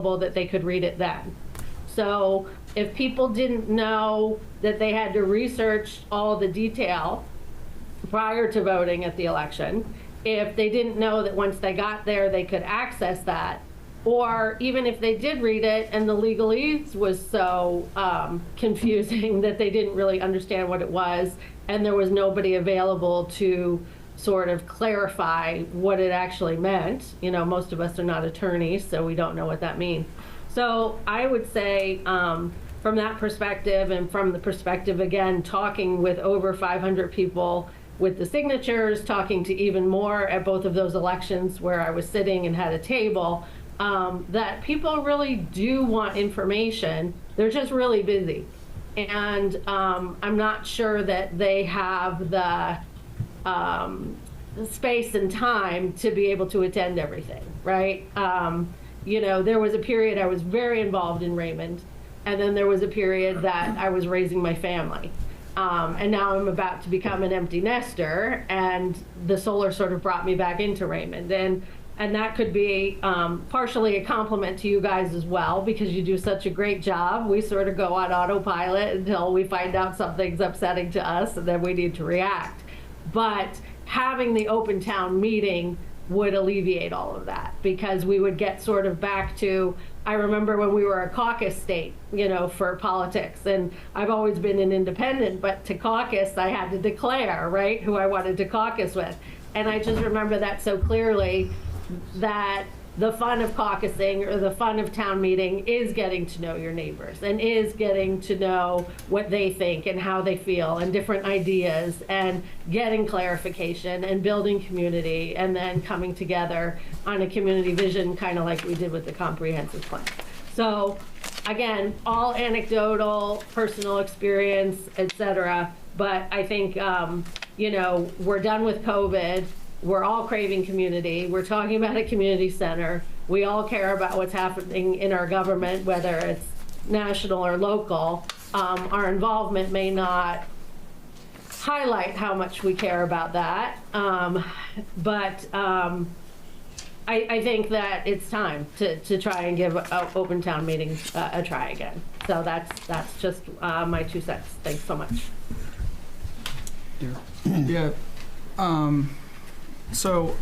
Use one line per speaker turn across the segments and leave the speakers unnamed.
that they could read it then. So if people didn't know that they had to research all the detail prior to voting at the election, if they didn't know that once they got there they could access that, or even if they did read it and the legalese was so confusing that they didn't really understand what it was and there was nobody available to sort of clarify what it actually meant. You know, most of us are not attorneys, so we don't know what that means. So I would say from that perspective, and from the perspective, again, talking with over 500 people with the signatures, talking to even more at both of those elections where I was sitting and had a table, that people really do want information. They're just really busy. And I'm not sure that they have the space and time to be able to attend everything, right? You know, there was a period I was very involved in Raymond, and then there was a period that I was raising my family. And now I'm about to become an empty nester, and the solar sort of brought me back into Raymond. And that could be partially a compliment to you guys as well, because you do such a great job. We sort of go on autopilot until we find out something's upsetting to us, and then we need to react. But having the open town meeting would alleviate all of that, because we would get sort of back to, I remember when we were a caucus state, you know, for politics, and I've always been an independent, but to caucus, I had to declare, right, who I wanted to caucus with. And I just remember that so clearly, that the fun of caucusing or the fun of town meeting is getting to know your neighbors and is getting to know what they think and how they feel and different ideas and getting clarification and building community and then coming together on a community vision, kind of like we did with the comprehensive plan. So again, all anecdotal, personal experience, etc. But I think, you know, we're done with COVID. We're all craving community. We're talking about a community center. We all care about what's happening in our government, whether it's national or local. Our involvement may not highlight how much we care about that, but I think that it's time to try and give open town meetings a try again. So that's just my 2 cents. Thanks so much.
Yeah. So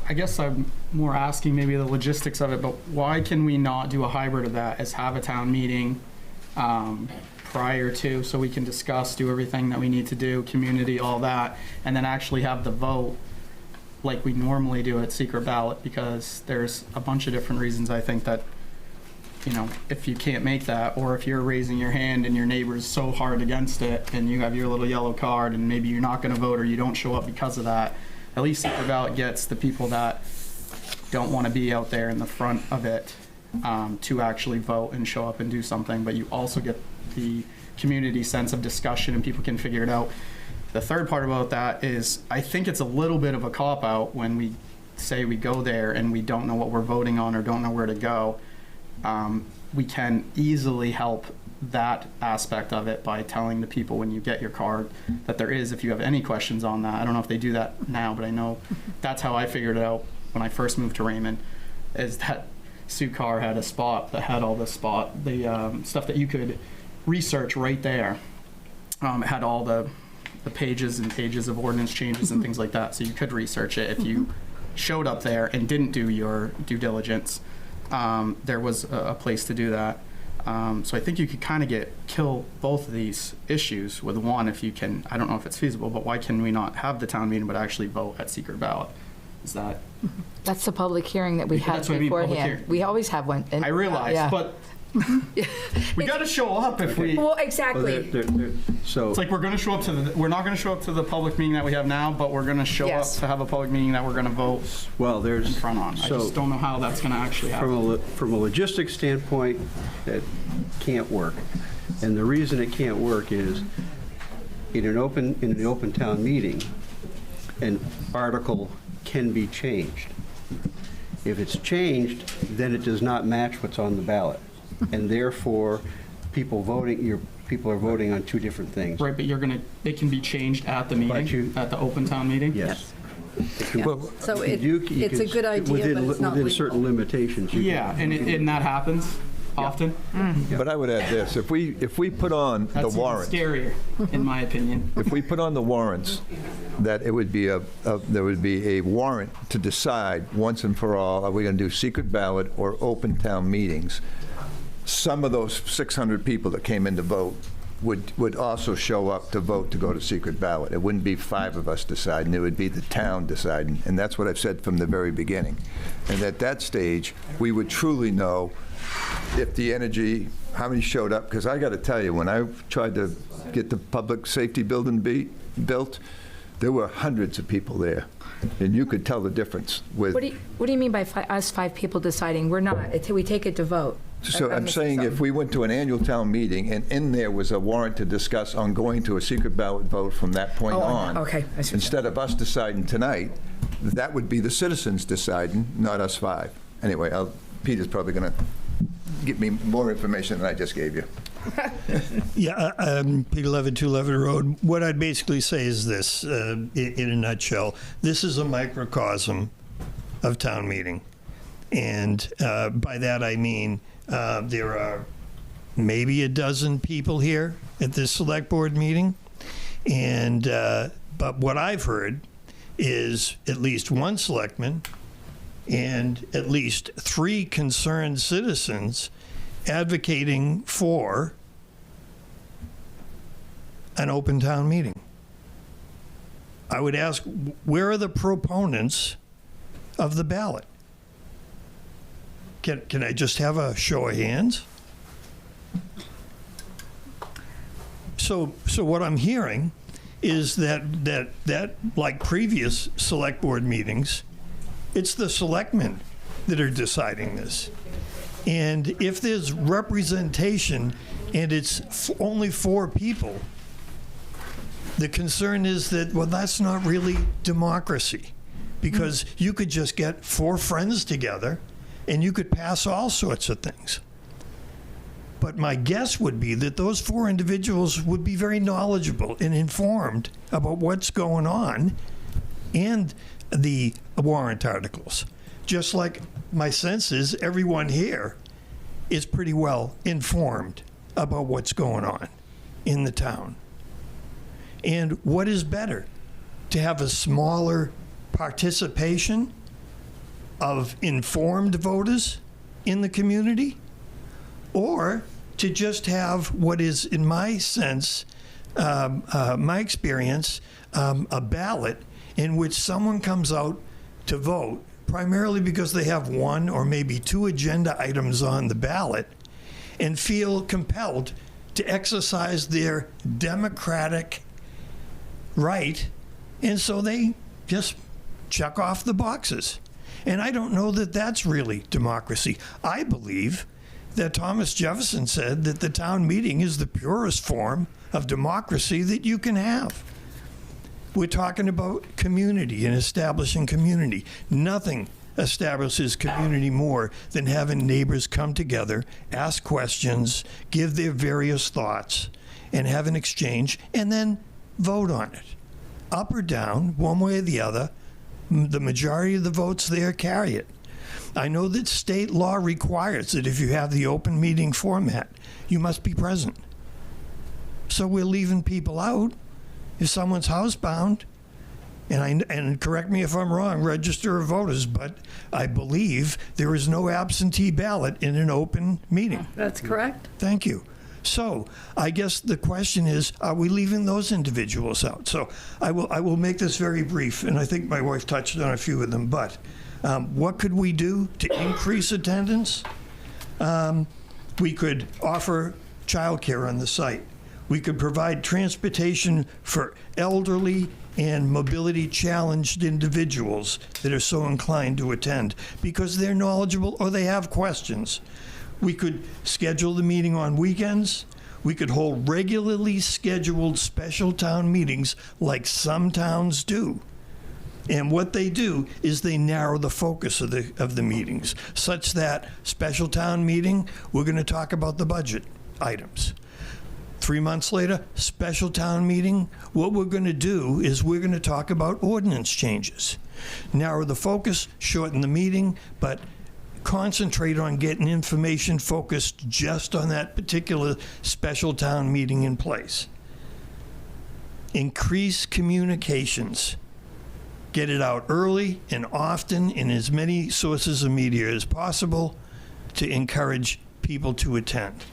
I guess I'm more asking maybe the logistics of it, but why can we not do a hybrid of that, as have a town meeting prior to, so we can discuss, do everything that we need to do, community, all that, and then actually have the vote like we normally do at secret ballot? Because there's a bunch of different reasons I think that, you know, if you can't make that, or if you're raising your hand and your neighbor's so hard against it and you have your little yellow card and maybe you're not going to vote or you don't show up because of that, at least secret ballot gets the people that don't want to be out there in the front of it to actually vote and show up and do something. But you also get the community sense of discussion and people can figure it out. The third part about that is I think it's a little bit of a cop-out when we say we go there and we don't know what we're voting on or don't know where to go. We can easily help that aspect of it by telling the people when you get your card that there is, if you have any questions on that. I don't know if they do that now, but I know that's how I figured it out when I first moved to Raymond, is that Sukar had a spot that had all the stuff that you could research right there. It had all the pages and pages of ordinance changes and things like that, so you could research it if you showed up there and didn't do your due diligence. There was a place to do that. So I think you could kind of kill both of these issues with one if you can. I don't know if it's feasible, but why can we not have the town meeting but actually vote at secret ballot? Is that?
That's the public hearing that we had
That's what I mean, public
beforehand.
hearing.
We always have one. And,
I realize,
yeah.
but we got to show up if we.
Well, exactly.
So
It's like we're going to show up to we're not going to show up to the public meeting that we have now, but we're going to show
Yes.
up to have a public meeting that we're going to vote
well,
in
there's
front on. I just don't know how that's going to actually happen.
from a logistics standpoint, that can't work, and the reason it can't work is in an open town meeting, an article can be changed. If it's changed, then it does not match what's on the ballot, and therefore, people are voting on two different things.
Right, but they can be changed at the meeting, at the open town meeting?
Yes.
Well,
So
You
it's a
can-
good idea,
within-
but it's not
Within certain
legal.
limitations. you
Yeah,
can-
and that happens often.
but I would add this, if we put on the
That's even
warrant,
scarier, in my opinion.
if we put on the warrants, that it would be there would be a warrant to decide once and for all, are we going to do secret ballot or open town meetings? Some of those 600 people that came in to vote would also show up to vote to go to secret ballot. It wouldn't be 5 of us deciding, it would be the town deciding. And that's what I've said from the very beginning. And at that stage, we would truly know if the energy, how many showed up. Because I got to tell you, when I tried to get the public safety building built, there were hundreds of people there. And you could tell the difference with.
What do you mean by us 5 people deciding? We're not, we take it to vote.
So I'm saying if we went to an annual town meeting and in there was a warrant to discuss on going to a secret ballot vote from that point
Oh,
on.
okay. I see what you're
Instead of us deciding tonight, that would be the citizens deciding, not us 5. Anyway, Peter's probably going to give me more information than I just gave you.
Yeah, Peter Levitt, 2 Levitt Road. What I'd basically say is this, in a nutshell. This is a microcosm of town meeting. And by that I mean there are maybe a dozen people here at this select board meeting. And but what I've heard is at least 1 selectman and at least 3 concerned citizens advocating for an open town meeting. I would ask, where are the proponents of the ballot? Can I just have a show of hands? So what I'm hearing is that like previous select board meetings, it's the selectmen that are deciding this. And if there's representation and it's only 4 people, the concern is that, well, that's not really democracy, because you could just get 4 friends together and you could pass all sorts of things. But my guess would be that those 4 individuals would be very knowledgeable and informed about what's going on and the warrant articles. Just like my sense is everyone here is pretty well informed about what's going on in the town. And what is better, to have a smaller participation of informed voters in the community, or to just have what is, in my sense, my experience, a ballot in which someone comes out to vote primarily because they have 1 or maybe 2 agenda items on the ballot and feel compelled to exercise their democratic right, and so they just check off the boxes. And I don't know that that's really democracy. I believe that Thomas Jefferson said that the town meeting is the purest form of democracy that you can have. We're talking about community and establishing community. Nothing establishes community more than having neighbors come together, ask questions, give their various thoughts, and have an exchange, and then vote on it. Up or down, one way or the other, the majority of the votes there carry it. I know that state law requires that if you have the open meeting format, you must be present. So we're leaving people out. If someone's housebound, and correct me if I'm wrong, register of voters, but I believe there is no absentee ballot in an open meeting.
That's correct.
Thank you. So I guess the question is, are we leaving those individuals out? So I will make this very brief, and I think my wife touched on a few of them, but what could we do to increase attendance? We could offer childcare on the site. We could provide transportation for elderly and mobility challenged individuals that are so inclined to attend because they're knowledgeable or they have questions. We could schedule the meeting on weekends. We could hold regularly scheduled special town meetings like some towns do. And what they do is they narrow the focus of the meetings, such that special town meeting, we're going to talk about the budget items. 3 months later, special town meeting, what we're going to do is we're going to talk about ordinance changes. Narrow the focus, shorten the meeting, but concentrate on getting information focused just on that particular special town meeting in place. Increase communications. Get it out early and often in as many sources of media as possible to encourage people to attend.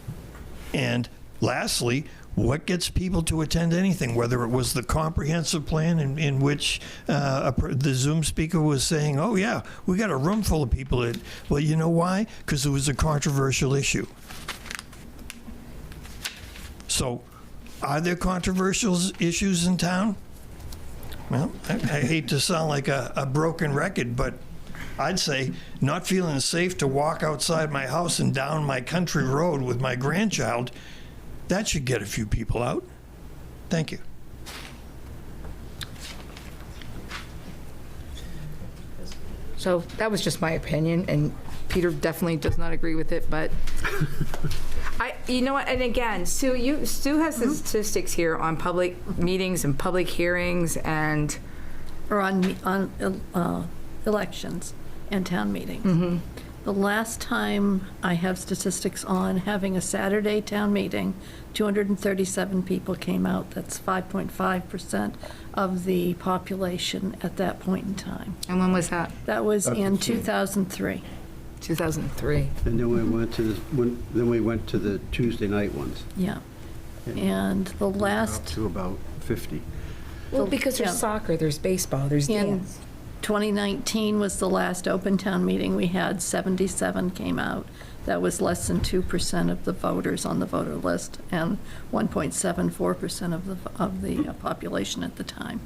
And lastly, what gets people to attend anything, whether it was the comprehensive plan in which the Zoom speaker was saying, oh yeah, we got a room full of people. Well, you know why? Because it was a controversial issue. So are there controversial issues in town? Well, I hate to sound like a broken record, but I'd say not feeling safe to walk outside my house and down my country road with my grandchild, that should get a few people out. Thank you.
So that was just my opinion, and Peter definitely does not agree with it, but you know what, and again, Stu has the statistics here on public meetings and public hearings and...
Or on elections and town meetings. The last time I have statistics on having a Saturday town meeting, 237 people came out. That's 5.5% of the population at that point in time.
And when was that?
That was in 2003.
2003.
And then we went to the Tuesday night ones.
Yeah. And the
Up
last,
to about 50.
Well, because there's
Yeah.
soccer, there's baseball, there's
in
dance.
2019 was the last open town meeting we had. 77 came out. That was less than 2% of the voters on the voter list and 1.74% of the population at the time.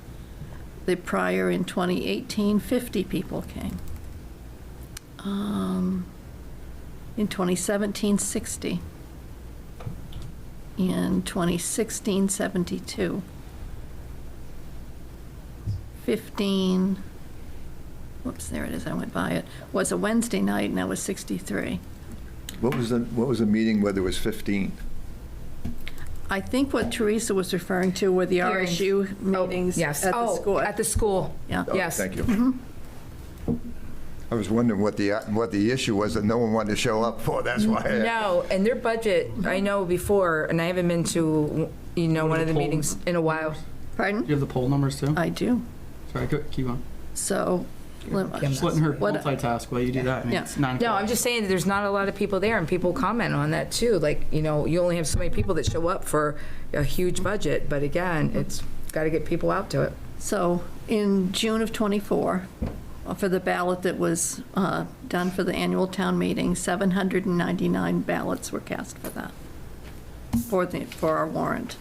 The prior in 2018, 50 people came. In 2017, 60. In 2016, 72. 15, whoops, there it is, I went by it, was a Wednesday night, and that was 63.
What was the meeting where there was 15?
I think what Teresa was referring to were the
Hearings.
RSU meetings
Yes.
at the school.
At the school.
Yeah.
Oh,
Yes.
Thank you. I was wondering what the issue was that no one wanted to show up for. That's why.
No, and their budget, I know before, and I haven't been to, one of the
poll
meetings in a while.
Pardon?
Do you have the poll numbers too?
I do.
Sorry, keep on.
So,
Just letting her
What-
multitask while you do that. I mean,
Yeah.
it's 9
No,
o'clock.
I'm just saying that there's not a lot of people there, and people comment on that too. Like, you only have so many people that show up for a huge budget, but again, it's got to get people out to it.
so in June of '24, for the ballot that was done for the annual town meeting, 799 ballots were cast for that, for our warrant.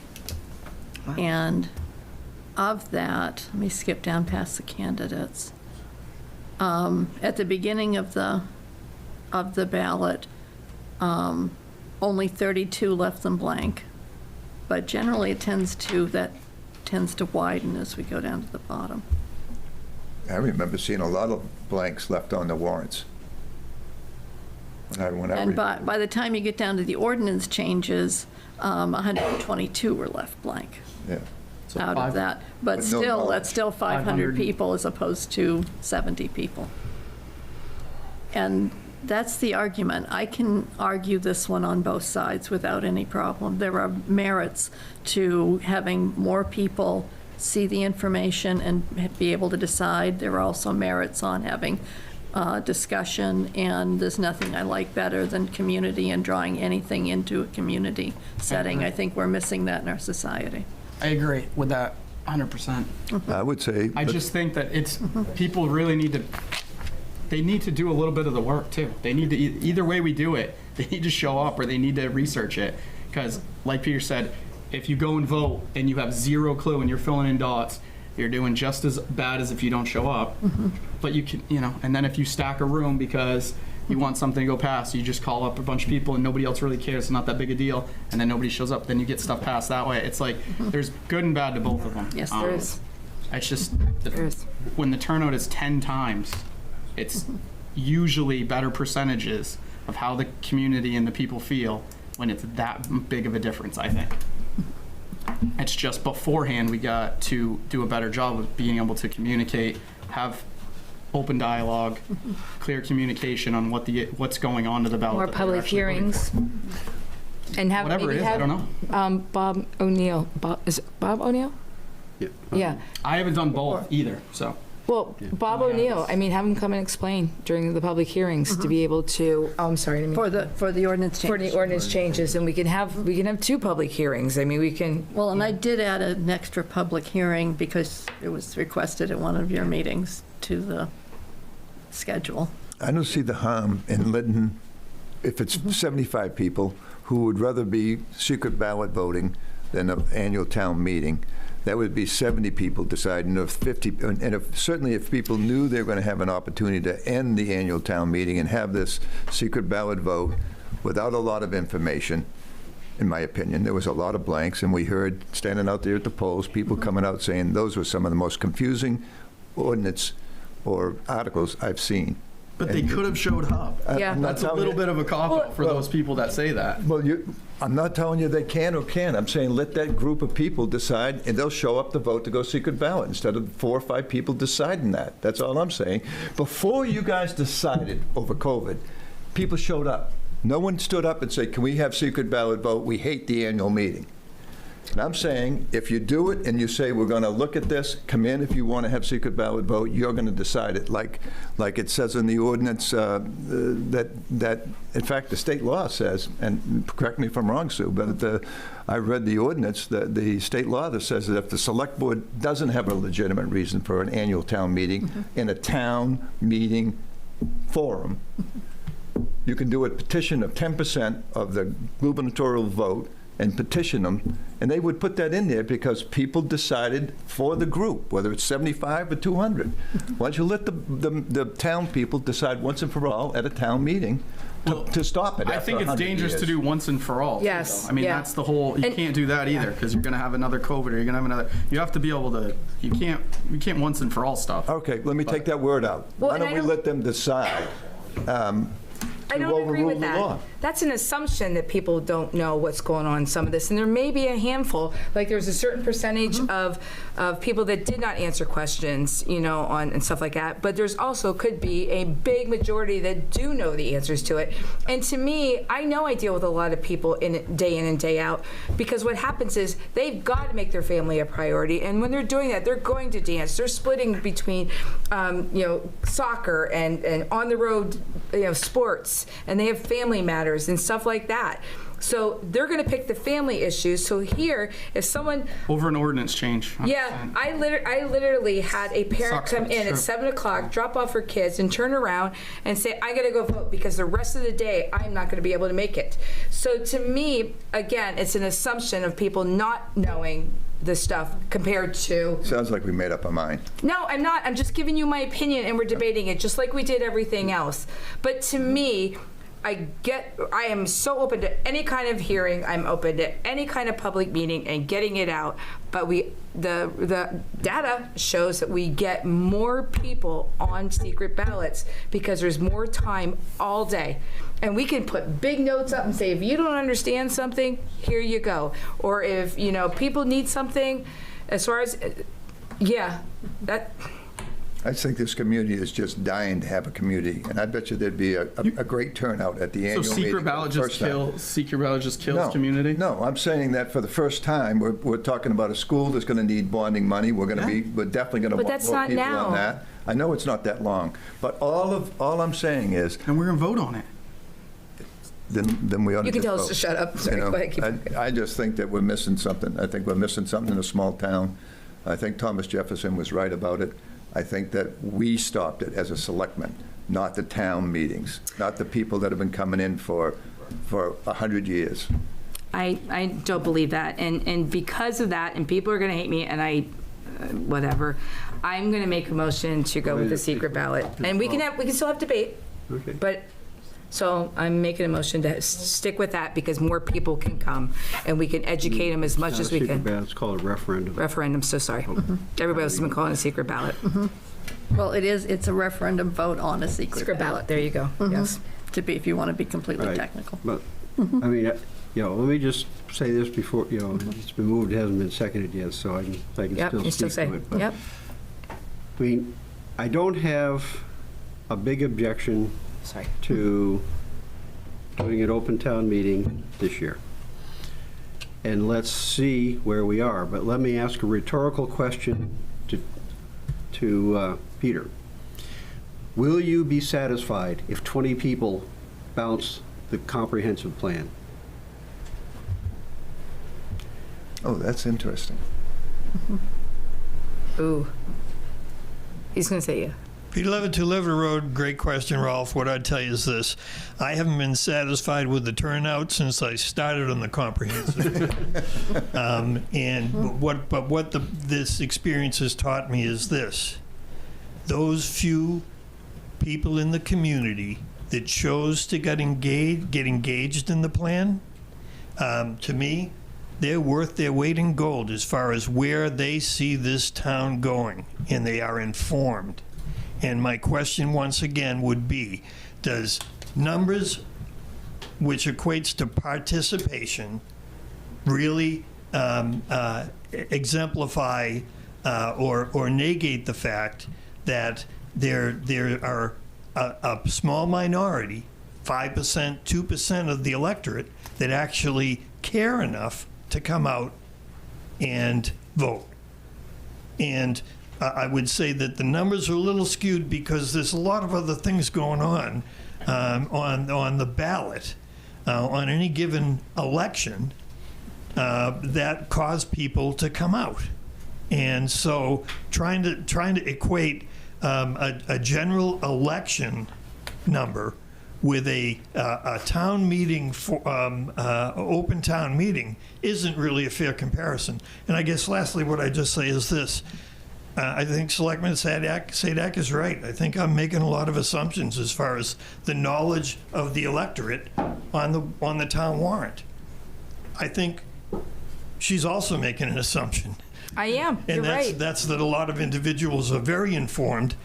Wow.
And of that, let me skip down past the candidates. At the beginning of the ballot, only 32 left them blank, but generally it tends to widen as we go down to the bottom.
I remember seeing a lot of blanks left on the warrants. When I
And
read-
by the time you get down to the ordinance changes, 122 were left blank
So
out
five-
of that. But
But no
still,
knowledge.
that's still 500 people as opposed to 70 people. And that's the argument. I can argue this one on both sides without any problem. There are merits to having more people see the information and be able to decide. There are also merits on having discussion, and there's nothing I like better than community and drawing anything into a community setting. I think we're missing that in our society.
I agree with that 100%.
I would say.
I just think that people really they need to do a little bit of the work too. They need to, either way we do it, they need to show up or they need to research it. Because like Peter said, if you go and vote and you have zero clue and you're filling in dots, you're doing just as bad as if you don't show up. But you can, and then if you stack a room because you want something to go past, you just call up a bunch of people and nobody else really cares, it's not that big a deal, and then nobody shows up, then you get stuff passed that way. It's like, there's good and bad to both of them.
Yes,
There is.
It's just,
There is.
when the turnout is 10 times, it's usually better percentages of how the community and the people feel when it's that big of a difference, I think. It's just beforehand we got to do a better job of being able to communicate, have open dialogue, clear communication on what's going on to the ballot.
More
that they're
public
actually voting for.
hearings. And have,
Whatever
maybe
it is, I
have,
don't know.
Bob O'Neill, is it Bob O'Neill?
Yeah.
Yeah.
I haven't done both either, so.
Well, Bob O'Neill, I mean, have him come and explain during the public hearings to be able to, oh, I'm sorry, I didn't mean-
For the ordinance
for
change.
the ordinance changes, and we can have 2 public hearings. I mean, we can,
Well, and I did add an extra public hearing because it was requested at one of your meetings to the schedule.
I don't see the harm in letting, if it's 75 people who would rather be secret ballot voting than an annual town meeting, that would be 70 people deciding, if 50, and certainly if people knew they were going to have an opportunity to end the annual town meeting and have this secret ballot vote without a lot of information, in my opinion. There was a lot of blanks, and we heard, standing out there at the polls, people coming out saying those were some of the most confusing ordinance or articles I've seen.
But they could have showed up.
Yeah.
I'm not
That's a
telling
little
you-
bit of a cop-out for those people that say that.
Well, I'm not telling you they can or can't. I'm saying let that group of people decide, and they'll show up to vote to go secret ballot instead of 4 or 5 people deciding that. That's all I'm saying. Before you guys decided over COVID, people showed up. No one stood up and said, can we have secret ballot vote? We hate the annual meeting. And I'm saying, if you do it and you say, we're going to look at this, come in if you want to have secret ballot vote, you're going to decide it, like it says in the ordinance that, in fact, the state law says, and correct me if I'm wrong, Sue, but I read the ordinance, the state law that says that if the select board doesn't have a legitimate reason for an annual town meeting in a town meeting forum, you can do a petition of 10% of the gubernatorial vote and petition them, and they would put that in there because people decided for the group, whether it's 75 or 200. Why don't you let the town people decide once and for all at a town meeting to stop it
I
after
think it's
100
dangerous
years.
to do once and for all. too,
Yes,
though. I mean,
yeah.
that's the whole, you
And-
can't do that either, because you're going to have another COVID, or you're going to have another, you have to be able to, you can't once and for all stuff.
Okay, let me take that word out.
Well,
Why
and
don't
I
we
don't-
let them decide?
I
to
don't agree with
overrule the
that.
law.
That's an assumption that people don't know what's going on in some of this. And there may be a handful, like there's a certain percentage of people that did not answer questions, you know, on and stuff like that. But there's also could be a big majority that do know the answers to it. And to me, I know I deal with a lot of people in and day out, because what happens is they've got to make their family a priority. And when they're doing that, they're going to dance. They're splitting between, you know, soccer and on the road, you know, sports, and they have family matters and stuff like that. So they're going to pick the family issues. So here, if someone,
Over an ordinance change. 100%.
yeah, I literally had a parent
Sucks,
come
but
in
true.
at 7 o'clock, drop off her kids, and turn around and say, I got to go vote because the rest of the day I'm not going to be able to make it. So to me, again, it's an assumption of people not knowing the stuff compared to,
Sounds like we made up our mind.
no, I'm not. I'm just giving you my opinion, and we're debating it just like we did everything else. But to me, I am so open to any kind of hearing. I'm open to any kind of public meeting and getting it out. But the data shows that we get more people on secret ballots because there's more time all day. And we can put big notes up and say, if you don't understand something, here you go. Or if, you know, people need something, as far as, yeah, that,
I think this community is just dying to have a community, and I bet you there'd be a great turnout at the
So
annual meeting.
secret ballot
for the
just
first time.
kills community?
No, I'm saying that for the first time, we're talking about a school that's going to need bonding money. We're definitely going to
But
want
that's
more
not
people
now.
on that. I know it's not that long, but all I'm saying is,
And we're going to vote on it.
then we ought to
you can
just
tell us
vote.
to shut up.
You
Sorry,
know,
go ahead, keep
I just think that we're missing something. I think we're missing something in a small town. I think Thomas Jefferson was right about it. I think that we stopped it as a selectman, not the town meetings, not the people that have been coming in for 100 years.
I don't believe that, and because of that, and people are going to hate me, and whatever, I'm going to make a motion to go with the secret ballot, and we can still have debate,
Okay.
but so I'm making a motion to stick with that because more people can come, and we can educate them as much as we
Secret
can.
ballot, it's called a referendum.
Referendum, so sorry. Everybody else has been calling it a secret ballot.
Well, it's a referendum vote on a
Secret ballot. There you go. Yes.
To be, if you want to be completely
Right.
technical.
But, I mean, you know, let me just say this before, you know, it's been moved, it hasn't been seconded yet, so I can
Yep. You
still
still
speak
say.
to it. But,
Yep.
I mean, I don't have a big objection
Sorry.
to doing an open town meeting this year. And let's see where we are. But let me ask a rhetorical question to Peter. Will you be satisfied if 20 people bounce the comprehensive plan?
Oh, that's interesting.
Ooh. He's going to say yeah.
Peter Levitt, 2 Levitt Road, great question, Ralph. What I'd tell you is this. I haven't been satisfied with the turnout since I started on the comprehensive. This experience has taught me is this. Those few people in the community that chose to get engaged in the plan, to me, they're worth their weight in gold as far as where they see this town going, and they are informed. And my question once again would be, does numbers, which equates to participation, really exemplify or negate the fact that there are a small minority, 5%, 2% of the electorate, that actually care enough to come out and vote? And I would say that the numbers are a little skewed because there's a lot of other things going on the ballot on any given election that cause people to come out. And so trying to equate a general election number with a town meeting, open town meeting, isn't really a fair comparison. And I guess lastly, what I just say is this. I think Selectman Sadak is right. I think I'm making a lot of assumptions as far as the knowledge of the electorate on the town warrant. I think she's also making an assumption.
I am.
And
You're right.
that's that a lot of individuals are very informed,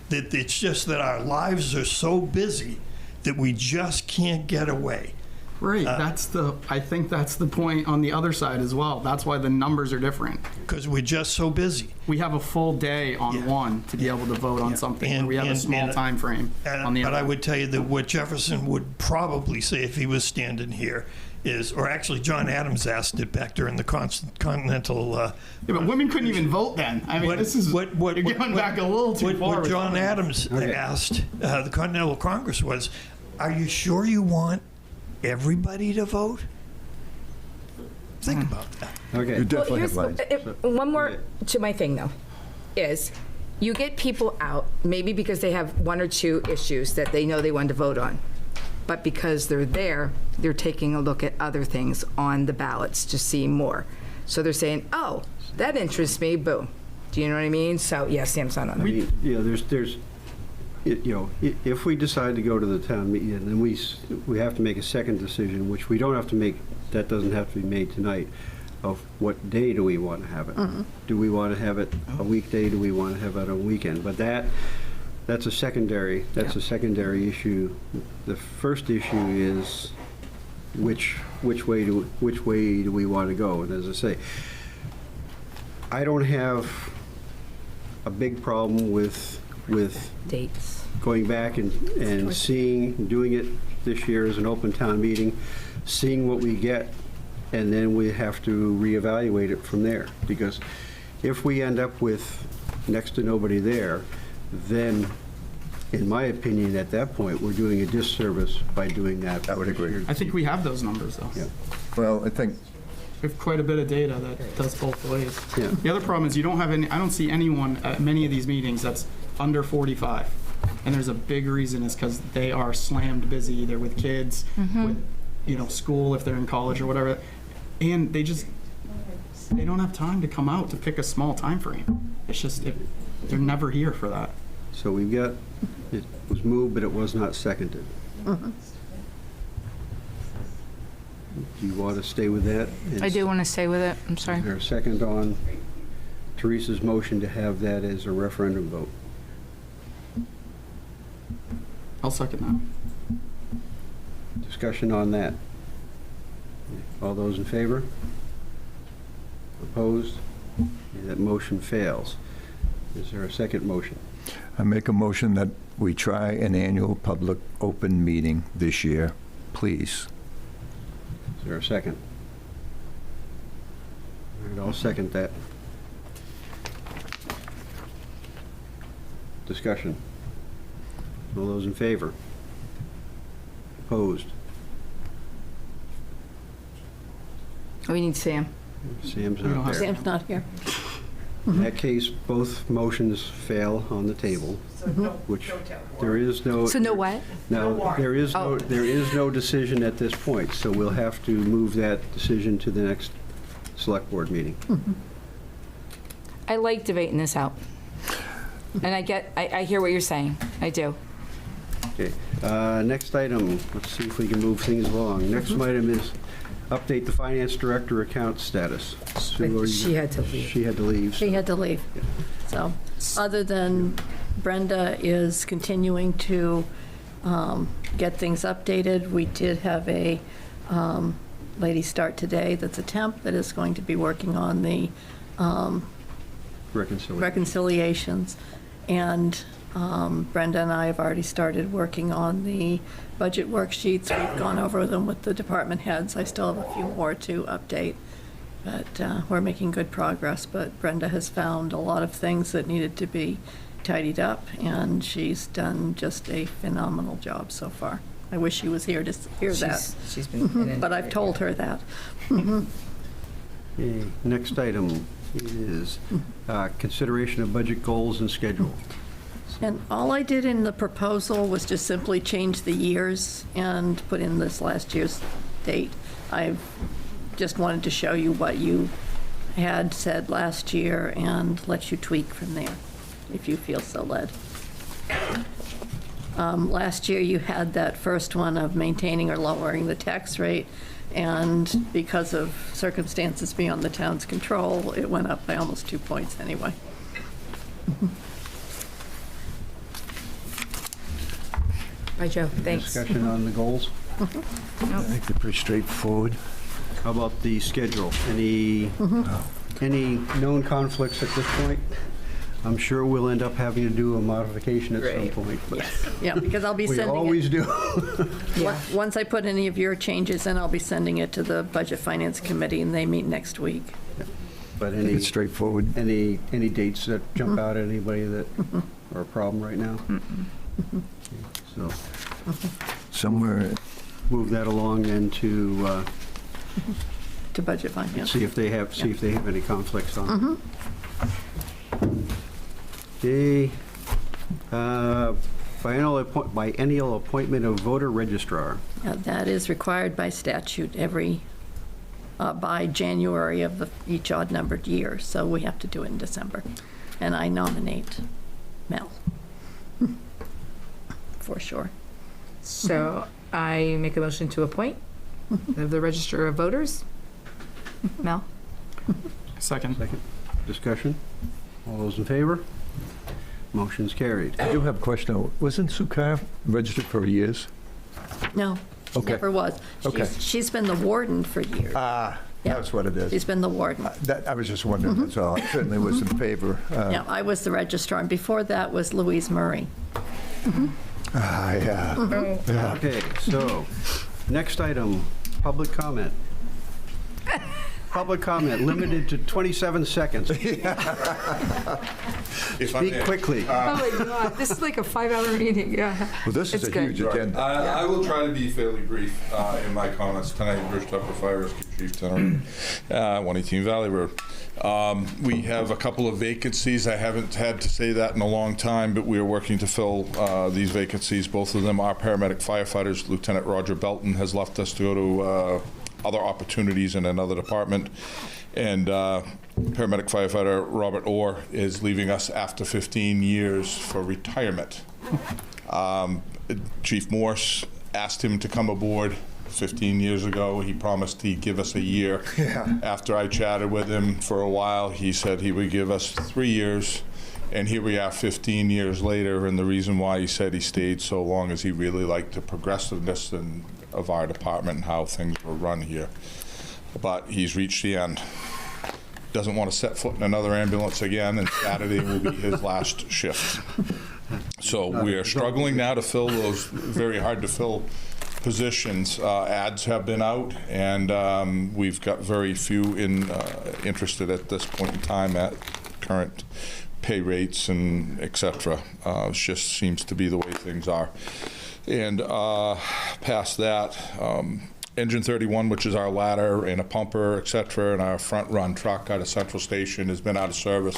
that it's just that our lives are so busy that we just can't get away.
Right, I think that's the point on the other side as well. That's why the numbers are different.
Because we're just so busy.
We have a full day on one to be able to vote on something, and we have a small time frame on the other.
But I would tell you that what Jefferson would probably say if he was standing here is, or actually John Adams asked it back during the Continental.
Yeah, but women couldn't even vote then. I mean, you're going back a little too far.
What John Adams asked the Continental Congress was, are you sure you want everybody to vote? Think about that.
Okay.
You definitely have lines.
One more to my thing, though, is you get people out, maybe because they have 1 or 2 issues that they know they want to vote on. But because they're there, they're taking a look at other things on the ballots to see more. So they're saying, oh, that interests me, boom. Do you know what I mean? So, yeah, Sam's not on that.
I mean, if we decide to go to the town meeting, then we have to make a second decision, which we don't have to make, that doesn't have to be made tonight, of what day do we want to have it? Mm-hmm. Do we want to have it a weekday? Do we want to have it on a weekend? But that's a secondary issue. The first issue is which way do we want to go? And as I say, I don't have a big problem with
Dates.
going back and doing it this year as an open town meeting, seeing what we get, and then we have to reevaluate it from there. Because if we end up with next to nobody there, then, in my opinion, at that point, we're doing a disservice by doing that.
I would agree.
I think we have those numbers, though.
Yeah.
Well, I think
We have quite a bit of data that does both ways.
Yeah.
The other problem is you don't have any, I don't see anyone at many of these meetings that's under 45. And there's a big reason is because they are slammed busy either with kids, with, school if they're in college or whatever. And they don't have time to come out to pick a small time frame. It's just, they're never here for that.
So we've got, it was moved, but it was not seconded. Do you want to stay with that?
I do want to stay with it. I'm sorry.
Is there a second on Teresa's motion to have that as a referendum vote?
I'll second that.
Discussion on that. All those in favor? Opposed? That motion fails. Is there a second motion?
I make a motion that we try an annual public open meeting this year, please.
Is there a second? All right, I'll second that. Discussion. All those in favor? Opposed?
Oh, we need Sam.
Sam's
We don't
not
have
there.
Sam's not here.
In that case, both motions fail on the table, which there is no...
So no what?
No, there is
Oh.
no decision at this point, so we'll have to move that decision to the next select board meeting.
I like debating this out. And I hear what you're saying. I do.
Okay, next item, let's see if we can move things along. Next item is update the finance director account status. Sue, are you-
She had to leave.
She had to leave.
She had to leave. So, other than Brenda is continuing to get things updated, we did have a lady start today that's a temp that is going to be working on the reconciliations. And Brenda and I have already started working on the budget worksheets. We've gone over them with the department heads. I still have a few more to update, but we're making good progress. But Brenda has found a lot of things that needed to be tidied up, and she's done just a phenomenal job so far. I wish she was here to hear that,
She's been.
but I've told her that.
Okay, next item is consideration of budget goals and schedule.
And all I did in the proposal was just simply change the years and put in this last year's date. I just wanted to show you what you had said last year and let you tweak from there, if you feel so led. Last year, you had that first one of maintaining or lowering the tax rate, and because of circumstances beyond the town's control, it went up by almost 2 points anyway.
Bye, Joe. Thanks.
Discussion on the goals.
I think they're pretty straightforward.
How about the schedule? Any known conflicts at this point? I'm sure we'll end up having to do a modification at some
Right.
point, but
Yeah, because I'll be
we
sending
always
it,
do.
once I put any of your changes in, I'll be sending it to the Budget Finance Committee, and they meet next week.
But
I think it's straightforward.
any dates that jump out at anybody that are a problem right now? So
Somewhere,
move that along and to
To Budget Finance.
see if they have any conflicts on it. Okay. Biennial appointment of voter registrar.
That is required by statute by January of each odd-numbered year, so we have to do it in December. And I nominate Mel, for sure.
So I make a motion to appoint the Register of Voters. Mel?
Second.
Second. Discussion? All those in favor? Motion's carried.
I do have a question. Wasn't Sukar registered for years?
No, she
Okay.
never was.
Okay.
She's been the warden for years.
Ah,
Yeah.
that's what it is.
She's been the warden.
That, I was just wondering, that's all. I certainly was in favor.
Yeah, I was the registrar, and before that was Louise Murray.
Yeah. Yeah.
Okay, so, next item, public comment. Public comment, limited to 27 seconds.
If I
Speak
may.
quickly.
Oh my God, this is like a 5-hour meeting, yeah.
Well, this is
It's
a
good.
huge agenda.
I will try to be fairly brief in my comments tonight. Bruce Tucker, Fire Rescue Chief, 118 Valley Road. We have a couple of vacancies. I haven't had to say that in a long time, but we are working to fill these vacancies. Both of them are paramedic firefighters. Lieutenant Roger Belton has left us to go to other opportunities in another department. And paramedic firefighter Robert Orr is leaving us after 15 years for retirement. Chief Morse asked him to come aboard 15 years ago. He promised he'd give us a year.
Yeah.
After I chatted with him for a while, he said he would give us 3 years. And here we are 15 years later, and the reason why he said he stayed so long is he really liked the progressiveness of our department and how things were run here. But he's reached the end. doesn't want to set foot in another ambulance again, and Saturday will be his last shift. So we are struggling now to fill those very hard to fill positions. Ads have been out, and we've got very few interested at this point in time at current pay rates and et cetera. It just seems to be the way things are. And past that, Engine 31, which is our ladder and a pumper, et cetera, and our front run truck out of Central Station has been out of service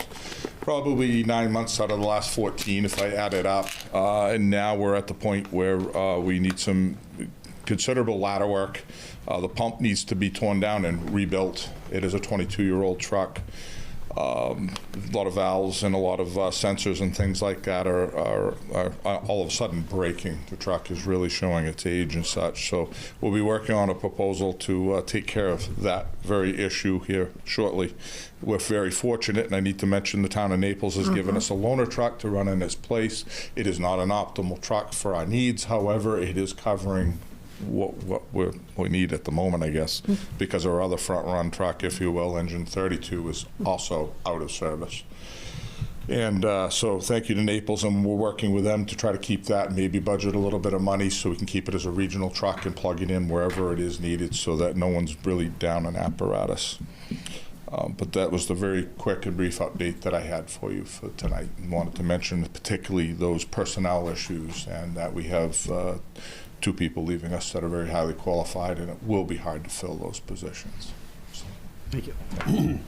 probably 9 months out of the last 14 if I add it up. And now we're at the point where we need some considerable ladder work. The pump needs to be torn down and rebuilt. It is a 22-year-old truck. A lot of valves and a lot of sensors and things like that are all of a sudden breaking. The truck is really showing its age and such. So we'll be working on a proposal to take care of that very issue here shortly. We're very fortunate, and I need to mention the town of Naples has given us a loaner truck to run in its place. It is not an optimal truck for our needs. However, it is covering what we need at the moment, I guess, because our other front run truck, if you will, Engine 32, is also out of service. And so thank you to Naples, and we're working with them to try to keep that, maybe budget a little bit of money so we can keep it as a regional truck and plug it in wherever it is needed so that no one's really down an apparatus. But that was the very quick and brief update that I had for you for tonight, and wanted to mention particularly those personnel issues, and that we have 2 people leaving us that are very highly qualified, and it will be hard to fill those positions. So,
thank you.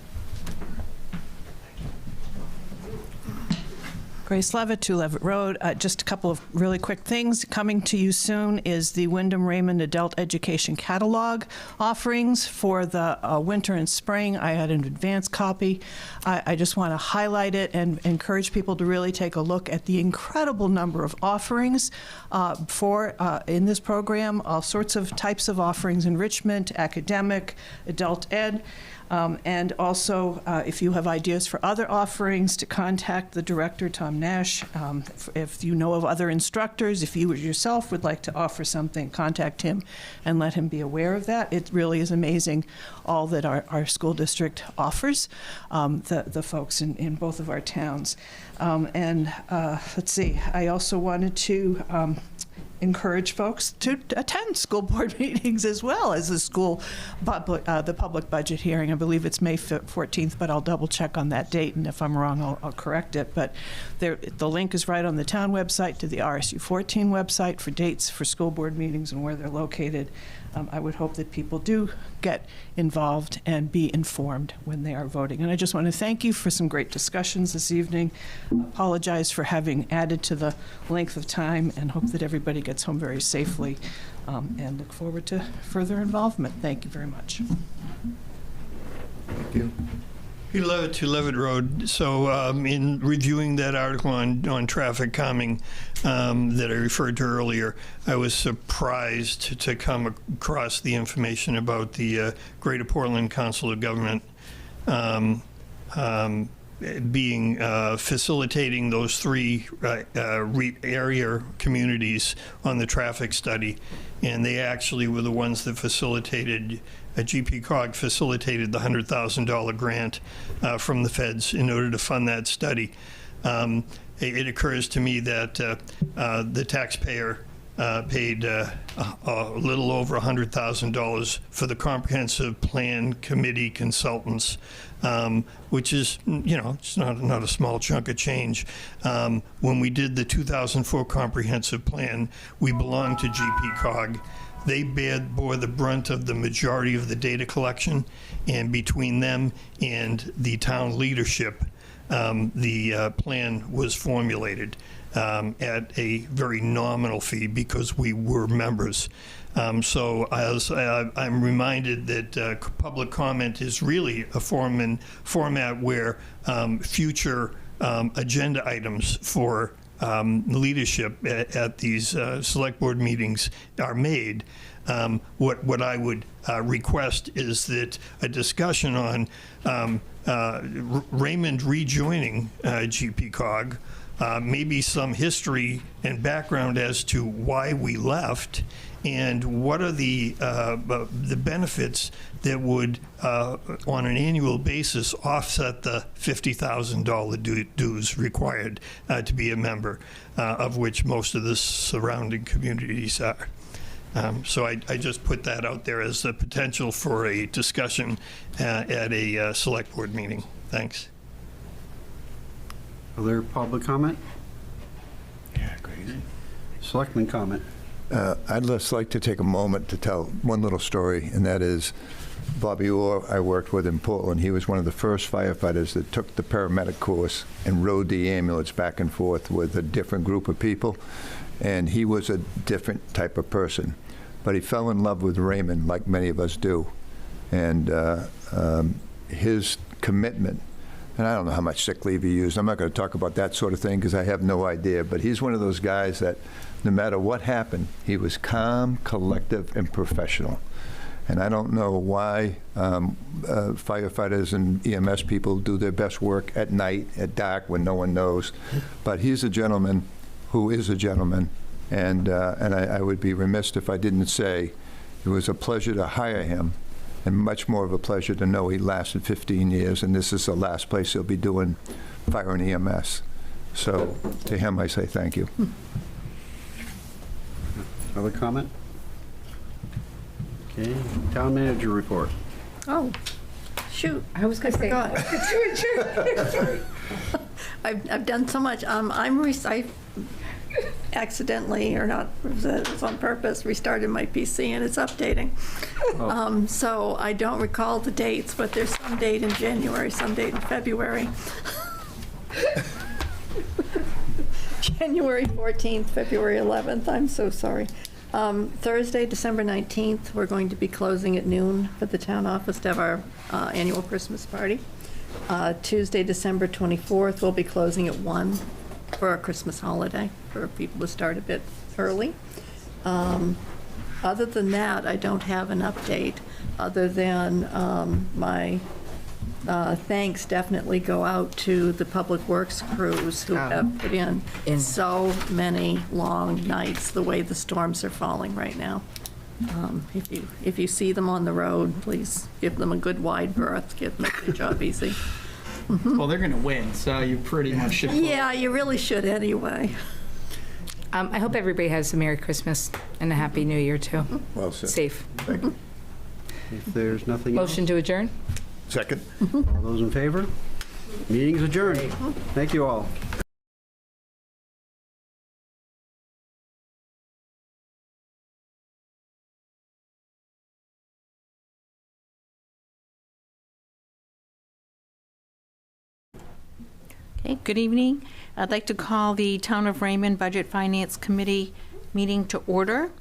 Grace Levitt, 2 Levitt Road. Just a couple of really quick things. Coming to you soon is the Wyndham Raymond Adult Education Catalog offerings for the winter and spring. I had an advance copy. I just want to highlight it and encourage people to really take a look at the incredible number of offerings in this program, all sorts of types of offerings, enrichment, academic, adult ed. And also, if you have ideas for other offerings, to contact the director, Tom Nash. If you know of other instructors, if you yourself would like to offer something, contact him and let him be aware of that. It really is amazing all that our school district offers, the folks in both of our towns. Let's see, I also wanted to encourage folks to attend school board meetings as well as the public budget hearing. I believe it's May 14th, but I'll double check on that date, and if I'm wrong, I'll correct it. But the link is right on the town website to the RSU 14 website for dates for school board meetings and where they're located. I would hope that people do get involved and be informed when they are voting. And I just want to thank you for some great discussions this evening. Apologize for having added to the length of time, and hope that everybody gets home very safely, and look forward to further involvement. Thank you very much.
Thank you.
Peter Levitt, 2 Levitt Road. So in reviewing that article on traffic calming that I referred to earlier, I was surprised to come across the information about the Greater Portland Council of Government being facilitating those 3 area communities on the traffic study. And they actually were the ones that facilitated, GPCOG facilitated the $100,000 grant from the feds in order to fund that study. It occurs to me that the taxpayer paid a little over $100,000 for the comprehensive plan committee consultants, which is, it's not a small chunk of change. When we did the 2004 comprehensive plan, we belonged to GPCOG. They bore the brunt of the majority of the data collection, and between them and the town leadership, the plan was formulated at a very nominal fee because we were members. So as I'm reminded that public comment is really a format where future agenda items for leadership at these select board meetings are made. What I would request is that a discussion on Raymond rejoining GPCOG maybe some history and background as to why we left, and what are the benefits that would, on an annual basis, offset the $50,000 dues required to be a member, of which most of the surrounding communities are. So I just put that out there as a potential for a discussion at a select board meeting. Thanks.
Other public comment? Yeah, crazy. Selectman comment.
I'd just like to take a moment to tell one little story, and that is Bobby Orr, I worked with in Portland. He was one of the first firefighters that took the paramedic course and rode the ambulance back and forth with a different group of people. And he was a different type of person. But he fell in love with Raymond, like many of us do. And his commitment, and I don't know how much sick leave he used. I'm not going to talk about that sort of thing because I have no idea. But he's one of those guys that no matter what happened, he was calm, collective, and professional. And I don't know why firefighters and EMS people do their best work at night, at dark, when no one knows. But he's a gentleman who is a gentleman. And I would be remiss if I didn't say it was a pleasure to hire him, and much more of a pleasure to know he lasted 15 years, and this is the last place he'll be doing fire and EMS. So to him, I say thank you.
Other comment? Okay, town manager report.
Oh, shoot.
I was going to say,
forgot. I've done so much. I accidentally, or not, it was on purpose, restarted my PC and it's updating. So I don't recall the dates, but there's some date in January, some date in February. January 14th, February 11th, I'm so sorry. Thursday, December 19th, we're going to be closing at noon for the town office to have our annual Christmas party. Tuesday, December 24th, we'll be closing at 1 for a Christmas holiday, for people to start a bit early. Other than that, I don't have an update, other than my thanks definitely go out to the Public Works crews who have put in so many long nights, the way the storms are falling right now. If you see them on the road, please give them a good wide berth, make their job easy.
Well, they're going to win, so you pretty much should.
Yeah, you really should anyway.
I hope everybody has a Merry Christmas and a Happy New Year, too.
Well said.
Safe.
Thank you.
If there's nothing else,
Motion to adjourn?
Second.
all those in favor? Meeting's adjourned. Thank you all.
Okay, good evening. I'd like to call the Town of Raymond Budget Finance Committee meeting to order.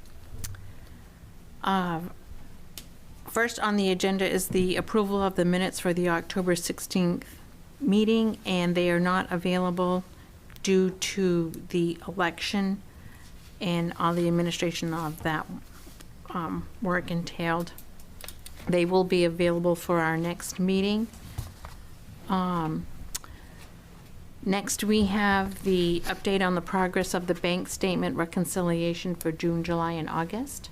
First on the agenda is the approval of the minutes for the October 16th meeting, and they are not available due to the election and all the administration of that work entailed. They will be available for our next meeting. Next, we have the update on the progress of the bank statement reconciliation for June, July, and August.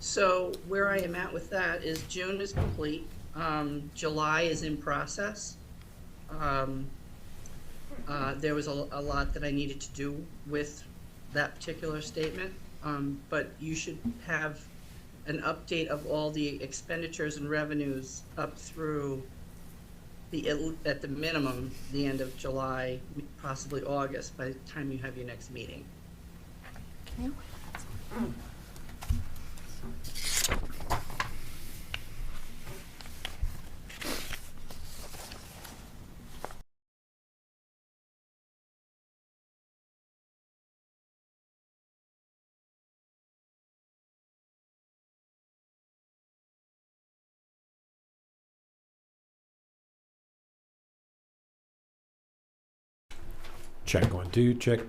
So where I am at with that is June is complete. July is in process. There was a lot that I needed to do with that particular statement, but you should have an update of all the expenditures and revenues up through at the minimum, the end of July, possibly August, by the time you have your next meeting.
Okay.
Check 1, 2, check.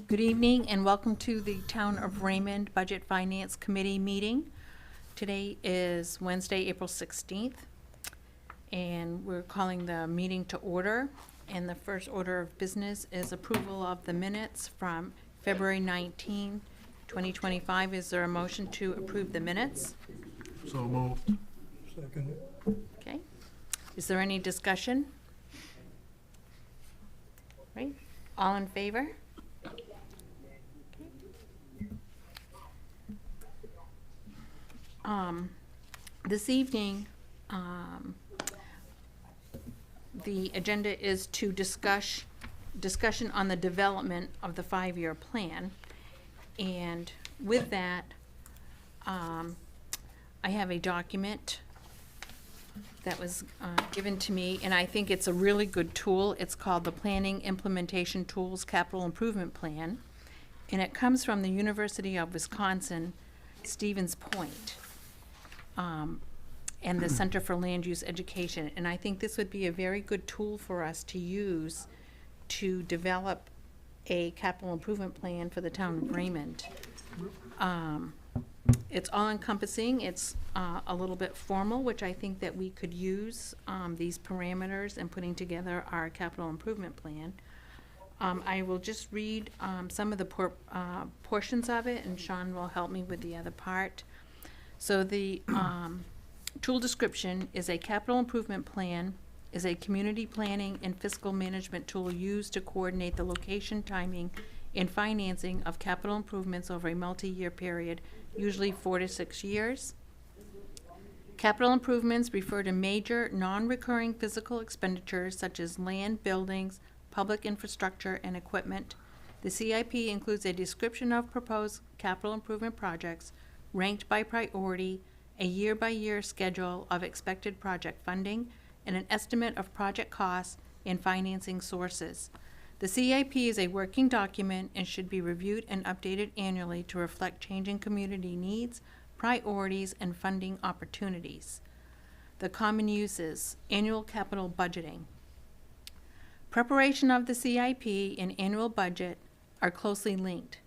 Good evening and welcome to the Town of Raymond Budget Finance Committee meeting. Today is Wednesday, April 16th, and we're calling the meeting to order. And the first order of business is approval of the minutes from February 19, 2025. Is there a motion to approve the minutes?
So moved. Second.
Okay. Is there any discussion? Right? All in favor? This evening, the agenda is to discussion on the development of the 5-year plan. And with that, I have a document that was given to me, and I think it's a really good tool. It's called the Planning Implementation Tools Capital Improvement Plan, and it comes from the University of Wisconsin, Stevens Point, and the Center for Land Use Education. And I think this would be a very good tool for us to use to develop a capital improvement plan for the town of Raymond. It's all-encompassing. It's a little bit formal, which I think that we could use these parameters in putting together our capital improvement plan. I will just read some of the portions of it, and Sean will help me with the other part. So the tool description is a capital improvement plan is a community planning and fiscal management tool used to coordinate the location, timing, and financing of capital improvements over a multi-year period, usually 4 to 6 years. Capital improvements refer to major non-recurring physical expenditures such as land, buildings, public infrastructure, and equipment. The CIP includes a description of proposed capital improvement projects ranked by priority, a year-by-year schedule of expected project funding, and an estimate of project costs and financing sources. The CIP is a working document and should be reviewed and updated annually to reflect changing community needs, priorities, and funding opportunities. The common uses: annual capital budgeting. Preparation of the CIP and annual budget are closely linked.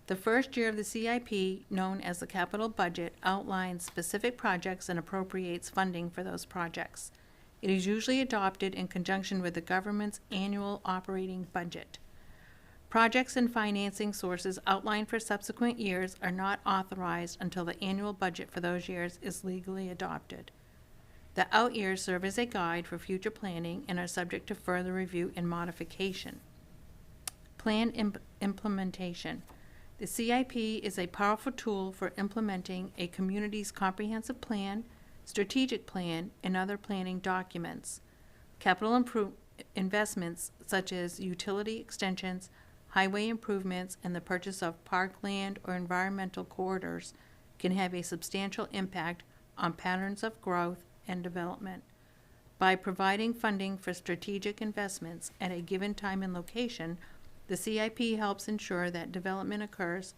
The first year of the CIP, known as the capital budget, outlines specific projects and appropriates funding for those projects. It is usually adopted in conjunction with the government's annual operating budget. Projects and financing sources outlined for subsequent years are not authorized until the annual budget for those years is legally adopted. The out years serve as a guide for future planning and are subject to further review and modification. Plan implementation. The CIP is a powerful tool for implementing a community's comprehensive plan, strategic plan, and other planning documents. Capital investments such as utility extensions, highway improvements, and the purchase of parkland or environmental corridors can have a substantial impact on patterns of growth and development. By providing funding for strategic investments at a given time and location, the CIP helps ensure that development occurs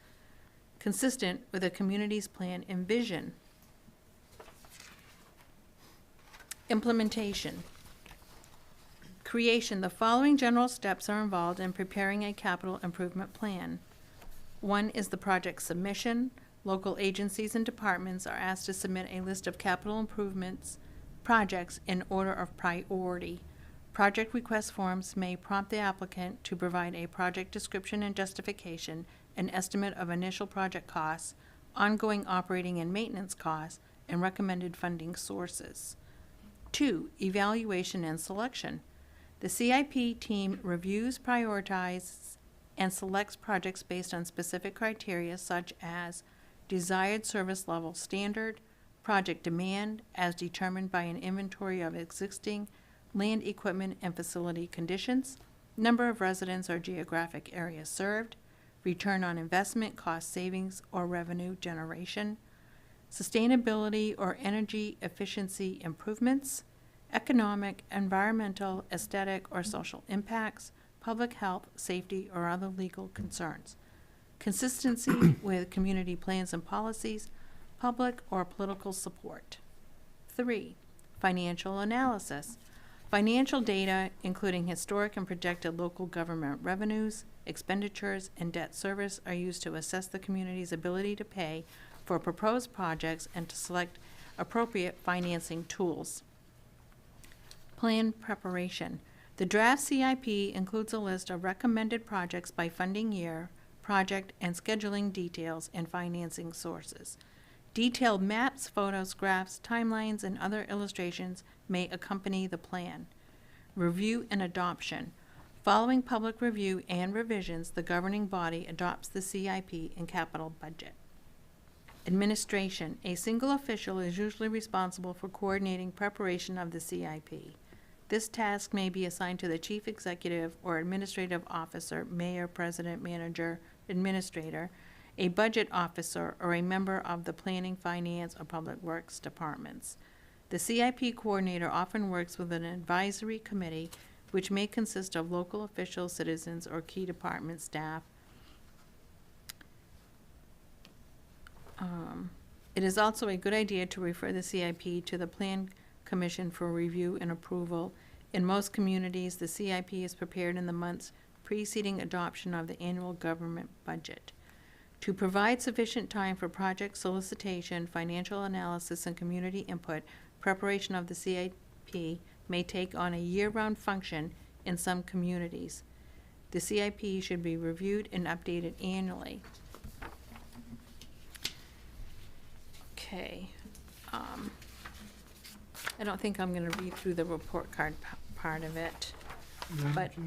consistent with a community's plan and vision. Implementation. Creation. The following general steps are involved in preparing a capital improvement plan. 1 is the project submission. Local agencies and departments are asked to submit a list of capital improvements projects in order of priority. Project request forms may prompt the applicant to provide a project description and justification, an estimate of initial project costs, ongoing operating and maintenance costs, and recommended funding sources. 2, evaluation and selection. The CIP team reviews, prioritizes, and selects projects based on specific criteria such as desired service level standard, project demand as determined by an inventory of existing land, equipment, and facility conditions, number of residents or geographic areas served, return on investment, cost savings, or revenue generation, sustainability or energy efficiency improvements, economic, environmental, aesthetic, or social impacts, public health, safety, or other legal concerns, consistency with community plans and policies, public or political support. 3, financial analysis. Financial data, including historic and projected local government revenues, expenditures, and debt service, are used to assess the community's ability to pay for proposed projects and to select appropriate financing tools. Plan preparation. The draft CIP includes a list of recommended projects by funding year, project, and scheduling details and financing sources. Detailed maps, photos, graphs, timelines, and other illustrations may accompany the plan. Review and adoption. Following public review and revisions, the governing body adopts the CIP and capital budget. Administration. A single official is usually responsible for coordinating preparation of the CIP. This task may be assigned to the chief executive or administrative officer, mayor, president, manager, administrator, a budget officer, or a member of the planning, finance, or public works departments. The CIP coordinator often works with an advisory committee, which may consist of local officials, citizens, or key department staff. It is also a good idea to refer the CIP to the Plan Commission for review and approval. In most communities, the CIP is prepared in the months preceding adoption of the annual government budget. To provide sufficient time for project solicitation, financial analysis, and community input, preparation of the CIP may take on a year-round function in some communities. The CIP should be reviewed and updated annually. Okay. I don't think I'm going to read through the report card part of it,
Madam
but
Chair,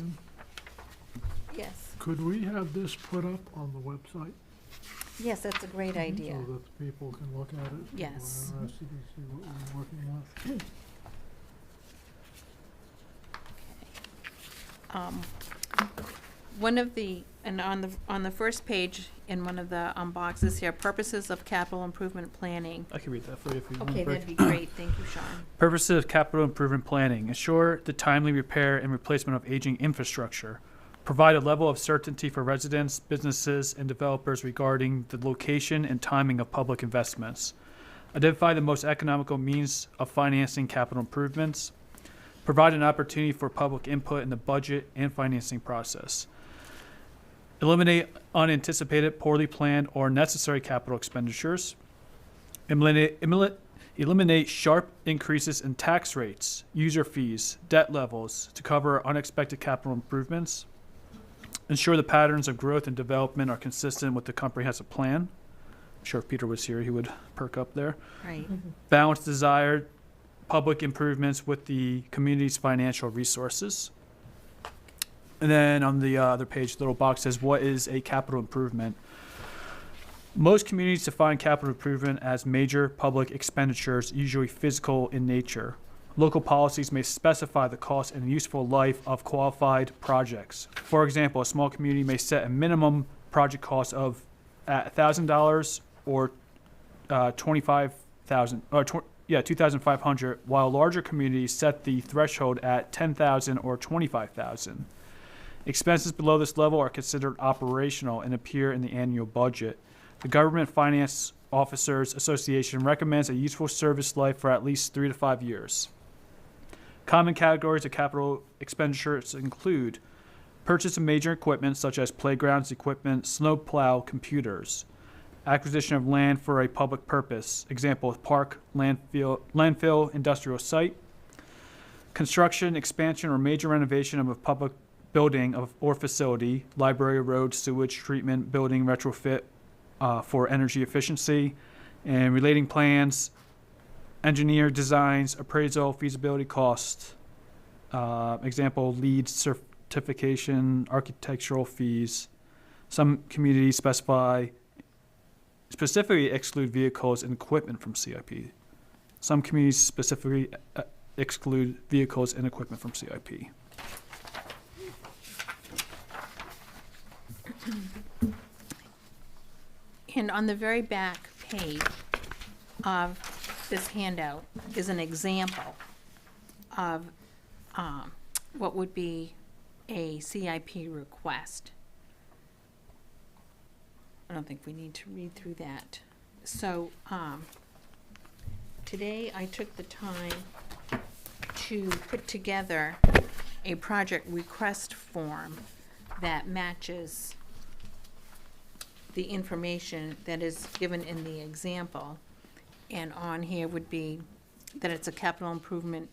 yes.
could we have this put up on the website?
Yes, that's a great idea.
So that people can look at it? if
Yes.
We're interested to see what we're working with.
One of the, and on the first page in one of the boxes here, purposes of capital improvement planning.
I can read that for you if you want.
Okay, that'd be great. Thank you, Sean.
Purposes of capital improvement planning. Ensure the timely repair and replacement of aging infrastructure. Provide a level of certainty for residents, businesses, and developers regarding the location and timing of public investments. Identify the most economical means of financing capital improvements. Provide an opportunity for public input in the budget and financing process. Eliminate unanticipated, poorly planned, or necessary capital expenditures. Eliminate sharp increases in tax rates, user fees, debt levels to cover unexpected capital improvements. Ensure the patterns of growth and development are consistent with the comprehensive plan. I'm sure if Peter was here, he would perk up there.
Right.
Balance desired public improvements with the community's financial resources. And then on the other page, the little box says, what is a capital improvement? Most communities define capital improvement as major public expenditures, usually physical in nature. Local policies may specify the cost and useful life of qualified projects. For example, a small community may set a minimum project cost of $1,000 or $2,500, while larger communities set the threshold at $10,000 or $25,000. Expenses below this level are considered operational and appear in the annual budget. The Government Finance Officers Association recommends a useful service life for at least 3 to 5 years. Common categories of capital expenditures include purchase of major equipment such as playgrounds equipment, snow plow, computers, acquisition of land for a public purpose, example, park, landfill, industrial site, construction, expansion, or major renovation of a public building or facility, library, road, sewage treatment, building retrofit for energy efficiency, and relating plans, engineer designs, appraisal, feasibility cost, example, LEED certification, architectural fees. Some communities specifically exclude vehicles and equipment from CIP. Some communities specifically exclude vehicles and equipment from CIP.
And on the very back page of this handout is an example of what would be a CIP request. I don't think we need to read through that. So today I took the time to put together a project request form that matches the information that is given in the example. And on here would be that it's a capital improvement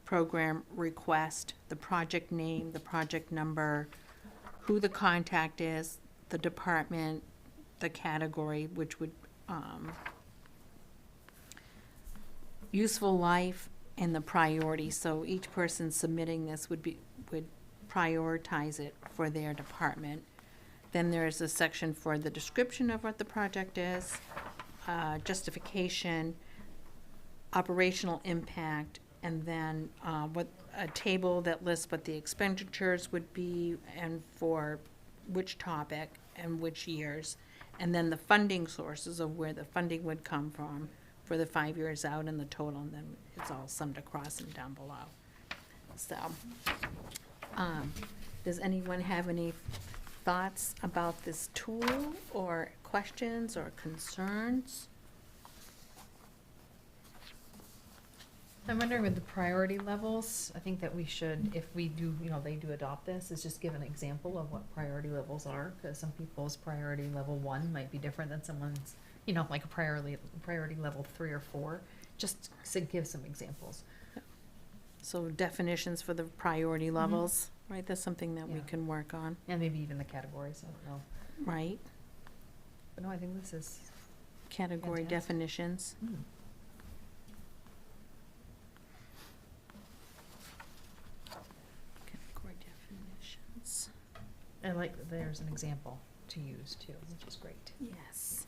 program request, the project name, the project number, who the contact is, the department, the category, which would, useful life, and the priority. So each person submitting this would prioritize it for their department. Then there's a section for the description of what the project is, justification, operational impact, and then what a table that lists what the expenditures would be and for which topic and which years, and then the funding sources of where the funding would come from for the 5 years out and the total, and then it's all summed across and down below. So, does anyone have any thoughts about this tool or questions or concerns?
I'm wondering with the priority levels, I think that we should, if we do, they do adopt this, is just give an example of what priority levels are, because some people's priority level 1 might be different than someone's, like a priority level 3 or 4, just to give some examples.
So definitions for the priority levels, right? That's something that we
Yeah.
can work on,
And maybe even the categories, I don't know.
right?
But no, I think this is,
Category
Fantastic.
definitions. Category definitions.
I like that there's an example to use too, which is great.
Yes.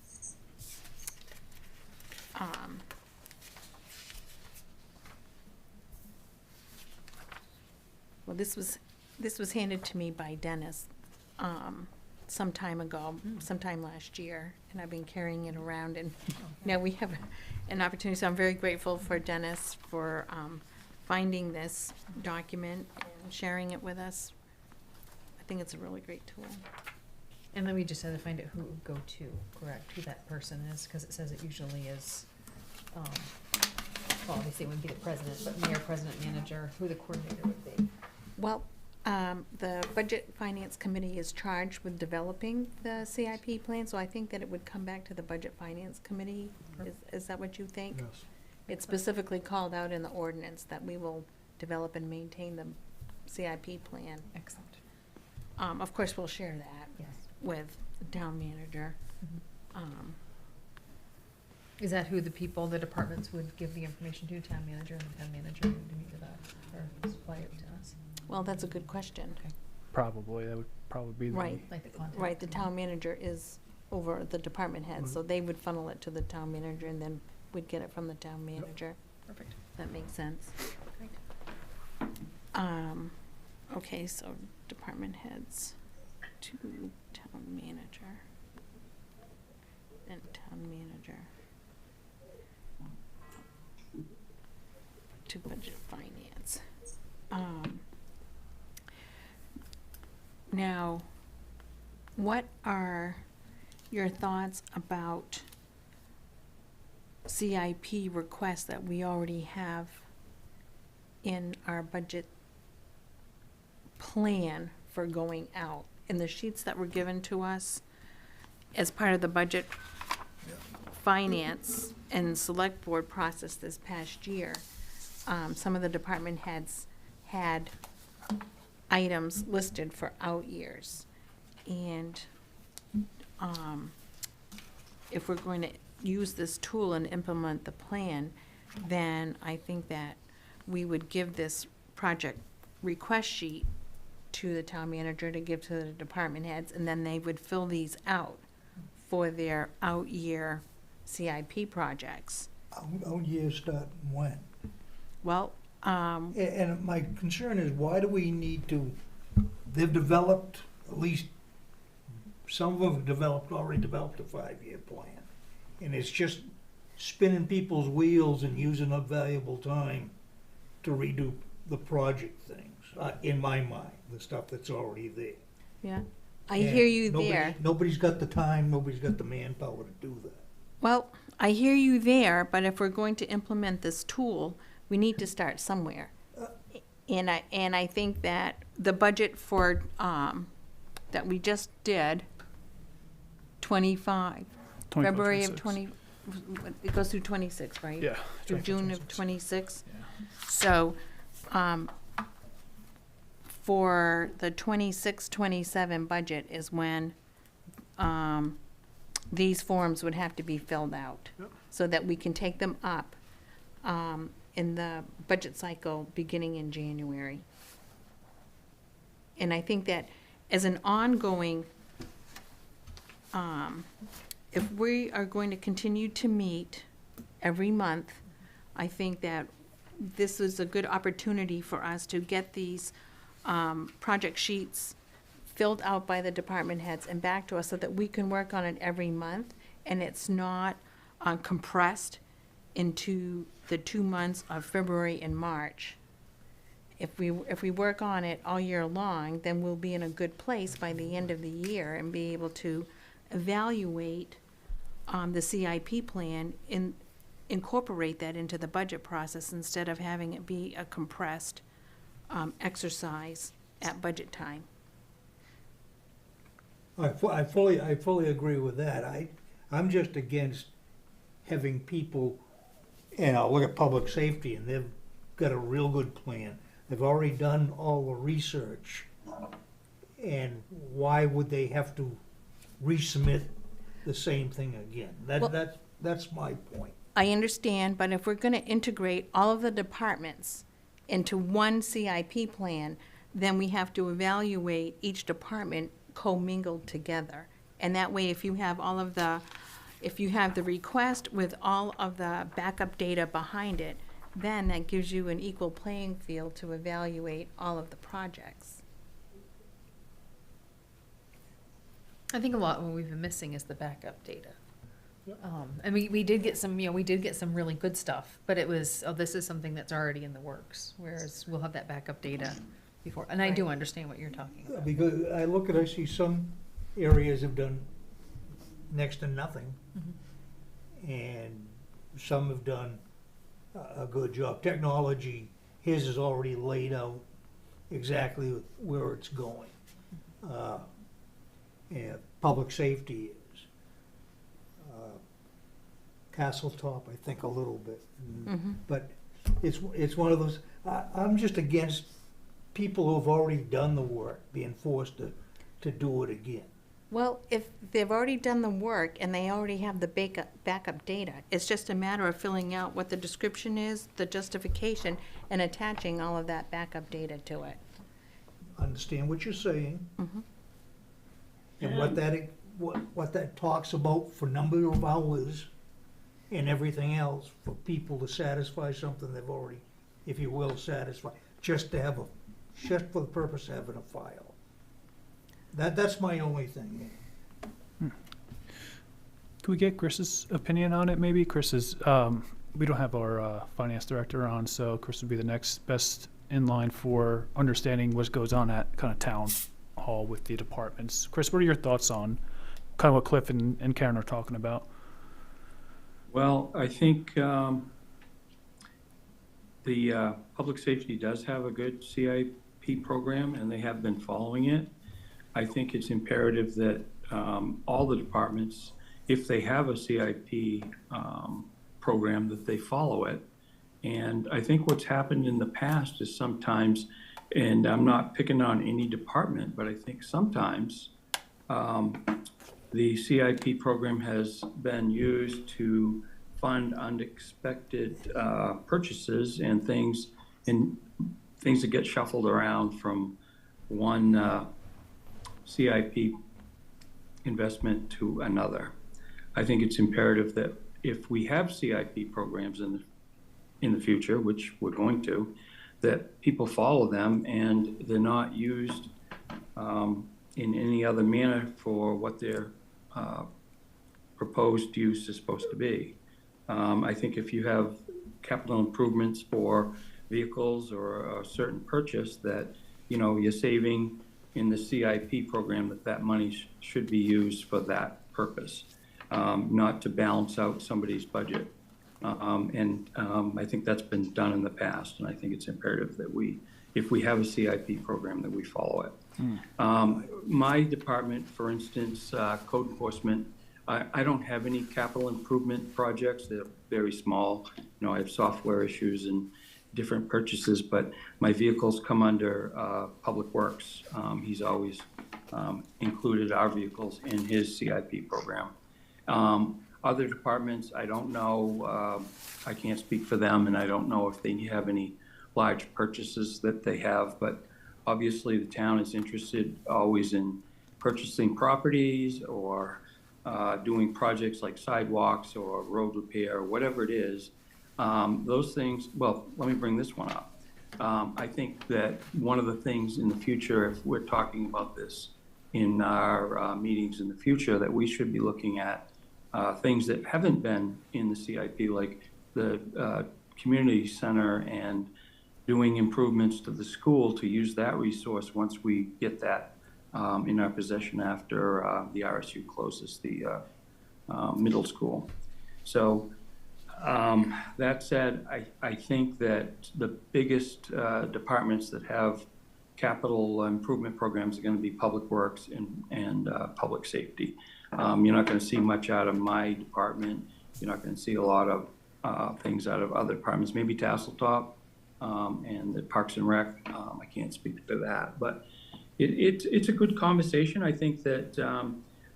Well, this was handed to me by Dennis, some time ago, sometime last year, and I've been carrying it around, and now we have an opportunity, so I'm very grateful for Dennis for, finding this document and sharing it with us. I think it's a really great tool.
And then we just had to find out who it would go to, correct, who that person is, because it says it usually is, well, obviously it wouldn't be the president, but mayor, president, manager, who the coordinator would be.
Well, the Budget Finance Committee is charged with developing the CIP plan, so I think that it would come back to the Budget Finance Committee. Is that what you think?
Yes.
It's specifically called out in the ordinance that we will develop and maintain the CIP plan.
Excellent.
Of course, we'll share that
Yes.
with the town manager.
Is that who the departments would give the information to, town manager, and the town manager would meet with us, or supply it to us?
Well, that's a good question.
Probably, that would probably be the.
Right.
Like the contact?
Right, the town manager is over the department head, so they would funnel it to the town manager, and then we'd get it from the town manager.
Perfect.
That makes sense.
Great.
Okay, so department heads to town manager. And town manager to budget finance. Now, what are your thoughts about CIP requests that we already have in our budget plan for going out? In the sheets that were given to us as part of the budget finance and select board process this past year, some of the department heads had items listed for out years. And if we're going to use this tool and implement the plan, then I think that we would give this project request sheet to the town manager to give to the department heads, and then they would fill these out for their out-year CIP projects.
Out years start when?
Well,
And my concern is, why do we need to, they've developed, at least, some of them have developed, already developed a 5-year plan. And it's just spinning people's wheels and using up valuable time to redo the project things, in my mind, the stuff that's already there.
yeah, I hear you
And nobody-
there.
Nobody's got the time, nobody's got the manpower to do that.
Well, I hear you there, but if we're going to implement this tool, we need to start somewhere. And I think that the budget for, that we just did, 25,
25,
February of
26.
it goes through 26, right?
Yeah,
Through
25,
June of
26.
26. So, for the 26, 27 budget is when, these forms would have to be filled out. So that we can take them up, in the budget cycle beginning in January. And I think that as an ongoing, if we are going to continue to meet every month, I think that this is a good opportunity for us to get these project sheets filled out by the department heads and back to us so that we can work on it every month, and it's not compressed into the 2 months of February and March. If we work on it all year long, then we'll be in a good place by the end of the year and be able to evaluate the CIP plan and incorporate that into the budget process instead of having it be a compressed exercise at budget time.
I fully agree with that. I'm just against having people, and I'll look at public safety, and they've got a real good plan. They've already done all the research, and why would they have to resubmit the same thing again? That's my point.
I understand, but if we're gonna integrate all of the departments into one CIP plan, then we have to evaluate each department commingled together. And that way, if you have the request with all of the backup data behind it, then that gives you an equal playing field to evaluate all of the projects.
I think a lot of what we've been missing is the backup data. And we did get some, we did get some really good stuff, but it was, this is something that's already in the works, whereas we'll have that backup data before, and I do understand what you're talking about.
Because I see some areas have done next to nothing, and some have done a good job. Technology, his is already laid out exactly where it's going. And public safety is. Castletop, I think, a little bit. But it's one of those, I'm just against people who have already done the work being forced to do it again.
Well, if they've already done the work and they already have the backup data, it's just a matter of filling out what the description is, the justification, and attaching all of that backup data to it.
Understand what you're saying. And what that talks about for number of hours and everything else for people to satisfy something they've already, if you will, satisfied, just for the purpose of having a file. That's my only thing.
Can we get Chris's opinion on it, maybe? Chris is, we don't have our finance director on, so Chris would be the next best in line for understanding what goes on at kind of town hall with the departments. Chris, what are your thoughts on kind of what Cliff and Karen are talking about?
Well, I think the public safety does have a good CIP program, and they have been following it. I think it's imperative that all the departments, if they have a CIP program, that they follow it. And I think what's happened in the past is sometimes, and I'm not picking on any department, but I think sometimes the CIP program has been used to fund unexpected purchases and things that get shuffled around from one CIP investment to another. I think it's imperative that if we have CIP programs in the future, which we're going to, that people follow them and they're not used in any other manner for what their proposed use is supposed to be. I think if you have capital improvements for vehicles or a certain purchase that, you're saving in the CIP program, that money should be used for that purpose, not to balance out somebody's budget. I think that's been done in the past, and I think it's imperative that we if we have a CIP program, that we follow it. My department, for instance, code enforcement, I don't have any capital improvement projects. They're very small. You know, I have software issues and different purchases, but my vehicles come under Public Works. He's always included our vehicles in his CIP program. Other departments, I don't know. I can't speak for them, and I don't know if they have any large purchases that they have, but obviously the town is interested always in purchasing properties or doing projects like sidewalks or road repair, whatever it is. Those things, well, let me bring this one up. I think that one of the things in the future, if we're talking about this in our meetings in the future, that we should be looking at things that haven't been in the CIP, like the community center and doing improvements to the school to use that resource once we get that in our possession after the RSU closes the middle school. So that said, I think that the biggest departments that have capital improvement programs are going to be Public Works and Public Safety. You're not going to see much out of my department. You're not going to see a lot of things out of other departments, maybe Tasseltop and the Parks and Rec. I can't speak to that, but it's a good conversation. I think that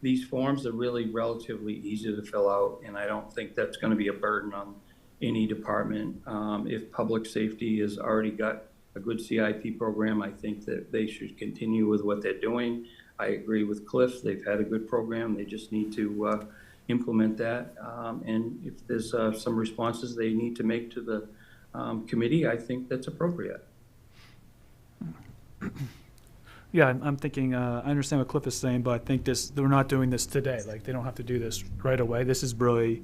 these forms are really relatively easy to fill out, and I don't think that's going to be a burden on any department. If Public Safety has already got a good CIP program, I think that they should continue with what they're doing. I agree with Cliff. They've had a good program. They just need to implement that. And if there's some responses they need to make to the committee, I think that's appropriate.
Yeah, I'm thinking, I understand what Cliff is saying, but I think they're not doing this today. Like, they don't have to do this right away. This is really,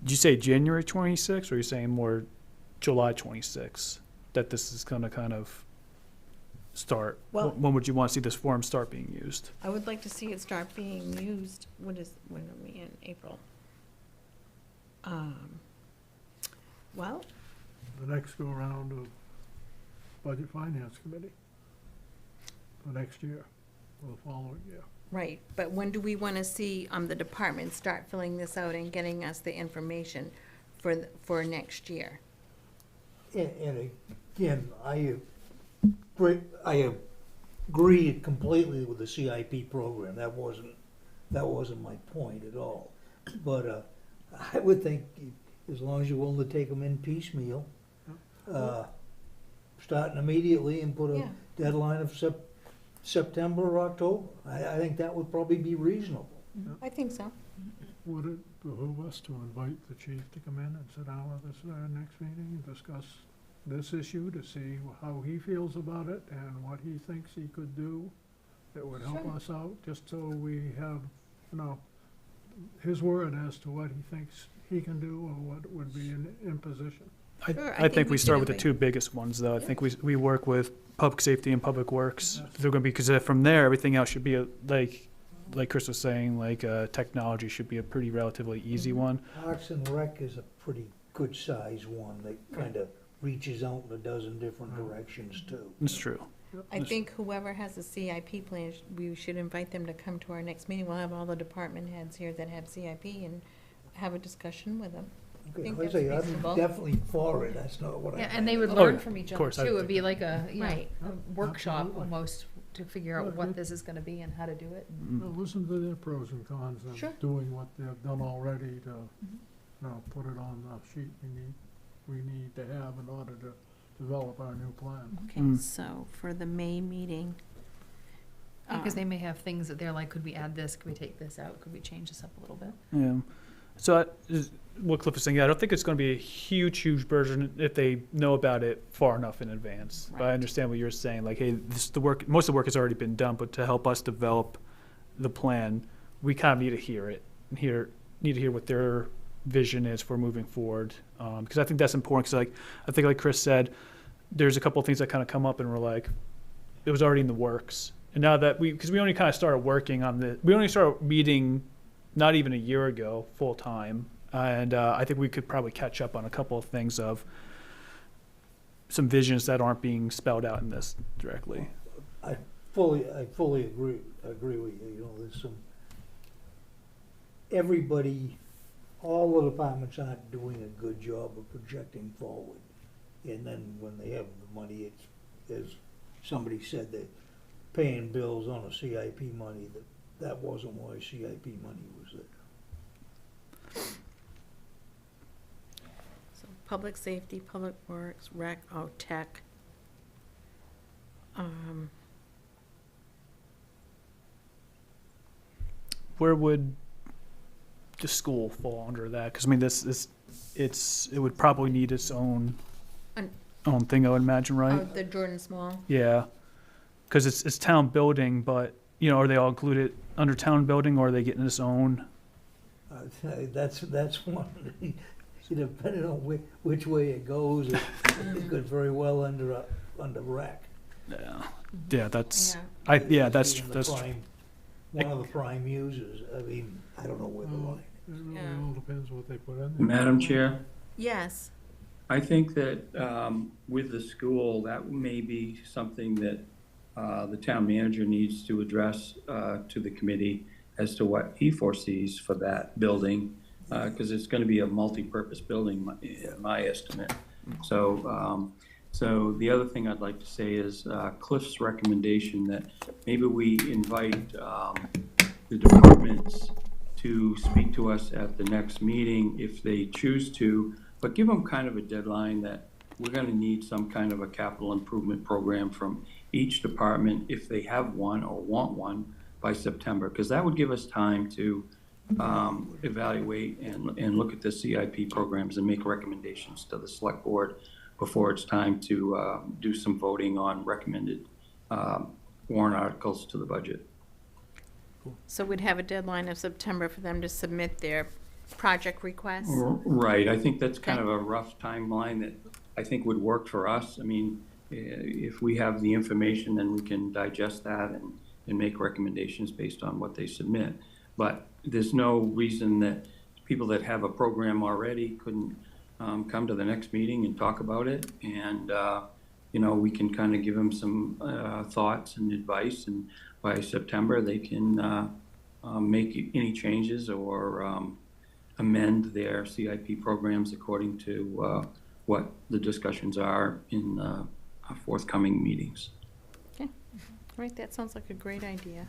did you say January 26th, or are you saying more July 26th, that this is going to kind of start?
Well,
when would you want to see this form start being used?
I would like to see it start being used, when are we in April? Well,
The next go-around of Budget Finance Committee for next year, or the following year.
right, but when do we want to see the department start filling this out and getting us the information for next year?
And again, I agree completely with the CIP program. That wasn't my point at all. But I would think as long as you're willing to take them in piecemeal, starting immediately and put a deadline of September or October, I think that would probably be reasonable.
I think so.
Would it behoove us to invite the chief to come in and sit down with us at our next meeting and discuss this issue to see how he feels about it and what he thinks he could do that would help us out, just so we have, his word as to what he thinks he can do or what would be an imposition?
I think we start with the two biggest ones, though. I think we work with Public Safety and Public Works. They're going to be, because from there, everything else should be like Chris was saying, technology should be a pretty relatively easy one.
Parks and Rec is a pretty good size one that kind of reaches out in a dozen different directions too.
It's true.
I think whoever has a CIP plan, we should invite them to come to our next meeting. We'll have all the department heads here that have CIP and have a discussion with them. I think that's
I'm
reasonable.
definitely for it, that's not what I
Yeah,
meant.
and they would
Oh,
learn
yeah,
from each
of
other
course, I
too. It would
think
be like a
Right.
workshop
Absolutely.
almost to figure out what this is gonna be and how to do it.
Listen to their pros and cons
Sure.
of doing what they've done already to, put it on the sheet we need to have in order to develop our new plan.
Okay, so for the May meeting.
Because they may have things that they're like, could we add this? Could we take this out? Could we change this up a little bit?
Yeah. So what Cliff was saying, I don't think it's going to be a huge burden if they know about it far enough in advance. But I understand what you're saying. Like, hey, most of the work has already been done, but to help us develop the plan, we kind of need to hear it and need to hear what their vision is for moving forward. Because I think that's important. Because I think like Chris said, there's a couple of things that kind of come up and we're like, it was already in the works. And now that because we only kind of started working on we only started meeting not even a year ago full time. And I think we could probably catch up on a couple of things some visions that aren't being spelled out in this directly.
I fully agree with you. You know, there's some, everybody, all the departments aren't doing a good job of projecting forward. And then when they have the money, it's, as somebody said, they're paying bills on a CIP money, that wasn't why CIP money was there.
So public safety, public works, rec, tech.
Where would the school fall under that? Because I mean, it would probably need its own thing, I would imagine, right?
The Jordan Small.
Yeah, because it's town building, but are they all included under town building, or are they getting its own?
That's one. Depending on which way it goes, it could very well under rec.
Yeah, that's
Being
that's
one of the prime users. I mean, I don't know where the line.
It really all depends what they put in there.
Madam Chair,
Yes.
I think that with the school, that may be something that the town manager needs to address to the committee as to what he foresees for that building, because it's going to be a multi-purpose building, in my estimate. So the other thing I'd like to say is Cliff's recommendation that maybe we invite the departments to speak to us at the next meeting if they choose to, but give them kind of a deadline that we're going to need some kind of a capital improvement program from each department if they have one or want one by September, because that would give us time to evaluate and look at the CIP programs and make recommendations to the select board before it's time to do some voting on recommended warrant articles to the budget.
So we'd have a deadline of September for them to submit their project requests?
Right, I think that's kind of a rough timeline that I think would work for us. I mean, if we have the information, then we can digest that and make recommendations based on what they submit. But there's no reason that people that have a program already couldn't come to the next meeting and talk about it. And, we can kind of give them some thoughts and advice. And by September, they can make any changes or amend their CIP programs according to what the discussions are in forthcoming meetings.
Okay, all right, that sounds like a great idea.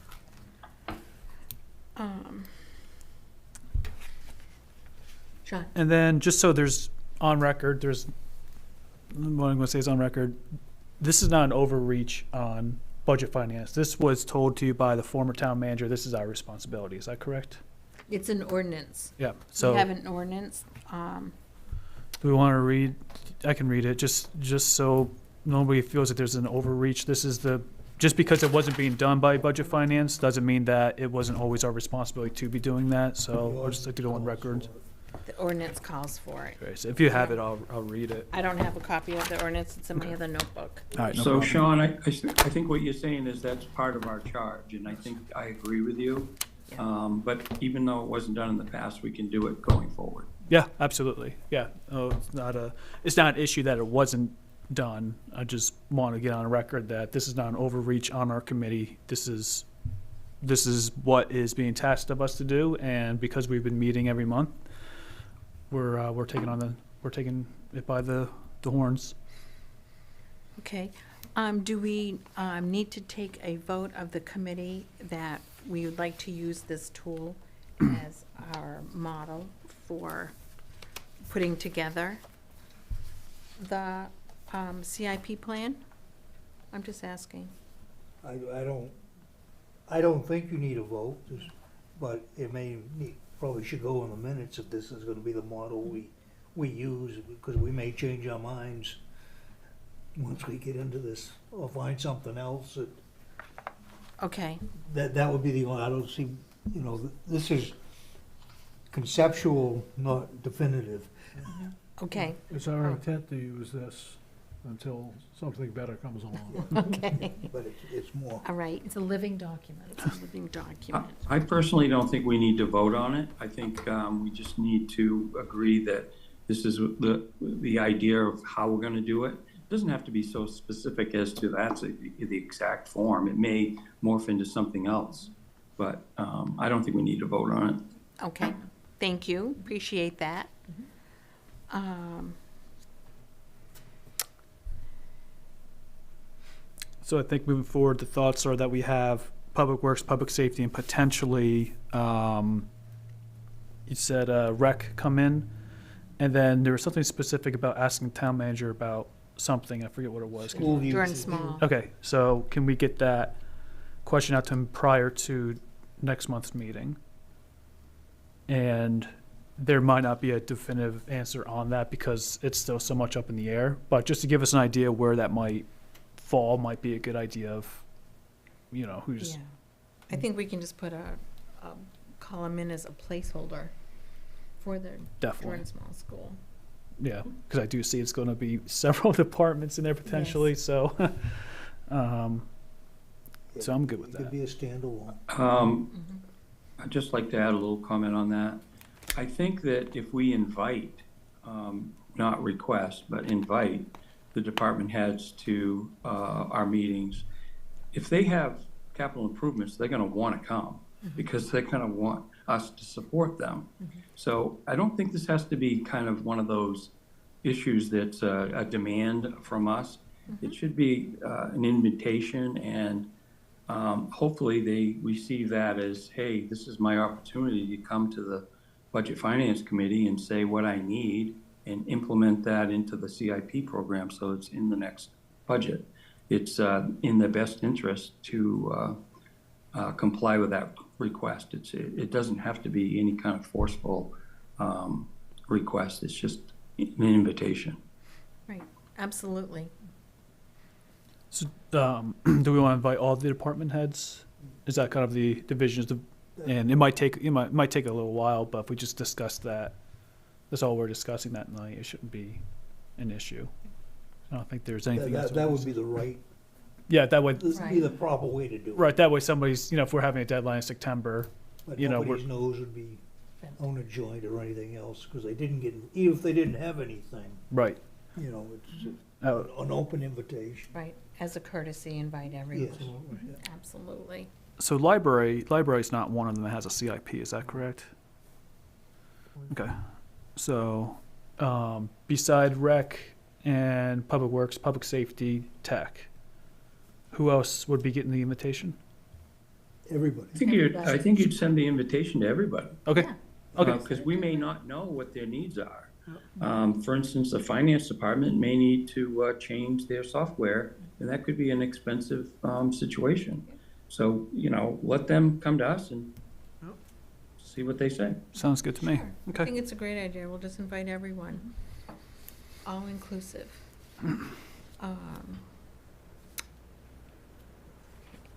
Sean?
And then just so there's on record, what I'm going to say is on record, this is not an overreach on budget finance. This was told to you by the former town manager. This is our responsibility. Is that correct?
It's an ordinance.
Yeah. So
we have an ordinance.
Do we want to read? I can read it just so nobody feels that there's an overreach. This is just because it wasn't being done by budget finance doesn't mean that it wasn't always our responsibility to be doing that. So I'll just like to go on record.
The ordinance calls for it.
Okay, so if you have it, I'll read it.
I don't have a copy of the ordinance. It's in my other notebook.
All right, no
So
problem.
Sean, I think what you're saying is that's part of our charge, and I think I agree with you. But even though it wasn't done in the past, we can do it going forward.
Yeah, absolutely. Yeah, it's not an issue that it wasn't done. I just want to get on record that this is not an overreach on our committee. This is what is being tasked of us to do, and because we've been meeting every month, we're taking it by the horns.
Okay. Do we need to take a vote of the committee that we would like to use this tool as our model for putting together the CIP plan? I'm just asking.
I don't think you need a vote, but it probably should go in the minutes if this is gonna be the model we use, because we may change our minds once we get into this or find something else that.
Okay.
That would be the only, I don't see, this is conceptual, not definitive.
Okay.
It's our intent to use this until something better comes along.
Okay.
But it's more.
All right.
It's a living document.
It's a living document.
I personally don't think we need to vote on it. I think we just need to agree that this is the idea of how we're going to do it. doesn't have to be so specific as to that's the exact form. It may morph into something else, but I don't think we need to vote on it.
Okay, thank you, appreciate that.
So I think moving forward, the thoughts are that we have Public Works, Public Safety, and potentially, you said rec come in, and then there was something specific about asking the town manager about something, I forget what it was.
Jordan Small.
Okay, so can we get that question out to him prior to next month's meeting? And there might not be a definitive answer on that because it's still so much up in the air, but just to give us an idea where that might fall might be a good idea of, you know, who's.
Yeah, I think we can just put a column in as a placeholder for the
Definitely.
Jordan Small School.
Yeah, because I do see it's going to be several departments in there potentially, so so I'm good with
It could
that.
be a standalone.
I'd just like to add a little comment on that. I think that if we invite, not request, but invite the department heads to our meetings, if they have capital improvements, they're going to want to come because they're going to want us to support them. So I don't think this has to be kind of one of those issues that's a demand from us. It should be an invitation, and hopefully they receive that as, hey, this is my opportunity to come to the Budget Finance Committee and say what I need and implement that into the CIP program so it's in the next budget. It's in their best interest to comply with that request. It doesn't have to be any kind of forceful request. It's just an invitation.
Right, absolutely.
So, do we want to invite all the department heads? Is that kind of the divisions? And it might take a little while, but if we just discuss that, that's all we're discussing that night. It shouldn't be an issue. I don't think there's anything else.
That would be the right,
Yeah, that would.
be the proper way to do it.
Right, that way somebody's, if we're having a deadline in September,
But
we're.
nobody's nose would be on a joint or anything else, because they didn't get, even if they didn't have anything,
Right.
it's
Oh.
an open invitation.
Right, as a courtesy, invite everyone.
Yes.
Absolutely.
So library's not one of them that has a CIP, is that correct? Okay, so, beside rec and public works, public safety, tech, who else would be getting the invitation?
Everybody.
I think you'd send the invitation to everybody.
Okay, okay.
Because we may not know what their needs are. For instance, the finance department may need to change their software, and that could be an expensive situation. So, let them come to us and see what they say.
Sounds good to me.
Sure. I
Okay.
think it's a great idea. We'll just invite everyone, all inclusive.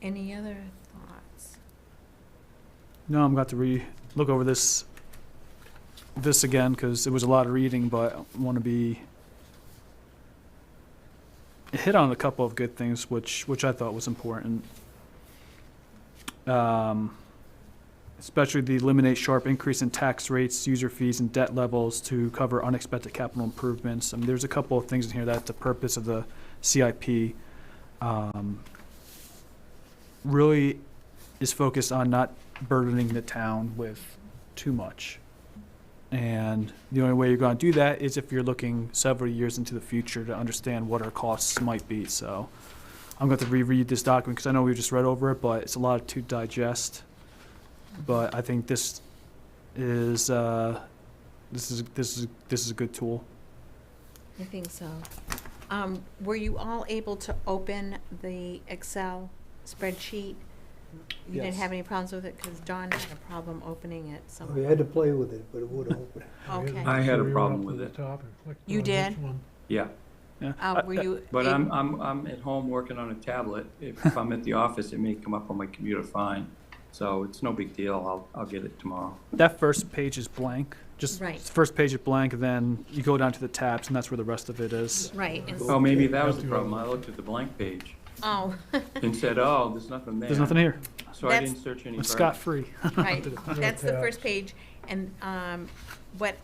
Any other thoughts?
No, I'm going to look over this again, because it was a lot of reading, but I want to be, it hit on a couple of good things, which I thought was important. Especially the eliminate sharp increase in tax rates, user fees, and debt levels to cover unexpected capital improvements. I mean, there's a couple of things in here that the purpose of the CIP really is focused on not burdening the town with too much. And the only way you're going to do that is if you're looking several years into the future to understand what our costs might be. So I'm going to reread this document because I know we just read over it, but it's a lot to digest. But I think this is a good tool.
I think so. Were you all able to open the Excel spreadsheet? You didn't
Yes.
have any problems with it, because Don had a problem opening it, so.
We had to play with it, but it would open.
Okay.
I had a
So you
problem
went
with
up to the top and clicked
You
on
did?
each one.
Yeah.
Yeah.
Were you?
But
able-
I'm at home working on a tablet. If I'm at the office, it may come up on my computer fine. So it's no big deal. I'll get it tomorrow.
That first page is blank. Just
Right.
the first page is blank, and then you go down to the tabs, and that's where the rest of it is.
Right, and
Oh, maybe that was the problem. I looked at the blank page
oh,
and said, oh, there's nothing there.
There's nothing here.
So I
That's-
didn't search any
It's
further.
scot-free.
right, that's the first page, and, what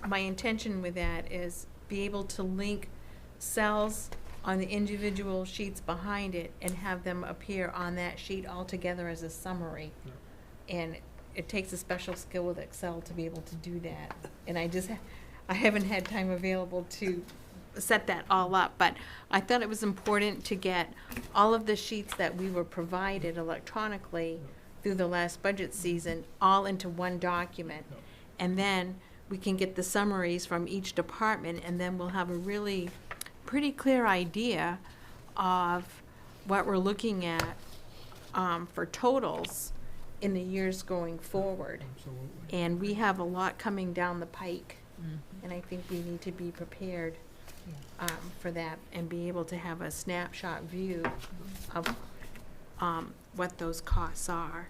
my intention with that is be able to link cells on the individual sheets behind it and have them appear on that sheet all together as a summary. And it takes a special skill with Excel to be able to do that. And I haven't had time available to set that all up, but I thought it was important to get all of the sheets that we were provided electronically through the last budget season all into one document. And then we can get the summaries from each department, and then we'll have a really pretty clear idea of what we're looking at for totals in the years going forward. And we have a lot coming down the pike, and I think we need to be prepared for that and be able to have a snapshot view of what those costs are.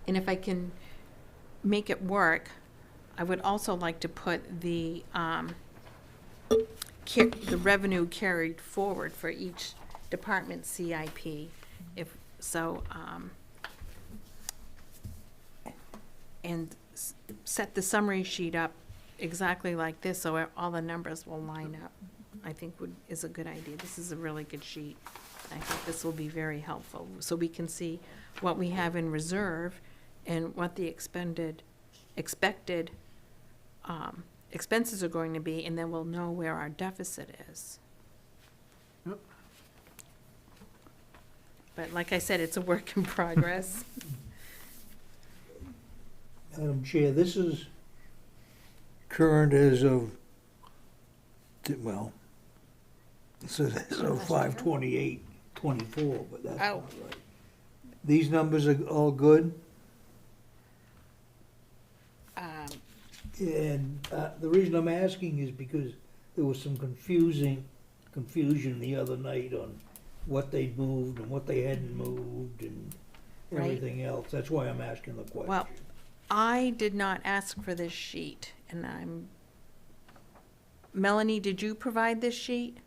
And if I can make it work, I would also like to put the revenue carried forward for each department CIP. If so, and set the summary sheet up exactly like this, so all the numbers will line up. I think is a good idea. This is a really good sheet. I think this will be very helpful, so we can see what we have in reserve and what the expected expenses are going to be, and then we'll know where our deficit is.
Yep.
But like I said, it's a work in progress.
Madam Chair, this is current as of, well, this is as of 5/28/24, but that's not right. These numbers are all good? And the reason I'm asking is because there was some confusion the other night on what they'd moved and what they hadn't moved and everything else. That's why I'm asking the question.
Well, I did not ask for this sheet, and Melanie, did you provide this sheet?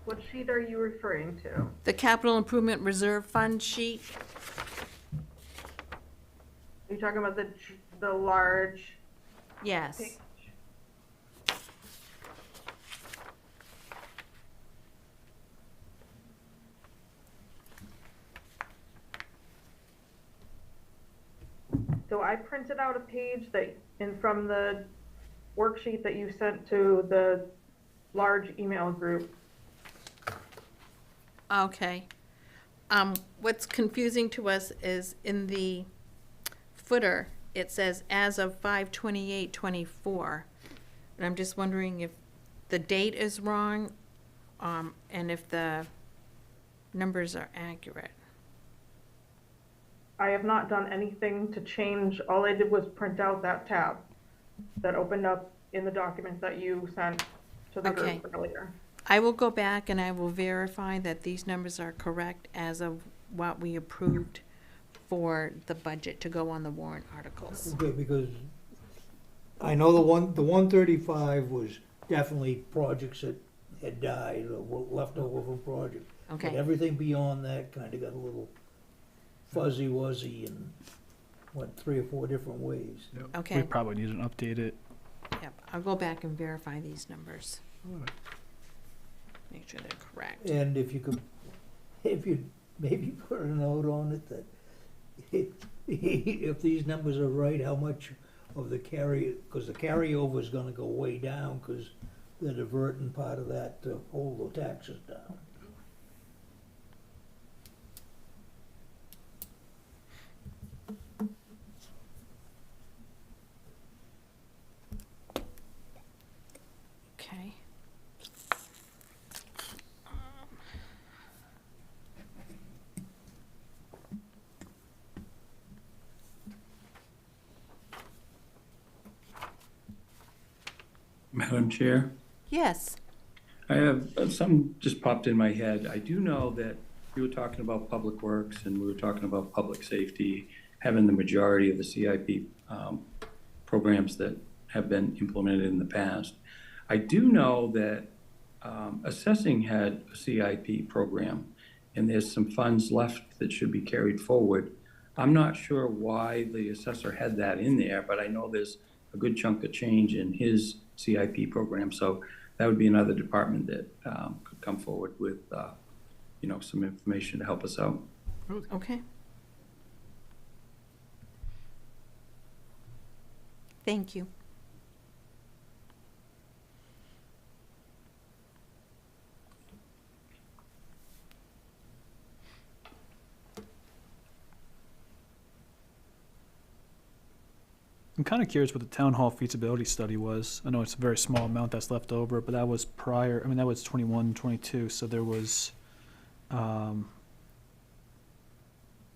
What sheet are you referring to?
The Capital Improvement Reserve Fund sheet?
Are you talking about the large?
Yes.
page? So I printed out a page from the worksheet that you sent to the large email group.
Okay. What's confusing to us is in the footer, it says as of 5/28/24. And I'm just wondering if the date is wrong, and if the numbers are accurate.
I have not done anything to change. All I did was print out that tab that opened up in the documents that you sent to the
Okay.
group earlier.
I will go back and I will verify that these numbers are correct as of what we approved for the budget to go on the warrant articles.
Okay, because I know the 135 was definitely projects that had died or were left over from projects. But
Okay,
everything beyond that kind of got a little fuzzy-wuzzy and went 3 or 4 different ways.
We
okay,
probably need to update it.
yep, I'll go back and verify these numbers,
All right.
make sure they're correct.
And if you'd maybe put a note on it that if these numbers are right, how much of the because the carryover is gonna go way down, because they're diverting part of that to hold the taxes down.
Okay.
Madam Chair,
Yes,
I have, some just popped in my head. I do know that you were talking about public works and we were talking about public safety, having the majority of the CIP programs that have been implemented in the past. I do know that assessing had a CIP program, and there's some funds left that should be carried forward I'm not sure why the assessor had that in there, but I know there's a good chunk of change in his CIP program, so that would be another department that could come forward with, some information to help us out.
Okay. Thank you.
I'm kind of curious what the town hall feasibility study was. I know it's a very small amount that's left over, but that was prior, I mean, that was 21, 22, so there was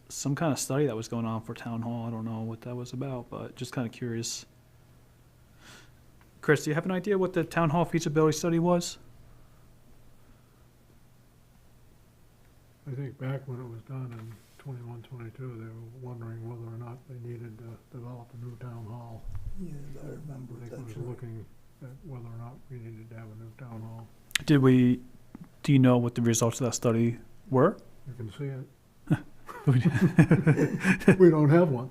some kind of study that was going on for town hall. I don't know what that was about, but just kind of curious. Chris, do you have an idea what the town hall feasibility study was?
I think back when it was done in 21, 22, they were wondering whether or not they needed to develop a new town hall.
Yeah, I remember
I think
that.
it was looking at whether or not we needed to have a new town hall.
Do you know what the results of that study were?
You can see it. We don't have one.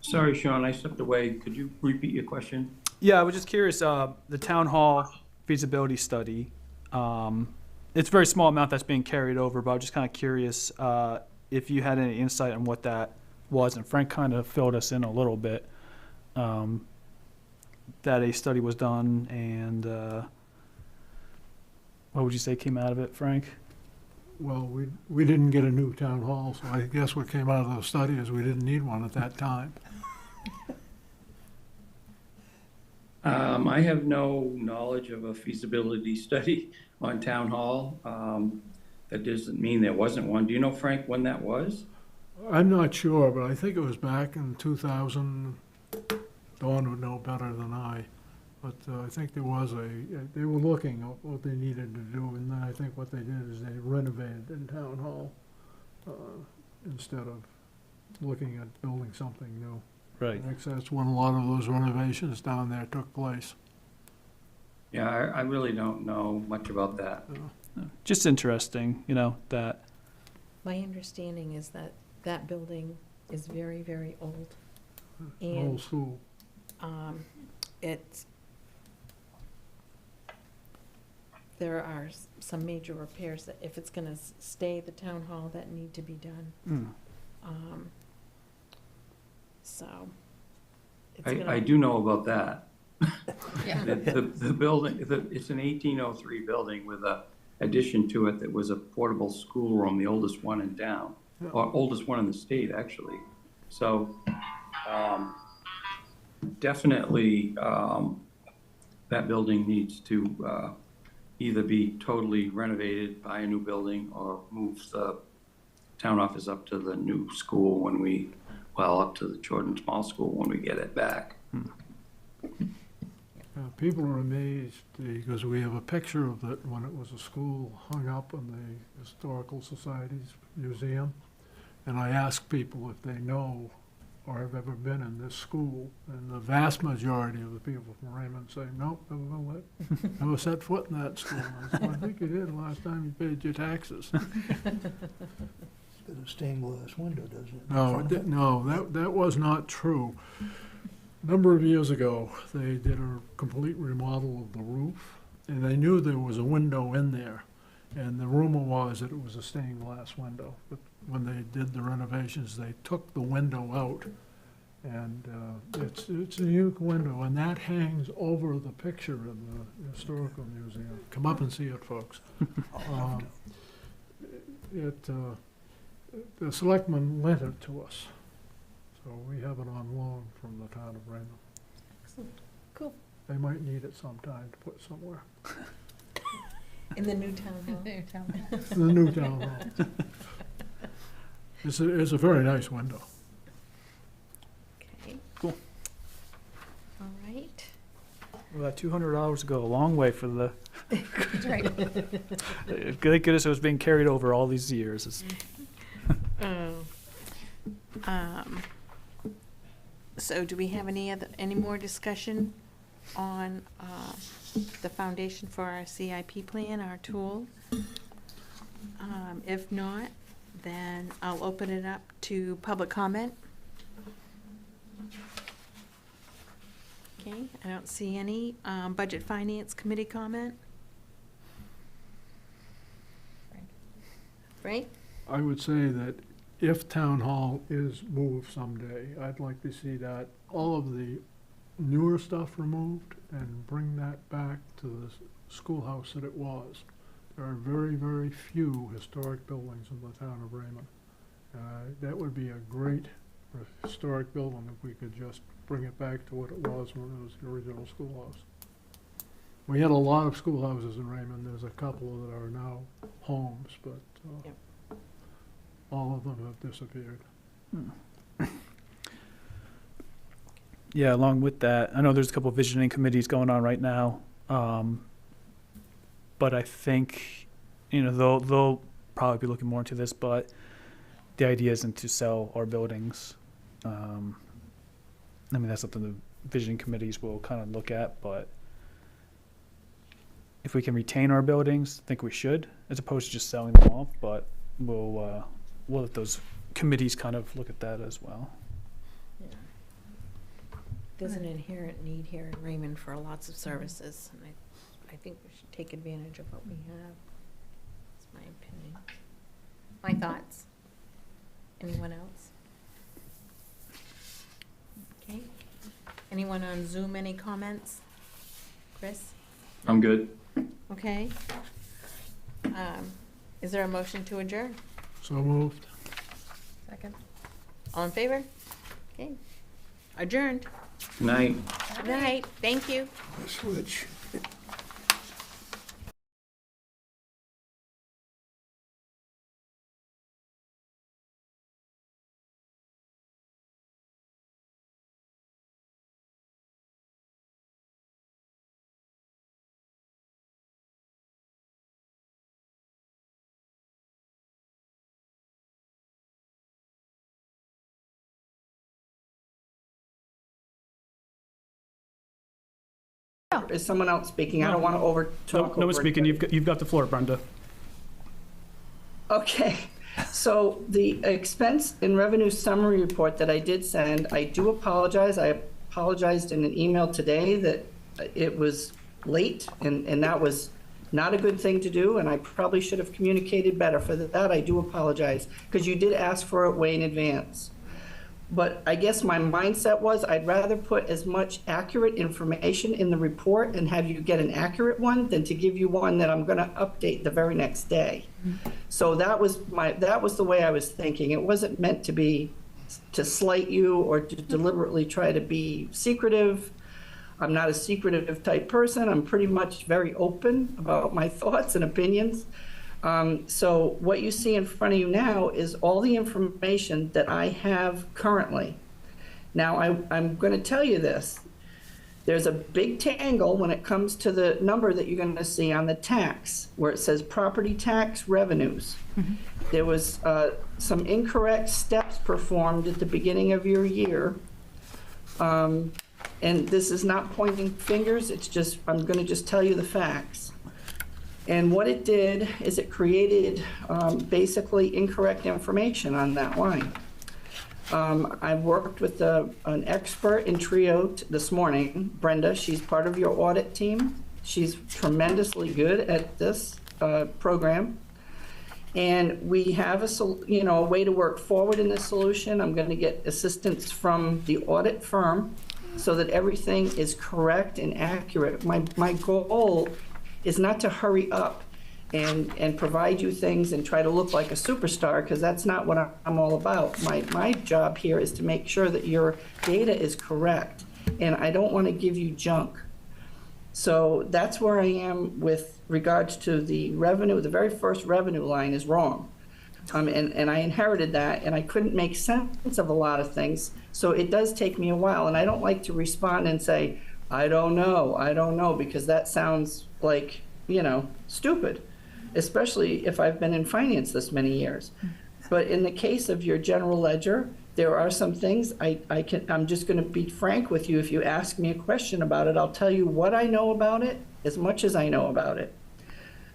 Sorry, Sean, I stepped away. Could you repeat your question?
Yeah, I was just curious, the town hall feasibility study, it's a very small amount that's being carried over, but I'm just kind of curious if you had any insight on what that was, and Frank kind of filled us in a little bit, that a study was done, and what would you say came out of it, Frank?
Well, we didn't get a new town hall, so I guess what came out of the study is we didn't need one at that time.
I have no knowledge of a feasibility study on town hall. That doesn't mean there wasn't one. Do you know, Frank, when that was?
I'm not sure, but I think it was back in 2000. Dawn would know better than I. But I think there was they were looking at what they needed to do, and then I think what they did is they renovated in town hall instead of looking at building something new.
Right.
I think that's when a lot of those renovations down there took place.
Yeah, I really don't know much about that.
Just interesting, that.
My understanding is that that building is very, very old.
Old school.
There are some major repairs that, if it's going to stay the town hall, that need to be done. So.
I do know about that.
Yeah.
The building, it's an 1803 building with a addition to it that was a portable schoolroom, the oldest one in town, or oldest one in the state, actually. So definitely that building needs to either be totally renovated, buy a new building, or move the town office up to the new school up to the Jordan Small School when we get it back.
People are amazed because we have a picture of it when it was a school hung up in the Historical Society's museum. And I ask people if they know or have ever been in this school, and the vast majority of the people from Raymond say, nope, never set foot in that school. I said, I think you did last time you paid your taxes.
It's got a stained glass window, doesn't it?
No, that was not true. A number of years ago, they did a complete remodel of the roof, and they knew there was a window in there. And the rumor was that it was a stained glass window. But when they did the renovations, they took the window out. And it's a unique window, and that hangs over the picture in the Historical Museum. Come up and see it, folks. The selectmen lent it to us. So we have it on loan from the town of Raymond.
Excellent. Cool.
They might need it sometime to put somewhere.
In the new town hall.
The new town hall. It's a very nice window.
Okay.
Cool.
All right.
Well, that $200 go a long way for the.
That's right.
Thank goodness it was being carried over all these years.
So do we have any more discussion on the foundation for our CIP plan, our tool? If not, then I'll open it up to public comment. Okay, I don't see any. Budget Finance Committee comment? Frank?
I would say that if Town Hall is moved someday, I'd like to see that, all of the newer stuff removed and bring that back to the schoolhouse that it was. There are very, very few historic buildings in the town of Raymond. That would be a great historic building if we could just bring it back to what it was when it was the original schoolhouse. We had a lot of schoolhouses in Raymond. There's a couple that are now homes, but all of them have disappeared.
Yeah, along with that, I know there's a couple of visioning committees going on right now. But I think, they'll probably be looking more into this, but the idea isn't to sell our buildings. That's something the visioning committees will kind of look at, but if we can retain our buildings, I think we should, as opposed to just selling them off, but we'll let those committees kind of look at that as well.
There's an inherent need here in Raymond for lots of services, and I think we should take advantage of what we have. That's my opinion. My thoughts. Anyone else? Okay. Anyone on Zoom, any comments? Chris?
I'm good.
Okay. Is there a motion to adjourn?
So moved.
Second.
All in favor? Okay. Adjourned.
Good night.
Good night. Thank you.
Switch.
Is someone else speaking? I don't want to over talk.
No one's speaking. You've got the floor, Brenda.
Okay, so the expense and revenue summary report that I did send, I do apologize. I apologized in an email today that it was late, and that was not a good thing to do, and I probably should have communicated better. For that, I do apologize, because you did ask for it way in advance. But I guess my mindset was I'd rather put as much accurate information in the report and have you get an accurate one than to give you one that I'm going to update the very next day. So that was the way I was thinking. It wasn't meant to be to slight you or to deliberately try to be secretive. I'm not a secretive type person. I'm pretty much very open about my thoughts and opinions. So what you see in front of you now is all the information that I have currently. Now, I'm going to tell you this. There's a big tangle when it comes to the number that you're going to see on the tax, where it says property tax revenues. There was some incorrect steps performed at the beginning of your year. And this is not pointing fingers. It's just, I'm going to just tell you the facts. And what it did is it created basically incorrect information on that line. I worked with an expert in Trio this morning, Brenda. She's part of your audit team. She's tremendously good at this program. And we have a way to work forward in this solution. I'm going to get assistance from the audit firm so that everything is correct and accurate. My goal is not to hurry up and provide you things and try to look like a superstar, because that's not what I'm all about. My job here is to make sure that your data is correct, and I don't want to give you junk. So that's where I am with regards to the revenue. The very first revenue line is wrong. And I inherited that, and I couldn't make sense of a lot of things. So it does take me a while, and I don't like to respond and say, I don't know, because that sounds like, stupid, especially if I've been in finance this many years. But in the case of your general ledger, there are some things I'm just going to be frank with you. If you ask me a question about it, I'll tell you what I know about it, as much as I know about it.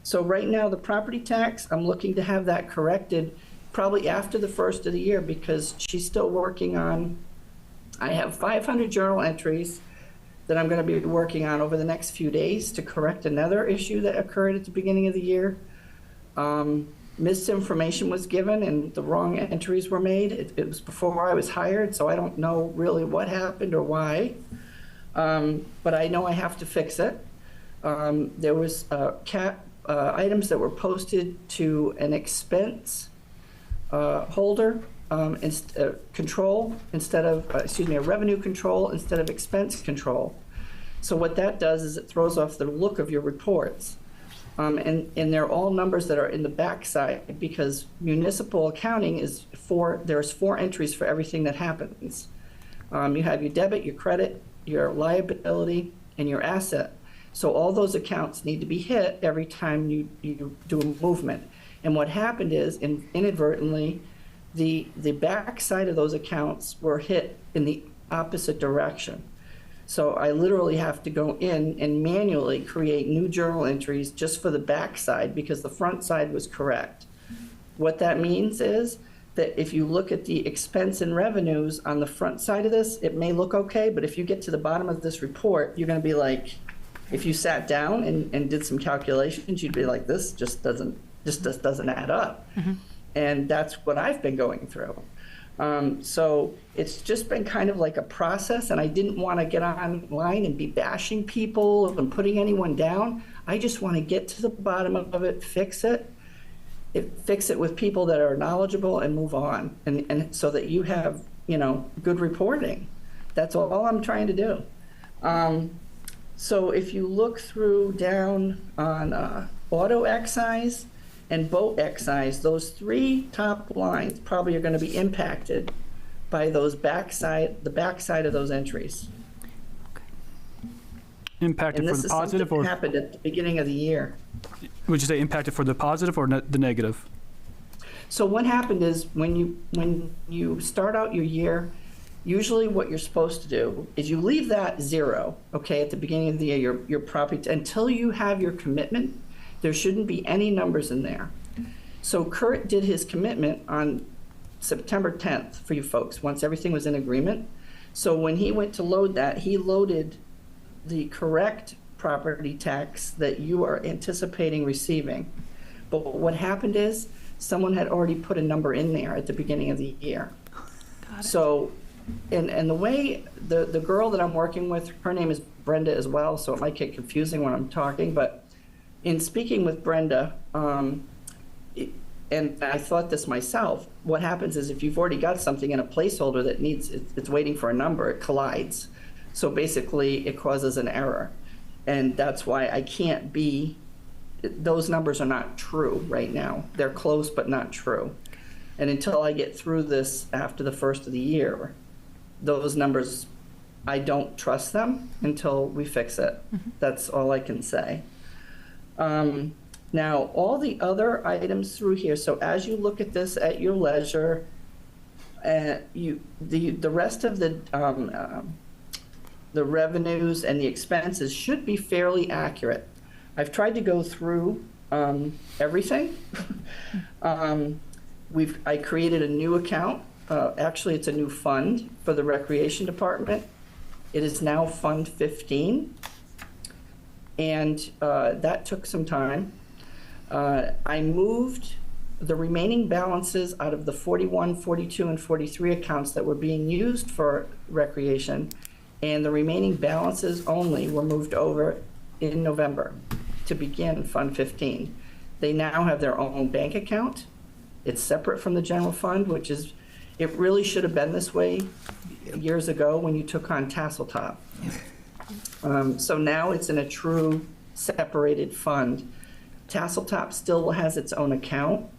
So right now, the property tax, I'm looking to have that corrected probably after the first of the year, because she's still working on, I have 500 journal entries that I'm going to be working on over the next few days to correct another issue that occurred at the beginning of the year. Misinformation was given and the wrong entries were made. It was before I was hired, so I don't know really what happened or why. But I know I have to fix it. There was items that were posted to an expense holder control instead of, a revenue control instead of expense control. So what that does is it throws off the look of your reports. And they're all numbers that are in the backside, because municipal accounting is there's 4 entries for everything that happens. You have your debit, your credit, your liability, and your asset. So all those accounts need to be hit every time you do a movement. And what happened is, inadvertently, the backside of those accounts were hit in the opposite direction. So I literally have to go in and manually create new journal entries just for the backside, because the front side was correct. What that means is that if you look at the expense and revenues on the front side of this, it may look okay, but if you get to the bottom of this report, you're going to be like, if you sat down and did some calculations, you'd be like, this just doesn't add up. Mm-hmm. And that's what I've been going through. So it's just been kind of like a process, and I didn't want to get online and be bashing people and putting anyone down. I just want to get to the bottom of it, fix it with people that are knowledgeable, and move on, and so that you have, good reporting. That's all I'm trying to do. So if you look through down on auto excise and boat excise, those 3 top lines probably are going to be impacted by the backside of those entries.
Impacted for the positive, or
happened at the beginning of the year?
Would you say impacted for the positive or the negative?
So what happened is, when you start out your year, usually what you're supposed to do is you leave that 0, okay, at the beginning of the year, your property, until you have your commitment. There shouldn't be any numbers in there. So Kurt did his commitment on September 10th for you folks, once everything was in agreement. So when he went to load that, he loaded the correct property tax that you are anticipating receiving. But what happened is, someone had already put a number in there at the beginning of the year. Got it. So, and the way, the girl that I'm working with, her name is Brenda as well, so it might get confusing when I'm talking, but in speaking with Brenda, and I thought this myself, what happens is, if you've already got something in a placeholder that it's waiting for a number, it collides. So basically, it causes an error. And that's why I can't those numbers are not true right now. They're close, but not true. And until I get through this after the first of the year, those numbers, I don't trust them until we fix it. Mm-hmm. That's all I can say. Now, all the other items through here, so as you look at this at your leisure, the rest of the revenues and the expenses should be fairly accurate. I've tried to go through everything. I created a new account. Actually, it's a new fund for the Recreation Department. It is now Fund 15. And that took some time. I moved the remaining balances out of the 41, 42, and 43 accounts that were being used for recreation, and the remaining balances only were moved over in November to begin Fund 15. They now have their own bank account. It's separate from the general fund, it really should have been this way years ago when you took on Tasseltop. So now it's in a true separated fund. Tasseltop still has its own account.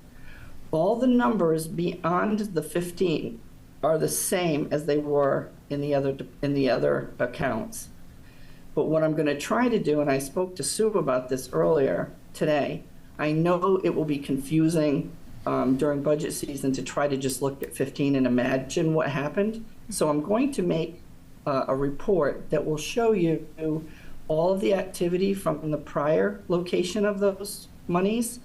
All the numbers beyond the 15 are the same as they were in the other accounts. But what I'm going to try to do, and I spoke to Sue about this earlier today, I know it will be confusing during budget season to try to just look at 15 and imagine what happened. So I'm going to make a report that will show you all of the activity from the prior location of those monies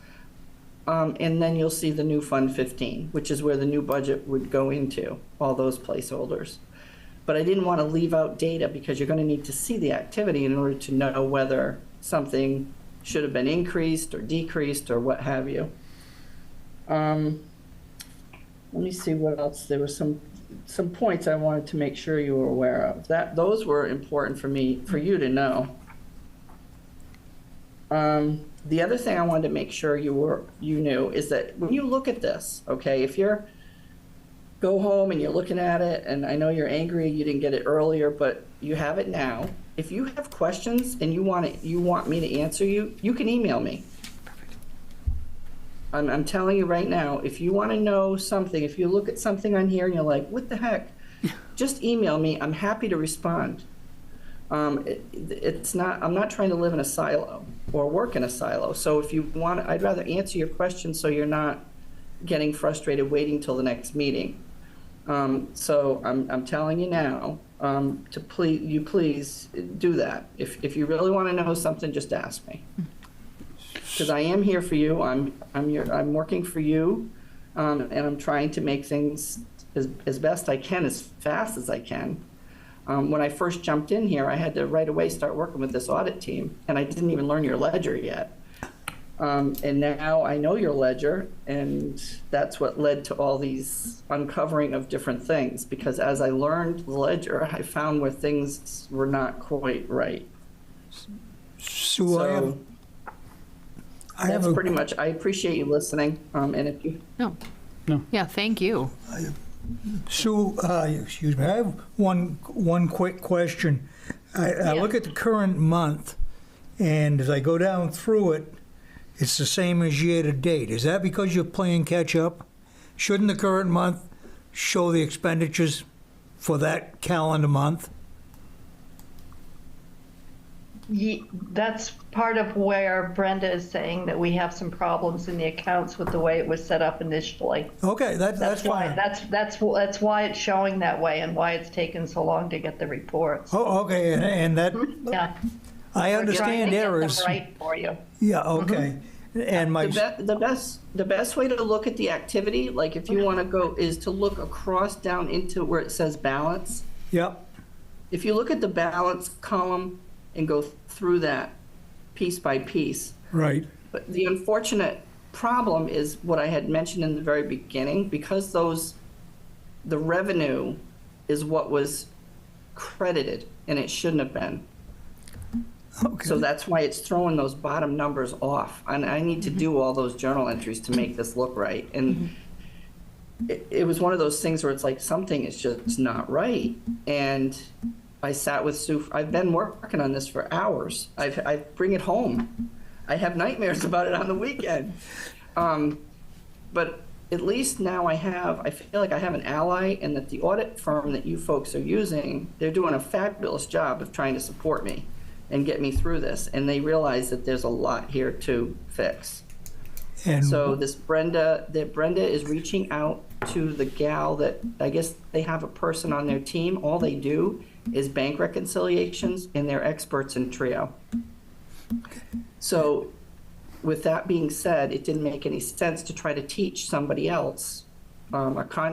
and then you'll see the new Fund 15, which is where the new budget would go into, all those placeholders. But I didn't want to leave out data because you're going to need to see the activity in order to know whether something should have been increased or decreased or what have you. Let me see what else. There were some points I wanted to make sure you were aware of. Those were important for me, for you to know. The other thing I wanted to make sure you knew is that when you look at this, okay, if you're go home and you're looking at it, and I know you're angry you didn't get it earlier, but you have it now. If you have questions and you want me to answer you, you can email me. I'm telling you right now, if you want to know something, if you look at something on here and you're like, what the heck, just email me. I'm happy to respond. I'm not trying to live in a silo or work in a silo. So if you want, I'd rather answer your questions so you're not getting frustrated waiting till the next meeting. So I'm telling you now, to please do that. If you really want to know something, just ask me. Because I am here for you. I'm working for you, and I'm trying to make things as best I can, as fast as I can. When I first jumped in here, I had to right away start working with this audit team, and I didn't even learn your ledger yet. And now I know your ledger, and that's what led to all these uncovering of different things, because as I learned the ledger, I found where things were not quite right.
Sue,
That's pretty much, I appreciate you listening, and if you...
No. Yeah, thank you.
Sue, excuse me, I have one quick question. I look at the current month, and as I go down through it, it's the same as year to date. Is that because you're playing catch up? Shouldn't the current month show the expenditures for that calendar month?
That's part of where Brenda is saying that we have some problems in the accounts with the way it was set up initially.
Okay, that's
why
fine.
That's why it's showing that way and why it's taken so long to get the reports.
Oh, okay, and that,
Yeah.
I
We're
understand
trying to get them
errors.
right for you.
Yeah, okay. And my,
The best way to look at the activity, like if you want to go, is to look across down into where it says balance.
yep,
If you look at the balance column and go through that piece by piece.
right.
But the unfortunate problem is what I had mentioned in the very beginning, because the revenue is what was credited and it shouldn't have been.
Okay.
So that's why it's throwing those bottom numbers off. And I need to do all those journal entries to make this look right. And it was one of those things where it's like something is just not right. And I sat with Sue. I've been working on this for hours. I bring it home. I have nightmares about it on the weekend. But at least now I feel like I have an ally, and that the audit firm that you folks are using, they're doing a fabulous job of trying to support me and get me through this. And they realize that there's a lot here to fix.
And
So this Brenda is reaching out to the gal that, I guess they have a person on their team. All they do is bank reconciliations, and they're experts in Trio. So with that being said, it didn't make any sense to try to teach somebody else.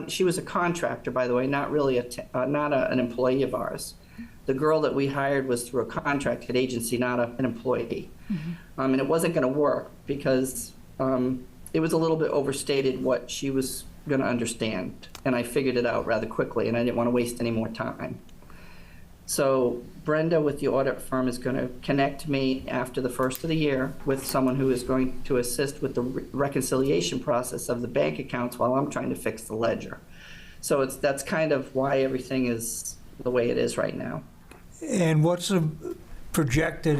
She was a contractor, by the way, not really an employee of ours. The girl that we hired was through a contracted agency, not an employee. And it wasn't going to work because it was a little bit overstated what she was going to understand. And I figured it out rather quickly, and I didn't want to waste any more time. So Brenda with the audit firm is going to connect me after the first of the year with someone who is going to assist with the reconciliation process of the bank accounts while I'm trying to fix the ledger. So that's kind of why everything is the way it is right now.
And what's the projected,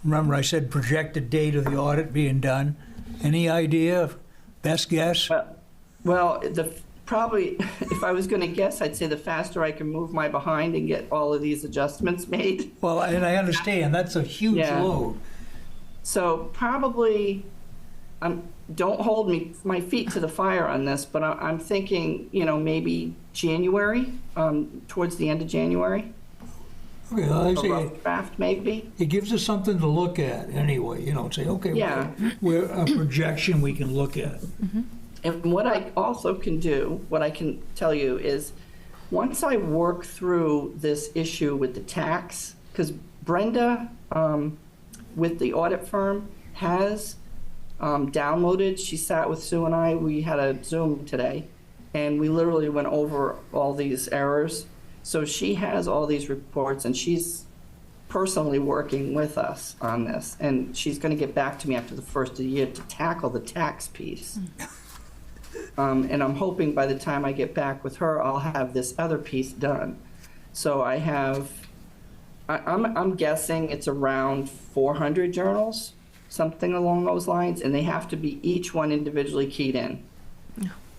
remember I said projected date of the audit being done? Any idea, best guess?
Well, probably, if I was going to guess, I'd say the faster I can move my behind and get all of these adjustments made.
Well, and I understand, that's a huge load.
So probably, don't hold my feet to the fire on this, but I'm thinking, maybe January, towards the end of January.
Okay, I
a
say,
rough draft maybe.
it gives us something to look at anyway, say, okay,
Yeah.
we're a projection we can look at.
And what I also can do, what I can tell you is, once I work through this issue with the tax, because Brenda, with the audit firm, has downloaded, she sat with Sue and I, we had a Zoom today, and we literally went over all these errors. So she has all these reports, and she's personally working with us on this, and she's going to get back to me after the first of the year to tackle the tax piece. And I'm hoping by the time I get back with her, I'll have this other piece done. So I'm guessing it's around 400 journals, something along those lines, and they have to be each one individually keyed in.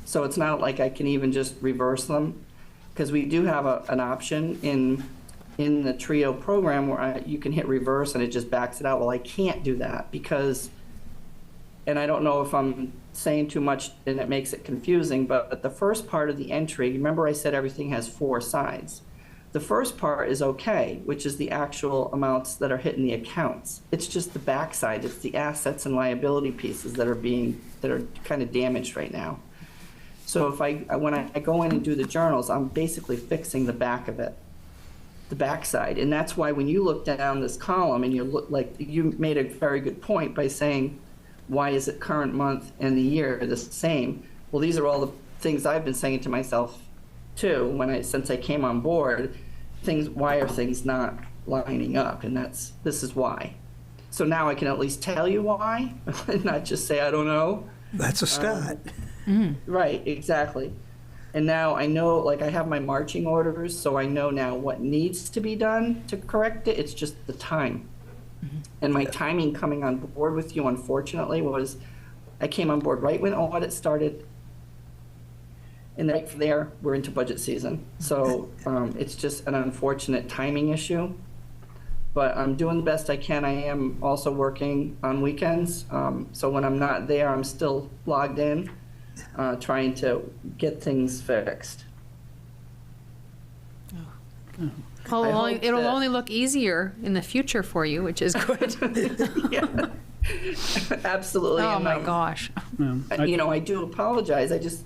So it's not like I can even just reverse them, because we do have an option in the TRIO program where you can hit reverse and it just backs it out. Well, I can't do that because, and I don't know if I'm saying too much and it makes it confusing, but the first part of the entry, remember I said everything has 4 sides. The first part is okay, which is the actual amounts that are hitting the accounts. It's just the backside. It's the assets and liability pieces that are kind of damaged right now. So when I go in and do the journals, I'm basically fixing the back of it, the backside. And that's why when you look down this column and you made a very good point by saying, why is it current month and the year the same? Well, these are all the things I've been saying to myself too, since I came on board. Why are things not lining up? And this is why. So now I can at least tell you why, and not just say I don't know.
That's a start.
Right, exactly. And now I know, I have my marching orders, so I know now what needs to be done to correct it. It's just the time. And my timing coming on board with you, unfortunately, was I came on board right when audit started, and right from there, we're into budget season. So it's just an unfortunate timing issue. But I'm doing the best I can. I am also working on weekends. So when I'm not there, I'm still logged in, trying to get things fixed.
It'll only look easier in the future for you, which is good.
Yeah, absolutely.
Oh
And,
my gosh.
I do apologize. I just,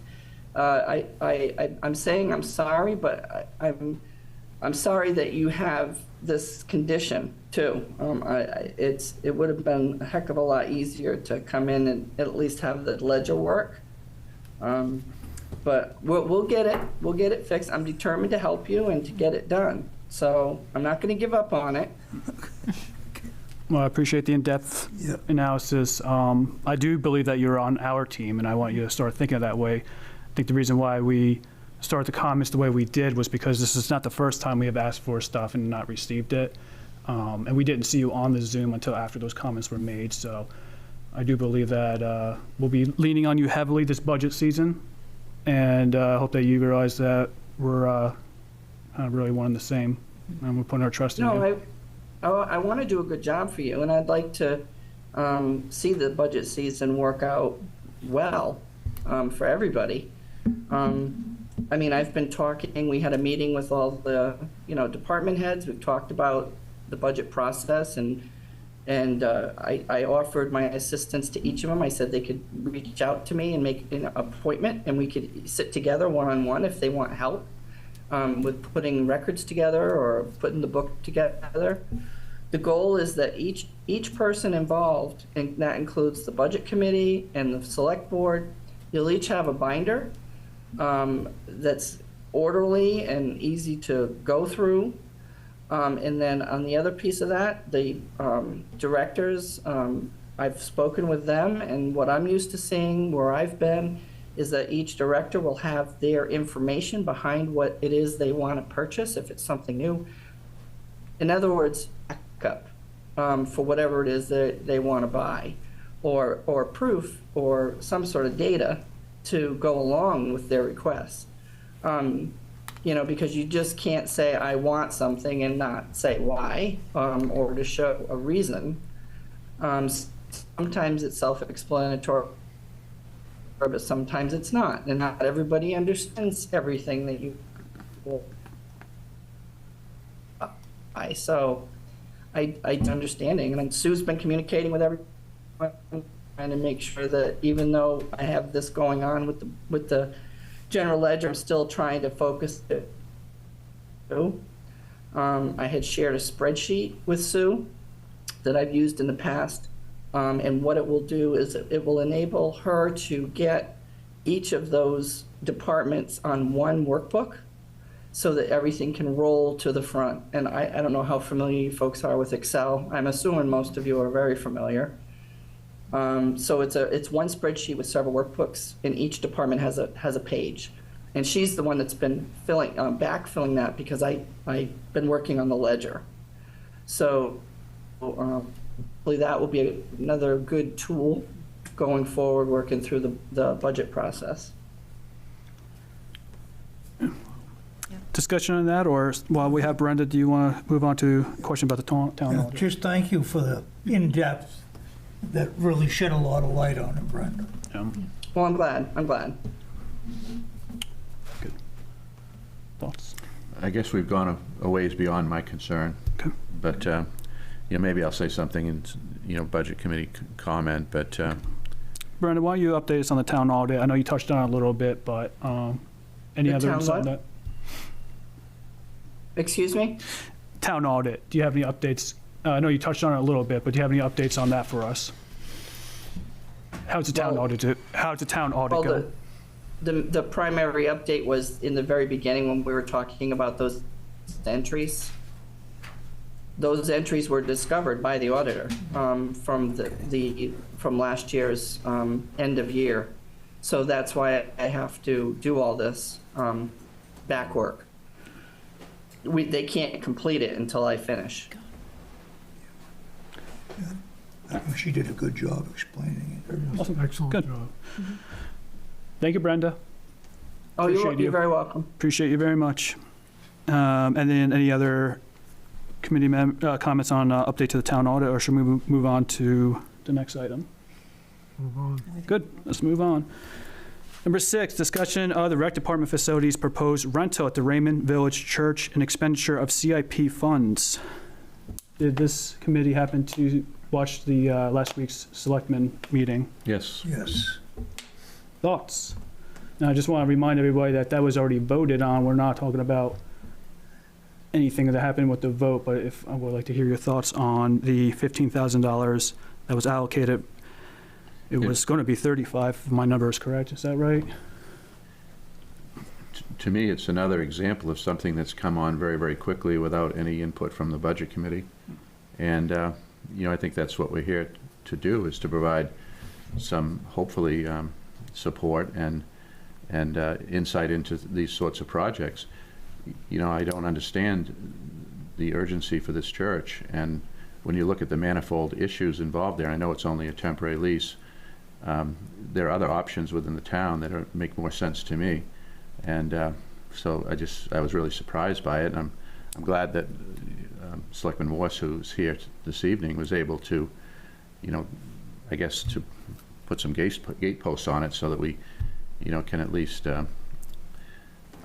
I'm saying I'm sorry, but I'm sorry that you have this condition too. It would have been a heck of a lot easier to come in and at least have the ledger work. But we'll get it fixed. I'm determined to help you and to get it done. So I'm not going to give up on it.
Well, I appreciate the in-depth analysis. I do believe that you're on our team, and I want you to start thinking that way. I think the reason why we start the comments the way we did was because this is not the first time we have asked for stuff and not received it. And we didn't see you on the Zoom until after those comments were made. So I do believe that we'll be leaning on you heavily this budget season. And I hope that you realize that we're really one and the same. And we're putting our trust in you.
I want to do a good job for you, and I'd like to see the budget season work out well for everybody. I've been talking, we had a meeting with all the, department heads. We've talked about the budget process, and I offered my assistance to each of them. I said they could reach out to me and make an appointment, and we could sit together one-on-one if they want help with putting records together or putting the book together. The goal is that each person involved, and that includes the budget committee and the select board, you'll each have a binder that's orderly and easy to go through. And then on the other piece of that, the directors, I've spoken with them, and what I'm used to seeing where I've been is that each director will have their information behind what it is they want to purchase, if it's something new. In other words, backup for whatever it is that they want to buy, or proof or some sort of data to go along with their requests. Because you just can't say, I want something and not say why, or to show a reason. Sometimes it's self-explanatory, but sometimes it's not. And not everybody understands everything that you... high. So I understanding, and Sue's been communicating with everyone, trying to make sure that even though I have this going on with the general ledger, I'm still trying to focus it. I had shared a spreadsheet with Sue that I've used in the past, and what it will do is it will enable her to get each of those departments on one workbook so that everything can roll to the front. And I don't know how familiar you folks are with Excel. I'm assuming most of you are very familiar. So it's one spreadsheet with several workbooks, and each department has a page. And she's the one that's been backfilling that because I've been working on the ledger. So hopefully that will be another good tool going forward, working through the budget process.
Discussion on that, or while we have Brenda, do you want to move on to a question about the town
Yeah,
auditor?
just thank you for the in-depth that really shed a lot of light on it, Brenda.
Well, I'm glad.
Good. Thoughts?
I guess we've gone a ways beyond my concern.
Okay.
But, maybe I'll say something in, budget committee comment, but.
Brenda, why don't you update us on the town audit? I know you touched on it a little bit, but any
The
other
town
insight on
what?
that?
Excuse me?
Town audit, do you have any updates? I know you touched on it a little bit, but do you have any updates on that for us? How's the town audit? How's the town audit go?
The primary update was in the very beginning when we were talking about those entries. Those entries were discovered by the auditor from last year's end of year. So that's why I have to do all this back work. They can't complete it until I finish.
I think she did a good job explaining it.
Awesome.
Excellent
Good.
job.
Thank you, Brenda.
Oh,
Appreciate
you're very welcome.
Appreciate you very much. And then any other committee comments on update to the town audit, or should we move on to the next item?
Move on.
Good, let's move on. Number 6, discussion of the rec department facilities proposed rental at the Raymond Village Church and expenditure of CIP funds. Did this committee happen to watch the last week's selectmen meeting?
Yes.
Yes.
Thoughts? Now, I just want to remind everybody that that was already voted on. We're not talking about anything that happened with the vote, but if I would like to hear your thoughts on the $15,000 that was allocated. It was going to be 35, if my number is correct. Is that right?
To me, it's another example of something that's come on very, very quickly without any input from the budget committee. And, I think that's what we're here to do, is to provide some, hopefully, support and insight into these sorts of projects. I don't understand the urgency for this church. And when you look at the manifold issues involved there, I know it's only a temporary lease. There are other options within the town that make more sense to me. And so I was really surprised by it. And I'm glad that Selectman Morse, who's here this evening, was able to, I guess, to put some gate posts on it so that we, can at least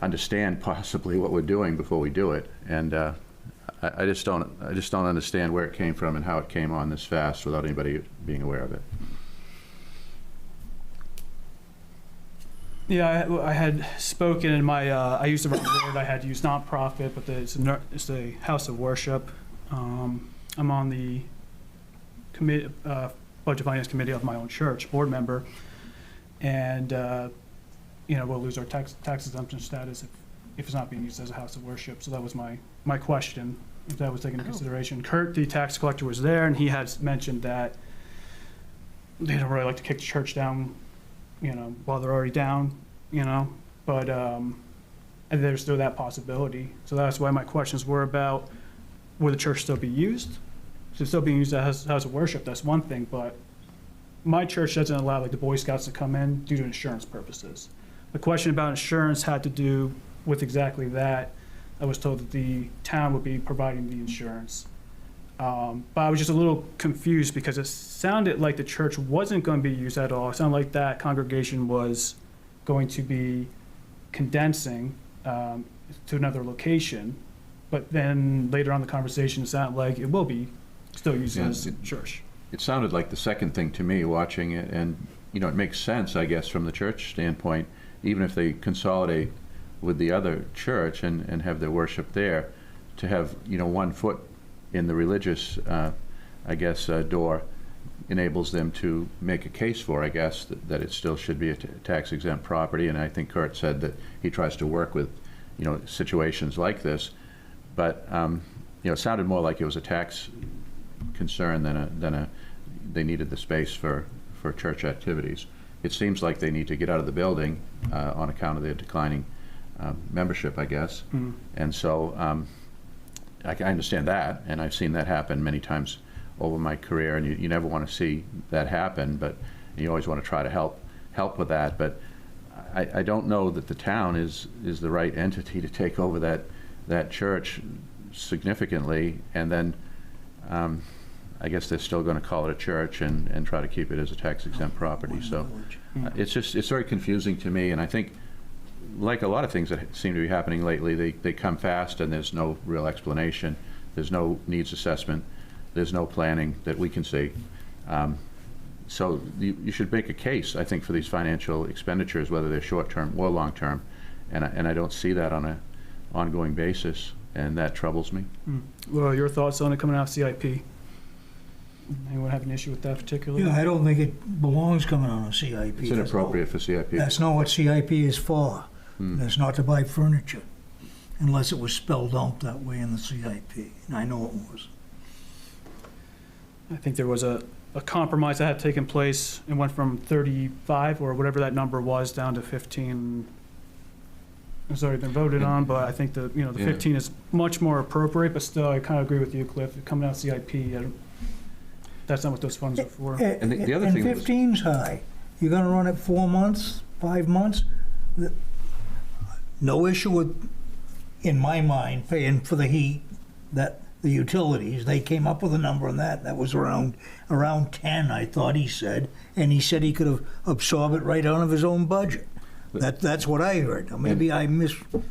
understand possibly what we're doing before we do it. And I just don't understand where it came from and how it came on this fast without anybody being aware of it.
Yeah, I had spoken in my, I used the wrong word, I had used nonprofit, but it's a house of worship. I'm on the Budget Finance Committee of my own church, board member, and, we'll lose our tax exemption status if it's not being used as a house of worship. So that was my question, if that was taken into consideration. Kurt, the tax collector, was there, and he had mentioned that they don't really like to kick the church down while they're already down, but and there's still that possibility. So that's why my questions were about, will the church still be used? If it's still being used as a house of worship, that's one thing, but my church doesn't allow the Boy Scouts to come in due to insurance purposes. The question about insurance had to do with exactly that. I was told that the town would be providing the insurance. But I was just a little confused because it sounded like the church wasn't going to be used at all. It sounded like that congregation was going to be condensing to another location. but then later on in the conversation, it sounded like it will be still used as a church.
It sounded like the second thing to me, watching it, and, you know, it makes sense, I guess, from the church standpoint, even if they consolidate with the other church and have their worship there, to have, you know, 1 foot in the religious, I guess, door enables them to make a case for, I guess, that it still should be a tax-exempt property. And I think Kurt said that he tries to work with, you know, situations like this. But, you know, it sounded more like it was a tax concern than they needed the space for church activities. It seems like they need to get out of the building on account of their declining membership, I guess.
Mm-hmm.
And so I understand that, and I've seen that happen many times over my career, and you never want to see that happen, but you always want to try to help with that. But I don't know that the town is the right entity to take over that church significantly, and then I guess they're still going to call it a church and try to keep it as a tax-exempt property. So it's very confusing to me, and I think, like a lot of things that seem to be happening lately, they come fast and there's no real explanation. There's no needs assessment. There's no planning that we can see. So you should make a case, I think, for these financial expenditures, whether they're short-term or long-term, and I don't see that on an ongoing basis, and that troubles me.
What are your thoughts on it coming out of CIP? Anyone have an issue with that particularly?
Yeah, I don't think it belongs coming on a CIP.
It's inappropriate for CIP.
That's not what CIP is for. It's not to buy furniture, unless it was spelled out that way in the CIP, and I know it was.
I think there was a compromise that had taken place and went from 35 or whatever that number was down to 15. It's already been voted on, but I think the 15 is much more appropriate. But still, I kind of agree with you, Cliff. Coming out of CIP, that's not what those funds are for.
And the other thing
15's high. You're going to run it 4 months, 5 months. No issue with, in my mind, paying for the heat, that the utilities. They came up with a number on that. That was around 10, I thought he said, and he said he could have absorbed it right out of his own budget. That's what I heard. Maybe I misconstrued.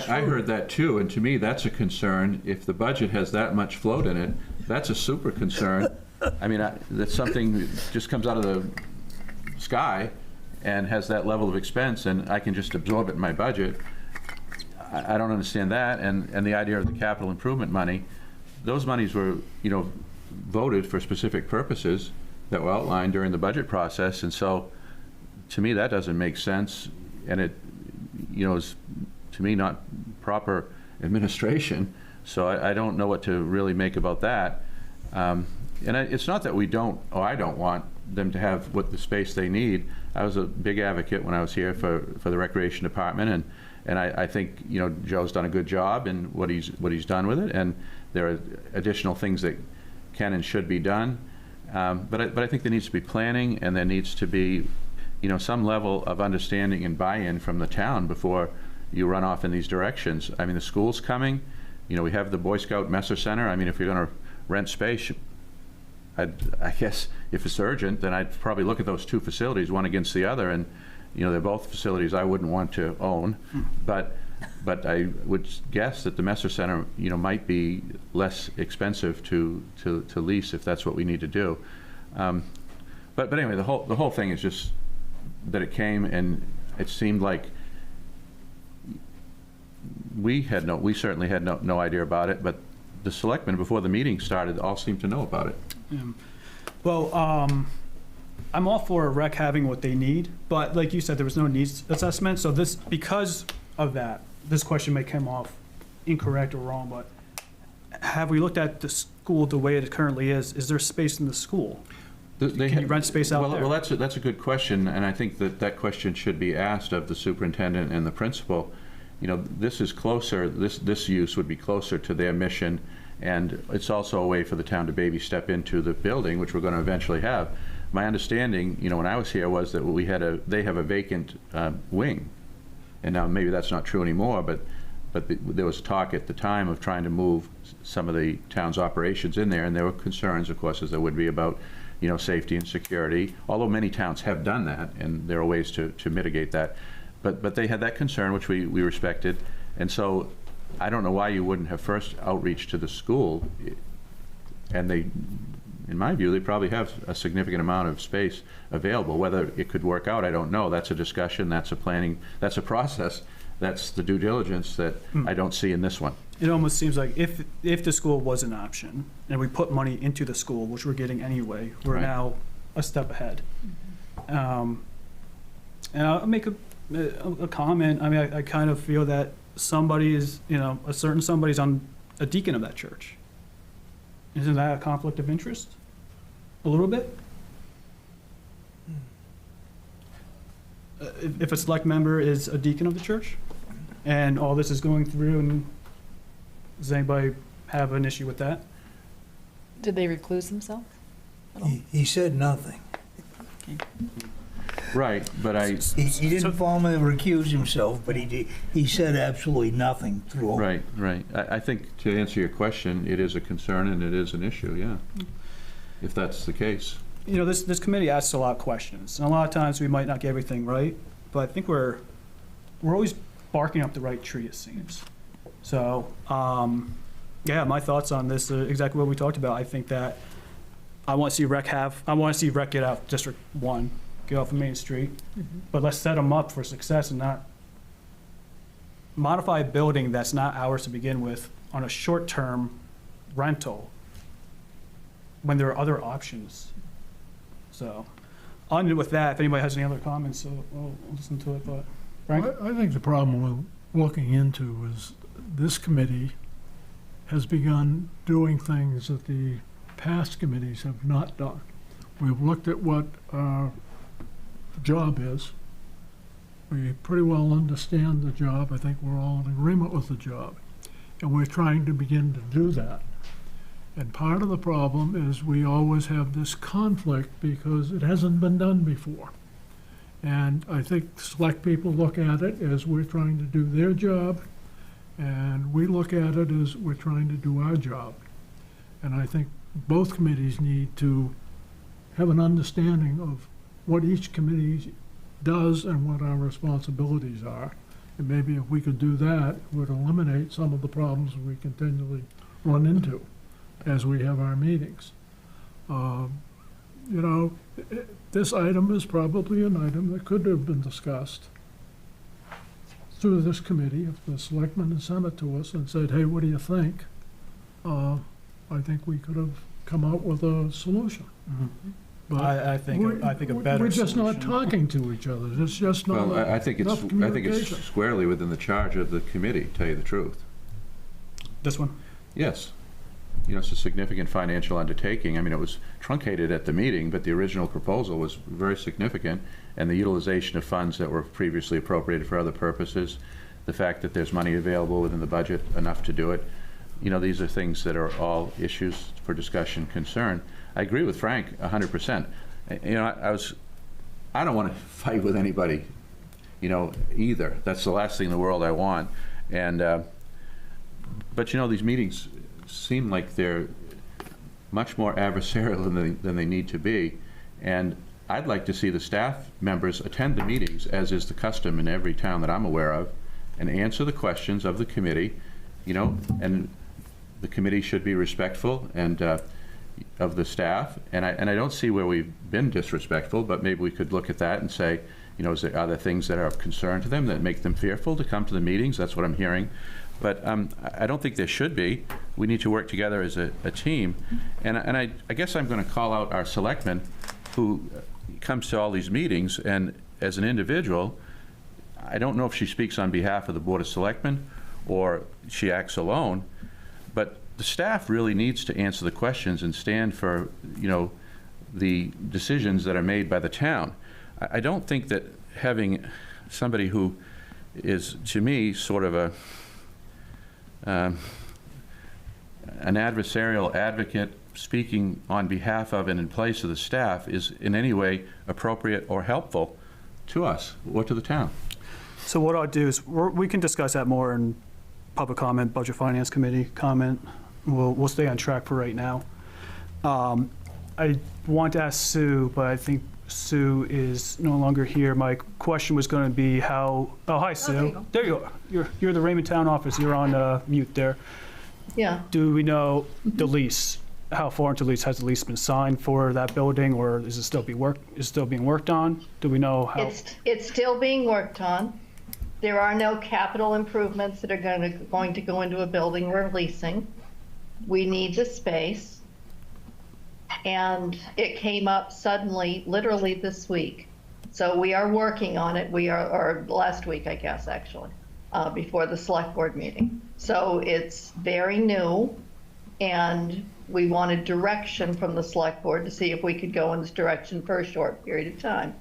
I heard that too, and to me, that's a concern. If the budget has that much float in it, that's a super concern. I mean, that's something that just comes out of the sky and has that level of expense, and I can just absorb it in my budget. I don't understand that, and the idea of the capital improvement money, those monies were, voted for specific purposes that were outlined during the budget process, and so to me that doesn't make sense, and it, is to me not proper administration. So I don't know what to really make about that. And it's not that we don't, or I don't want them to have what the space they need. I was a big advocate when I was here for the recreation department, and I think Joe's done a good job in what he's done with it, and there are additional things that can and should be done. But I think there needs to be planning, and there needs to be some level of understanding and buy-in from the town before you run off in these directions. I mean, the school's coming. We have the Boy Scout Messer Center. I mean, if you're going to rent space, I guess if it's urgent, then I'd probably look at those two facilities, one against the other, and they're both facilities I wouldn't want to own. But I would guess that the Messer Center, might be less expensive to lease if that's what we need to do. But anyway, the whole thing is just that it came, and it seemed like we certainly had no idea about it, but the selectmen before the meeting started all seemed to know about it.
Well, I'm all for a rec having what they need, but like you said, there was no needs assessment. So because of that, this question may come off incorrect or wrong, but have we looked at the school the way it currently is? Is there space in the school? Can you rent space out there?
Well, that's a good question, and I think that question should be asked of the superintendent and the principal. This is closer, this use would be closer to their mission, and it's also a way for the town to baby step into the building, which we're going to eventually have. My understanding, when I was here, was that they have a vacant wing, and now maybe that's not true anymore, but there was talk at the time of trying to move some of the town's operations in there, and there were concerns, of course, as there would be about safety and security, although many towns have done that, and there are ways to mitigate that. But they had that concern, which we respected, and so I don't know why you wouldn't have first outreach to the school, and they, in my view, they probably have a significant amount of space available. Whether it could work out, I don't know. That's a discussion, that's a planning, that's a process, that's the due diligence that I don't see in this one.
It almost seems like if the school was an option, and we put money into the school, which we're getting anyway, we're
Right.
now a step ahead. And I'll make a comment. I mean, I kind of feel that somebody is, a certain somebody's on a deacon of that church. Isn't that a conflict of interest? A little bit? If a select member is a deacon of the church, and all this is going through, and does anybody have an issue with that?
Did they recluse themselves?
He said nothing.
Right, but
He didn't formally recuse himself, but he said absolutely nothing through.
Right. I think to answer your question, it is a concern and it is an issue, yeah, if that's the case.
This committee asks a lot of questions, and a lot of times we might not get everything right, but I think we're always barking up the right tree, it seems. So, yeah, my thoughts on this are exactly what we talked about. I think that I want to see rec get out District 1, get off of Main Street, but let's set them up for success and not modify a building that's not ours to begin with on a short-term rental when there are other options. So, I'll end it with that. If anybody has any other comments, I'll listen to it, but Frank?
I think the problem with looking into is this committee has begun doing things that the past committees have not done. We've looked at what our job is. We pretty well understand the job. I think we're all in agreement with the job. And we're trying to begin to do that. And part of the problem is we always have this conflict because it hasn't been done before. And I think select people look at it as we're trying to do their job, and we look at it as we're trying to do our job. And I think both committees need to have an understanding of what each committee does and what our responsibilities are. And maybe if we could do that, it would eliminate some of the problems we continually run into as we have our meetings. This item is probably an item that could have been discussed through this committee if the selectmen had sent it to us and said, hey, what do you think? I think we could have come up with a solution. But
I think a better
we're just not
solution.
talking to each other. It's just not
Well, I think
enough
it's
communication.
squarely within the charge of the committee, to tell you the truth.
This one?
Yes. It's a significant financial undertaking. I mean, it was truncated at the meeting, but the original proposal was very significant, and the utilization of funds that were previously appropriated for other purposes, the fact that there's money available within the budget enough to do it, these are things that are all issues for discussion, concern. I agree with Frank 100%. I don't want to fight with anybody, either. That's the last thing in the world I want. And, but these meetings seem like they're much more adversarial than they need to be. And I'd like to see the staff members attend the meetings, as is the custom in every town that I'm aware of, and answer the questions of the committee, and the committee should be respectful and of the staff. And I don't see where we've been disrespectful, but maybe we could look at that and say, are there things that are of concern to them that make them fearful to come to the meetings? That's what I'm hearing. But I don't think there should be. We need to work together as a team. And I guess I'm going to call out our selectman who comes to all these meetings, and as an individual, I don't know if she speaks on behalf of the Board of Selectmen or she acts alone, but the staff really needs to answer the questions and stand for, the decisions that are made by the town. I don't think that having somebody who is, to me, sort of an adversarial advocate speaking on behalf of and in place of the staff is in any way appropriate or helpful to us or to the town.
So what I'll do is we can discuss that more in public comment, Budget Finance Committee comment. We'll stay on track for right now. I want to ask Sue, but I think Sue is no longer here, my question was going to be how, oh, hi, Sue.
there you go.
There you are. You're the Raymond Town office. You're on mute there.
Yeah.
Do we know the lease? How far into lease? Has the lease been signed for that building, or is it still being worked on? Do we know how?
It's still being worked on. There are no capital improvements that are going to go into a building we're leasing. We need the space. And it came up suddenly, literally this week. So we are working on it. Or last week, I guess, actually, before the select board meeting. So it's very new, and we wanted direction from the select board to see if we could go in this direction for a short period of time.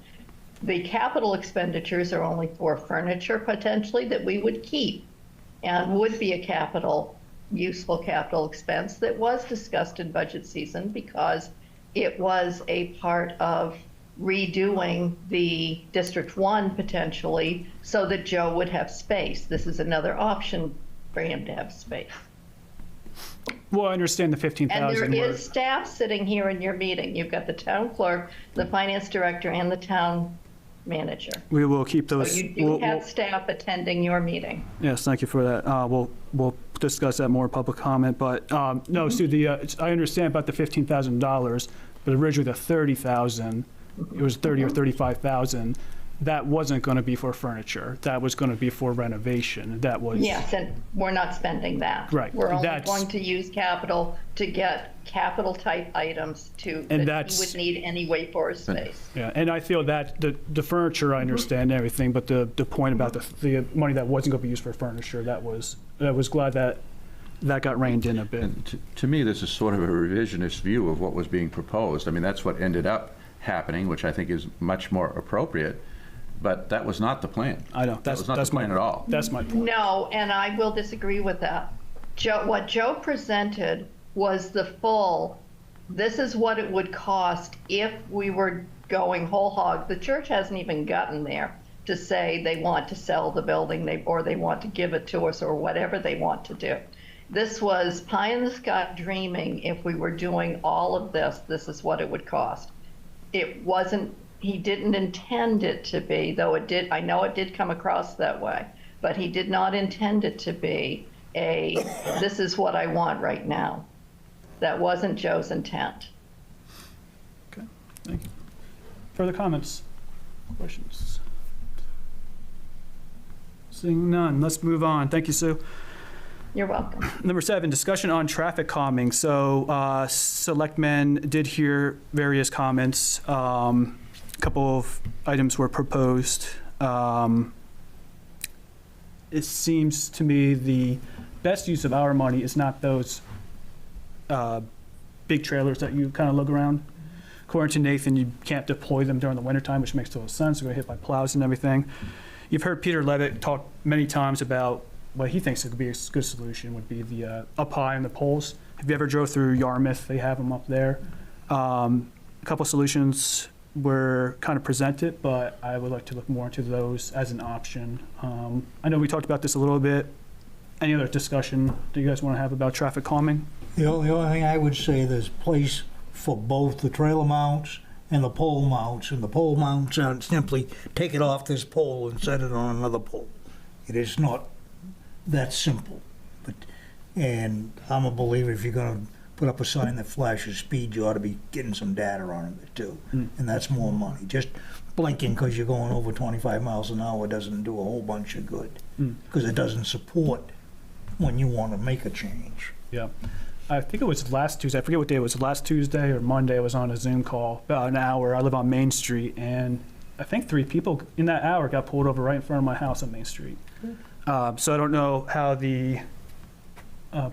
The capital expenditures are only for furniture potentially that we would keep and would be a useful capital expense that was discussed in budget season because it was a part of redoing the District 1 potentially so that Joe would have space. This is another option for him to have space.
Well, I understand the 15,000.
And there is staff sitting here in your meeting. You've got the town clerk, the finance director, and the town manager.
We will keep those.
So you do have staff attending your meeting.
Yes, thank you for that. We'll discuss that more in public comment. But no, Sue, I understand about the $15,000, but originally the 30,000, it was 30 or 35,000. That wasn't going to be for furniture. That was going to be for renovation. That was.
Yes, and we're not spending that.
Right.
We're only going to use capital to get capital type items that he would need anyway for his space.
Yeah, and I feel that the furniture, I understand everything, but the point about the money that wasn't going to be used for furniture, that was glad that got reined in a bit.
And to me, this is sort of a revisionist view of what was being proposed. I mean, that's what ended up happening, which I think is much more appropriate. But that was not the plan.
I know.
That was not the plan at all.
That's my point.
No, and I will disagree with that. What Joe presented was the full, this is what it would cost if we were going whole hog. The church hasn't even gotten there to say they want to sell the building or they want to give it to us or whatever they want to do. This was pie in the sky dreaming. If we were doing all of this, this is what it would cost. It wasn't. He didn't intend it to be, though it did. I know it did come across that way, but he did not intend it to be this is what I want right now. That wasn't Joe's intent.
Okay, thank you. Further comments, questions? Seeing none, let's move on. Thank you, Sue.
You're welcome.
Number 7, discussion on traffic calming. So selectmen did hear various comments. A couple of items were proposed. It seems to me the best use of our money is not those big trailers that you kind of look around. According to Nathan, you can't deploy them during the wintertime, which makes total sense. They're going to hit by plows and everything. You've heard Peter Levitt talk many times about what he thinks would be a good solution would be the up high on the poles. Have you ever drove through Yarmouth? They have them up there. A couple solutions were kind of presented, but I would like to look more into those as an option. I know we talked about this a little bit. Any other discussion do you guys want to have about traffic calming?
The only thing I would say, there's place for both the trailer mounts and the pole mounts, and the pole mounts aren't simply take it off this pole and set it on another pole. It is not that simple. And I'm a believer if you're going to put up a sign that flashes speed, you ought to be getting some data on it too. And that's more money. Just blinking because you're going over 25 miles an hour doesn't do a whole bunch of good, because it doesn't support when you want to make a change.
Yeah. I think it was last Tuesday. I forget what day it was. Last Tuesday or Monday, I was on a Zoom call, about an hour. I live on Main Street, and I think 3 people in that hour got pulled over right in front of my house on Main Street. So I don't know how the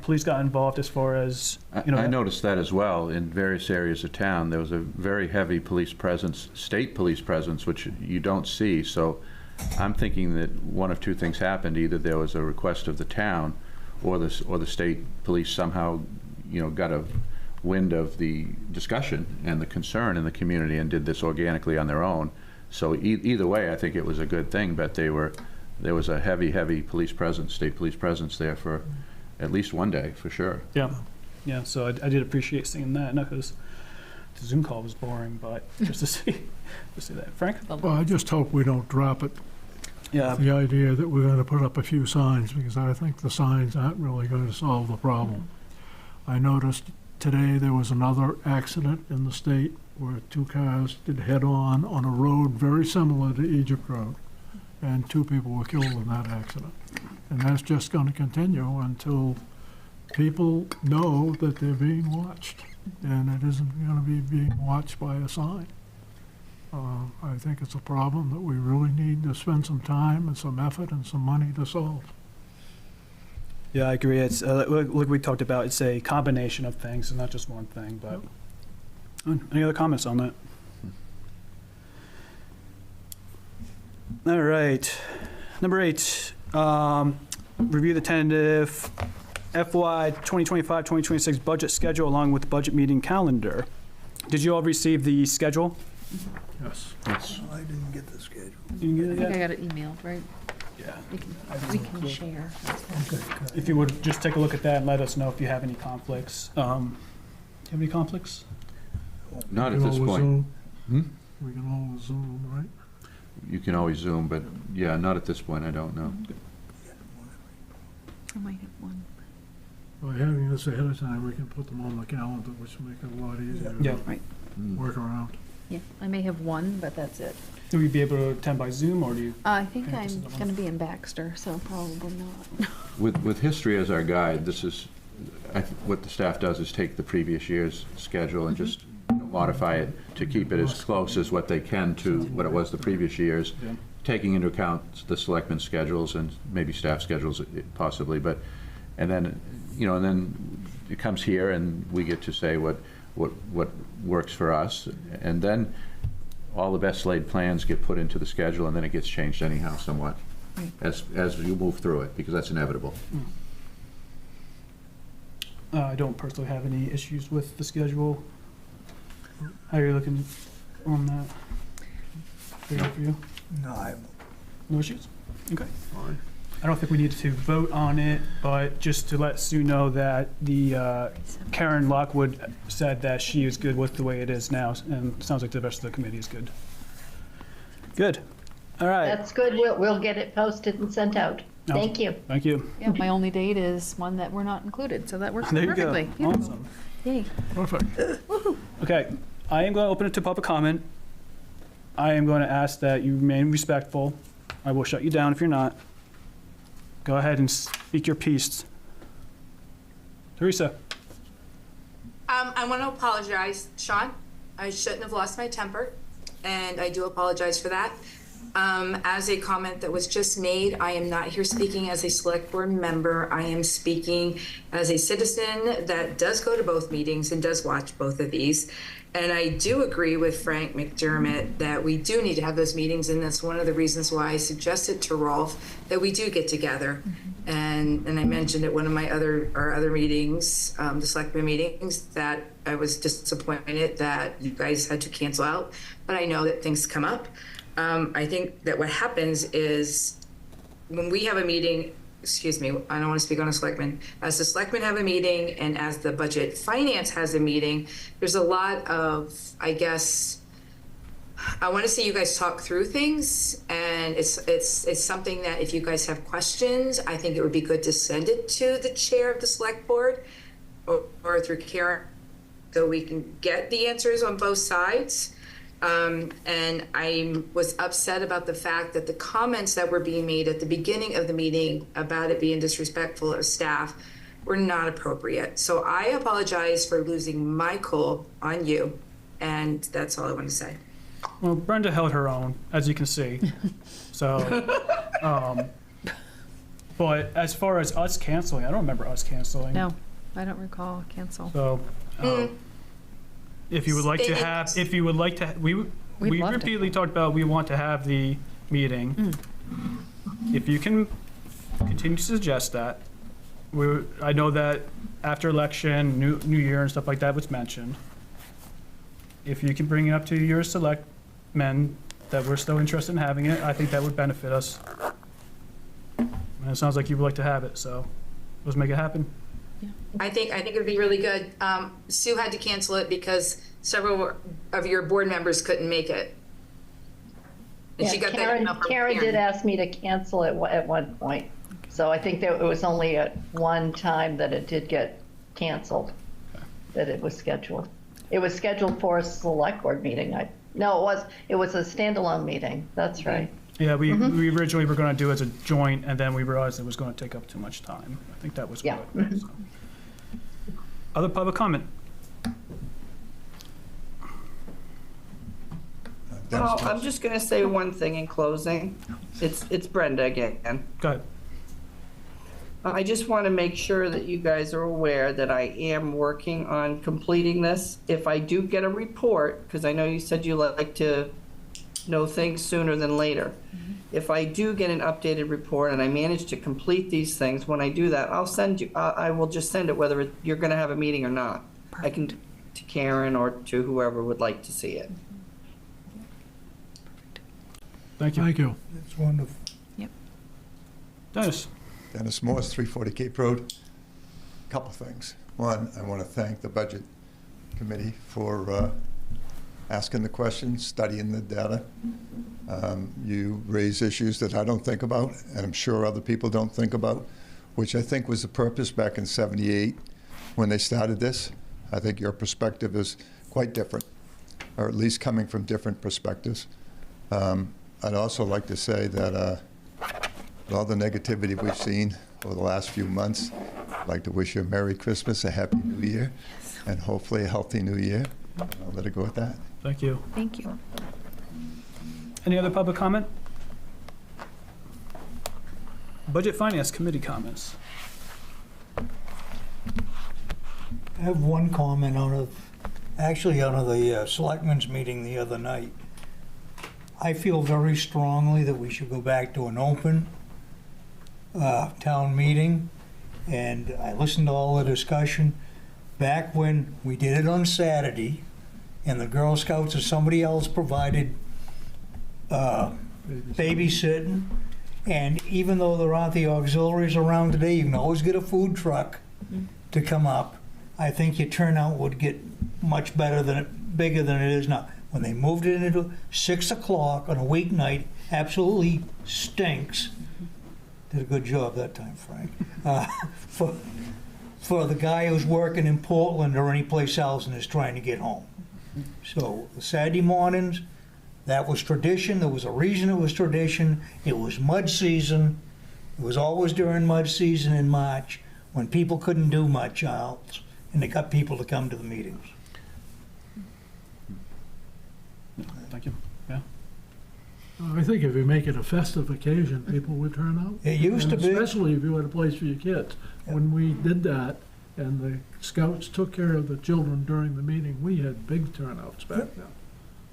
police got involved as far as, you know.
I noticed that as well in various areas of town. There was a very heavy police presence, state police presence, which you don't see. So I'm thinking that one of two things happened. Either there was a request of the town, or the state police somehow, got a wind of the discussion and the concern in the community and did this organically on their own. So either way, I think it was a good thing. But there was a heavy police presence, state police presence there for at least one day, for sure.
Yeah. So I did appreciate seeing that, because the Zoom call was boring, but just to see that. Frank?
Well, I just hope we don't drop it.
Yeah.
The idea that we're gonna put up a few signs, because I think the signs aren't really gonna solve the problem. I noticed today there was another accident in the state where two cars did head-on on a road very similar to Egypt Road, and 2 people were killed in that accident. And that's just gonna continue until people know that they're being watched, and it isn't gonna be being watched by a sign. I think it's a problem that we really need to spend some time and some effort and some money to solve.
Yeah, I agree. It's like we talked about, it's a combination of things and not just one thing, but any other comments on that? All right. Number 8, review the tentative FY 2025-2026 budget schedule along with the budget meeting calendar. Did you all receive the schedule?
Yes.
Yes.
I didn't get the schedule.
You get it
I think I
yet?
got it emailed, right?
Yeah.
We can share.
If you would just take a look at that and let us know if you have any conflicts. Do you have any conflicts?
Not
We
at
can
this
always
point.
Zoom.
Hmm?
We can always Zoom, right?
You can always Zoom, but yeah, not at this point, I don't know.
I might have one.
By having this ahead of time, we can put them on the calendar, which will make it a lot easier
Yeah.
to
Right.
work around.
Yeah, I may have one, but that's it.
Do we be able to attend by Zoom, or do you?
I think
Yeah,
I'm
this is the one.
going to be in Baxter, so probably not.
With history as our guide, this is, what the staff does is take the previous year's schedule and just modify it to keep it as close as what they can to what it was the previous years,
Yeah.
taking into account the selectmen's schedules and maybe staff schedules possibly, but, and then it comes here and we get to say what works for us, and then all the best laid plans get put into the schedule, and then it gets changed anyhow somewhat as you move through it, because that's inevitable.
I don't personally have any issues with the schedule. How are you looking on that? Pretty good for you?
No,
No issues? Okay. I don't think we need to vote on it, but just to let Sue know that the Karen Lockwood said that she is good with the way it is now, and it sounds like the rest of the committee is good. Good. All right.
That's good. We'll get it posted and sent out. Thank you.
Thank you.
Yeah, my only date is one that we're not included, so that works
There you go.
perfectly. Beautiful.
Awesome.
Yay.
Perfect.
Okay, I am going to open it to public comment. I am going to ask that you remain respectful. I will shut you down if you're not. Go ahead and speak your piece. Teresa.
I want to apologize, Sean. I shouldn't have lost my temper, and I do apologize for that. As a comment that was just made, I am not here speaking as a select board member. I am speaking as a citizen that does go to both meetings and does watch both of these. And I do agree with Frank McDermott that we do need to have those meetings, and that's one of the reasons why I suggested to Rolf that we do get together. And I mentioned at one of my other meetings, the selectmen meetings, that I was disappointed that you guys had to cancel out, but I know that things come up. I think that what happens is when we have a meeting, excuse me, I don't want to speak on a selectman. As the selectmen have a meeting and as the budget finance has a meeting, there's a lot of, I guess, I want to see you guys talk through things, and it's something that if you guys have questions, I think it would be good to send it to the chair of the select board or through Karen, so we can get the answers on both sides. And I was upset about the fact that the comments that were being made at the beginning of the meeting about it being disrespectful of staff were not appropriate. So I apologize for losing my cool on you, and that's all I want to say.
Well, Brenda held her own, as you can see. So, but as far as us canceling, I don't remember us canceling.
No, I don't recall cancel.
So, if you would like to have, we
love to.
repeatedly talked about we want to have the meeting. If you can continue to suggest that, I know that after election, new year and stuff like that was mentioned. If you can bring it up to your select men that we're still interested in having it, I think that would benefit us. And it sounds like you would like to have it, so let's make it happen.
I think it would be really good. Sue had to cancel it because several of your board members couldn't make it. And
Yeah,
she got that email from
Karen did ask me to cancel it at one point. So I think that it was only at one time that it did get canceled, that it was scheduled. It was scheduled for a select board meeting. No, it was a standalone meeting. That's right.
Yeah, we originally were going to do it as a joint, and then we realized it was going to take up too much time. I think that was
Yeah.
good. So. Other public comment?
Oh, I'm just going to say one thing in closing. It's Brenda again.
Go ahead.
I just want to make sure that you guys are aware that I am working on completing this. If I do get a report, because I know you said you like to know things sooner than later. If I do get an updated report and I manage to complete these things, when I do that, I'll send you, I will just send it whether you're going to have a meeting or not. I can, to Karen or to whoever would like to see it.
Thank you.
Thank you.
That's wonderful.
Dennis.
Dennis Morse, 340 Cape Road. Couple things. One, I want to thank the Budget Committee for asking the questions, studying the data. You raise issues that I don't think about, and I'm sure other people don't think about, which I think was the purpose back in '78 when they started this. I think your perspective is quite different, or at least coming from different perspectives. I'd also like to say that with all the negativity we've seen over the last few months, I'd like to wish you a Merry Christmas, a Happy New Year, and hopefully a healthy New Year. I'll let it go at that.
Thank you.
Thank you.
Any other public comment? Budget Finance Committee comments.
I have one comment out of the selectmen's meeting the other night. I feel very strongly that we should go back to an open town meeting, and I listened to all the discussion. Back when we did it on Saturday, and the Girl Scouts or somebody else provided babysitting, and even though there aren't the auxiliaries around today, you can always get a food truck to come up. I think your turnout would get much bigger than it is now. When they moved it into 6 o'clock on a weeknight, absolutely stinks. Did a good job that time, Frank. For the guy who's working in Portland or any place else and is trying to get home. So the Saturday mornings, that was tradition. There was a reason it was tradition. It was mud season. It was always during mud season in March when people couldn't do much else, and they got people to come to the meetings.
Thank you. Yeah.
I think if you make it a festive occasion, people would turn out.
It used to be.
Especially if you had a place for your kids. When we did that, and the scouts took care of the children during the meeting, we had big turnouts back then.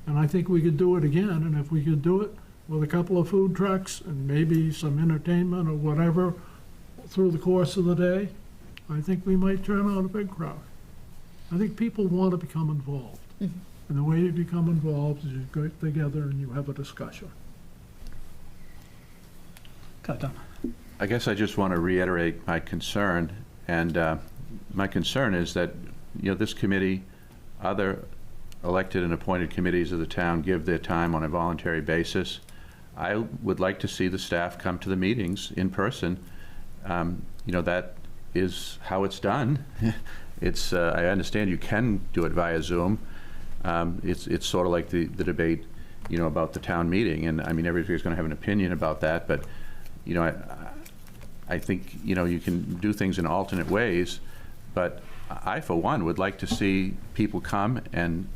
And I think we could do it again, and if we could do it with a couple of food trucks and maybe some entertainment or whatever through the course of the day, I think we might turn out a big crowd. I think people want to become involved. And the way you become involved is you get together and you have a discussion.
Got it done.
I guess I just want to reiterate my concern, and my concern is that, this committee, other elected and appointed committees of the town give their time on a voluntary basis. I would like to see the staff come to the meetings in person. That is how it's done. I understand you can do it via Zoom. It's sort of like the debate, about the town meeting, and I mean, everybody's going to have an opinion about that, but, I think, you can do things in alternate ways, but I, for one, would like to see people come, and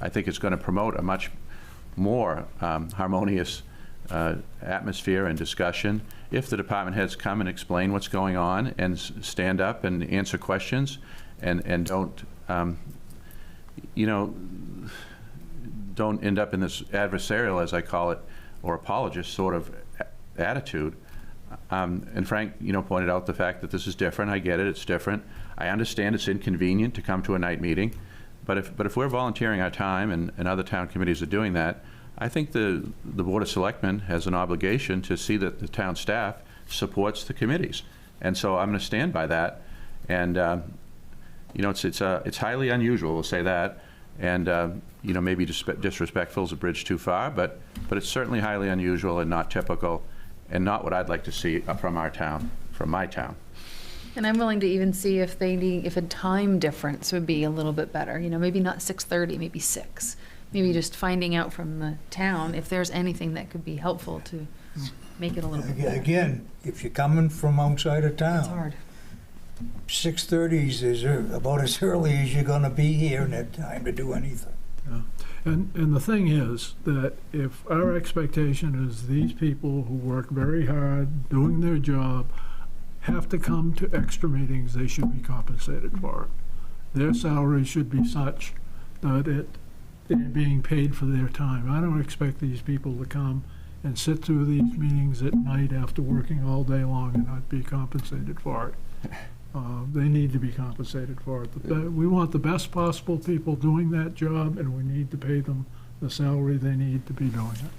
I think it's going to promote a much more harmonious atmosphere and discussion if the department heads come and explain what's going on and stand up and answer questions and don't, don't end up in this adversarial, as I call it, or apologist sort of attitude. And Frank, pointed out the fact that this is different. I get it, it's different. I understand it's inconvenient to come to a night meeting, but if we're volunteering our time and other town committees are doing that, I think the Board of Selectmen has an obligation to see that the town staff supports the committees. And so I'm going to stand by that. And, you know, it's highly unusual, we'll say that, and, you know, maybe disrespectful is a bridge too far, but it's certainly highly unusual and not typical, and not what I'd like to see from our town, from my town.
And I'm willing to even see if if a time difference would be a little bit better, you know, maybe not 6:30, maybe 6. Maybe just finding out from the town if there's anything that could be helpful to make it a little bit better.
Again, if you're coming from outside of town.
It's hard.
6:30 is about as early as you're gonna be here and have time to do anything.
Yeah. And the thing is that if our expectation is these people who work very hard doing their job have to come to extra meetings, they should be compensated for it. Their salary should be such that they're being paid for their time. I don't expect these people to come and sit through these meetings at night after working all day long and not be compensated for it. They need to be compensated for it. We want the best possible people doing that job, and we need to pay them the salary they need to be doing it.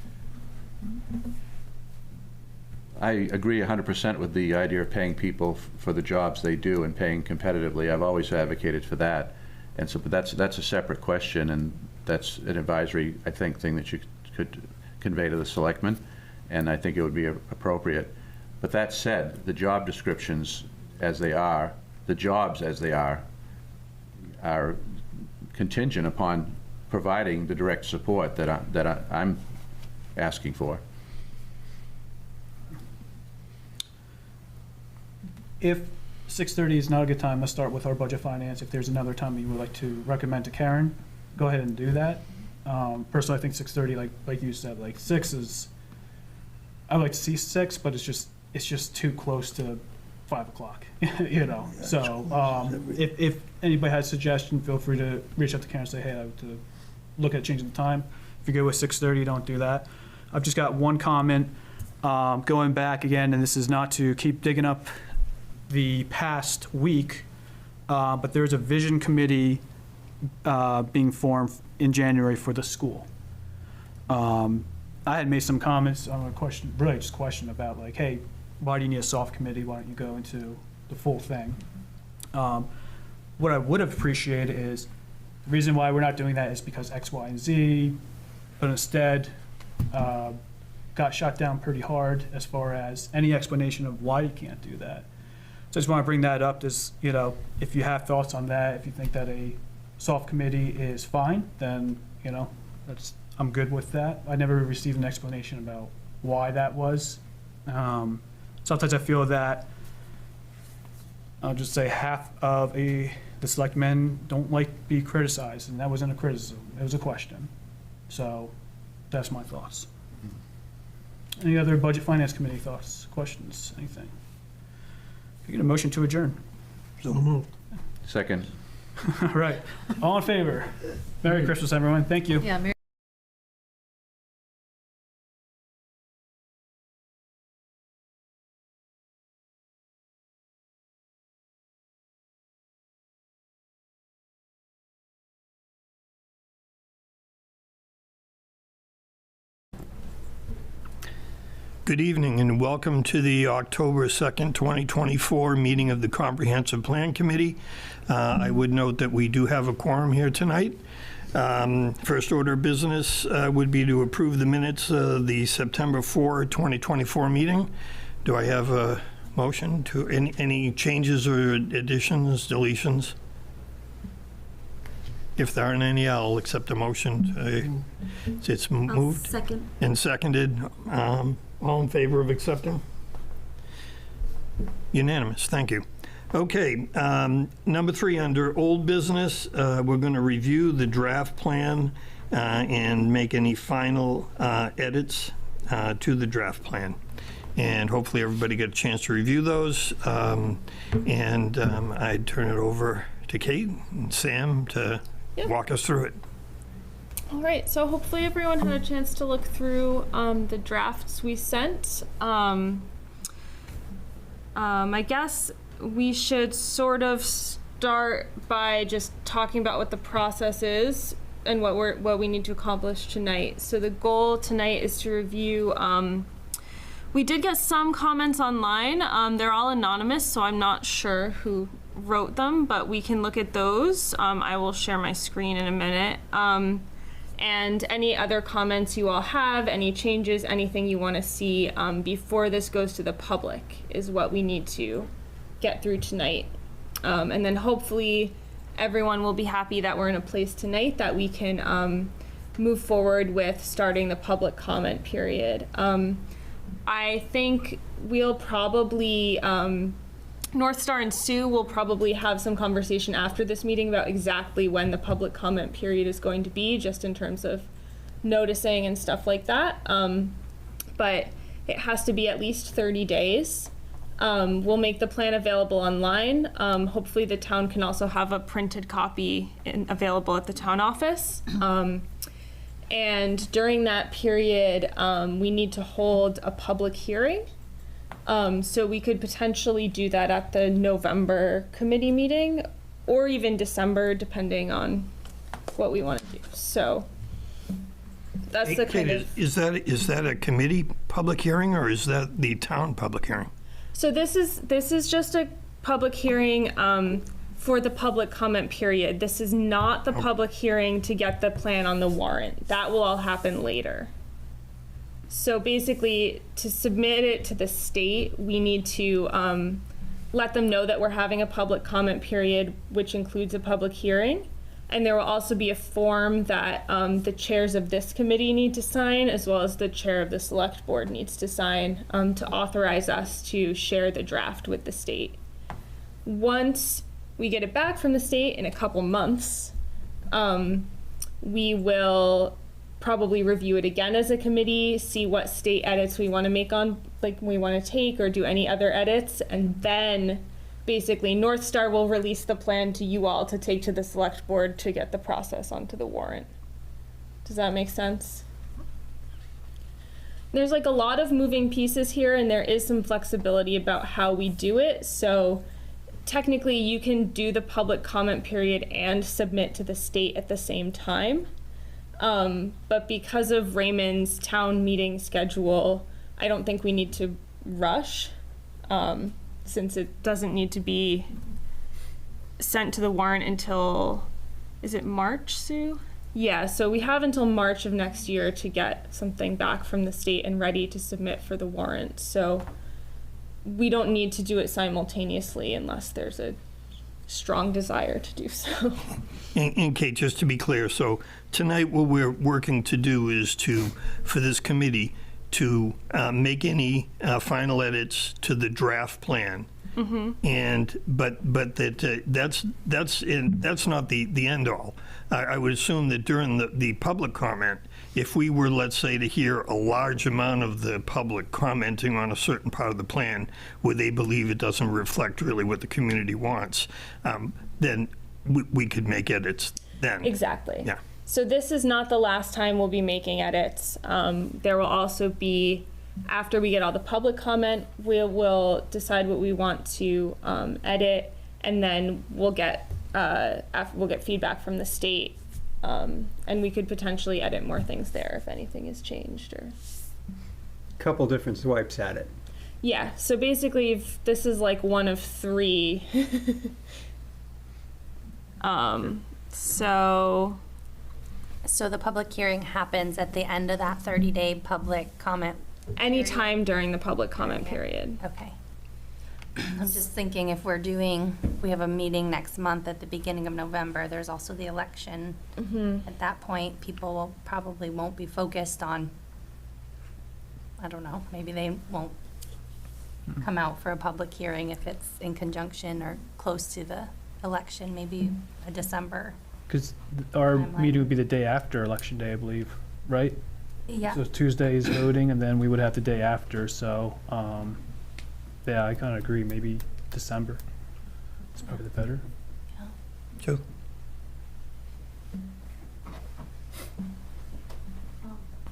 I agree 100% with the idea of paying people for the jobs they do and paying competitively. I've always advocated for that. And so, but that's a separate question, and that's an advisory, I think, thing that you could convey to the selectmen, and I think it would be appropriate. But that said, the job descriptions as they are, the jobs as they are contingent upon providing the direct support that I'm asking for.
If 6:30 is not a good time, let's start with our budget finance. If there's another time you would like to recommend to Karen, go ahead and do that. Personally, I think 6:30, like you said, like 6 is, I'd like to see 6, but it's just too close to 5 o'clock, you know. So if anybody has a suggestion, feel free to reach out to Karen and say, hey, I would to look at changing the time. If you go with 6:30, don't do that. I've just got one comment going back again, and this is not to keep digging up the past week, but there's a vision committee being formed in January for the school. I had made some comments on a question, really just a question about like, hey, why do you need a soft committee? Why don't you go into the full thing? What I would have appreciated is the reason why we're not doing that is because X, Y, and Z, but instead got shot down pretty hard as far as any explanation of why you can't do that. So I just want to bring that up as, you know, if you have thoughts on that, if you think that a soft committee is fine, then, you know, I'm good with that. I never received an explanation about why that was. Sometimes I feel that, I'll just say half of the selectmen don't like to be criticized, and that wasn't a criticism, it was a question. So that's my thoughts. Any other budget finance committee thoughts, questions, anything? Can I get a motion to adjourn?
So moved.
Second.
All right, all in favor? Merry Christmas, everyone, thank you.
Yeah, Mary.
Good evening and welcome to the October 2nd, 2024 meeting of the Comprehensive Plan Committee. I would note that we do have a quorum here tonight. First order of business would be to approve the minutes of the September 4, 2024 meeting. Do I have a motion to any changes or additions, deletions? If there aren't any, I'll accept a motion. It's moved
Second.
and seconded. All in favor of accepting? Unanimous, thank you. Okay, number 3, under old business, we're going to review the draft plan and make any final edits to the draft plan. And hopefully everybody get a chance to review those. I'd turn it over to Kate and Sam to walk us through it.
All right, so hopefully everyone had a chance to look through the drafts we sent. I guess we should sort of start by just talking about what the process is and what we need to accomplish tonight. So the goal tonight is to review. We did get some comments online. They're all anonymous, so I'm not sure who wrote them, but we can look at those. I will share my screen in a minute. And any other comments you all have, any changes, anything you want to see before this goes to the public is what we need to get through tonight. And then hopefully everyone will be happy that we're in a place tonight that we can move forward with starting the public comment period. I think we'll probably, North Star and Sue will probably have some conversation after this meeting about exactly when the public comment period is going to be, just in terms of noticing and stuff like that. But it has to be at least 30 days. We'll make the plan available online. Hopefully the town can also have a printed copy available at the town office. And during that period, we need to hold a public hearing. So we could potentially do that at the November committee meeting or even December, depending on what we want to do. So that's the kind of...
Is that a committee public hearing, or is that the town public hearing?
So this is just a public hearing for the public comment period. This is not the public hearing to get the plan on the warrant. That will all happen later. So basically, to submit it to the state, we need to let them know that we're having a public comment period, which includes a public hearing. And there will also be a form that the chairs of this committee need to sign, as well as the chair of the select board needs to sign to authorize us to share the draft with the state. Once we get it back from the state in a couple months, we will probably review it again as a committee, see what state edits we want to make on, like we want to take or do any other edits, and then basically North Star will release the plan to you all to take to the select board to get the process onto the warrant. Does that make sense? There's like a lot of moving pieces here, and there is some flexibility about how we do it. So technically you can do the public comment period and submit to the state at the same time. But because of Raymond's town meeting schedule, I don't think we need to rush, since it doesn't need to be sent to the warrant until, is it March, Sue? Yeah, so we have until March of next year to get something back from the state and ready to submit for the warrant. So we don't need to do it simultaneously unless there's a strong desire to do so.
And Kate, just to be clear, so tonight what we're working to do is for this committee to make any final edits to the draft plan.
Mm-hmm.
And but that's not the end all. I would assume that during the public comment, if we were, let's say, to hear a large amount of the public commenting on a certain part of the plan where they believe it doesn't reflect really what the community wants, then we could make edits then.
Exactly.
Yeah.
So this is not the last time we'll be making edits. There will also be, after we get all the public comment, we'll decide what we want to edit, and then we'll get feedback from the state, and we could potentially edit more things there if anything has changed. Or
couple different swipes at it.
Yeah. So basically, if this is like one of three.
So the public hearing happens at the end of that 30-day public comment period?
Anytime during the public comment period.
Okay. I'm just thinking if we have a meeting next month at the beginning of November, there's also the election.
Mm-hmm.
At that point, people probably won't be focused on, I don't know, maybe they won't come out for a public hearing if it's in conjunction or close to the election, maybe a December.
Because our meeting would be the day after Election Day, I believe, right?
Yeah.
So Tuesday is voting, and then we would have the day after, so, yeah, I kind of agree, maybe December. It's probably the better.
Joe?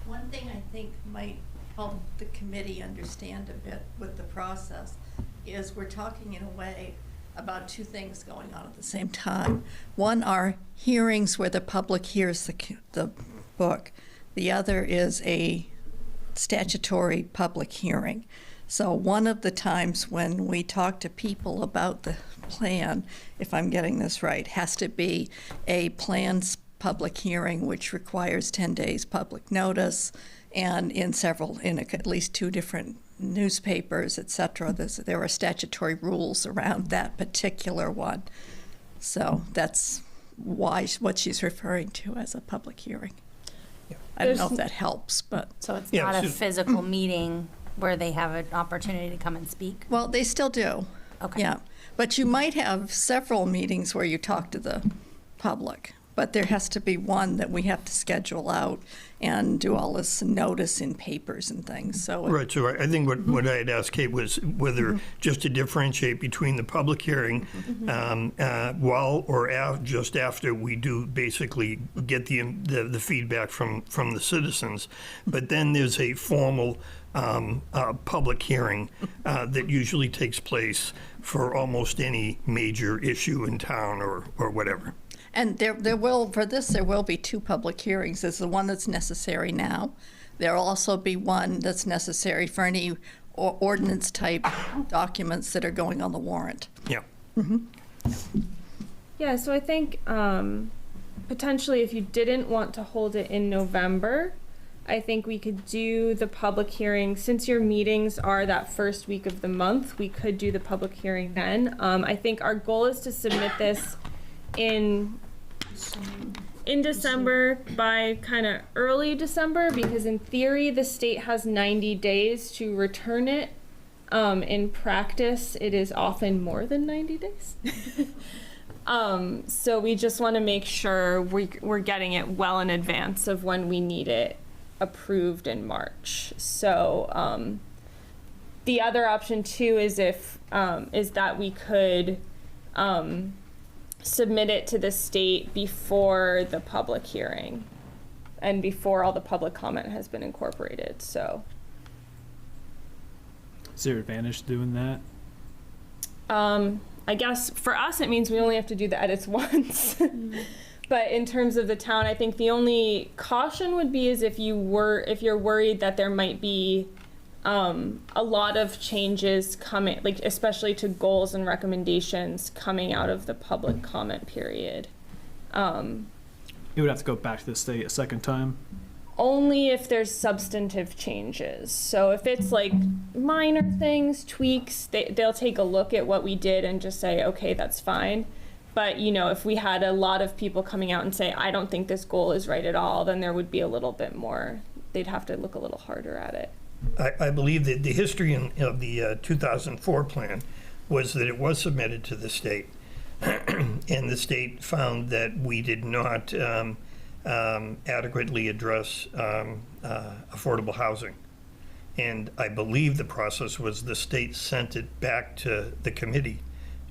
One thing I think might help the committee understand a bit with the process is we're talking in a way about two things going on at the same time. One are hearings where the public hears the book. The other is a statutory public hearing. So one of the times when we talk to people about the plan, if I'm getting this right, has to be a plans public hearing, which requires 10 days public notice, and in at least 2 different newspapers, et cetera. There are statutory rules around that particular one. So that's what she's referring to as a public hearing. I don't know if that helps, but.
So it's not a physical meeting where they have an opportunity to come and speak?
Well, they still do.
Okay.
Yeah, but you might have several meetings where you talk to the public, but there has to be one that we have to schedule out and do all this notice in papers and things, so.
Right, so I think what I had asked Kate was whether just to differentiate between the public hearing while or just after we do basically get the feedback from the citizens, but then there's a formal public hearing that usually takes place for almost any major issue in town or whatever.
And there will be 2 public hearings. There's the one that's necessary now. There'll also be one that's necessary for any ordinance type documents that are going on the warrant.
Yeah.
Yeah, so I think potentially if you didn't want to hold it in November, I think we could do the public hearing, since your meetings are that first week of the month, we could do the public hearing then. I think our goal is to submit this in December by kind of early December, because in theory the state has 90 days to return it. In practice it is often more than 90 days. So we just want to make sure we're getting it well in advance of when we need it approved in March. So the other option too is is that we could submit it to the state before the public hearing and before all the public comment has been incorporated. So
Is there advantage to doing that?
I guess for us it means we only have to do the edits once. But in terms of the town, I think the only caution would be is if you're worried that there might be a lot of changes coming, like especially to goals and recommendations coming out of the public comment period.
You would have to go back to the state a second time.
Only if there's substantive changes. So if it's like minor things, tweaks, they'll take a look at what we did and just say, okay, that's fine. But, if we had a lot of people coming out and say, I don't think this goal is right at all, then there would be a little bit more, they'd have to look a little harder at it.
I believe that the history of the 2004 plan was that it was submitted to the state, and the state found that we did not adequately address affordable housing. And I believe the process was the state sent it back to the committee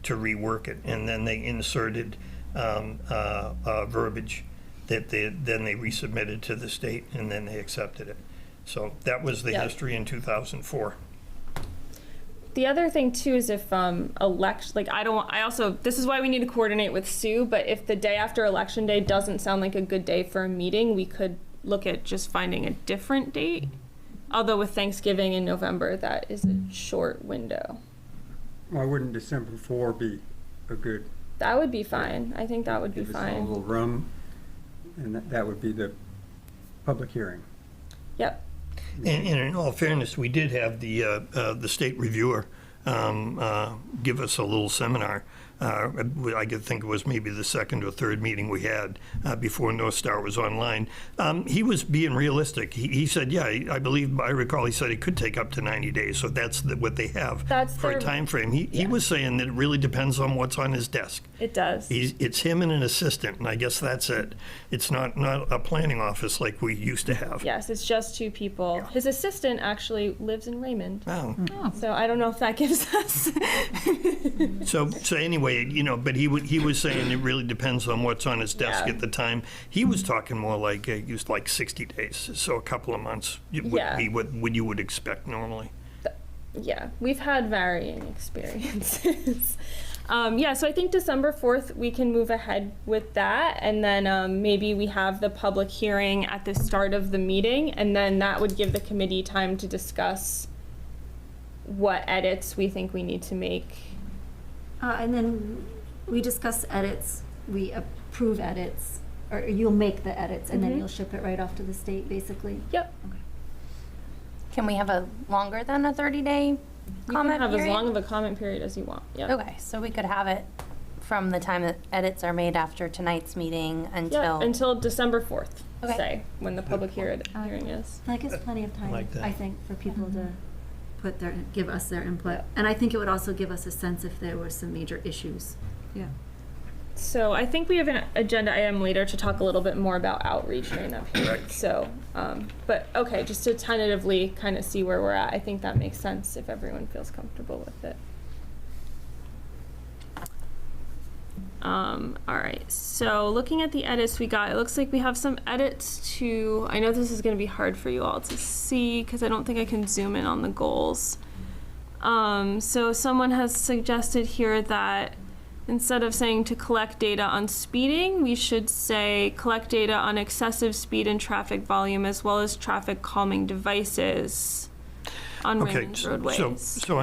to rework it, and then they inserted verbiage that they resubmitted to the state, and then they accepted it. So that was the history in 2004.
The other thing too is if this is why we need to coordinate with Sue, but if the day after election day doesn't sound like a good day for a meeting, we could look at just finding a different date. Although with Thanksgiving in November, that is a short window.
Why wouldn't December 4 be a good?
That would be fine. I think that would be
Give us
fine.
a little room, and that would be the public hearing.
Yep.
And in all fairness, we did have the state reviewer give us a little seminar. I think it was maybe the second or third meeting we had before North Star was online. He was being realistic. He said, yeah, I recall he said it could take up to 90 days. So that's what they have for a time frame. He was saying that it really depends on what's on his desk.
It does.
It's him and an assistant, and I guess that's it. It's not a planning office like we used to have.
Yes, it's just 2 people. Yeah. His assistant actually lives in Raymond.
Oh.
So I don't know if that gives us.
So anyway, but he was saying it really depends on what's on his desk at the time. He was talking more like 60 days, so a couple of months would be what you would expect normally.
Yeah, we've had varying experiences. So I think December 4th we can move ahead with that, and then maybe we have the public hearing at the start of the meeting, and then that would give the committee time to discuss what edits we think we need to make.
And then we discuss edits, we approve edits, or you'll make the edits, and then you'll ship it right off to the state, basically?
Yep.
Can we have a longer than a 30-day
You can
comment
have
period?
as long of a comment period as you want. Yeah.
Okay, so we could have it from the time that edits are made after tonight's meeting until...
Until December 4th,
Okay.
say, when the public hearing is.
That gives plenty of time,
like that.
I think, for people to give us their input. And I think it would also give us a sense if there were some major issues. Yeah.
So I think we have an agenda item later to talk a little bit more about outreach during that period. So, but okay, just to tentatively kind of see where we're at, I think that makes sense if everyone feels comfortable with it. All right, so looking at the edits we got, it looks like we have some edits to, I know this is going to be hard for you all to see because I don't think I can zoom in on the goals. So someone has suggested here that instead of saying to collect data on speeding, we should say collect data on excessive speed and traffic volume as well as traffic calming devices on Raymond's roadways.
So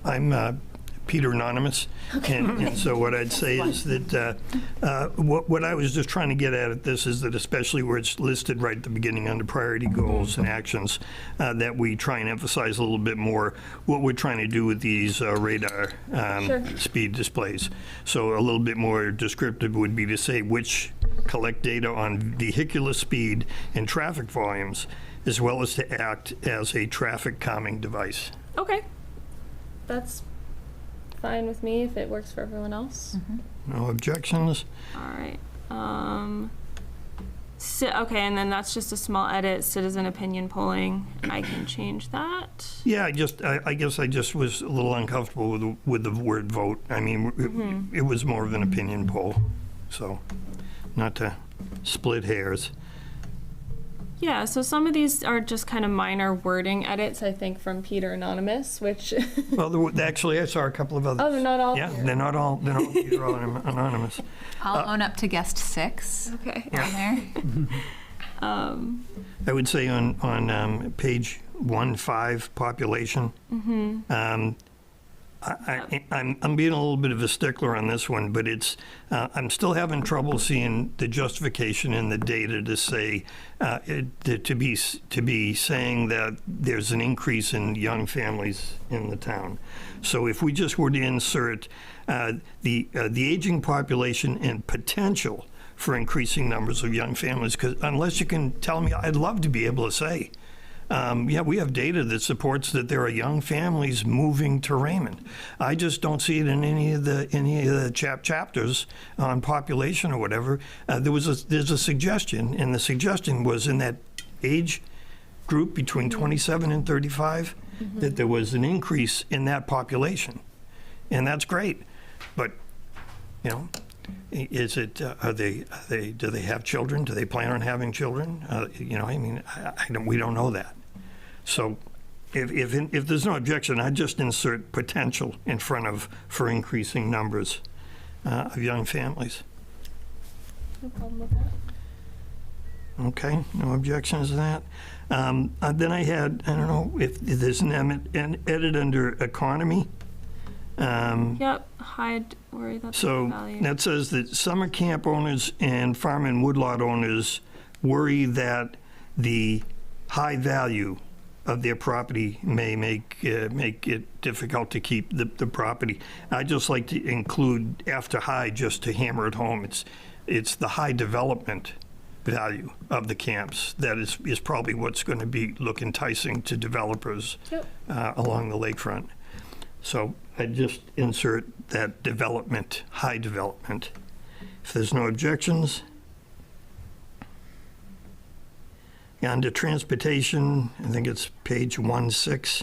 I'm Peter Anonymous, and so what I'd say is that what I was just trying to get at this is that especially where it's listed right at the beginning under priority goals and actions, that we try and emphasize a little bit more what we're trying to do with these radar speed displays. So a little bit more descriptive would be to say which collect data on vehicular speed and traffic volumes, as well as to act as a traffic calming device.
Okay, that's fine with me if it works for everyone else.
No objections?
All right. Okay, and then that's just a small edit, citizen opinion polling. I can change that.
Yeah, I guess I just was a little uncomfortable with the word vote. I mean, it was more of an opinion poll, so not to split hairs.
Yeah, so some of these are just kind of minor wording edits, I think, from Peter Anonymous, which...
Well, actually, I saw a couple of others.
Oh, they're not all
Yeah, they're not all Peter Anonymous.
I'll own up to guest 6.
Okay.
On there.
I would say on page 1.5, population, I'm being a little bit of a stickler on this one, but it's I'm still having trouble seeing the justification in the data to say to be saying that there's an increase in young families in the town. So if we just were to insert the aging population and potential for increasing numbers of young families, because unless you can tell me, I'd love to be able to say. Yeah, we have data that supports that there are young families moving to Raymond. I just don't see it in any of the chapters on population or whatever. There's a suggestion, and the suggestion was in that age group between 27 and 35 that there was an increase in that population, and that's great. But is it? Do they have children? Do they plan on having children? I mean, we don't know that. So, if there's no objection, I'd just insert potential in front of for increasing numbers of young families.
No problem with that.
Okay, no objections to that. Then I had, I don't know if there's an edit under economy.
Yep, hide worry that's
So
value.
that says that summer camp owners and farm and woodlot owners worry that the high value of their property may make it difficult to keep the property. I just like to include after high just to hammer it home. It's the high development value of the camps that is probably what's going to look enticing to developers along the lakefront. So I just insert that development, high development. If there's no objections. Under transportation, I think it's page 1.6.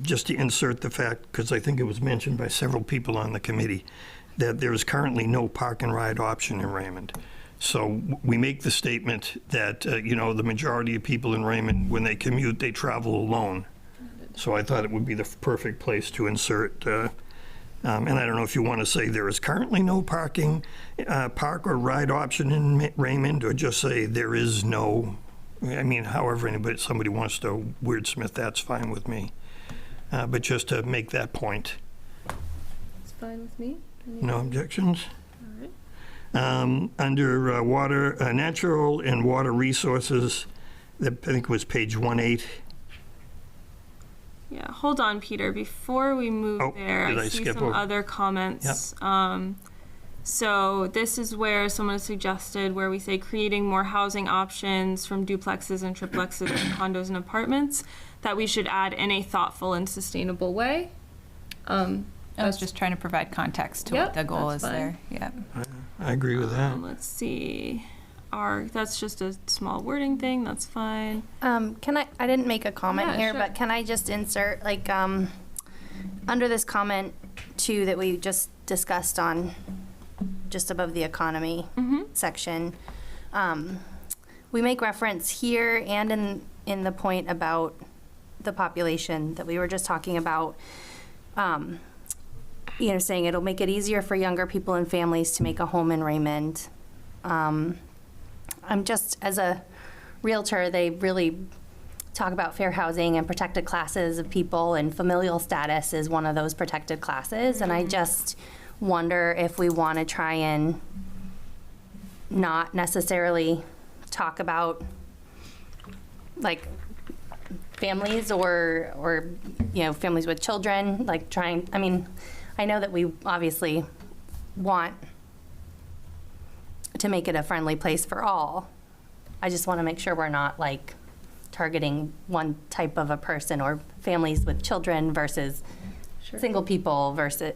Just to insert the fact, because I think it was mentioned by several people on the committee, that there is currently no park and ride option in Raymond. So we make the statement that, the majority of people in Raymond, when they commute, they travel alone. So I thought it would be the perfect place to insert, and I don't know if you want to say there is currently no park or ride option in Raymond, or just say there is no I mean, however somebody wants to wordsmith, that's fine with me. But just to make that point,
It's fine with me.
no objections?
All right.
Under water, natural and water resources, I think it was page 1.8.
Yeah, hold on, Peter. Before we move there,
did I
I see
skip
some
over?
other comments. So this is where someone suggested where we say creating more housing options from duplexes and triplexes and condos and apartments, that we should add in a thoughtful and sustainable way.
I was just trying to provide context to what the goal is there. Yeah.
I agree with that.
Let's see. That's just a small wording thing. That's fine.
Can I didn't make a comment
Yeah,
here,
sure.
but can I just insert, like, under this comment too that we just discussed on, just above the economy section, we make reference here and in the point about the population that we were just talking about, saying it'll make it easier for younger people and families to make a home in Raymond. I'm just, as a realtor, they really talk about fair housing and protected classes of people, and familial status is one of those protected classes. And I just wonder if we want to try and not necessarily talk about like families or families with children, like I know that we obviously want to make it a friendly place for all. I just want to make sure we're not like targeting one type of a person, or families with children versus single people versus,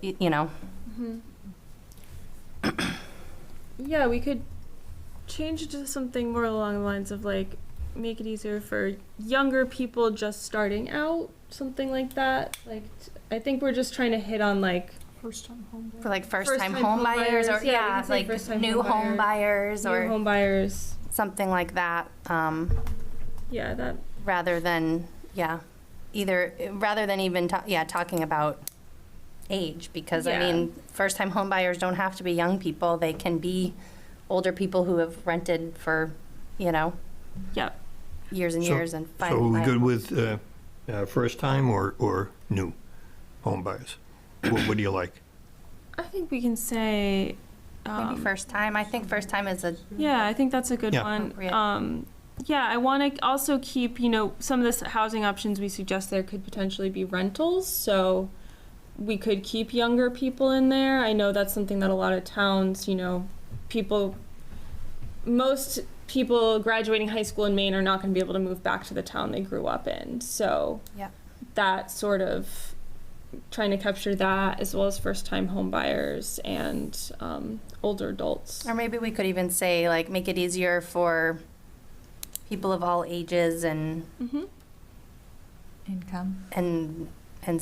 Yeah, we could change it to something more along the lines of like, make it easier for younger people just starting out, something like that. Like, I think we're just trying to hit on like
first-time home buyers, or
we can say
like
first-time
new home buyers,
new
or
home buyers,
something like that.
Yeah, that.
Rather than even talking about age, because I mean, first-time home buyers don't have to be young people. They can be older people who have rented for, years and years and find.
So are we good with first-time or new home buyers? What do you like?
I think we can say.
Maybe first time. I think first time is a.
Yeah, I think that's a good
Yeah.
one. Yeah, I want to also keep, some of the housing options we suggest there could potentially be rentals. So we could keep younger people in there. I know that's something that a lot of towns, most people graduating high school in Maine are not going to be able to move back to the town they grew up in. So that sort of trying to capture that, as well as first-time home buyers and older adults.
Or maybe we could even say, like, make it easier for people of all ages and
income
and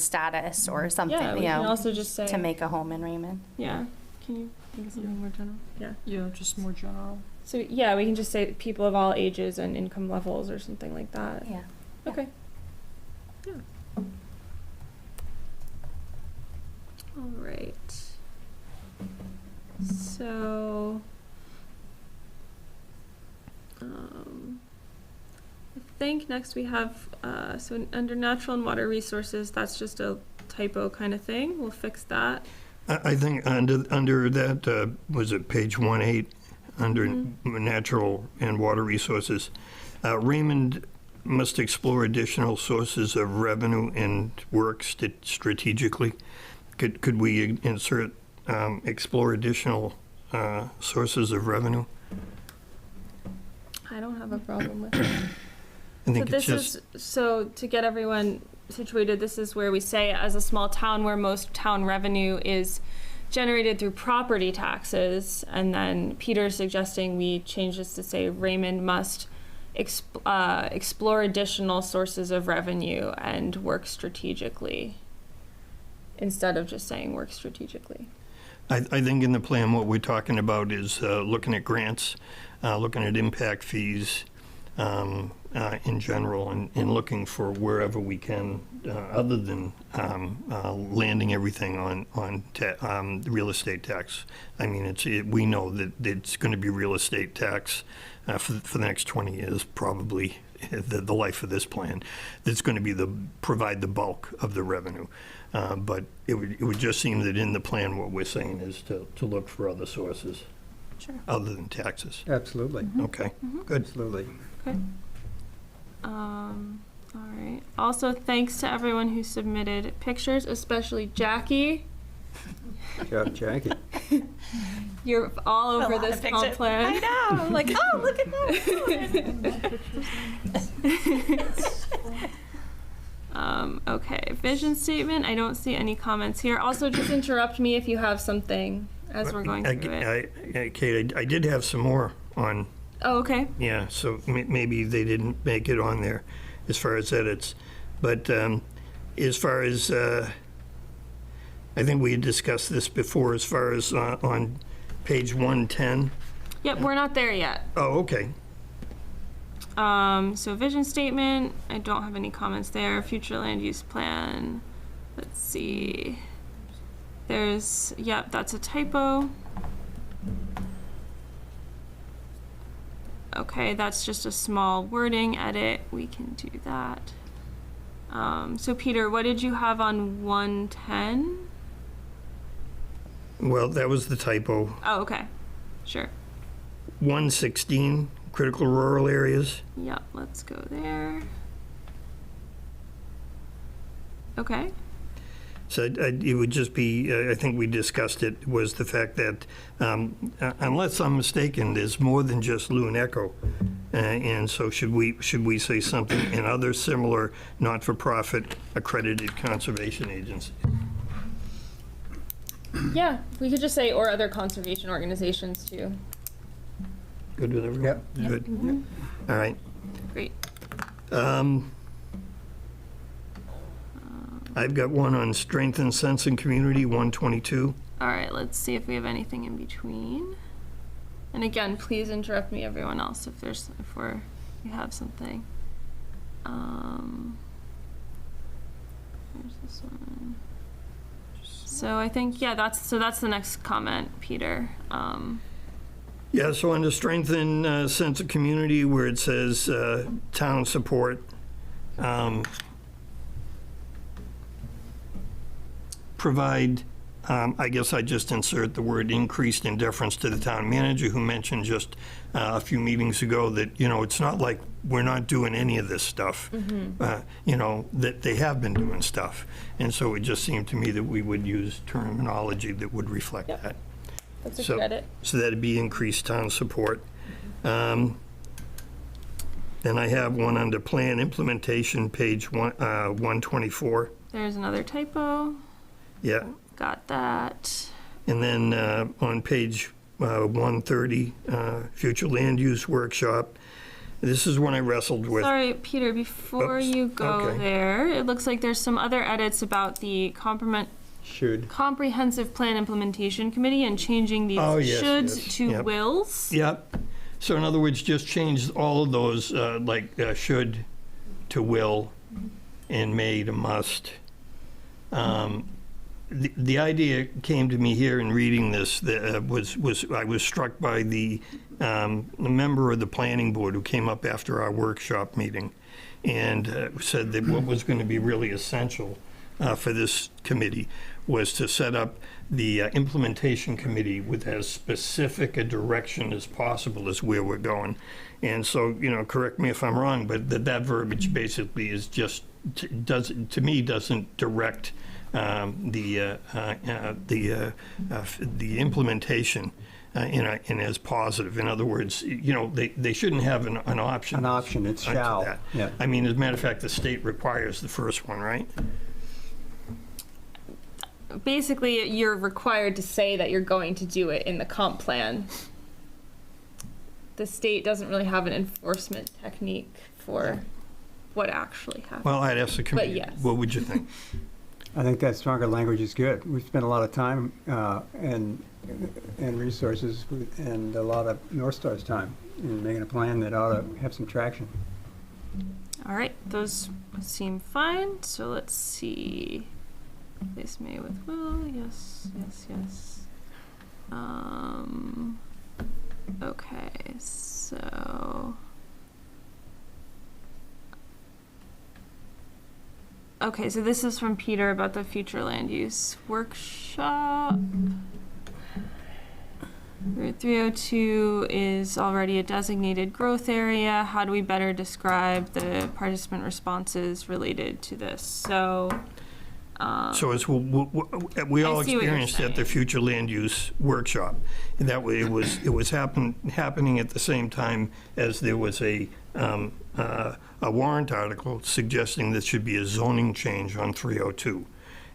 status, or something.
Yeah, we can also just say
to make a home in Raymond.
Yeah. Can you think of something more general? Yeah.
Yeah, just more general.
So yeah, we can just say people of all ages and income levels or something like that.
Yeah.
Okay. Yeah. All right. So, I think next we have, under natural and water resources, that's just a typo kind of thing. We'll fix that.
I think under that, was it page 1.8, under natural and water resources, Raymond must explore additional sources of revenue and work strategically. Could we insert explore additional sources of revenue?
I don't have a problem with it.
I think it's just.
So to get everyone situated, this is where we say, as a small town where most town revenue is generated through property taxes, and then Peter's suggesting we change this to say Raymond must explore additional sources of revenue and work strategically, instead of just saying work strategically.
I think in the plan, what we're talking about is looking at grants, looking at impact fees in general, and looking for wherever we can, other than landing everything on real estate tax. I mean, we know that it's going to be real estate tax for the next 20 years, probably, the life of this plan, that's going to be provide the bulk of the revenue. But it would just seem that in the plan, what we're saying is to look for other sources.
Sure.
Other than taxes.
Absolutely.
Okay, good.
Absolutely.
Okay. All right. Also, thanks to everyone who submitted pictures, especially Jackie.
Good job, Jackie.
You're all over
lot
this
of
comp
pictures.
plan.
I know. I'm like, oh, look at that.
Okay, vision statement. I don't see any comments here. Also, just interrupt me if you have something as we're going through it.
Kate, I did have some more on.
Oh, okay.
Yeah, so maybe they didn't make it on there as far as edits. But as far as, I think we had discussed this before, as far as on page 110.
Yep, we're not there yet.
Oh, okay.
So vision statement, I don't have any comments there. Future land use plan, let's see. There's, yep, that's a typo. Okay, that's just a small wording edit. We can do that. So Peter, what did you have on 110?
Well, that was the typo.
Oh, okay, sure.
116, critical rural areas.
Yep, let's go there. Okay.
So it would just be, I think we discussed it, was the fact that, unless I'm mistaken, there's more than just Loon Echo. And so should we say something in other similar not-for-profit accredited conservation agencies?
Yeah, we could just say, or other conservation organizations too.
Good with everyone?
Yep.
Good.
Mhm.
All right.
Great.
I've got one on strengthen sense and community, 122.
All right, let's see if we have anything in between. And again, please interrupt me, everyone else, if we have something. There's this one. So I think, yeah, that's the next comment, Peter.
Yeah, so under strengthen sense of community, where it says town support, provide, I guess I just insert the word increased in deference to the town manager, who mentioned just a few meetings ago that, it's not like we're not doing any of this stuff. That they have been doing stuff. And so it just seemed to me that we would use terminology that would reflect that.
That's a credit.
So that'd be increased town support. Then I have one under plan implementation, page 124.
There's another typo.
Yeah.
Got that.
And then on page 130, future land use workshop. This is one I wrestled with.
Sorry, Peter, before you go there, it looks like there's some other edits about the Comprehensive Plan Implementation Committee and changing these shoulds to wills.
Yep. So in other words, just change all of those, should to will and may to must. The idea came to me here in reading this, I was struck by the member of the planning board who came up after our workshop meeting and said that what was going to be really essential for this committee was to set up the implementation committee with as specific a direction as possible as where we're going. And so, correct me if I'm wrong, but that verbiage basically is just, doesn't direct the implementation in as positive. In other words, they shouldn't have an option.
An option, it's shall.
That.
Yeah.
I mean, as a matter of fact, the state requires the first one, right?
Basically, you're required to say that you're going to do it in the comp plan. The state doesn't really have an enforcement technique for what actually happens.
Well, I'd ask the committee.
But yes.
What would you think?
I think that stronger language is good. We've spent a lot of time and resources and a lot of North Star's time in making a plan that ought to have some traction.
All right, those seem fine. So let's see. Place may with will. Yes, yes, yes. Okay, so. Okay, so this is from Peter about the future land use workshop. Route 302 is already a designated growth area. How do we better describe the participant responses related to this? So,
So as we all
I see what you're
experienced at the future land use workshop, and that way it was happening at the same time as there was a warrant article suggesting there should be a zoning change on 302.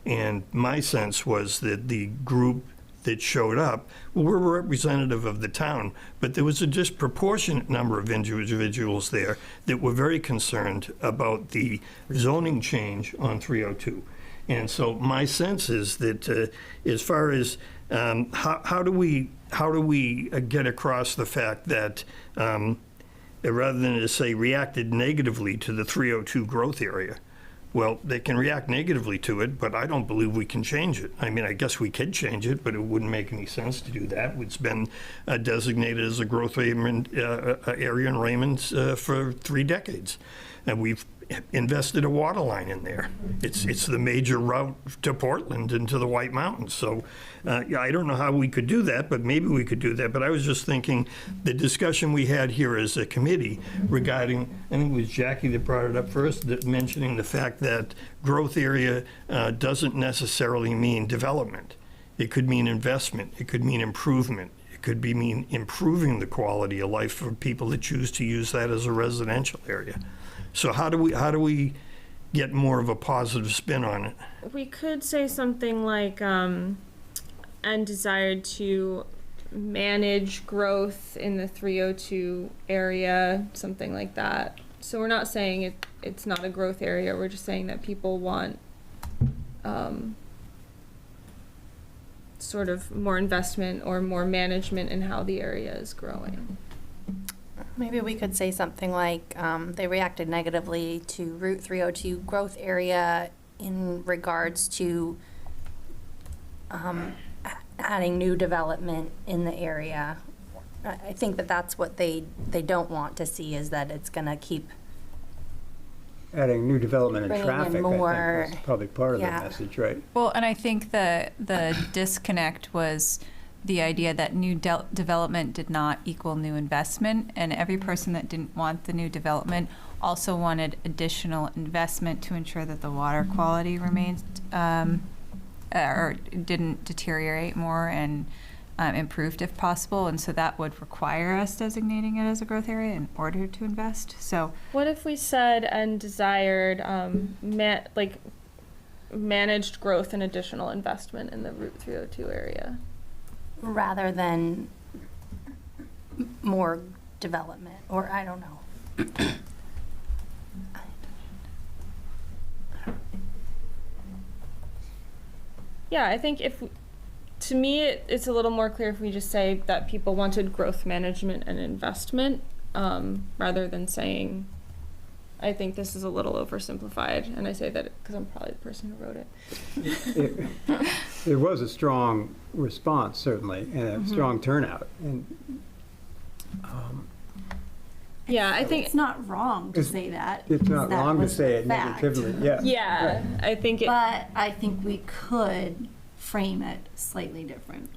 And my sense was that the group that showed up were representative of the town, but there was a disproportionate number of individuals there that were very concerned about the zoning change on 302. And so my sense is that as far as how do we get across the fact that rather than to say reacted negatively to the 302 growth area, well, they can react negatively to it, but I don't believe we can change it. I mean, I guess we could change it, but it wouldn't make any sense to do that. It's been designated as a growth area in Raymond for 3 decades. And we've invested a water line in there. It's the major route to Portland and to the White Mountains. So I don't know how we could do that, but maybe we could do that. But I was just thinking the discussion we had here as a committee regarding, I think it was Jackie that brought it up first, that mentioning the fact that growth area doesn't necessarily mean development. It could mean investment. It could mean improvement. It could mean improving the quality of life for people that choose to use that as a residential area. So how do we get more of a positive spin on it?
we could say something like, and desired to manage growth in the 302 area, something like that. So we're not saying it's not a growth area, we're just saying that people want sort of more investment or more management in how the area is growing.
Maybe we could say something like they reacted negatively to Route 302 growth area in regards to adding new development in the area. I think that's what they don't want to see, is that it's going to keep
Adding new development and
bringing in
traffic, I
more.
think, was probably part of the
Yeah.
message, right?
Well, and I think the disconnect was the idea that new development did not equal new investment, and every person that didn't want the new development also wanted additional investment to ensure that the water quality remained or didn't deteriorate more and improved if possible. And so that would require us designating it as a growth area in order to invest. So
What if we said and desired managed growth and additional investment in the Route 302 area?
Rather than more development, or I don't know.
Yeah, I think to me, it's a little more clear if we just say that people wanted growth management and investment, rather than saying, I think this is a little oversimplified, and I say that because I'm probably the person who wrote it.
There was a strong response, certainly, and a strong turnout. And
Yeah, I think
It's not wrong to say that.
it's not
that
wrong to
was
say
the
it
fact.
negatively, yeah.
Yeah, I think it.
But I think we could frame it slightly different.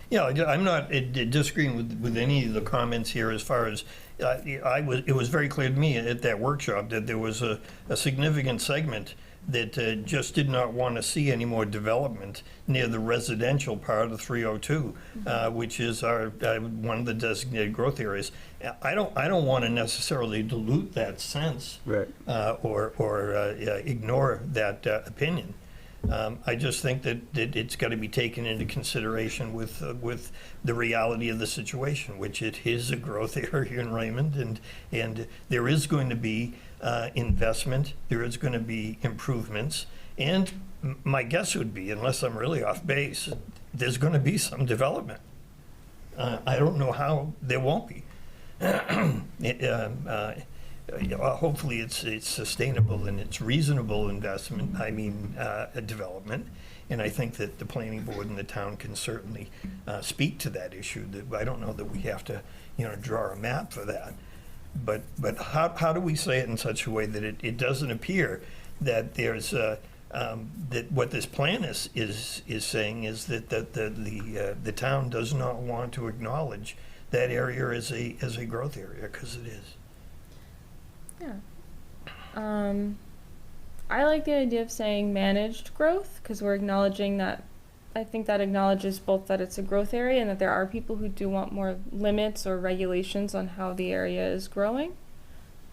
Yeah, I'm not disagreeing with any of the comments here as far as, it was very clear to me at that workshop that there was a significant segment that just did not want to see any more development near the residential part of 302, which is our one of the designated growth areas. I don't want to necessarily dilute that sense,
Right.
or ignore that opinion. I just think that it's got to be taken into consideration with the reality of the situation, which it is a growth area in Raymond, and there is going to be investment, there is going to be improvements, and my guess would be, unless I'm really off base, there's going to be some development. I don't know how there won't be. Hopefully it's sustainable and it's reasonable investment, development, And I think that the planning board and the town can certainly speak to that issue. That I don't know that we have to, draw a map for that. But how do we say it in such a way that it doesn't appear that there's that what this plan is saying is that the town does not want to acknowledge that area as a growth area, because it is.
Yeah. I like the idea of saying managed growth, because we're acknowledging that. I think that acknowledges both that it's a growth area and that there are people who do want more limits or regulations on how the area is growing.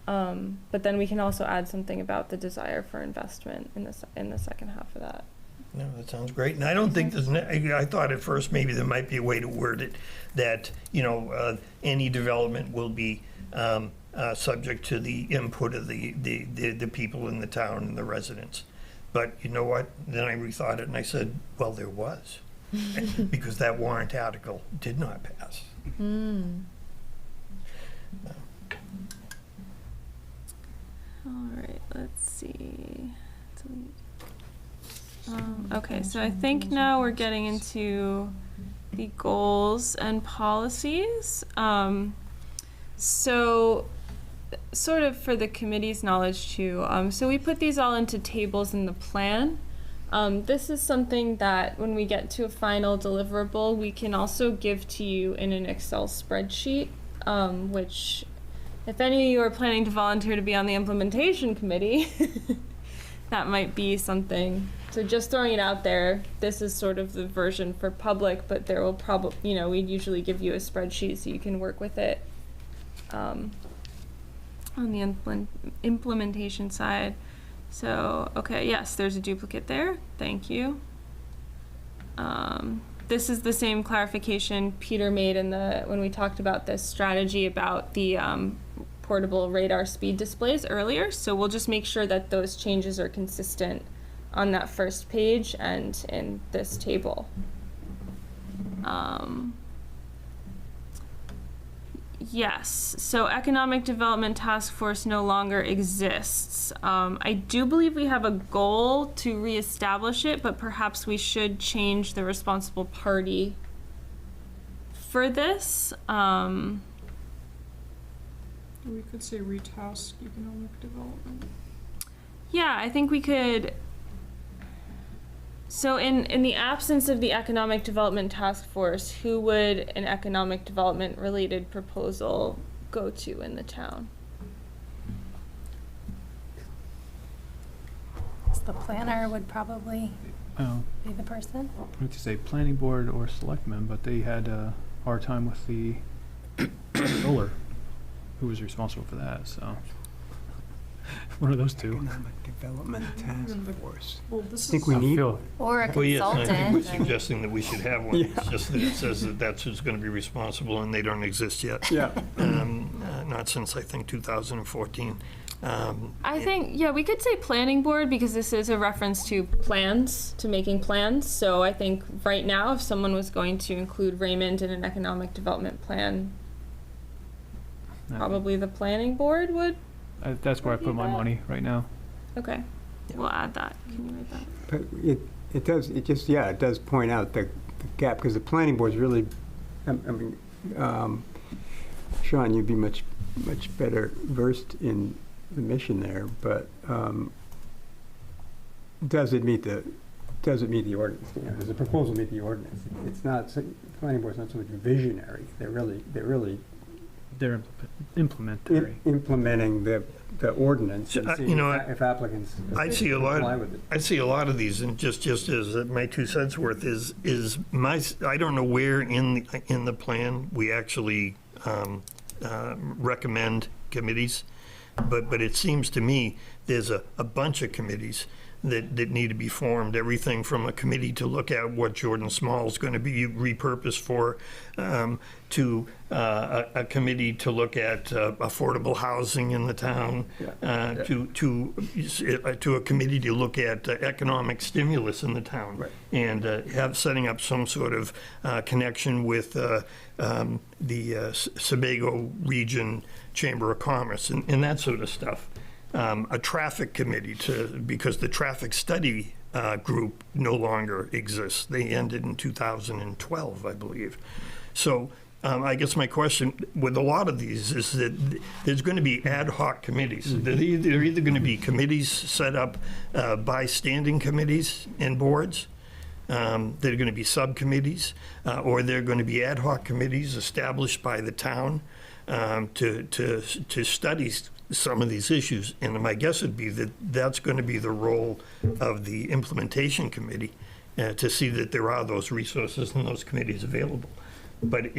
But then we can also add something about the desire for investment in the second half of that.
No, that sounds great. And I don't think I thought at first maybe there might be a way to word it that, any development will be subject to the input of the people in the town and the residents. But you know what? Then I rethought it and I said, well, there was, because that warrant article did not pass.
All right, let's see. Okay, so I think now we're getting into the goals and policies. So sort of for the committee's knowledge too, so we put these all into tables in the plan. This is something that when we get to a final deliverable, we can also give to you in an Excel spreadsheet, which if any of you are planning to volunteer to be on the implementation committee, that might be something. So just throwing it out there, this is sort of the version for public, but there will probably, we'd usually give you a spreadsheet so you can work with it on the implementation side. So, okay, yes, there's a duplicate there. Thank you. This is the same clarification Peter made when we talked about this strategy about the portable radar speed displays earlier. So we'll just make sure that those changes are consistent on that first page and in this table. Yes, so Economic Development Task Force no longer exists. I do believe we have a goal to reestablish it, but perhaps we should change the responsible party for this.
We could say retask economic development.
Yeah, I think we could. So in the absence of the Economic Development Task Force, who would an economic development related proposal go to in the town?
The planner would probably be the person.
I would say planning board or selectmen, but they had a hard time with the controller, who was responsible for that, so. One of those two.
Economic Development Task Force.
Well,
I think we need.
Or a
Well, yes,
consultant.
and I think we're suggesting that we should have one. It's just that it says that that's who's going to be responsible, and they don't exist yet.
Yeah.
Not since, I think, 2014.
I think, yeah, we could say planning board because this is a reference to plans, to making plans. So I think right now, if someone was going to include Raymond in an economic development plan, probably the planning board would.
That's where I put my money right now.
Okay, we'll add that. Can you write that?
But it does point out the gap, because the planning board's really, Sean, you'd be much better versed in the mission there, but does it meet the ordinance? Does the proposal meet the ordinance? It's not, the planning board's not so much visionary.
They're implementary.
Implementing the ordinance and seeing if applicants
I see a
comply with it.
I see a lot of these, and just as my 2 cents worth is I don't know where in the plan we actually recommend committees, but it seems to me there's a bunch of committees that need to be formed. Everything from a committee to look at what Jordan Small is going to be repurposed for, to a committee to look at affordable housing in the town, to a committee to look at economic stimulus in the town, right. And setting up some sort of connection with the Sebago Region Chamber of Commerce and that sort of stuff. A traffic committee because the traffic study group no longer exists. They ended in 2012, I believe. So I guess my question with a lot of these is that there's going to be ad hoc committees. They're either going to be committees set up by standing committees and boards. They're going to be subcommittees, or they're going to be ad hoc committees established by the town to study some of these issues. And my guess would be that that's going to be the role of the implementation committee to see that there are those resources and those committees available. But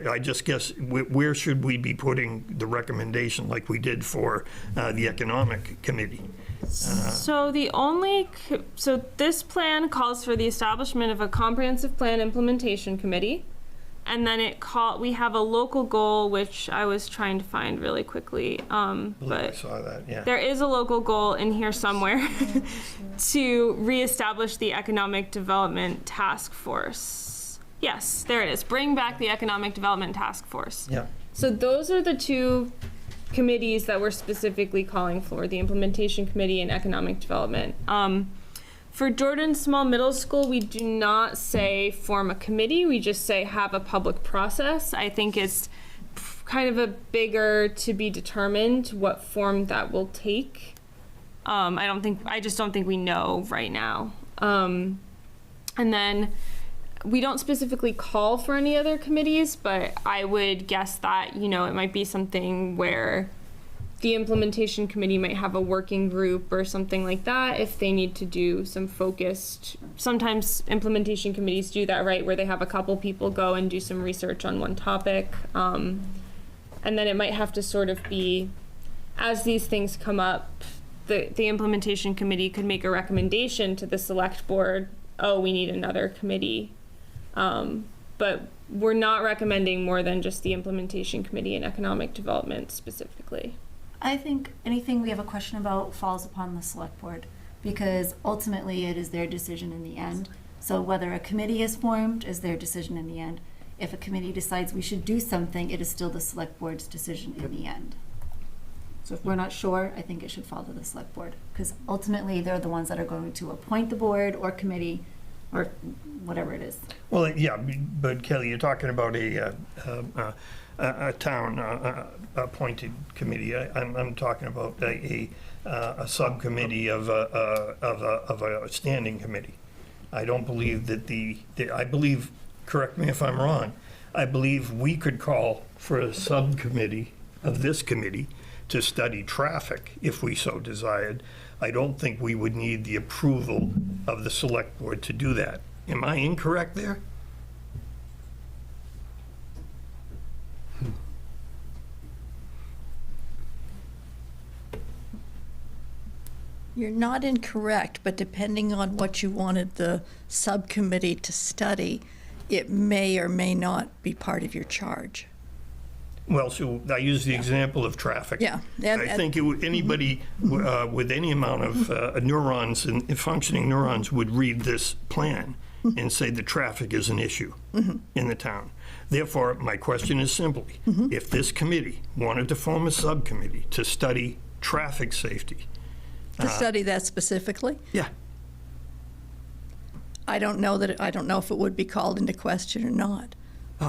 I just guess, where should we be putting the recommendation like we did for the economic committee?
So this plan calls for the establishment of a comprehensive plan implementation committee. And then we have a local goal, which I was trying to find really quickly. But
I saw that, yeah.
there is a local goal in here somewhere to reestablish the Economic Development Task Force. Yes, there it is. Bring back the Economic Development Task Force.
Yeah.
So those are the two committees that we're specifically calling for, the Implementation Committee and Economic Development. For Jordan Small Middle School, we do not say form a committee, we just say have a public process. I think it's kind of a bigger to be determined what form that will take. I just don't think we know right now. And then we don't specifically call for any other committees, but I would guess that, it might be something where the implementation committee might have a working group or something like that if they need to do some focused. Sometimes implementation committees do that, right, where they have a couple people go and do some research on one topic. And then it might have to sort of be, as these things come up, the implementation committee could make a recommendation to the select board, oh, we need another committee. But we're not recommending more than just the implementation committee and economic development specifically.
I think anything we have a question about falls upon the select board, because ultimately it is their decision in the end. So whether a committee is formed is their decision in the end. If a committee decides we should do something, it is still the select board's decision in the end. So if we're not sure, I think it should fall to the select board, because ultimately they're the ones that are going to appoint the board or committee or whatever it is.
Well, yeah, but Kelly, you're talking about a town appointed committee. I'm talking about a subcommittee of a standing committee. I don't believe that I believe, correct me if I'm wrong, I believe we could call for a subcommittee of this committee to study traffic if we so desired. I don't think we would need the approval of the select board to do that. Am I incorrect there?
You're not incorrect, but depending on what you wanted the subcommittee to study, it may or may not be part of your charge.
Well, so I use the example of traffic.
Yeah.
I think anybody with any amount of neurons and functioning neurons would read this plan and say the traffic is an issue in the town. Therefore, my question is simply, if this committee wanted to form a subcommittee to study traffic safety.
To study that specifically?
Yeah.
I don't know if it would be called into question or not.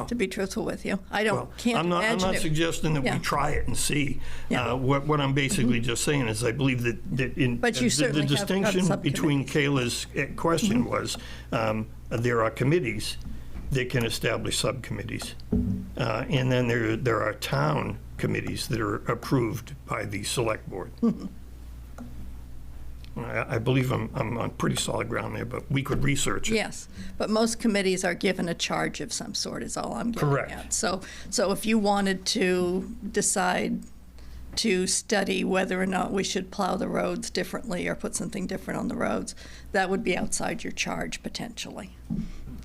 To be truthful with you,
I'm not suggesting that we try it and see. What I'm basically just saying is I believe that the distinction between Kayla's question was there are committees that can establish subcommittees, and then there are town committees that are approved by the select board. I believe I'm on pretty solid ground there, but we could research it.
Yes, but most committees are given a charge of some sort is all I'm getting
Correct.
at. So if you wanted to decide to study whether or not we should plow the roads differently or put something different on the roads, that would be outside your charge potentially.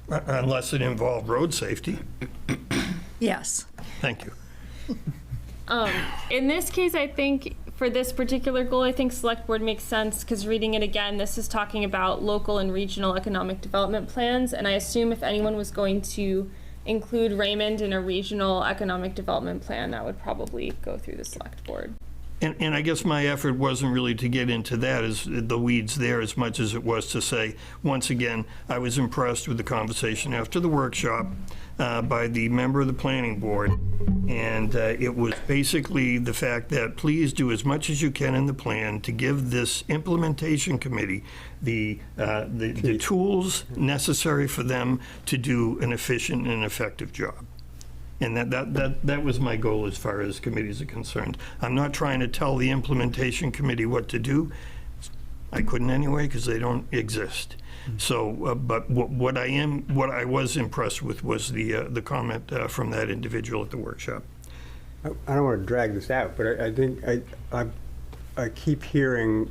Unless it involved road safety.
Yes.
Thank you.
In this case, I think for this particular goal, I think select board makes sense because reading it again, this is talking about local and regional economic development plans. And I assume if anyone was going to include Raymond in a regional economic development plan, that would probably go through the select board.
And I guess my effort wasn't really to get into that, as the weeds there, as much as it was to say, once again, I was impressed with the conversation after the workshop by the member of the planning board. And it was basically the fact that please do as much as you can in the plan to give this implementation committee the tools necessary for them to do an efficient and effective job. And that was my goal as far as committees are concerned. I'm not trying to tell the implementation committee what to do. I couldn't anyway, because they don't exist. So, but what I was impressed with was the comment from that individual at the workshop.
I don't want to drag this out, but I think I keep hearing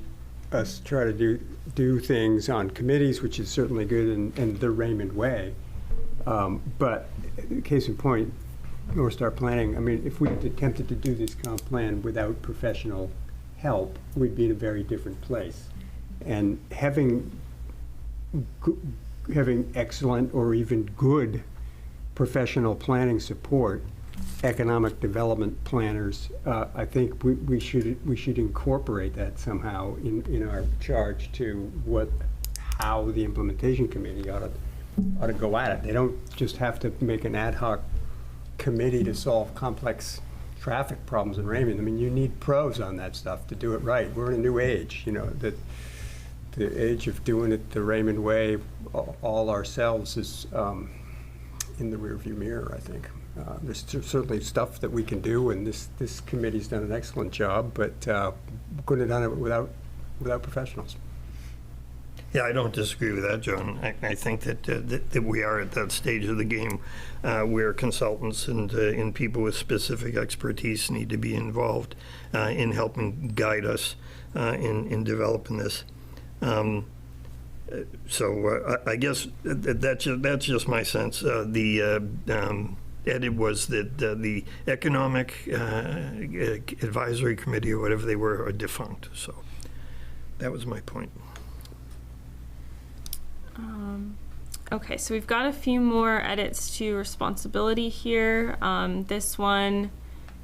us try to do things on committees, which is certainly good in the Raymond way. But case in point, North Star Planning, I mean, if we attempted to do this comp plan without professional help, we'd be in a very different place. And having excellent or even good professional planning support, economic development planners, I think we should incorporate that somehow in our charge to how the implementation committee ought to go at it. They don't just have to make an ad hoc committee to solve complex traffic problems in Raymond. I mean, you need pros on that stuff to do it right. We're in a new age, that the age of doing it the Raymond way all ourselves is in the rearview mirror, I think. There's certainly stuff that we can do, and this committee's done an excellent job, but we couldn't have done it without professionals.
Yeah, I don't disagree with that, John. I think that we are at that stage of the game where consultants and people with specific expertise need to be involved in helping guide us in developing this. So I guess that's just my sense. The edit was that the Economic Advisory Committee or whatever they were are defunct. So that was my point.
Okay, so we've got a few more edits to responsibility here. This one,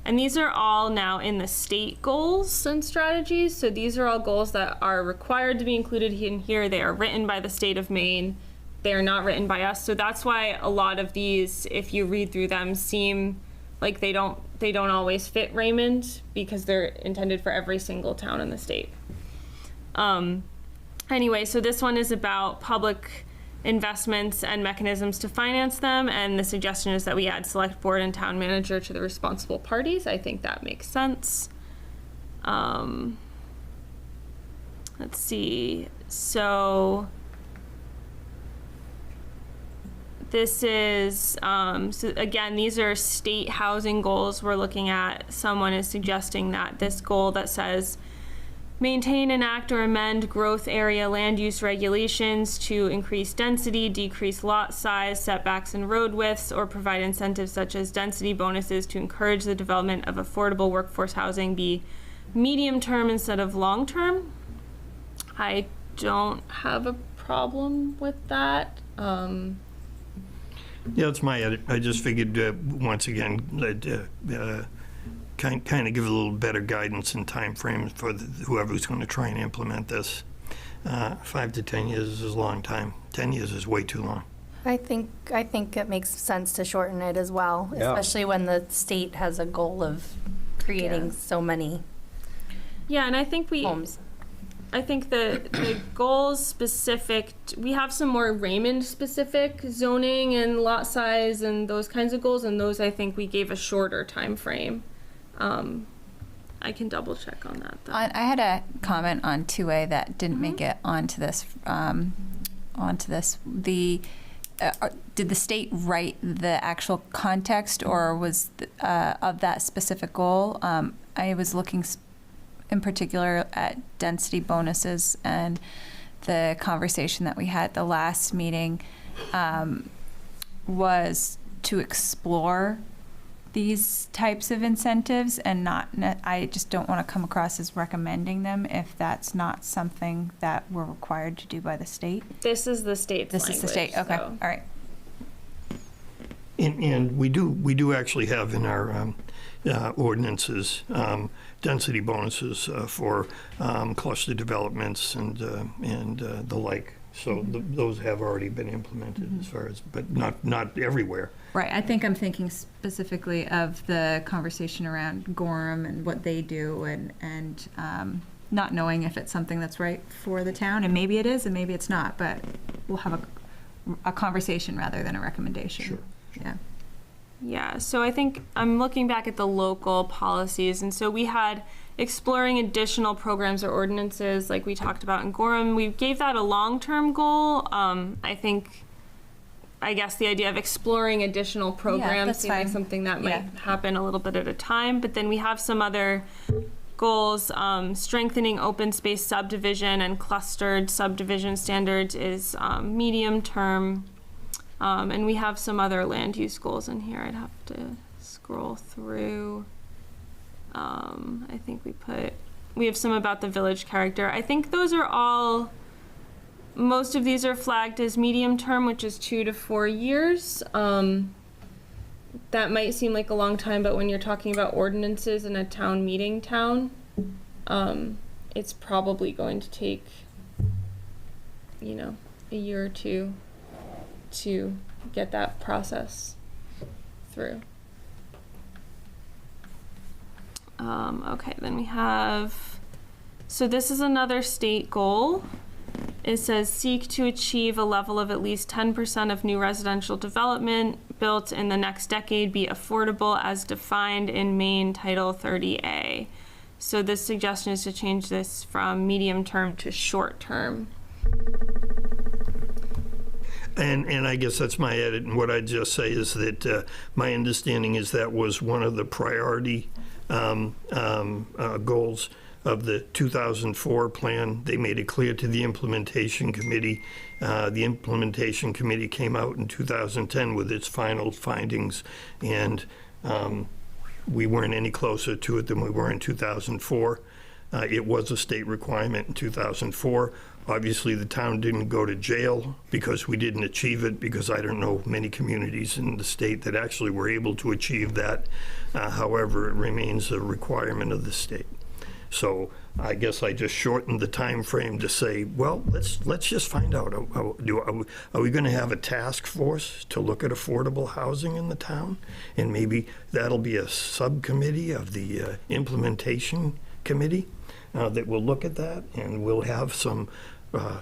and these are all now in the state goals and strategies. So these are all goals that are required to be included in here. They are written by the state of Maine. They are not written by us. So that's why a lot of these, if you read through them, seem like they don't always fit Raymond, because they're intended for every single town in the state. Anyway, so this one is about public investments and mechanisms to finance them, and the suggestion is that we add select board and town manager to the responsible parties. I think that makes sense. Let's see. So this is, so again, these are state housing goals we're looking at. Someone is suggesting that this goal that says maintain, enact, or amend growth area land use regulations to increase density, decrease lot size, setbacks, and road widths, or provide incentives such as density bonuses to encourage the development of affordable workforce housing be medium term instead of long term. I don't have a problem with that.
Yeah, it's my edit. I just figured once again kind of give a little better guidance and time frames for whoever's going to try and implement this. 5 to 10 years is a long time. 10 years is way too long.
I think it makes sense to shorten it as well, especially when the state has a goal of creating so many
and I think
homes.
I think the goals specific, we have some more Raymond specific zoning and lot size and those kinds of goals, and those I think we gave a shorter time frame. I can double check on that though.
I had a comment on 2A that didn't make it onto this. Did the state write the actual context, or was of that specific goal? I was looking in particular at density bonuses, and the conversation that we had at the last meeting was to explore these types of incentives, and I just don't want to come across as recommending them if that's not something that we're required to do by the state.
This is the state's
This is the state, okay,
so.
all right.
And we do actually have in our ordinances density bonuses for cluster developments and the like. So those have already been implemented as far as, but not everywhere.
Right, I think I'm thinking specifically of the conversation around Gorham and what they do and not knowing if it's something that's right for the town, and maybe it is and maybe it's not, but we'll have a conversation rather than a recommendation.
Sure.
Yeah.
Yeah, so I think I'm looking back at the local policies, and so we had exploring additional programs or ordinances like we talked about in Gorham. We gave that a long-term goal. I guess the idea of exploring additional programs
that's
seems like
fine.
something that might happen a little bit at a time, but then we have some other goals. Strengthening open space subdivision and clustered subdivision standards is medium term. And we have some other land use goals in here. I'd have to scroll through. I think we have some about the village character. I think those are all, most of these are flagged as medium term, which is 2 to 4 years. That might seem like a long time, but when you're talking about ordinances in a town meeting town, it's probably going to take, a year or two to get that process through. Okay, then we have, so this is another state goal. It says seek to achieve a level of at least 10% of new residential development built in the next decade be affordable as defined in Maine Title 30A. So this suggestion is to change this from medium term to short term.
And I guess that's my edit, and what I'd just say is that my understanding is that was one of the priority goals of the 2004 plan. They made it clear to the implementation committee. The implementation committee came out in 2010 with its final findings, and we weren't any closer to it than we were in 2004. It was a state requirement in 2004. Obviously, the town didn't go to jail because we didn't achieve it, because I don't know many communities in the state that actually were able to achieve that. However, it remains a requirement of the state. So I guess I just shortened the time frame to say, well, let's just find out. Are we going to have a task force to look at affordable housing in the town? And maybe that'll be a subcommittee of the implementation committee that will look at that, and we'll have some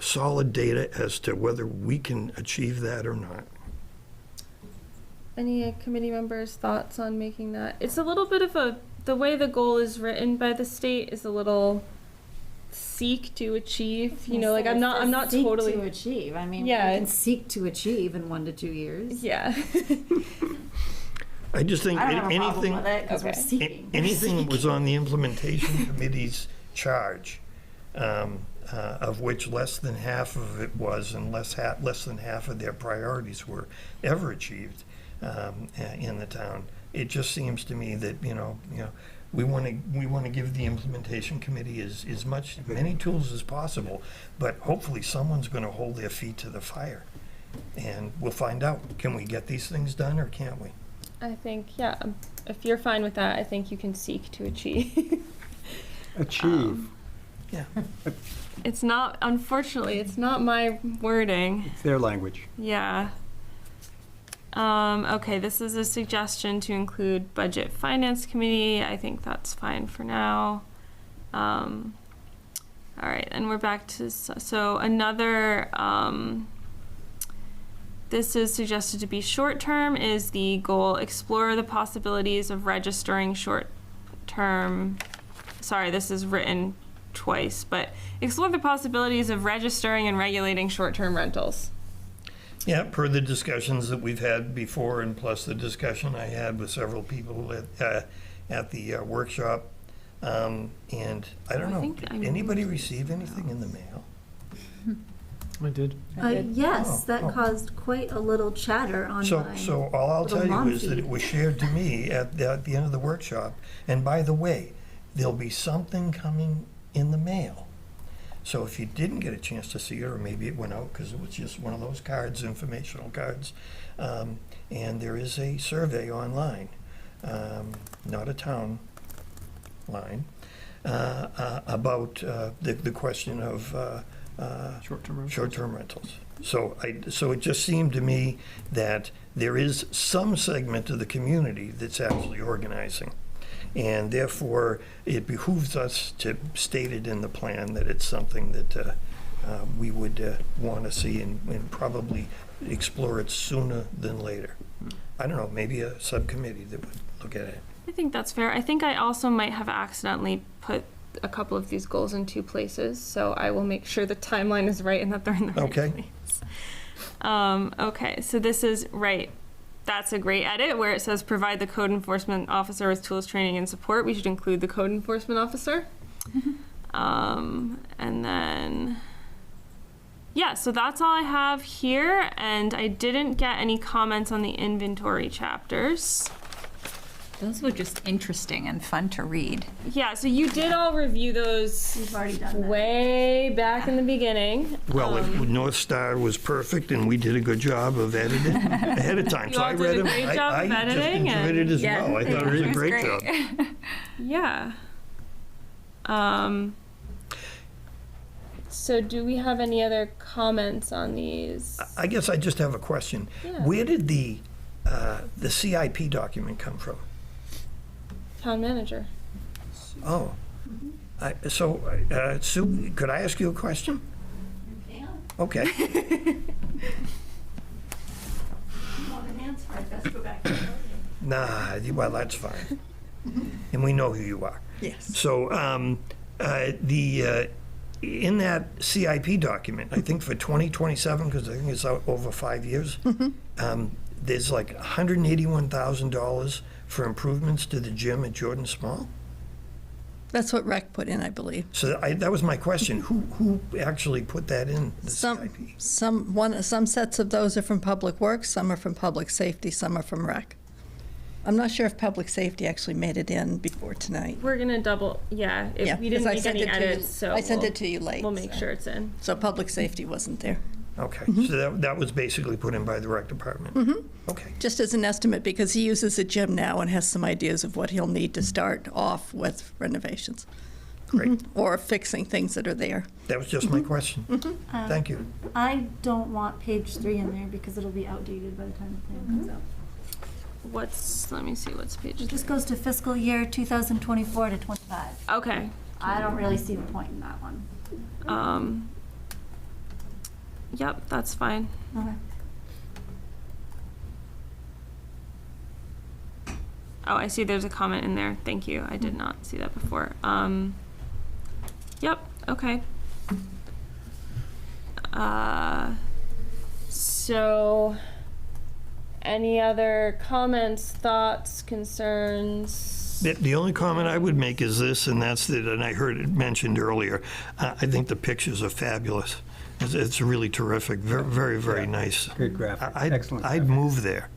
solid data as to whether we can achieve that or not.
Any committee members' thoughts on making that? It's a little bit of the way the goal is written by the state is a little seek to achieve, like I'm not totally
seek to achieve. I mean,
yeah,
we can seek to achieve in 1 to 2 years.
Yeah.
I just think
I don't have a problem
anything,
with it 'cause we're seeking.
anything that was on the implementation committee's charge, of which less than half of it was, and less than half of their priorities were ever achieved in the town. It just seems to me that we want to give the implementation committee as many tools as possible, but hopefully someone's going to hold their feet to the fire, and we'll find out. Can we get these things done, or can't we?
I think, if you're fine with that, I think you can seek to achieve.
Achieve.
Yeah.
It's not, unfortunately, it's not my wording.
It's their language.
Yeah. Okay, this is a suggestion to include Budget Finance Committee. I think that's fine for now. All right, and we're back to, so another, this is suggested to be short-term is the goal, explore the possibilities of registering short-term, sorry, this is written twice, but explore the possibilities of registering and regulating short-term rentals.
Yeah, per the discussions that we've had before, and plus the discussion I had with several people at the workshop. And I don't know, did anybody receive anything in the mail?
I did.
Yes,
Oh,
that caused quite a little chatter on my
So all I'll
little
tell you
mom
is that
feed.
it was shared to me at the end of the workshop. And by the way, there'll be something coming in the mail So if you didn't get a chance to see it, or maybe it went out because it was just one of those cards, informational cards, and there is a survey online, not a town line, about the question of short-term rentals. So it just seemed to me that there is some segment of the community that's actually organizing. And therefore, it behooves us to state it in the plan that it's something that we would want to see and probably explore it sooner than later. I don't know, maybe a subcommittee that would look at it.
I think that's fair. I think I also might have accidentally put a couple of these goals in two places, so I will make sure the timeline is right and that they're in the right place. Okay, so this is right. That's a great edit where it says provide the code enforcement officer with tools, training, and support. We should include the code enforcement officer. And then, yeah, so that's all I have here. And I didn't get any comments on the inventory chapters.
Those were just interesting and fun to read.
Yeah, so you did all review those.
We've already done that.
Way back in the beginning.
Well, North Star was perfect, and we did a good job of editing ahead of time.
You
So
all
I
did
read
a
them.
great job of
I just
editing
enjoyed it as well. I thought it was a great job.
Yeah. So do we have any other comments on these?
I guess I just have a question.
Yeah.
Where did the CIP document come from?
Town manager.
Oh. So, Sue, could I ask you a question?
You can.
Okay.
You want an answer? I best go back to the podium.
Nah, well, that's fine. And we know who you are.
Yes.
So, in that CIP document, I think for 2027, because I think it's out over 5 years, there's like $181,000 for improvements to the gym at Jordan Small.
That's what Rec put in, I believe.
So that was my question. Who actually put that in the CIP?
Some sets of those are from Public Works, some are from Public Safety, some are from Rec. I'm not sure if Public Safety actually made it in before tonight.
We're gonna double, yeah, if we didn't
'cause I
make
sent
any
it to you-
edits, so
I sent
we'll-
it to you late.
We'll make sure it's in.
So Public Safety wasn't there.
Okay, so that was basically put in by the rec department? Okay.
Just as an estimate, because he uses a gym now and has some ideas of what he'll need to start off with renovations.
Great.
Or fixing things that are there.
That was just my question. Thank you.
I don't want page 3 in there because it'll be outdated by the time the plan comes out.
Let me see, what's page
It just goes to fiscal year 2024 to 25.
Okay.
I don't really see the point in that one.
Yep, that's fine.
Okay.
Oh, I see there's a comment in there. Thank you. I did not see that before. Yep, okay. So, any other comments, thoughts, concerns?
The only comment I would make is this, and that's that, and I heard it mentioned earlier, I think the pictures are fabulous. It's really terrific, very, very, very nice.
Good graphic, excellent.
I'd move there.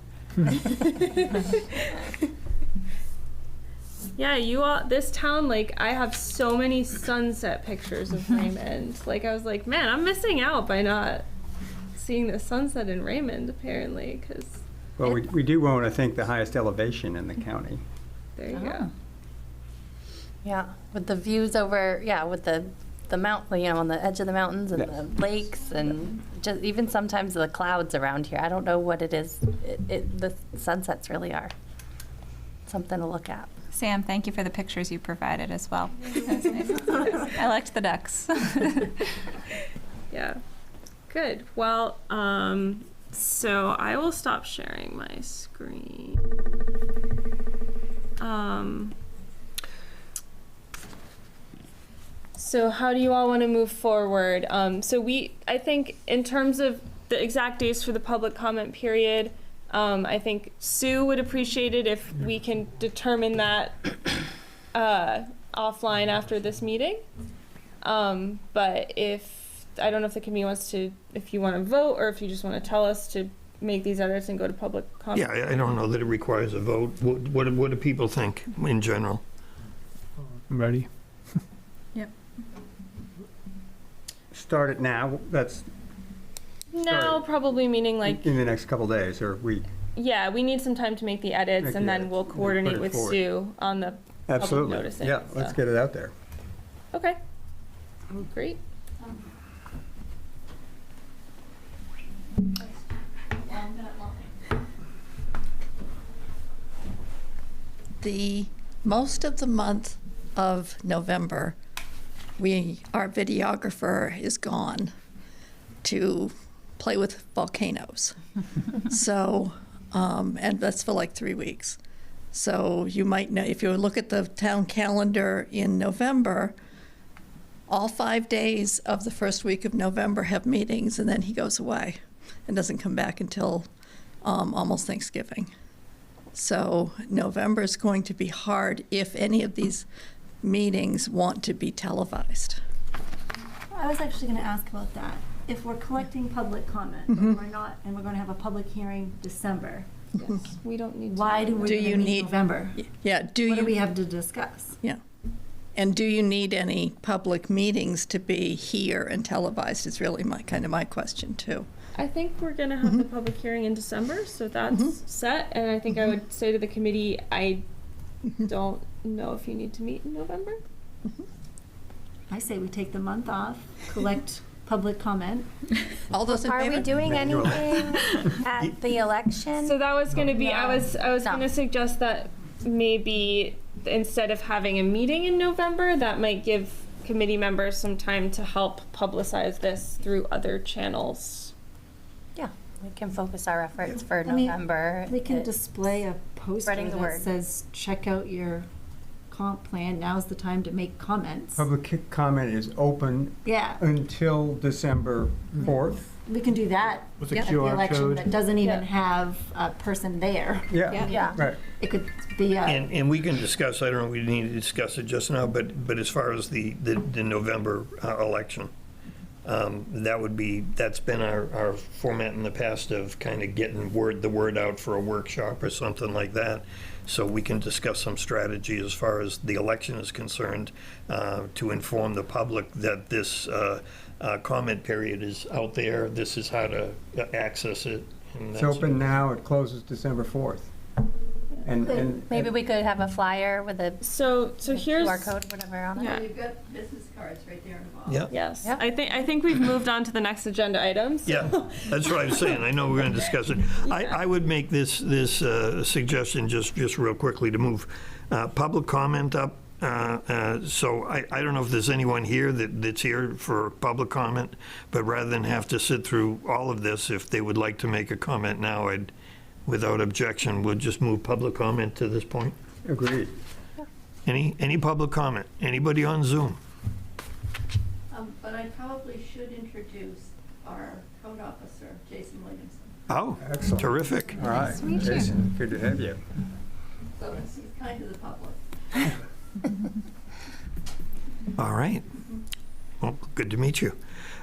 Yeah, you all, this town, like, I have so many sunset pictures of Raymond. Like, I was like, man, I'm missing out by not seeing the sunset in Raymond, apparently, because
Well, we do own, I think, the highest elevation in the county.
there you go.
Yeah, with the views over, with the mount, on the edge of the mountains and the lakes and just even sometimes the clouds around here. I don't know what it is. The sunsets really are something to look at.
Sam, thank you for the pictures you provided as well. That was nice. I liked the ducks.
Yeah. Good. Well, so I will stop sharing my screen. So how do you all want to move forward? I think in terms of the exact days for the public comment period, I think Sue would appreciate it if we can determine that offline after this meeting. But I don't know if the committee wants to, if you want to vote or if you just want to tell us to make these edits and go to public comment.
Yeah, I don't know that it requires a vote. What do people think in general?
I'm ready.
start it now? That's
Now, probably meaning like,
in the next couple days or week?
yeah, we need some time to make the edits,
Make
and
the
then
edits,
we'll
and then put
coordinate
it
with
forward.
Sue on the public
Absolutely.
noticing.
Yeah, let's
so.
get it out there.
Okay. Great.
Most of the month of November, our videographer is gone to play with volcanoes. So, and that's for like 3 weeks. So you might know, if you look at the town calendar in November, all 5 days of the first week of November have meetings, and then he goes away and doesn't come back until almost Thanksgiving. So November is going to be hard if any of these meetings want to be televised.
I was actually going to ask about that. If we're collecting public comment,
Mhm.
and we're not, and we're going to have a public hearing December,
Yes, we don't need to.
why do we
Do you
meet
need-
November?
Yeah,
What do
you,
we have to discuss?
yeah. And do you need any public meetings to be here and televised is really my question too.
I think we're gonna have the public hearing in December, so that's set, and I think I would say to the committee, I don't know if you need to meet in November.
I say we take the month off, collect public comment.
All those in
Are we
favor?
doing anything at the election?
So that was gonna be, I was
No.
gonna suggest that maybe instead of having a meeting in November, that might give committee members some time to help publicize this through other channels.
Yeah, we can focus our efforts for
I mean,
November.
We can
at
display a poster
spreading the
that
word.
says, check out your comp plan, now's the time to make comments.
Public comment is open
Yeah,
until December 4th.
we can do that
With a
at the
QR
election
code.
that doesn't even
Yeah.
have a person there.
Yeah.
Yeah.
Right.
It could be,
And we can discuss, I don't know, we need to discuss it just now, but as far as the November election, that's been our format in the past of kind of getting the word out for a workshop or something like that. So we can discuss some strategy as far as the election is concerned to inform the public that this comment period is out there. This is how to access it. And
It's
that's-
open now, it closes December 4th. And
Maybe we could have a flyer with a
So here's.
QR code, whatever on it.
Yeah.
You've got business cards right there involved.
Yeah.
Yes,
Yep.
I think we've moved on to the next agenda item. So.
Yeah, that's what I was saying. I know we're going to discuss it. I would make this suggestion just real quickly to move public comment up. So I don't know if there's anyone here that's here for public comment, but rather than have to sit through all of this, if they would like to make a comment now, without objection, we'll just move public comment to this point.
agreed.
Any public comment? Anybody on Zoom?
But I probably should introduce our code officer, Jason Williamson.
Oh,
Excellent.
terrific.
All right.
Nice to meet you.
Jason, good to have you.
So he's kind to the public.
All right. Well, good to meet you.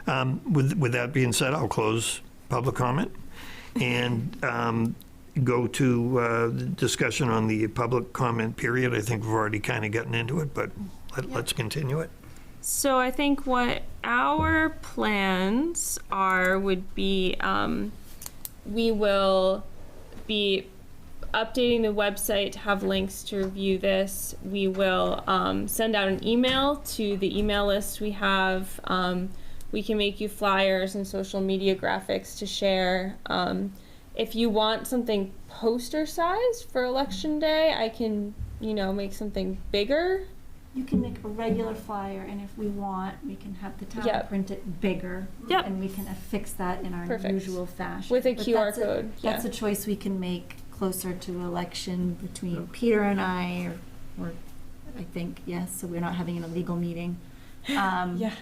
With that being said, I'll close public comment and go to the discussion on the public comment period. I think we've already kind of gotten into it, but let's continue it.
So I think what our plans would be, we will be updating the website to have links to review this. We will send out an email to the email list we have. We can make you flyers and social media graphics to share. If you want something poster size for election day, I can, make something bigger.
you can make a regular flyer, and if we want, we can have the town
Yep.
print it bigger.
Yep.
And we can affix that in our
Perfect.
usual fashion.
With a
But
QR
that's
code,
That's
yeah.
a choice we can make closer to election between Peter and I, or I think, yes, so we're not having an illegal meeting.
Yeah.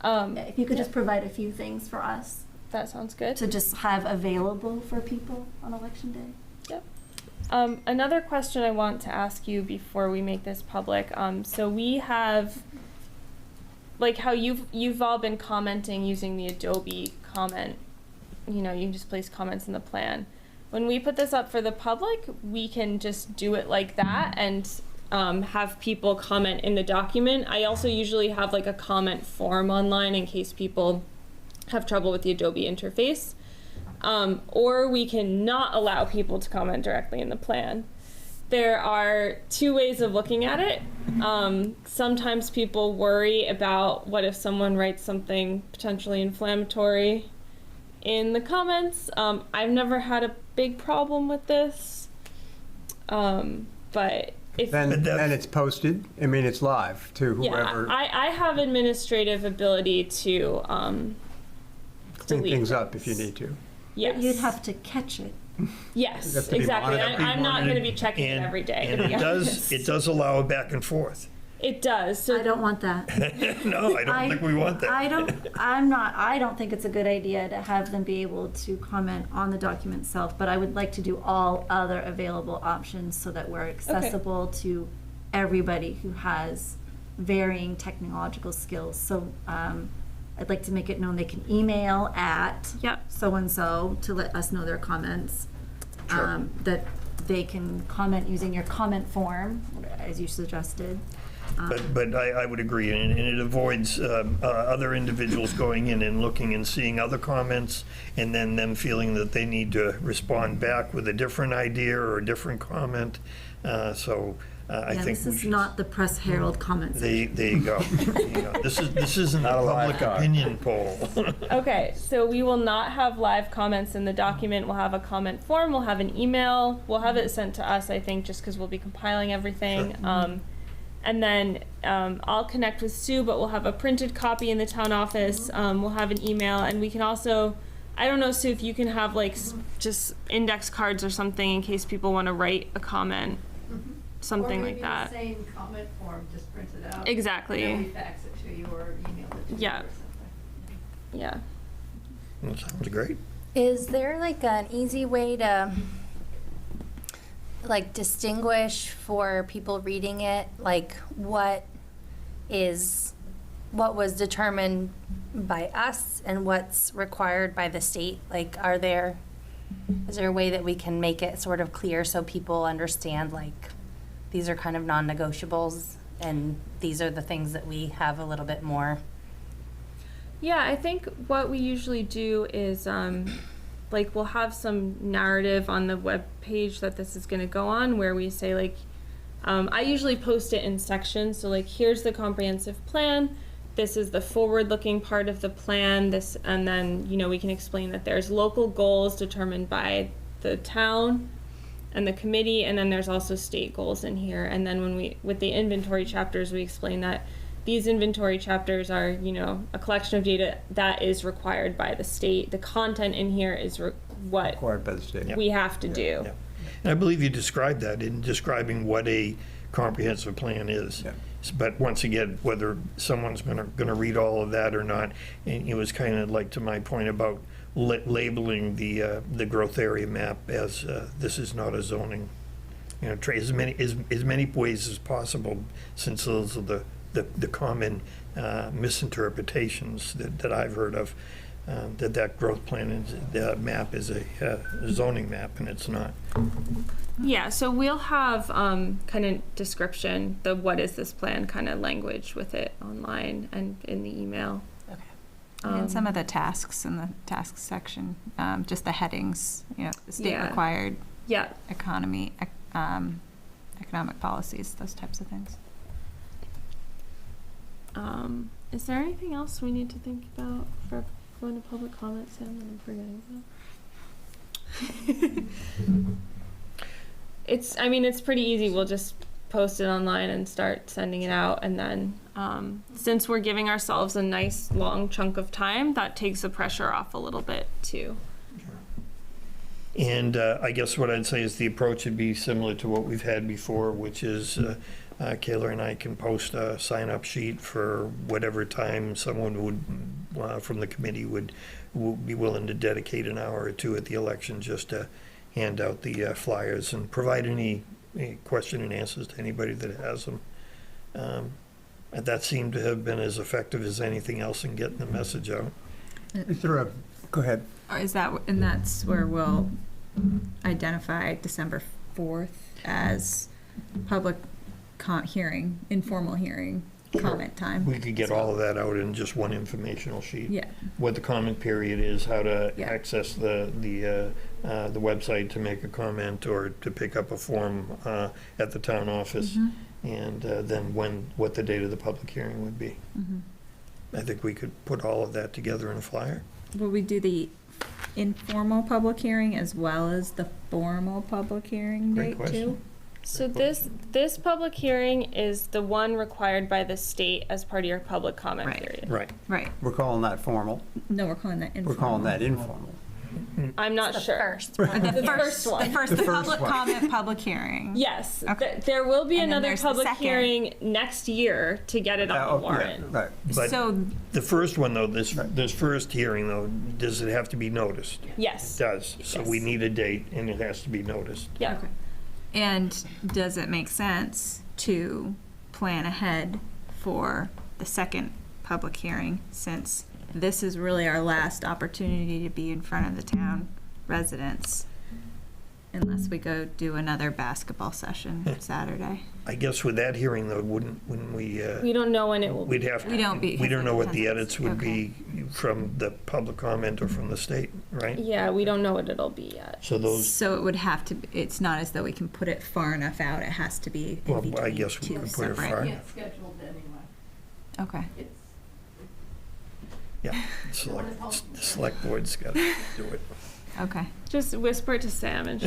If you could just provide a few things for us
That sounds good.
to just have available for people on election day.
Yep. Another question I want to ask you before we make this public. So we have, like how you've all been commenting using the Adobe comment. You can just place comments in the plan. When we put this up for the public, we can just do it like that, and have people comment in the document. I also usually have like a comment form online in case people have trouble with the Adobe interface. Or we can not allow people to comment directly in the plan. There are two ways of looking at it. Sometimes people worry about what if someone writes something potentially inflammatory in the comments. I've never had a big problem with this. But if
then it's posted. I mean, it's live to whoever.
Yeah, I have administrative ability to
clean
delete
things up if you need to.
Yes.
But you'd have to catch it.
Yes,
have to be
exactly.
monitored.
I'm not going to be checking it every day.
And
to be honest.
it does allow a back and forth.
It does. So
I don't want that.
No, I don't think we want that.
I don't think it's a good idea to have them be able to comment on the document itself, but I would like to do all other available options so that we're accessible to everybody who has varying technological skills. So I'd like to make it known they can email at so-and-so to let us know their comments.
Sure.
That they can comment using your comment form, as you suggested.
But I would agree, and it avoids other individuals going in and looking and seeing other comments, and then them feeling that they need to respond back with a different idea or a different comment. I think
this is not the Press Herald comment section.
There you go. This isn't a public opinion poll.
Okay, so we will not have live comments in the document. We'll have a comment form. We'll have an email. We'll have it sent to us, I think, just because we'll be compiling everything.
Sure.
And then I'll connect with Sue, but we'll have a printed copy in the town office. We'll have an email, and we can also, I don't know, Sue, if you can have like just index cards or something in case people want to write a comment, something like that.
Or maybe the same comment form, just print it out.
Exactly.
And then we fax it to you or email it to you or something.
Yeah.
That sounds great.
Is there like an easy way to like distinguish for people reading it, like what was determined by us and what's required by the state? Like, is there a way that we can make it sort of clear so people understand, like, these are kind of non-negotiables and these are the things that we have a little bit more?
Yeah, I think what we usually do is like we'll have some narrative on the web page that this is going to go on where we say like I usually post it in sections, so like here's the comprehensive plan, this is the forward-looking part of the plan, this, and then we can explain that there's local goals determined by the town and the committee, and then there's also state goals in here. And then when with the inventory chapters, we explain that these inventory chapters are, a collection of data that is required by the state. The content in here is what
Required by the state.
we have to do.
Yeah. And I believe you described that in describing what a comprehensive plan is.
Yeah.
But once again, whether someone's going to read all of that or not, and it was kind of like to my point about labeling the growth area map as this is not a zoning, tray as many ways as possible, since those are the common misinterpretations that I've heard of, that growth plan map is a zoning map, and it's not.
Yeah, so we'll have kind of description, the what is this plan kind of language with it online and in the email.
Okay.
And some of the tasks in the tasks section, just the headings, the state required economic policies, those types of things.
Is there anything else we need to think about for going to public comment, Sam, that I'm forgetting about? It's pretty easy. We'll just post it online and start sending it out. And then since we're giving ourselves a nice long chunk of time, that takes the pressure off a little bit too.
And I guess what I'd say is the approach would be similar to what we've had before, which is Kayla and I can post a sign-up sheet for whatever time someone would, from the committee would be willing to dedicate an hour or two at the election just to hand out the flyers and provide any question and answers to anybody that has them. And that seemed to have been as effective as anything else in getting the message out.
Is there go ahead.
And that's where we'll identify December 4th as public informal hearing, comment time.
We could get all of that out in just one informational sheet.
Yeah.
What the comment period is, how to
Yeah.
access the website to make a comment or to pick up a form at the town office, and then what the date of the public hearing would be. I think we could put all of that together in a flyer.
Will we do the informal public hearing as well as the formal public hearing
Great
date
question.
too?
So this public hearing is the one required by the state as part of your public comment
Right.
period.
Right.
Right.
We're calling that formal.
No, we're calling that informal.
We're calling that informal.
I'm not sure.
The first
one.
The
first
public
one.
comment public hearing.
Yes,
Okay.
there will be
And then
another
there's the
public
second.
hearing next year to get it on the warrant.
Right.
But
So,
the first one, though, this first hearing, though, does it have to be noticed?
Yes.
It does. So we need a date, and it has to be noticed.
Yeah.
and does it make sense to plan ahead for the second public hearing, since this is really our last opportunity to be in front of the town residents, unless we go do another basketball session Saturday?
I guess with that hearing, though, wouldn't we?
We don't know when it will be.
We'd have.
We don't
know what the
depends.
edits would be from the public comment or from the state, right?
Yeah, we don't know what it'll be yet.
So those.
So it would have to, it's not as though we can put it far enough out, it has to be in
Well,
between
I guess we
two
could put it
separate.
far.
scheduled anyway.
Okay.
Yeah. Select board's got to do it.
Okay.
Just whisper it to Sam and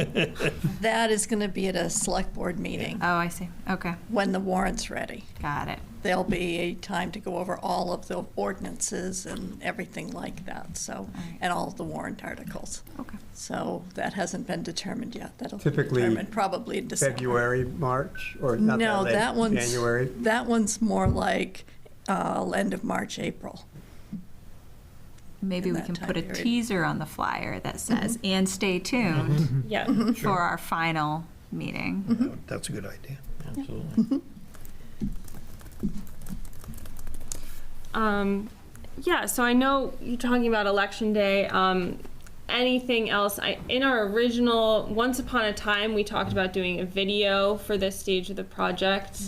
That is going to be at a select board meeting
Oh, I see. Okay.
when the warrant's ready.
Got it.
There'll be a time to go over all of the ordinances and everything like that, so,
right.
and all of the warrant articles.
Okay.
So that hasn't been determined yet. That'll be
Typically
determined probably in December.
February, March, or not that
No,
late?
that one's,
January?
that one's more like end of March, April.
Maybe
in
we
that
can
time
put a
period.
teaser on the flyer that says, and stay tuned
yeah.
for our final meeting.
That's a good idea. Absolutely.
Yeah, so I know you're talking about Election Day. Anything else? In our original, once upon a time, we talked about doing a video for this stage of the project.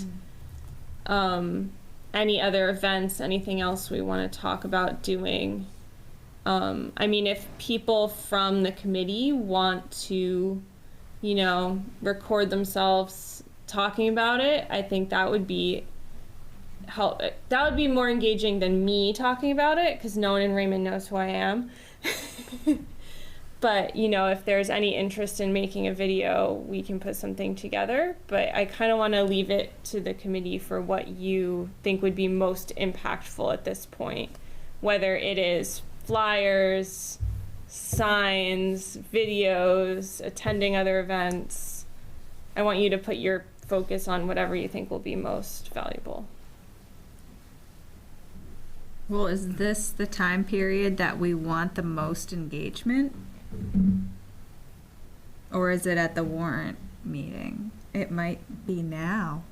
Any other events, anything else we want to talk about doing? I mean, if people from the committee want to, record themselves talking about it, I think that would be more engaging than me talking about it, because no one in Raymond knows who I am. But, if there's any interest in making a video, we can put something together. But I kind of want to leave it to the committee for what you think would be most impactful at this point, whether it is flyers, signs, videos, attending other events. I want you to put your focus on whatever you think will be most valuable.
Well, is this the time period that we want the most engagement? Or is it at the warrant meeting? It might be now.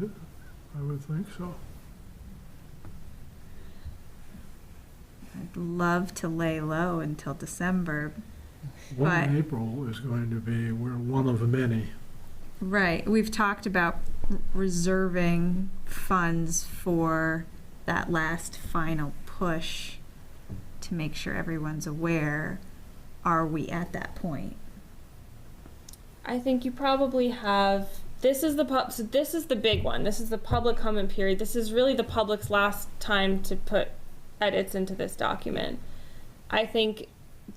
I would think so.
I'd love to lay low until December.
One in
But-
April is going to be, we're one of many.
Right, we've talked about reserving funds for that last final push to make sure everyone's aware. Are we at that point?
I think you probably have. This is so this is the big one. This is the public comment period. This is really the public's last time to put edits into this document. I think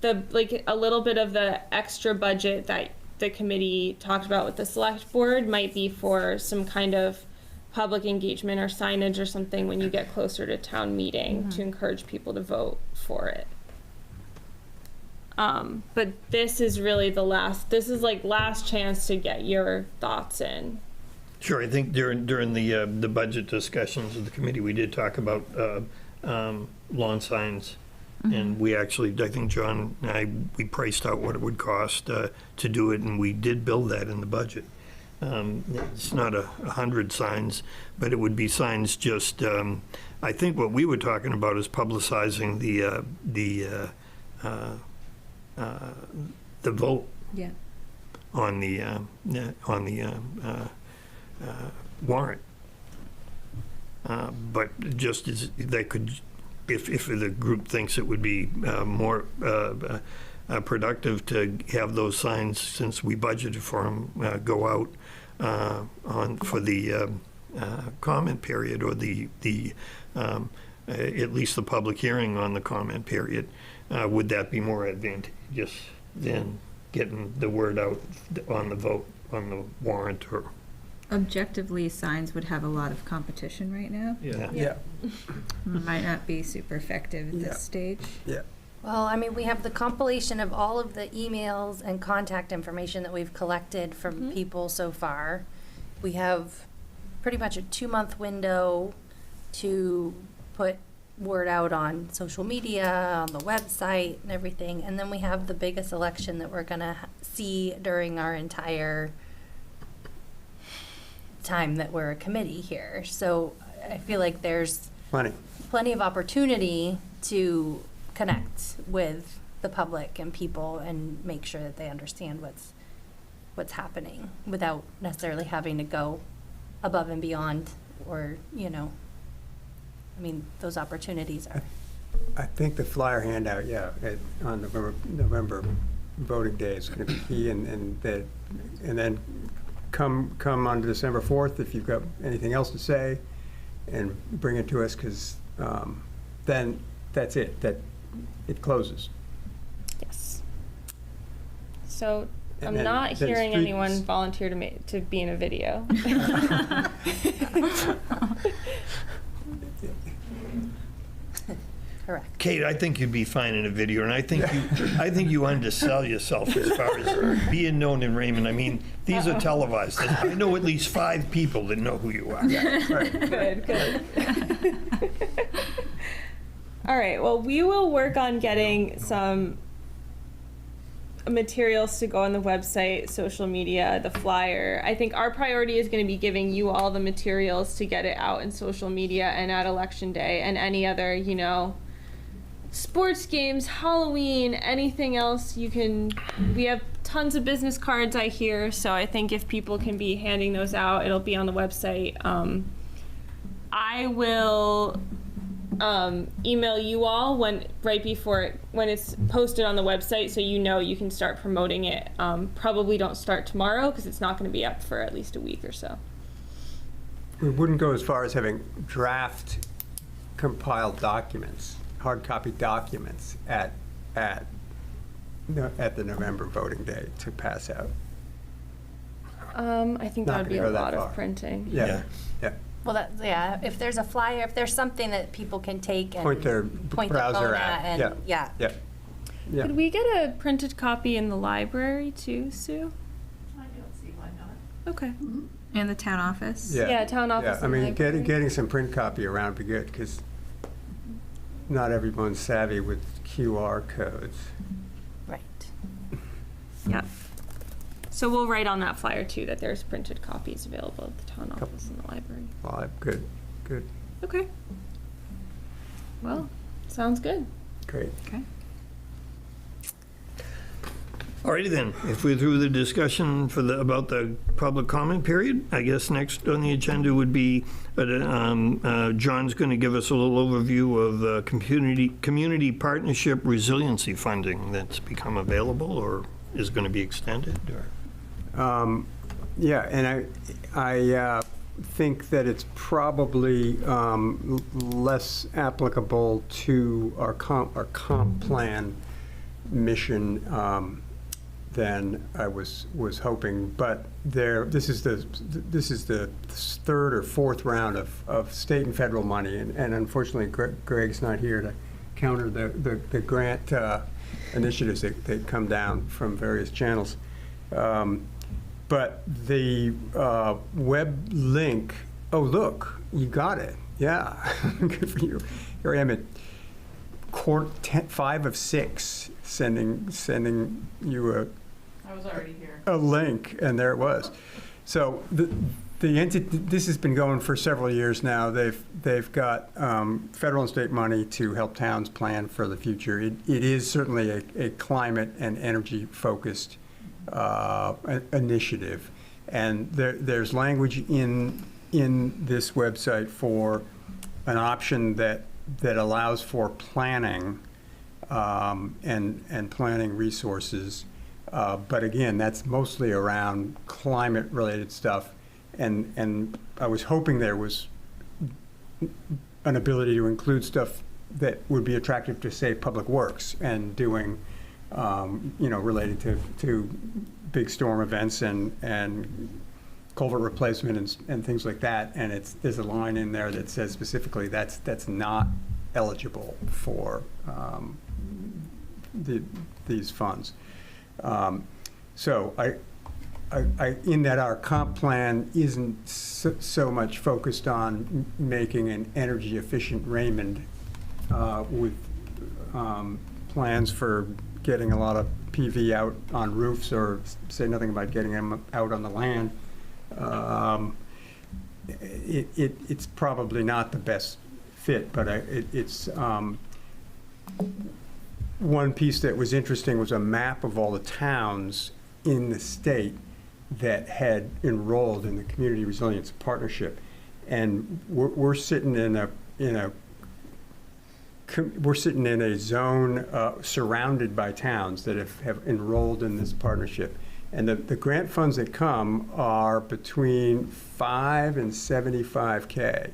a little bit of the extra budget that the committee talked about with the select board might be for some kind of public engagement or signage or something when you get closer to town meeting to encourage people to vote for it. But this is really this is last chance to get your thoughts in.
Sure, I think during the budget discussions of the committee, we did talk about lawn signs. And we actually, I think John and I, we priced out what it would cost to do it, and we did build that in the budget. It's not 100 signs, but it would be signs just, I think what we were talking about is publicizing the vote
Yeah.
on the warrant. But just as they could, if the group thinks it would be more productive to have those signs, since we budgeted for them, go out for the comment period, or the at least the public hearing on the comment period, would that be more advantageous than getting the word out on the vote, on the warrant? Or
Objectively, signs would have a lot of competition right now.
Yeah.
Might not be super effective at this stage.
Yeah.
Well, I mean, we have the compilation of all of the emails and contact information that we've collected from people so far. We have pretty much a 2-month window to put word out on social media, on the website and everything. And then we have the biggest election that we're gonna see during our entire time that we're a committee here. So I feel like there's plenty of opportunity to connect with the public and people and make sure that they understand what's happening without necessarily having to go above and beyond, or, you know, I mean, those opportunities are.
I think the flyer handout, on November voting day is going to be key, and then come on December 4th if you've got anything else to say, and bring it to us, because then that's it. That it closes.
Yes. So
And
I'm
then
not
the
hearing
streets-
anyone volunteer to be in a video.
Correct.
Kate, I think you'd be fine in a video, and I think you undersell yourself as far as being known in Raymond. I mean, these are televised. I know at least 5 people that know who you are.
Good. All right, well, we will work on getting some materials to go on the website, social media, the flyer. I think our priority is going to be giving you all the materials to get it out in social media and at Election Day, and any other, you know, sports games, Halloween, anything else you can. We have tons of business cards, I hear, so I think if people can be handing those out, it'll be on the website. I will email you all when it's posted on the website, so you know you can start promoting it. Probably don't start tomorrow because it's not going to be up for at least a week or so.
We wouldn't go as far as having draft compiled documents, hard copy documents at the November voting day to pass out.
I think that
Not
would be a
gonna go that
lot of
far.
printing.
Yeah.
Well, if there's a flyer, if there's something that people can take and
Point their
point their
browser
phone
at.
and,
Yeah.
Could we get a printed copy in the library too, Sue?
I don't see why not.
Okay.
And the town office?
Yeah, town office
I
and
mean,
library.
getting some print copy around would be good, because not everyone's savvy with QR codes.
Right.
Yep. So we'll write on that flyer too that there's printed copies available at the town office and the library.
Well, good.
Okay. Well, sounds good.
Great.
Okay.
Alrighty then, if we're through the discussion about the public comment period, I guess next on the agenda would be, John's going to give us a little overview of community partnership resiliency funding that's become available or is going to be extended, or?
Yeah, and I think that it's probably less applicable to our comp plan mission than I was hoping. But this is the third or fourth round of state and federal money, and unfortunately Greg's not here to counter the grant initiatives that come down from various channels. But the web link, oh, look, you got it. Yeah, good for you. Here I am at 5 of 6 sending you
I was already here.
a link, and there it was. So the entity, this has been going for several years now. They've got federal and state money to help towns plan for the future. It is certainly a climate and energy focused initiative, And there's language in this website for an option that allows for planning and planning resources. But again, that's mostly around climate-related stuff. And I was hoping there was an ability to include stuff that would be attractive to, say, Public Works and doing, related to big storm events and culvert replacement and things like that. And there's a line in there that says specifically that's not eligible for these funds. So in that our comp plan isn't so much focused on making an energy efficient Raymond with plans for getting a lot of PV out on roofs, or say nothing about getting them out on the land. It's probably not the best fit, but it's one piece that was interesting was a map of all the towns in the state that had enrolled in the Community Resilience Partnership, and we're sitting in a zone surrounded by towns that have enrolled in this partnership. And the grant funds that come are between $5 and $75K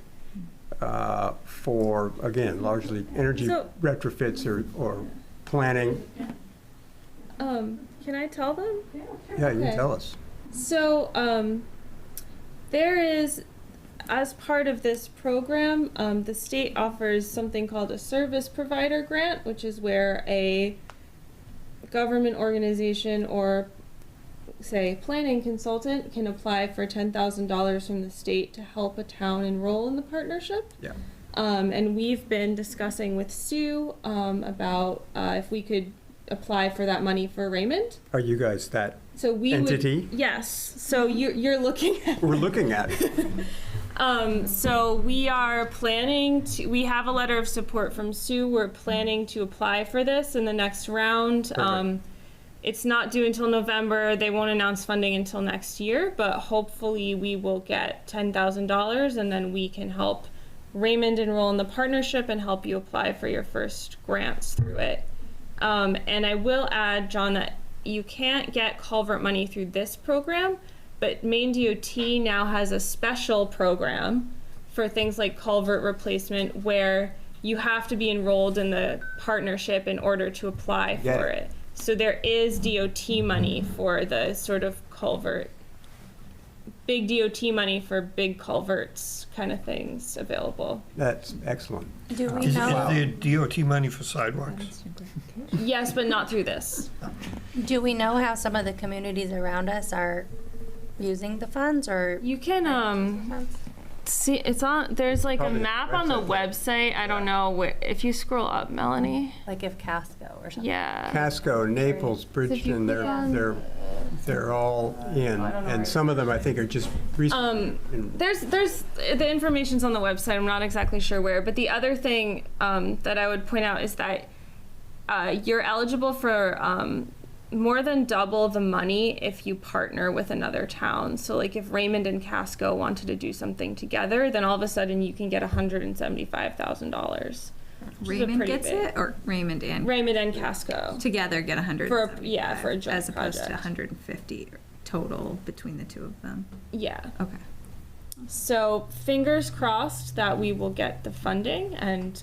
for, again, largely energy retrofits or planning.
Can I tell them?
Yeah, you can tell us.
So there is, as part of this program, the state offers something called a service provider grant, which is where a government organization or, say, planning consultant can apply for $10,000 from the state to help a town enroll in the partnership.
Yeah.
And we've been discussing with Sue about if we could apply for that money for Raymond.
Are you guys that
So we
entity?
would, yes. So you're looking at.
We're looking at it.
So we are planning to. We have a letter of support from Sue. We're planning to apply for this in the next round. It's not due until November. They won't announce funding until next year, but hopefully we will get $10,000, and then we can help Raymond enroll in the partnership and help you apply for your first grants through it. And I will add, John, that you can't get culvert money through this program, but Maine DOT now has a special program for things like culvert replacement where you have to be enrolled in the partnership in order to apply for it. So there is DOT money for the sort of culvert, big DOT money for big culverts kind of things available.
That's excellent.
Do we
Is
know?
there DOT money for sidewalks?
Yes, but not through this.
Do we know how some of the communities around us are using the funds, or
you can see it's on. There's like
Probably
a map on the website. I don't know where. If you scroll up, Melanie.
like if Casco or something?
Yeah.
Casco, Naples, Bridgeton, they're all in, and some of them I think are just recent.
There's the information's on the website. I'm not exactly sure where, but the other thing that I would point out is that you're eligible for more than double the money if you partner with another town. So like if Raymond and Casco wanted to do something together, then all of a sudden you can get $175,000.
Raymond gets it, or Raymond and
Casco
together get 100
for a joint
as opposed to
project.
150 total between the two of them.
Yeah.
Okay.
So fingers crossed that we will get the funding, and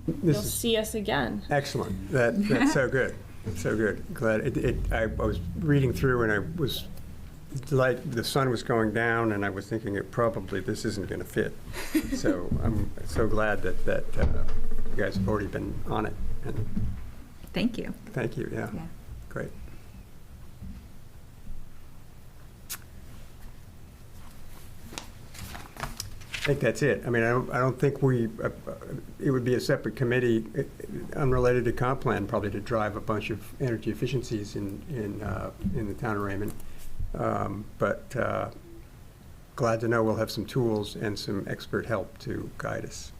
you'll
This is
see us again.
excellent. That's so good. So good. Glad I was reading through and I was delighted. The sun was going down and I was thinking this isn't going to fit. So I'm so glad that you guys have already been on it. And
Thank you.
thank you. Yeah. Great. I think that's it. I mean, I don't think it would be a separate committee, unrelated to comp plan, probably to drive a bunch of energy efficiencies in the town of Raymond. But glad to know we'll have some tools and some expert help to guide us.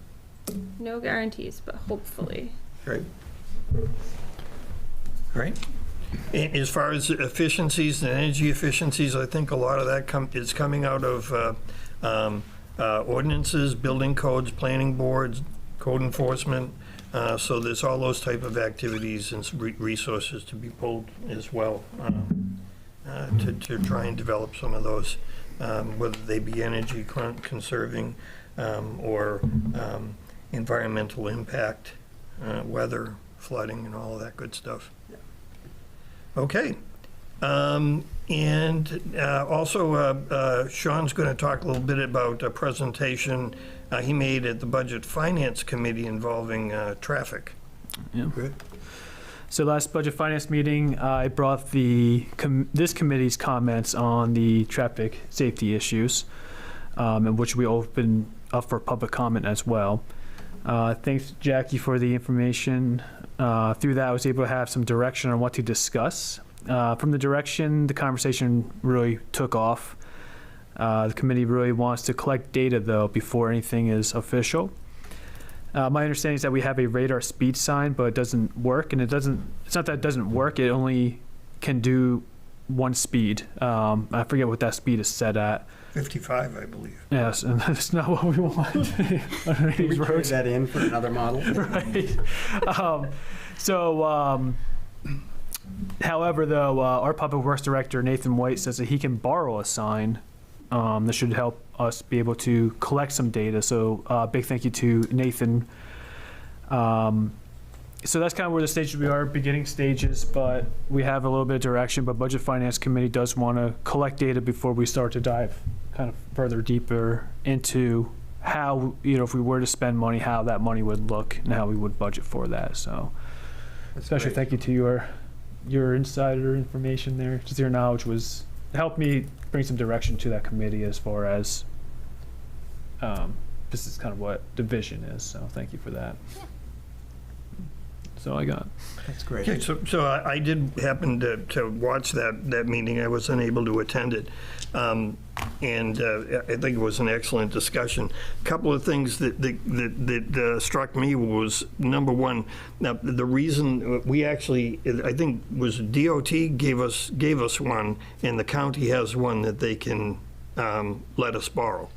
No guarantees, but hopefully.
Great.
Great. As far as efficiencies and energy efficiencies, I think a lot of that is coming out of ordinances, building codes, planning boards, code enforcement. So there's all those type of activities and resources to be pulled as well to try and develop some of those, whether they be energy conserving or environmental impact, weather, flooding, and all of that good stuff. Okay. And also, Sean's going to talk a little bit about a presentation he made at the Budget Finance Committee involving traffic.
Yeah. Good. So last Budget Finance meeting, I brought this committee's comments on the traffic safety issues, in which we opened up for public comment as well. Thanks, Jackie, for the information. Through that, I was able to have some direction on what to discuss. From the direction, the conversation really took off. The committee really wants to collect data, though, before anything is official. My understanding is that we have a radar speed sign, but it doesn't work, and it's not that it doesn't work, it only can do one speed. I forget what that speed is set at.
55, I believe.
Yes, and that's not what we want.
Can we trade that in for another model?
Right. However, though, our Public Works Director, Nathan White, says that he can borrow a sign. That should help us be able to collect some data. So big thank you to Nathan. So that's kind of where the stages we are, beginning stages, but we have a little bit of direction. But Budget Finance Committee does want to collect data before we start to dive kind of further deeper into how, if we were to spend money, how that money would look and how we would budget for that. So especially thank you to your insider information there. Just your knowledge helped me bring some direction to that committee as far as this is kind of what the vision is. So thank you for that. That's all I got.
That's great.
Okay, so I did happen to watch that meeting. I was unable to attend it. And I think it was an excellent discussion. A couple of things that struck me was, number one, now the reason we actually, I think, was DOT gave us one, and the county has one that they can let us borrow.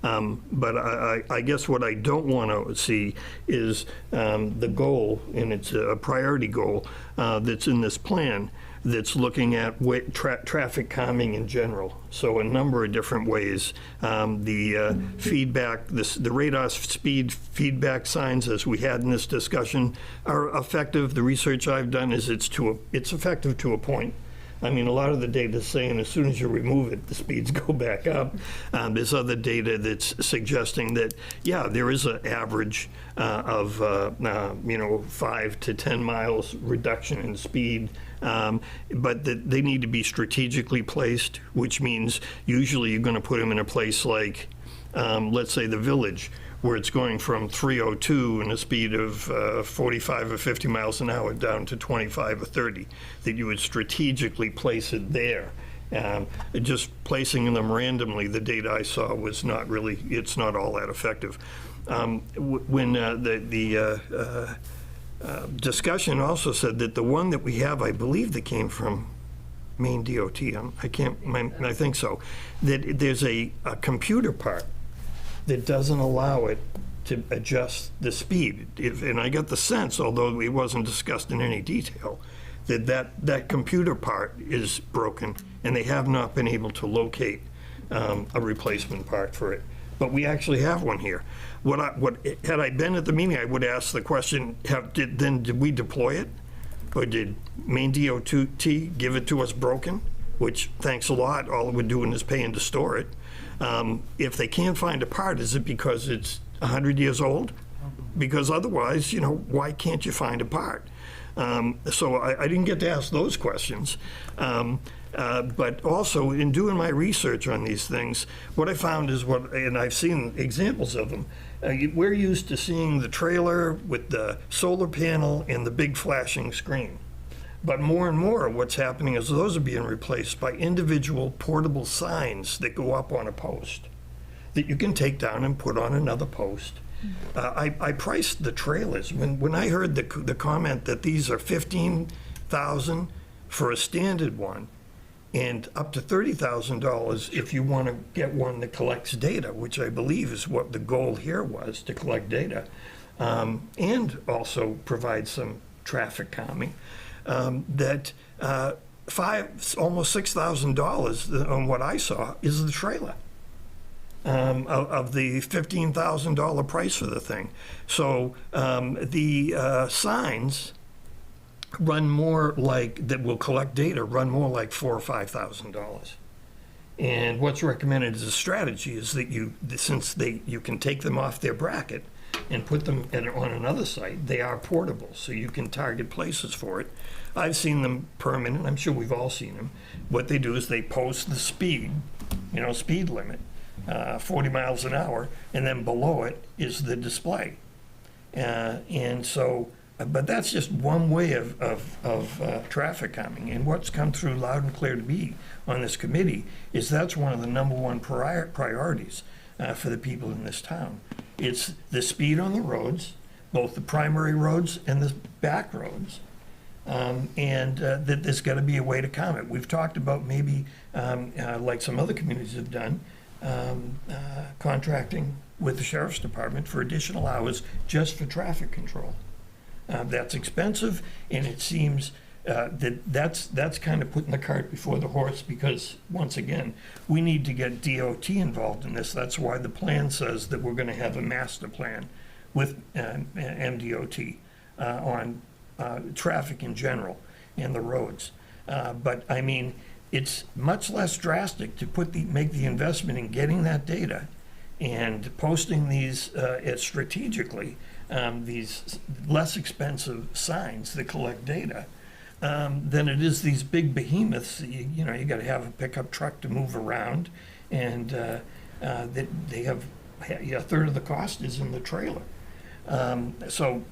But I guess what I don't want to see is the goal, and it's a priority goal that's in this plan, that's looking at traffic calming in general. So a number of different ways. The feedback, the radar speed feedback signs, as we had in this discussion, are effective. The research I've done is it's effective to a point. I mean, a lot of the data is saying as soon as you remove it, the speeds go back up. There's other data that's suggesting that, yeah, there is an average of 5 to 10 miles reduction in speed, but that they need to be strategically placed, which means usually you're going to put them in a place like, let's say, the Village, where it's going from 302 and a speed of 45 or 50 miles an hour down to 25 or 30, that you would strategically place it there. Just placing them randomly, the data I saw was it's not all that effective. When the discussion also said that the one that we have, I believe that came from Maine DOT, I think so, that there's a computer part that doesn't allow it to adjust the speed. And I got the sense, although it wasn't discussed in any detail, that computer part is broken, and they have not been able to locate a replacement part for it. But we actually have one here. Had I been at the meeting, I would ask the question: did we deploy it, or did Maine DOT give it to us broken? Which, thanks a lot, all we're doing is paying to store it. If they can't find a part, is it because it's 100 years old? Because otherwise, why can't you find a part? So I didn't get to ask those questions. But also, in doing my research on these things, what I found is and I've seen examples of them, we're used to seeing the trailer with the solar panel and the big flashing screen. But more and more, what's happening is those are being replaced by individual portable signs that go up on a post that you can take down and put on another post. I priced the trailers. When I heard the comment that these are $15,000 for a standard one, and up to $30,000 if you want to get one that collects data, which I believe is what the goal here was, to collect data, and also provide some traffic calming, that almost $6,000 on what I saw is the trailer. Of the $15,000 price for the thing. So the signs run more like, that will collect data, run more like $4,000 or $5,000. And what's recommended as a strategy is that since you can take them off their bracket and put them on another site, they are portable, so you can target places for it. I've seen them permanent. I'm sure we've all seen them. What they do is they post the speed limit, 40 miles an hour, and then below it is the display. And so, but that's just one way of traffic calming. And what's come through loud and clear to me on this committee is that's one of the #1 priorities for the people in this town. It's the speed on the roads, both the primary roads and the back roads. And that there's got to be a way to calm it. We've talked about maybe, like some other communities have done, contracting with the sheriff's department for additional hours just for traffic control. That's expensive, and it seems that's kind of putting the cart before the horse, because once again, we need to get DOT involved in this. That's why the plan says that we're going to have a master plan with MDOT on traffic in general and the roads. But I mean, it's much less drastic to make the investment in getting that data and posting these strategically, these less expensive signs that collect data, than it is these big behemoths. You got to have a pickup truck to move around, and that they have a third of the cost is in the trailer. So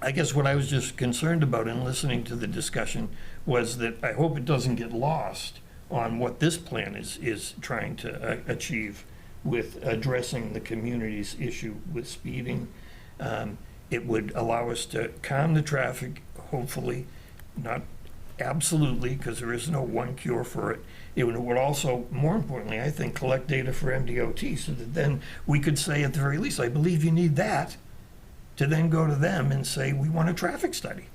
I guess what I was just concerned about in listening to the discussion was that I hope it doesn't get lost on what this plan is trying to achieve with addressing the community's issue with speeding. It would allow us to calm the traffic, hopefully, not absolutely, because there is no one cure for it. It would also, more importantly, I think, collect data for MDOT, so that then we could say at the very least, I believe you need that, to then go to them and say, we want a traffic study.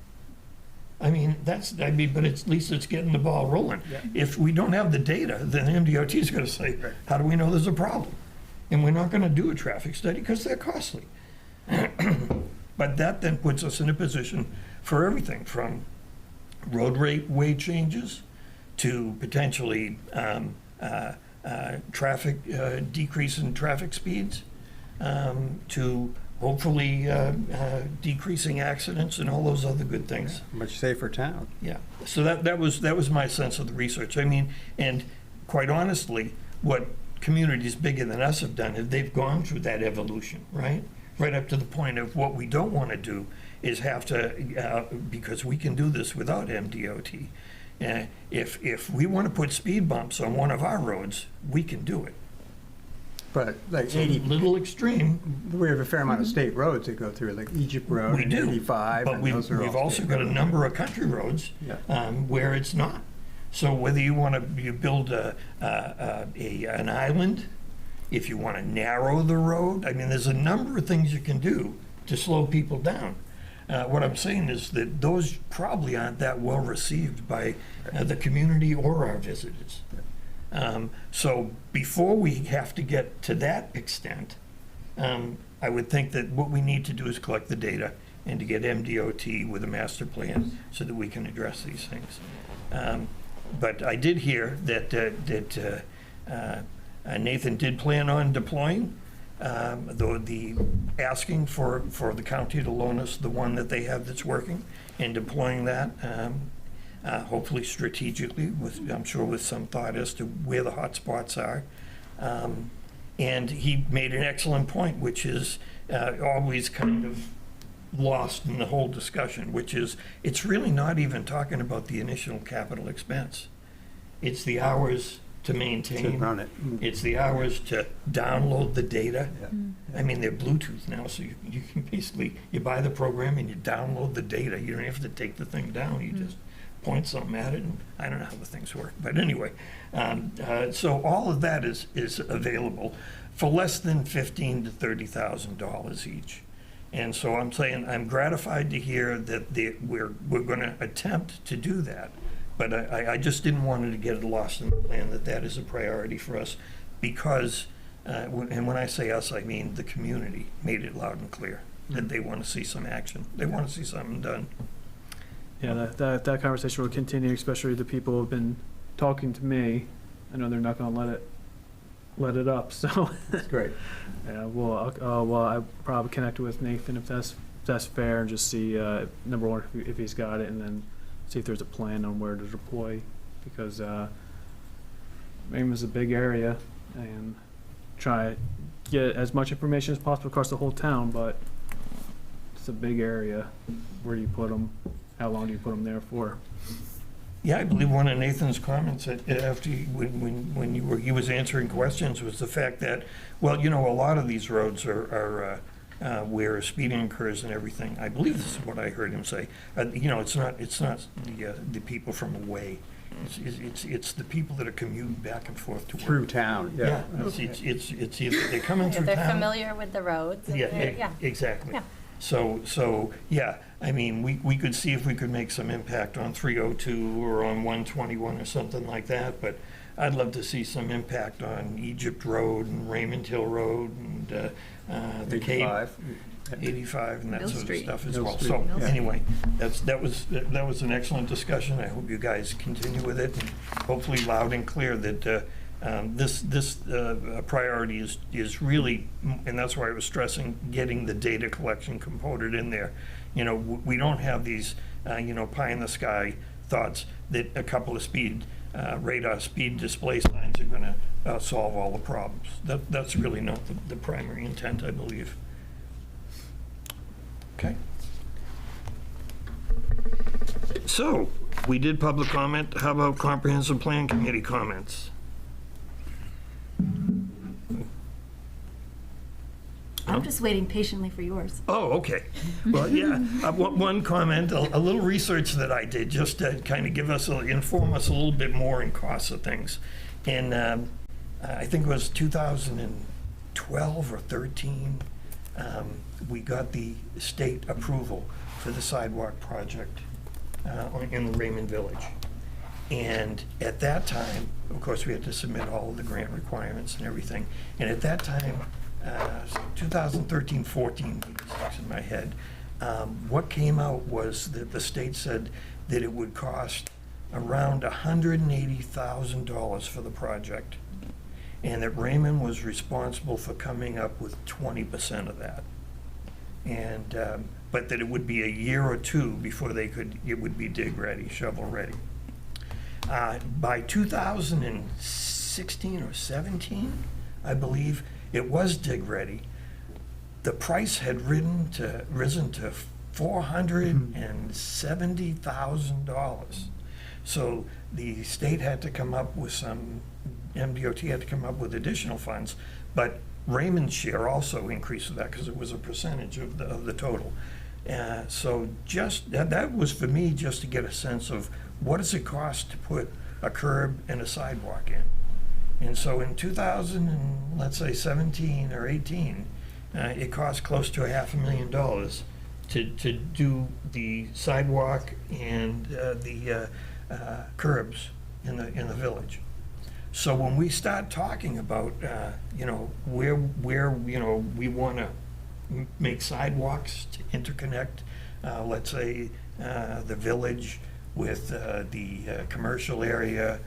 I mean, but at least it's getting the ball rolling. Yeah. If we don't have the data, then MDOT is going to say, right, how do we know there's a problem? And we're not going to do a traffic study because they're costly. But that then puts us in a position for everything from roadway changes to potentially decrease in traffic speeds, to hopefully decreasing accidents and all those other good things.
Yeah, much safer town.
Yeah. So that was my sense of the research. I mean, and quite honestly, what communities bigger than us have done is they've gone through that evolution, right? Right up to the point of what we don't want to do is have to, because we can do this without MDOT. If we want to put speed bumps on one of our roads, we can do it.
But like
it's a little extreme.
We have a fair amount of state roads that go through, like Egypt Road
we
and
do,
85.
but we've also got a number of country roads where it's not. So whether you want to build an island, if you want to narrow the road, I mean, there's a number of things you can do to slow people down. What I'm saying is that those probably aren't that well received by the community or our visitors. So before we have to get to that extent, I would think that what we need to do is collect the data and to get MDOT with a master plan so that we can address these things. But I did hear that Nathan did plan on deploying, the asking for the county to loan us the one that they have that's working, and deploying that, hopefully strategically, I'm sure with some thought as to where the hot spots are. And he made an excellent point, which is always kind of lost in the whole discussion, which is it's really not even talking about the initial capital expense. It's the hours to maintain.
To run it.
It's the hours to download the data. Yeah. I mean, they're Bluetooth now, so you can basically, you buy the program and you download the data. You don't have to take the thing down. You just point something at it, and I don't know how the things work, but anyway. So all of that is available for less than $15,000 to $30,000 each. And so I'm saying, I'm gratified to hear that we're going to attempt to do that. But I just didn't want it to get lost in the plan that is a priority for us, because, and when I say us, I mean the community made it loud and clear that they want to see some action. They want to see something done.
Yeah, that conversation will continue, especially the people who have been talking to me. I know they're not going to let it up, so.
That's great.
Yeah, well, I'll probably connect with Nathan if that's fair, and just see, number one, if he's got it, and then see if there's a plan on where to deploy, because Raymond's a big area, and try to get as much information as possible across the whole town, but it's a big area. Where do you put them? How long do you put them there for?
Yeah, I believe one of Nathan's comments after when he was answering questions was the fact that, well, you know, a lot of these roads are where speeding occurs and everything. I believe this is what I heard him say. You know, it's not the people from away. It's the people that are commuting back and forth to work.
Through town, yeah.
It's either they're coming through
They're
town.
familiar with the roads. and they're-
Exactly.
Yeah.
So yeah, I mean, we could see if we could make some impact on 302 or on 121 or something like that, but I'd love to see some impact on Egypt Road and Raymond Hill Road and the Cape. 85 and that
Mill
sort
Street.
of stuff as
Mill
well.
Street,
So
yeah.
anyway, that was an excellent discussion. I hope you guys continue with it, and hopefully loud and clear that this priority is really, and that's why I was stressing getting the data collection component in there. You know, we don't have these you know, pie in the sky thoughts that a couple of radar speed display signs are going to solve all the problems. That's really not the primary intent, I believe. Okay. So, we did public comment. How about comprehensive plan committee comments?
I'm just waiting patiently for yours.
Oh, okay. Well, yeah, one comment, a little research that I did just to kind of inform us a little bit more in costs of things. And I think it was 2012 or 13, we got the state approval for the sidewalk project in the Raymond Village. And at that time, of course, we had to submit all of the grant requirements and everything. And at that time, 2013-14 sticks in my head, what came out was that the state said that it would cost around $180,000 for the project, and that Raymond was responsible for coming up with 20% of that. And but that it would be a year or two before it would be dig ready, shovel ready. By 2016 or 17, I believe, it was dig ready. The price had risen to $470,000. So the state had to come up with MDOT had to come up with additional funds, but Raymond's share also increased with that because it was a percentage of the total. So just that was for me just to get a sense of what does it cost to put a curb and a sidewalk in. And so in 2017 or 18, it cost close to $500,000 to do the sidewalk and the curbs in the village. So when we start talking about you know, where you know, we want to make sidewalks to interconnect, let's say the village with the commercial area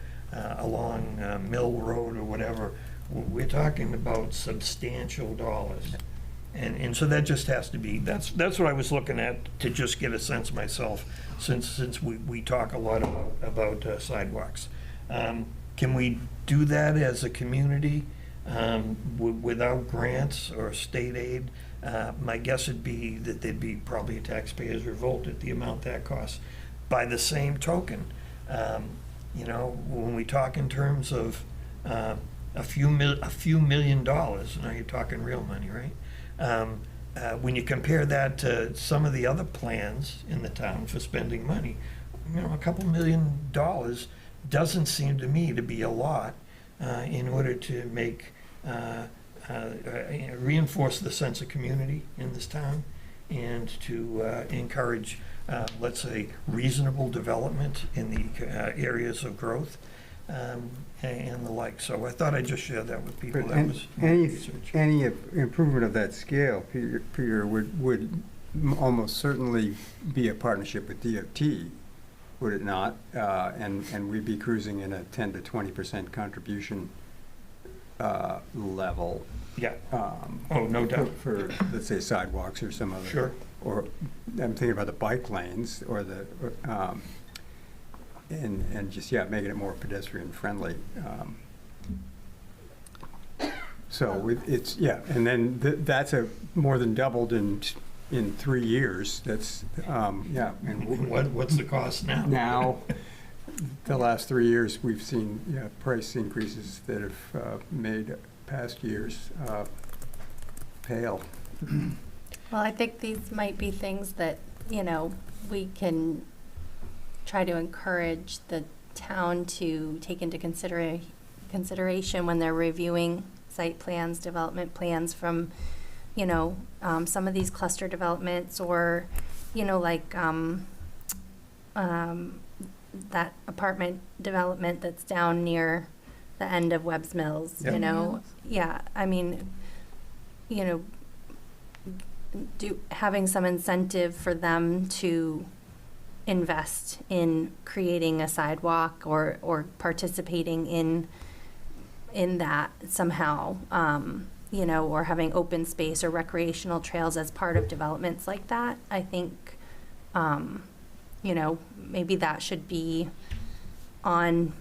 along Mill Road or whatever, we're talking about substantial dollars. And so that just has to be, that's what I was looking at to just get a sense myself, since we talk a lot about sidewalks. Can we do that as a community without grants or state aid? My guess would be that there'd be probably a taxpayer's revolt at the amount that costs. By the same token, you know, when we talk in terms of a few $1 million, now you're talking real money, right? When you compare that to some of the other plans in the town for spending money, a couple $1 million doesn't seem to me to be a lot in order to make, reinforce the sense of community in this town and to encourage, let's say, reasonable development in the areas of growth and the like. So I thought I'd just share that with people. That was my research.
Any improvement of that scale, Peter, would almost certainly be a partnership with DOT, would it not? And we'd be cruising in a 10 to 20% contribution level.
Yeah. Oh, no doubt.
For, let's say, sidewalks or some other.
Sure.
Or I'm thinking about the bike lanes or the, and just, yeah, making it more pedestrian friendly. So it's, yeah, and then that's more than doubled in 3 years. That's, yeah. And
what's the cost now?
Now, the last 3 years, we've seen price increases that have made past years pale.
Well, I think these might be things that, we can try to encourage the town to take into consideration when they're reviewing site plans, development plans from, some of these cluster developments or, like that apartment development that's down near the end of Webb's Mills,
Yep.
Yeah, I mean, having some incentive for them to invest in creating a sidewalk or participating in that somehow, or having open space or recreational trails as part of developments like that. I think, maybe that should be on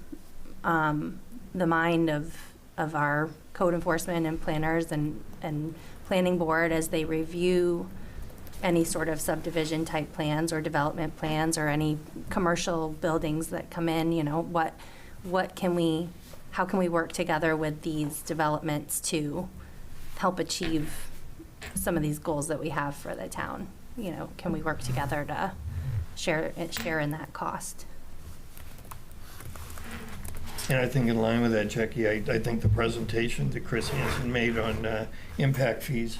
the mind of our code enforcement and planners and planning board as they review any sort of subdivision type plans or development plans or any commercial buildings that come in, how can we work together with these developments to help achieve some of these goals that we have for the town? Can we work together to share in that cost?
And I think in line with that, Jackie, I think the presentation that Chris Hansen made on impact fees,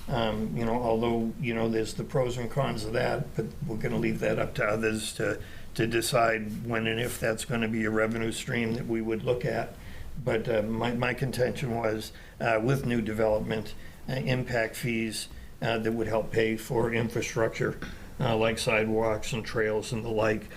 although, there's the pros and cons of that, but we're going to leave that up to others to decide when and if that's going to be a revenue stream that we would look at. But my contention was with new development, impact fees that would help pay for infrastructure like sidewalks and trails and the like.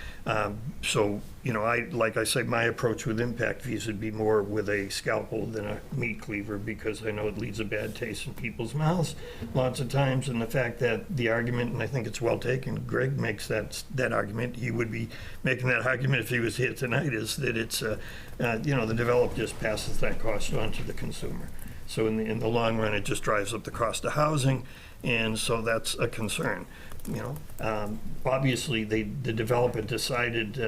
So, like I said, my approach with impact fees would be more with a scalpel than a meat cleaver, because I know it leaves a bad taste in people's mouths lots of times. And the fact that the argument, and I think it's well taken, Greg makes that argument, he would be making that argument if he was here tonight, is that it's, the developer just passes that cost on to the consumer. So in the long run, it just drives up the cost of housing, and so that's a concern. Obviously, the developer decided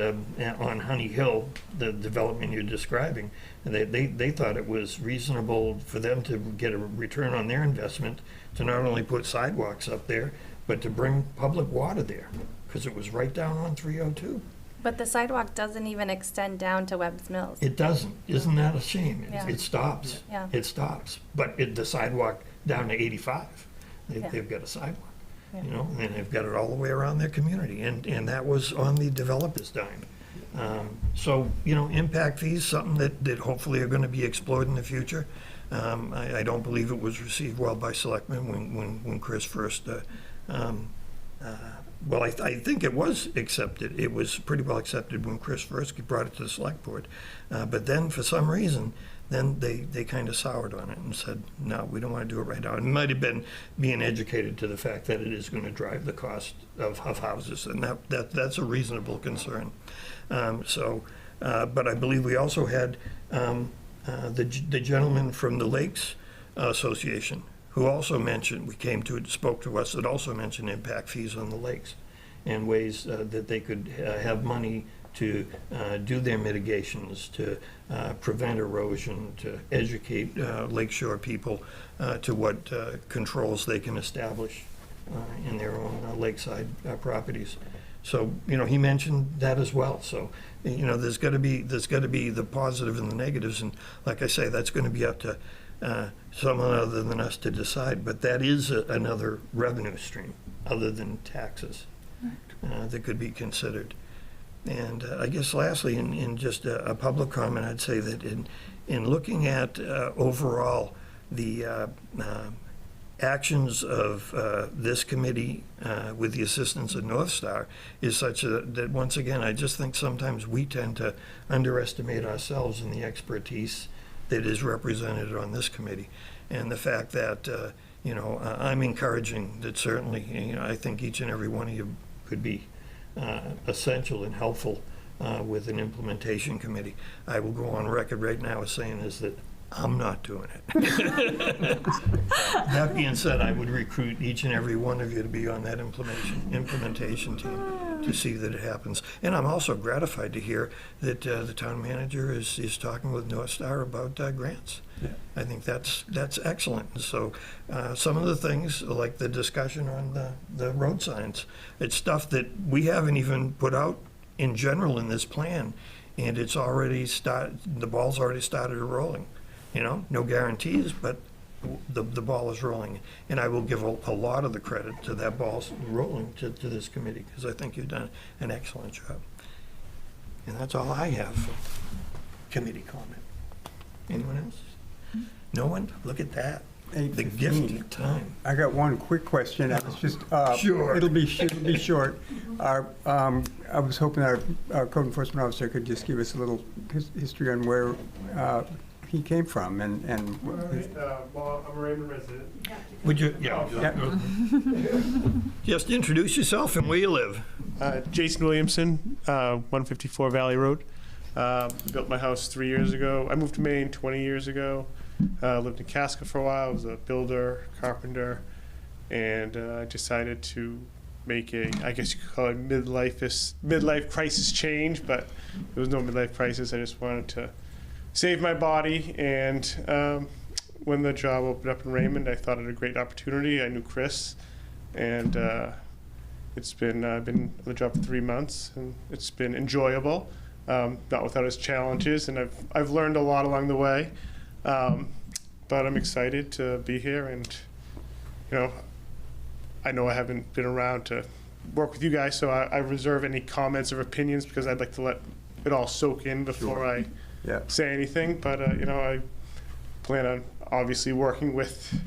on Honey Hill, the development you're describing, and they thought it was reasonable for them to get a return on their investment to not only put sidewalks up there, but to bring public water there, because it was right down on 302.
But the sidewalk doesn't even extend down to Webb's Mills.
It doesn't. Isn't that a shame?
Yeah.
It stops.
Yeah.
It stops. But the sidewalk down to 85, they've got a sidewalk.
Yeah.
And they've got it all the way around their community, and that was on the developer's dime. So, impact fees, something that hopefully are going to be explored in the future. I don't believe it was received well by selectmen when Chris first, well, I think it was accepted. It was pretty well accepted when Chris first brought it to the select board. But then, for some reason, then they kind of soured on it and said, no, we don't want to do it right now. It might have been being educated to the fact that it is going to drive the cost of houses, and that's a reasonable concern. But I believe we also had the gentleman from the Lakes Association, who also mentioned, spoke to us, that also mentioned impact fees on the lakes and ways that they could have money to do their mitigations, to prevent erosion, to educate lakeshore people to what controls they can establish in their own lakeside properties. So, he mentioned that as well. So, there's got to be the positive and the negatives. And like I say, that's going to be up to someone other than us to decide. But that is another revenue stream other than taxes that could be considered. And I guess lastly, in just a public comment, I'd say that in looking at overall the actions of this committee with the assistance of North Star is such that once again, I just think sometimes we tend to underestimate ourselves in the expertise that is represented on this committee. And the fact that, I'm encouraging that certainly, I think each and every one of you could be essential and helpful with an implementation committee. I will go on record right now as saying is that I'm not doing it. That being said, I would recruit each and every one of you to be on that implementation team to see that it happens. And I'm also gratified to hear that the town manager is talking with North Star about grants. Yeah. I think that's excellent. So some of the things, like the discussion on the road signs, it's stuff that we haven't even put out in general in this plan, and it's already the ball's already started rolling. No guarantees, but the ball is rolling. And I will give a lot of the credit to that ball rolling to this committee, because I think you've done an excellent job. And that's all I have for committee comment. Anyone else? No one? Look at that. The gift of time.
I got one quick question. I was just
Sure.
It'll be short. I was hoping our code enforcement officer could just give us a little history on where he came from and.
Well, I'm a Raymond resident.
Would you? Yeah. Just introduce yourself and where you live.
Jason Williamson, 154 Valley Road. Built my house 3 years ago. I moved to Maine 20 years ago. Lived in Casca for a while. I was a builder, carpenter, and I decided to make I guess you could call it midlife crisis change, but there was no midlife crisis. I just wanted to save my body, and when the job opened up in Raymond, I thought it a great opportunity. I knew Chris, and it's been I've been on the job for 3 months, and it's been enjoyable, not without its challenges, and I've learned a lot along the way. But I'm excited to be here, and I know I haven't been around to work with you guys, so I reserve any comments or opinions because I'd like to let it all soak in before I say anything. But I plan on obviously working with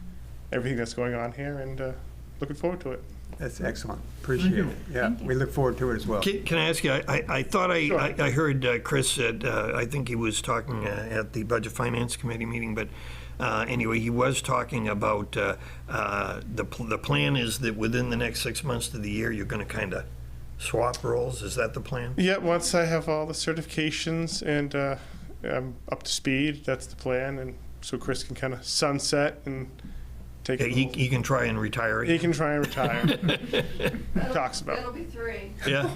everything that's going on here, and looking forward to it.
That's excellent. Appreciate it. Yeah, we look forward to it as well.
Can I ask you, I thought
Sure.
I heard Chris said, I think he was talking at the Budget Finance Committee meeting, but anyway, he was talking about the plan is that within the next 6 months of the year, you're going to kind of swap roles. Is that the plan?
Yeah, once I have all the certifications and I'm up to speed, that's the plan, and so Chris can kind of sunset and take it.
He can try and retire.
He can try and retire. Talks about.
That'll be 3.
Yeah.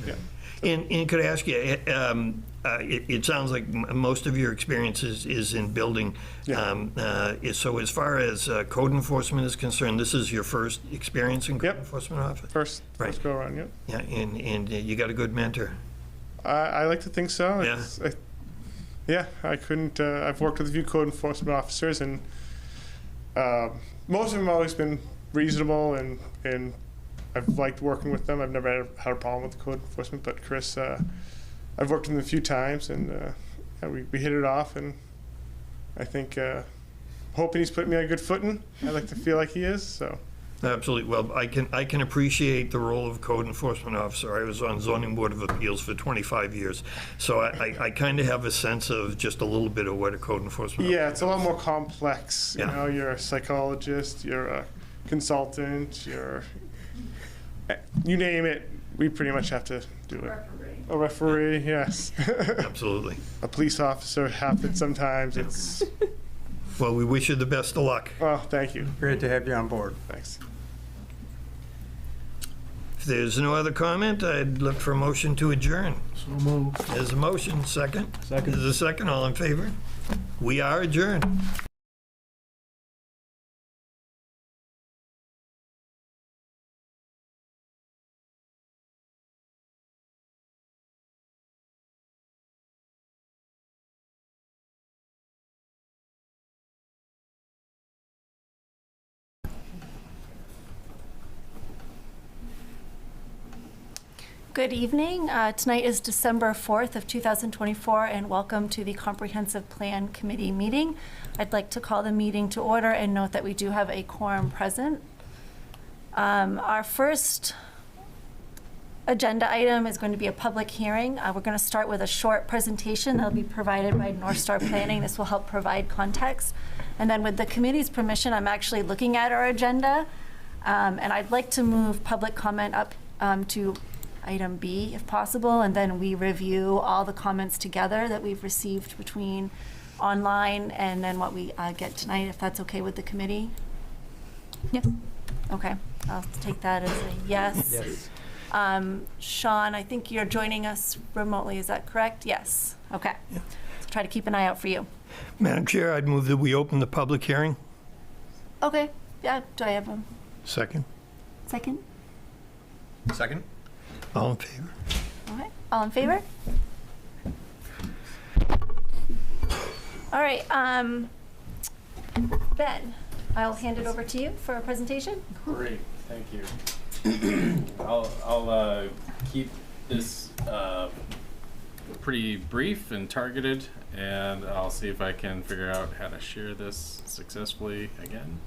Yeah.
And could I ask you, it sounds like most of your experience is in building.
Yeah.
So as far as code enforcement is concerned, this is your first experience in code enforcement office?
First go around, yep.
Yeah, and you got a good mentor.
I like to think so.
Yeah.
I couldn't, I've worked with a few code enforcement officers, and most of them have always been reasonable, and I've liked working with them. I've never had a problem with code enforcement, but Chris, I've worked with him a few times, and we hit it off, and I think hoping he's putting me on a good footing. I like to feel like he is, so.
Absolutely. Well, I can appreciate the role of code enforcement officer. I was on zoning board of appeals for 25 years, so I kind of have a sense of just a little bit of what a code enforcement officer
It's a lot more complex.
Yeah.
You know, you're a psychologist, you're a consultant, you name it, we pretty much have to do it. A referee, yes.
Absolutely.
A police officer happens sometimes. It's.
Well, we wish you the best of luck.
Well, thank you.
Great to have you on board.
Thanks.
If there's no other comment, I'd look for a motion to adjourn.
So moved.
There's a motion. Second?
Second.
There's a second. All in favor? We are adjourned.
Good evening. Tonight is December 4th of 2024, and welcome to the Comprehensive Plan Committee meeting. I'd like to call the meeting to order and note that we do have a quorum present. Our first agenda item is going to be a public hearing. We're going to start with a short presentation that will be provided by North Star Planning. This will help provide context. And then with the committee's permission, I'm actually looking at our agenda, and I'd like to move public comment up to item B if possible, and then we review all the comments together that we've received between online and then what we get tonight, if that's okay with the committee. Yes. Okay, I'll take that as a yes.
Yes.
Sean, I think you're joining us remotely, is that correct? Yes. Okay.
Yeah.
So try to keep an eye out for you.
Madam Chair, I'd move that we open the public hearing.
Okay. Yeah, do I have a
Second.
second?
Second?
All in favor?
All right, all in favor? All right, Ben, I'll hand it over to you for a presentation.
Great, thank you. I'll keep this pretty brief and targeted, and I'll see if I can figure out how to share this successfully again.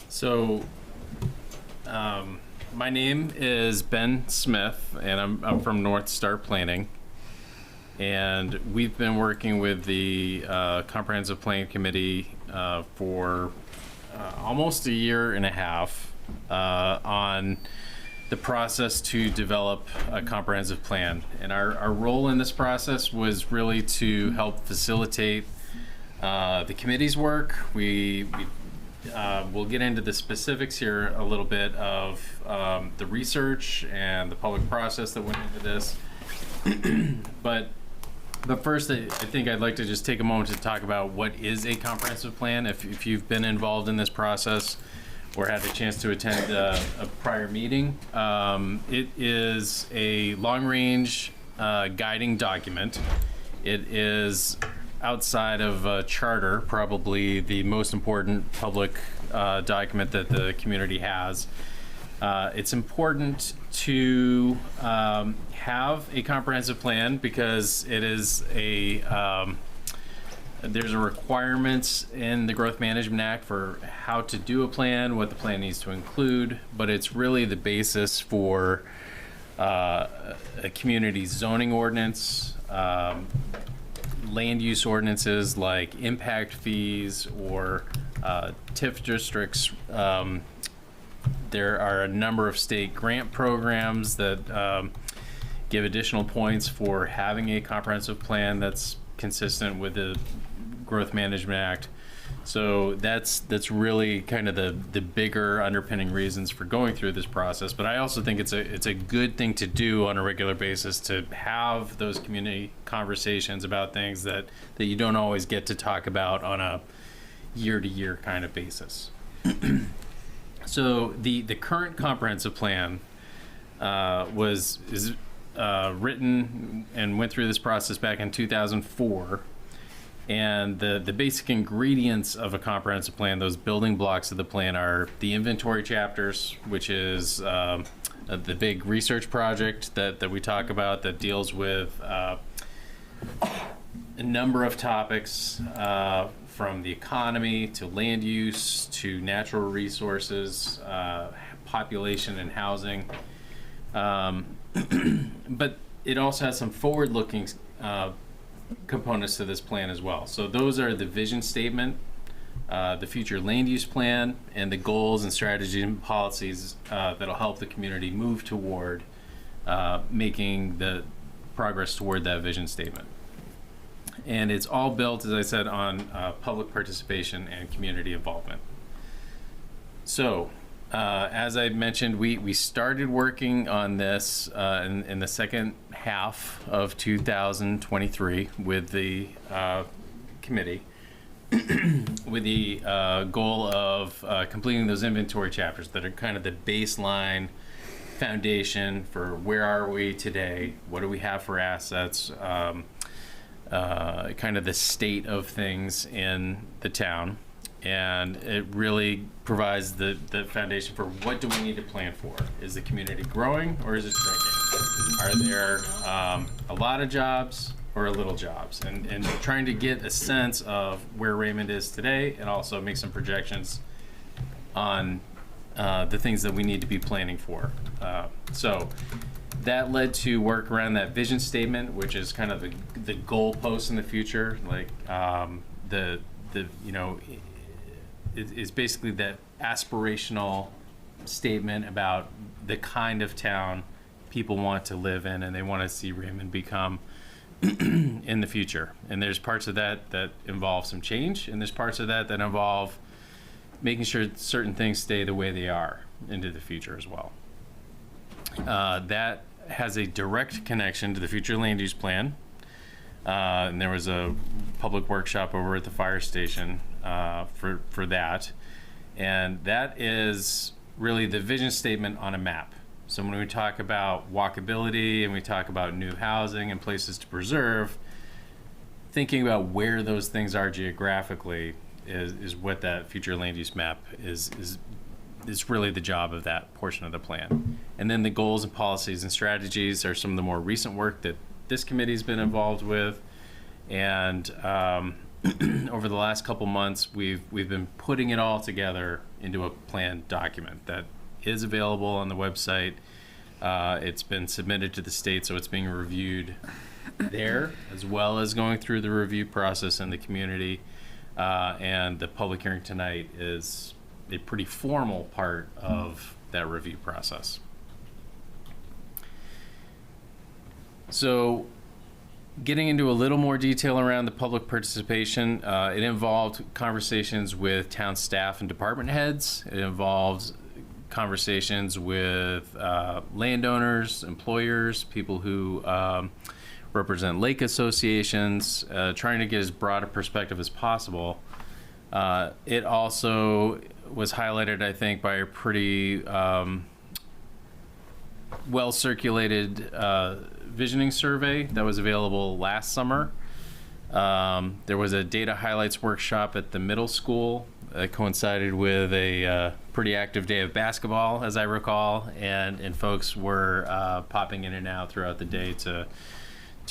So, my name is Ben Smith, and I'm from North Star Planning. And we've been working with the Comprehensive Plan Committee for almost a year and a half on the process to develop a comprehensive plan. And our role in this process was really to help facilitate the committee's work. We'll get into the specifics here a little bit of the research and the public process that went into this. But first, I think I'd like to just take a moment to talk about what is a comprehensive plan. If you've been involved in this process or had a chance to attend a prior meeting, it is a long-range guiding document. It is, outside of a charter, probably the most important public document that the community has. It's important to have a comprehensive plan because it is there's a requirement in the Growth Management Act for how to do a plan, what the plan needs to include, but it's really the basis for a community's zoning ordinance, land use ordinances like impact fees or TIF districts. There are a number of state grant programs that give additional points for having a comprehensive plan that's consistent with the Growth Management Act. So that's really kind of the bigger underpinning reasons for going through this process. But I also think it's a good thing to do on a regular basis, to have those community conversations about things that you don't always get to talk about on a year-to-year kind of basis. So the current comprehensive plan is written and went through this process back in 2004. And the basic ingredients of a comprehensive plan, those building blocks of the plan, are the inventory chapters, which is the big research project that we talk about that deals with a number of topics, from the economy to land use to natural resources, population and housing. But it also has some forward-looking components to this plan as well. So those are the vision statement, the future land use plan, and the goals and strategies and policies that'll help the community move toward making the progress toward that vision statement. And it's all built, as I said, on public participation and community involvement. So, as I mentioned, we started working on this in the second half of 2023 with the committee, with the goal of completing those inventory chapters that are kind of the baseline foundation for where are we today, what do we have for assets, kind of the state of things in the town. And it really provides the foundation for what do we need to plan for? Is the community growing or is it shrinking? Are there a lot of jobs or a little jobs? And trying to get a sense of where Raymond is today and also make some projections on the things that we need to be planning for. So that led to work around that vision statement, which is kind of the goalpost in the future. Like it's basically that aspirational statement about the kind of town people want to live in and they want to see Raymond become in the future. And there's parts of that that involve some change, and there's parts of that that involve making sure certain things stay the way they are into the future as well. That has a direct connection to the future land use plan. And there was a public workshop over at the fire station for that. And that is really the vision statement on a map. So when we talk about walkability and we talk about new housing and places to preserve, thinking about where those things are geographically is what that future land use map is really the job of that portion of the plan. And then the goals and policies and strategies are some of the more recent work that this committee's been involved with. And over the last couple months, we've been putting it all together into a plan document that is available on the website. It's been submitted to the state, so it's being reviewed there, as well as going through the review process in the community. And the public hearing tonight is a pretty formal part of that review process. So getting into a little more detail around the public participation, it involved conversations with town staff and department heads. It involved conversations with landowners, employers, people who represent lake associations, trying to get as broad a perspective as possible. It also was highlighted, I think, by a pretty well-circulated visioning survey that was available last summer. There was a data highlights workshop at the middle school that coincided with a pretty active day of basketball, as I recall, and folks were popping in and out throughout the day to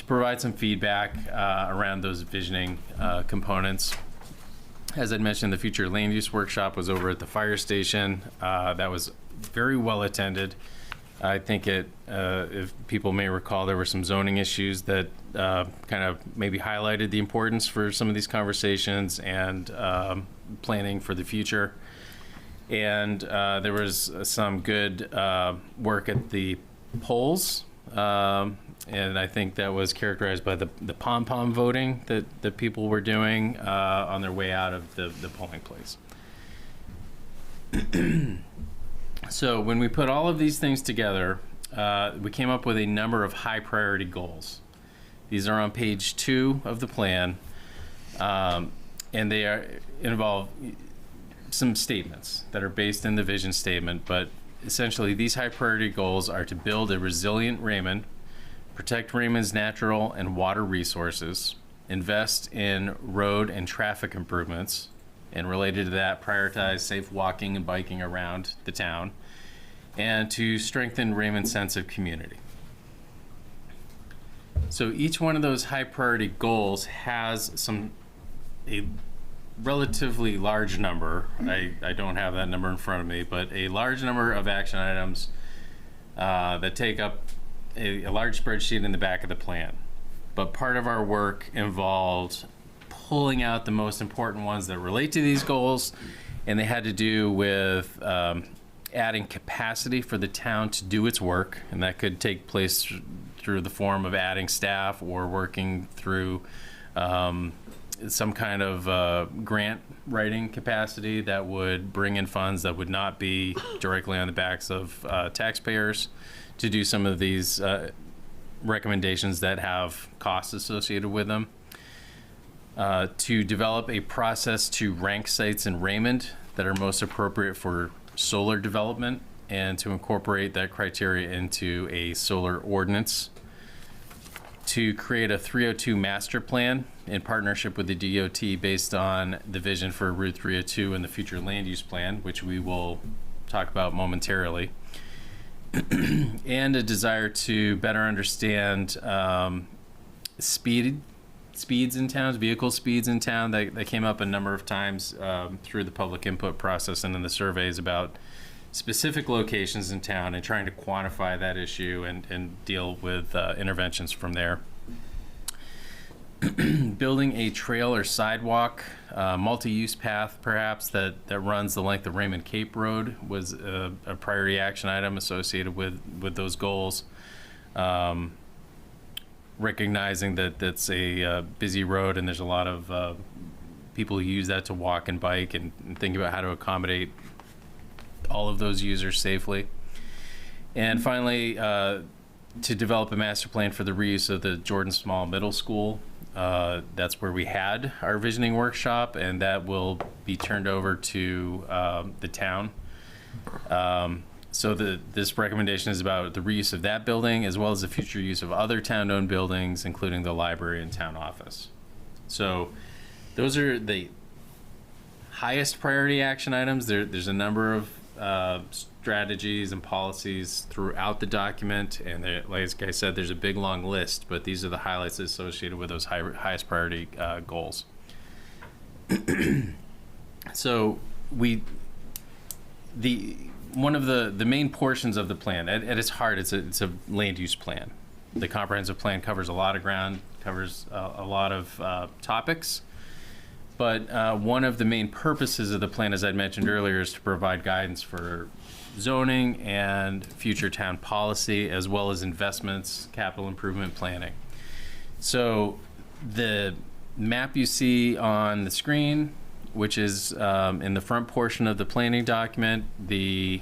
provide some feedback around those visioning components. As I mentioned, the future land use workshop was over at the fire station. That was very well attended. I think if people may recall, there were some zoning issues that kind of maybe highlighted the importance for some of these conversations and planning for the future. And there was some good work at the polls. And I think that was characterized by the pom-pom voting that people were doing on their way out of the polling place. So when we put all of these things together, we came up with a number of high priority goals. These are on page 2 of the plan, and they involve some statements that are based in the vision statement, but essentially these high priority goals are to build a resilient Raymond, protect Raymond's natural and water resources, invest in road and traffic improvements, and related to that, prioritize safe walking and biking around the town, and to strengthen Raymond's sense of community. So each one of those high priority goals has a relatively large number, I don't have that number in front of me, but a large number of action items that take up a large spreadsheet in the back of the plan. But part of our work involved pulling out the most important ones that relate to these goals, and they had to do with adding capacity for the town to do its work, and that could take place through the form of adding staff or working through some kind of grant writing capacity that would bring in funds that would not be directly on the backs of taxpayers to do some of these recommendations that have costs associated with them. To develop a process to rank sites in Raymond that are most appropriate for solar development and to incorporate that criteria into a solar ordinance. to create a 302 master plan in partnership with the DOT based on the vision for Route 302 and the future land use plan, which we will talk about momentarily, and a desire to better understand speeds in towns, vehicle speeds in town. That came up a number of times through the public input process and in the surveys about specific locations in town, and trying to quantify that issue and deal with interventions from there. Building a trail or sidewalk, multi-use path perhaps that runs the length of Raymond Cape Road was a priority action item associated with those goals. Recognizing that that's a busy road and there's a lot of people who use that to walk and bike, and thinking about how to accommodate all of those users safely. And finally, to develop a master plan for the reuse of the Jordan Small Middle School. That's where we had our visioning workshop, and that will be turned over to the town. So this recommendation is about the reuse of that building, as well as the future use of other town-owned buildings, including the library and town office. So those are the highest priority action items. There's a number of strategies and policies throughout the document, and like I said, there's a big long list, but these are the highlights associated with those highest priority goals. So one of the main portions of the plan, at its heart, it's a land use plan. The comprehensive plan covers a lot of ground, covers a lot of topics. But one of the main purposes of the plan, as I mentioned earlier, is to provide guidance for zoning and future town policy, as well as investments, capital improvement planning. So the map you see on the screen, which is in the front portion of the planning document, the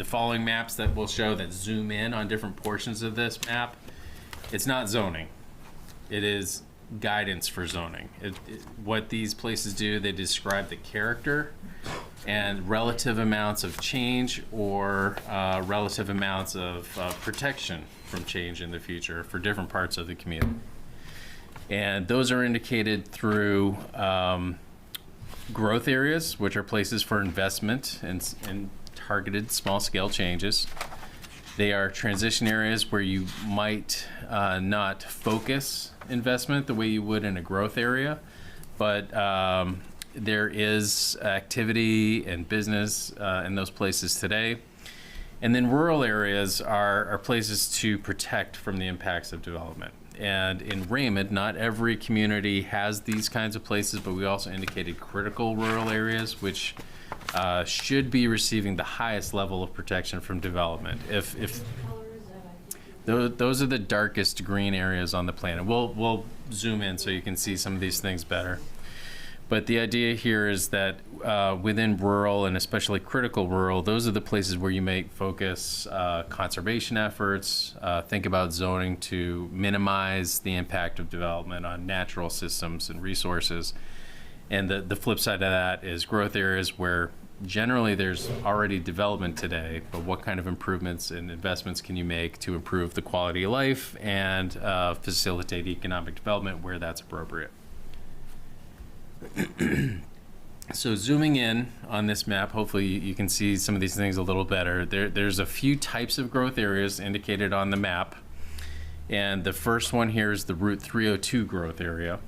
following maps that we'll show that zoom in on different portions of this map, it's not zoning. It is guidance for zoning. What these places do, they describe the character and relative amounts of change or relative amounts of protection from change in the future for different parts of the community. And those are indicated through growth areas, which are places for investment and targeted small-scale changes. They are transition areas where you might not focus investment the way you would in a growth area, but there is activity and business in those places today. And then rural areas are places to protect from the impacts of development. And in Raymond, not every community has these kinds of places, but we also indicated critical rural areas, which should be receiving the highest level of protection from development. If those are the darkest green areas on the planet. We'll zoom in so you can see some of these things better. But the idea here is that within rural, and especially critical rural, those are the places where you may focus conservation efforts, think about zoning to minimize the impact of development on natural systems and resources. And the flip side of that is growth areas where generally there's already development today, but what kind of improvements and investments can you make to improve the quality of life and facilitate economic development where that's appropriate. So zooming in on this map, hopefully you can see some of these things a little better. There's a few types of growth areas indicated on the map. And the first one here is the Route 302 growth area.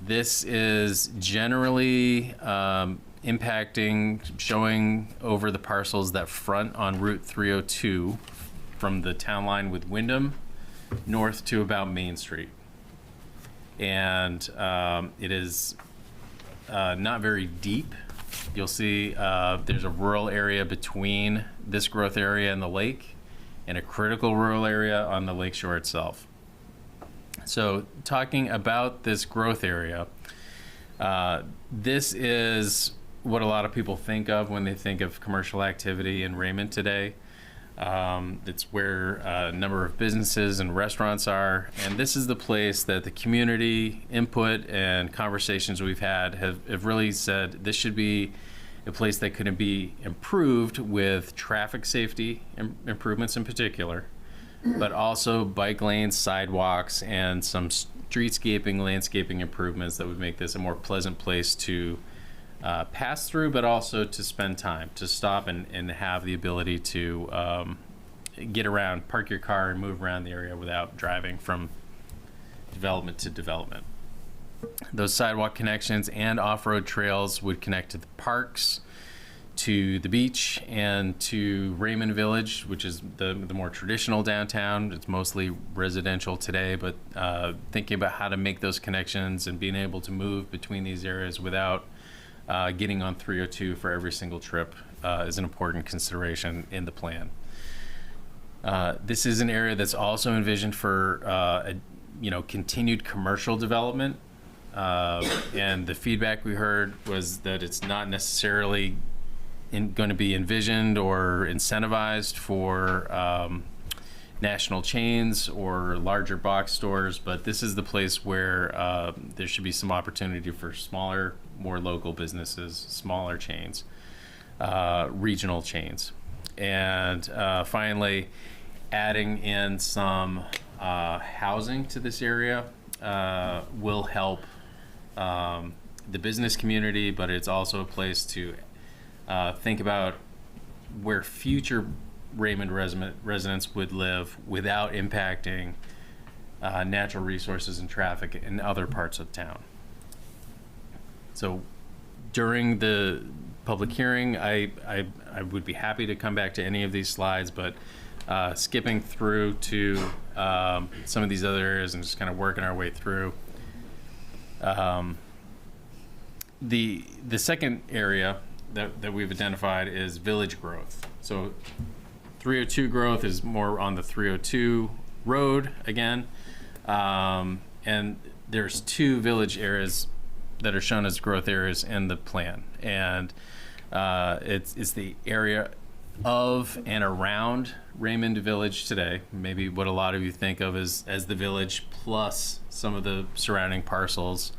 This is generally impacting, showing over the parcels that front on Route 302 from the town line with Wyndham north to about Main Street. And it is not very deep. You'll see there's a rural area between this growth area and the lake, and a critical rural area on the lakeshore itself. So talking about this growth area, this is what a lot of people think of when they think of commercial activity in Raymond today. It's where a number of businesses and restaurants are, and this is the place that the community input and conversations we've had have really said this should be a place that could be improved with traffic safety improvements in particular, but also bike lanes, sidewalks, and some streetscaping, landscaping improvements that would make this a more pleasant place to pass through, but also to spend time, to stop and have the ability to get around, park your car and move around the area without driving from development to development. Those sidewalk connections and off-road trails would connect to the parks, to the beach, and to Raymond Village, which is the more traditional downtown. It's mostly residential today, but thinking about how to make those connections and being able to move between these areas without getting on 302 for every single trip is an important consideration in the plan. This is an area that's also envisioned for continued commercial development. And the feedback we heard was that it's not necessarily going to be envisioned or incentivized for national chains or larger box stores, but this is the place where there should be some opportunity for smaller, more local businesses, smaller chains, regional chains. And finally, adding in some housing to this area will help the business community, but it's also a place to think about where future Raymond residents would live without impacting natural resources and traffic in other parts of town. So during the public hearing, I would be happy to come back to any of these slides, but skipping through to some of these other areas and just kind of working our way through. The second area that we've identified is village growth. So 302 growth is more on the 302 road again. And there's two village areas that are shown as growth areas in the plan. And it's the area of and around Raymond Village today, maybe what a lot of you think of as the village plus some of the surrounding parcels,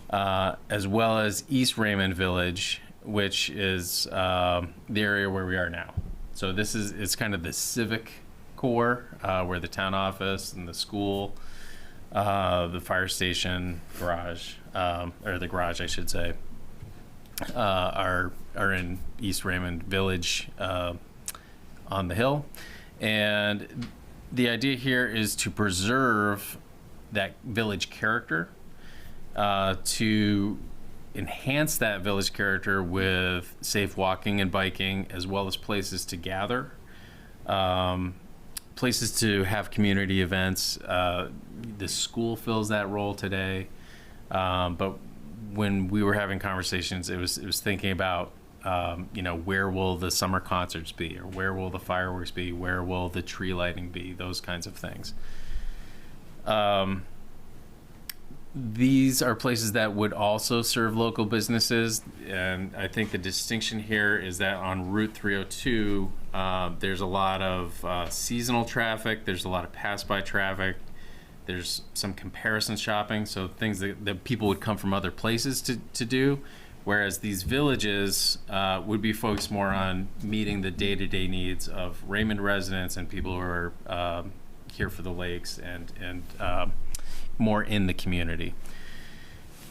as well as East Raymond Village, which is the area where we are now. So it's kind of the civic core, where the town office and the school, the fire station, garage, or the garage, I should say, are in East Raymond Village on the hill. And the idea here is to preserve that village character, to enhance that village character with safe walking and biking, as well as places to gather, places to have community events. The school fills that role today, but when we were having conversations, it was thinking about where will the summer concerts be, or where will the fireworks be, where will the tree lighting be, those kinds of things. These are places that would also serve local businesses, and I think the distinction here is that on Route 302, there's a lot of seasonal traffic, there's a lot of pass-by traffic, there's some comparison shopping, so things that people would come from other places to do, whereas these villages would be focused more on meeting the day-to-day needs of Raymond residents and people who are here for the lakes and more in the community.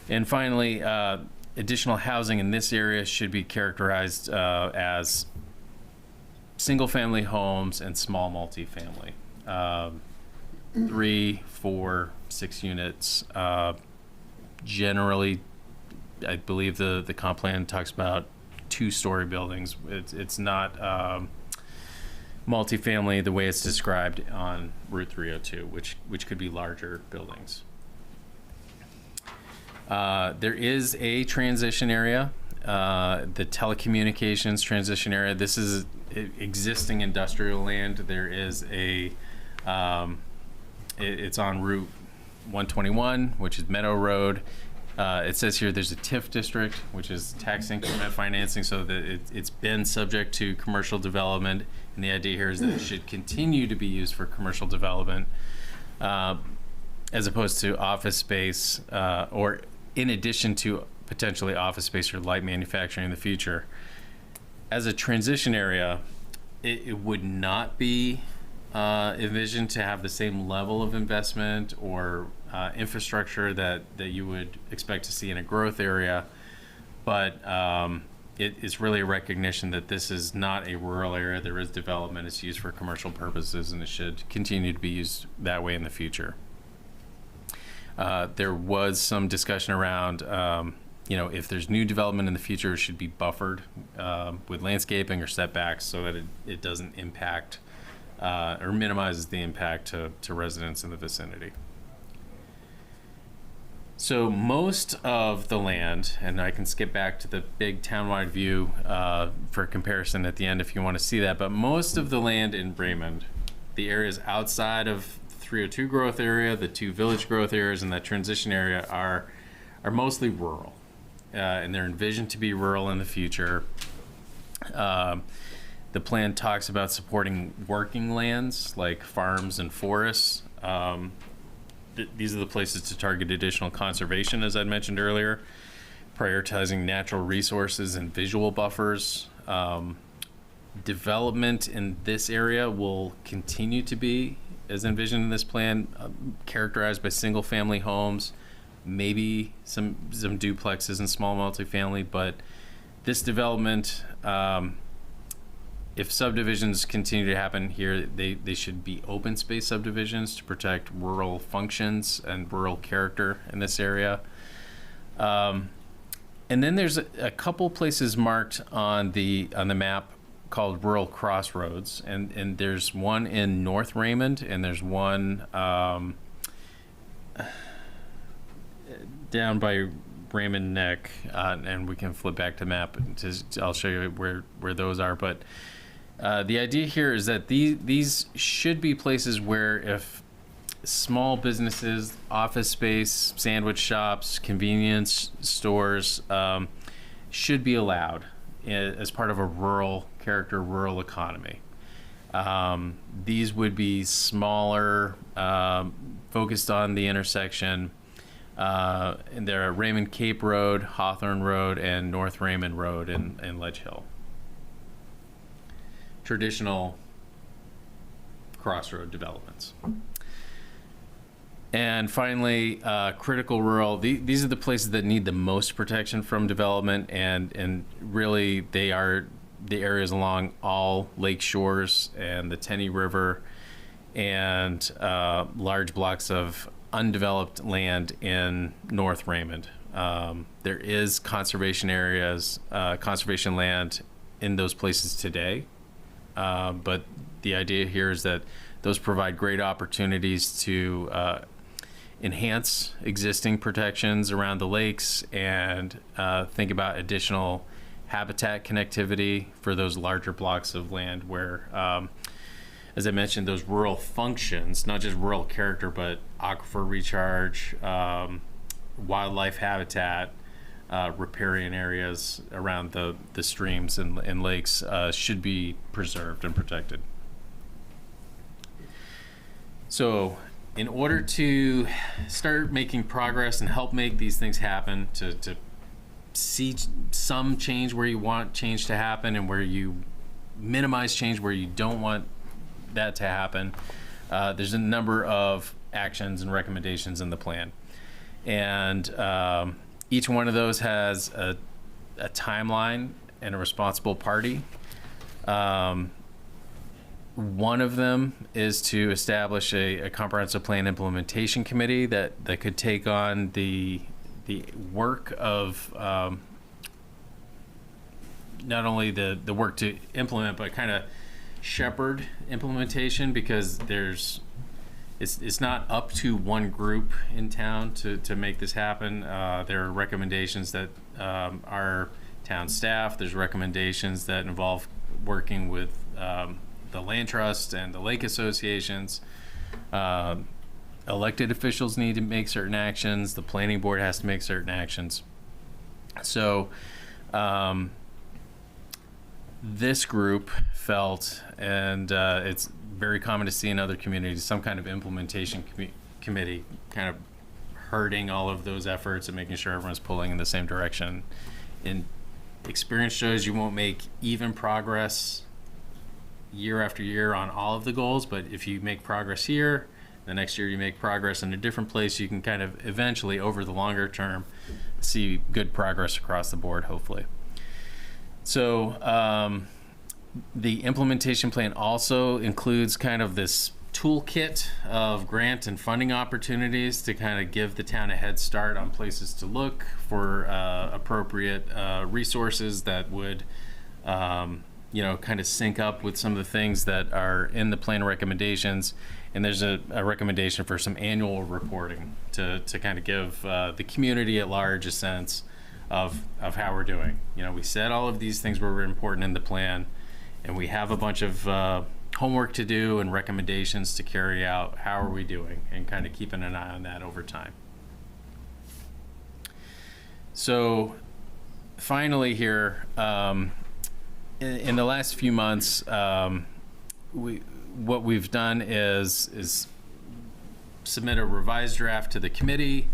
And finally, additional housing in this area should be characterized as single-family homes and small multifamily. 3, 4, 6 units. Generally, I believe the comp plan talks about 2-story buildings. It's not multifamily the way it's described on Route 302, which could be larger buildings. There is a transition area, the telecommunications transition area. This is existing industrial land. There is it's on Route 121, which is Meadow Road. It says here there's a TIF district, which is tax increment financing, so that it's been subject to commercial development. And the idea here is that it should continue to be used for commercial development, as opposed to office space, or in addition to potentially office space or light manufacturing in the future. As a transition area, it would not be envisioned to have the same level of investment or infrastructure that you would expect to see in a growth area, but it's really a recognition that this is not a rural area. There is development. It's used for commercial purposes, and it should continue to be used that way in the future. There was some discussion around, if there's new development in the future, it should be buffered with landscaping or setbacks so that it doesn't impact or minimizes the impact to residents in the vicinity. So most of the land, and I can skip back to the big townwide view for comparison at the end if you want to see that, but most of the land in Raymond, the areas outside of 302 growth area, the 2 village growth areas, and that transition area are mostly rural, and they're envisioned to be rural in the future. The plan talks about supporting working lands like farms and forests. These are the places to target additional conservation, as I mentioned earlier, prioritizing natural resources and visual buffers. Development in this area will continue to be, as envisioned in this plan, characterized by single-family homes, maybe some duplexes and small multifamily, but this development, if subdivisions continue to happen here, they should be open space subdivisions to protect rural functions and rural character in this area. And then there's a couple places marked on the map called rural crossroads, and there's one in North Raymond, and there's one down by Raymond Neck, and we can flip back to the map. I'll show you where those are, but the idea here is that these should be places where if small businesses, office space, sandwich shops, convenience stores should be allowed as part of a rural character, rural economy. These would be smaller, focused on the intersection. And there are Raymond Cape Road, Hawthorne Road, and North Raymond Road in Ledge Hill. Traditional crossroad developments. And finally, critical rural. These are the places that need the most protection from development, and really they are the areas along all lake shores and the Tenney River, and large blocks of undeveloped land in North Raymond. There is conservation areas, conservation land in those places today. But the idea here is that those provide great opportunities to enhance existing protections around the lakes and think about additional habitat connectivity for those larger blocks of land where, as I mentioned, those rural functions, not just rural character, but aquifer recharge, wildlife habitat, riparian areas around the streams and lakes should be preserved and protected. So in order to start making progress and help make these things happen, to see some change where you want change to happen and where you minimize change where you don't want that to happen, there's a number of actions and recommendations in the plan. And each one of those has a timeline and a responsible party. One of them is to establish a comprehensive plan implementation committee that could take on the work of not only the work to implement, but kind of shepherd implementation, because it's not up to one group in town to make this happen. There are recommendations that our town staff, there's recommendations that involve working with the land trust and the lake associations. Elected officials need to make certain actions. The planning board has to make certain actions. So this group felt, and it's very common to see in other communities, some kind of implementation committee kind of herding all of those efforts and making sure everyone's pulling in the same direction. And experience shows you won't make even progress year after year on all of the goals, but if you make progress here, the next year you make progress in a different place, you can kind of eventually, over the longer term, see good progress across the board, hopefully. So the implementation plan also includes kind of this toolkit of grant and funding opportunities to kind of give the town a head start on places to look for appropriate resources that would kind of sync up with some of the things that are in the plan recommendations. And there's a recommendation for some annual reporting to kind of give the community at large a sense of how we're doing. We said all of these things were important in the plan, and we have a bunch of homework to do and recommendations to carry out. How are we doing? And kind of keeping an eye on that over time. So finally here, in the last few months, what we've done is submit a revised draft to the committee.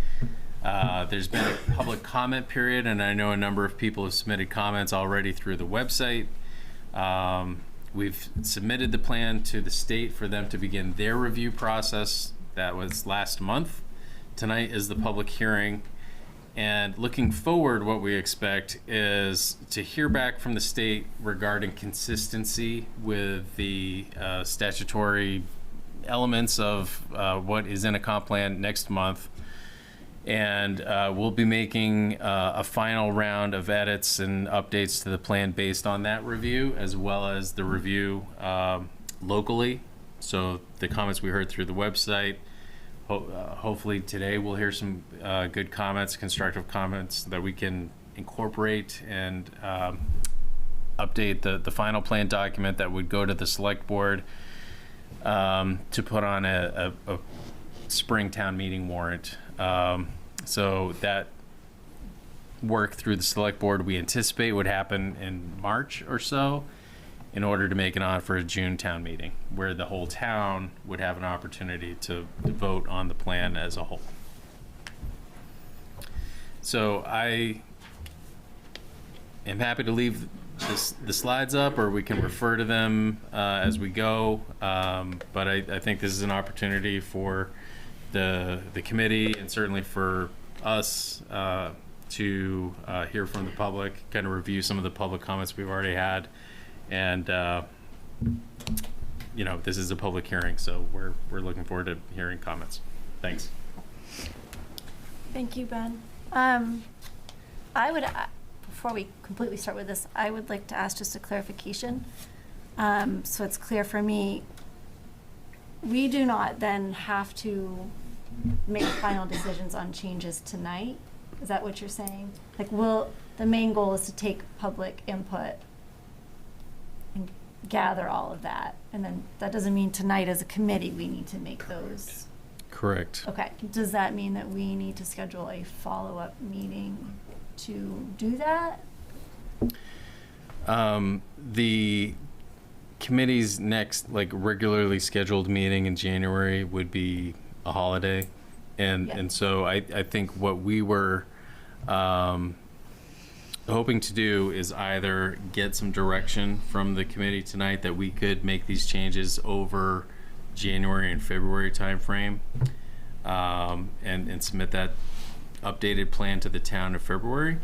There's been a public comment period, and I know a number of people have submitted comments already through the website. We've submitted the plan to the state for them to begin their review process. That was last month. Tonight is the public hearing. And looking forward, what we expect is to hear back from the state regarding consistency with the statutory elements of what is in a comp plan next month. And we'll be making a final round of edits and updates to the plan based on that review, as well as the review locally. So the comments we heard through the website, hopefully today we'll hear some good comments, constructive comments that we can incorporate and update the final plan document that would go to the select board to put on a spring town meeting warrant. So that work through the select board we anticipate would happen in March or so, in order to make it on for a June town meeting, where the whole town would have an opportunity to vote on the plan as a whole. So I am happy to leave the slides up, or we can refer to them as we go. But I think this is an opportunity for the committee, and certainly for us to hear from the public, kind of review some of the public comments we've already had. And this is a public hearing, so we're looking forward to hearing comments. Thanks.
Thank you, Ben. I would, before we completely start with this, I would like to ask just a clarification. So it's clear for me, we do not then have to make final decisions on changes tonight. Is that what you're saying? Like, the main goal is to take public input and gather all of that, and then that doesn't mean tonight as a committee we need to make those.
Correct.
Okay. Does that mean that we need to schedule a follow-up meeting to do that?
The committee's next regularly scheduled meeting in January would be a holiday, and so I think what we were hoping to do is either get some direction from the committee tonight that we could make these changes over January and February timeframe, and submit that updated plan to the town in February.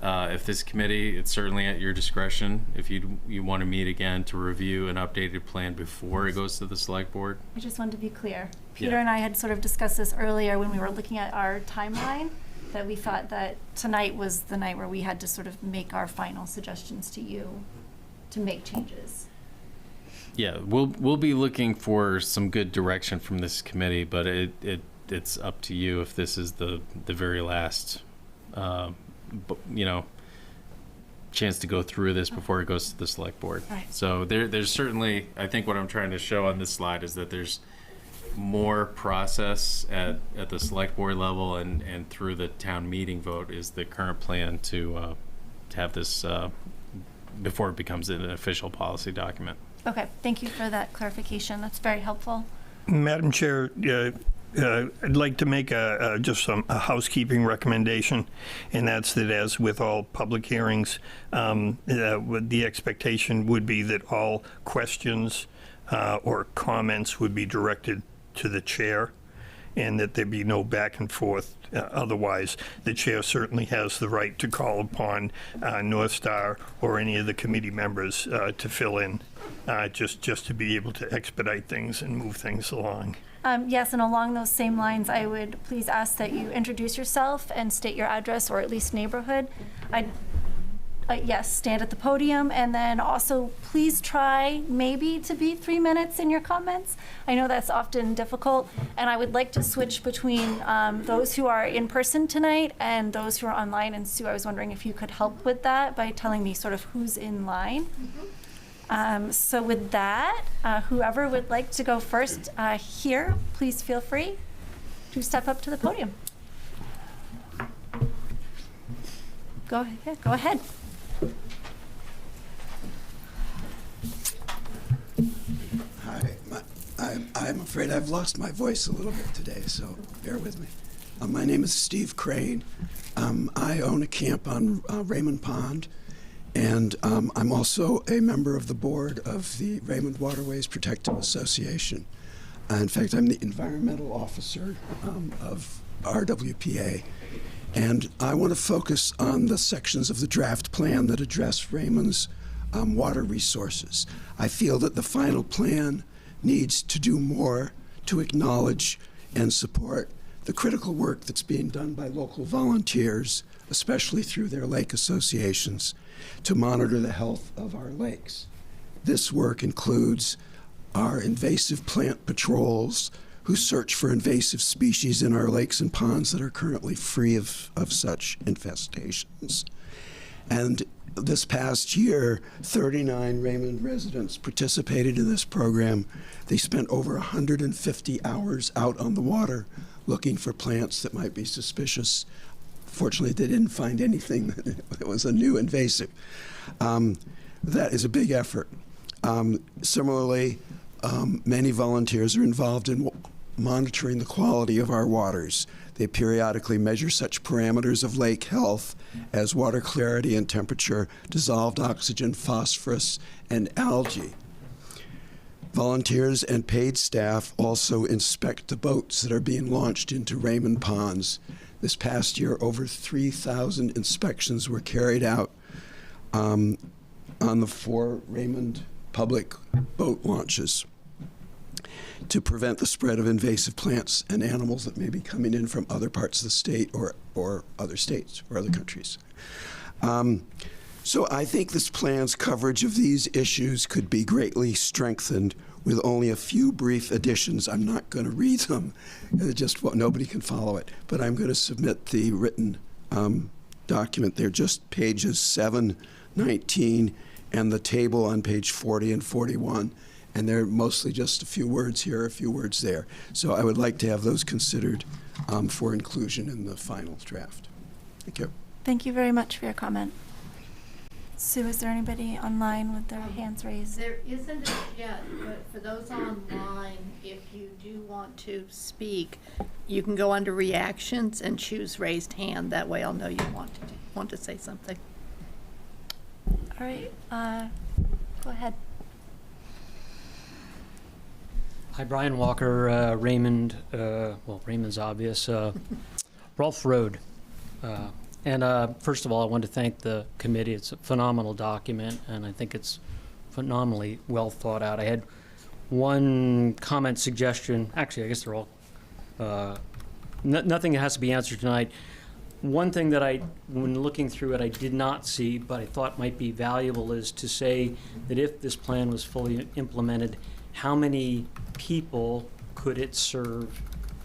If this committee, it's certainly at your discretion if you want to meet again to review an updated plan before it goes to the select board.
I just wanted to be clear. Peter and I had sort of discussed this earlier when we were looking at our timeline, that we thought that tonight was the night where we had to sort of make our final suggestions to you to make changes.
Yeah, we'll be looking for some good direction from this committee, but it's up to you if this is the very last chance to go through this before it goes to the select board.
Right.
So there's certainly, I think what I'm trying to show on this slide is that there's more process at the select board level and through the town meeting vote is the current plan to have this before it becomes an official policy document.
Okay, thank you for that clarification. That's very helpful.
Madam Chair, I'd like to make just a housekeeping recommendation, and that's that as with all public hearings, the expectation would be that all questions or comments would be directed to the chair, and that there be no back and forth. Otherwise, the chair certainly has the right to call upon North Star or any of the committee members to fill in, just to be able to expedite things and move things along.
Yes, and along those same lines, I would please ask that you introduce yourself and state your address or at least neighborhood. Yes, stand at the podium, and then also please try maybe to be 3 minutes in your comments. I know that's often difficult, and I would like to switch between those who are in person tonight and those who are online. And Sue, I was wondering if you could help with that by telling me sort of who's in line. So with that, whoever would like to go first here, please feel free to step up to the podium. Go ahead.
Hi, I'm afraid I've lost my voice a little bit today, so bear with me. My name is Steve Crane. I own a camp on Raymond Pond, and I'm also a member of the board of the Raymond Waterways Protective Association. In fact, I'm the environmental officer of RWPA, and I want to focus on the sections of the draft plan that address Raymond's water resources. I feel that the final plan needs to do more to acknowledge and support the critical work that's being done by local volunteers, especially through their lake associations, to monitor the health of our lakes. This work includes our invasive plant patrols, who search for invasive species in our lakes and ponds that are currently free of such infestations. And this past year, 39 Raymond residents participated in this program. They spent over 150 hours out on the water looking for plants that might be suspicious. Fortunately, they didn't find anything that was a new invasive. That is a big effort. Similarly, many volunteers are involved in monitoring the quality of our waters. They periodically measure such parameters of lake health as water clarity and temperature, dissolved oxygen, phosphorus, and algae. Volunteers and paid staff also inspect the boats that are being launched into Raymond ponds. This past year, over 3,000 inspections were carried out on the 4 Raymond public boat launches to prevent the spread of invasive plants and animals that may be coming in from other parts of the state or other states or other countries. So I think this plan's coverage of these issues could be greatly strengthened with only a few brief additions. I'm not going to read them, nobody can follow it, but I'm going to submit the written document. They're just pages 7, 19, and the table on page 40 and 41. And they're mostly just a few words here, a few words there. So I would like to have those considered for inclusion in the final draft. Thank you.
Thank you very much for your comment. Sue, is there anybody online with their hands raised?
There isn't yet, but for those online, if you do want to speak, you can go under reactions and choose raised hand. That way I'll know you want to say something.
All right, go ahead.
Hi, Brian Walker, Raymond, Raymond's obvious, Rolfe Road. First of all, I want to thank the committee. It's a phenomenal document, and I think it's phenomenally well thought out. I had one comment, suggestion. Actually, I guess they're all, nothing has to be answered tonight. One thing that when looking through it, I did not see, but I thought might be valuable is to say that if this plan was fully implemented, how many people could it serve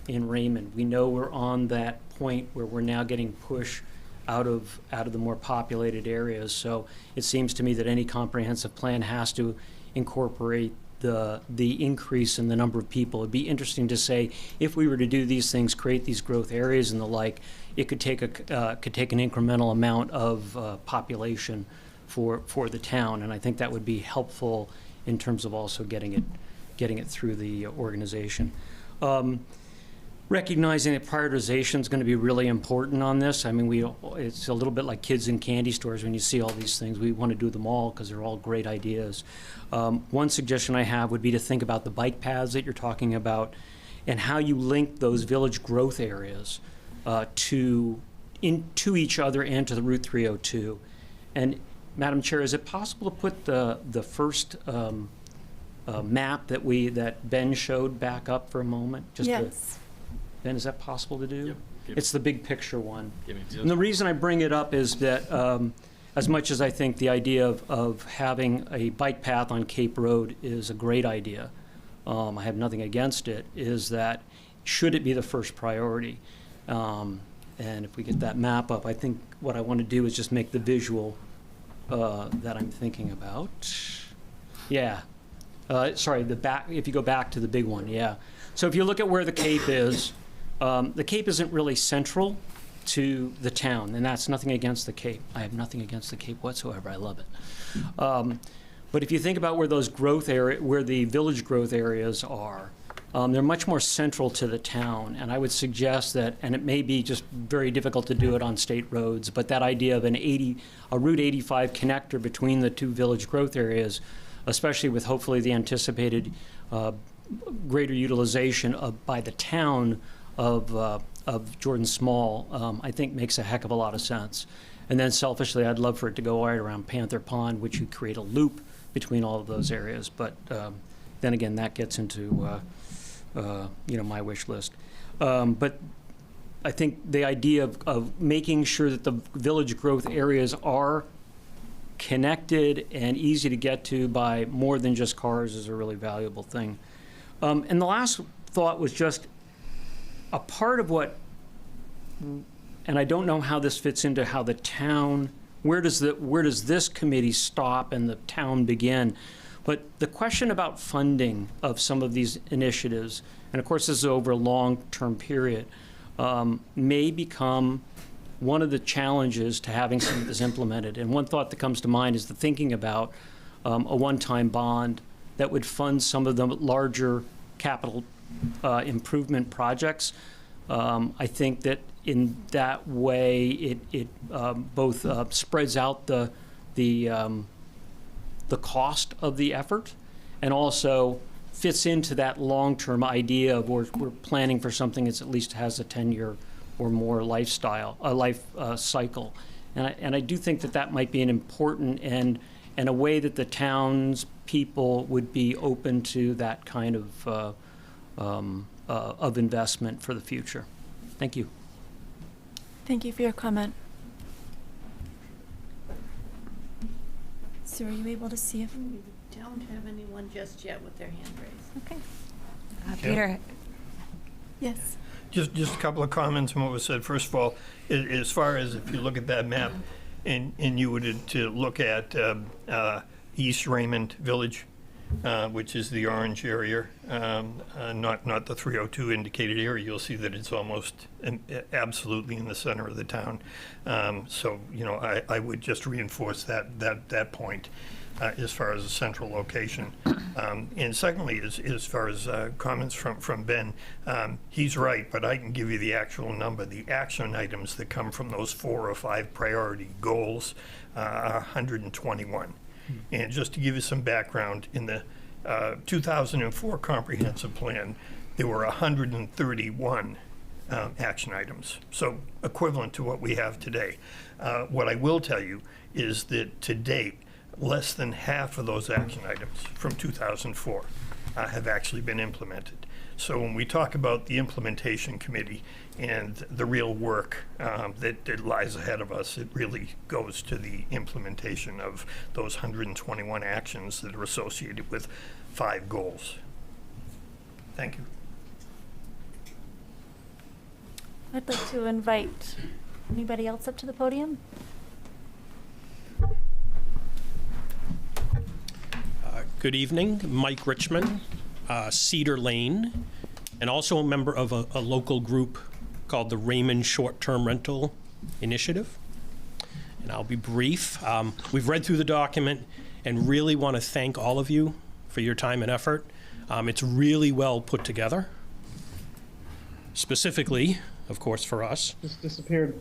in Raymond? We know we're on that point where we're now getting pushed out of the more populated areas. So it seems to me that any comprehensive plan has to incorporate the increase in the number of people. It'd be interesting to say if we were to do these things, create these growth areas and the like, it could take an incremental amount of population for the town, and I think that would be helpful in terms of also getting it through the organization. recognizing that prioritization is going to be really important on this. I mean, it's a little bit like kids in candy stores when you see all these things. We want to do them all because they're all great ideas. One suggestion I have would be to think about the bike paths that you're talking about and how you link those village growth areas to each other and to the Route 302. And Madam Chair, is it possible to put the first map that Ben showed back up for a moment?
Yes.
Ben, is that possible to do?
Yep.
It's the big picture one.
Give me just
And the reason I bring it up is that as much as I think the idea of having a bike path on Cape Road is a great idea, I have nothing against it, is that should it be the first priority? And if we get that map up, I think what I want to do is just make the visual that I'm thinking about. Yeah. Sorry, if you go back to the big one, yeah. So if you look at where the Cape is, the Cape isn't really central to the town, and that's nothing against the Cape. I have nothing against the Cape whatsoever. I love it. But if you think about where where the village growth areas are, they're much more central to the town, and I would suggest that, and it may be just very difficult to do it on state roads, but that idea of a Route 85 connector between the two village growth areas, especially with hopefully the anticipated greater utilization by the town of Jordan Small, I think makes a heck of a lot of sense. And then selfishly, I'd love for it to go right around Panther Pond, which would create a loop between all of those areas. But then again, that gets into my wish list. But I think the idea of making sure that the village growth areas are connected and easy to get to by more than just cars is a really valuable thing. And the last thought was just a part of what, and I don't know how this fits into how the town, where does this committee stop and the town begin? But the question about funding of some of these initiatives, and of course this is over a long-term period, may become one of the challenges to having some of this implemented. And one thought that comes to mind is the thinking about a one-time bond that would fund some of the larger capital improvement projects. I think that in that way it both spreads out the cost of the effort and also fits into that long-term idea of we're planning for something that at least has a 10-year or more life cycle. And I do think that might be an important and a way that the town's people would be open to that kind of investment for the future. Thank you.
Thank you for your comment. So are you able to see if...
We don't have anyone just yet with their hand raised.
Okay.
Peter.
Yes.
Just a couple of comments on what was said. First of all, as far as if you look at that map and you were to look at East Raymond Village, which is the orange area, not the 302 indicated area, you'll see that it's almost absolutely in the center of the town. So, I would just reinforce that point as far as a central location. And secondly, as far as comments from Ben, he's right, but I can give you the actual number. The action items that come from those 4 or 5 priority goals are 121. And just to give you some background, in the 2004 comprehensive plan, there were 131 action items, so equivalent to what we have today. What I will tell you is that to date, less than half of those action items from 2004 have actually been implemented. So when we talk about the implementation committee and the real work that lies ahead of us, it really goes to the implementation of those 121 actions that are associated with 5 goals. Thank you.
I'd like to invite anybody else up to the podium.
Good evening, Mike Richmond, Cedar Lane, and also a member of a local group called the Raymond Short-Term Rental Initiative. And I'll be brief. We've read through the document and really want to thank all of you for your time and effort. It's really well put together. Specifically, of course, for us,
Just disappeared.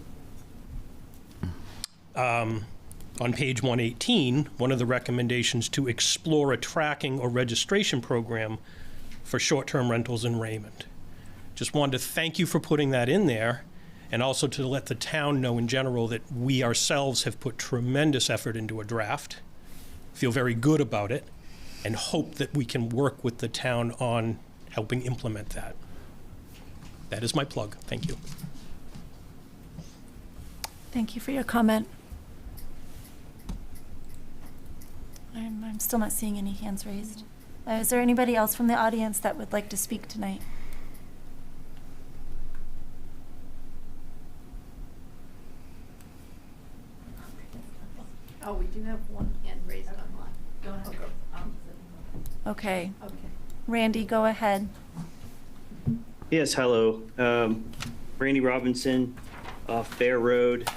on page 118, one of the recommendations to explore a tracking or registration program for short-term rentals in Raymond. Just wanted to thank you for putting that in there, and also to let the town know in general that we ourselves have put tremendous effort into a draft, feel very good about it, and hope that we can work with the town on helping implement that. That is my plug. Thank you.
Thank you for your comment. I'm still not seeing any hands raised. Is there anybody else from the audience that would like to speak tonight?
Oh, we do have one hand raised online. Go ahead.
Okay.
Okay.
Randy, go ahead.
Yes, hello. Randy Robinson, off Fair Road,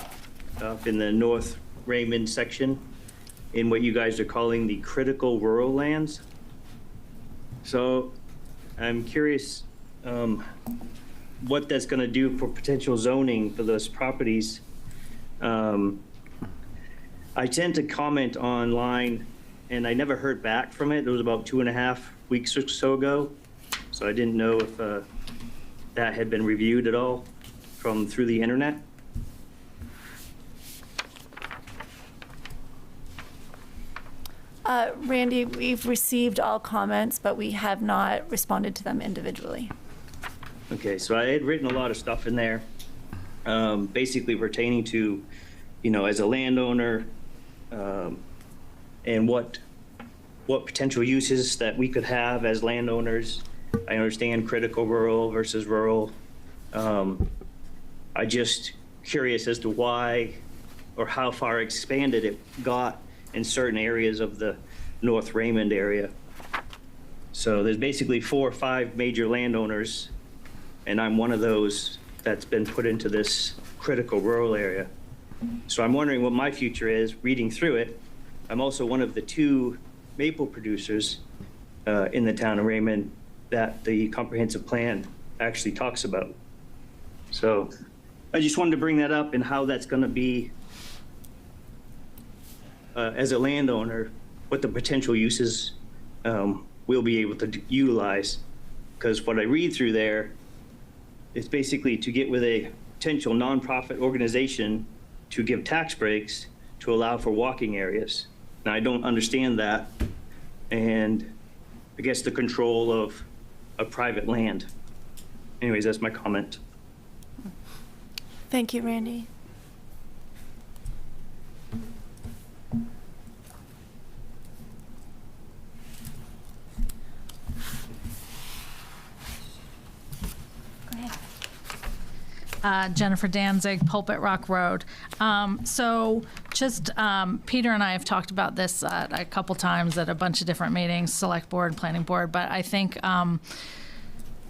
up in the North Raymond section, in what you guys are calling the critical rural lands. So I'm curious what that's going to do for potential zoning for those properties. I tend to comment online, and I never heard back from it. It was about 2.5 weeks or so ago. So I didn't know if that had been reviewed at all through the internet.
Randy, we've received all comments, but we have not responded to them individually.
Okay, so I had written a lot of stuff in there, basically pertaining to, as a landowner, and what potential uses that we could have as landowners. I understand critical rural versus rural. I just curious as to why or how far expanded it got in certain areas of the North Raymond area. So there's basically 4 or 5 major landowners, and I'm one of those that's been put into this critical rural area. So I'm wondering what my future is reading through it. I'm also one of the 2 maple producers in the town of Raymond that the comprehensive plan actually talks about. So I just wanted to bring that up and how that's going to be, as a landowner, what the potential uses we'll be able to utilize. Because what I read through there is basically to get with a potential nonprofit organization to give tax breaks to allow for walking areas. Now, I don't understand that, and I guess the control of private land. Anyways, that's my comment.
Thank you, Randy.
Jennifer Danzig, Pulpit Rock Road. So just, Peter and I have talked about this a couple times at a bunch of different meetings, select board, planning board, but I think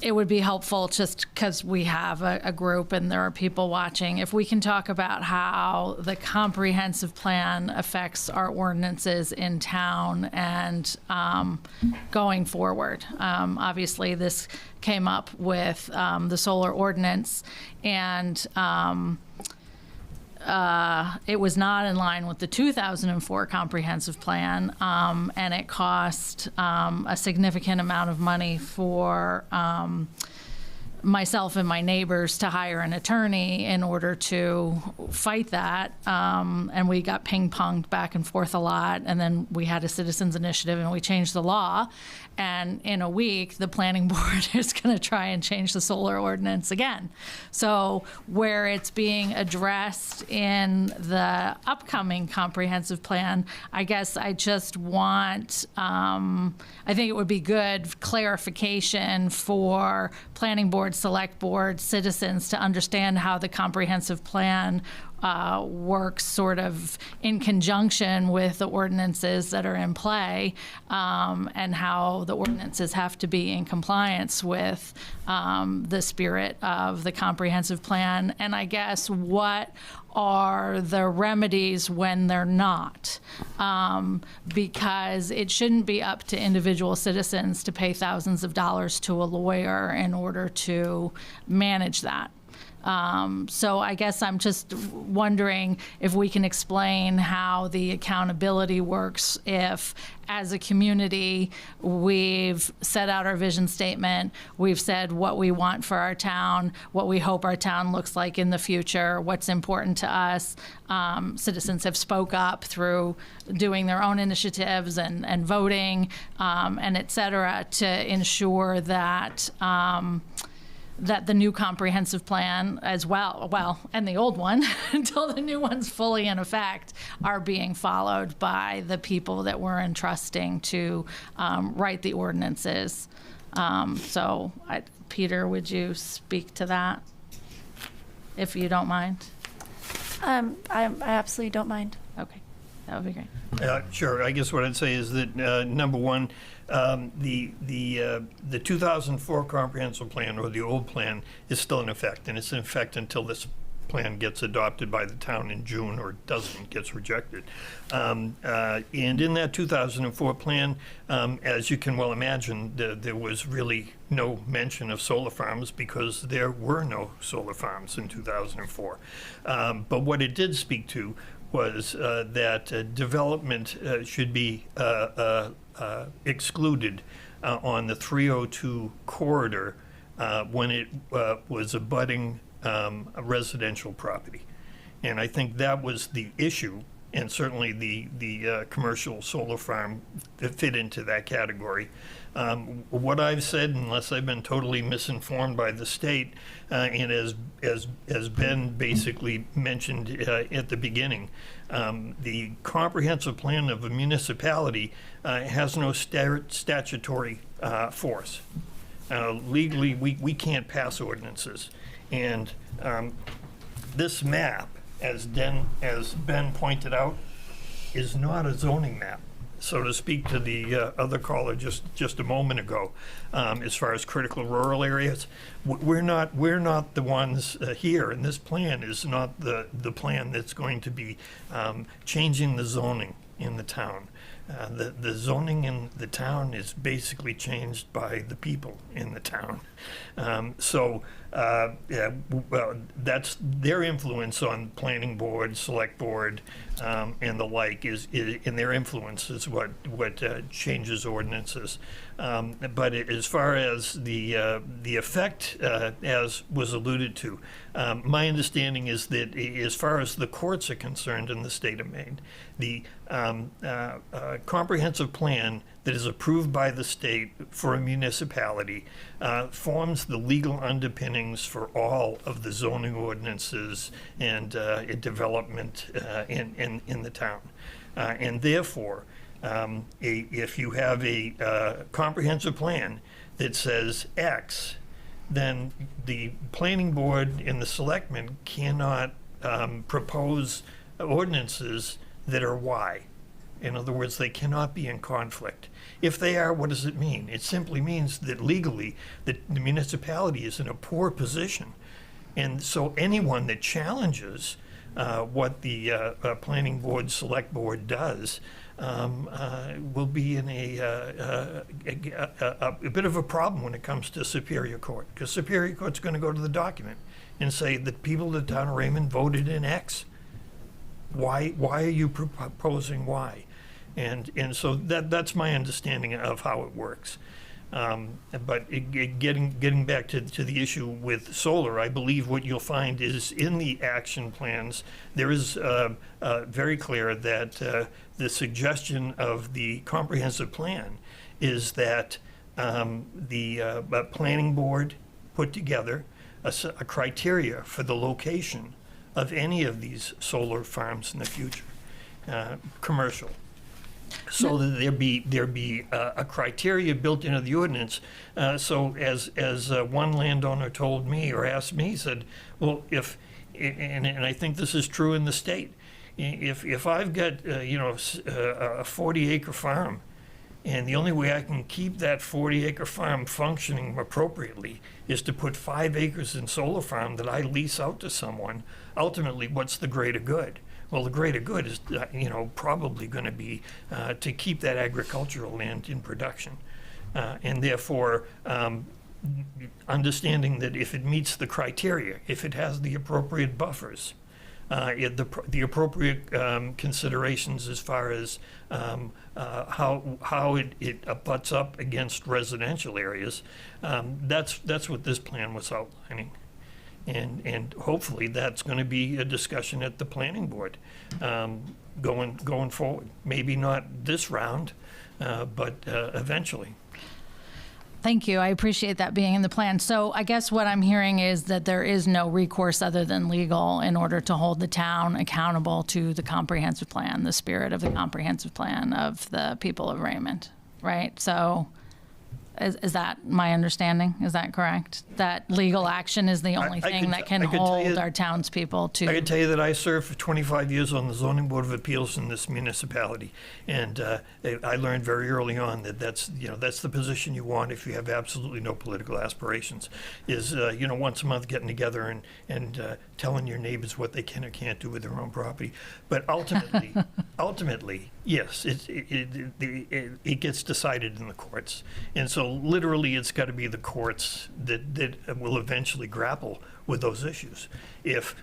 it would be helpful, just because we have a group and there are people watching, if we can talk about how the comprehensive plan affects our ordinances in town and going forward. Obviously, this came up with the solar ordinance, and it was not in line with the 2004 comprehensive plan, and it cost a significant amount of money for myself and my neighbors to hire an attorney in order to fight that, and we got ping-ponged back and forth a lot, and then we had a citizens initiative and we changed the law, and in a week the planning board is going to try and change the solar ordinance again. So where it's being addressed in the upcoming comprehensive plan, I guess I just want, I think it would be good clarification for planning board, select board, citizens to understand how the comprehensive plan works sort of in conjunction with the ordinances that are in play, and how the ordinances have to be in compliance with the spirit of the comprehensive plan. And I guess what are the remedies when they're not, because it shouldn't be up to individual citizens to pay thousands of dollars to a lawyer in order to manage that. So I guess I'm just wondering if we can explain how the accountability works if, as a community, we've set out our vision statement, we've said what we want for our town, what we hope our town looks like in the future, what's important to us. Citizens have spoke up through doing their own initiatives and voting, and et cetera, to ensure that that the new comprehensive plan as well, and the old one, until the new one's fully in effect, are being followed by the people that we're entrusting to write the ordinances. Peter, would you speak to that, if you don't mind?
I absolutely don't mind.
Okay, that would be great.
Sure. I guess what I'd say is that number one, the 2004 comprehensive plan, or the old plan, is still in effect, and it's in effect until this plan gets adopted by the town in June, or doesn't, gets rejected. And in that 2004 plan, as you can well imagine, there was really no mention of solar farms, because there were no solar farms in 2004. But what it did speak to was that development should be excluded on the 302 corridor when it was abutting a residential property. And I think that was the issue, and certainly the commercial solar farm fit into that category. What I've said, unless I've been totally misinformed by the state, and as Ben basically mentioned at the beginning, the comprehensive plan of a municipality has no statutory force. Legally, we can't pass ordinances. And this map, as Ben pointed out, is not a zoning map. So to speak to the other caller just a moment ago, as far as critical rural areas, we're not the ones here, and this plan is not the plan that's going to be changing the zoning in the town. The zoning in the town is basically changed by the people in the town. Well, that's their influence on planning board, select board, and the like, in their influence is what changes ordinances. But as far as the effect, as was alluded to, my understanding is that as far as the courts are concerned in the state of Maine, the comprehensive plan that is approved by the state for a municipality forms the legal underpinnings for all of the zoning ordinances and development in the town. And therefore, if you have a comprehensive plan that says X, then the planning board and the selectmen cannot propose ordinances that are Y. In other words, they cannot be in conflict. If they are, what does it mean? It simply means that legally the municipality is in a poor position. And so anyone that challenges what the planning board, select board does will be in a bit of a problem when it comes to Superior Court, because Superior Court's going to go to the document and say that people of the town of Raymond voted in X. Why are you proposing Y? And so that's my understanding of how it works. But getting back to the issue with solar, I believe what you'll find is in the action plans, there is very clear that the suggestion of the comprehensive plan is that the planning board put together a criteria for the location of any of these solar farms in the future, commercial. So that there be a criteria built into the ordinance. So as one landowner told me or asked me, he said, well, and I think this is true in the state, if I've got a 40-acre farm And the only way I can keep that 40-acre farm functioning appropriately is to put 5 acres in solar farm that I lease out to someone. Ultimately, what's the greater good? Well, the greater good is, probably going to be to keep that agricultural land in production. And therefore, understanding that if it meets the criteria, if it has the appropriate buffers, the appropriate considerations as far as how it abuts up against residential areas, that's what this plan was outlining. And hopefully that's going to be a discussion at the planning board going forward. Maybe not this round, but eventually.
Thank you. I appreciate that being in the plan. So I guess what I'm hearing is that there is no recourse other than legal in order to hold the town accountable to the comprehensive plan, the spirit of the comprehensive plan of the people of Raymond, right? So is that my understanding? Is that correct? That legal action is the only thing that can hold our townspeople to...
I can tell you that I served for 25 years on the Zoning Board of Appeals in this municipality, and I learned very early on that that's the position you want if you have absolutely no political aspirations, is, once a month getting together and telling your neighbors what they can or can't do with their own property. But ultimately, yes, it gets decided in the courts. And so literally it's got to be the courts that will eventually grapple with those issues. If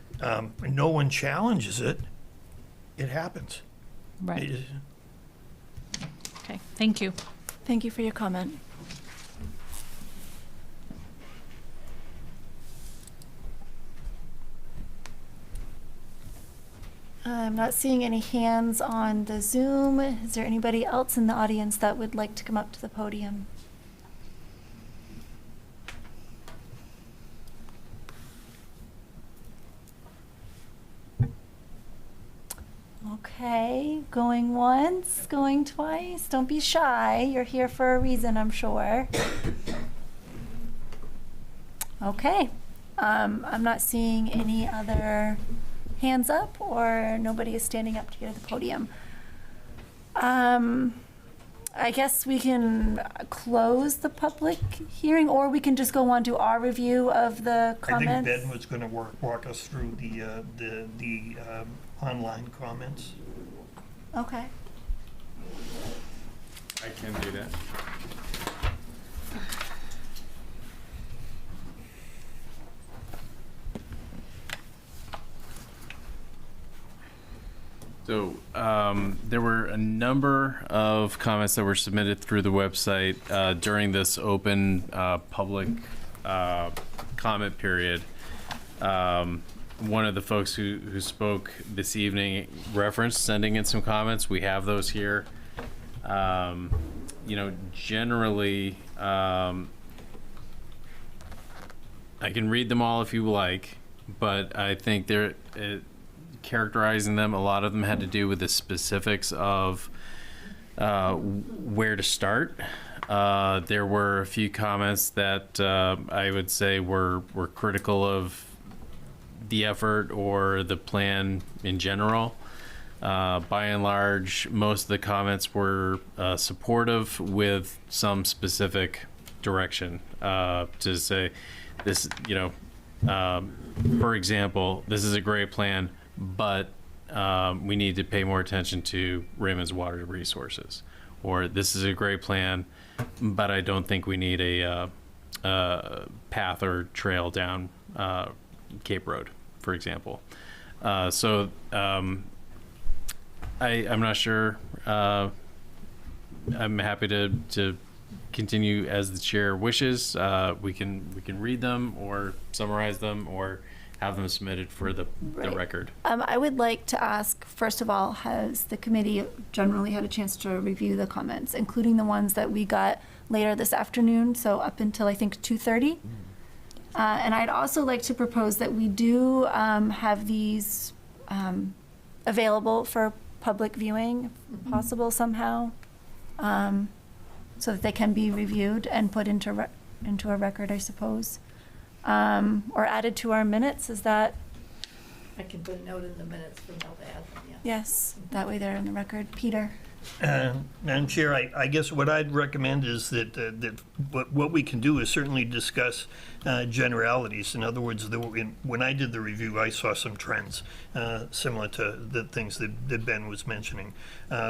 no one challenges it, it happens.
Right. Okay, thank you.
Thank you for your comment. I'm not seeing any hands on the Zoom. Is there anybody else in the audience that would like to come up to the podium? Okay, going once, going twice. Don't be shy. You're here for a reason, I'm sure. Okay, I'm not seeing any other hands up, or nobody is standing up to go to the podium. I guess we can close the public hearing, or we can just go on to our review of the comments.
I think Ben was going to walk us through the online comments.
Okay.
I can do that. So there were a number of comments that were submitted through the website during this open public comment period. One of the folks who spoke this evening referenced sending in some comments. We have those here. Generally, I can read them all if you like, but I think characterizing them, a lot of them had to do with the specifics of where to start. There were a few comments that I would say were critical of the effort or the plan in general. By and large, most of the comments were supportive with some specific direction to say this, for example, this is a great plan, but we need to pay more attention to Raymond's water resources. Or this is a great plan, but I don't think we need a path or trail down Cape Road, for example. I'm not sure. I'm happy to continue as the chair wishes. We can read them or summarize them or have them submitted for the record.
I would like to ask, first of all, has the committee generally had a chance to review the comments, including the ones that we got later this afternoon, so up until I think 2:30? And I'd also like to propose that we do have these available for public viewing, if possible somehow, so that they can be reviewed and put into a record, I suppose. Or added to our minutes, is that?
I can put a note in the minutes for Mel to add them, yeah.
Yes, that way they're in the record. Peter?
Madam Chair, I guess what I'd recommend is that what we can do is certainly discuss generalities. In other words, when I did the review, I saw some trends similar to the things that Ben was mentioning.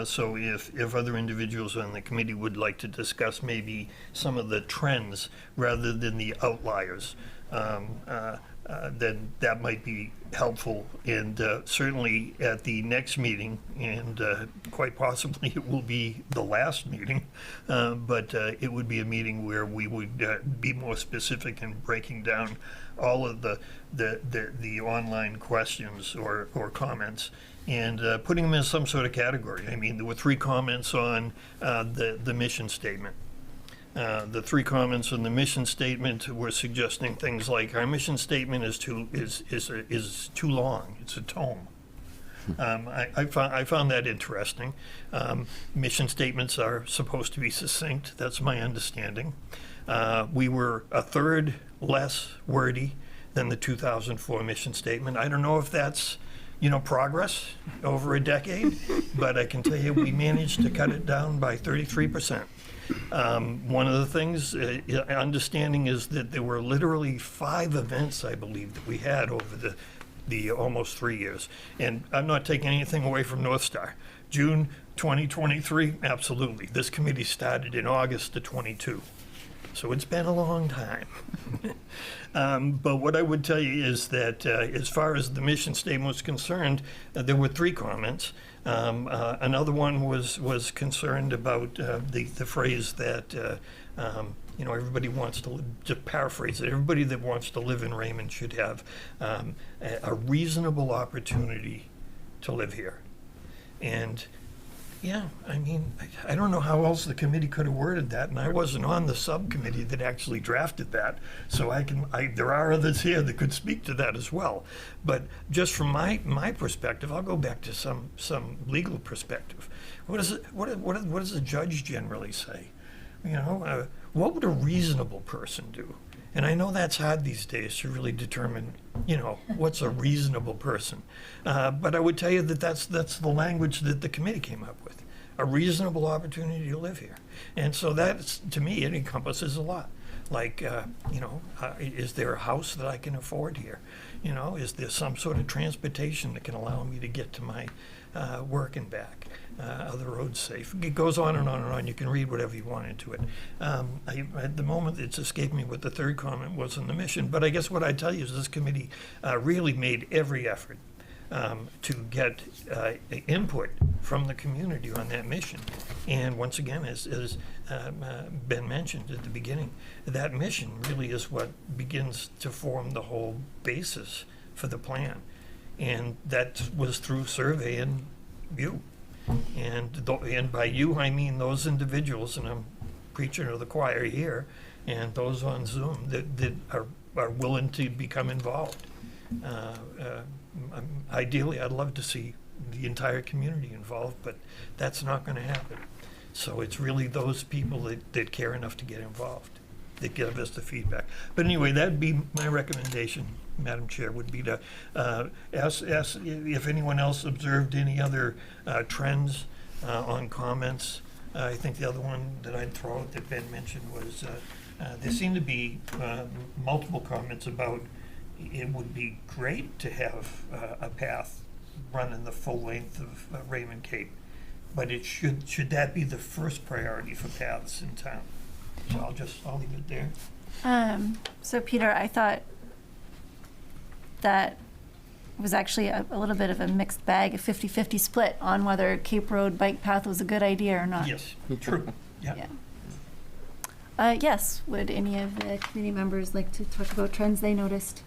So if other individuals on the committee would like to discuss maybe some of the trends rather than the outliers, then that might be helpful. And certainly at the next meeting, and quite possibly it will be the last meeting, but it would be a meeting where we would be more specific in breaking down all of the online questions or comments and putting them in some sort of category. I mean, there were 3 comments on the mission statement. The 3 comments on the mission statement were suggesting things like our mission statement is too long. It's a tome. I found that interesting. Mission statements are supposed to be succinct. That's my understanding. We were a third less wordy than the 2004 mission statement. I don't know if that's progress over a decade, but I can tell you we managed to cut it down by 33%. One of the things, understanding is that there were literally 5 events, I believe, that we had over the almost 3 years. And I'm not taking anything away from North Star. June 2023, absolutely. This committee started in August of 22. So it's been a long time. But what I would tell you is that as far as the mission statement was concerned, there were 3 comments. Another one was concerned about the phrase that everybody wants to paraphrase it, everybody that wants to live in Raymond should have a reasonable opportunity to live here. And yeah, I mean, I don't know how else the committee could have worded that, and I wasn't on the subcommittee that actually drafted that, so there are others here that could speak to that as well. But just from my perspective, I'll go back to some legal perspective. What does the judge generally say? What would a reasonable person do? And I know that's hard these days to really determine, what's a reasonable person. But I would tell you that that's the language that the committee came up with. A reasonable opportunity to live here. And so that's, to me, it encompasses a lot. Like, is there a house that I can afford here? Is there some sort of transportation that can allow me to get to my work and back? Are the roads safe? It goes on and on and on. You can read whatever you want into it. At the moment, it's escaped me what the 3rd comment was on the mission. But I guess what I tell you is this committee really made every effort to get input from the community on that mission. And once again, as Ben mentioned at the beginning, that mission really is what begins to form the whole basis for the plan. And that was through survey and you. And by you, I mean those individuals, and I'm preaching to the choir here, and those on Zoom that are willing to become involved. Ideally, I'd love to see the entire community involved, but that's not going to happen. So it's really those people that care enough to get involved that give us the feedback. But anyway, that'd be my recommendation, Madam Chair, would be to ask if anyone else observed any other trends on comments. I think the other one that I'd throw out that Ben mentioned was there seemed to be multiple comments about it would be great to have a path running the full length of Raymond Cape, but it should that be the first priority for paths in town? So I'll leave it there.
So Peter, I thought that was actually a little bit of a mixed bag, a 50-50 split on whether Cape Road bike path was a good idea or not.
Yes, true. Yeah.
Yes, would any of the committee members like to talk about trends they noticed?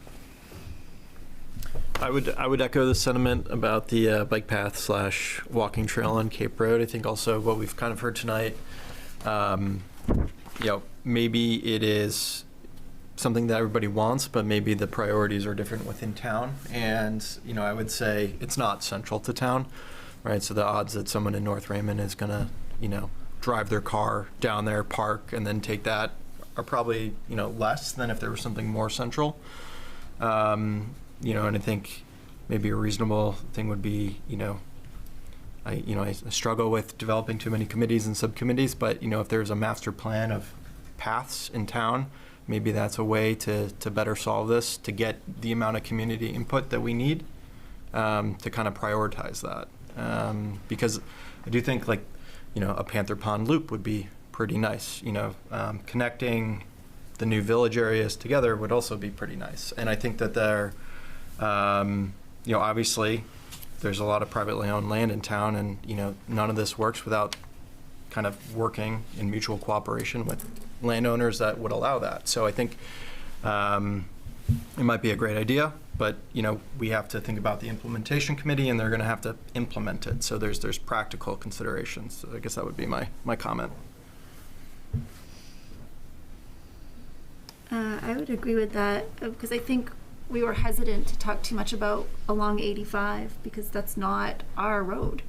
I would echo the sentiment about the bike path / walking trail on Cape Road. I think also what we've kind of heard tonight, maybe it is something that everybody wants, but maybe the priorities are different within town. And, I would say it's not central to town, right? So the odds that someone in North Raymond is going to, drive their car down there, park, and then take that are probably, less than if there was something more central. And I think maybe a reasonable thing would be, I struggle with developing too many committees and subcommittees, but, if there's a master plan of paths in town, maybe that's a way to better solve this, to get the amount of community input that we need, to kind of prioritize that. Because I do think a Panther Pond loop would be pretty nice. Connecting the new village areas together would also be pretty nice. And I think that obviously there's a lot of privately owned land in town, and, none of this works without kind of working in mutual cooperation with landowners that would allow that. So I think it might be a great idea, but, we have to think about the implementation committee, and they're going to have to implement it. So there's practical considerations. So I guess that would be my comment.
I would agree with that, because I think we were hesitant to talk too much about along 85 because that's not our road,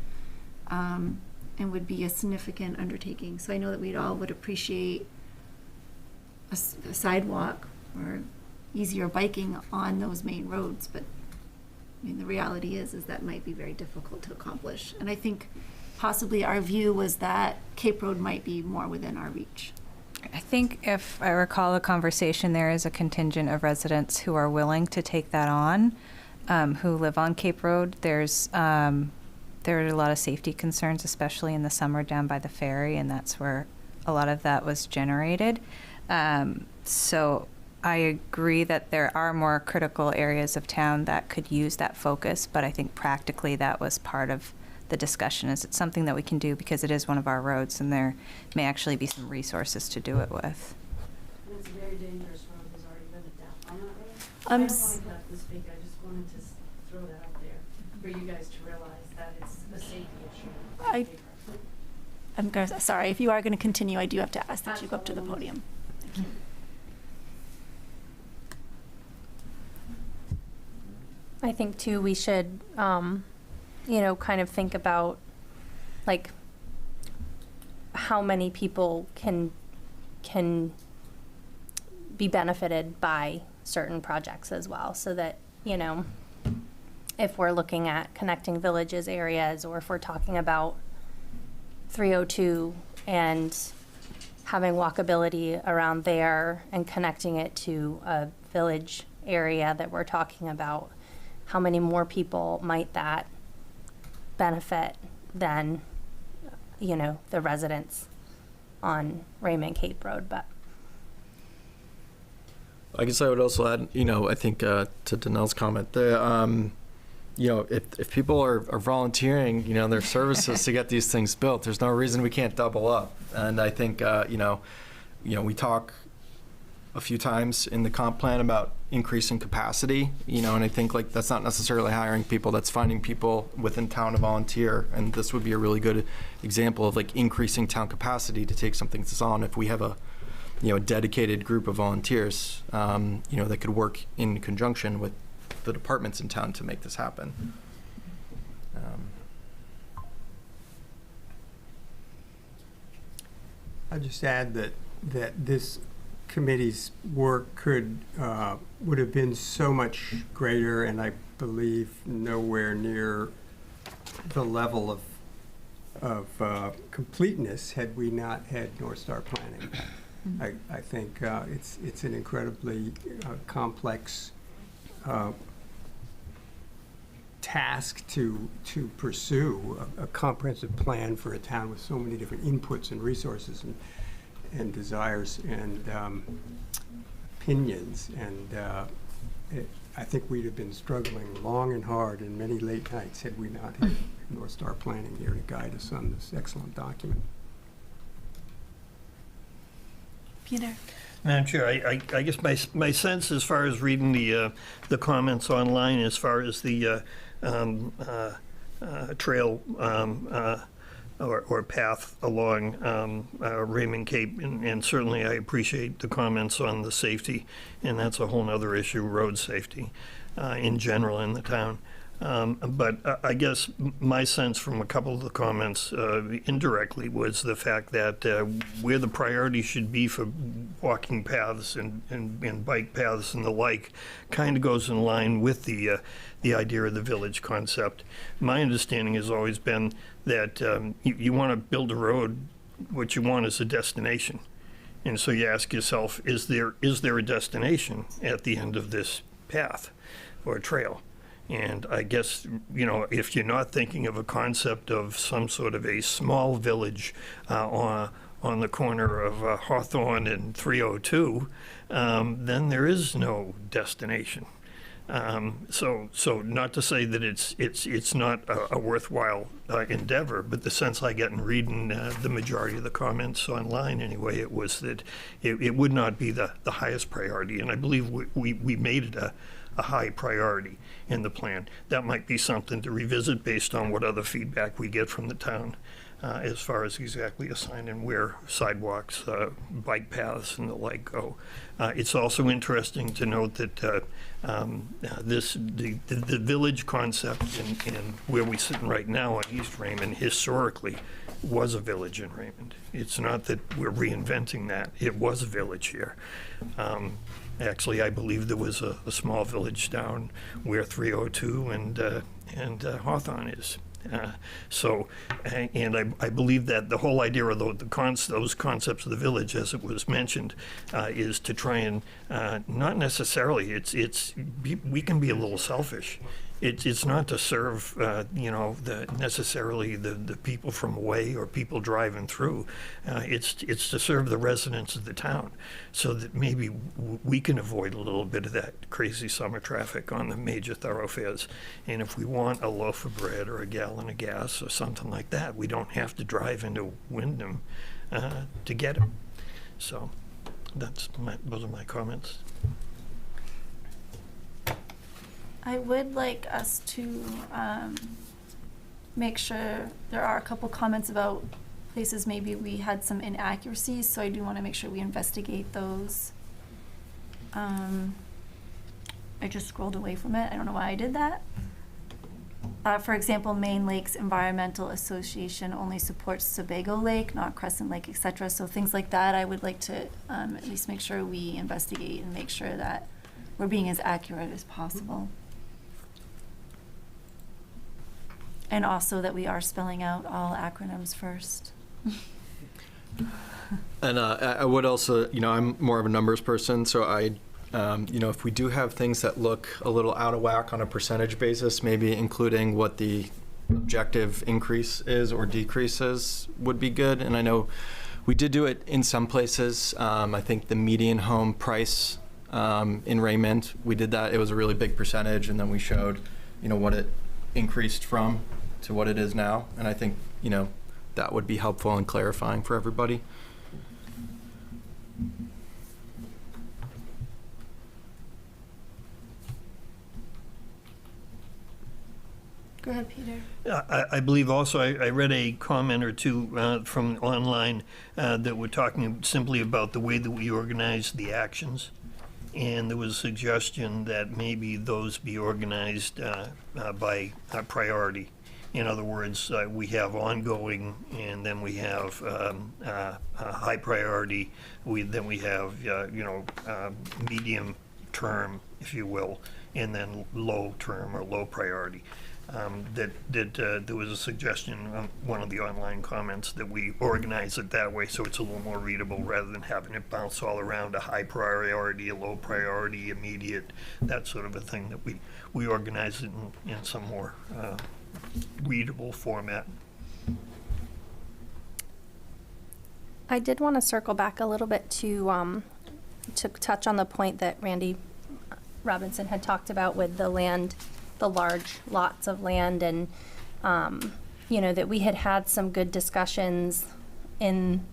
and would be a significant undertaking. So I know that we'd all would appreciate a sidewalk or easier biking on those main roads, but I mean, the reality is that might be very difficult to accomplish. And I think possibly our view was that Cape Road might be more within our reach.
I think if I recall the conversation, there is a contingent of residents who are willing to take that on, who live on Cape Road. There are a lot of safety concerns, especially in the summer down by the ferry, and that's where a lot of that was generated. So I agree that there are more critical areas of town that could use that focus, but I think practically that was part of the discussion. Is it something that we can do because it is one of our roads and there may actually be some resources to do it with?
It's a very dangerous road. There's already been a death on that road.
I don't
want to speak. I just wanted to throw that out there for you guys to realize that it's a safety issue.
Sorry, if you are going to continue, I do have to ask that you go up to the podium. Thank you.
I think too, we should, kind of think about how many people can be benefited by certain projects as well, so that, if we're looking at connecting villages areas, or if we're talking about 302 and having walkability around there and connecting it to a village area that we're talking about, how many more people might that benefit than, the residents on Raymond Cape Road? But
I guess I would also add, I think to Danelle's comment, if people are volunteering, their services to get these things built, there's no reason we can't double up. And I think, we talk a few times in the comp plan about increasing capacity, and I think that's not necessarily hiring people, that's finding people within town to volunteer. And this would be a really good example of increasing town capacity to take something that's on. If we have a dedicated group of volunteers, that could work in conjunction with the departments in town to make this happen.
I'd just add that this committee's work would have been so much greater, and I believe nowhere near the level of completeness had we not had North Star planning. I think it's an incredibly complex task to pursue a comprehensive plan for a town with so many different inputs and resources and desires and opinions. And I think we'd have been struggling long and hard and many late nights had we not had North Star planning here to guide us on this excellent document.
Peter?
Madam Chair, I guess my sense, as far as reading the comments online, as far as the trail or path along Raymond Cape, and certainly I appreciate the comments on the safety, and that's a whole other issue, road safety in general in the town. But I guess my sense from a couple of the comments indirectly was the fact that where the priority should be for walking paths and bike paths and the like kind of goes in line with the idea of the village concept. My understanding has always been that you want to build a road, what you want is a destination. And so you ask yourself, is there a destination at the end of this path or trail? And I guess, if you're not thinking of a concept of some sort of a small village on the corner of Hawthorne and 302, then there is no destination. So not to say that it's not a worthwhile endeavor, but the sense I get in reading the majority of the comments online anyway, it was that it would not be the highest priority. And I believe we made it a high priority in the plan. That might be something to revisit based on what other feedback we get from the town as far as exactly assigning where sidewalks, bike paths, and the like go. It's also interesting to note that the village concept and where we're sitting right now on East Raymond historically was a village in Raymond. It's not that we're reinventing that. It was a village here. Actually, I believe there was a small village down where 302 and Hawthorne is. And I believe that the whole idea of those concepts of the village, as it was mentioned, is to try and not necessarily. We can be a little selfish. It's not to serve necessarily the people from away or people driving through. It's to serve the residents of the town, so that maybe we can avoid a little bit of that crazy summer traffic on the major thoroughfares. And if we want a loaf of bread or a gallon of gas or something like that, we don't have to drive into Wyndham to get it. So those are my comments.
I would like us to make sure there are a couple comments about places maybe we had some inaccuracies, so I do want to make sure we investigate those. I just scrolled away from it. I don't know why I did that. For example, Maine Lakes Environmental Association only supports Sebago Lake, not Crescent Lake, etc. So things like that, I would like to at least make sure we investigate and make sure that we're being as accurate as possible. And also that we are spelling out all acronyms first.
And I would also, I'm more of a numbers person, so if we do have things that look a little out of whack on a percentage basis, maybe including what the objective increase is or decrease is would be good. And I know we did do it in some places. I think the median home price in Raymond, we did that. It was a really big percentage, and then we showed, what it increased from to what it is now. And I think, that would be helpful in clarifying for everybody.
Go ahead, Peter.
I believe also I read a comment or two from online that were talking simply about the way that we organize the actions. And there was a suggestion that maybe those be organized by priority. In other words, we have ongoing, and then we have high priority. Then we have medium term, if you will, and then low term or low priority. There was a suggestion on one of the online comments that we organize it that way, so it's a little more readable rather than having it bounce all around a high priority, a low priority, immediate, that sort of a thing, that we organize it in some more readable format.
I did want to circle back a little bit to touch on the point that Randy Robinson had talked about with the land, the large lots of land, and that we had some good discussions in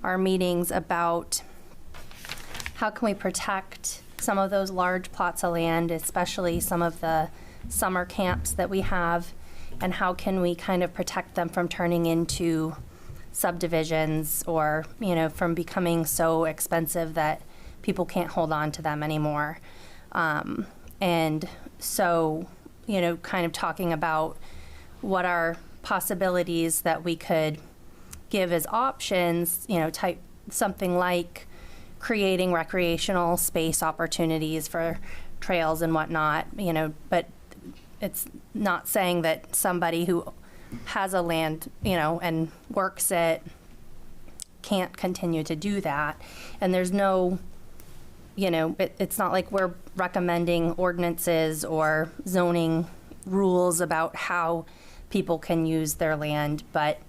our meetings about how can we protect some of those large plots of land, especially some of the summer camps that we have, and how can we kind of protect them from turning into subdivisions or, from becoming so expensive that people can't hold on to them anymore. And so, kind of talking about what are possibilities that we could give as options, type something like creating recreational space opportunities for trails and whatnot, but it's not saying that somebody who has a land, and works it can't continue to do that. And there's no, it's not like we're recommending ordinances or zoning rules about how people can use their land, but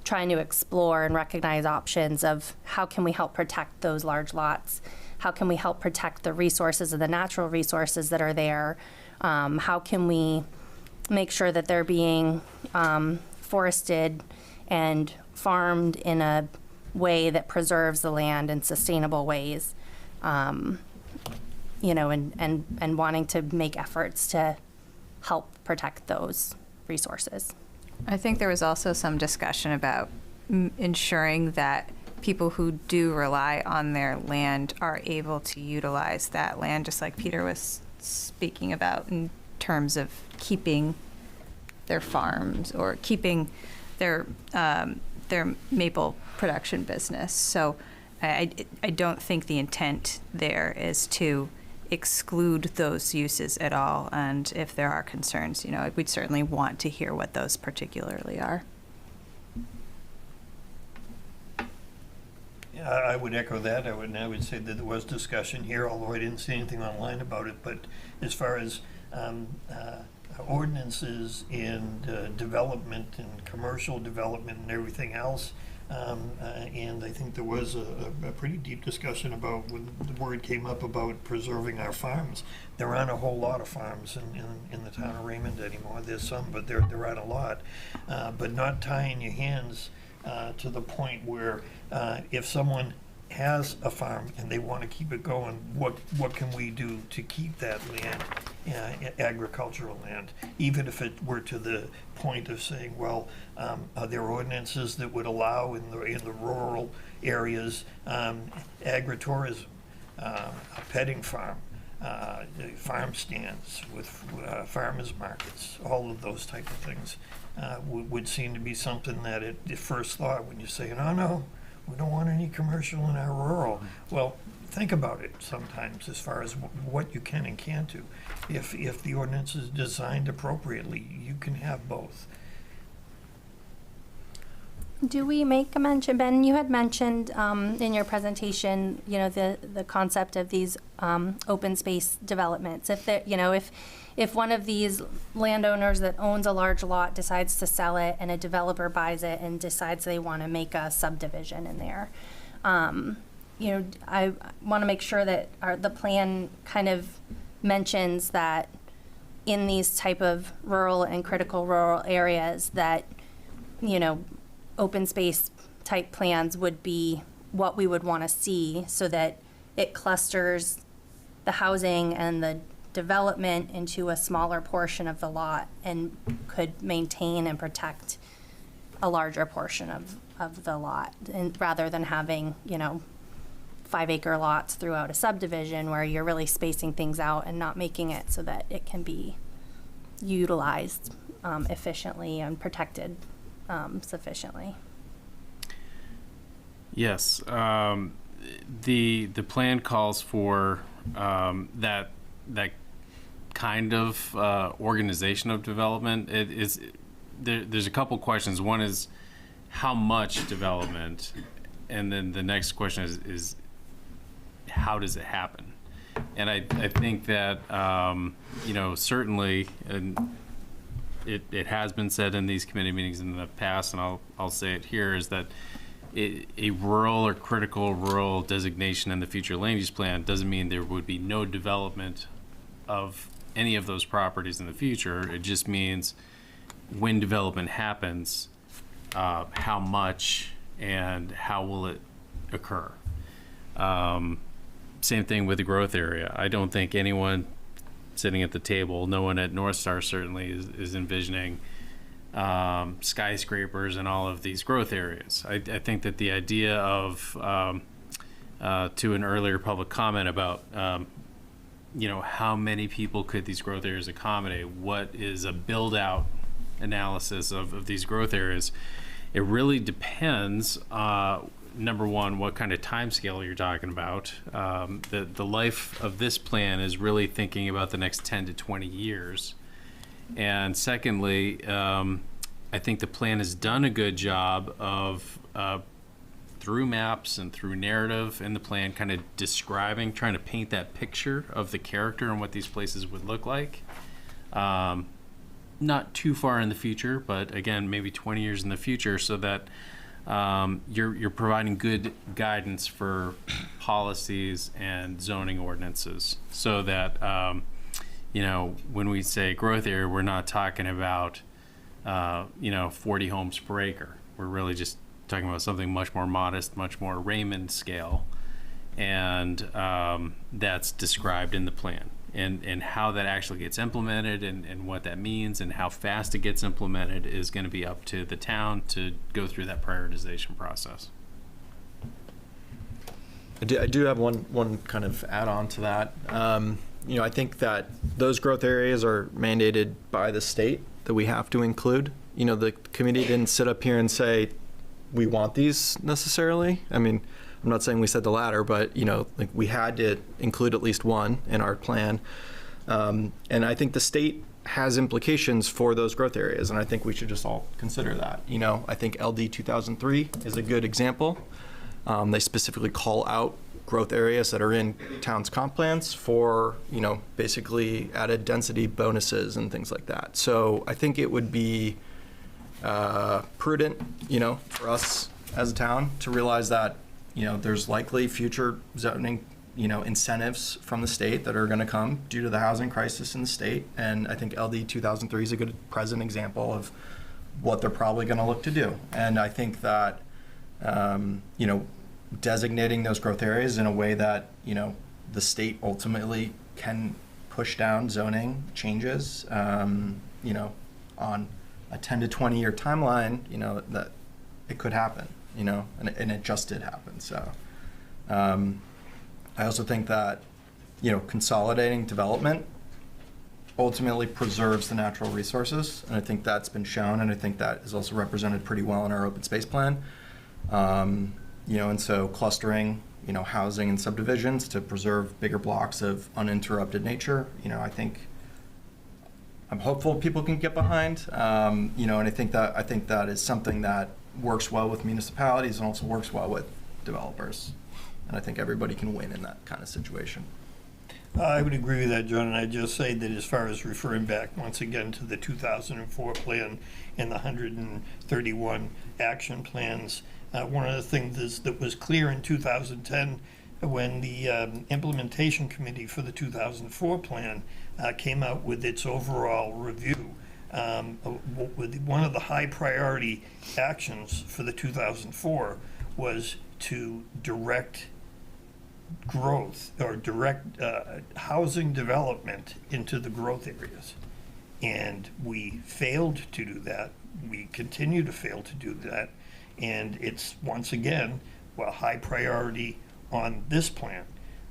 trying to explore and recognize options of how can we help protect those large lots? How can we help protect the resources and the natural resources that are there? How can we make sure that they're being forested and farmed in a way that preserves the land in sustainable ways? And wanting to make efforts to help protect those resources.
I think there was also some discussion about ensuring that people who do rely on their land are able to utilize that land, just like Peter was speaking about in terms of keeping their farms or keeping their maple production business. So I don't think the intent there is to exclude those uses at all. And if there are concerns, we'd certainly want to hear what those particularly are.
Yeah, I would echo that. I would say that there was discussion here, although I didn't see anything online about it. But as far as ordinances and development and commercial development and everything else, and I think there was a pretty deep discussion about when the word came up about preserving our farms. There aren't a whole lot of farms in the town of Raymond anymore. There's some, but there aren't a lot. But not tying your hands to the point where if someone has a farm and they want to keep it going, what can we do to keep that land, agricultural land, even if it were to the point of saying, well, are there ordinances that would allow in the rural areas agritourism, a petting farm, farm stands with farmers markets, all of those type of things would seem to be something that at first thought when you say, no, we don't want any commercial in our rural. Well, think about it sometimes as far as what you can and can't do. If the ordinance is designed appropriately, you can have both.
Do we make a mention, Ben, you had mentioned in your presentation, the concept of these open space developments. If one of these landowners that owns a large lot decides to sell it and a developer buys it and decides they want to make a subdivision in there, I want to make sure that the plan kind of mentions that in these type of rural and critical rural areas that, open space type plans would be what we would want to see so that it clusters the housing and the development into a smaller portion of the lot and could maintain and protect a larger portion of the lot, and rather than having 5-acre lots throughout a subdivision where you're really spacing things out and not making it so that it can be utilized efficiently and protected sufficiently.
Yes, the plan calls for that kind of organization of development. There's a couple questions. One is how much development, and then the next question is how does it happen? And I think that certainly, and it has been said in these committee meetings in the past, and I'll say it here, is that a rural or critical rural designation in the future land use plan doesn't mean there would be no development of any of those properties in the future. It just means when development happens, how much and how will it occur. Same thing with the growth area. I don't think anyone sitting at the table, no one at North Star certainly is envisioning skyscrapers and all of these growth areas. I think that the idea of, to an earlier public comment about how many people could these growth areas accommodate? What is a build out analysis of these growth areas? It really depends, number one, what kind of time scale you're talking about. The life of this plan is really thinking about the next 10 to 20 years. And secondly, I think the plan has done a good job of, through maps and through narrative in the plan, kind of describing, trying to paint that picture of the character and what these places would look like. Not too far in the future, but again, maybe 20 years in the future, so that you're providing good guidance for policies and zoning ordinances, so that when we say growth area, we're not talking about 40 homes per acre. We're really just talking about something much more modest, much more Raymond scale, and that's described in the plan. And how that actually gets implemented and what that means and how fast it gets implemented is going to be up to the town to go through that prioritization process.
I do have one kind of add-on to that. I think that those growth areas are mandated by the state that we have to include. The committee didn't sit up here and say, we want these necessarily. I mean, I'm not saying we said the latter, but we had to include at least one in our plan. And I think the state has implications for those growth areas, and I think we should just all consider that. I think LD 2003 is a good example. They specifically call out growth areas that are in town's comp plans for, basically added density bonuses and things like that. So I think it would be prudent, for us as a town to realize that, there's likely future zoning, incentives from the state that are going to come due to the housing crisis in the state. And I think LD 2003 is a good present example of what they're probably going to look to do. And I think that, designating those growth areas in a way that, the state ultimately can push down zoning changes, on a 10 to 20 year timeline, that it could happen, and it just did happen. So I also think that, consolidating development ultimately preserves the natural resources, and I think that's been shown, and I think that is also represented pretty well in our open space plan. And so clustering, housing and subdivisions to preserve bigger blocks of uninterrupted nature, I'm hopeful people can get behind, and I think that is something that works well with municipalities and also works well with developers. And I think everybody can win in that kind of situation.
I would agree with that, John, and I'd just say that as far as referring back once again to the 2004 plan and the 131 action plans, one of the things that was clear in 2010 when the implementation committee for the 2004 plan came out with its overall review, one of the high priority actions for the 2004 was to direct growth or direct housing development into the growth areas. And we failed to do that. We continue to fail to do that. And it's, once again, high priority on this plan.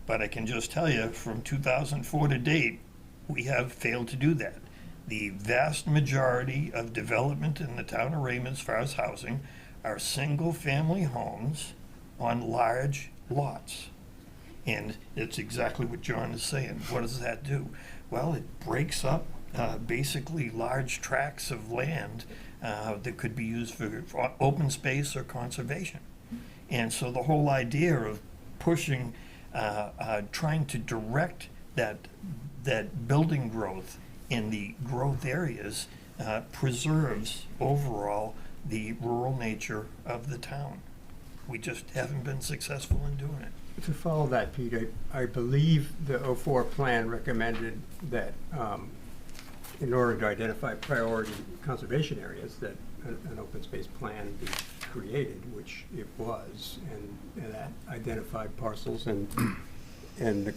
But I can just tell you, from 2004 to date, we have failed to do that. The vast majority of development in the town of Raymond, as far as housing, are single-family homes on large lots. And it's exactly what John is saying. What does that do? Well, it breaks up basically large tracts of land that could be used for open space or conservation. And so the whole idea of pushing, trying to direct that building growth in the growth areas preserves overall the rural nature of the town. We just haven't been successful in doing it.
To follow that, Pete, I believe the 04 plan recommended that in order to identify priority conservation areas, that an open space plan be created, which it was, and that identified parcels, and the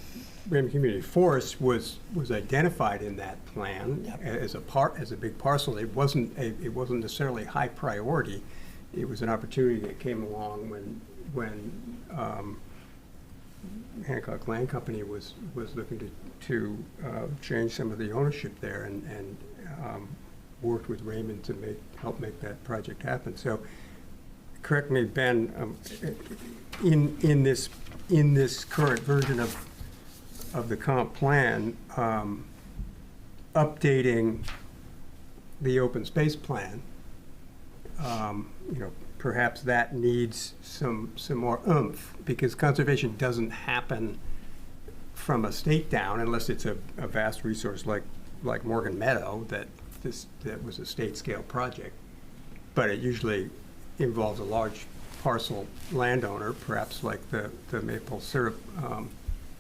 Raymond Community Forest was identified in that plan. Yep. as a big parcel. It wasn't necessarily high priority. It was an opportunity that came along when Hancock Land Company was looking to change some of the ownership there and worked with Raymond to help make that project happen. So, correct me, Ben, in this current version of the comp plan, updating the open space plan, perhaps that needs some more oomph, because conservation doesn't happen from a state down unless it's a vast resource like Morgan Meadow that was a state scale project. But it usually involves a large parcel landowner, perhaps like the maple syrup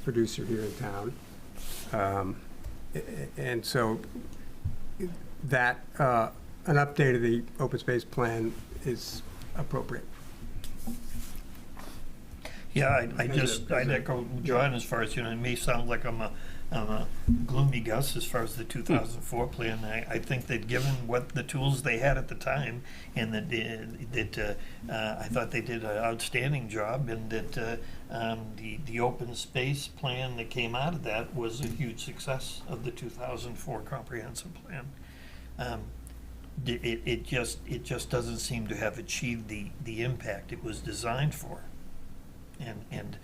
producer here in town. And so that an update of the open space plan is appropriate.
Yeah, I'd echo John as far as, it may sound like I'm a gloomy Gus as far as the 2004 plan. I think that given what the tools they had at the time, and that I thought they did an outstanding job, and that the open space plan that came out of that was a huge success of the 2004 comprehensive plan. It just doesn't seem to have achieved the impact it was designed for. And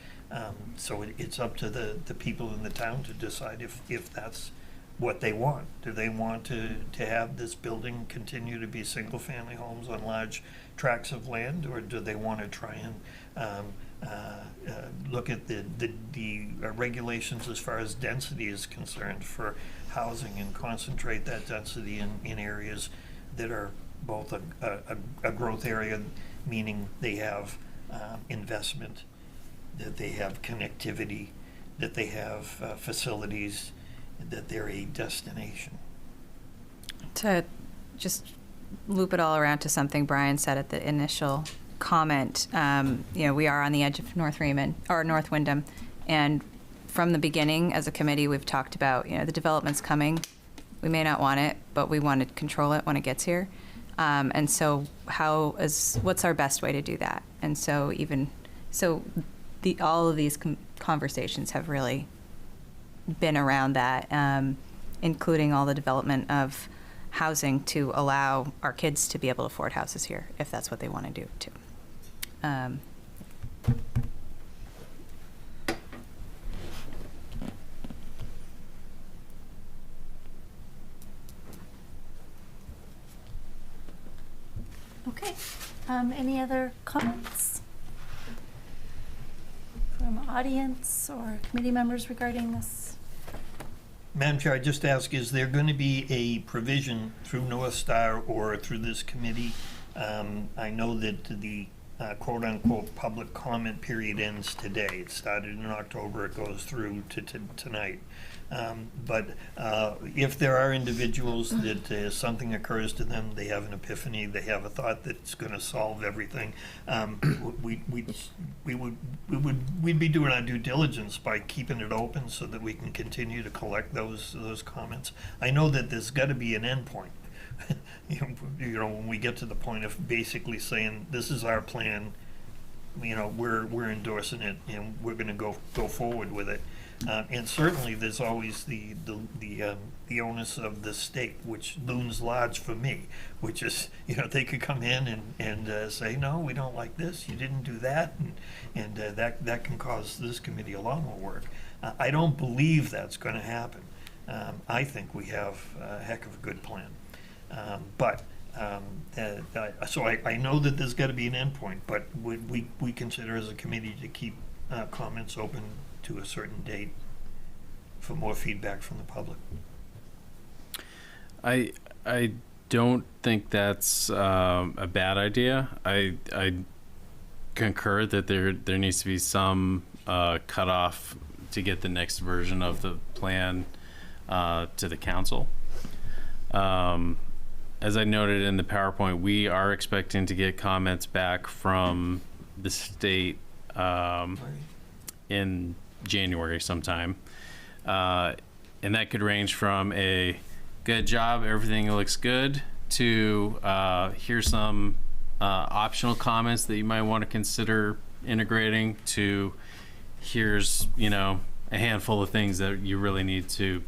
so it's up to the people in the town to decide if that's what they want. Do they want to have this building continue to be single-family homes on large tracts of land, or do they want to try and look at the regulations as far as density is concerned for housing and concentrate that density in areas that are both a growth area, meaning they have investment, that they have connectivity, that they have facilities, that they're a destination.
To just loop it all around to something Brian said at the initial comment, we are on the edge of North Windham, and from the beginning as a committee we've talked about, the development's coming. We may not want it, but we want to control it when it gets here. And so what's our best way to do that? And so all of these conversations have really been around that, including all the development of housing to allow our kids to be able to afford houses here, if that's what they want to do too.
Okay. Any other comments from audience or committee members regarding this?
Madam Chair, I just ask, is there going to be a provision through North Star or through this committee? I know that the quote-unquote public comment period ends today. It started in October. It goes through to tonight. But if there are individuals that something occurs to them, they have an epiphany, they have a thought that's going to solve everything, we'd be doing our due diligence by keeping it open so that we can continue to collect those comments. I know that there's got to be an end point. When we get to the point of basically saying this is our plan, we're endorsing it and we're going to go forward with it. And certainly there's always the onus of the state, which looms large for me, which is, they could come in and say, no, we don't like this, you didn't do that, and that can cause this committee a lot more work. I don't believe that's going to happen. I think we have a heck of a good plan. So I know that there's got to be an end point, but we consider as a committee to keep comments open to a certain date for more feedback from the public.
I don't think that's a bad idea. I concur that there needs to be some cutoff to get the next version of the plan to the council. As I noted in the PowerPoint, we are expecting to get comments back from the state in January sometime. And that could range from a good job, everything looks good, to here's some optional comments that you might want to consider integrating, to here's, you know, a handful of things that you really need to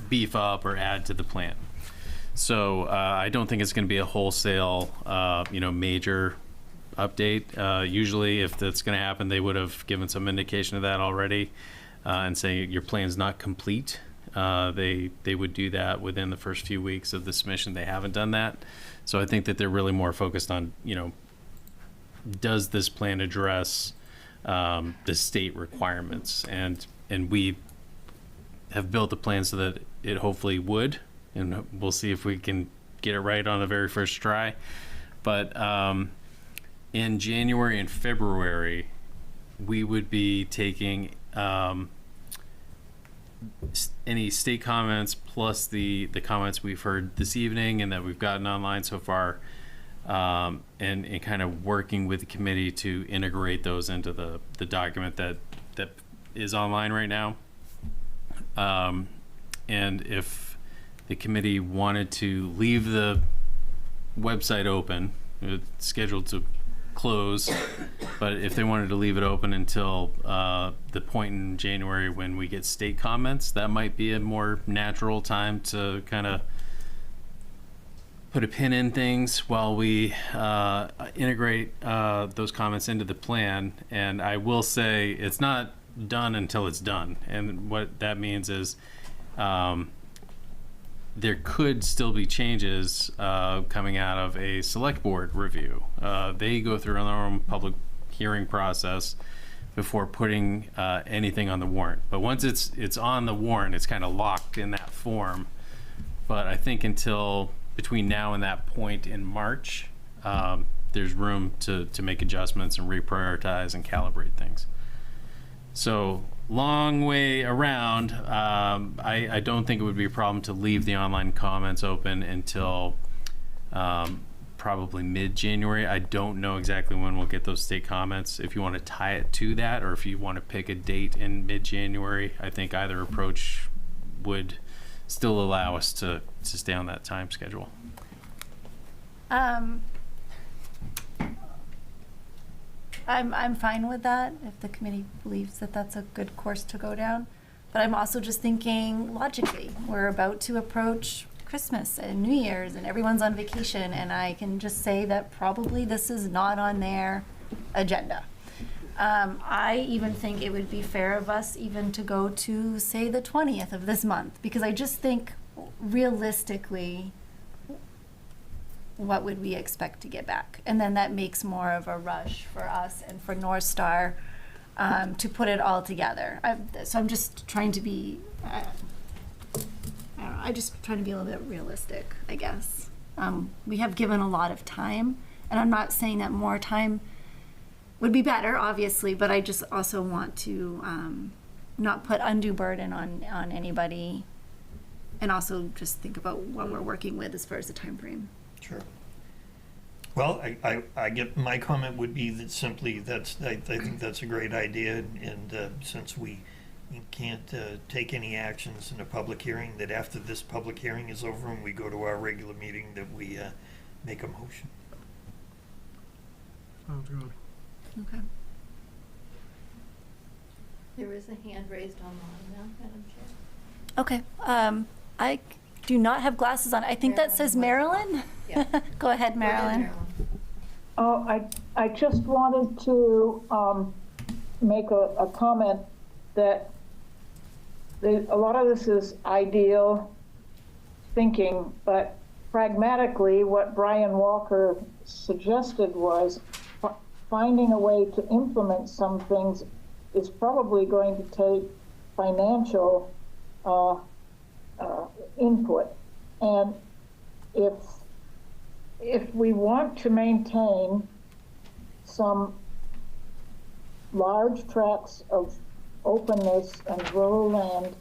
beef up or add to the plan. So I don't think it's going to be a wholesale, you know, major update. Usually if that's going to happen, they would have given some indication of that already and say your plan's not complete. They would do that within the first few weeks of the submission. They haven't done that. So I think that they're really more focused on, you know, does this plan address the state requirements? And we have built the plan so that it hopefully would, and we'll see if we can get it right on the very first try. But in January and February, we would be taking any state comments plus the comments we've heard this evening and that we've gotten online so far, and kind of working with the committee to integrate those into the document that is online right now. And if the committee wanted to leave the website open, it's scheduled to close, but if they wanted to leave it open until the point in January when we get state comments, that might be a more natural time to kind of put a pin in things while we integrate those comments into the plan. And I will say it's not done until it's done. And what that means is there could still be changes coming out of a select board review. They go through their own public hearing process before putting anything on the warrant. But once it's on the warrant, it's kind of locked in that form. But I think until between now and that point in March, there's room to make adjustments and reprioritize and calibrate things. So long way around. I don't think it would be a problem to leave the online comments open until probably mid-January. I don't know exactly when we'll get those state comments. If you want to tie it to that, or if you want to pick a date in mid-January, I think either approach would still allow us to stay on that time schedule.
I'm fine with that if the committee believes that that's a good course to go down. But I'm also just thinking logically, we're about to approach Christmas and New Year's and everyone's on vacation, and I can just say that probably this is not on their agenda. I even think it would be fair of us even to go to, say, the 20th of this month, because I just think realistically, what would we expect to get back? And then that makes more of a rush for us and for North Star to put it all together. So I'm just trying to be, I don't know, I'm just trying to be a little bit realistic, I guess. We have given a lot of time, and I'm not saying that more time would be better, obviously, but I just also want to not put undue burden on anybody, and also just think about what we're working with as far as the time frame.
Sure. Well, I get, my comment would be that simply I think that's a great idea, and since we can't take any actions in a public hearing, that after this public hearing is over and we go to our regular meeting, that we make a motion.
Sounds good.
Okay. There is a hand raised online now, Madam Chair. Okay. I do not have glasses on. I think that says Marilyn. Yeah. Go ahead, Marilyn.
Oh, I just wanted to make a comment that a lot of this is ideal thinking, but pragmatically, what Brian Walker suggested was finding a way to implement some things is probably going to take financial input. And if we want to maintain some large tracts of openness and rural land,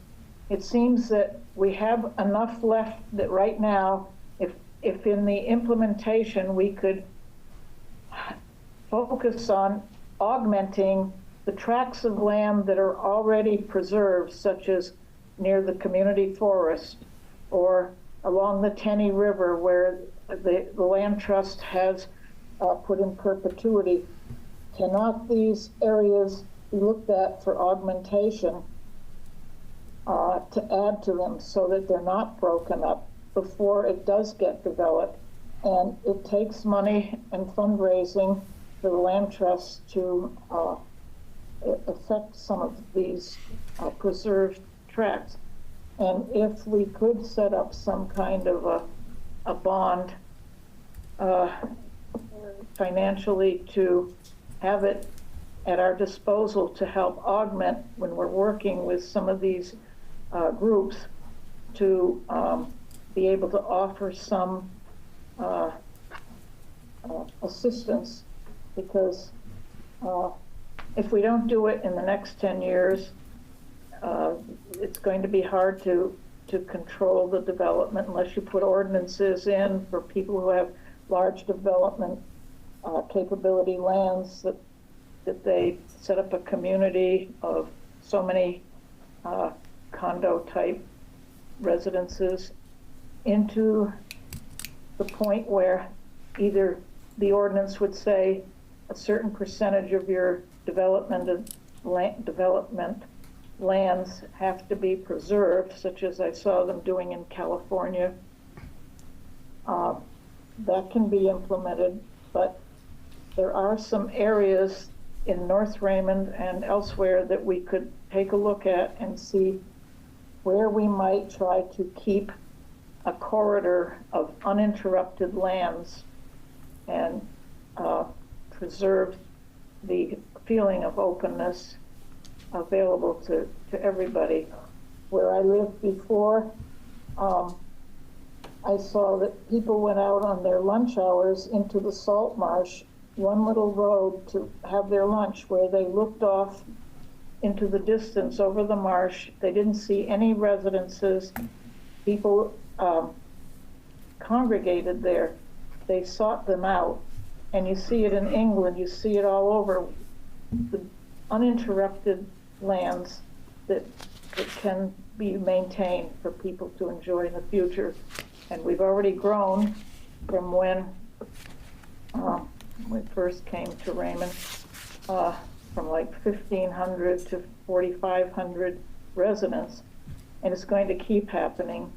it seems that we have enough left that right now, if in the implementation we could focus on augmenting the tracts of land that are already preserved, such as near the community forest or along the Tenney River, where the land trust has put in perpetuity, cannot these areas be looked at for augmentation to add to them so that they're not broken up before it does get developed? And it takes money and fundraising for the land trust to affect some of these preserved tracts. And if we could set up some kind of a bond financially to have it at our disposal to help augment when we're working with some of these groups to be able to offer some assistance, because if we don't do it in the next 10 years, it's going to be hard to control the development unless you put ordinances in for people who have large development capability lands, that they set up a community of so many condo type residences into the point where either the ordinance would say a certain percentage of your development lands have to be preserved, such as I saw them doing in California. That can be implemented, but there are some areas in North Raymond and elsewhere that we could take a look at and see where we might try to keep a corridor of uninterrupted lands and preserve the feeling of openness available to everybody. Where I lived before, I saw that people went out on their lunch hours into the salt marsh, one little road to have their lunch, where they looked off into the distance over the marsh. They didn't see any residences. People congregated there. They sought them out. And you see it in England, you see it all over. The uninterrupted lands that can be maintained for people to enjoy in the future. And we've already grown from when we first came to Raymond, from like 1,500 to 4,500 residents, and it's going to keep happening.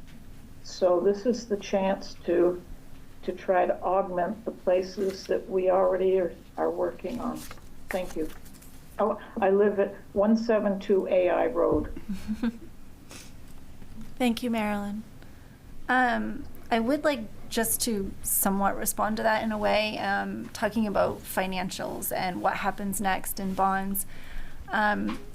So this is the chance to try to augment the places that we already are working on. Thank you. Oh, I live at 172 AI Road.
Thank you, Marilyn. I would like just to somewhat respond to that in a way, talking about financials and what happens next in bonds.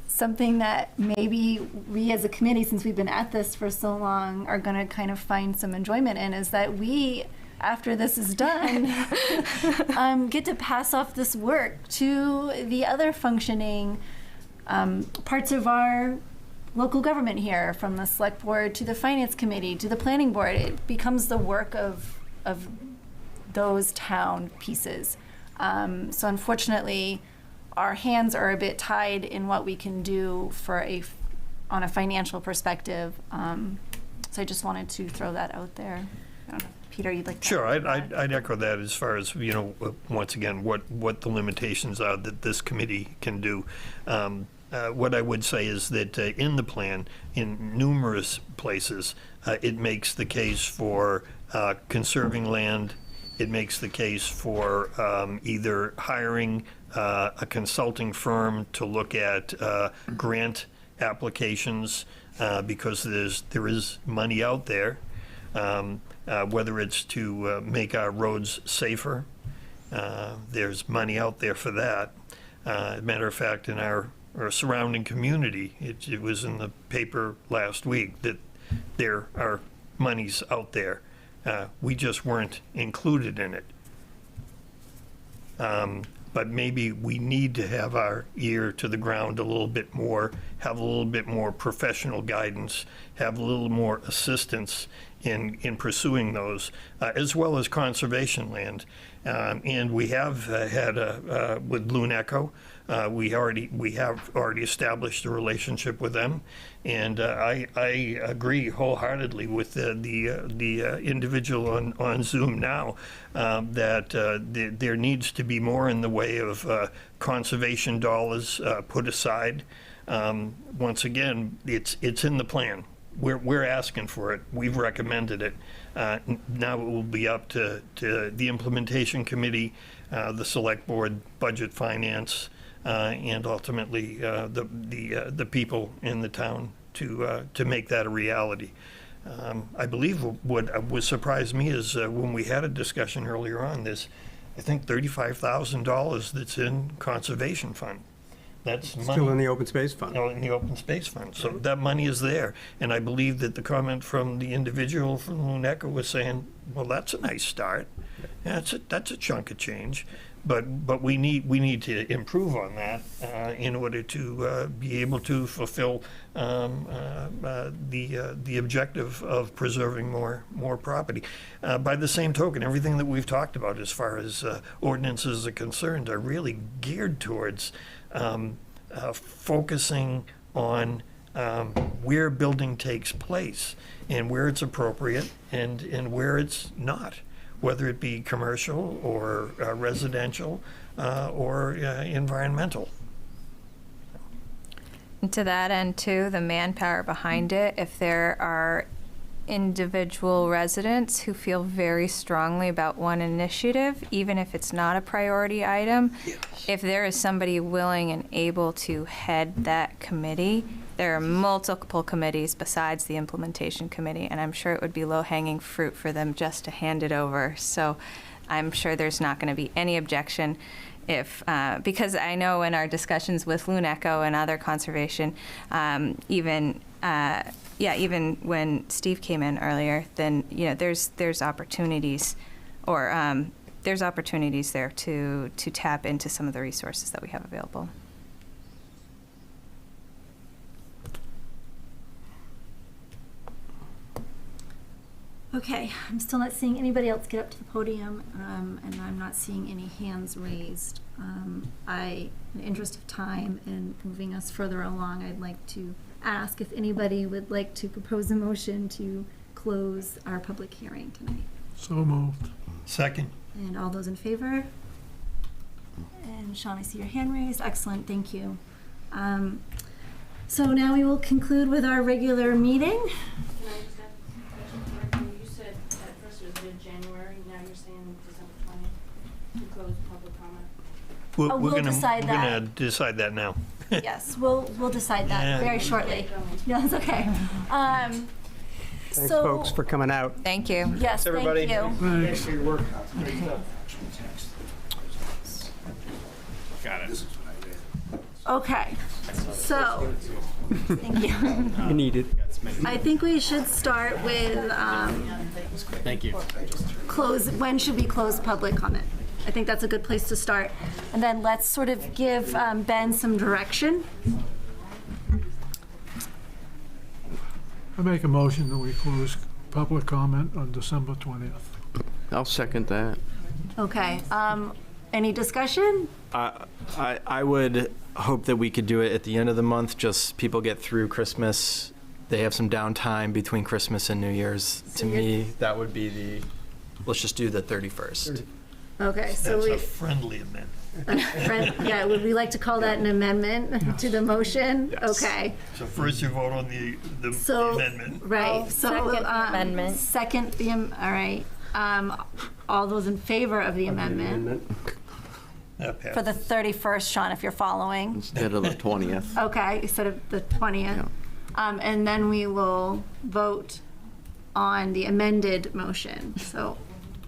Something that maybe we as a committee, since we've been at this for so long, are going to kind of find some enjoyment in, is that we, after this is done, get to pass off this work to the other functioning parts of our local government here, from the select board to the finance committee to the planning board. It becomes the work of those town pieces. So unfortunately, our hands are a bit tied in what we can do on a financial perspective. So I just wanted to throw that out there. I don't know, Peter, you'd like to?
Sure, I'd echo that as far as, once again, what the limitations are that this committee can do. What I would say is that in the plan, in numerous places, it makes the case for conserving land. It makes the case for either hiring a consulting firm to look at grant applications, because there is money out there, whether it's to make our roads safer. There's money out there for that. Matter of fact, in our surrounding community, it was in the paper last week that there are monies out there. We just weren't included in it. But maybe we need to have our ear to the ground a little bit more, have a little bit more professional guidance, have a little more assistance in pursuing those, as well as conservation land. And we have had, with Loon Echo, We have already established a relationship with them, and I agree wholeheartedly with the individual on Zoom now that there needs to be more in the way of conservation dollars put aside. Once again, it's in the plan. We're asking for it. We've recommended it. Now it will be up to the implementation committee, the select board, budget, finance, and ultimately the people in the town to make that a reality. I believe what surprised me is when we had a discussion earlier on, there's, I think, $35,000 that's in conservation fund. That's money.
Still in the open space fund.
In the open space fund. So that money is there. And I believe that the comment from the individual from Luneka was saying, well, that's a nice start. That's a chunk of change. But we need to improve on that in order to be able to fulfill the objective of preserving more property. By the same token, everything that we've talked about as far as ordinances are concerned are really geared towards focusing on where building takes place and where it's appropriate and where it's not, whether it be commercial or residential or environmental.
And to that end, too, the manpower behind it, if there are individual residents who feel very strongly about one initiative, even if it's not a priority item, if there is somebody willing and able to head that committee, there are multiple committees besides the implementation committee, and I'm sure it would be low-hanging fruit for them just to hand it over. So I'm sure there's not going to be any objection if, because I know in our discussions with Luneka and other conservation, even when Steve came in earlier, then there's opportunities, or there's opportunities there to tap into some of the resources that we have available.
Okay, I'm still not seeing anybody else get up to the podium, and I'm not seeing any hands raised. In the interest of time and moving us further along, I'd like to ask if anybody would like to propose a motion to close our public hearing tonight.
So moved.
Second.
And all those in favor? And Sean, I see your hand raised. Excellent, thank you. So now we will conclude with our regular meeting.
Can I just have a question? You said at first it was mid-January, now you're saying December 20th to close public comment?
We'll decide that.
We're going to decide that now.
Yes, we'll decide that very shortly. No, that's okay.
Thanks, folks, for coming out.
Thank you.
Yes,
Thanks, everybody.
thank you.
Thanks for your work.
Got it.
Okay, so, thank you.
You need it.
I think we should start with
Thank you.
when should we close public comment? I think that's a good place to start. And then let's sort of give Ben some direction.
I make a motion that we close public comment on December 20th.
I'll second that.
Okay, any discussion?
I would hope that we could do it at the end of the month, just people get through Christmas. They have some downtime between Christmas and New Year's. To me, that would be let's just do the 31st.
Okay, so
That's
we.
a friendly amendment.
Yeah, would we like to call that an amendment to the motion?
Yes.
Okay.
So first you vote on the amendment.
Right, so.
second the amendment.
Second all right. All those in favor of the amendment? For the 31st, Sean, if you're following.
Instead of the 20th.
Okay, instead of the 20th. And then we will vote on the amended motion. So,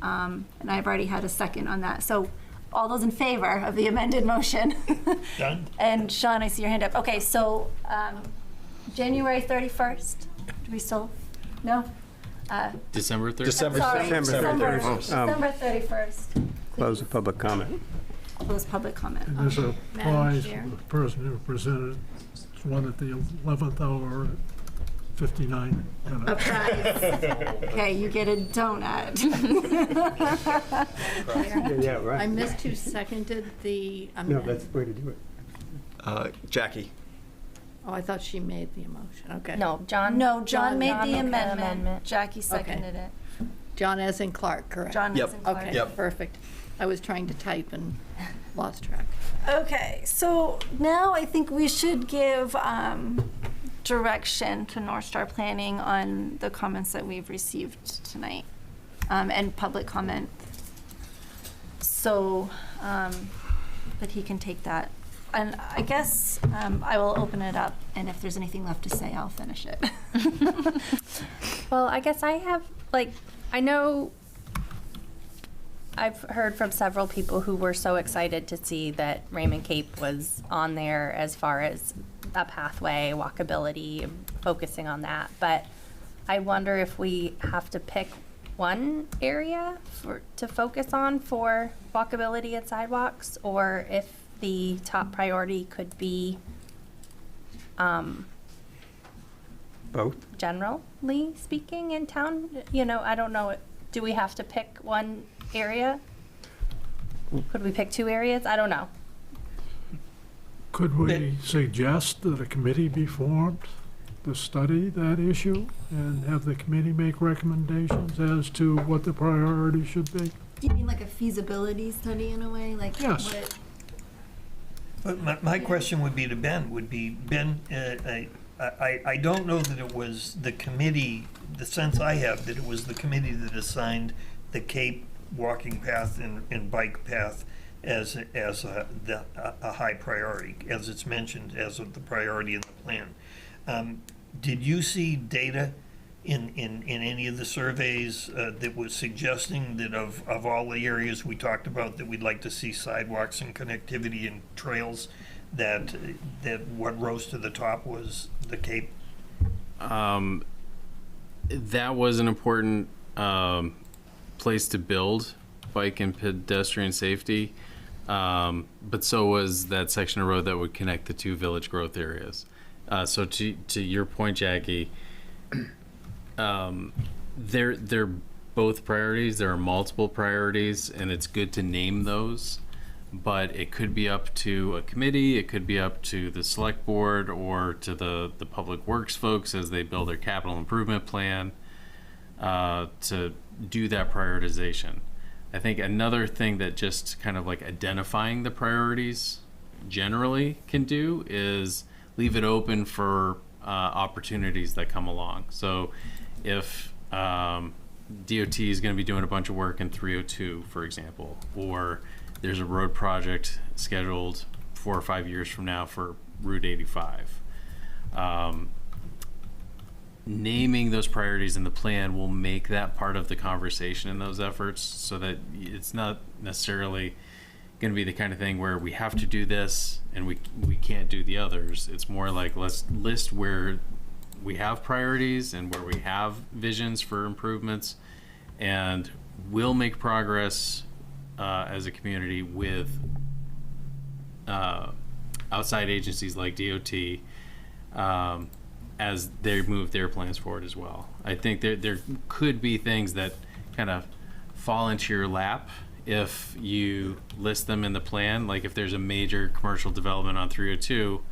and I've already had a second on that. So all those in favor of the amended motion?
Done.
And Sean, I see your hand up. Okay, so January 31st, do we still, no?
December 30th?
December
31st.
Close the public comment.
Close public comment.
And this
Madam
applies to
Chair.
the person who presented, it's one at the 11th hour at 59 minutes.
Okay, you get a donut.
Yeah, right.
I missed who seconded the
No,
amendment.
that's the way to do it.
Jackie.
Oh, I thought she made the motion, okay.
No, John.
No, John made the
made
amendment. Jackie seconded it.
John as in Clark, correct?
John
Yep.
as in Clark.
Okay,
Yep.
perfect. I was trying to type and lost track.
Okay, so now I think we should give direction to North Star Planning on the comments that we've received tonight, and public comment. So that he can take that. And I guess I will open it up, and if there's anything left to say, I'll finish it.
Well, I guess I have, like, I know I've heard from several people who were so excited to see that Raymond Cape was on there as far as a pathway, walkability, focusing on that. But I wonder if we have to pick one area to focus on for walkability and sidewalks, or if the top priority could be
Both?
generally speaking in town. You know, I don't know. Do we have to pick one area? Could we pick two areas? I don't know.
Could we suggest that a committee be formed to study that issue and have the committee make recommendations as to what the priority should be?
Do you mean like a feasibility study in a way? Like
Yes.
what?
But my question would be to Ben, I don't know that it was the committee, the sense I have, that it was the committee that assigned the Cape walking path and bike path as a high priority, as it's mentioned as of the priority in the plan. Did you see data in any of the surveys that was suggesting that of all the areas we talked about that we'd like to see sidewalks and connectivity and trails, that what rose to the top was the Cape?
That was an important place to build bike and pedestrian safety, but so was that section of road that would connect the two village growth areas. So to your point, Jackie, they're both priorities. There are multiple priorities, and it's good to name those. But it could be up to a committee, it could be up to the select board or to the public works folks as they build their capital improvement plan to do that prioritization. I think another thing that just kind of like identifying the priorities generally can do is leave it open for opportunities that come along. So if DOT is going to be doing a bunch of work in 302, for example, or there's a road project scheduled 4 or 5 years from now for Route 85. Naming those priorities in the plan will make that part of the conversation in those efforts, so that it's not necessarily going to be the kind of thing where we have to do this and we can't do the others. It's more like, let's list where we have priorities and where we have visions for improvements, and we'll make progress as a community with outside agencies like DOT as they move their plans forward as well. I think there could be things that kind of fall into your lap if you list them in the plan. Like if there's a major commercial development on 302,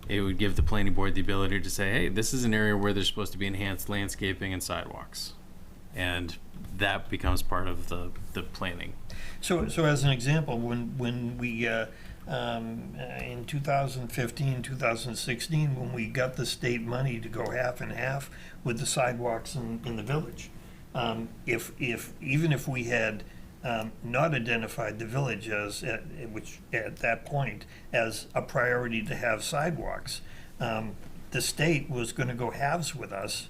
it would give the planning board the ability to say, hey, this is an area where there's supposed to be enhanced landscaping and sidewalks. And that becomes part of the planning.
So as an example, when we in 2015, 2016, when we got the state money to go half and half with the sidewalks in the village, even if we had not identified the village as which at that point as a priority to have sidewalks, the state was going to go halves with us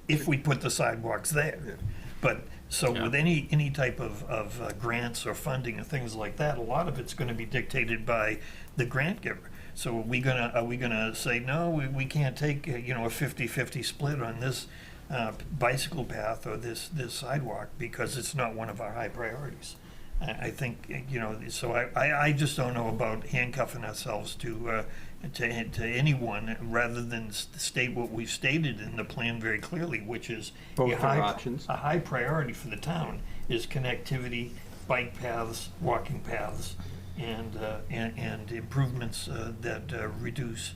if we put the sidewalks there. But so with any type of grants or funding and things like that, a lot of it's going to be dictated by the grant giver. So are we gonna say no? We can't take a 50-50 split on this bicycle path or this sidewalk because it's not one of our high priorities. I think So I just don't know about handcuffing ourselves to anyone rather than state what we've stated in the plan very clearly, which is
Both
a
are options.
A high priority for the town is connectivity, bike paths, walking paths, and improvements that reduce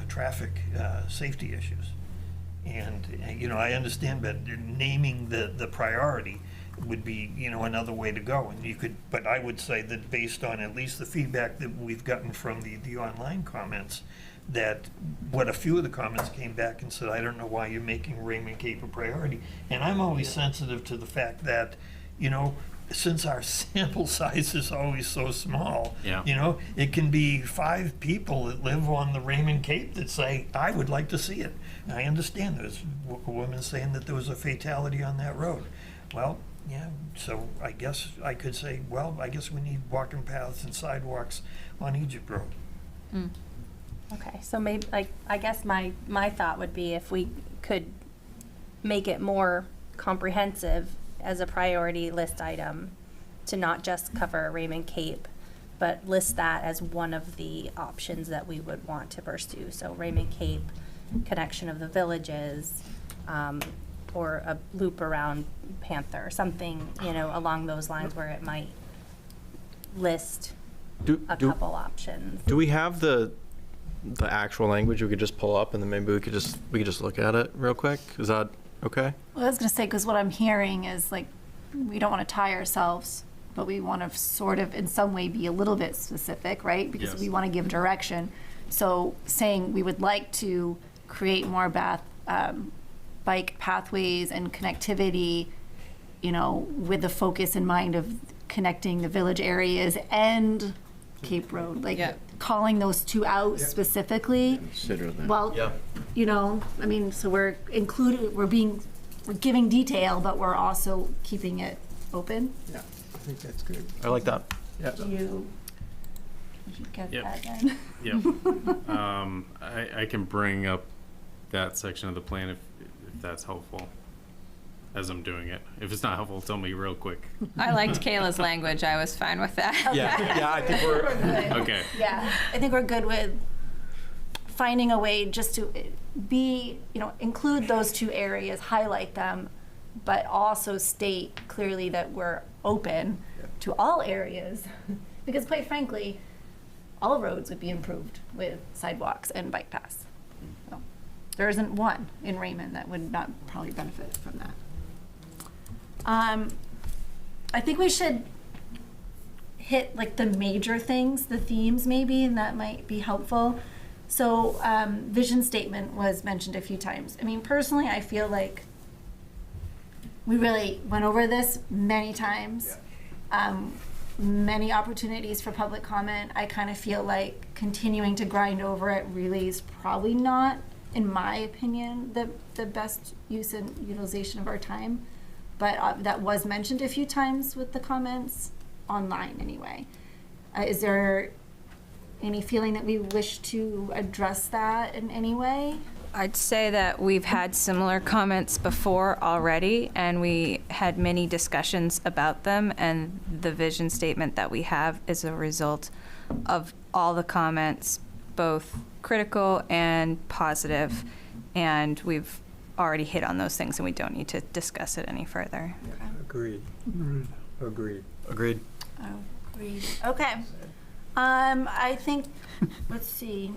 traffic safety issues. And, I understand, but naming the priority would be, another way to go. And you could, but I would say that based on at least the feedback that we've gotten from the online comments, that what a few of the comments came back and said, I don't know why you're making Raymond Cape a priority. And I'm always sensitive to the fact that, since our sample size is always so small, it can be 5 people that live on the Raymond Cape that say, I would like to see it. And I understand there's a woman saying that there was a fatality on that road. Well, yeah, so I guess I could say, well, I guess we need walking paths and sidewalks on Egypt Road.
Mm. Okay, so maybe, I guess my thought would be if we could make it more comprehensive as a priority list item, to not just cover Raymond Cape, but list that as one of the options that we would want to pursue. So Raymond Cape, connection of the villages, or a loop around Panther, something, along those lines where it might list a couple options.
Do we have the actual language we could just pull up, and then maybe we could just look at it real quick? Is that okay?
Well, I was going to say, because what I'm hearing is like, we don't want to tie ourselves, but we want to sort of in some way be a little bit specific, right? Because we want to give direction. So saying we would like to create more bike pathways and connectivity, with the focus in mind of connecting the village areas and Cape Road, calling those two out specifically.
Consider that.
Well, so we're giving detail, but we're also keeping it open.
Yeah, I think that's good.
I like that.
Yeah.
Did you get
Yep.
that then?
Yep. I can bring up that section of the plan if that's helpful as I'm doing it. If it's not helpful, tell me real quick.
I liked Kayla's language. I was fine with that.
Yeah, I think we're
Okay.
Yeah, I think we're good with finding a way just to be, include those two areas, highlight them, but also state clearly that we're open to all areas. Because quite frankly, all roads would be improved with sidewalks and bike paths. So, there isn't one in Raymond that would not probably benefit from that. I think we should hit like the major things, the themes maybe, and that might be helpful. So vision statement was mentioned a few times. I mean, personally, I feel like we really went over this many times. Many opportunities for public comment. I kind of feel like continuing to grind over it really is probably not, in my opinion, the best use and utilization of our time. But that was mentioned a few times with the comments online anyway. Is there any feeling that we wish to address that in any way?
I'd say that we've had similar comments before already, and we had many discussions about them, and the vision statement that we have is a result of all the comments, both critical and positive, and we've already hit on those things, and we don't need to discuss it any further.
Agreed. Agreed.
Agreed.
Agreed. Okay. I think, let's see.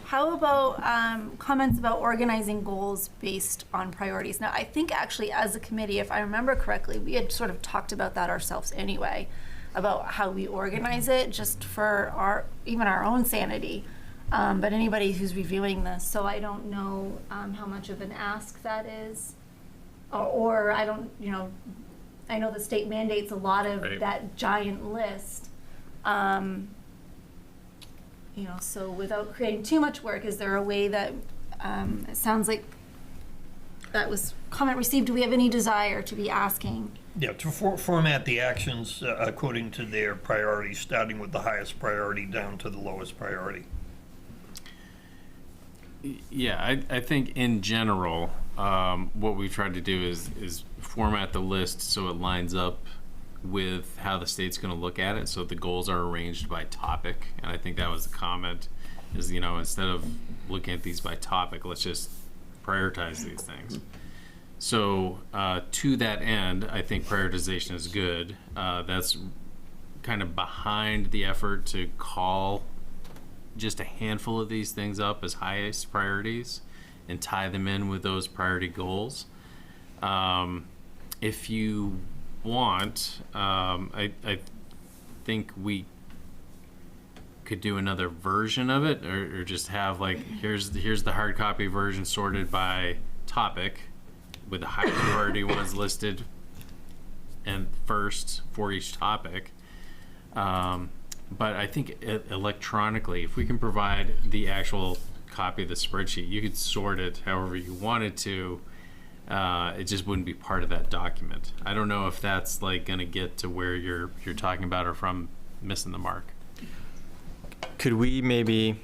How about comments about organizing goals based on priorities? Now, I think actually as a committee, if I remember correctly, we had sort of talked about that ourselves anyway, about how we organize it just for even our own sanity. But anybody who's reviewing this, so I don't know how much of an ask that is. Or I don't, I know the state mandates a lot of that giant list. So without creating too much work, is there a way that, it sounds like that was comment received, do we have any desire to be asking?
Yeah, to format the actions according to their priorities, starting with the highest priority down to the lowest priority.
Yeah, I think in general, what we've tried to do is format the list so it lines up with how the state's going to look at it. So the goals are arranged by topic, and I think that was the comment. Is instead of looking at these by topic, let's just prioritize these things. So to that end, I think prioritization is good. That's kind of behind the effort to call just a handful of these things up as highest priorities and tie them in with those priority goals. If you want, I think we could do another version of it, or just have like, here's the hard copy version sorted by topic with the high priority ones listed and first for each topic. But I think electronically, if we can provide the actual copy of the spreadsheet, you could sort it however you wanted to. It just wouldn't be part of that document. I don't know if that's like going to get to where you're talking about, or if I'm missing the mark.
Could we maybe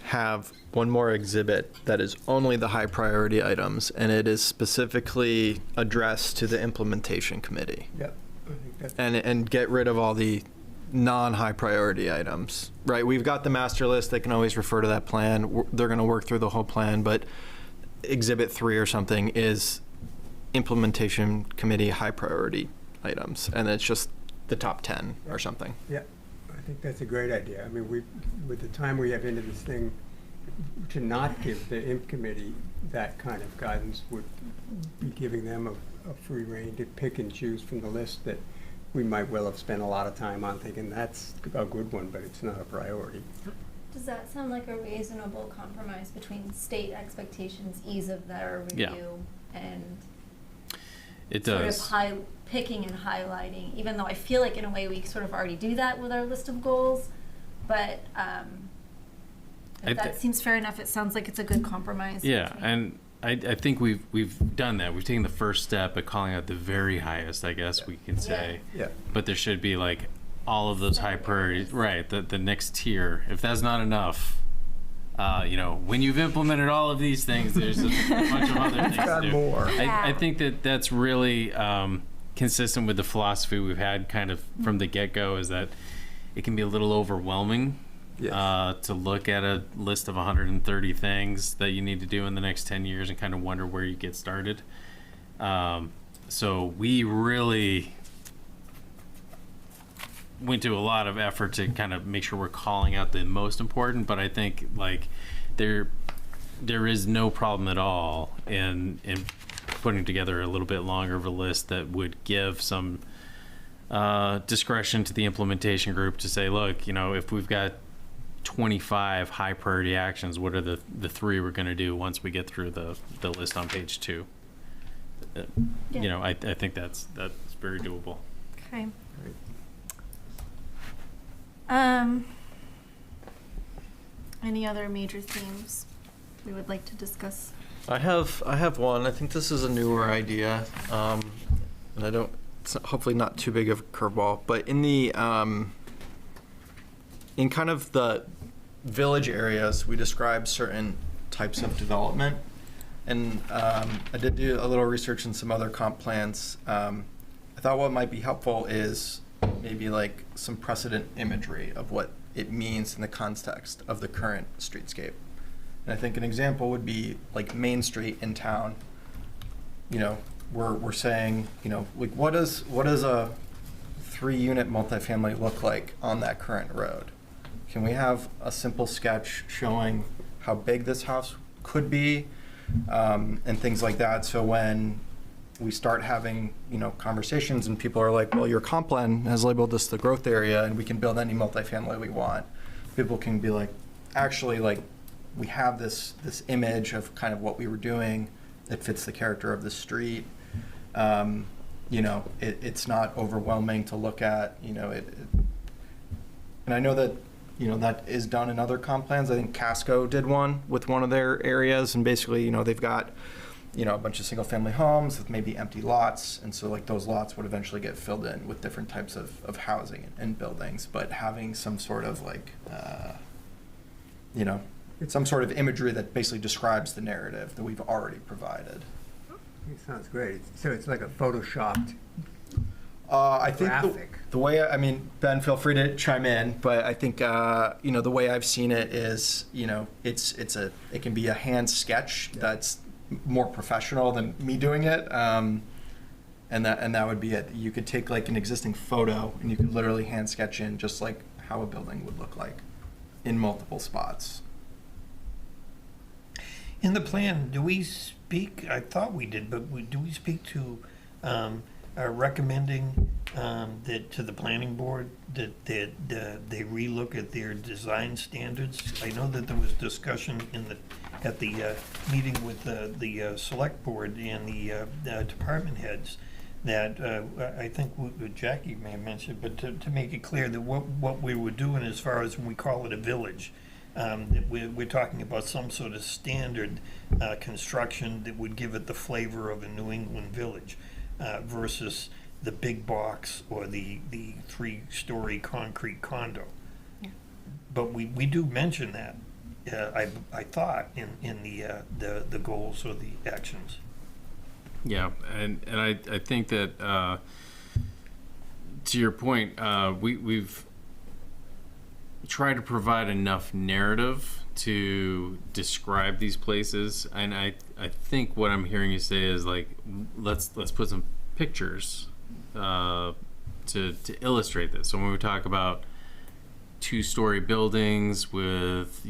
have one more exhibit that is only the high priority items, and it is specifically addressed to the implementation committee?
Yep. I think that's
And get rid of all the non-high priority items, right? We've got the master list. They can always refer to that plan. They're going to work through the whole plan, but exhibit 3 or something is implementation committee high priority items, and it's just the top 10 or something.
Yeah, I think that's a great idea. I mean, with the time we have into this thing, to not give the IMP committee that kind of guidance would be giving them a free rein to pick and choose from the list that we might well have spent a lot of time on thinking that's a good one, but it's not a priority.
Does that sound like a reasonable compromise between state expectations, ease of their review, and
It
sort
does.
of picking and highlighting, even though I feel like in a way we sort of already do that with our list of goals, but if that seems fair enough. It sounds like it's a good compromise.
Yeah, and I think we've done that. We've taken the first step at calling out the very highest, I guess we can say.
Yeah.
But there should be like all of those high priorities, right? The next tier. If that's not enough, when you've implemented all of these things, there's a bunch of other things to do.
More.
I think that's really consistent with the philosophy we've had kind of from the get-go, is that it can be a little overwhelming.
Yes.
To look at a list of 130 things that you need to do in the next 10 years and kind of wonder where you get started. So we really went to a lot of effort to kind of make sure we're calling out the most important, but I think like there is no problem at all in putting together a little bit longer of a list that would give some discretion to the implementation group to say, look, if we've got 25 high priority actions, what are the 3 we're going to do once we get through the list on page 2? I think that's very doable.
Okay. Any other major themes we would like to discuss?
I have one. I think this is a newer idea, and it's hopefully not too big of a curveball, but in the in kind of the village areas, we describe certain types of development. And I did do a little research in some other comp plans. I thought what might be helpful is maybe like some precedent imagery of what it means in the context of the current streetscape. And I think an example would be like Main Street in town. We're saying, like what does a 3-unit multifamily look like on that current road? Can we have a simple sketch showing how big this house could be, and things like that? So when we start having, conversations and people are like, well, your comp plan has labeled this the growth area and we can build any multifamily we want. People can be like, actually, like, we have this image of kind of what we were doing that fits the character of the street. It's not overwhelming to look at, and I know that, that is done in other comp plans. I think Casco did one with one of their areas, and basically, they've got, a bunch of single family homes with maybe empty lots. And so like those lots would eventually get filled in with different types of housing and buildings, but having some sort of like, some sort of imagery that basically describes the narrative that we've already provided.
It sounds great. So it's like a photoshopped
I think
graphic.
the way, Ben, feel free to chime in, but I think, the way I've seen it is, it can be a hand sketch that's more professional than me doing it. And that would be it. You could take like an existing photo and you could literally hand sketch in just like how a building would look like in multiple spots.
In the plan, do we speak, I thought we did, but do we speak to recommending that to the planning board that they relook at their design standards? I know that there was discussion at the meeting with the select board and the department heads that I think Jackie may have mentioned, but to make it clear that what we were doing as far as when we call it a village, that we're talking about some sort of standard construction that would give it the flavor of a New England village versus the big box or the 3-story concrete condo.
Yeah.
But we do mention that, I thought, in the goals or the actions.
Yeah, and I think that to your point, we've tried to provide enough narrative to describe these places, and I think what I'm hearing you say is like let's put some pictures to illustrate this. So when we talk about 2-story buildings with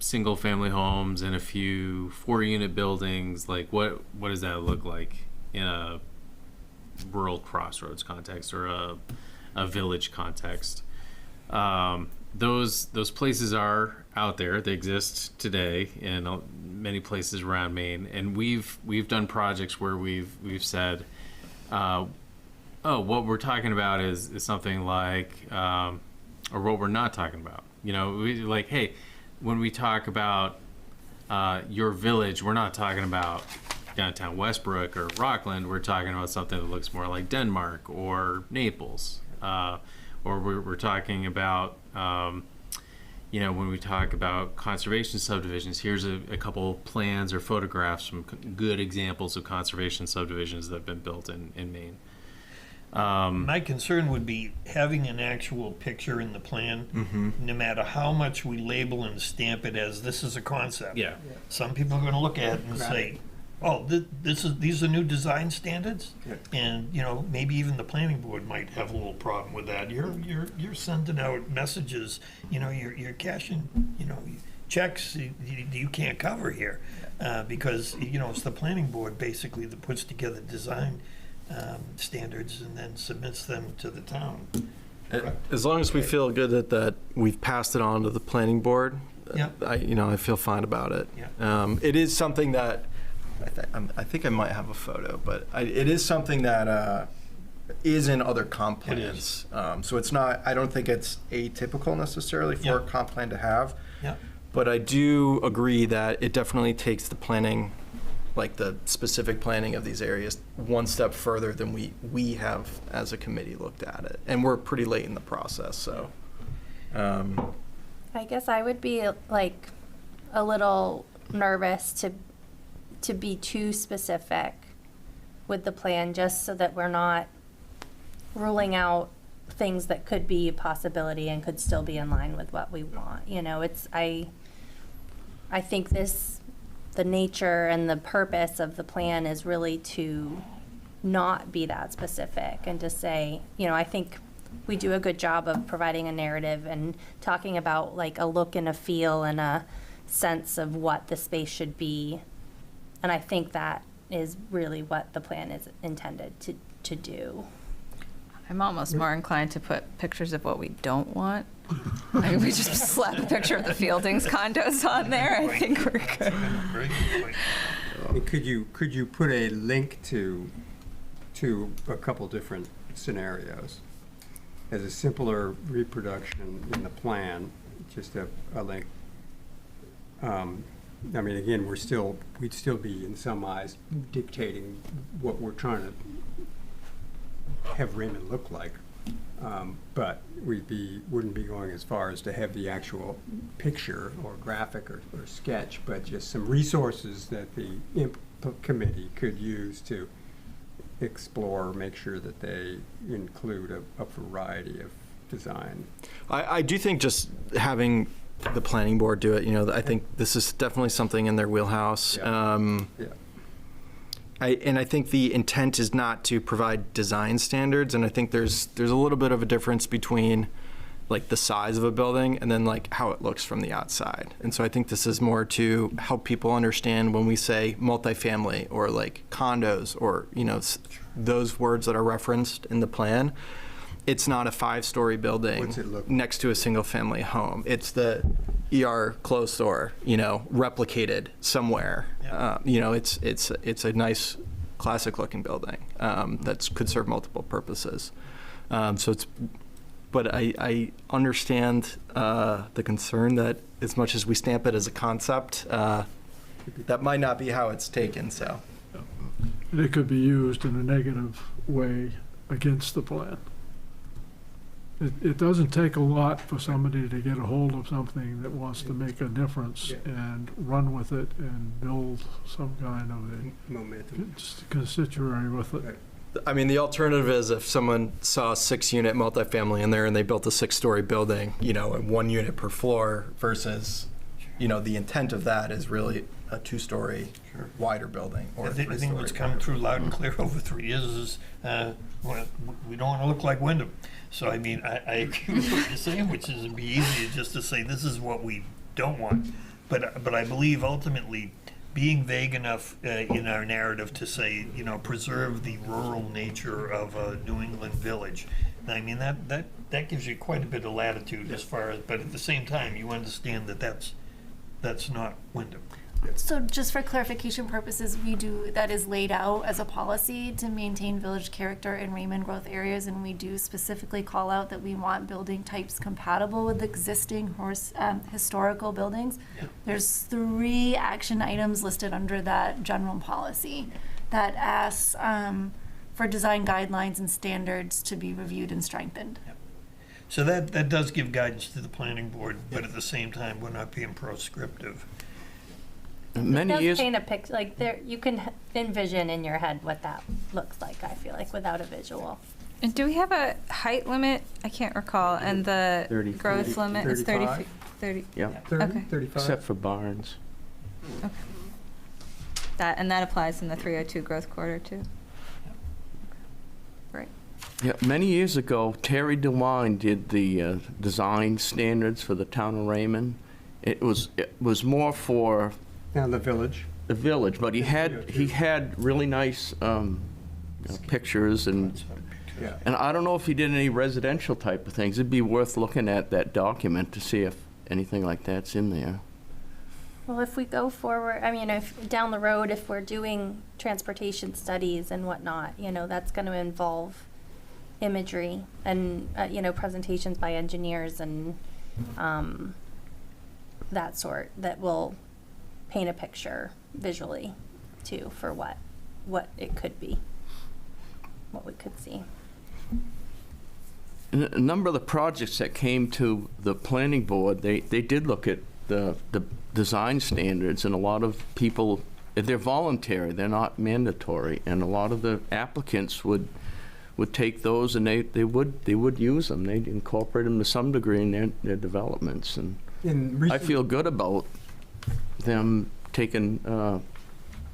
single family homes and a few 4-unit buildings, like what does that look like in a rural crossroads context or a village context? Those places are out there. They exist today in many places around Maine, and we've done projects where we've said, what we're talking about is something like, or what we're not talking about. Like, hey, when we talk about your village, we're not talking about downtown Westbrook or Rockland. We're talking about something that looks more like Denmark or Naples. Or we're talking about, when we talk about conservation subdivisions, here's a couple plans or photographs from good examples of conservation subdivisions that have been built in Maine.
My concern would be having an actual picture in the plan, no matter how much we label and stamp it as this is a concept.
Yeah.
Some people are going to look at it and say, oh, these are new design standards? And, maybe even the planning board might have a little problem with that. You're sending out messages, you're cashing, checks you can't cover here. Because, it's the planning board basically that puts together design standards and then submits them to the town.
As long as we feel good that we've passed it on to the planning board, I feel fine about it. It is something that I think I might have a photo, but it is something that is in other comp plans. So it's not. I don't think it's atypical necessarily for a comp plan to have. But I do agree that it definitely takes the planning, like the specific planning of these areas, one step further than we have as a committee looked at it, and we're pretty late in the process. So,
I guess I would be like a little nervous to be too specific with the plan, just so that we're not ruling out things that could be a possibility and could still be in line with what we want. I think the nature and the purpose of the plan is really to not be that specific and to say, I think we do a good job of providing a narrative and talking about like a look and a feel and a sense of what the space should be. And I think that is really what the plan is intended to do.
I'm almost more inclined to put pictures of what we don't want. Like we just slap a picture of the Fieldings condos on there. I think we're good.
Could you put a link to a couple different scenarios as a simpler reproduction in the plan? Just a link. Again, we'd still be in some eyes dictating what we're trying to have Raymond look like, but wouldn't be going as far as to have the actual picture or graphic or sketch, but just some resources that the committee could use to explore, make sure that they include a variety of design.
I do think just having the planning board do it, I think this is definitely something in their wheelhouse. I think the intent is not to provide design standards, and I think there's a little bit of a difference between like the size of a building and then like how it looks from the outside. And so I think this is more to help people understand when we say multifamily or like condos or, you know, those words that are referenced in the plan. It's not a 5-story building
What's it look like?
next to a single-family home. It's the ER closed door, you know, replicated somewhere. You know, it's a nice, classic-looking building that could serve multiple purposes. So it's, but I understand the concern that as much as we stamp it as a concept, that might not be how it's taken. So
It could be used in a negative way against the plan. It doesn't take a lot for somebody to get a hold of something that wants to make a difference and run with it and build some kind of a
momentum
constituency with it.
I mean, the alternative is if someone saw a 6-unit multifamily in there and they built a 6-story building, you know, and 1 unit per floor versus, you know, the intent of that is really a 2-story wider building or
I think what's come
wider.
through loud and clear over 3 years is well, we don't want to look like Wyndham. So, I mean, I agree with what you're saying, which is it'd be easier just to say this is what we don't want. But I believe ultimately being vague enough in our narrative to say, you know, preserve the rural nature of a New England village. I mean, that gives you quite a bit of latitude as far as, but at the same time, you understand that that's not Wyndham.
So just for clarification purposes, that is laid out as a policy to maintain village character in Raymond growth areas, and we do specifically call out that we want building types compatible with existing historical buildings. There's 3 action items listed under that general policy that asks for design guidelines and standards to be reviewed and strengthened.
So that does give guidance to the planning board, but at the same time, we're not being proscriptive.
Many
It does
years,
paint a picture, like there, you can envision in your head what that looks like, I feel like, without a visual.
And do we have a height limit? I can't recall. And the
30,
growth
30,
limit is 30 feet. 30.
yeah,
30,
Okay.
35?
except for barns.
That applies in the 302 growth quarter too. Right.
Yeah, many years ago, Terry DeWine did the design standards for the town of Raymond. It was more for
Now the village.
the village, but he had really nice pictures and
Yeah.
and I don't know if he did any residential type of things. It'd be worth looking at that document to see if anything like that's in there.
Well, if we go forward, I mean, if down the road, if we're doing transportation studies and whatnot, you know, that's going to involve imagery and, you know, presentations by engineers and that sort that will paint a picture visually too for what it could be, what we could see.
And a number of the projects that came to the planning board, they did look at the design standards, and a lot of people, they're voluntary, they're not mandatory, and a lot of the applicants would take those and they would use them. They'd incorporate them to some degree in their developments, and I feel good about them taking a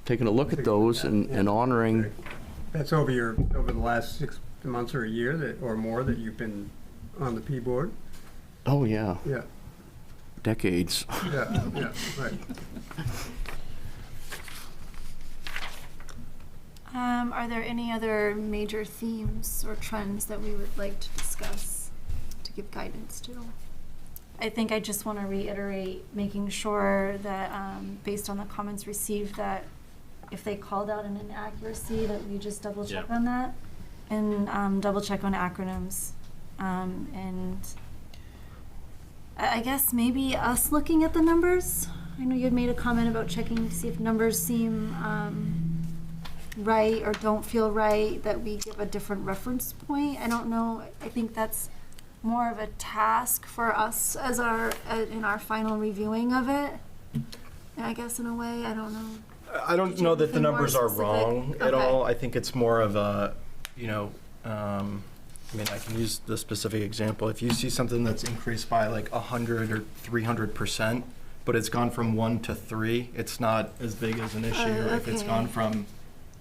look at those and honoring.
That's over the last 6 months or a year or more that you've been on the P board?
Oh, yeah.
Yeah.
Decades.
Yeah, right.
Are there any other major themes or trends that we would like to discuss to give guidance to? I think I just want to reiterate making sure that based on the comments received that if they called out an inaccuracy that we just double check on that and double check on acronyms. And I guess maybe us looking at the numbers. I know you had made a comment about checking to see if numbers seem right or don't feel right, that we give a different reference point. I don't know. I think that's more of a task for us as in our final reviewing of it. I guess in a way, I don't know.
I don't know that the numbers are wrong at all. I think it's more of a, you know, I mean, I can use the specific example. If you see something that's increased by like 100 or 300%, but it's gone from 1 to 3, it's not as big as an issue. If it's gone from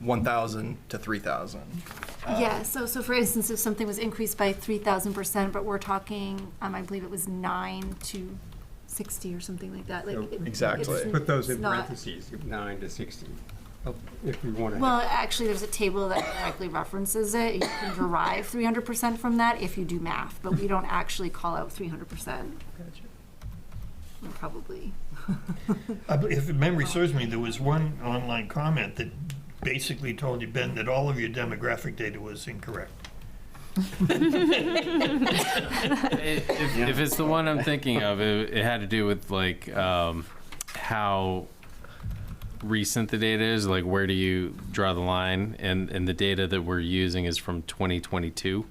1,000 to 3,000.
Yeah, so for instance, if something was increased by 3,000%, but we're talking, I believe it was 9 to 60 or something like that. Like
Exactly.
Put those in
not-
parentheses, 9 to 60, if we want to.
Well, actually, there's a table that directly references it. You can derive 300% from that if you do math, but we don't actually call out 300%. Well, probably.
If memory serves me, there was one online comment that basically told you, Ben, that all of your demographic data was incorrect.
If it's the one I'm thinking of, it had to do with like how recent the data is, like where do you draw the line, and the data that we're using is from 2022,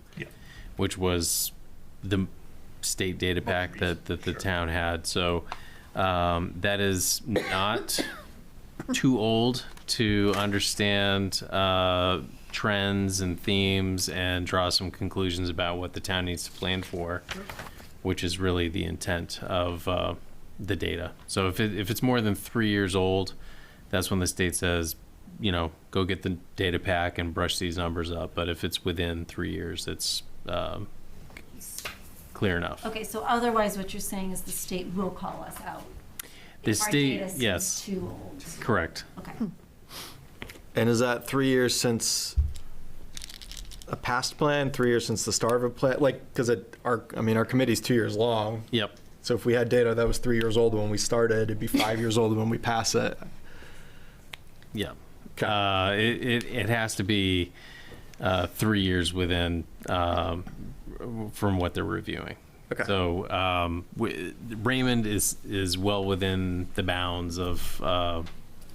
which was the state data pack that the town had. So that is not too old to understand trends and themes and draw some conclusions about what the town needs to plan for, which is really the intent of the data. So if it's more than 3 years old, that's when the state says, you know, go get the data pack and brush these numbers up. But if it's within 3 years, it's clear enough.
Okay, so otherwise what you're saying is the state will call us out.
The
if our
state,
data seems
yes.
too old.
Correct.
Okay.
And is that 3 years since a past plan, 3 years since the start of a plan? Like, because our committee's 2 years long.
Yep.
So if we had data that was 3 years old when we started, it'd be 5 years old when we pass it.
Yeah. It has to be 3 years within from what they're reviewing.
Okay.
So Raymond is well within the bounds of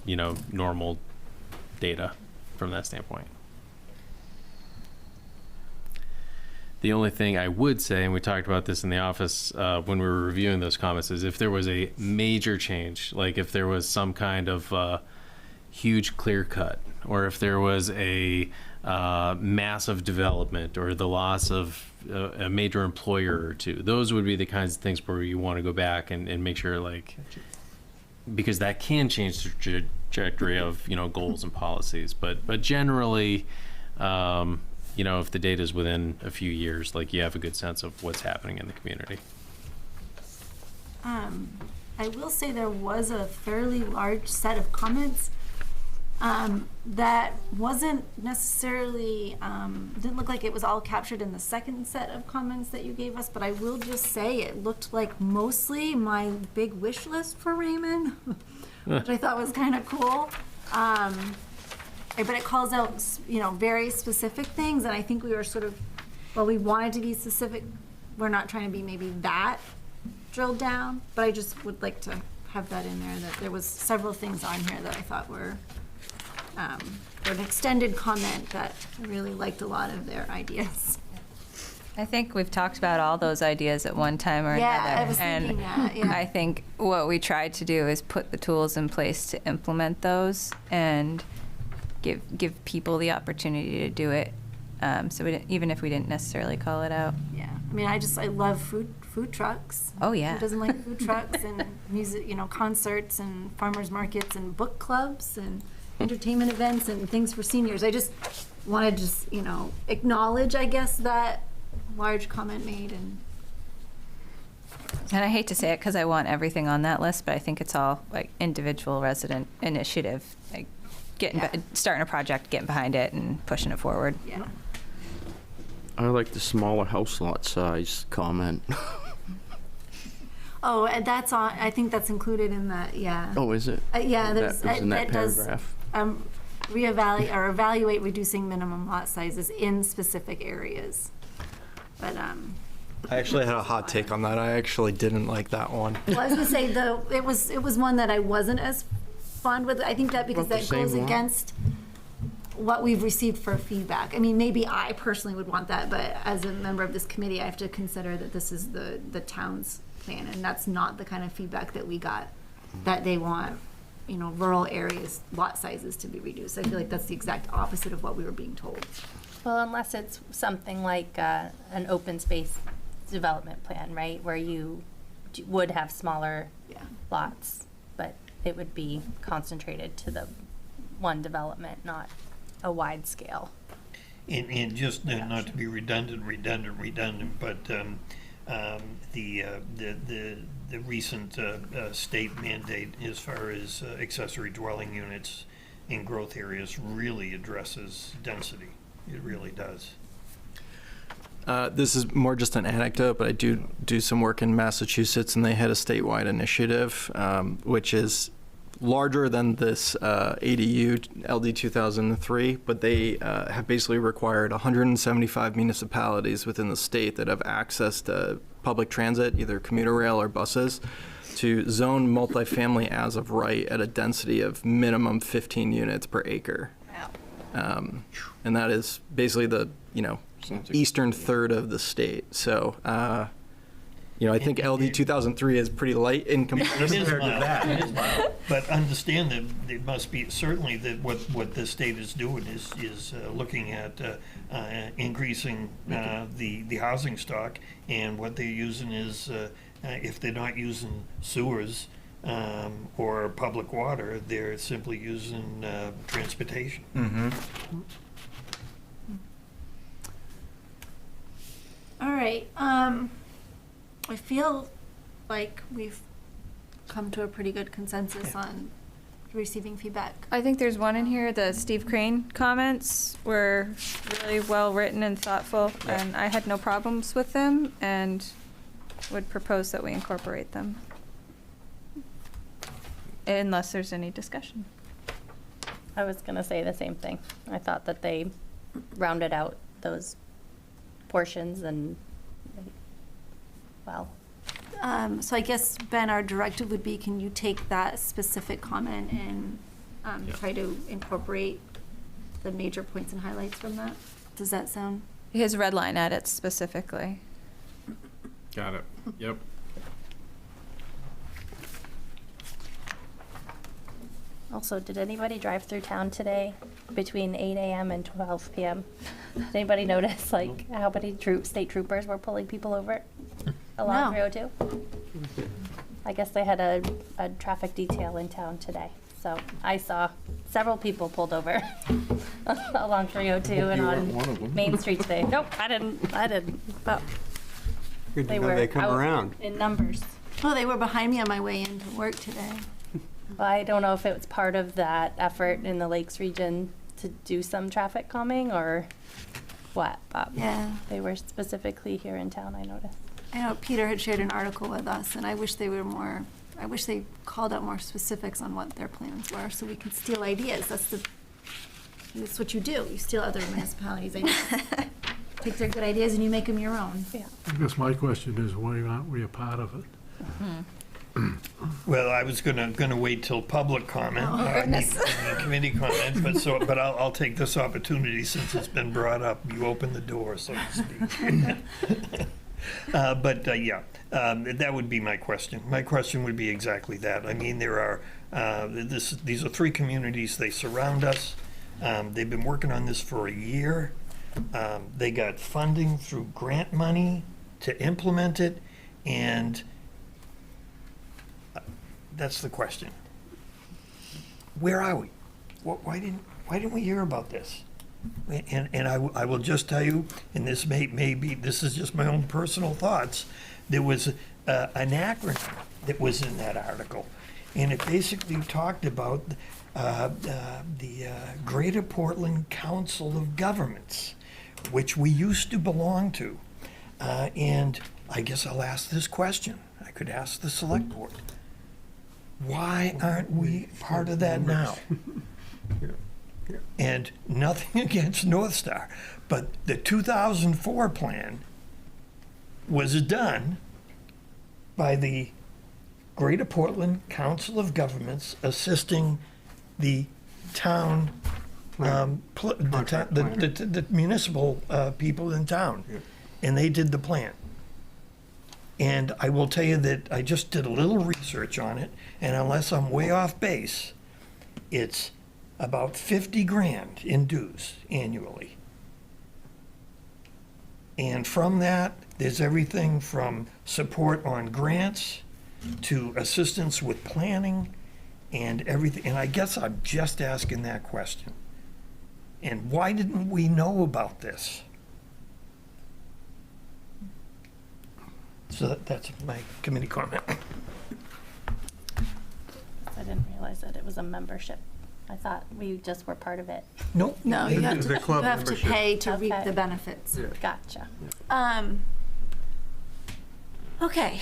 normal data from that standpoint. The only thing I would say, and we talked about this in the office when we were reviewing those comments, is if there was a major change, like if there was some kind of huge clear cut, or if there was a massive development or the loss of a major employer or two, those would be the kinds of things where you want to go back and make sure, like, because that can change the trajectory of goals and policies. But generally, if the data is within a few years, like, you have a good sense of what's happening in the community.
I will say there was a fairly large set of comments that wasn't necessarily, didn't look like it was all captured in the second set of comments that you gave us, but I will just say it looked like mostly my big wish list for Raymond, which I thought was kind of cool. But it calls out, very specific things, and I think we were sort of, well, we wanted to be specific. We're not trying to be maybe that drilled down, but I just would like to have that in there, that there was several things on here that I thought were an extended comment that I really liked a lot of their ideas.
I think we've talked about all those ideas at one time or
Yeah,
another.
I was thinking that, yeah.
I think what we tried to do is put the tools in place to implement those and give people the opportunity to do it. So even if we didn't necessarily call it out.
Yeah, I mean, I love food trucks.
Oh, yeah.
Who doesn't like food trucks and music, concerts and farmers markets and book clubs and entertainment events and things for seniors. I just want to acknowledge, I guess, that large comment made. And
I hate to say it because I want everything on that list, but I think it's all like individual resident initiative, like starting a project, getting behind it and pushing it forward.
Yeah.
I like the smaller house lot size comment.
Oh, and that's on. I think that's included in that. Yeah.
Oh, is it?
Yeah, there's
That was in that
it does,
paragraph.
evaluate reducing minimum lot sizes in specific areas. But
I actually had a hot take on that. I actually didn't like that one.
well, I was gonna say it was one that I wasn't as fond with. I think that because
About the
that
same
goes
lot?
against what we've received for feedback. I mean, maybe I personally would want that, but as a member of this committee, I have to consider that this is the town's plan, and that's not the kind of feedback that we got, that they want, rural areas lot sizes to be reduced. I feel like that's the exact opposite of what we were being told.
Well, unless it's something like an open space development plan, right, where you would have smaller lots, but it would be concentrated to the one development, not a wide scale.
And just not to be redundant, but the recent state mandate as far as accessory dwelling units in growth areas really addresses density. It really does.
This is more just an anecdote, but I do some work in Massachusetts, and they had a statewide initiative, which is larger than this ADU LD 2003, but they have basically required 175 municipalities within the state that have access to public transit, either commuter rail or buses, to zone multifamily as of right at a density of minimum 15 units per acre.
Wow.
And that is basically the, eastern third of the state. So, I think LD 2003 is pretty light in comparison to that.
It is mild. But understand that it must be, certainly that what the state is doing is looking at increasing the housing stock, and what they're using is, if they're not using sewers or public water, they're simply using transportation.
Mm-hmm.
All right. I feel like we've come to a pretty good consensus on receiving feedback.
I think there's one in here, the Steve Crane comments were really well written and thoughtful, and I had no problems with them and would propose that we incorporate them. Unless there's any discussion.
I was going to say the same thing. I thought that they rounded out those portions and, well.
So I guess, Ben, our directive would be, can you take that specific comment and try to incorporate the major points and highlights from that? Does that sound?
His red line edits specifically.
Got it. Yep.
Also, did anybody drive through town today between 8 a.m. and 12 p.m.? Did anybody notice, how many state troopers were pulling people over along 302? I guess they had a traffic detail in town today. So I saw several people pulled over along 302 and on Main Street today. Nope, I didn't. But
Good to know they come
out
around.
in numbers.
Oh, they were behind me on my way into work today.
I don't know if it was part of that effort in the Lakes region to do some traffic calming or what, but they were specifically here in town, I noticed.
I know Peter had shared an article with us, and I wish they called out more specifics on what their plans were, so we could steal ideas. That's what you do. You steal other municipalities' ideas. Take their good ideas and you make them your own.
Yeah.
I guess my question is, why aren't we a part of it?
Well, I was gonna wait till public comment, committee comment, but I'll take this opportunity since it's been brought up. You open the door, so to speak. That would be my question. My question would be exactly that. I mean, there are these are three communities. They surround us. They've been working on this for a year. They got funding through grant money to implement it, and that's the question. Where are we? Why didn't we hear about this? And I will just tell you, and this may be, this is just my own personal thoughts, there was an acronym that was in that article, and it basically talked about the Greater Portland Council of Governments, which we used to belong to. And I guess I'll ask this question. I could ask the select board. Why aren't we part of that now? And nothing against North Star, but the 2004 plan was done by the Greater Portland Council of Governments assisting the town, the municipal people in town, and they did the plan. And I will tell you that I just did a little research on it, and unless I'm way off base, it's about 50 grand in dues annually. And from that, there's everything from support on grants to assistance with planning and everything. And I guess I'm just asking that question. And why didn't we know about this? So that's my committee comment.
I didn't realize that it was a membership. I thought we just were part of it.
Nope.
No, you have
The
to,
club
you have to
membership.
pay to reap
Okay.
the benefits.
Gotcha.
Okay.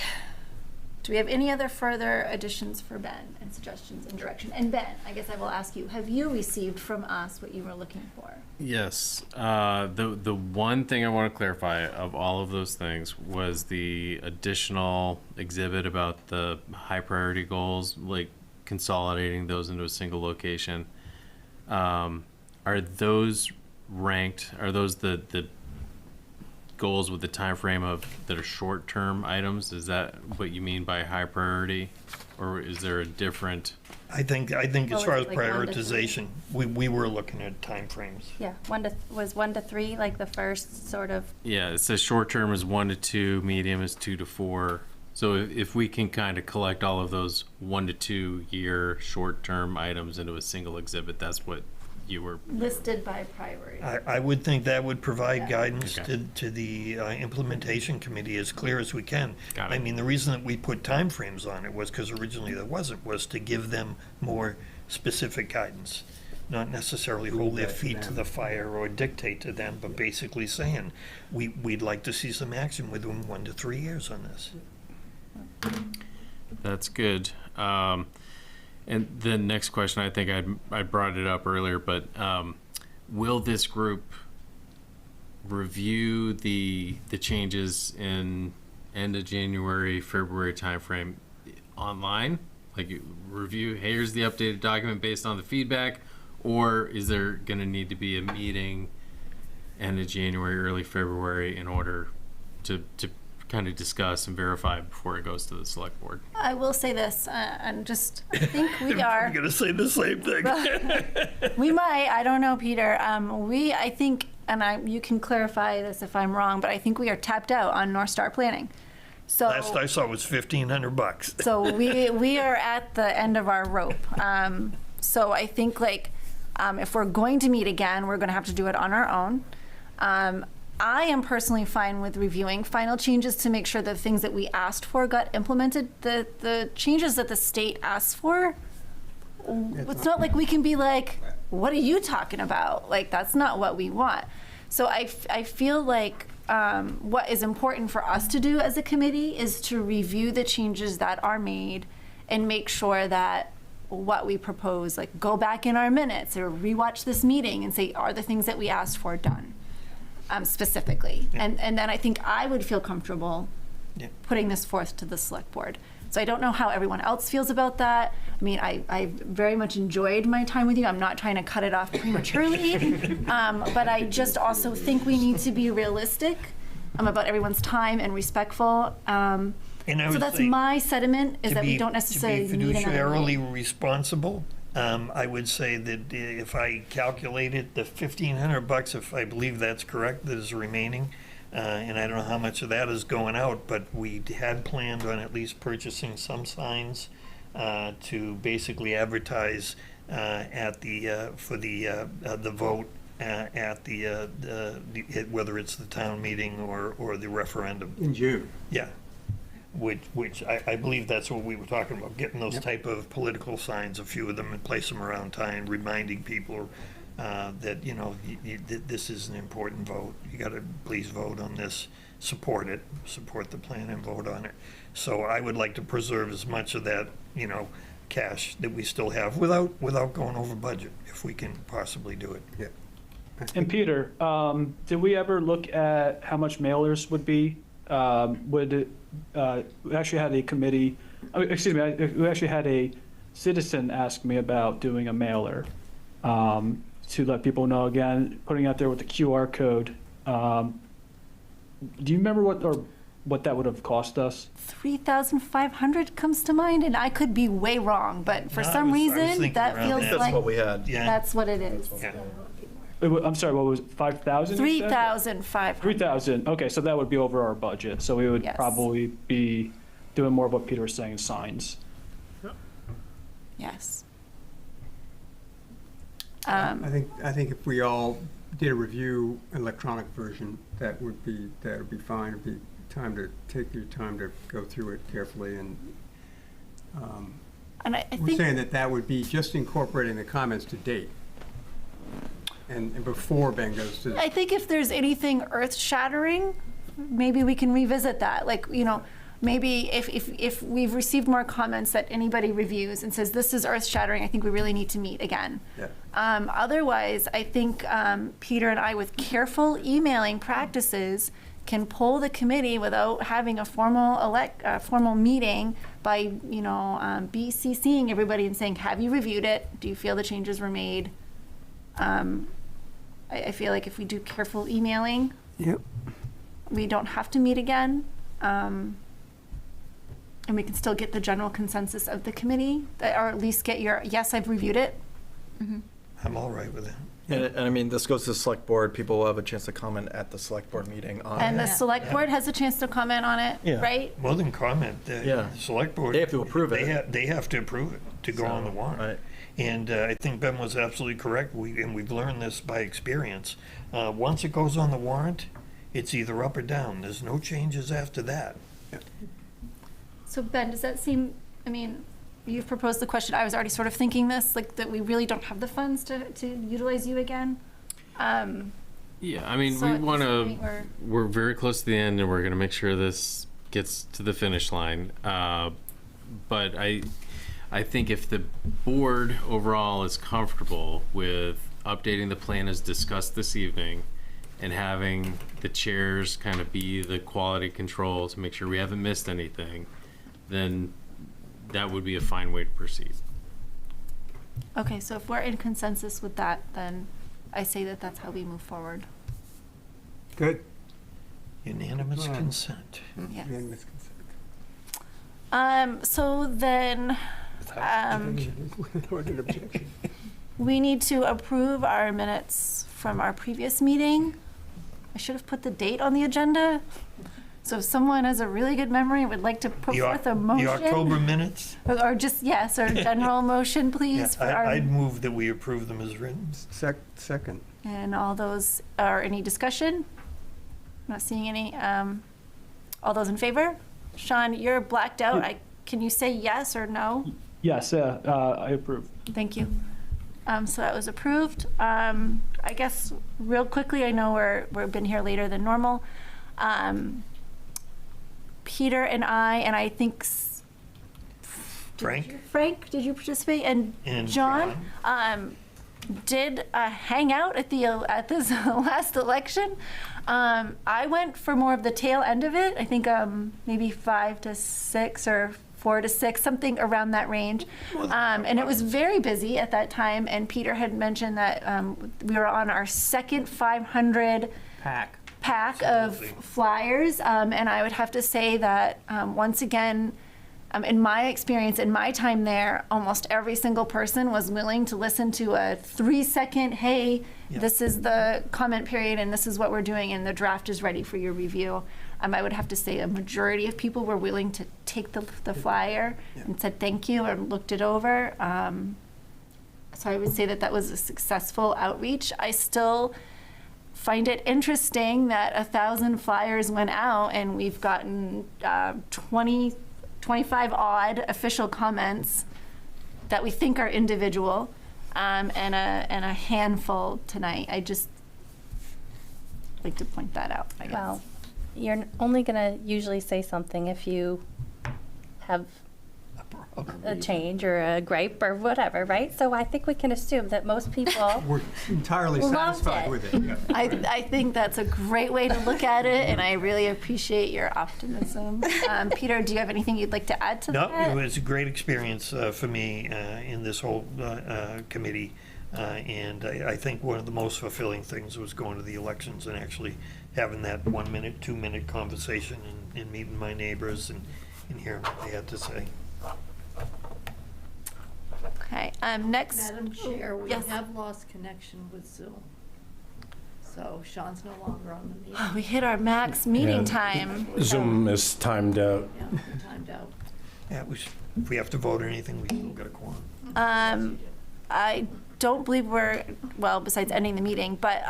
Do we have any other further additions for Ben and suggestions and direction? And Ben, I guess I will ask you, have you received from us what you were looking for?
Yes. The one thing I want to clarify of all of those things was the additional exhibit about the high priority goals, like consolidating those into a single location. Are those ranked? Are those the goals with the time frame of that are short term items? Is that what you mean by high priority, or is there a different?
I think as
Oh,
far
is
as
it like 1 to 3?
prioritization, we were looking at timeframes.
Yeah, 1 to 3, like the first sort of.
Yeah, it says short term is 1 to 2, medium is 2 to 4. So if we can kind of collect all of those 1 to 2 year short term items into a single exhibit, that's what you were.
Listed by priority.
I would think that would provide guidance
Okay.
to the implementation committee as clear as we can.
Got it.
I mean, the reason that we put timeframes on it was because originally there wasn't, was to give them more specific guidance. Not necessarily hold their feet to the fire or dictate to them, but basically saying, we'd like to see some action within 1 to 3 years on this.
That's good. And the next question, I think I brought it up earlier, but will this group review the changes in end of January, February timeframe online? Like review, hey, here's the updated document based on the feedback, or is there going to need to be a meeting end of January, early February in order to kind of discuss and verify before it goes to the select board?
I will say this, and just, I think we are.
I'm going to say the same thing.
We might, I don't know, Peter. I think, and you can clarify this if I'm wrong, but I think we are tapped out on North Star planning. So.
Last I saw was $1,500.
So we are at the end of our rope. So I think if we're going to meet again, we're going to have to do it on our own. I am personally fine with reviewing final changes to make sure the things that we asked for got implemented. The changes that the state asked for, it's not like we can be like, what are you talking about? Like, that's not what we want. So I feel like what is important for us to do as a committee is to review the changes that are made and make sure that what we propose, like go back in our minutes or rewatch this meeting and say, are the things that we asked for done? Specifically. And then I think I would feel comfortable putting this forth to the select board. So I don't know how everyone else feels about that. I mean, I very much enjoyed my time with you. I'm not trying to cut it off prematurely. But I just also think we need to be realistic about everyone's time and respectful.
And I
So
would
that's
say
my sentiment, is that we don't necessarily
to be
need another meeting.
fiduciarily responsible, I would say that if I calculated the $1,500, if I believe that's correct, that is remaining, and I don't know how much of that is going out, but we had planned on at least purchasing some signs to basically advertise at for the vote at whether it's the town meeting or the referendum.
In June.
Yeah. Which I believe that's what we were talking about, getting those type of political signs, a few of them, and place them around town, reminding people that, this is an important vote. You got to please vote on this, support it, support the plan and vote on it. So I would like to preserve as much of that, cash that we still have without going over budget, if we can possibly do it.
Yeah.
And Peter, did we ever look at how much mailers would be? We actually had a committee, we actually had a citizen ask me about doing a mailer to let people know, again, putting out there with the QR code. Do you remember what that would have cost us?
3,500 comes to mind, and I could be way wrong, but for
No, I
some
was
reason,
thinking
that
around
feels
that.
like.
That's what we had.
Yeah.
That's what it is.
I'm sorry, what was it, 5,000?
3,500.
3,000, okay, so that would be over our budget, so we would
Yes.
probably be doing more of what Peter was saying, signs.
Yes.
I think if we all did a review electronic version, that would be fine. It'd be time to take your time to go through it carefully, and
I
we're
think
saying that would be just incorporating the comments to date, and before Ben goes to.
I think if there's anything earth-shattering, maybe we can revisit that. Like, you know, maybe if we've received more comments that anybody reviews and says this is earth-shattering, I think we really need to meet again.
Yeah.
Otherwise, I think Peter and I, with careful emailing practices, can poll the committee without having a formal meeting by, you know, BCCing everybody and saying, have you reviewed it? Do you feel the changes were made? I feel like if we do careful emailing,
Yep.
we don't have to meet again. And we can still get the general consensus of the committee, or at least get your, yes, I've reviewed it.
I'm all right with it.
And I mean, this goes to the select board. People will have a chance to comment at the select board meeting on
And
it.
the select board has a chance to comment on it,
Yeah.
right?
More than comment, the select board.
They have to approve it.
They have to approve it to go on the warrant.
Right.
And I think Ben was absolutely correct. We've learned this by experience. Once it goes on the warrant, it's either up or down. There's no changes after that.
So Ben, does that seem, I mean, you've proposed the question, I was already sort of thinking this, like that we really don't have the funds to utilize you again?
Yeah, I mean,
So
we
at this
want
point,
to, we're very close to the end, and we're going to make sure this gets to the finish line. But I think if the board overall is comfortable with updating the plan as discussed this evening and having the chairs kind of be the quality control to make sure we haven't missed anything, then that would be a fine way to proceed.
Okay, so if we're in consensus with that, then I say that that's how we move forward.
Good.
Unanimous consent.
Yes.
Unanimous consent.
So then,
Without an objection.
we need to approve our minutes from our previous meeting. I should have put the date on the agenda. So if someone has a really good memory and would like to put forth a motion.
The October minutes?
Or just, yes, or general motion, please. For our,
I'd move that we approve them as written.
Second.
and all those, are any discussion? Not seeing any. All those in favor? Sean, you're blacked out. Can you say yes or no?
Yes, I approve.
Thank you. So that was approved. I guess real quickly, I know we've been here later than normal. Peter and I think Frank, did you participate? And John did hang out at this last election. I went for more of the tail end of it. I think maybe 5 to 6 or 4 to 6, something around that range. And it was very busy at that time. And Peter had mentioned that we were on our second 500 pack of flyers. And I would have to say that once again, in my experience, in my time there, almost every single person was willing to listen to a 3-second, hey, this is the comment period and this is what we're doing and the draft is ready for your review. I would have to say a majority of people were willing to take the flyer and said thank you or looked it over. So I would say that was a successful outreach. I still find it interesting that 1,000 flyers went out and we've gotten 25 odd official comments that we think are individual, and a handful tonight. I just like to point that out, I guess.
Well, you're only going to usually say something if you have a change or a gripe or whatever, right? So I think we can assume that most people
We're entirely
loved
satisfied
it.
with it.
I think that's a great way to look at it, and I really appreciate your optimism. Peter, do you have anything you'd like to add to that?
No, it was a great experience for me in this whole committee. And I think one of the most fulfilling things was going to the elections and actually having that 1 minute, 2 minute conversation and meeting my neighbors and hearing what they had to say.
Okay, next.
Madam Chair, we
Yes.
have lost connection with Zoom. So Sean's no longer on the meeting.
We hit our max meeting time.
Zoom is timed out.
Yeah, timed out.
Yeah, if we have to vote or anything, we still got a quorum.
I don't believe we're, well, besides ending the meeting, but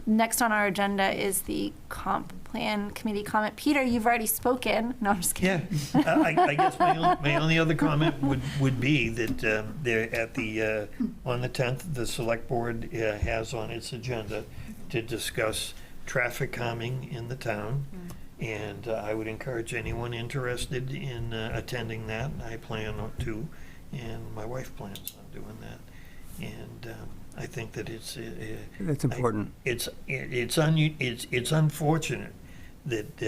next on our agenda is the comp plan committee comment. Peter, you've already spoken. No, I'm just kidding.
Yeah, I guess my only other comment would be that there at the, on the 10th, the select board has on its agenda to discuss traffic calming in the town. And I would encourage anyone interested in attending that. I plan to, and my wife plans on doing that. And I think that it's
That's important.
It's unfortunate that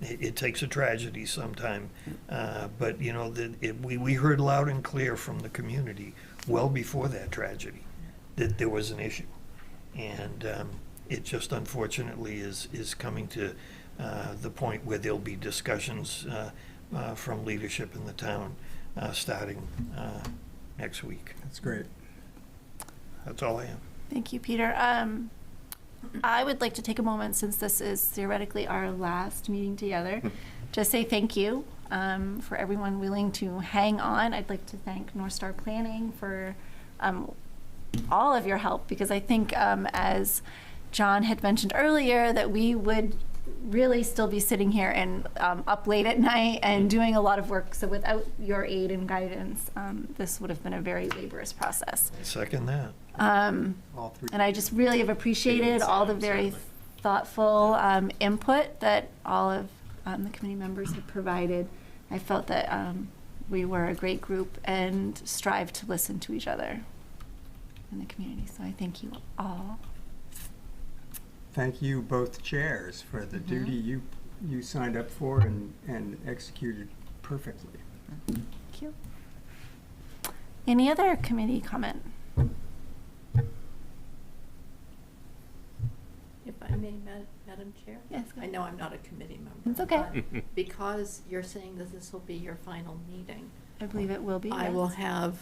it takes a tragedy sometime, but you know we heard loud and clear from the community well before that tragedy that there was an issue, and it just unfortunately is coming to the point where there'll be discussions from leadership in the town starting next week.
That's great.
That's all I have.
Thank you, Peter. I would like to take a moment, since this is theoretically our last meeting together, to say thank you for everyone willing to hang on. I'd like to thank North Star Planning for all of your help, because I think, as John had mentioned earlier, that we would really still be sitting here and up late at night and doing a lot of work. So without your aid and guidance, this would have been a very laborious process.
I second that.
And I just really have appreciated all the very thoughtful input that all of the committee members have provided. I felt that we were a great group and strived to listen to each other in the community. So I thank you all.
Thank you, both chairs, for the duty you signed up for and executed perfectly.
Thank you. Any other committee comment?
If I may, Madam Chair?
Yes.
I know I'm not a committee member.
It's okay.
But because you're saying that this will be your final meeting,
I believe it will be.
I
yes.
will have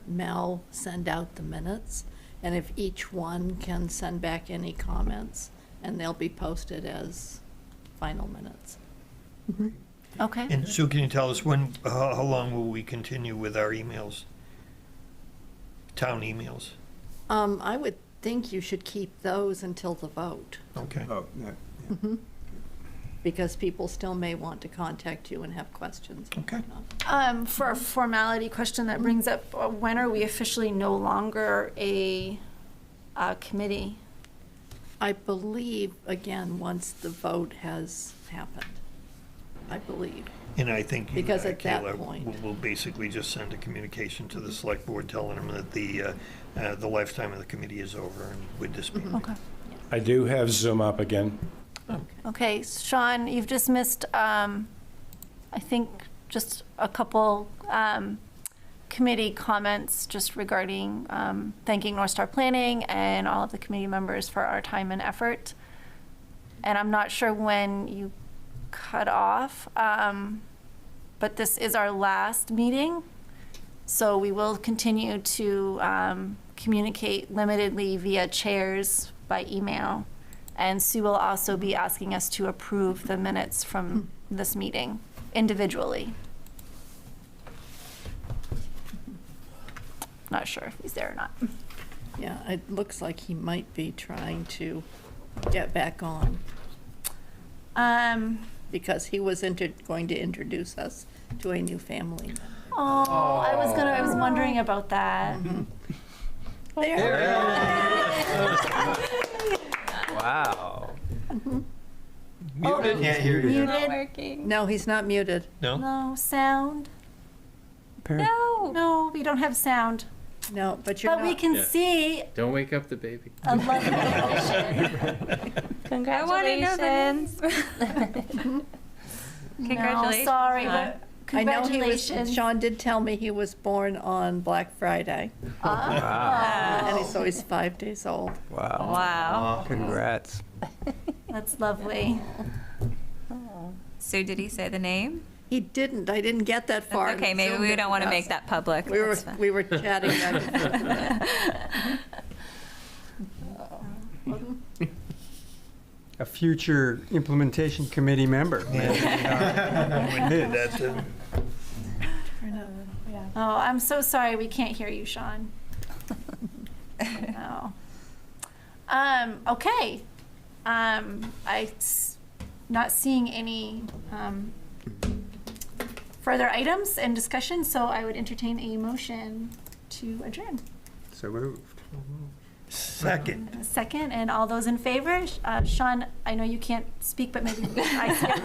Mel send out the minutes, and if each one can send back any comments, and they'll be posted as final minutes.
Okay.
And Sue, can you tell us how long will we continue with our emails? Town emails?
I would think you should keep those until the vote.
Okay.
Oh, yeah.
Because people still may want to contact you and have questions.
Okay.
For a formality question that brings up, when are we officially no longer a committee?
I believe, again, once the vote has happened, I believe.
And I think you,
Because at that
Kayla,
point-
will basically just send a communication to the select board telling them that the lifetime of the committee is over and would disband.
Okay.
I do have Zoom up again.
Okay, Sean, you've just missed, I think, just a couple committee comments just regarding thanking North Star Planning and all of the committee members for our time and effort. And I'm not sure when you cut off, but this is our last meeting. So we will continue to communicate limitedly via chairs by email. And Sue will also be asking us to approve the minutes from this meeting individually. Not sure if he's there or not.
Yeah, it looks like he might be trying to get back on, because he was going to introduce us to a new family member.
Oh, I was wondering about that.
Wow.
Muted. Can't hear you.
Muted?
Working.
No, he's not muted.
No?
No sound?
No.
No, we don't have sound.
No, but you're
But we
not.
can
Yeah.
see
Don't wake up the baby.
a lovely picture.
Congratulations.
No, sorry, but
I know he was,
congratulations.
Sean did tell me he was born on Black Friday,
Oh,
and so he's 5 days old.
Wow.
Wow.
Congrats.
that's lovely.
So did he say the name?
He didn't. I didn't get that far.
Okay, maybe we don't want to make that public.
We were
That's fine.
we were chatting back.
A future implementation committee member.
Oh, I'm so sorry we can't hear you, Sean. No. Okay. Not seeing any further items and discussion, so I would entertain a motion to adjourn.
So moved.
Second.
Second, and all those in favor? Sean, I know you can't speak, but maybe I see it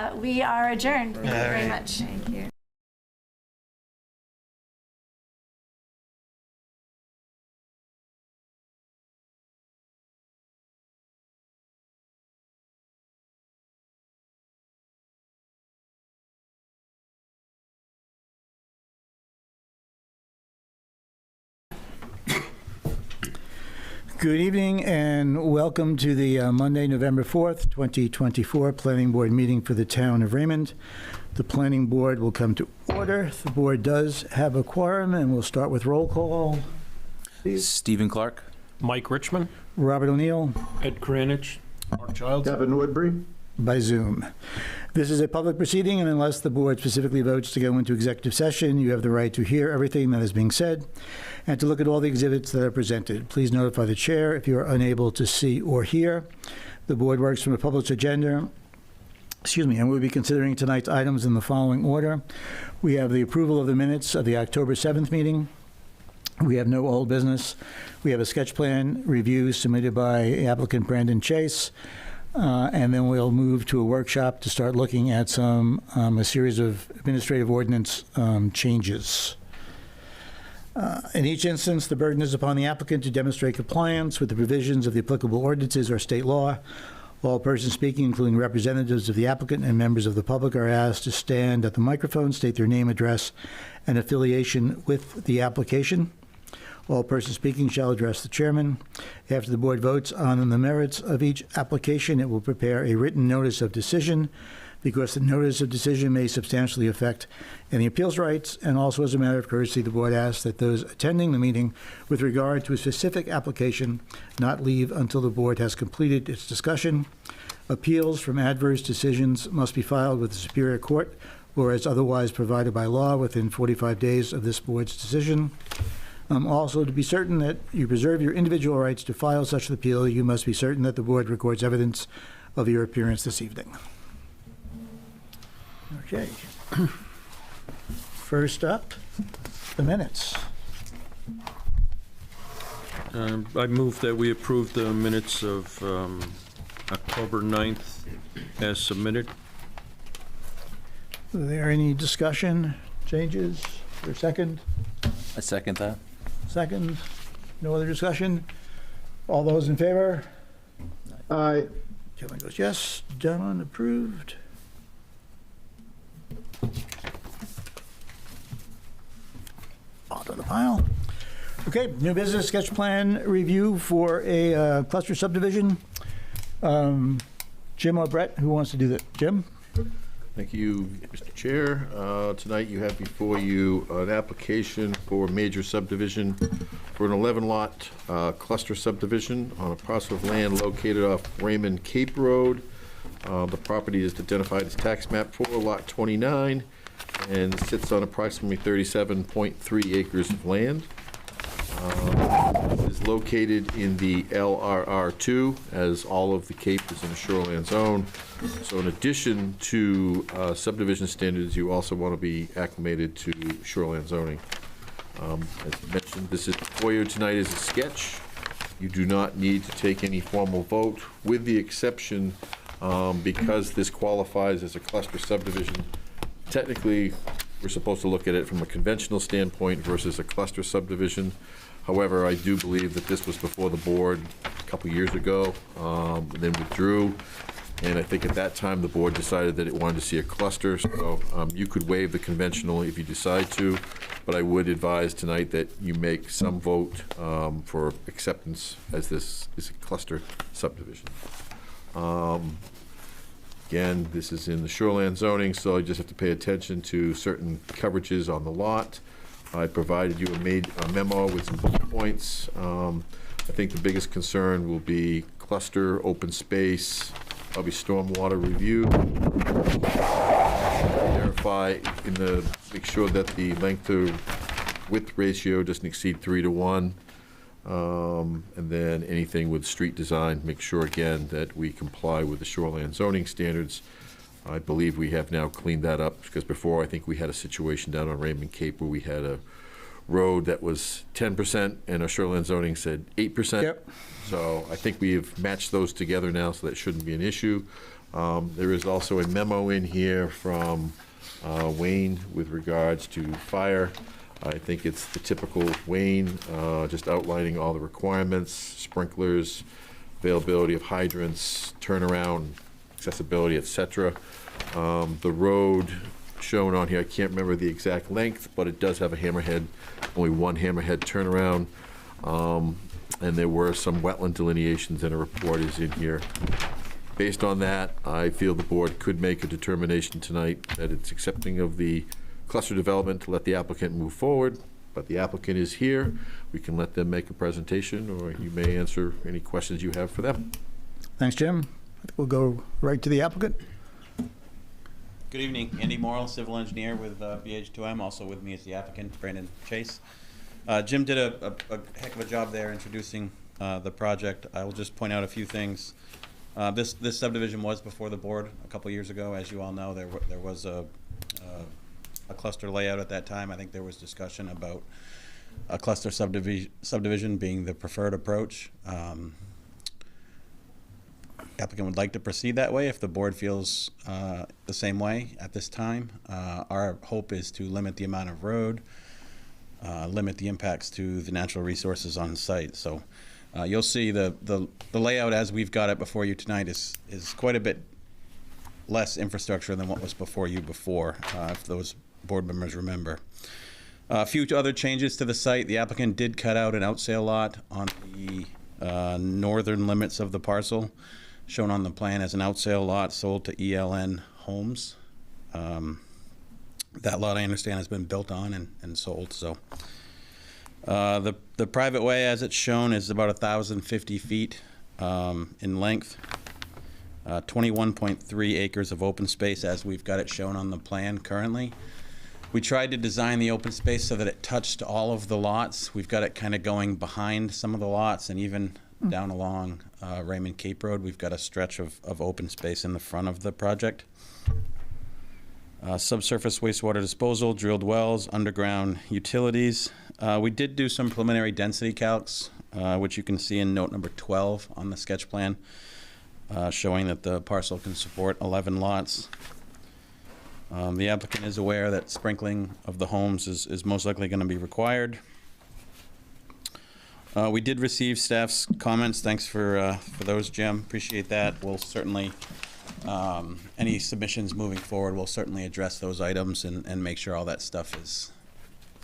raised. We are adjourned. Thank you very much. Thank you.
Good evening and welcome to the Monday, November 4th, 2024 Planning Board meeting for the town of Raymond. The Planning Board will come to order. The board does have a quorum, and we'll start with roll call.
Stephen Clark.
Mike Richmond.
Robert O'Neill.
Ed Kranich. Mark Childs.
Devin Woodbury.
By Zoom. This is a public proceeding, and unless the board specifically votes to go into executive session, you have the right to hear everything that is being said and to look at all the exhibits that are presented. Please notify the chair if you are unable to see or hear. The board works from a published agenda, and we'll be considering tonight's items in the following order. We have the approval of the minutes of the October 7th meeting. We have no old business. We have a sketch plan review submitted by applicant Brandon Chase. And then we'll move to a workshop to start looking at a series of administrative ordinance changes. In each instance, the burden is upon the applicant to demonstrate compliance with the provisions of the applicable ordinances or state law. All persons speaking, including representatives of the applicant and members of the public, are asked to stand at the microphone, state their name, address, and affiliation with the application. All persons speaking shall address the chairman. After the board votes on the merits of each application, it will prepare a written notice of decision, because the notice of decision may substantially affect any appeals rights, and also as a matter of courtesy, the board asks that those attending the meeting with regard to a specific application not leave until the board has completed its discussion. Appeals from adverse decisions must be filed with the Superior Court or as otherwise provided by law within 45 days of this board's decision. Also, to be certain that you preserve your individual rights to file such an appeal, you must be certain that the board records evidence of your appearance this evening. Okay. First up, the minutes.
I move that we approve the minutes of October 9th as submitted.
Is there any discussion, changes, or second?
I second that.
Second. No other discussion? All those in favor?
Aye.
Kevin goes yes. Done. Approved. Onto the pile. Okay, new business sketch plan review for a cluster subdivision. Jim or Brett, who wants to do that? Jim?
Thank you, Mr. Chair. Tonight you have before you an application for major subdivision for an 11-lot cluster subdivision on a parcel of land located off Raymond Cape Road. The property is identified as tax map 4, lot 29, and sits on approximately 37.3 acres of land. It is located in the LRR2, as all of the Cape is in a shoreline zone. So in addition to subdivision standards, you also want to be acclimated to shoreline zoning. As mentioned, this is for you tonight is a sketch. You do not need to take any formal vote, with the exception, because this qualifies as a cluster subdivision. Technically, we're supposed to look at it from a conventional standpoint versus a cluster subdivision. However, I do believe that this was before the board a couple years ago, then withdrew. And I think at that time, the board decided that it wanted to see a cluster. So you could waive the conventional if you decide to, but I would advise tonight that you make some vote for acceptance, as this is a cluster subdivision. Again, this is in the shoreline zoning, so I just have to pay attention to certain coverages on the lot. I provided you a memo with some bullet points. I think the biggest concern will be cluster, open space, probably stormwater review. Verify make sure that the length of width ratio doesn't exceed 3 to 1. And then anything with street design, make sure again that we comply with the shoreline zoning standards. I believe we have now cleaned that up, because before I think we had a situation down on Raymond Cape where we had a road that was 10% and our shoreline zoning said 8%.
Yep.
So I think we have matched those together now, so that shouldn't be an issue. There is also a memo in here from Wayne with regards to fire. I think it's the typical Wayne, just outlining all the requirements, sprinklers, availability of hydrants, turnaround, accessibility, et cetera. The road shown on here, I can't remember the exact length, but it does have a hammerhead, only one hammerhead turnaround. And there were some wetland delineations, and a report is in here. Based on that, I feel the board could make a determination tonight that it's accepting of the cluster development to let the applicant move forward, but the applicant is here. We can let them make a presentation, or you may answer any questions you have for them.
Thanks, Jim. I think we'll go right to the applicant.
Good evening, Andy Morrill, civil engineer with BH2M. Also with me is the applicant, Brandon Chase. Jim did a heck of a job there introducing the project. I will just point out a few things. This subdivision was before the board a couple years ago. As you all know, there was a cluster layout at that time. I think there was discussion about a cluster subdivision being the preferred approach. Applicant would like to proceed that way if the board feels the same way at this time. Our hope is to limit the amount of road, limit the impacts to the natural resources on site. So you'll see the layout as we've got it before you tonight is quite a bit less infrastructure than what was before you before, if those board members remember. A few other changes to the site. The applicant did cut out an outsale lot on the northern limits of the parcel, shown on the plan as an outsale lot sold to ELN Homes. That lot, I understand, has been built on and sold. So the private way, as it's shown, is about 1,050 feet in length. 21.3 acres of open space, as we've got it shown on the plan currently. We tried to design the open space so that it touched all of the lots. We've got it kind of going behind some of the lots, and even down along Raymond Cape Road, we've got a stretch of open space in the front of the project. Subsurface wastewater disposal, drilled wells, underground utilities. We did do some preliminary density calcs, which you can see in note number 12 on the sketch plan, showing that the parcel can support 11 lots. The applicant is aware that sprinkling of the homes is most likely going to be required. We did receive staff's comments. Thanks for those, Jim. Appreciate that. We'll certainly, any submissions moving forward, we'll certainly address those items and make sure all that stuff is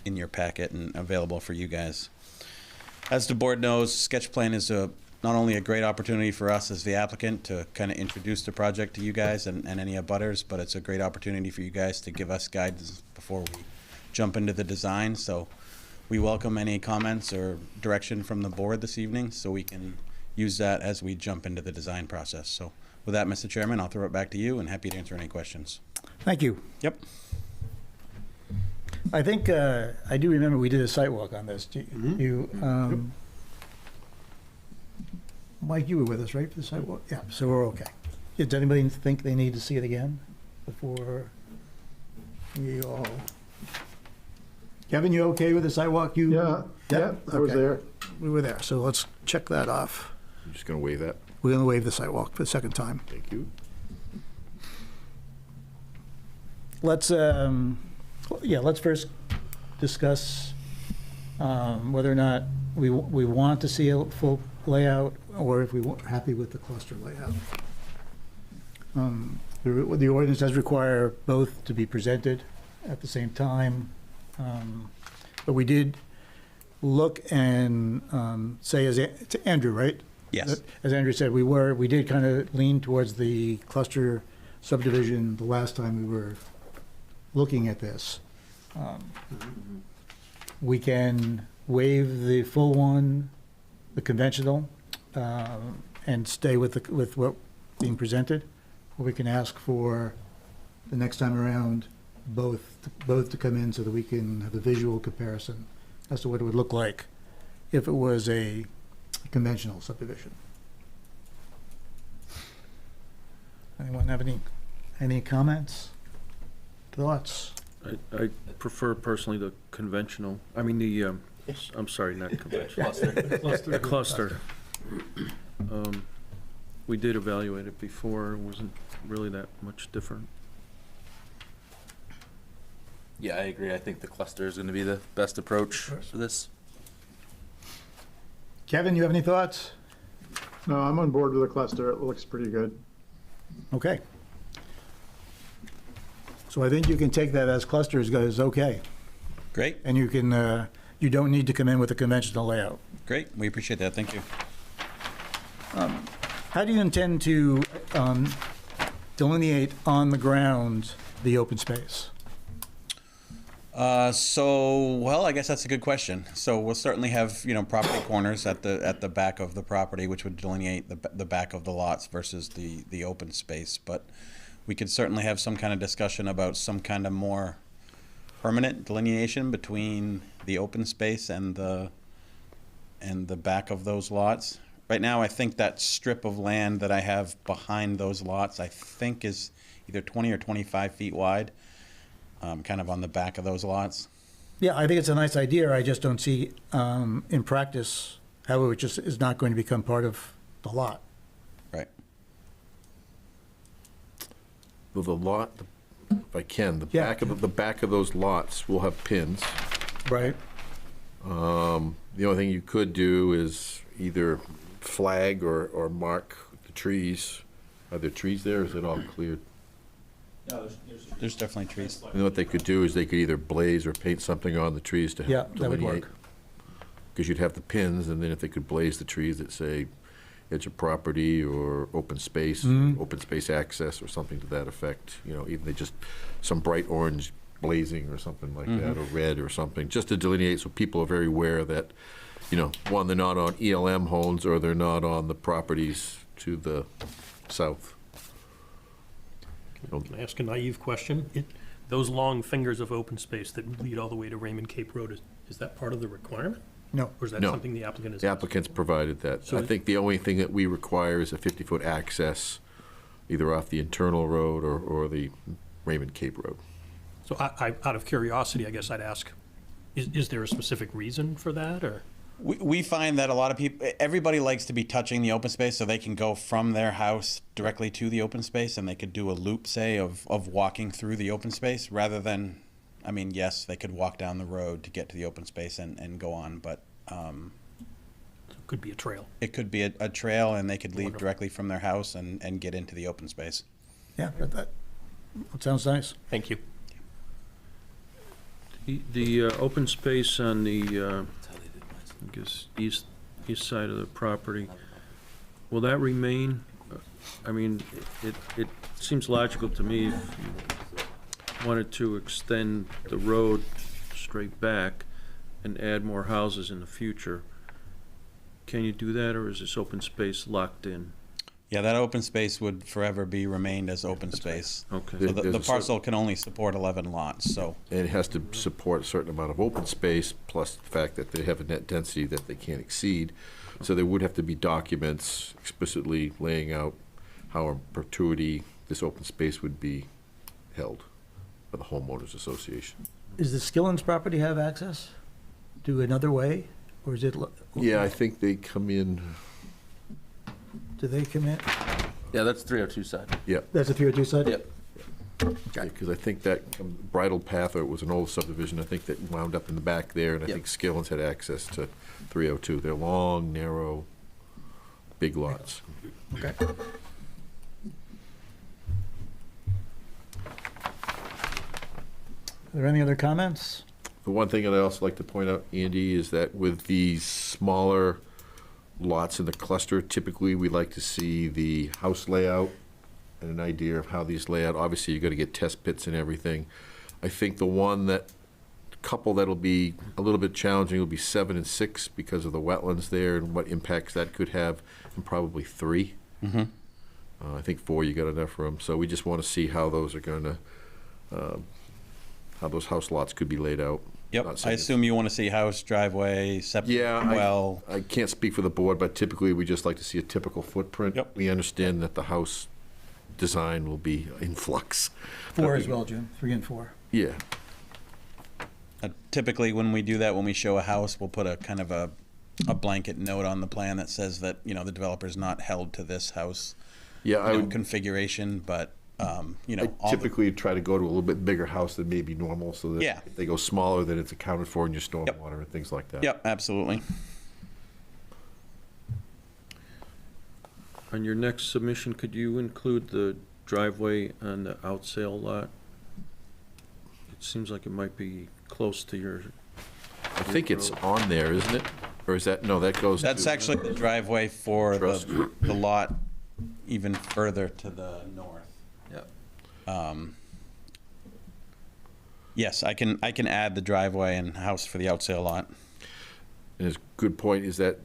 in your packet and available for you guys. As the board knows, sketch plan is not only a great opportunity for us as the applicant to kind of introduce the project to you guys and any abutters, but it's a great opportunity for you guys to give us guidance before we jump into the design. So we welcome any comments or direction from the board this evening, so we can use that as we jump into the design process. So with that, Mr. Chairman, I'll throw it back to you and happy to answer any questions.
Thank you.
Yep.
I think, I do remember we did a site walk on this. Mike, you were with us, right, for the site walk? Yeah, so we're okay. Does anybody think they need to see it again before we all? Kevin, you okay with the site walk?
Yeah, I was there.
We were there, so let's check that off.
I'm just going to waive that.
We're going to waive the site walk for the second time.
Thank you.
Let's, let's first discuss whether or not we want to see a full layout, or if we're happy with the cluster layout. The ordinance does require both to be presented at the same time, but we did look and say, to Andrew, right?
Yes.
As Andrew said, we did kind of lean towards the cluster subdivision the last time we were looking at this. We can waive the full one, the conventional, and stay with what being presented, or we can ask for the next time around both to come in so that we can have a visual comparison as to what it would look like if it was a conventional subdivision. Anyone have any comments, thoughts?
I prefer personally the conventional, I mean, I'm sorry, not conventional. Cluster. We did evaluate it before, it wasn't really that much different.
Yeah, I agree. I think the cluster is going to be the best approach for this.
Kevin, you have any thoughts?
No, I'm on board with the cluster. It looks pretty good.
Okay. So I think you can take that as clusters goes okay.
Great.
And you can, you don't need to come in with a conventional layout.
Great. We appreciate that. Thank you.
How do you intend to delineate on the ground the open space?
Well, I guess that's a good question. So we'll certainly have, property corners at the back of the property, which would delineate the back of the lots versus the open space. But we could certainly have some kind of discussion about some kind of more permanent delineation between the open space and the back of those lots. Right now, I think that strip of land that I have behind those lots, I think is either 20 or 25 feet wide. Kind of on the back of those lots.
Yeah, I think it's a nice idea. I just don't see in practice how it just is not going to become part of the lot.
Right.
Well, the lot, if I can, the back of those lots will have pins.
Right.
The only thing you could do is either flag or mark the trees. Are there trees there, or is it all cleared?
No, there's definitely trees.
You know what they could do is they could either blaze or paint something on the trees to help
that would
delineate.
work.
Because you'd have the pins, and then if they could blaze the trees that say edge of property or open space, open space access or something to that effect, even they just some bright orange blazing or something like that, or red or something, just to delineate so people are very aware that, one, they're not on ELM homes or they're not on the properties to the south.
Can I ask a naive question? Those long fingers of open space that lead all the way to Raymond Cape Road, is that part of the requirement?
No.
Or is that
No.
something the applicant is?
The applicant's provided that.
So
I think the only thing that we require is a 50-foot access, either off the internal road or the Raymond Cape Road.
So out of curiosity, I guess I'd ask, is there a specific reason for that, or?
We find that a lot of people, everybody likes to be touching the open space so they can go from their house directly to the open space, and they could do a loop, say, of walking through the open space rather than, yes, they could walk down the road to get to the open space and go on, but
It could be a trail.
it could be a trail, and they could leave directly from their house and get into the open space.
Yeah, that sounds nice.
Thank you.
The open space on the, I guess, east side of the property, will that remain? It seems logical to me if you wanted to extend the road straight back and add more houses in the future. Can you do that, or is this open space locked in?
Yeah, that open space would forever be remained as open space.
Okay.
So
There's
the
a
parcel can only support 11 lots, so.
And it has to support a certain amount of open space, plus the fact that they have a net density that they can't exceed. So there would have to be documents explicitly laying out how in perpetuity this open space would be held by the homeowners association.
Does the Skillins property have access to another way, or is it?
Yeah, I think they come in.
Do they come in?
Yeah, that's 302 side.
Yeah.
That's a 302 side?
Yep.
Because I think that Bridle Path, or it was an old subdivision, I think that wound up in the back there, and I think Skillins had access to 302. They're long, narrow, big lots.
Okay. Are there any other comments?
The one thing that I also like to point out, Andy, is that with these smaller lots in the cluster, typically we like to see the house layout and an idea of how these lay out. Obviously, you've got to get test pits and everything. I think the couple that'll be a little bit challenging will be 7 and 6 because of the wetlands there and what impacts that could have, and probably 3. I think 4 you got enough room. So we just want to see how those are going to, how those house lots could be laid out.
Yep,
Not
I
saying
assume you want to see house, driveway, septic,
Yeah,
well.
I can't speak for the board, but typically we just like to see a typical footprint.
Yep.
We understand that the house design will be in flux.
4 as well, Jim, 3 and 4.
Yeah.
Typically, when we do that, when we show a house, we'll put a kind of a blanket note on the plan that says that, you know, the developer's not held to this house
Yeah, I would
configuration, but, you know.
I typically try to go to a little bit bigger house than maybe normal, so that
Yeah.
if they go smaller, then it's accounted for in your stormwater and things like that.
Yep, absolutely.
On your next submission, could you include the driveway on the outsale lot? It seems like it might be close to your.
I think it's on there, isn't it? Or is that, no, that goes to.
That's actually the driveway for
Trust.
the lot even further to the north.
Yeah.
Yes, I can add the driveway and house for the outsale lot.
And his good point is that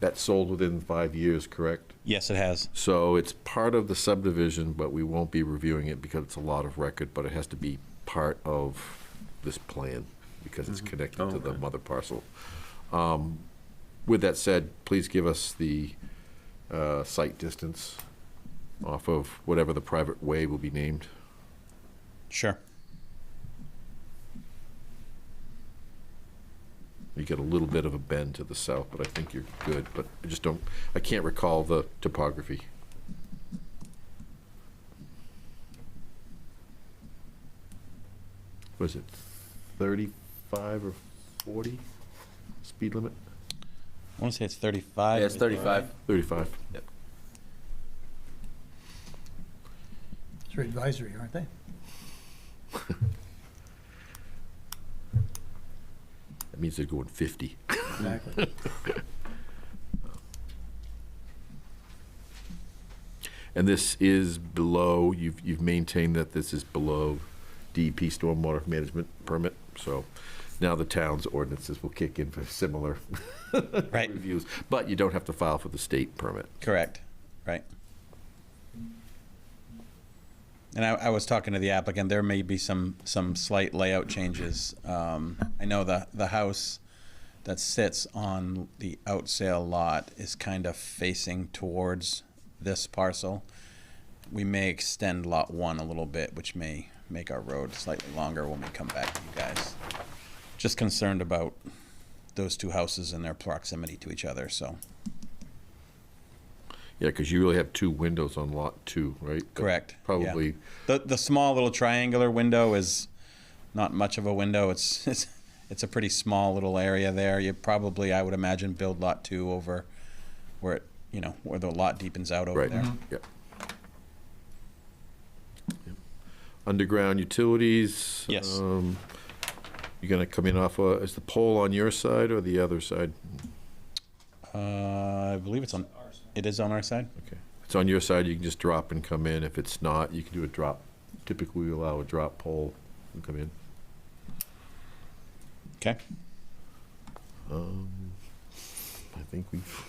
that's sold within 5 years, correct?
Yes, it has.
So it's part of the subdivision, but we won't be reviewing it because it's a lot of record, but it has to be part of this plan because it's connected to the mother parcel. With that said, please give us the site distance off of whatever the private way will be named.
Sure.
You get a little bit of a bend to the south, but I think you're good, but I can't recall the topography. Was it 35 or 40 speed limit?
I want to say it's 35.
Yeah, it's 35.
35.
Yep.
They're advisory, aren't they?
That means they're going 50.
Exactly.
And this is below, you've maintained that this is below DEP stormwater management permit, so now the town's ordinances will kick in for similar
Right.
reviews, but you don't have to file for the state permit.
Correct, right. And I was talking to the applicant, there may be some slight layout changes. I know the house that sits on the outsale lot is kind of facing towards this parcel. We may extend lot 1 a little bit, which may make our road slightly longer when we come back to you guys. Just concerned about those two houses and their proximity to each other, so.
Yeah, because you really have 2 windows on lot 2, right?
Correct.
Probably.
Yeah. The small little triangular window is not much of a window. It's a pretty small little area there. You probably, I would imagine, build lot 2 over where it, you know, where the lot deepens out over
Right.
there.
Yep. Yep. Underground utilities.
Yes.
You're gonna come in off, is the pole on your side or the other side?
I believe it's on. It is on our side.
Okay. If it's on your side, you can just drop and come in. If it's not, you can do a drop. Typically, we allow a drop pole and come in.
Okay.
I think we've,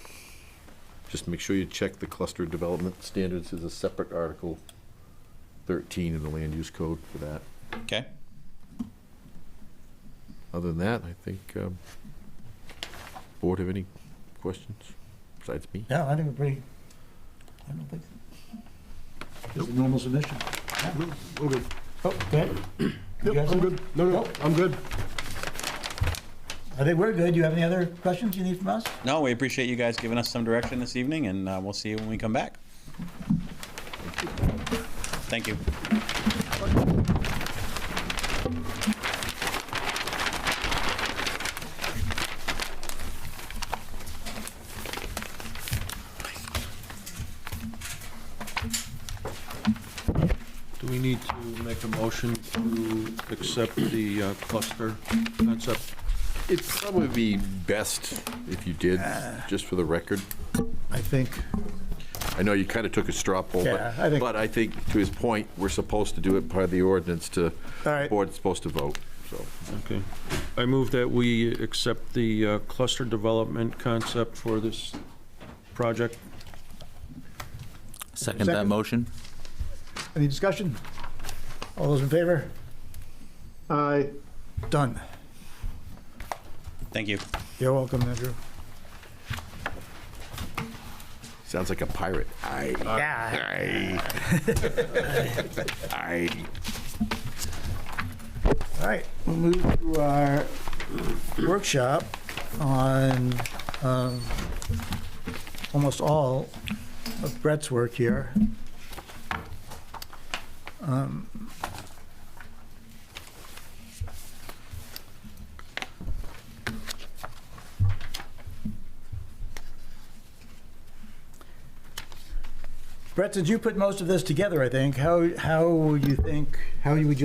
just make sure you check the cluster development standards as a separate Article 13 in the land use code for that.
Okay.
Other than that, I think, board have any questions besides me?
Yeah, I think we're pretty, I don't think, it's a normal submission.
I'm good.
Oh, good.
Yep, I'm good. No, I'm good.
I think we're good. Do you have any other questions you need from us?
No, we appreciate you guys giving us some direction this evening, and we'll see you when we come back. Thank you.
Do we need to make a motion to accept the cluster concept?
It'd probably be best if you did, just for the record.
I think,
I know you kind of took a straw poll,
Yeah, I think-
but I think, to his point, we're supposed to do it part of the ordinance to,
all right,
board's supposed to vote, so.
Okay. I move that we accept the cluster development concept for this project.
Second that
Second.
motion.
any discussion? All those in favor?
Aye.
Done.
Thank you.
You're welcome, Andrew.
Sounds like a pirate. Aye. Aye.
All right, we'll move to our workshop on almost all of Brett's work here. Brett, since you put most of this together, I think, how would you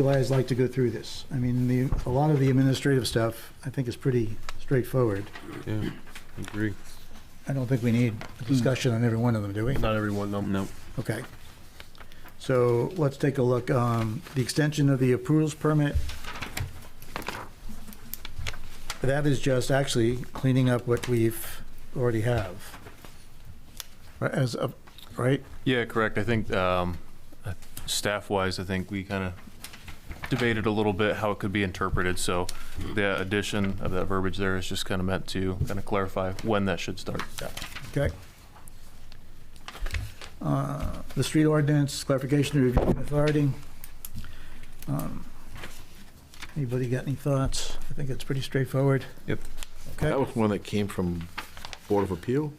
guys like to go through this? I mean, a lot of the administrative stuff, I think, is pretty straightforward.
Yeah, agree.
I don't think we need a discussion on every one of them, do we?
Not everyone, no. No.
Okay. So let's take a look. The extension of the approvals permit. That is just actually cleaning up what we've already have. Right?
Yeah, correct. I think staff-wise, I think we kind of debated a little bit how it could be interpreted. So the addition of that verbiage there is just kind of meant to kind of clarify when that should start.
Okay. The street ordinance, clarification of reviewing authority. Anybody got any thoughts? I think it's pretty straightforward.
Yep.
Okay.
That was one that came from Board of Appeal?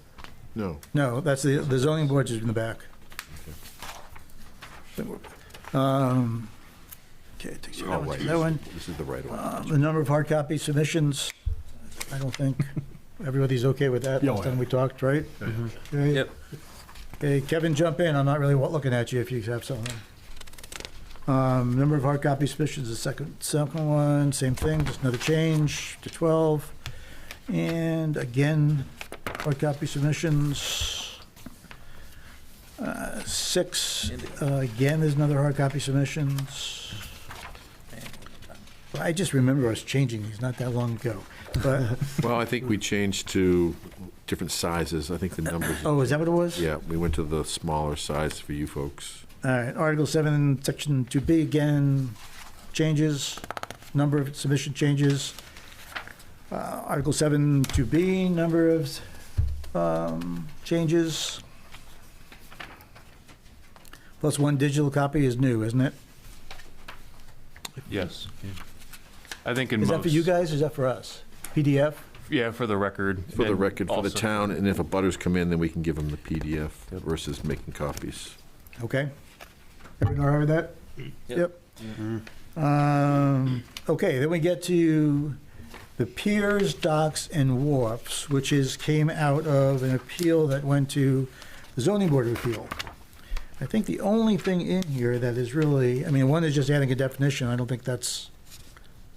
No.
No, that's the zoning board is in the back. Okay, it takes you that one. That one.
This is the right one.
The number of hard copy submissions, I don't think everybody's okay with that. Last time we talked, right? Okay.
Yep.
Okay, Kevin, jump in. I'm not really looking at you if you have something. Number of hard copy submissions, the second one, same thing, just another change to 12. And again, hard copy submissions. 6, again, there's another hard copy submissions. I just remember us changing these not that long ago. But
Well, I think we changed to different sizes. I think the numbers.
Oh, is that what it was?
Yeah, we went to the smaller size for you folks.
All right, Article 7, Section 2B, again, changes, number of submission changes. Article 7, 2B, number of changes. Plus one digital copy is new, isn't it?
Yes. I think in
Is
most.
that for you guys, or is that for us? PDF?
Yeah, for the record.
For the
and
record, for the
also-
town, and if a butters come in, then we can give them the PDF versus making copies.
Okay. Everyone all right with that? Yep. Okay, then we get to the piers, docks, and wharfs, which came out of an appeal that went to the zoning board of appeal. I think the only thing in here that is really, I mean, one is just adding a definition. I don't think that's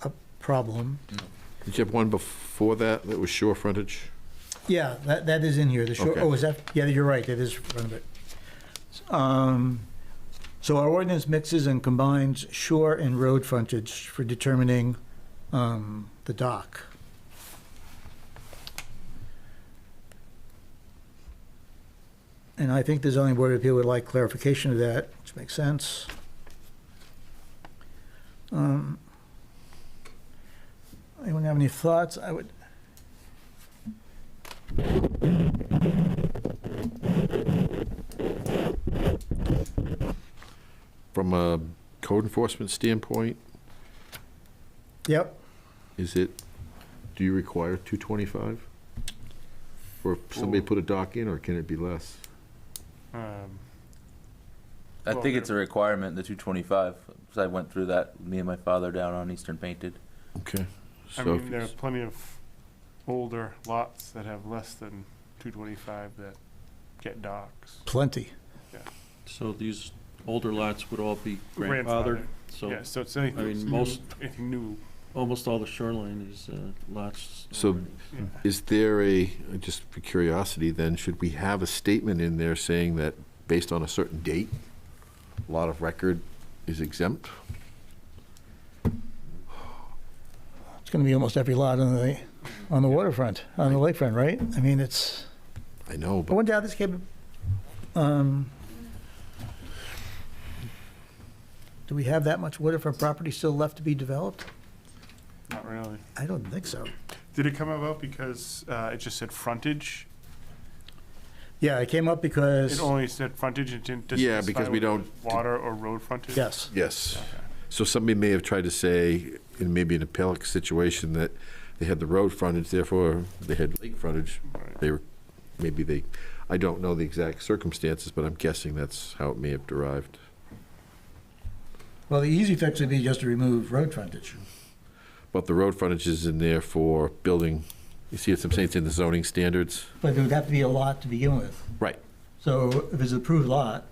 a problem.
Did you have one before that that was shore frontage?
Yeah, that is in here. The shore,
Okay.
oh, is that, yeah, you're right, it is in front of it. So our ordinance mixes and combines shore and road frontage for determining the dock. And I think the zoning board of appeal would like clarification of that, which makes sense. Anyone have any thoughts? I would.
From a code enforcement standpoint,
Yep.
do you require 225? For somebody to put a dock in, or can it be less?
I think it's a requirement, the 225, because I went through that, me and my father down on Eastern Painted.
Okay.
I mean, there are plenty of older lots that have less than 225 that get docks.
Plenty.
Yeah.
So these older lots would all be grandfathered?
Grandfathered.
So,
Yeah, so it's anything,
I mean,
anything new.
almost all the shoreline is lots.
So is there just for curiosity then, should we have a statement in there saying that based on a certain date, a lot of record is exempt?
It's going to be almost every lot on the waterfront, on the lakefront, right? I mean, it's.
I know,
I
but
wonder how this came. Do we have that much waterfront property still left to be developed?
Not really.
I don't think so.
Did it come about because it just said frontage?
Yeah, it came up because.
It only said frontage, it didn't
Yeah,
specify
because we
whether
don't-
water or road frontage?
Yes.
Yes. So somebody may have tried to say, in maybe an appellate situation, that they had the road frontage, therefore they had lake frontage. They were, maybe they, I don't know the exact circumstances, but I'm guessing that's how it may have derived.
Well, the easy fix would be just to remove road frontage.
But the road frontage is in there for building, you see what I'm saying, it's in the zoning standards?
But there would have to be a lot to begin with.
Right.
So if it's an approved lot,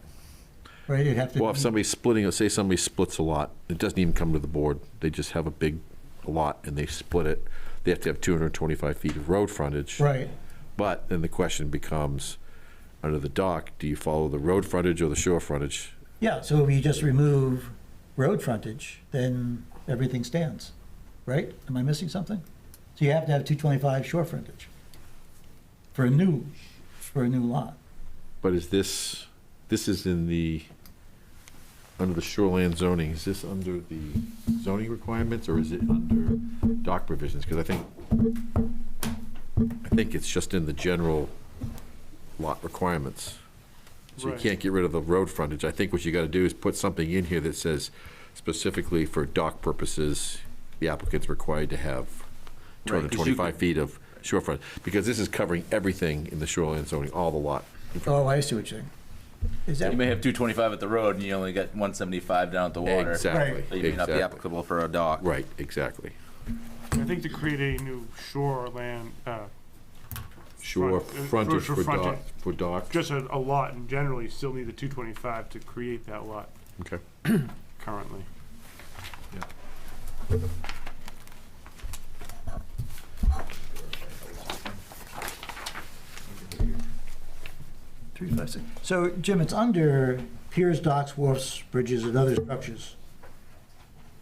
right, it'd have to.
Well, if somebody's splitting, let's say somebody splits a lot, it doesn't even come to the board, they just have a big lot and they split it, they have to have 225 feet of road frontage.
Right.
But then the question becomes, under the dock, do you follow the road frontage or the shore frontage?
Yeah, so if you just remove road frontage, then everything stands, right? Am I missing something? So you have to have 225 shore frontage for a new lot.
But is this is in the, under the shoreline zoning, is this under the zoning requirements or is it under dock provisions? Because I think it's just in the general lot requirements. So you
Right.
can't get rid of the road frontage. I think what you gotta do is put something in here that says specifically for dock purposes, the applicant's required to have
Right, 'cause you
225 feet of shorefront, because this is covering everything in the shoreline zoning, all the lot.
Oh, I see what you're saying. Is that,
You may have 225 at the road, and you only get 175 down at the water.
Exactly.
So you may not be
exactly.
applicable for a dock.
Right, exactly.
I think to create a new shoreland,
Shore frontage
for
for
frontage.
dock, for dock.
just a lot in general, you still need the 225 to create that lot
Okay.
currently.
so, Jim, it's under piers, docks, wharfs, bridges, and other structures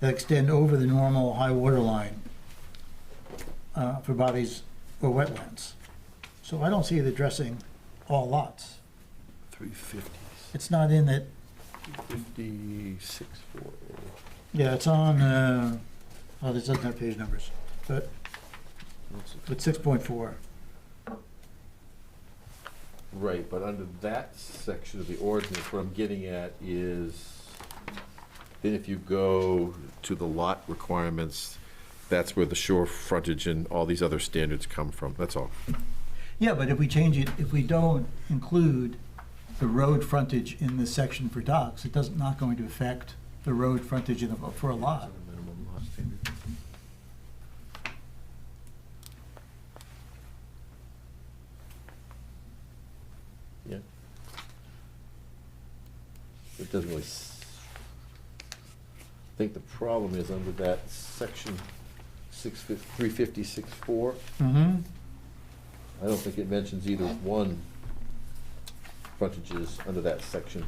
that extend over the normal high water line for bodies or wetlands. So I don't see it addressing all lots.
350.
It's not in it,
56.
yeah, it's on, oh, this doesn't have page numbers, but it's 6.4.
Right, but under that section of the ordinance, what I'm getting at is, then if you go to the lot requirements, that's where the shore frontage and all these other standards come from, that's all.
Yeah, but if we change it, if we don't include the road frontage in this section for docks, it doesn't, not going to affect the road frontage for a lot.
Minimum lot standard. Yeah. It doesn't really, I think the problem is under that section 350.64,
Mm-hmm.
I don't think it mentions either one frontages under that section.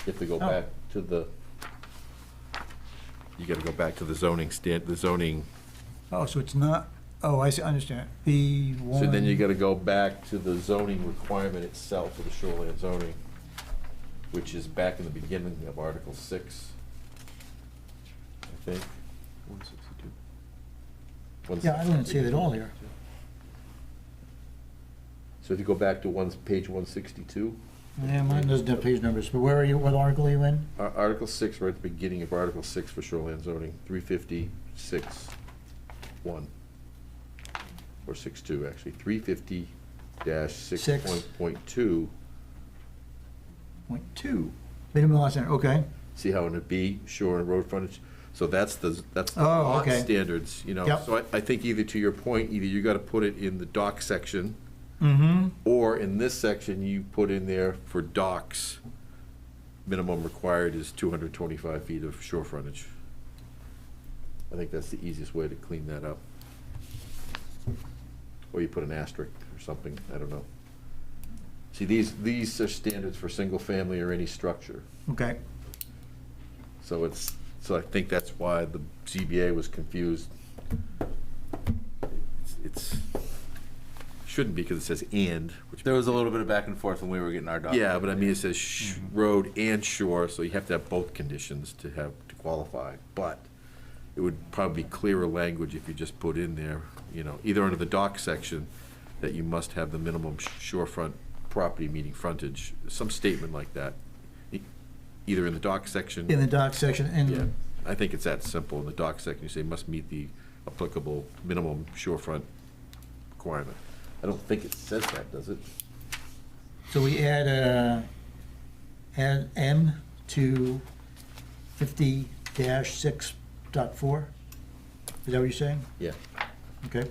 If we go
Oh.
back to the, you gotta go back to the zoning the zoning,
Oh, so it's not, oh, I see, understand. The one.
so then you gotta go back to the zoning requirement itself for the shoreline zoning, which is back in the beginning of Article 6, I think. 162.
Yeah, I didn't see it at all here.
So if you go back to page 162,
Yeah, mine doesn't have page numbers, but where are you, what article are you in?
Article 6, right at the beginning of Article 6 for shoreline zoning, 350.6.1, or 6.2, actually, 350-6.2.
Point 2. Minimum lot standard, okay.
See how in a B, shore and road frontage, so that's the
Oh,
lot
okay.
standards, you know.
Yep.
So I think either to your point, either you gotta put it in the dock section,
Mm-hmm.
or in this section, you put in there for docks, minimum required is 225 feet of shore frontage. I think that's the easiest way to clean that up. Or you put an asterisk or something, I don't know. See, these are standards for single family or any structure.
Okay.
So I think that's why the ZBA was confused. It's shouldn't be, because it says and, which.
There was a little bit of back and forth when we were getting our dock.
Yeah, but I mean, it says road and shore, so you have to have both conditions to qualify. But it would probably be clearer language if you just put in there, either under the dock section, that you must have the minimum shorefront property meeting frontage, some statement like that. Either in the dock section.
In the dock section, and
Yeah, I think it's that simple. In the dock section, you say must meet the applicable minimum shorefront requirement. I don't think it says that, does it?
so we add M to 50-6.4? Is that what you're saying?
Yeah.
Okay.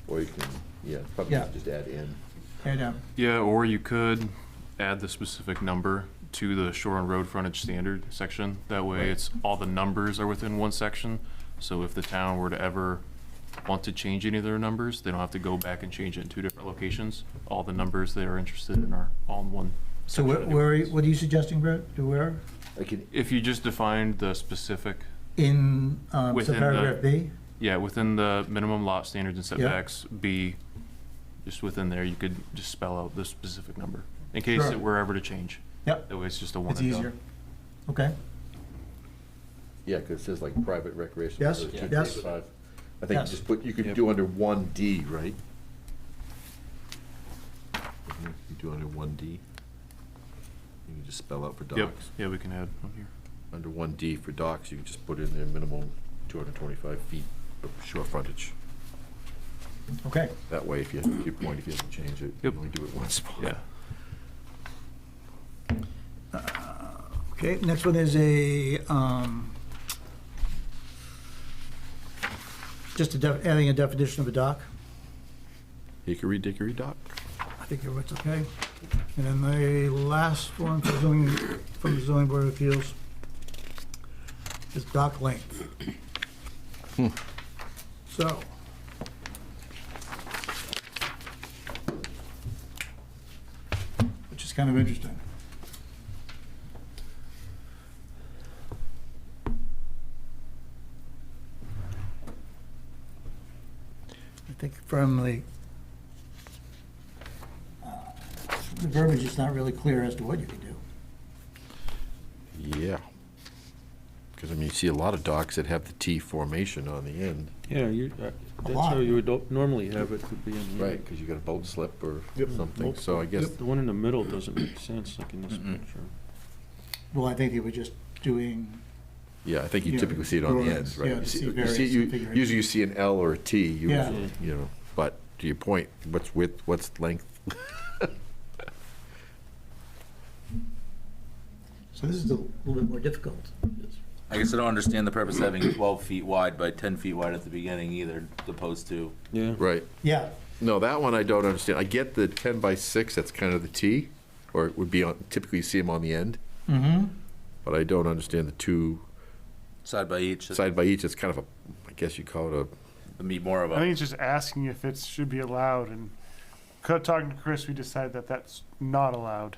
Or you can, probably
Yeah.
just add in.
Add M.
Yeah, or you could add the specific number to the shore and road frontage standard section. That way it's all the numbers are within one section. So if the town were to ever want to change any of their numbers, they don't have to go back and change it in 2 different locations. All the numbers they are interested in are all in one.
So
section
what are you suggesting, Brett? To where?
If you just defined the specific
In, so
within
paragraph B?
Yeah, within the minimum lot standards and setbacks, B, just within there, you could just spell out the specific number in case
Sure.
it were ever to change.
Yep.
That way it's just a one
It's
and done.
easier. Okay.
Yeah, because it says like private recreation.
Yes,
so
yes.
225. I think
Yes.
you just put, you could do under 1D, right? You do under 1D. You can just spell out for docks.
Yep, yeah, we can add on here.
Under 1D for docks, you can just put in there minimum 225 feet of shore frontage.
Okay.
That way, if you, to your point, if you have to change it, you only do it once.
Yeah.
Okay, next one is just adding a definition of a dock.
Hickory dickory dock.
I think it's okay. And then the last one from the zoning board of appeals is dock length. So. Which is kind of interesting. I think from the verbiage is not really clear as to what you can do.
Yeah. Because, I mean, you see a lot of docks that have the T formation on the end.
Yeah, that's how you would normally have it to be in the.
Right, because you got a boat slip or
Yep.
something, so I guess.
The one in the middle doesn't make sense, like in this picture.
Well, I think they were just doing,
Yeah, I think you
Yeah,
typically see it on the
drawings,
end, right?
yeah,
You
to
see-
see
you
various
see- you-
configurations.
Usually you see an L or a T,
Yeah.
but to your point, what's width, what's length?
so this is a little bit more difficult.
I guess I don't understand the purpose of having 12 feet wide by 10 feet wide at the beginning either, opposed to.
Yeah.
Right.
Yeah.
No, that one I don't understand. I get the 10 by 6, that's kind of the T, or it would be on, typically you see them on the end,
Mm-hmm.
but I don't understand the two
Side by each.
side by each. It's kind of a, I guess you call it
To me, more of
I think
a.
it's just asking if it should be allowed, and talking to Chris, we decided that that's not allowed.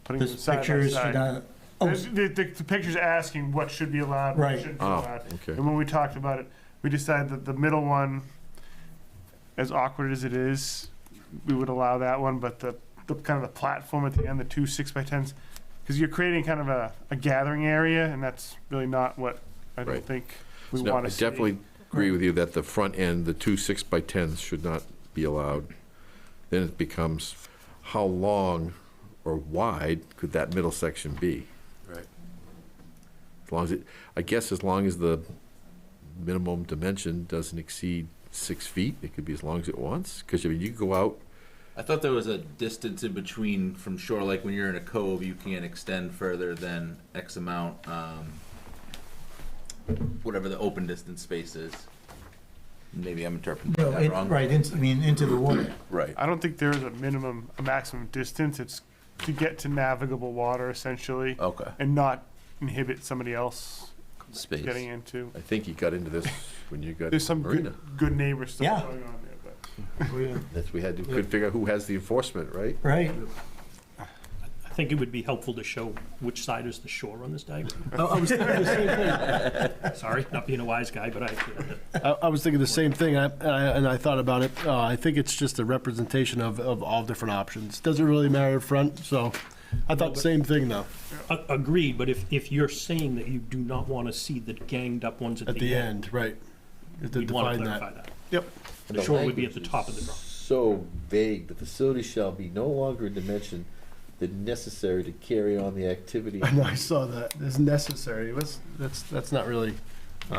Putting
This
them side by
pictures
side.
should not, oh,
The picture's asking what should be allowed,
Right.
what shouldn't be
Oh,
allowed.
okay.
And when we talked about it, we decided that the middle one, as awkward as it is, we would allow that one, but the kind of the platform at the end, the 2 6x10s, because you're creating kind of a gathering area, and that's really not what I don't
Right.
think we
No,
want
I
to see.
definitely agree with you that the front end, the 2 6x10s should not be allowed. Then it becomes, how long or wide could that middle section be?
Right.
As long as it, I guess as long as the minimum dimension doesn't exceed 6 feet, it could be as long as it wants. Because, I mean, you could go out,
I thought there was a distance in between from shore, like when you're in a cove, you can't extend further than X amount, whatever the open distance space is. Maybe I'm interpreting
no,
that wrong.
right, into the water.
Right.
I don't think there is a maximum distance. It's to get to navigable water, essentially.
Okay.
And not inhibit somebody else
Space.
getting into.
I think you got into this when you got
There's some
Marina.
good neighbor stuff
Yeah.
going on there, but.
Oh, yeah.
That's, we had to, couldn't figure out who has the enforcement, right?
Right.
I think it would be helpful to show which side is the shore on this diagram.
I was thinking the same thing.
Sorry, not being a wise guy, but
I was thinking the same thing, and I thought about it. I think it's just a representation of all different options. Doesn't really matter front, so I thought the same thing, though,
Agreed, but if you're saying that you do not want to see the ganged up ones
at the end, right.
you'd want to clarify that.
Yep.
And
The
the
shore would be at
language
the top of the
is
drawing.
So vague, the facility shall be no longer a dimension than necessary to carry on the activity.
I know, I saw that. It's necessary. That's not really.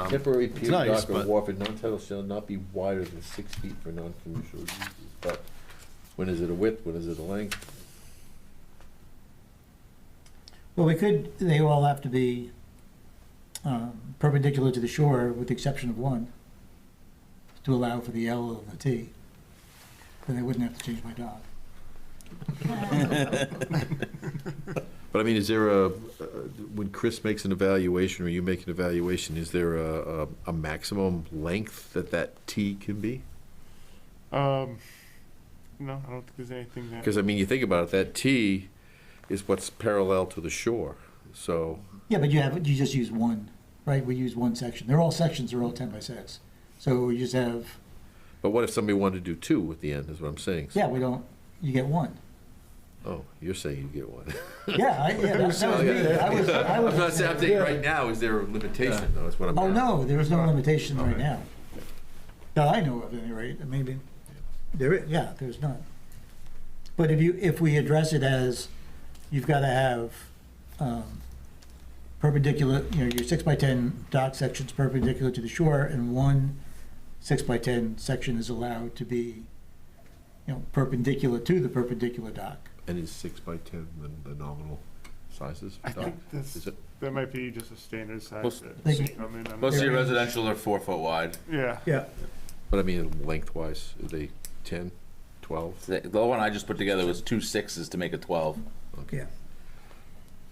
Temporary
it's
pier,
nice,
dock, or
but-
wharf in non-title shall not be wider than 6 feet for non-commercial uses. But when is it a width, when is it a length?
Well, they all have to be perpendicular to the shore with the exception of one, to allow for the L and the T. Then I wouldn't have to change my dock.
But I mean, is there a, when Chris makes an evaluation or you make an evaluation, is there a maximum length that T can be?
No, I don't think there's anything that.
Because I mean, you think about it, that T is what's parallel to the shore, so.
Yeah, but you just use one, right? We use one section. They're all sections, they're all 10 by 6. So we just have,
But what if somebody wanted to do 2 at the end, is what I'm saying.
yeah, you get one.
Oh, you're saying you get one.
Yeah, that was me.
I'm not saying, I'm saying right now, is there a limitation though, is what I'm.
Oh, no, there is no limitation right now. That I know of, at any rate. Maybe, there's not. But if we address it as, you've got to have perpendicular, your 6 by 10 dock section's perpendicular to the shore, and one 6 by 10 section is allowed to be, perpendicular to the perpendicular dock.
And is 6 by 10 the nominal sizes?
I think
Is it?
that might be just a standard size.
Most-
that should come in on
Most of
the-
your residential are 4 foot wide.
Yeah.
Yeah.
But I mean, lengthwise, are they 10, 12?
The one I just put together was 2 6s to make a 12.
Yeah.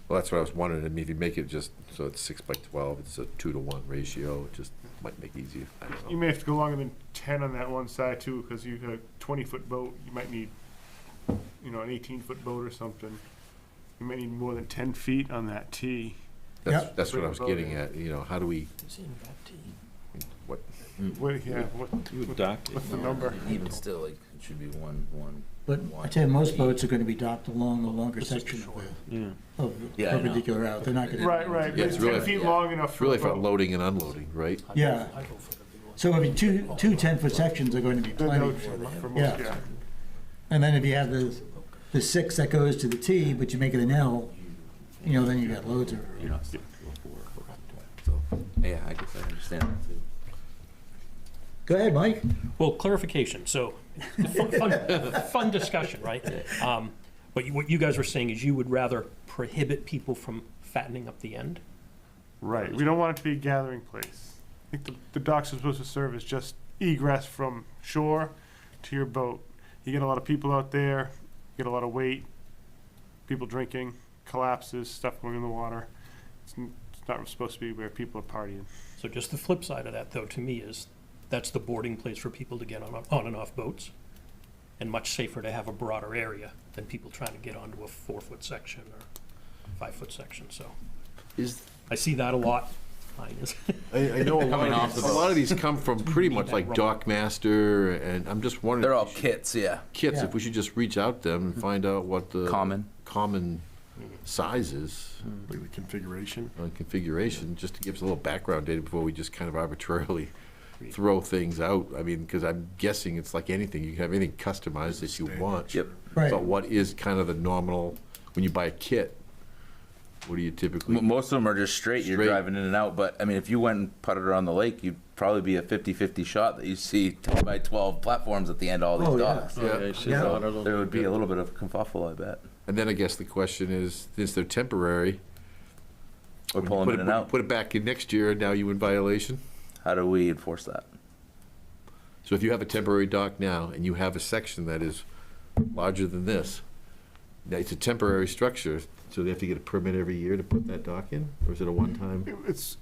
Well, that's what I was wondering. I mean, if you make it just, so it's 6 by 12, it's a 2-to-1 ratio, it just might make it easier. I don't know.
You may have to go longer than 10 on that one side too, because you have a 20-foot boat, you might need, an 18-foot boat or something. You might need more than 10 feet on that T.
That's what I was getting at, how do we, what?
What's the number?
Even still, like, it should be one.
But I tell you, most boats are going to be docked along a longer section of the
Yeah, I know.
perpendicular route. They're not going to.
Right.
Yeah,
It's
it's
10
really-
feet long enough for
Really
a
for
boat.
loading and unloading, right?
Yeah. So I mean, two 10-foot sections are going to be
They're
plenty.
no- for most,
Yeah.
yeah.
And then if you have the 6 that goes to the T, but you make it an L, then you got loads of.
Yeah, I guess I understand that too.
Go ahead, Mike.
Well, clarification, so, fun discussion, right? What you guys were saying is you would rather prohibit people from fattening up the end?
Right. We don't want it to be a gathering place. I think the docks are supposed to serve as just egress from shore to your boat. You get a lot of people out there, you get a lot of weight, people drinking, collapses, stuff going in the water. It's not supposed to be where people are partying.
So just the flip side of that, though, to me, is that's the boarding place for people to get on and off boats, and much safer to have a broader area than people trying to get onto a 4-foot section or 5-foot section, so. I see that a lot. Mine is.
I know
Coming off the
a
boat.
lot of these come from pretty much like Dockmaster, and I'm just wondering.
They're all
if we should-
kits, yeah.
Kits,
Yeah.
if we should just reach out to them and find out what the. Common sizes.
Like the configuration.
Configuration, just to give us a little background data before we just kind of arbitrarily throw things out. I mean, because I'm guessing it's like anything, you can have anything customized that you want.
Yep.
Right.
So what is kind of the nominal, when you buy a kit, what do you typically?
Most of them are just straight. You're
Straight.
driving in and out. But, I mean, if you went and putted around the lake, you'd probably be a 50-50 shot that you see 10 by 12 platforms at the end of all these
Oh, yeah.
docks.
Yeah.
I see a lot of those.
There would be a little bit of kerfuffle, I bet.
And then I guess the question is, since they're temporary.
We're pulling
put
in and out.
Put it back in next year, and now you in violation?
How do we enforce that?
So if you have a temporary dock now, and you have a section that is larger than this, now it's a temporary structure, so they have to get a permit every year to put that dock in? Or is it a one-time?
It's,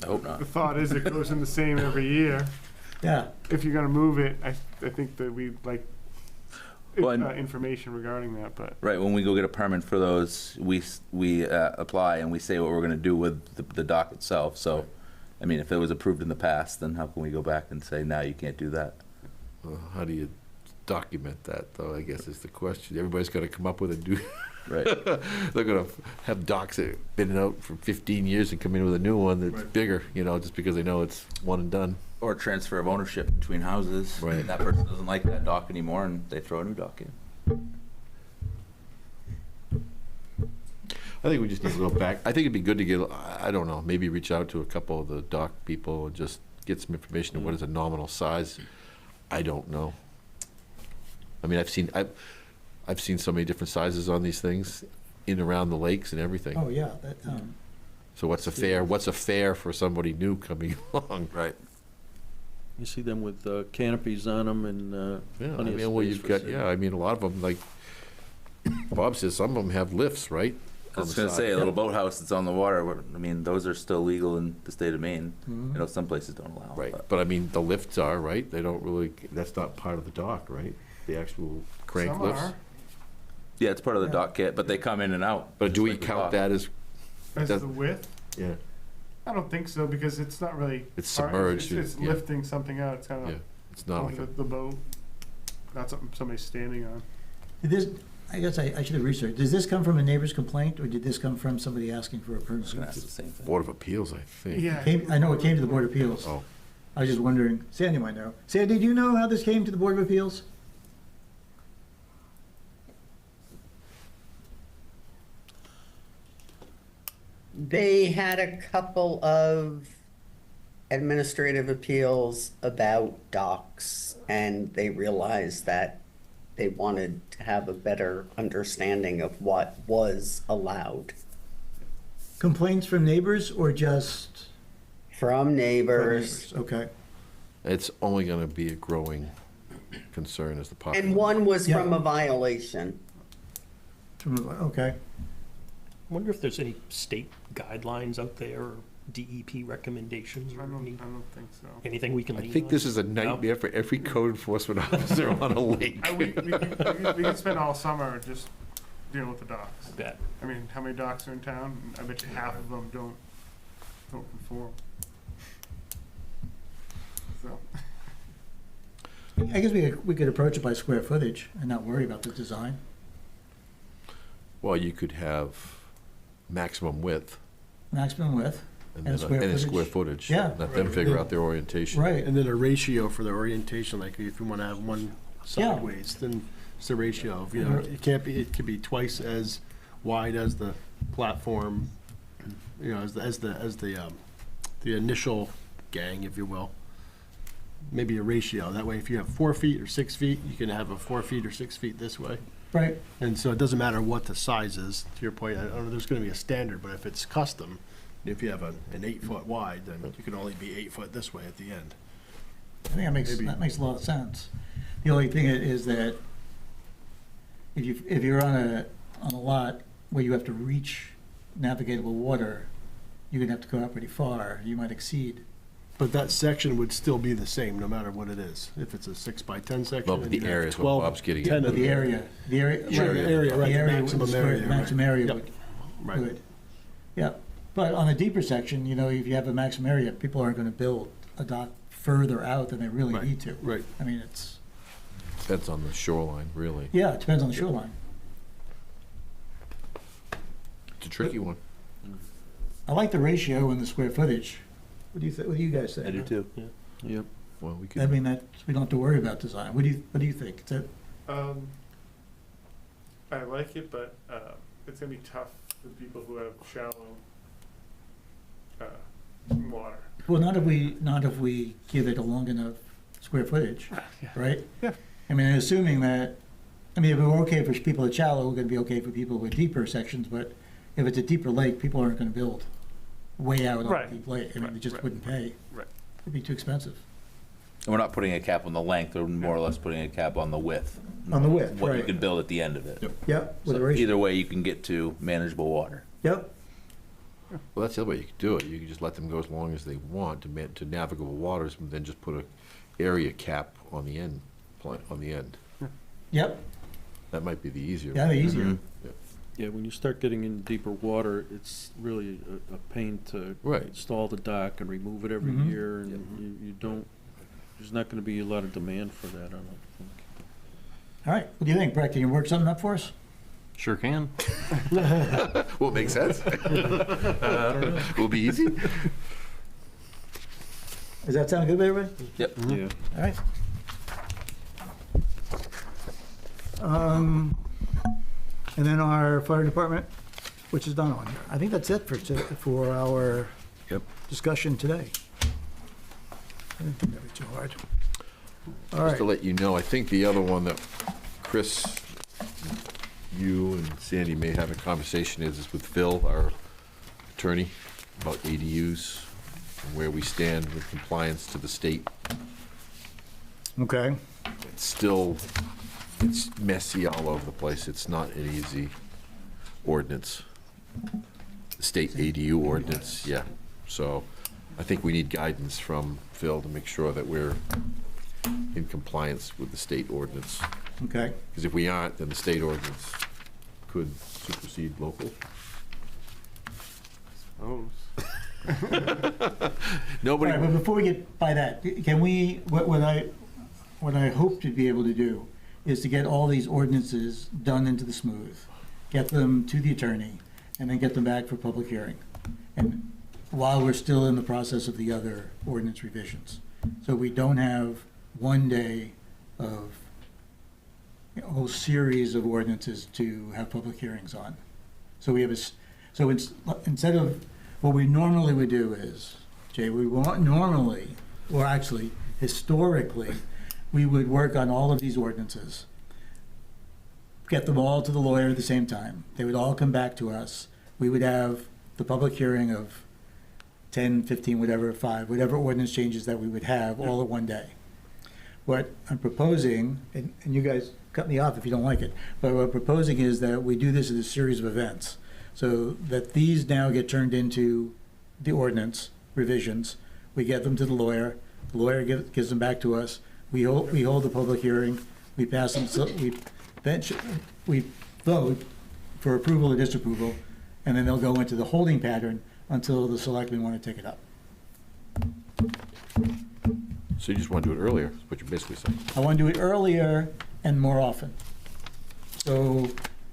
I hope not.
the thought is it goes in the same every year.
Yeah.
If you're gonna move it, I think that we like
Well, and-
information regarding that, but
Right, when we go get a permit for those, we apply and we say what we're going to do with the dock itself. So, I mean, if it was approved in the past, then how can we go back and say, now you can't do that?
How do you document that, though, I guess is the question. Everybody's got to come up with a
Right.
They're gonna have docks that have been out for 15 years and come in with a new one that's bigger, just because they know it's one and done.
Or transfer of ownership between houses.
Right.
That person doesn't like that dock anymore, and they throw a new dock in.
I think we just need to go back. I think it'd be good to get, I don't know, maybe reach out to a couple of the dock people and just get some information on what is a nominal size. I don't know. I mean, I've seen so many different sizes on these things in and around the lakes and everything.
Oh, yeah.
So what's a fair for somebody new coming along?
Right.
You see them with canopies on them and
Yeah, I
plenty of
mean, well,
space
you've
for
got,
sitting.
yeah, I mean, a lot of them, like Bob says, some of them have lifts, right?
I was gonna say, a little boathouse that's on the water, I mean, those are still legal in the state of Maine. Some places don't allow.
Right,
but-
but I mean, the lifts are, right? They don't really, that's not part of the dock, right? The actual crank
Some
lifts?
are.
Yeah, it's part of the dock kit, but they come in and out.
But do
just
we
like the
count
dock.
that as,
As
does-
the width?
yeah,
I don't think so, because it's not really.
It's
part-
submerged,
It's
yeah.
lifting something out, it's kind
yeah,
of
it's not like a,
the boat, not something somebody's standing on.
I guess I should have researched. Does this come from a neighbor's complaint, or did this come from somebody asking for a permit?
That's the same thing.
Board of Appeals, I think.
Yeah.
I know it came to the Board of Appeals.
Oh,
I was just wondering, Sandy might know. Sandy, do you know how this came to the Board of Appeals?
They had a couple of administrative appeals about docks, and they realized that they wanted to have a better understanding of what was allowed.
Complaints from neighbors or just?
From neighbors.
Okay.
it's only gonna be a growing concern as the population.
And one was
Yeah.
from a violation.
Okay.
I wonder if there's any state guidelines out there or DEP recommendations or
I don't think so.
anything we can
I
lean
think
on?
this is a
No?
nightmare for every code enforcement officer on a lake.
We could spend all summer just dealing with the docks.
I bet.
I mean, how many docks are in town? I bet you half of them don't conform. So,
I guess we could approach it by square footage and not worry about the design.
Well, you could have maximum width
Maximum width
and
and
then
square footage.
square footage.
Yeah.
Let them figure out their orientation.
Right.
And then a ratio for the orientation, like if you want to have one
Yeah.
sideways, then it's the ratio. of, You know, it could be twice as wide as the platform, you know, as the initial gang, if you will. Maybe a ratio. That way, if you have 4 feet or 6 feet, you can have a 4 feet or 6 feet this way.
Right.
And so it doesn't matter what the size is. To your point, I don't know, there's going to be a standard, but if it's custom, if you have an 8 foot wide, then you can only be 8 foot this way at the end.
I think that makes a lot of sense. The only thing is that if you're on a lot where you have to reach navigable water, you're gonna have to go out pretty far. You might exceed.
But that section would still be the same, no matter what it is. If it's a 6 by 10 section.
Well, but
and
the
you have
area is what
12,
Bob's getting at.
10
But
of
the
them.
area,
Sure, the area, right,
the
the
area,
maximum
the
area,
maximum
right.
area
Yep. Right.
would. Yeah, but on a deeper section, if you have a maximum area, people aren't gonna build a dock further out than they really
Right,
need to.
right.
I mean, it's,
Depends on the shoreline, really.
yeah, it depends on the shoreline.
It's a tricky one.
I like the ratio and the square footage. What do you guys think?
I do too.
Yeah.
Yep. Well, we
I
could,
mean, we don't have to worry about design. What do you think? Is that,
I like it, but it's gonna be tough for people who have shallow water.
well, not if we give it a long enough square footage, right?
Yeah.
I mean, assuming that, if we're okay for people at shallow, we're gonna be okay for people with deeper sections, but if it's a deeper lake, people aren't gonna build way out on
Right.
a deep lake. I mean, they just
Right.
wouldn't pay.
Right.
It'd be too expensive.
And we're not putting a cap on the length, we're more or less putting a cap on the width.
On the width,
What you
right.
can build at the end of it.
Yep, with a
So
ratio.
either way, you can get to manageable water.
Yep,
well, that's the other way you could do it. You could just let them go as long as they want to navigable waters, and then just put a area cap on the end,
yep,
That might be the easier.
yeah,
way.
easier.
Mhm.
Yeah, when you start getting in deeper water, it's really a pain to
Right.
install the dock and remove it every
Mhm.
year, and you don't, there's not gonna be a lot of demand for that, I don't think.
All right, what do you think, Brett? Can you work something up for us?
Sure can.
Will it make sense?
I don't know.
Will it be easy?
Does that sound good to everybody?
Yep.
Yeah.
All right. And then our fire department, which is done on here. I think that's it for our discussion today. I didn't think that'd be too hard. All
Just
right.
to let you know, I think the other one that Chris, you and Sandy may have a conversation is with Phil, our attorney, about ADUs, and where we stand with compliance to the state.
Okay.
It's messy all over the place. It's not an easy ordinance. The state ADU ordinance, yeah. So I think we need guidance from Phil to make sure that we're in compliance with the state ordinance.
Okay.
Because if we aren't, then the state ordinance could supersede local. Nobody.
All right, but before we get by that, can we, what I hope to be able to do is to get all these ordinances done into the smooth, get them to the attorney, and then get them back for public hearing. And while we're still in the process of the other ordinance revisions. So we don't have one day of a whole series of ordinances to have public hearings on. So we have instead of, what we normally would do is, Jay, we want normally, or actually historically, we would work on all of these ordinances, get them all to the lawyer at the same time. They would all come back to us. We would have the public hearing of 10, 15, whatever, 5, whatever ordinance changes that we would have all at one day. What I'm proposing, and you guys cut me off if you don't like it, but what I'm proposing is that we do this as a series of events, so that these now get turned into the ordinance revisions. We get them to the lawyer gives them back to us. We hold the public hearing, we pass them, so we vote for approval or disapproval, and then they'll go into the holding pattern until the selectmen want to take it up.
So you just want to do it earlier, is what you're basically saying.
I want to do it earlier and more often. So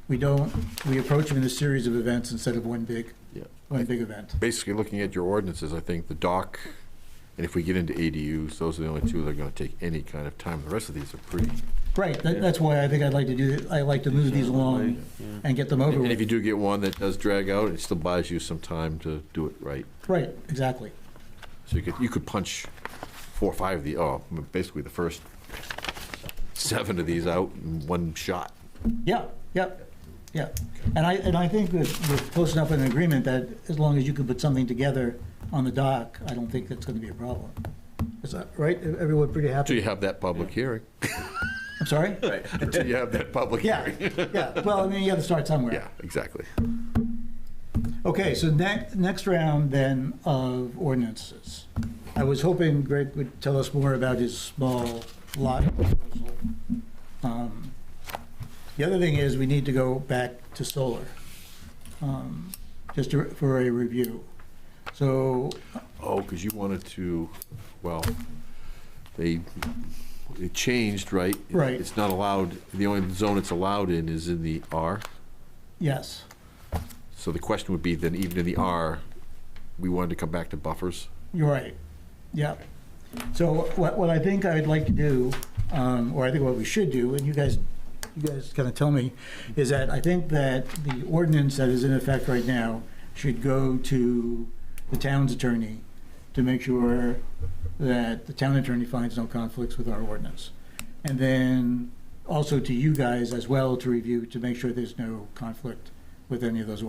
we approach them in a series of events instead of one big event.
Basically, looking at your ordinances, I think the dock, and if we get into ADUs, those are the only two that are going to take any kind of time. The rest of these are pretty.
Right, that's why I think I'd like to do it. I like to move these along and get them over
And
with.
if you do get one that does drag out, it still buys you some time to do it right.
Right, exactly.
So you could punch 4 or 5 of the, basically the first 7 of these out in one shot.
Yeah. And I think we're close enough in agreement that as long as you can put something together on the dock, I don't think that's going to be a problem. Is that right? Everyone pretty happy?
Until you have that public hearing.
I'm sorry?
Right. Until you have that public hearing.
Yeah, well, I mean, you have to start somewhere.
Yeah, exactly.
Okay, so next round then of ordinances. I was hoping Greg would tell us more about his small lot proposal. The other thing is we need to go back to solar, just for a review. So.
Oh, because you wanted to, well, it changed, right?
Right.
It's not allowed, the only zone it's allowed in is in the R.
Yes.
So the question would be then, even in the R, we wanted to come back to buffers?
You're right. Yeah. So what I think I'd like to do, or I think what we should do, and you guys kind of tell me, is that I think that the ordinance that is in effect right now should go to the town's attorney to make sure that the town attorney finds no conflicts with our ordinance. And then also to you guys as well to review to make sure there's no conflict with any of those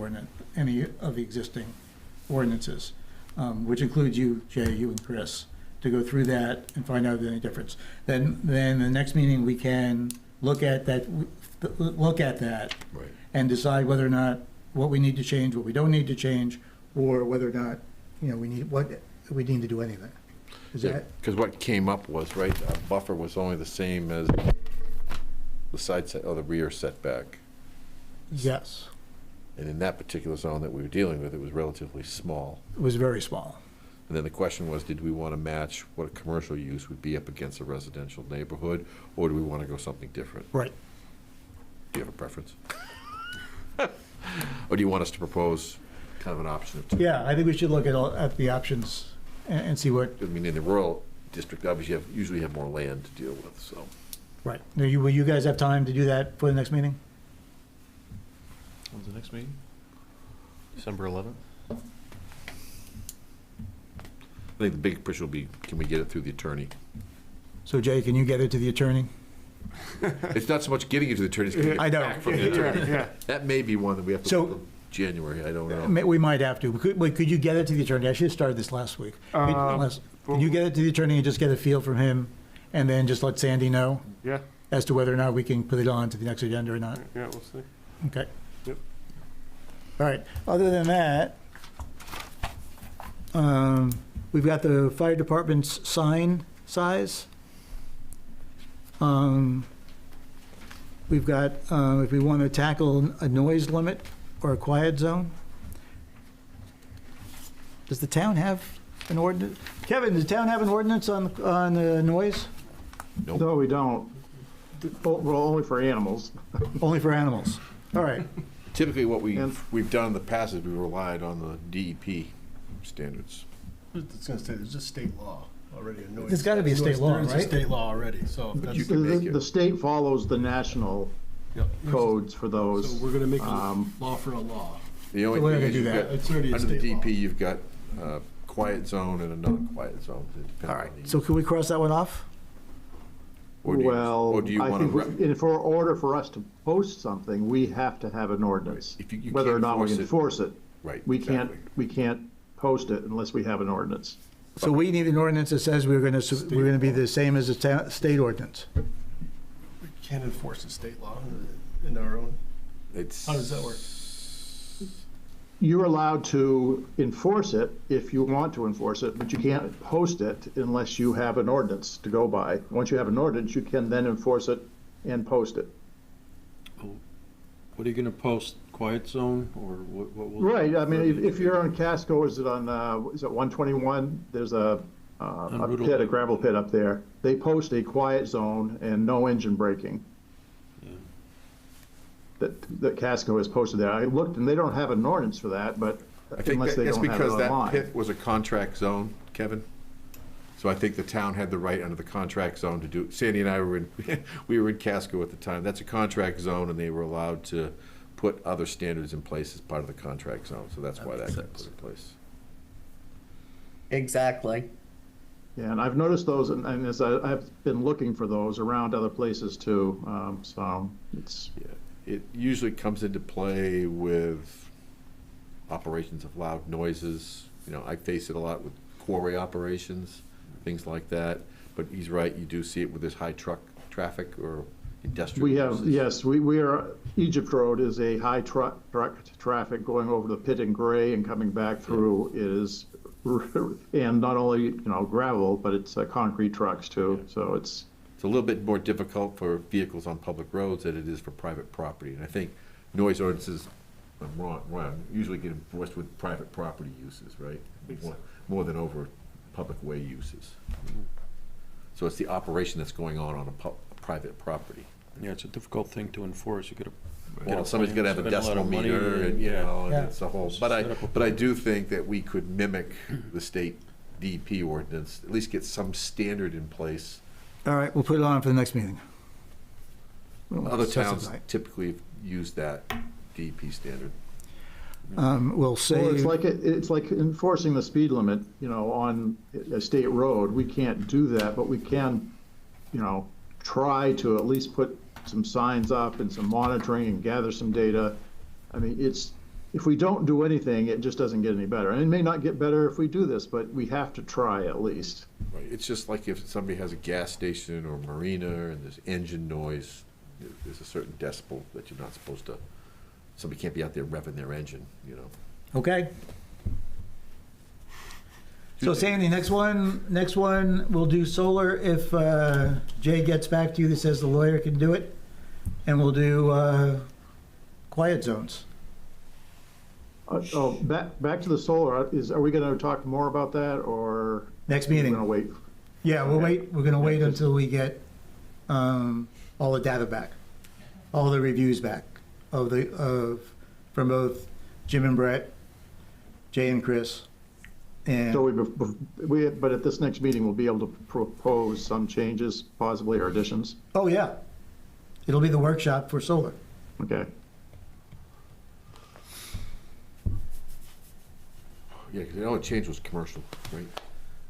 any of the existing ordinances, which includes you, Jay, you and Chris, to go through that and find out if there's any difference. Then the next meeting we can look at that,
Right.
and decide whether or not what we need to change, what we don't need to change, or whether or not, we need to do anything. Is that?
Because what came up was, right, a buffer was only the same as the side set, or the rear setback.
Yes.
And in that particular zone that we were dealing with, it was relatively small.
It was very small.
And then the question was, did we want to match what a commercial use would be up against a residential neighborhood, or do we want to go something different?
Right.
Do you have a preference? Or do you want us to propose kind of an option of two?
Yeah, I think we should look at the options and see what.
I mean, in the rural district, obviously, you usually have more land to deal with, so.
Right. Now, will you guys have time to do that for the next meeting?
When's the next meeting? December 11th?
I think the big push will be, can we get it through the attorney?
So Jay, can you get it to the attorney?
It's not so much getting it to the attorney, it's getting
I
it
know.
back from the attorney.
Yeah.
That may be one that we have to
So-
wait till January, I don't know.
We might have to. Could you get it to the attorney? I should have started this last week. Can you get it to the attorney and just get a feel from him, and then just let Sandy know
Yeah,
as to whether or not we can put it on to the next agenda or not?
yeah, we'll see.
Okay.
Yep.
All right. Other than that, we've got the fire department's sign size. We've got, if we want to tackle a noise limit or a quiet zone. Does the town have an ordinance? Kevin, does the town have an ordinance on noise?
No, we don't. Well, only for animals.
Only for animals. All right.
Typically, what we've done in the past is we relied on the DEP standards.
It's gonna say, there's a state law already.
There's gotta be a state law,
There's
right?
a state law already, so.
But
that's-
you can make it.
The state follows the national
Yep.
codes for those.
So we're gonna make a law for a law.
The only
So we're not
thing
gonna
is
do
you've
that.
got,
It's already a
under the
state law.
DEP, you've got a quiet zone and a non-quiet zone.
All right. So can we cross that one off?
Or do you
Well, I
want
think
to?
for order for us to post something, we have to have an ordinance.
If you
Whether or
can't
not we
enforce it-
enforce it,
Right.
we can't post it unless we have an ordinance.
So we need an ordinance that says we're going to be the same as the state ordinance.
We can't enforce the state law in our own.
It's.
How does that work?
You're allowed to enforce it if you want to enforce it, but you can't post it unless you have an ordinance to go by. Once you have an ordinance, you can then enforce it and post it.
What are you gonna post, quiet zone, or what will?
Right, I mean, if you're on Casco, is it 121? There's a
On Route
pit, a gravel pit up there. They post a quiet zone and no engine braking. That Casco has posted there. I looked and they don't have an ordinance for that, but
I think
unless they
that's
don't have it
because that
online.
pit was a contract zone, Kevin. So I think the town had the right under the contract zone to do, Sandy and I were in, we were in Casco at the time. That's a contract zone and they were allowed to put other standards in place as part of the contract zone. So that's why that got put in place.
Exactly.
Yeah, and I've noticed those, and as I've been looking for those around other places too, so it's.
Yeah. It usually comes into play with operations of loud noises. You know, I face it a lot with quarry operations, things like that. But he's right, you do see it with this high truck traffic or industrial.
We have,
uses.
yes, we are, Egypt Road is a high truck traffic going over the pit in Gray and coming back through is, and not only, gravel, but it's concrete trucks too, so it's.
It's a little bit more difficult for vehicles on public roads than it is for private property. And I think noise ordinances, I'm wrong, usually get enforced with private property uses, right? More than over public way uses. So it's the operation that's going on a private property.
Yeah, it's a difficult thing to enforce. You gotta.
Well, somebody's gotta have a decimal meter and, and it's a whole, but I do think that we could mimic the state DEP ordinance, at least get some standard in place.
All right, we'll put it on for the next meeting.
Other towns typically use that DEP standard.
We'll say.
Well, it's like enforcing the speed limit, on a state road. We can't do that, but we can, try to at least put some signs up and some monitoring and gather some data. I mean, if we don't do anything, it just doesn't get any better. And it may not get better if we do this, but we have to try at least.
Right, it's just like if somebody has a gas station or marina and there's engine noise, there's a certain decibel that you're not supposed to, somebody can't be out there revving their engine,
Okay. So Sandy, next one, we'll do solar if Jay gets back to you that says the lawyer can do it. And we'll do quiet zones.
Back to the solar, are we going to talk more about that or?
Next meeting.
We're going to wait?
Yeah, we'll wait. We're going to wait until we get all the data back, all the reviews back of from both Jim and Brett, Jay and Chris, and.
So but at this next meeting, we'll be able to propose some changes, possibly, or additions.
Oh, yeah. It'll be the workshop for solar.
Okay.
Yeah, because the only change was commercial, right?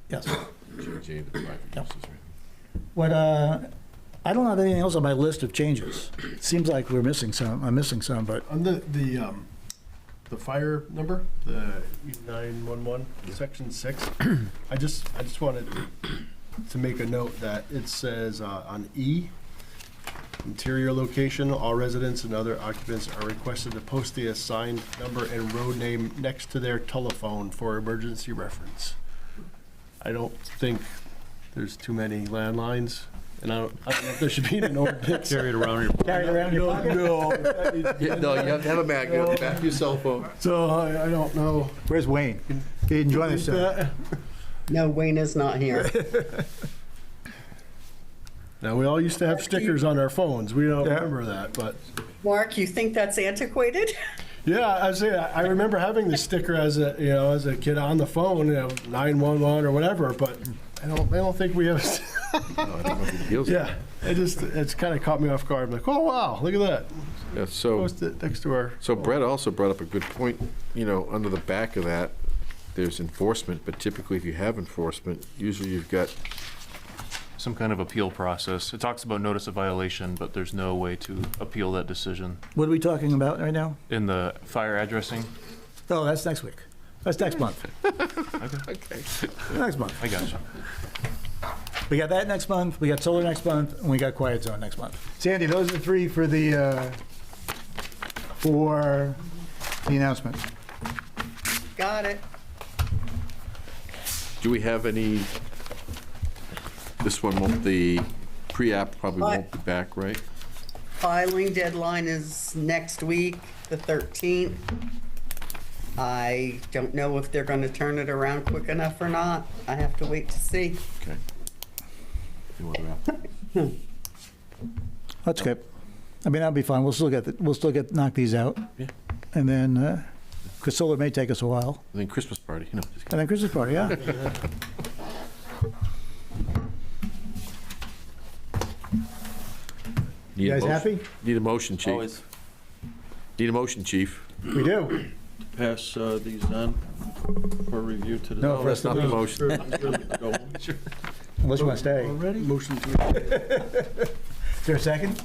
Yes.
Changing the private
Yep.
uses, right?
What, I don't have anything else on my list of changes. Seems like we're missing some, I'm missing some, but
On the fire number, the 911, section 6, I just wanted to make a note that it says on E, interior location, all residents and other occupants are requested to post the assigned number and road name next to their telephone for emergency reference. I don't think there's too many landlines, and I don't know if there should be an ordinance.
Carry it around your
carry it around your pocket?
No.
Yeah, no, you have to have a magnet, back to your cell phone.
So I don't know.
Where's Wayne? He didn't join us.
No, Wayne is not here.
Now, we all used to have stickers on our phones. We don't remember that, but.
Mark, you think that's antiquated?
Yeah, I remember having the sticker as a kid on the phone, 911 or whatever, but I don't think we have.
No, I don't know if he deals with
Yeah, it's kind of caught me off guard. I'm like, oh wow, look at that.
Yeah, so,
Post it next to our.
so Brett also brought up a good point, under the back of that, there's enforcement, but typically if you have enforcement, usually you've got,
Some kind of appeal process. It talks about notice of violation, but there's no way to appeal that decision.
What are we talking about right now?
In the fire addressing,
Oh, that's next week. That's next month. Next month.
I got you.
We got that next month, we got solar next month, and we got quiet zone next month. Sandy, those are the three for the announcement.
Got it.
do we have any, this one won't, the pre-app probably won't be back, right?
Filing deadline is next week, the 13th. I don't know if they're going to turn it around quick enough or not. I have to wait to see.
Okay. No other app.
That's okay. I mean, that'll be fine. We'll still knock these out.
Yeah.
And then, because solar may take us a while.
And then Christmas party,
And then Christmas party, yeah.
Need
You
a
guys
motion?
happy?
Need a motion, chief.
Always.
Need a motion, chief.
We do.
Pass these on for review to the.
No, for us
That's not the motion.
Unless you want to stay.
Motion to.
Is there a second?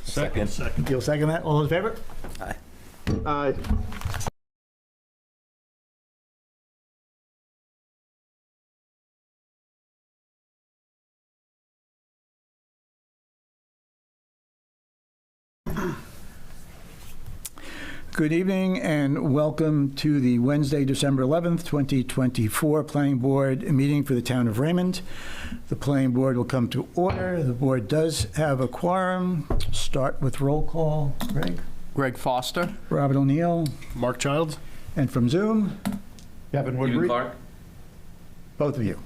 Second.
You'll second that? All in favor?
Aye.
Good evening and welcome to the Wednesday, December 11th, 2024 Planning Board meeting for the town of Raymond. The Planning Board will come to order. The board does have a quorum. Start with roll call. Greg?
Greg Foster.
Robert O'Neill.
Mark Childs.
And from Zoom? Kevin Woodbury.
Clark?
Both of you.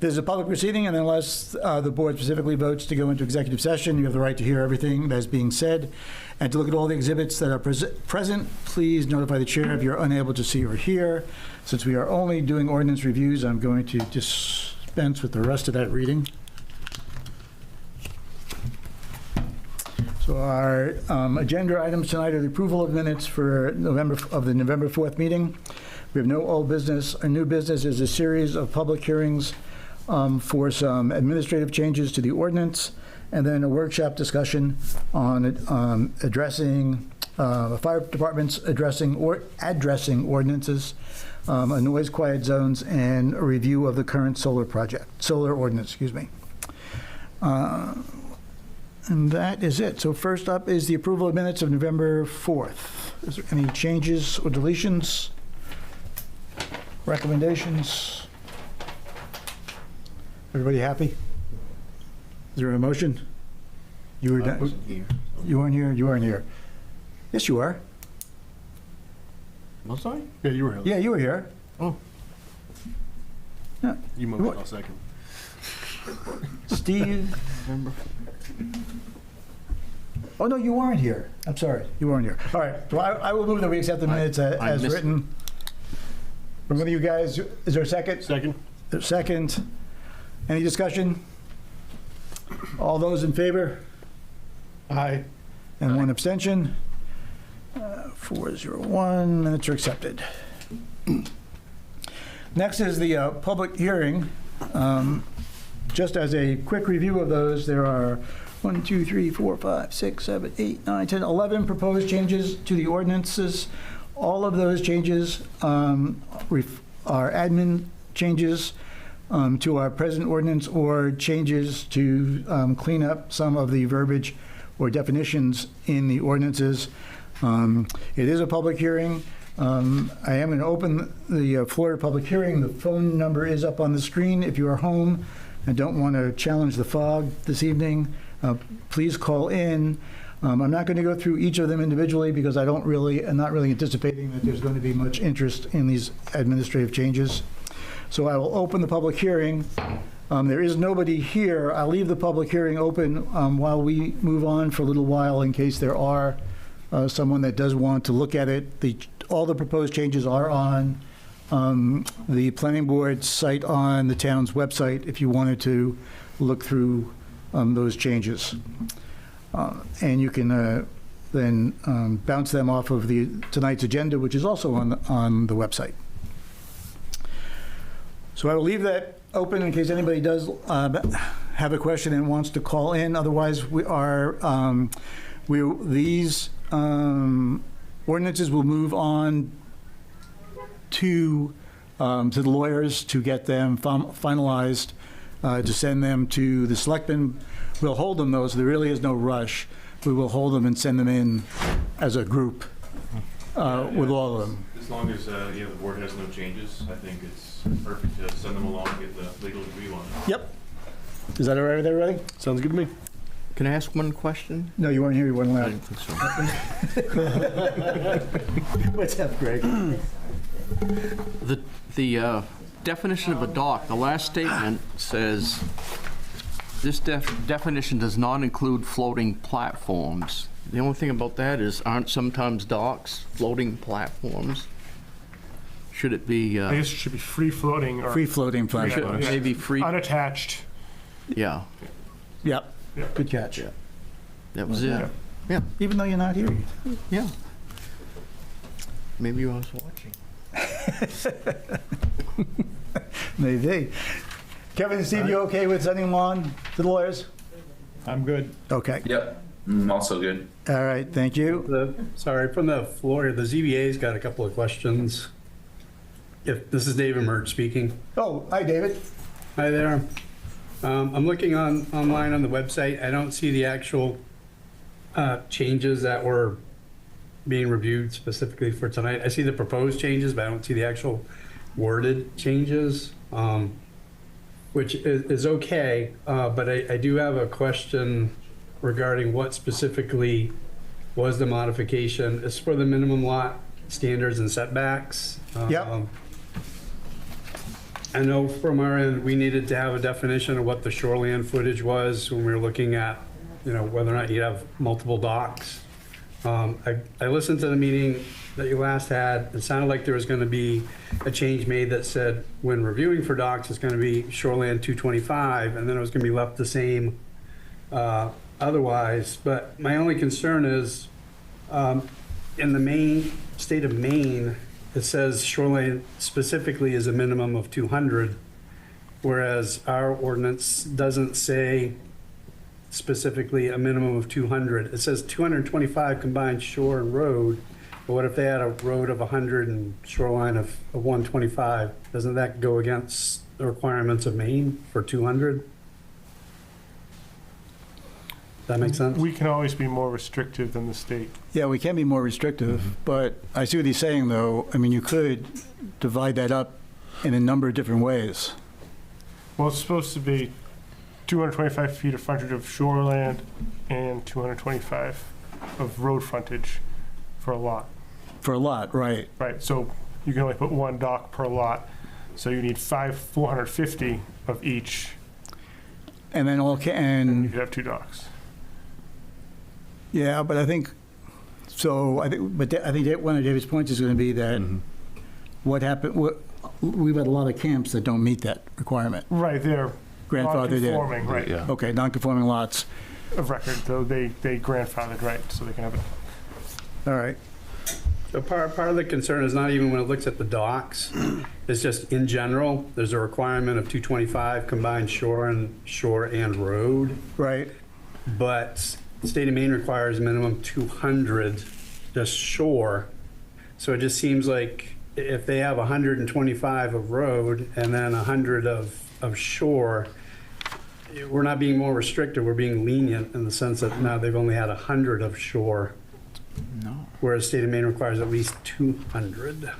This is a public proceeding, and unless the board specifically votes to go into executive session, you have the right to hear everything that is being said and to look at all the exhibits that are present. Please notify the chair if you're unable to see or hear. Since we are only doing ordinance reviews, I'm going to dispense with the rest of that reading. So our agenda items tonight are the approval of minutes for the November 4th meeting. We have no old business. Our new business is a series of public hearings for some administrative changes to the ordinance, and then a workshop discussion on addressing fire departments addressing ordinances, a noise quiet zones, and a review of the current solar ordinance. Excuse me. And that is it. So first up is the approval of minutes of November 4th. Is there any changes or deletions? Recommendations? Everybody happy? Is there a motion? You were done. You weren't here. You weren't here. Yes, you were.
I'm sorry? Yeah, you were here.
Yeah, you were here.
Oh.
Yeah.
You moved, I'll second.
Steve. Oh, no, you weren't here. I'm sorry, you weren't here. All right, so I will move that we accept the minutes as written. From one of you guys, is there a second?
Second.
Second. Any discussion? All those in favor?
Aye.
And one abstention. 401, minutes are accepted. Next is the public hearing. Just as a quick review of those, there are 1, 2, 3, 4, 5, 6, 7, 8, 9, 10, 11 proposed changes to the ordinances. All of those changes are admin changes to our present ordinance or changes to clean up some of the verbiage or definitions in the ordinances. It is a public hearing. I am going to open the floor to public hearing. The phone number is up on the screen. If you are home and don't want to challenge the fog this evening, please call in. I'm not going to go through each of them individually because I'm not really anticipating that there's going to be much interest in these administrative changes. So I will open the public hearing. There is nobody here. I'll leave the public hearing open while we move on for a little while in case there are someone that does want to look at it. All the proposed changes are on the planning board site on the town's website if you wanted to look through those changes. And you can then bounce them off of tonight's agenda, which is also on the website. So I will leave that open in case anybody does have a question and wants to call in. Otherwise, these ordinances will move on to the lawyers to get them finalized, to send them to the selectmen. We'll hold them, though, so there really is no rush. We will hold them and send them in as a group with all of them.
As long as the board has no changes, I think it's perfect to send them along and get the legal review on it.
Yep. Is that all right with everybody?
Sounds good to me.
Can I ask one question?
No, you weren't here. You weren't
I
allowed.
didn't think so.
What's up, Greg?
The definition of a dock, the last statement says, this definition does not include floating platforms. The only thing about that is, aren't sometimes docks floating platforms? Should it be?
I guess it should be free floating or
Free floating platforms.
Maybe free.
unattached.
Yeah,
Yep.
Yeah.
Good catch.
that was it. Yeah,
Even though you're not here.
yeah. Maybe I was watching.
Maybe. Kevin and Steve, you okay with sending them on to the lawyers?
I'm good.
Okay.
Yep, also good.
All right, thank you.
Sorry, from the floor, the ZBA's got a couple of questions. This is David Mert speaking.
Oh, hi, David.
Hi there. I'm looking online on the website. I don't see the actual changes that were being reviewed specifically for tonight. I see the proposed changes, but I don't see the actual worded changes, which is okay. But I do have a question regarding what specifically was the modification. It's for the minimum lot standards and setbacks.
Yep.
I know from our end, we needed to have a definition of what the shoreline footage was when we were looking at, whether or not you have multiple docks. I listened to the meeting that you last had. It sounded like there was going to be a change made that said when reviewing for docks, it's going to be shoreline 225, and then it was going to be left the same otherwise. But my only concern is in the state of Maine, it says shoreline specifically is a minimum of 200, whereas our ordinance doesn't say specifically a minimum of 200. It says 225 combined shore and road, but what if they had a road of 100 and shoreline of 125? Doesn't that go against the requirements of Maine for 200? That makes sense?
We can always be more restrictive than the state.
Yeah, we can be more restrictive, but I see what he's saying, though. I mean, you could divide that up in a number of different ways.
Well, it's supposed to be 225 feet of frontage of shoreland and 225 of road frontage for a lot.
For a lot, right.
Right, so you can only put one dock per lot, so you need 450 of each.
And then
You could have two docks.
Yeah, but I think, I think one of David's points is going to be that what happened, we've had a lot of camps that don't meet that requirement.
Right, they're
Grandfathered in.
non-conforming, right,
Yeah.
Okay, non-conforming lots.
of record, so they grandfathered, right, so they can have it.
All right.
So part of the concern is not even when it looks at the docks, it's just in general, there's a requirement of 225 combined shore and road.
Right.
But the state of Maine requires minimum 200 just shore. So it just seems like if they have 125 of road and then 100 of shore, we're not being more restrictive, we're being lenient in the sense that now they've only had 100 of shore.
No.
Whereas state of Maine requires at least 200.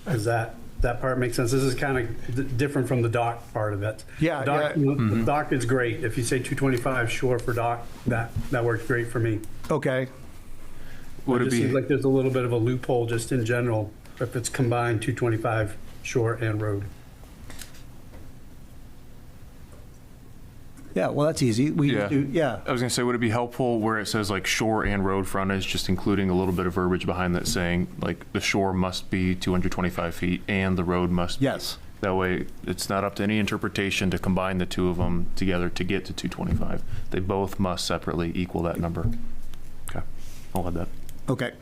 Does that part make sense? This is kind of different from the dock part of it.
Yeah,
The dock is great. If you say 225 shore for dock, that works great for me.
Okay.
Would
It
it
just seems
be,
like there's a little bit of a loophole just in general if it's combined 225 shore and road.
Yeah, well, that's easy. We
Yeah.
do, yeah.
I was gonna say, would it be helpful where it says like shore and road frontage, just including a little bit of verbiage behind that saying like the shore must be 225 feet and the road must be.
Yes.
That way, it's not up to any interpretation to combine the two of them together to get to 225. They both must separately equal that number. Okay, I'll add that.
Okay.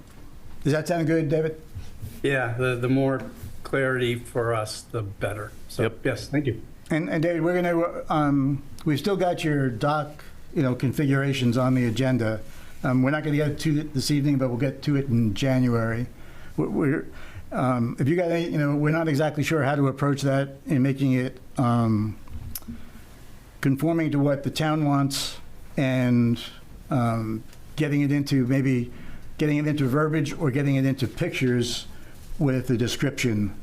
Does that sound good, David?
Yeah, the more clarity for us, the better. So,
Yep.
yes, thank you.
And David, we're going to, we've still got your dock, configurations on the agenda. We're not going to get to it this evening, but we'll get to it in January. If you got any, we're not exactly sure how to approach that in making it conforming to what the town wants and getting it into verbiage or getting it into pictures with a description.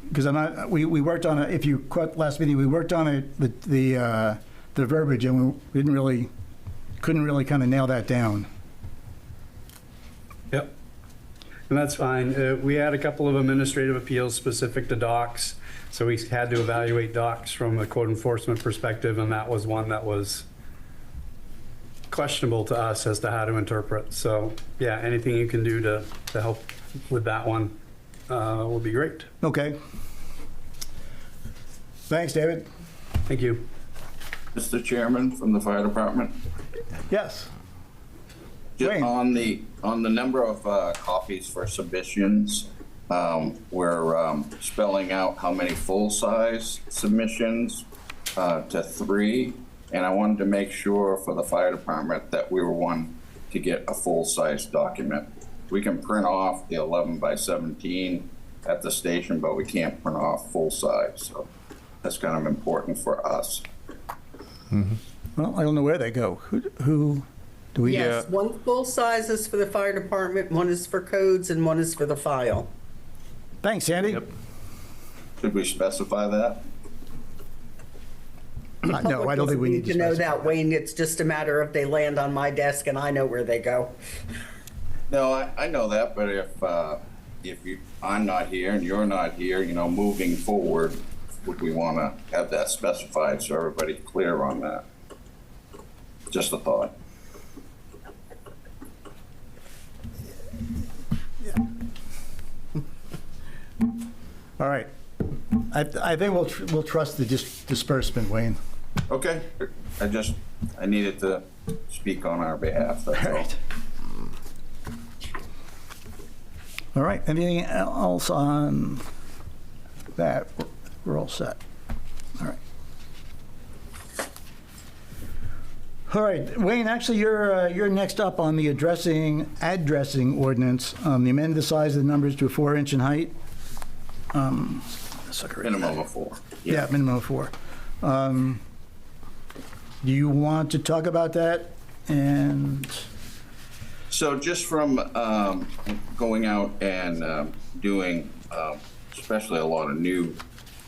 Because we worked on it, if you caught last meeting, we worked on it, the verbiage, and we couldn't really kind of nail that down.
Yep. And that's fine. We had a couple of administrative appeals specific to docks, so we had to evaluate docks from a code enforcement perspective, and that was one that was questionable to us as to how to interpret. So, yeah, anything you can do to help with that one will be great.
Okay. Thanks, David.
Thank you.
Mr. Chairman, from the fire department.
Yes.
Just on the number of copies for submissions, we're spelling out how many full-size submissions to 3, and I wanted to make sure for the fire department that we were one to get a full-size document. We can print off the 11 by 17 at the station, but we can't print off full-size, so that's kind of important for us.
Well, I don't know where they go. Who do we?
Yes, one full size is for the fire department, one is for codes, and one is for the file.
Thanks, Sandy.
Should we specify that?
No, I don't think we need to
know
specify
that, Wayne. It's just a matter of they land on my desk and I know where they go.
No, I know that, but if I'm not here and you're not here, moving forward, would we want to have that specified so everybody's clear on that? Just a thought.
All right. I think we'll trust the disbursement, Wayne.
Okay, I needed to speak on our behalf, that's all.
All right. Anything else on that? We're all set. All right. All right, Wayne, actually, you're next up on the addressing ordinance. The amend the size of the numbers to a 4-inch in height.
Minimum of 4.
Yeah, minimum of 4. Do you want to talk about that? And
so just from going out and doing especially a lot of new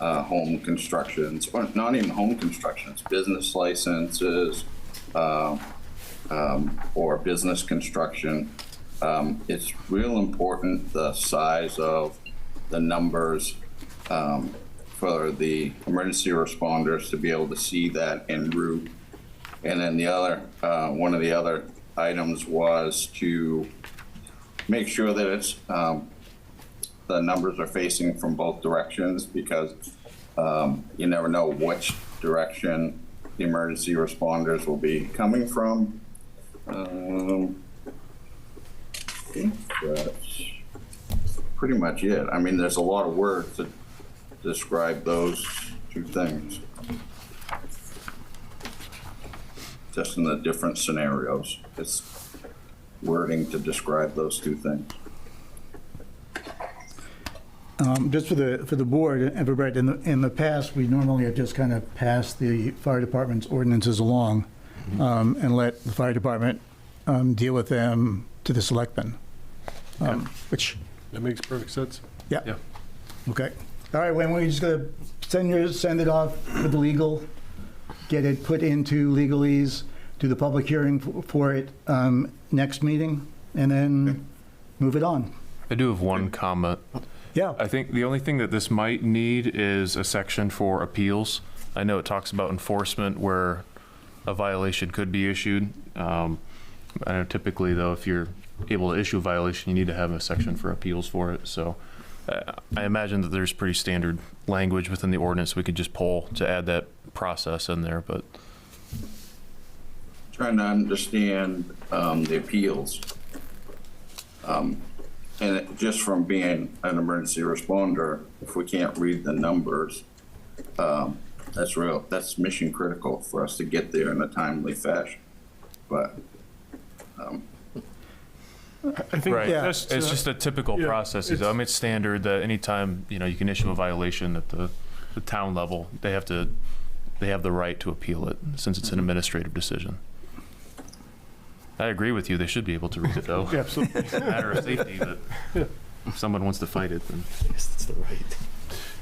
home constructions, or not even home constructions, business licenses, or business construction, it's real important the size of the numbers for the emergency responders to be able to see that en route And then the other, one of the other items was to make sure that it's, the numbers are facing from both directions, because you never know which direction the emergency responders will be coming from. I think that's pretty much it. I mean, there's a lot of words to describe those two things, just in the different scenarios. It's wording to describe those two things.
Just for the board and for Brett, in the past, we normally have just kind of passed the fire department's ordinances along and let the fire department deal with them to the selectmen, which...
That makes perfect sense.
Yeah.
Yeah.
Okay. All right, when we're just gonna send it off with legal, get it put into legalese, do the public hearing for it next meeting, and then move it on.
I do have one comment.
Yeah.
I think the only thing that this might need is a section for appeals. I know it talks about enforcement where a violation could be issued. I know typically, though, if you're able to issue a violation, you need to have a section for appeals for it. So I imagine that there's pretty standard language within the ordinance we could just pull to add that process in there, but...
Trying to understand the appeals. And just from being an emergency responder, if we can't read the numbers, that's mission critical for us to get there in a timely fashion. But
I think
right.
that's,
it's just a typical process. I mean, it's standard that anytime you can issue a violation at the town level, they have the right to appeal it, since it's an administrative decision. I agree with you. They should be able to read it, though.
Yeah, absolutely.
It's a matter of safety, but if someone wants to fight it, then
I guess that's the right.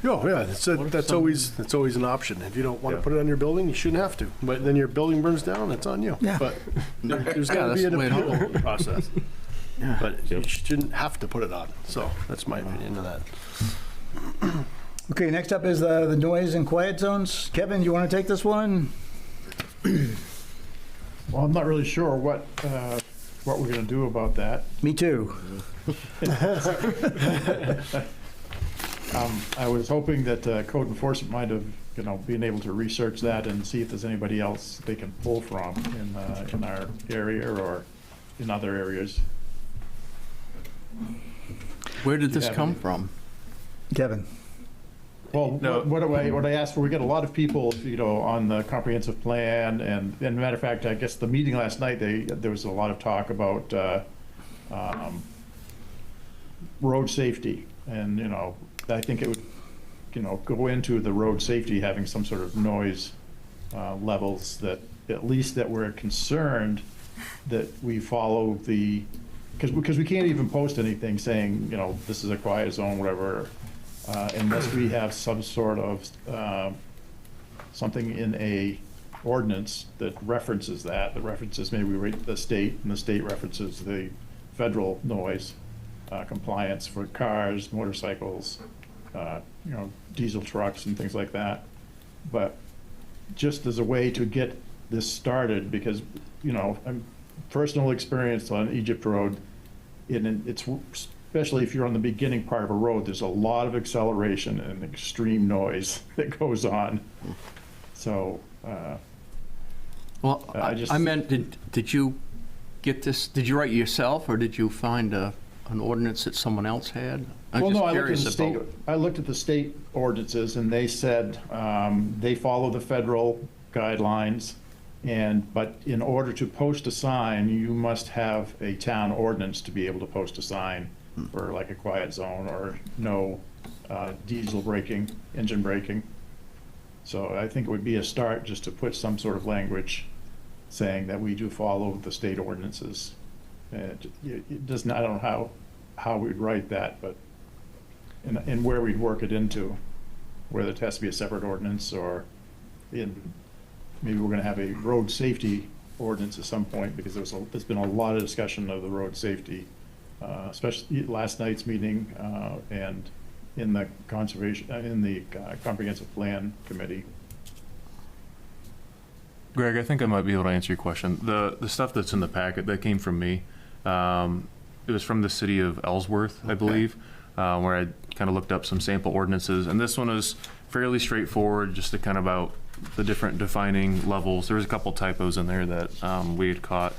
Oh, yeah, that's always an option. If you don't want to put it on your building, you shouldn't have to. But then your building burns down, that's on you.
Yeah.
But there's got to be an appeal process. Yeah. But you shouldn't have to put it on. So that's my opinion of that.
Okay, next up is the noise and quiet zones. Kevin, you want to take this one?
Well, I'm not really sure what we're going to do about that.
Me too.
I was hoping that code enforcement might have, been able to research that and see if there's anybody else they can pull from in our area or in other areas.
Where did this come from?
Kevin.
Well, what I asked for, we got a lot of people, on the comprehensive plan, and matter of fact, I guess the meeting last night, there was a lot of talk about road safety, and I think it would, go into the road safety having some sort of noise levels that at least that we're concerned that we follow the, because we can't even post anything saying, this is a quiet zone, whatever. Unless we have some sort of something in a ordinance that references that references maybe the state, and the state references the federal noise compliance for cars, motorcycles, diesel trucks and things like that. But just as a way to get this started, because personal experience on Egypt Road, it's especially if you're on the beginning part of a road, there's a lot of acceleration and extreme noise that goes on. So,
well, I meant, did you get this? Did you write it yourself, or did you find an ordinance that someone else had?
I looked at the state ordinances, and they said they follow the federal guidelines. But in order to post a sign, you must have a town ordinance to be able to post a sign for like a quiet zone or no diesel braking, engine braking. So I think it would be a start just to put some sort of language saying that we do follow the state ordinances. It doesn't, I don't know how we'd write that, but and where we'd work it into, whether it has to be a separate ordinance or maybe we're going to have a road safety ordinance at some point, because there's been a lot of discussion of the road safety, especially last night's meeting and in the comprehensive plan committee.
Greg, I think I might be able to answer your question. The stuff that's in the packet, that came from me. It was from the city of Ellsworth, I believe, where I kind of looked up some sample ordinances. And this one is fairly straightforward, just to kind of about the different defining levels. There was a couple typos in there that we had caught,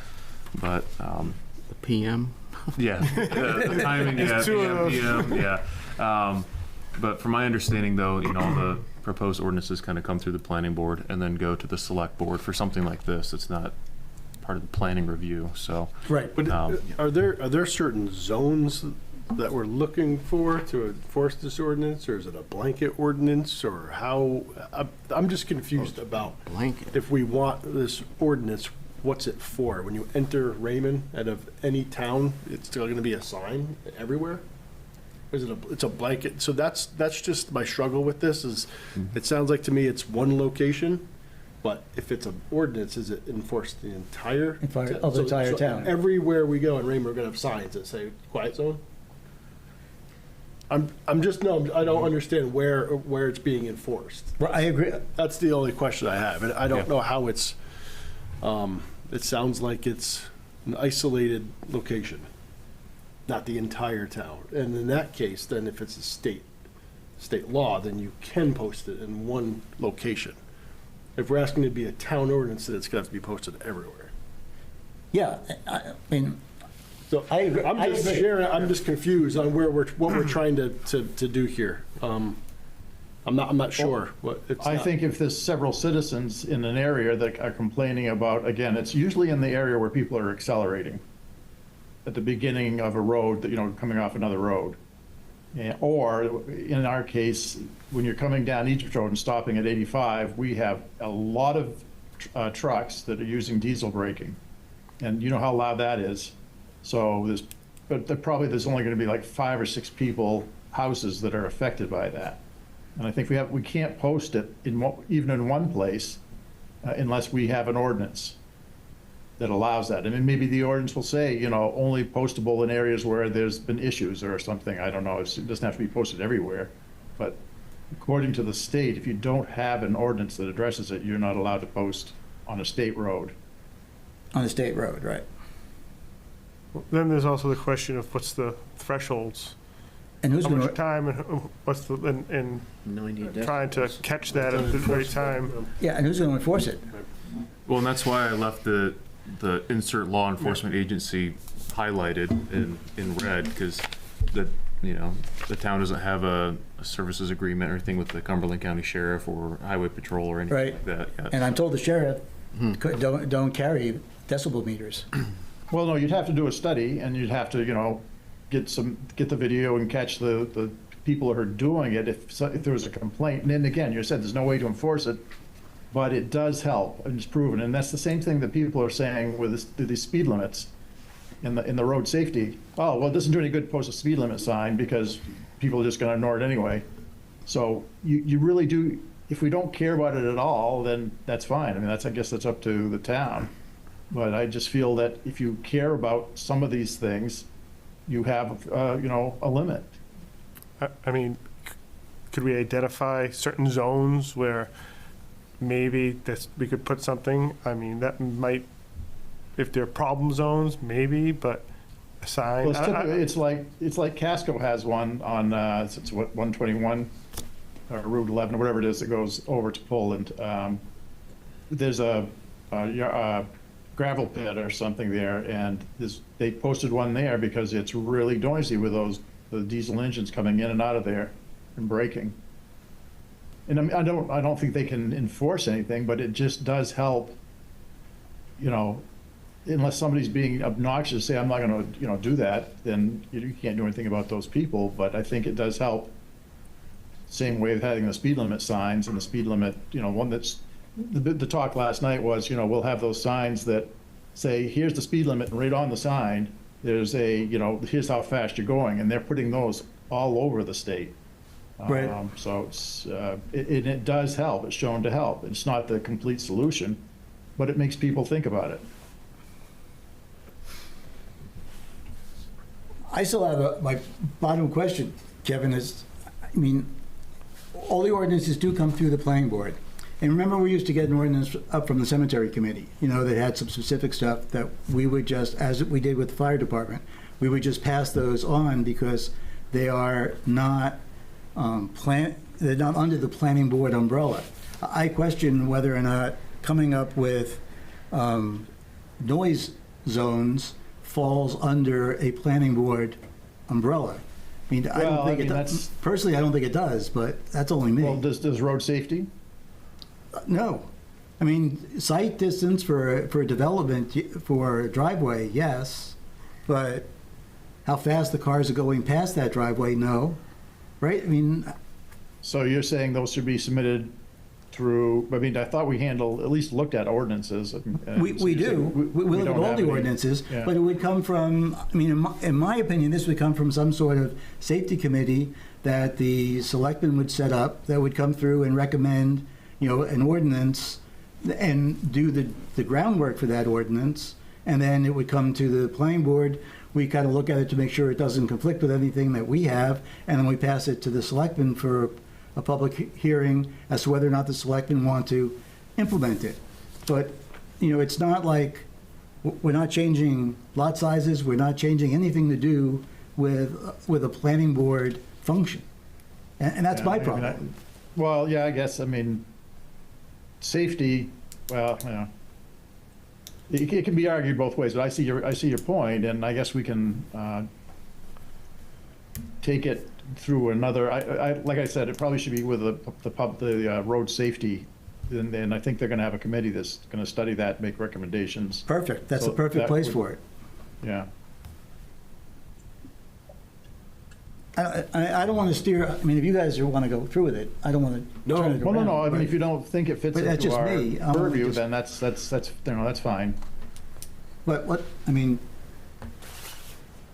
but
The PM?
yeah, the timing, yeah,
There's two of
PM, yeah. But from my understanding, though, the proposed ordinances kind of come through the planning board and then go to the select board for something like this. It's not part of the planning review, so.
Right.
But are there certain zones that we're looking for to enforce this ordinance, or is it a blanket ordinance, or how? I'm just confused about
Blanket.
if we want this ordinance, what's it for? When you enter Raymond out of any town, it's still going to be a sign everywhere? Or is it it's a blanket? So that's just my struggle with this is, it sounds like to me it's one location, but if it's an ordinance, is it enforced the entire?
Of the entire town.
Everywhere we go in Raymond, we're going to have signs that say quiet zone? I'm just, no, I don't understand where it's being enforced.
Well, I agree.
That's the only question I have, and I don't know how it's, it sounds like it's an isolated location, not the entire town. And in that case, then if it's a state law, then you can post it in one location. If we're asking it to be a town ordinance, then it's gonna have to be posted everywhere.
Yeah, I mean,
So
I agree.
I'm just confused on what we're trying to do here. I'm not sure what it's.
I think if there's several citizens in an area that are complaining about, again, it's usually in the area where people are accelerating at the beginning of a road, that coming off another road. Or in our case, when you're coming down Egypt Road and stopping at 85, we have a lot of trucks that are using diesel braking. And you know how loud that is. So there's only going to be like 5 or 6 houses that are affected by that. And I think we can't post it even in one place unless we have an ordinance that allows that. I mean, maybe the ordinance will say, only postable in areas where there's been issues or something. I don't know. It doesn't have to be posted everywhere. But according to the state, if you don't have an ordinance that addresses it, you're not allowed to post on a state road.
On a state road, right.
Then there's also the question of what's the thresholds?
And who's
How
going
much
to,
time and what's the, and
90
trying to catch that at the right time.
yeah, and who's going to enforce it?
Well, and that's why I left the insert law enforcement agency highlighted in red, because the town doesn't have a services agreement or anything with the Cumberland County Sheriff or Highway Patrol or anything
Right.
like that yet.
And I'm told the sheriff don't carry decibel meters.
Well, no, you'd have to do a study, and you'd have to, get the video and catch the people who are doing it if there was a complaint. And then again, you said there's no way to enforce it, but it does help, and it's proven. And that's the same thing that people are saying with these speed limits in the road safety. Oh, well, it doesn't do any good to post a speed limit sign because people are just going to ignore it anyway. So you really do. If we don't care about it at all, then that's fine. I mean, I guess that's up to the town. But I just feel that if you care about some of these things, you have, a limit.
I mean, could we identify certain zones where maybe we could put something? I mean, that might, if they're problem zones, maybe, but a sign.
Well, it's like Casco has one on, it's what, 121 or Route 11 or whatever it is that goes over to Poland. There's a gravel pit or something there, and they posted one there because it's really noisy with the diesel engines coming in and out of there and braking. And I don't think they can enforce anything, but it just does help. Unless somebody's being obnoxious, say I'm not going to do that, then you can't do anything about those people. But I think it does help. Same way with having the speed limit signs and the speed limit, one that's. The talk last night was, we'll have those signs that say, here's the speed limit, and right on the sign, there's here's how fast you're going, and they're putting those all over the state.
Right.
So it does help. It's shown to help. It's not the complete solution, but it makes people think about it.
I still have my bottom question, Kevin, is, all the ordinances do come through the planning board. And remember, we used to get an ordinance up from the cemetery committee, that had some specific stuff that we would just, as we did with the fire department, we would just pass those on because they are not they're not under the planning board umbrella. I question whether or not coming up with noise zones falls under a planning board umbrella. I mean, I don't think it does. Personally, I don't think it does, but that's only me.
Well, does road safety?
No. I mean, sight distance for development, for a driveway, yes, but how fast the cars are going past that driveway, no. Right? I mean...
So you're saying those should be submitted through, I mean, I thought we at least looked at ordinances.
We do. We look at all the ordinances,
yeah.
But it would come from, I mean, in my opinion, this would come from some sort of safety committee that the selectmen would set up that would come through and recommend, an ordinance and do the groundwork for that ordinance. And then it would come to the planning board. We kind of look at it to make sure it doesn't conflict with anything that we have. And then we pass it to the selectmen for a public hearing as to whether or not the selectmen want to implement it. But, it's not like we're not changing lot sizes. We're not changing anything to do with a planning board function. And that's my problem.
I guess, I mean, safety, well, it can be argued both ways, but I see your point, and I guess we can take it through another. Like I said, it probably should be with the road safety, and I think they're going to have a committee that's going to study that, make recommendations.
Perfect. That's the perfect place for it.
Yeah.
I don't want to steer. I mean, if you guys want to go through with it, I don't want to turn it around.
No. I mean, if you don't think it fits into our purview, then that's fine.
But what I mean,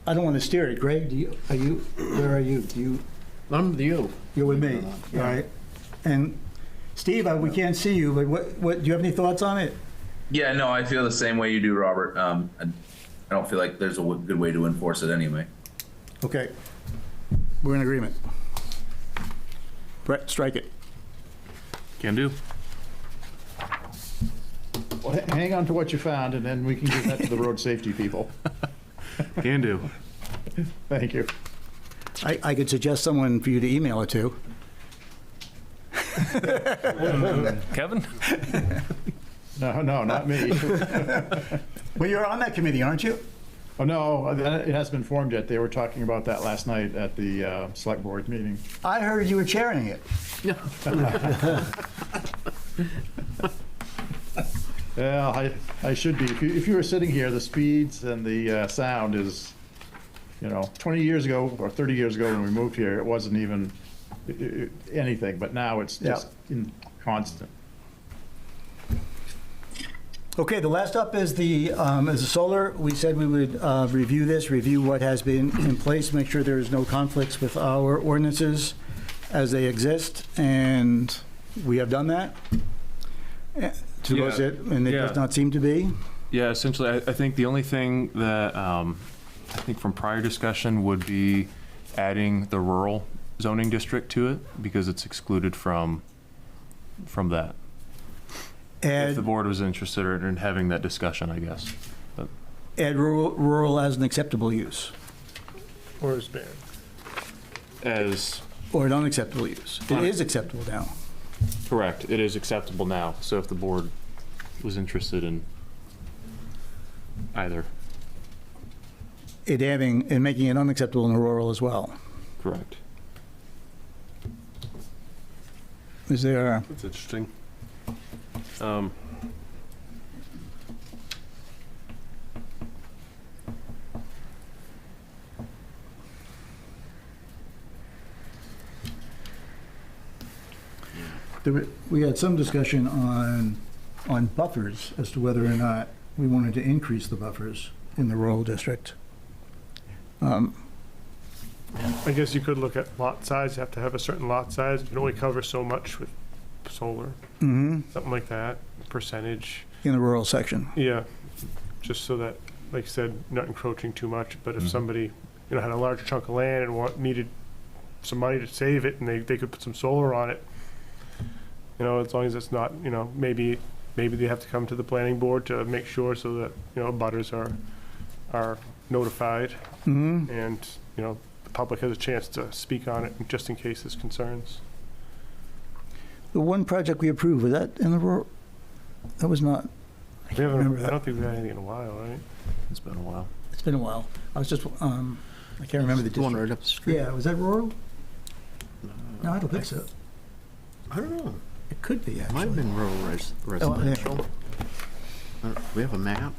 I don't want to steer it. Greg, where are you?
I'm with you.
You're with me, all right? And Steve, we can't see you, but what do you have any thoughts on it?
Yeah, no, I feel the same way you do, Robert. I don't feel like there's a good way to enforce it anyway.
Okay. We're in agreement. Brett, strike it.
Can do.
Well, hang on to what you found, and then we can give that to the road safety people.
Can do.
Thank you.
I could suggest someone for you to email it to.
Kevin?
No, not me.
Well, you're on that committee, aren't you?
Oh, no, it hasn't been formed yet. They were talking about that last night at the select board meeting.
I heard you were chairing it.
Yeah, I should be. If you were sitting here, the speeds and the sound is, 20 years ago or 30 years ago when we moved here, it wasn't even anything, but now it's just constant.
Okay, the last up is the solar. We said we would review what has been in place, make sure there is no conflicts with our ordinances as they exist, and we have done that. And it does not seem to be.
Yeah, essentially, I think the only thing that I think from prior discussion would be adding the rural zoning district to it because it's excluded from that. If the board was interested in having that discussion, I guess. But.
Add rural as an acceptable use.
Or as banned.
Or an unacceptable use. It is acceptable now.
Correct. It is acceptable now. So if the board was interested in either.
In making it unacceptable in the rural as well.
Correct.
Is there?
That's interesting.
We had some discussion on buffers as to whether or not we wanted to increase the buffers in the rural district.
I guess you could look at lot size. You have to have a certain lot size. You can only cover so much with solar.
Mm-hmm.
Something like that. Percentage.
In the rural section.
Yeah. Just so that, like you said, not encroaching too much. But if somebody, had a large chunk of land and needed some money to save it, and they could put some solar on it, You know, as long as it's not, you know, maybe they have to come to the planning board to make sure so that, you know, butters are notified. And, you know, the public has a chance to speak on it just in case there's concerns.
The one project we approved, was that in the rural? That was not. I
We haven't,
remember
I
that.
don't think we've had anything in a while, right?
It's been a while.
It's been a while. I was just, I can't remember the
The one
district.
right up the street.
Yeah, was that rural? No, I don't think so.
I don't know.
It could be,
It might have
actually.
been rural residential. We have a map.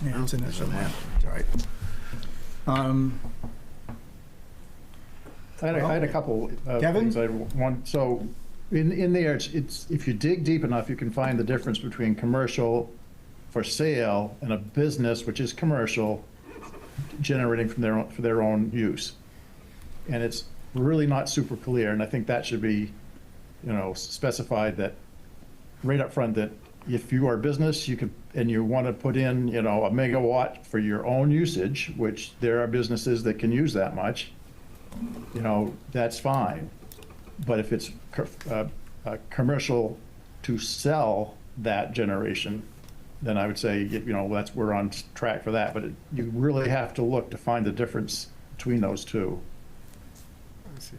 Yeah, it's in there
There's a
somewhere.
map.
It's all right.
I had a couple of
Kevin?
things I want, so in there, it's, if you dig deep enough, you can find the difference between commercial for sale and a business, which is commercial, generating from for their own use. And it's really not super clear, and I think that should be, you know, specified that, right up front, that if you are a business, you could, and you want to put in, you know, a megawatt for your own usage, which there are businesses that can use that much, you know, that's fine. But if it's commercial to sell that generation, then I would say, you know, we're on track for that. But you really have to look to find the difference between those two.
Let's see.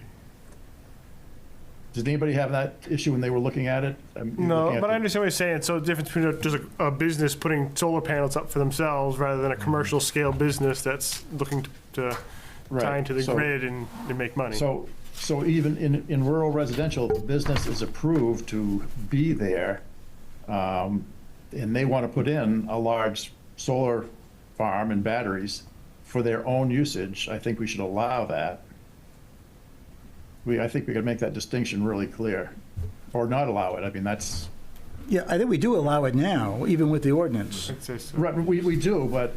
Did anybody have that issue when they were looking at it?
No, but I understand what you're saying. So the difference between just a business putting solar panels up for themselves rather than a commercial scale business that's looking to tie into the grid and make money.
So even in rural residential, the business is approved to be there, and they want to put in a large solar farm and batteries for their own usage, I think we should allow that. I think we could make that distinction really clear, or not allow it. I mean, that's.
Yeah, I think we do allow it now, even with the ordinance.
I'd say so.
Right, we do, but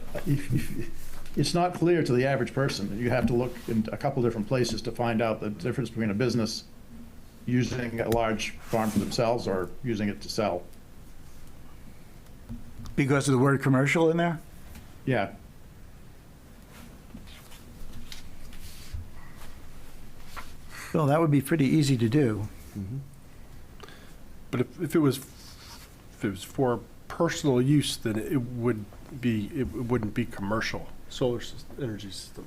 it's not clear to the average person. You have to look in a couple different places to find out the difference between a business using a large farm for themselves or using it to sell.
Because of the word commercial in there?
Yeah.
Well, that would be pretty easy to do.
But if it was for personal use, then it wouldn't be commercial, energy system.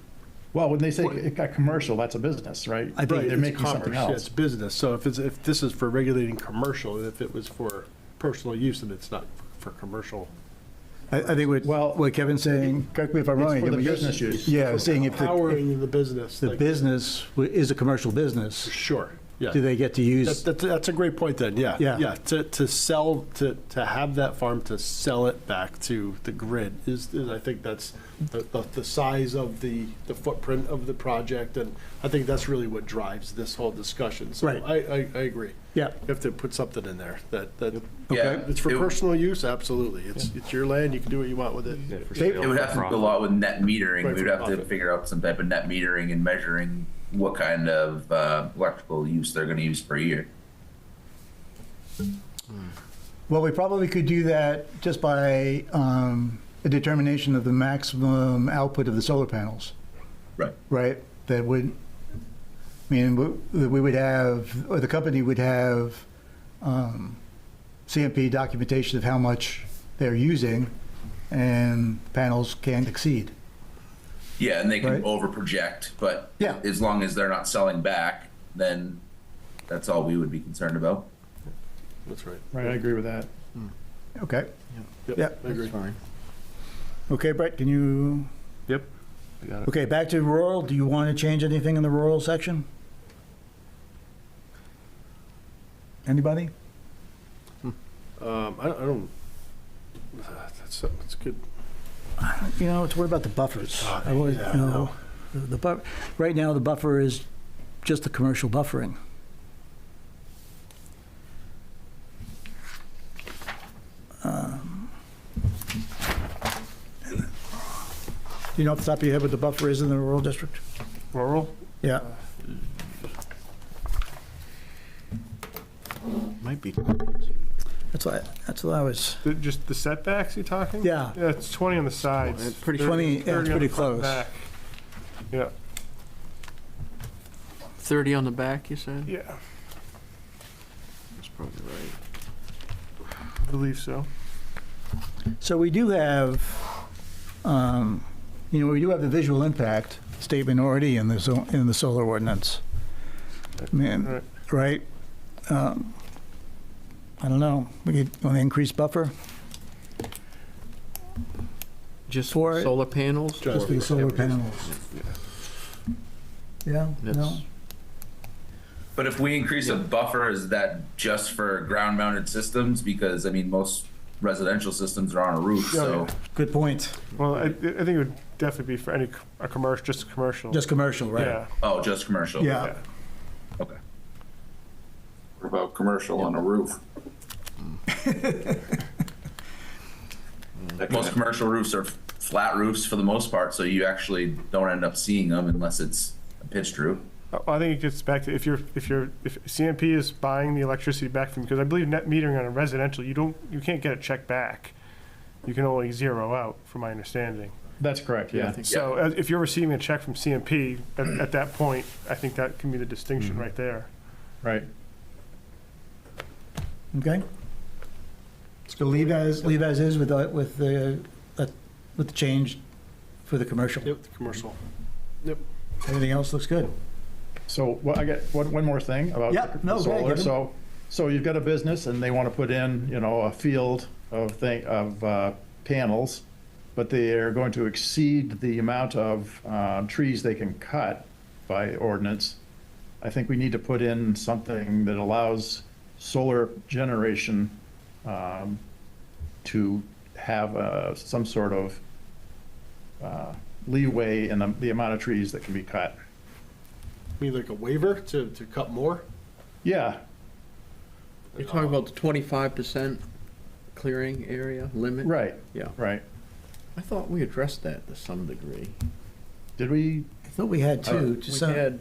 Well, when they say it got commercial, that's a business, right?
I think they're
it's
making something
commerce,
else.
yeah,
It's business. So if this is for regulating commercial, if it was for personal use, then it's not for commercial.
I think what Kevin's saying, correct me if I'm wrong.
for the
Kevin,
business use.
Yeah, saying if
Powering the business.
the business is a commercial business,
Sure, yeah.
do they get to use?
That's a great point then, yeah.
Yeah.
To sell, to have that farm, to sell it back to the grid is I think that's the size of the footprint of the project, and I think that's really what drives this whole discussion. So
Right.
I agree.
Yeah.
You have to put something in there that
Yeah,
it's for
it-
personal use, absolutely. It's your land, you can do what you want with it.
It would have to do a lot with net metering.
Right,
We'd
for
have to
profit.
figure out some type of net metering and measuring what kind of electrical use they're going to use per year.
Well, we probably could do that just by a determination of the maximum output of the solar panels.
Right.
Right? That would, I mean, we would have, or the company would have CMP documentation of how much they're using, and panels can't exceed.
Yeah, and they can
Right.
over project, but
Yeah.
as long as they're not selling back, then that's all we would be concerned about.
That's right.
Right, I agree with that.
Okay.
Yep, I agree.
Fine.
Okay, Brett, can you?
Yep. I got it.
Okay, back to rural. Do you want to change anything in the rural section? Anybody?
I don't, that's good.
You know, it's what about the buffers?
Oh,
I always,
yeah,
you know, right now the buffer is just the commercial buffering. Do you know off the top of your head what the buffer is in the rural district?
Rural?
Yeah.
Might be.
That's what I was.
Just the setbacks you're talking?
Yeah.
Yeah, it's 20 on the sides.
It's pretty
20, yeah, it's
30 on
pretty
the front and
close.
back. Yeah.
30 on the back, you said?
Yeah.
probably right.
I believe so.
So we do have, we do have the visual impact statement already in the solar ordinance. Man, right? I don't know. We want to increase buffer
Just
for
solar panels?
just the solar panels. Yeah. No.
But if we increase a buffer, is that just for ground-mounted systems? Because, I mean, most residential systems are on a roof, so.
Good point.
Well, I think it would definitely be for any a commercial, just commercial.
Just commercial, right?
Yeah.
Oh, just commercial?
Yeah.
Okay.
What about commercial on a roof?
Most commercial roofs are flat roofs for the most part, so you actually don't end up seeing them unless it's a pitched roof.
I think it gets back to if CMP is buying the electricity back from, because I believe net metering on a residential, you can't get a check back. You can only zero out, from my understanding.
That's correct, yeah.
So if you're receiving a check from CMP at that point, I think that can be the distinction right there.
Right.
Okay. So leave as is with the change for the commercial.
Yep, the commercial. Yep.
Everything else looks good.
So I get one more thing about the solar. So you've got a business and they want to put in, a field of panels, but they are going to exceed the amount of trees they can cut by ordinance. I think we need to put in something that allows solar generation to have some sort of leeway in the amount of trees that can be cut.
You mean like a waiver to cut more?
Yeah.
You're talking about the 25% clearing area limit?
Right.
Yeah.
Right.
I thought we addressed that to some degree.
Did we?
I thought we had two.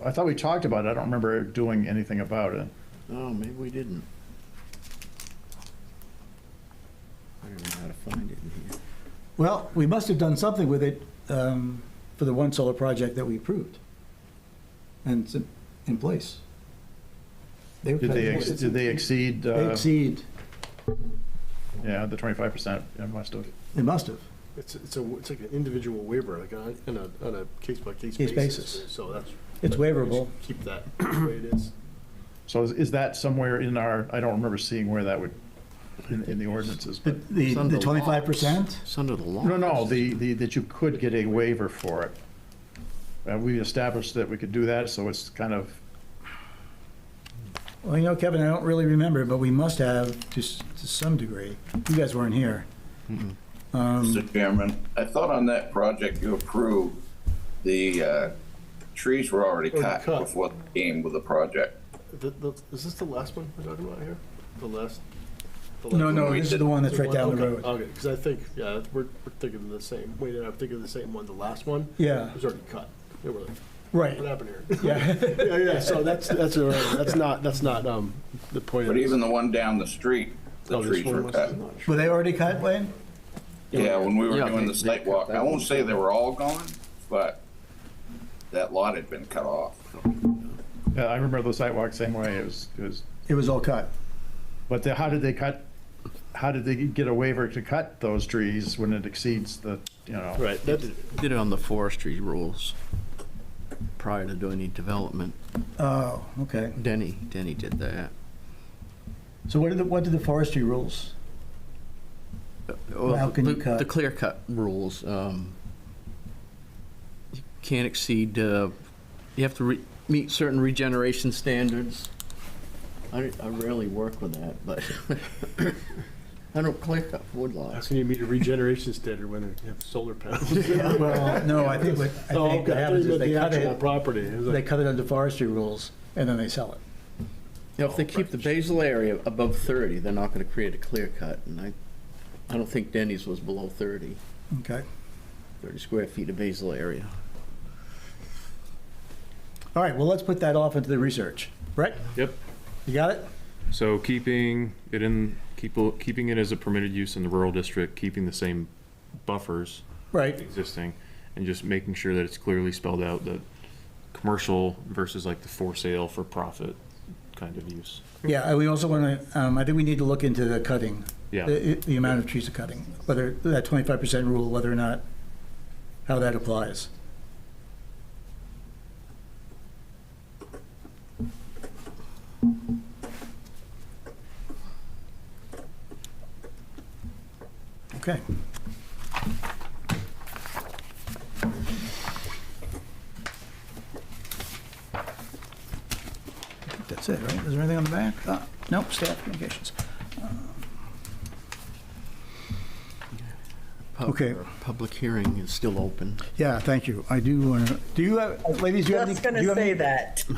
I thought we talked about it. I don't remember doing anything about it.
Oh, maybe we didn't. I don't know how to find it in here.
Well, we must have done something with it for the one solar project that we approved. And it's in place.
Did they exceed?
They exceed.
Yeah, the 25%. Yeah, must have.
They must have.
It's like an individual waiver, like on a case by case
basis.
So that's.
It's waiverable.
Keep that the way it is.
So is that somewhere in our? I don't remember seeing where that would in the ordinances. But
the 25%.
It's under the law.
No. That you could get a waiver for it. We established that we could do that, so it's kind of.
Well, Kevin, I don't really remember, but we must have to some degree. You guys weren't here.
Mr. Chairman, I thought on that project you approved, the trees were already cut before they came with the project.
Is this the last one we're talking about here? The last
No, this is the one that's right down the road.
Okay, because I think, we're thinking of the same. Wait, I'm thinking of the same one. The last one?
Yeah.
Was already cut. They were like,
right.
What happened here?
Yeah.
yeah. So that's all right. That's not the point.
But even the one down the street, the trees were cut.
Were they already cut, Wayne?
Yeah, when we were doing the site walk, I won't say they were all gone, but that lot had been cut off.
Yeah, I remember the sidewalk same way.
It was all cut.
But how did they cut? How did they get a waiver to cut those trees when it exceeds the?
Right.
They did it on the forestry rules prior to doing any development.
Oh, okay.
Denny did that.
So what did the forestry rules?
Well,
how can you cut?
The clear cut rules. You can't exceed. You have to meet certain regeneration standards. I rarely work with that, but I don't clear cut woodlots.
How can you meet a regeneration standard when you have solar panels?
Well, no, I think what happens is they cut it.
Property.
They cut it under forestry rules, and then they sell it.
If they keep the basal area above 30, they're not going to create a clear cut, and I don't think Denny's was below 30.
Okay.
30 square feet of basal area.
All right. Well, let's put that off into the research. Brett?
Yep.
You got it?
So keeping it as a permitted use in the rural district, keeping the same buffers existing, and just making sure that it's clearly spelled out that commercial versus like the for sale for profit kind of use.
Yeah, and we also want to, I think we need to look into the cutting.
Yeah.
The amount of trees are cutting, whether that 25% rule, whether or not, how that applies. Okay. I think that's it, right? Is there anything on the back? Nope, staff communications. Okay.
Public hearing is still open.
Yeah, thank you. I do want to, do you have, ladies, do you have any?
Just going
do you
to
have
say
any-
that.
Do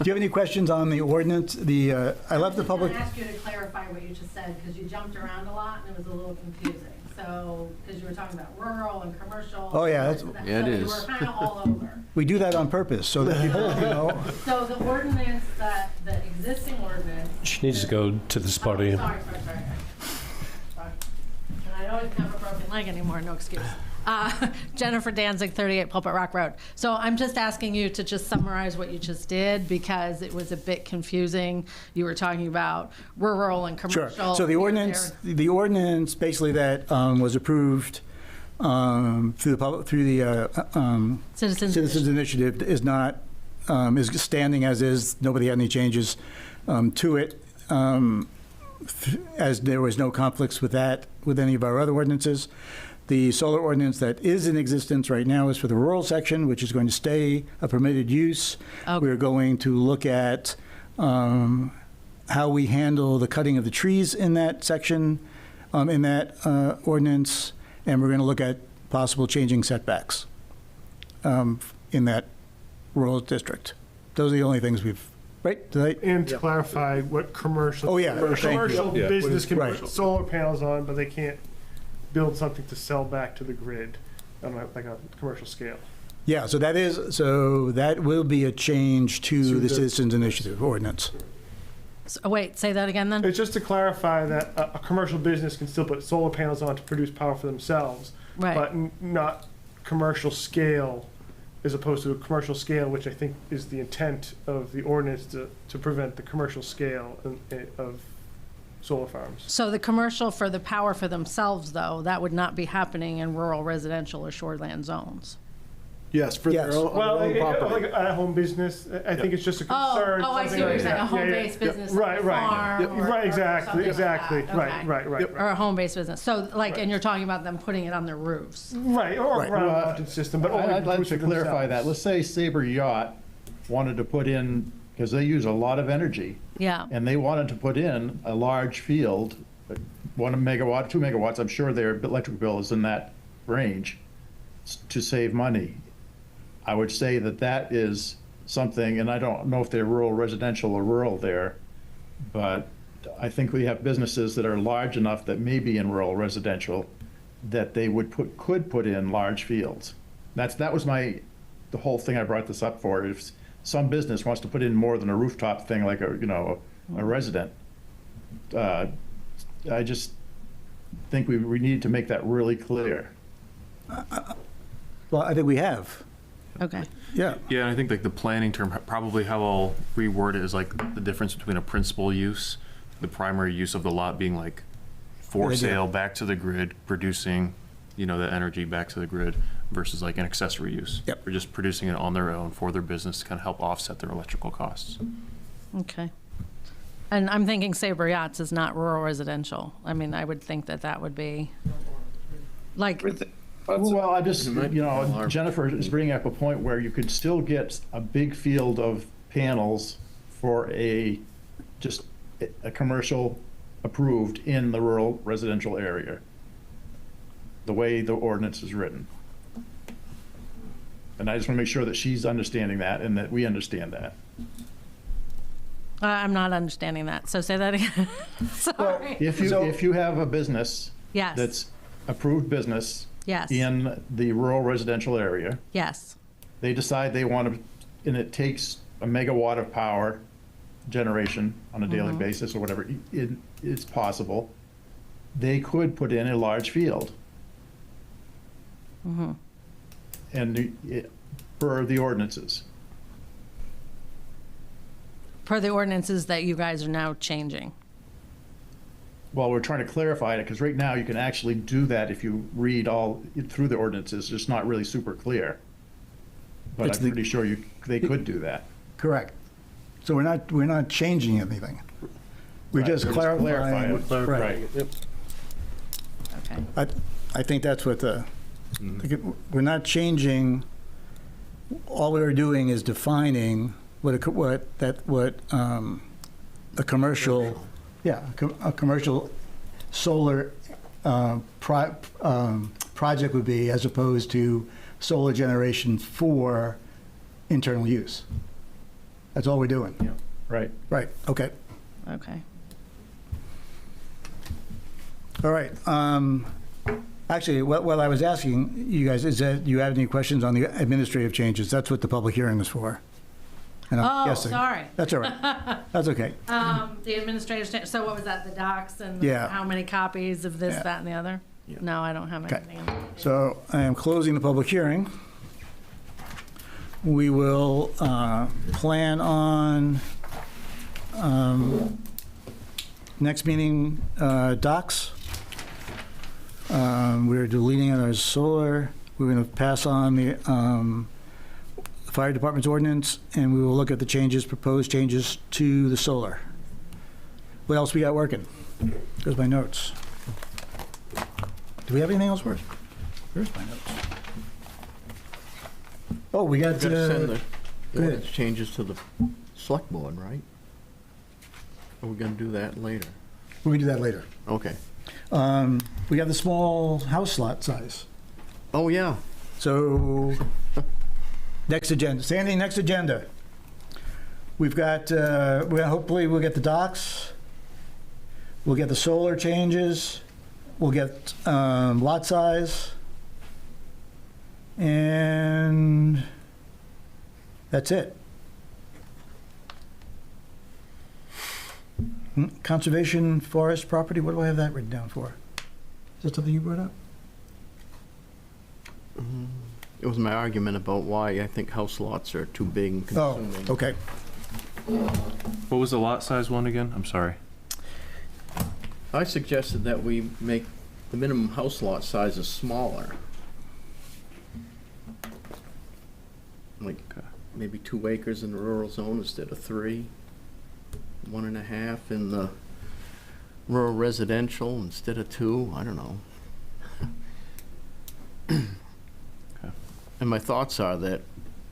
you have any questions on the ordinance? I left the public.
I asked you to clarify what you just said, because you jumped around a lot and it was a little confusing. So, because you were talking about rural and commercial.
Oh, yeah,
So
that's-
Yeah, it is.
you were kind of all over.
We do that on purpose, so that people, you know.
So the ordinance, the existing ordinance.
She needs to go to this
Oh,
podium.
sorry. And I don't even have a broken leg anymore, no excuse. Jennifer Danzig, 38 Pulpit Rock Road. So I'm just asking you to just summarize what you just did, because it was a bit confusing. You were talking about rural and commercial.
Sure. So the ordinance basically that was approved through the Citizens Initiative is not, is standing as is. Nobody had any changes to it, as there was no conflicts with that, with any of our other ordinances. The solar ordinance that is in existence right now is for the rural section, which is going to stay a permitted use.
Okay.
We're going to look at how we handle the cutting of the trees in that section, in that ordinance, and we're going to look at possible changing setbacks in that rural district. Those are the only things we've, right? Did I-
And to clarify what commercial.
Oh, yeah, thank you.
Commercial
Yeah.
business can
Right.
put solar panels on, but they can't build something to sell back to the grid on like a commercial scale.
Yeah, so that will be a change to
To
the
the-
Citizens Initiative ordinance.
So, wait, say that again then?
It's just to clarify that a commercial business can still put solar panels on to produce power for themselves,
Right.
but not commercial scale, as opposed to a commercial scale, which I think is the intent of the ordinance to prevent the commercial scale of solar farms.
So the commercial for the power for themselves, though, that would not be happening in rural residential or shoreland zones?
Yes, for their own,
Well,
on their own property.
like a home business, I think it's just a concern.
Oh, I see
something
what you're
like
saying,
that.
a home-based business, like
Right,
a
right.
farm
Yep,
or-
right,
or
exactly,
something like
exactly,
that.
right,
Okay.
right, right.
Or a home-based business. So like, and you're talking about them putting it on their roofs?
Right, or
Right.
a ground-mounted system, but only
I'd like
produce
to
for
clarify that.
themselves.
Let's say Sabre Yacht wanted to put in, because they use a lot of energy,
Yeah.
and they wanted to put in a large field, 1 megawatt, 2 megawatts, I'm sure their electric bill is in that range, to save money. I would say that that is something, and I don't know if they're rural residential or rural there, but I think we have businesses that are large enough that may be in rural residential, that they could put in large fields. That was the whole thing I brought this up for. If some business wants to put in more than a rooftop thing, like a resident, I just think we need to make that really clear.
Well, I think we have.
Okay.
Yeah.
Yeah, and I think like the planning term, probably how I'll reword it is like the difference between a principal use, the primary use of the lot being like for
Good idea.
sale back to the grid, producing, the energy back to the grid, versus like an accessory use.
Yep.
They're just producing it on their own for their business to kind of help offset their electrical costs.
Okay. And I'm thinking Sabre Yachts is not rural residential. I mean, I would think that would be, like,
Well, I just, Jennifer is bringing up a point where you could still get a big field of panels for just a commercial approved in the rural residential area, the way the ordinance is written. And I just want to make sure that she's understanding that and that we understand that.
I'm not understanding that. So say that again. Sorry.
If you have a business
Yes.
that's approved business
Yes.
in the rural residential area,
Yes.
they decide they want to, and it takes a megawatt of power generation on a daily basis or whatever, it's possible, they could put in a large field. And for the ordinances.
per the ordinances that you guys are now changing?
Well, we're trying to clarify it, because right now you can actually do that if you read all through the ordinances, it's just not really super clear. But
It's
I'm
the-
pretty sure they could do that.
Correct. So we're not changing anything. We're
Right,
just
we're just
clarifying.
clarifying it.
Right.
Okay.
I think that's what we're not changing, all we were doing is defining a commercial, a commercial solar project would be, as opposed to solar generation for internal use. That's all we're doing.
Yeah. Right.
Right, okay.
Okay.
All right. Actually, what I was asking you guys is that you have any questions on the administrative changes? That's what the public hearing is for. And I'm
Oh,
guessing.
sorry.
That's all right. That's okay.
The administrative, so what was that, the docs and
Yeah.
how many copies of this,
Yeah.
that, and the other? No, I don't have
Okay.
anything.
So I am closing the public hearing. We will plan on next meeting docs. We're deleting our solar. We're going to pass on the fire department's ordinance, and we will look at the changes, proposed changes to the solar. What else we got working? There's my notes. Do we have anything else working? Where's my notes? Oh, we got,
We've got to send the
go ahead.
ordinance changes to the select board, right? Are we going to do that later?
We're going to do that later.
Okay.
We got the small house lot size.
Oh, yeah.
So, next agenda, standing next agenda. We've got, hopefully we'll get the docks. We'll get the solar changes. We'll get lot size. And that's it. Conservation forest property, what do I have that written down for? Is that something you brought up?
It was my argument about why I think house lots are too big and
Oh,
consuming.
okay.
What was the lot size one again? I'm sorry.
I suggested that we make the minimum house lot sizes smaller. Like maybe 2 acres in the rural zone instead of 3. 1.5 in the rural residential instead of 2. I don't know. And my thoughts are that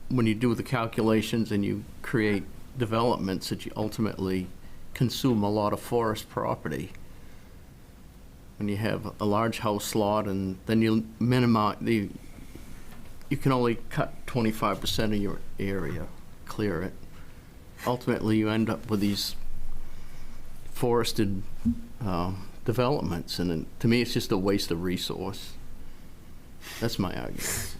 when you do the calculations and you create developments that you ultimately consume a lot of forest property, when you have a large house lot and then you minimize you can only cut 25% of your area, clear it. Ultimately, you end up with these forested developments, and to me, it's just a waste of resource. That's my argument.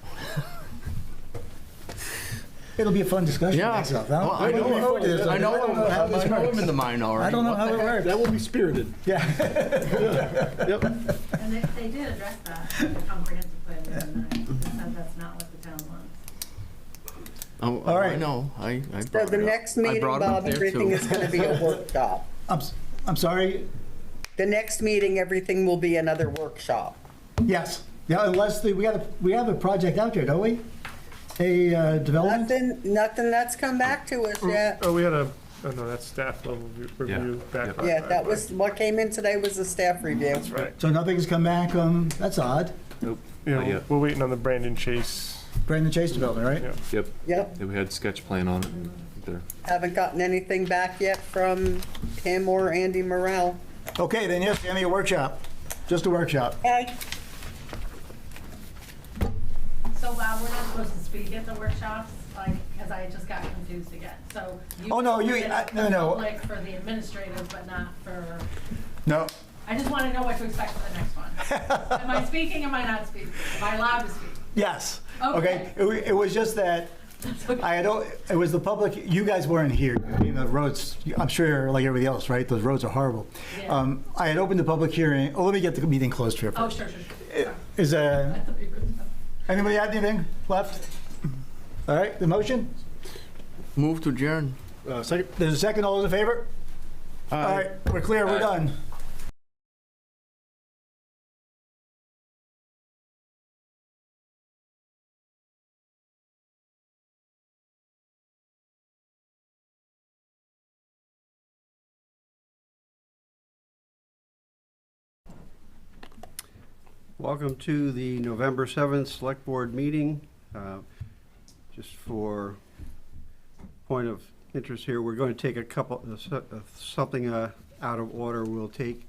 It'll be a fun discussion.
Yeah.
next month.
Well, I know
how this
I'm
works.
in the minority.
I don't know how it works.
That will be spirited.
Yeah.
Yep.
And they did address that in the comprehensive plan, and they said that's not what the town wants.
Oh,
All right.
I know. I
So
brought
the
it up.
next
I
meeting,
brought it up
Bob,
there,
everything
too.
is going to be a workshop.
I'm sorry?
The next meeting, everything will be another workshop.
Yes. Yeah, unless we have a project out there, don't we? A development?
Nothing that's come back to us yet.
Oh, we had oh no, that's staff level review back.
Yeah, that was, what came in today was a staff review.
That's right.
So nothing's come back, that's odd.
Nope.
Yeah, we're waiting on the Brandon Chase.
Brandon Chase development, right?
Yeah.
Yep.
Yep.
Yeah, we had sketch plan on it there.
Haven't gotten anything back yet from Tim or Andy Morrell.
Okay, then yes, Andy, a workshop. Just a workshop.
Okay.
So Bob, we're not supposed to speak at the workshops, like, because I just got confused again. So you.
Oh, no,
submitted
no,
the
no.
public for the administrative, but not for,
No.
I just want to know what to expect for the next one. Am I speaking, am I not speaking? Am I allowed to speak?
Yes.
Okay.
It was just that it was the public, you guys weren't here. I mean, the roads, I'm sure like everybody else, right? Those roads are horrible.
Yeah.
I had opened the public hearing. Oh, let me get the meeting closed here
Oh,
first.
sure.
Is anybody have anything left? All right, the motion?
Move to adjourn.
Second?
There's a second. All those in favor? All right, we're clear. We're done.
Welcome to the November 7th Select Board meeting. Just for point of interest here, we're going to take a couple, something out of order. We'll take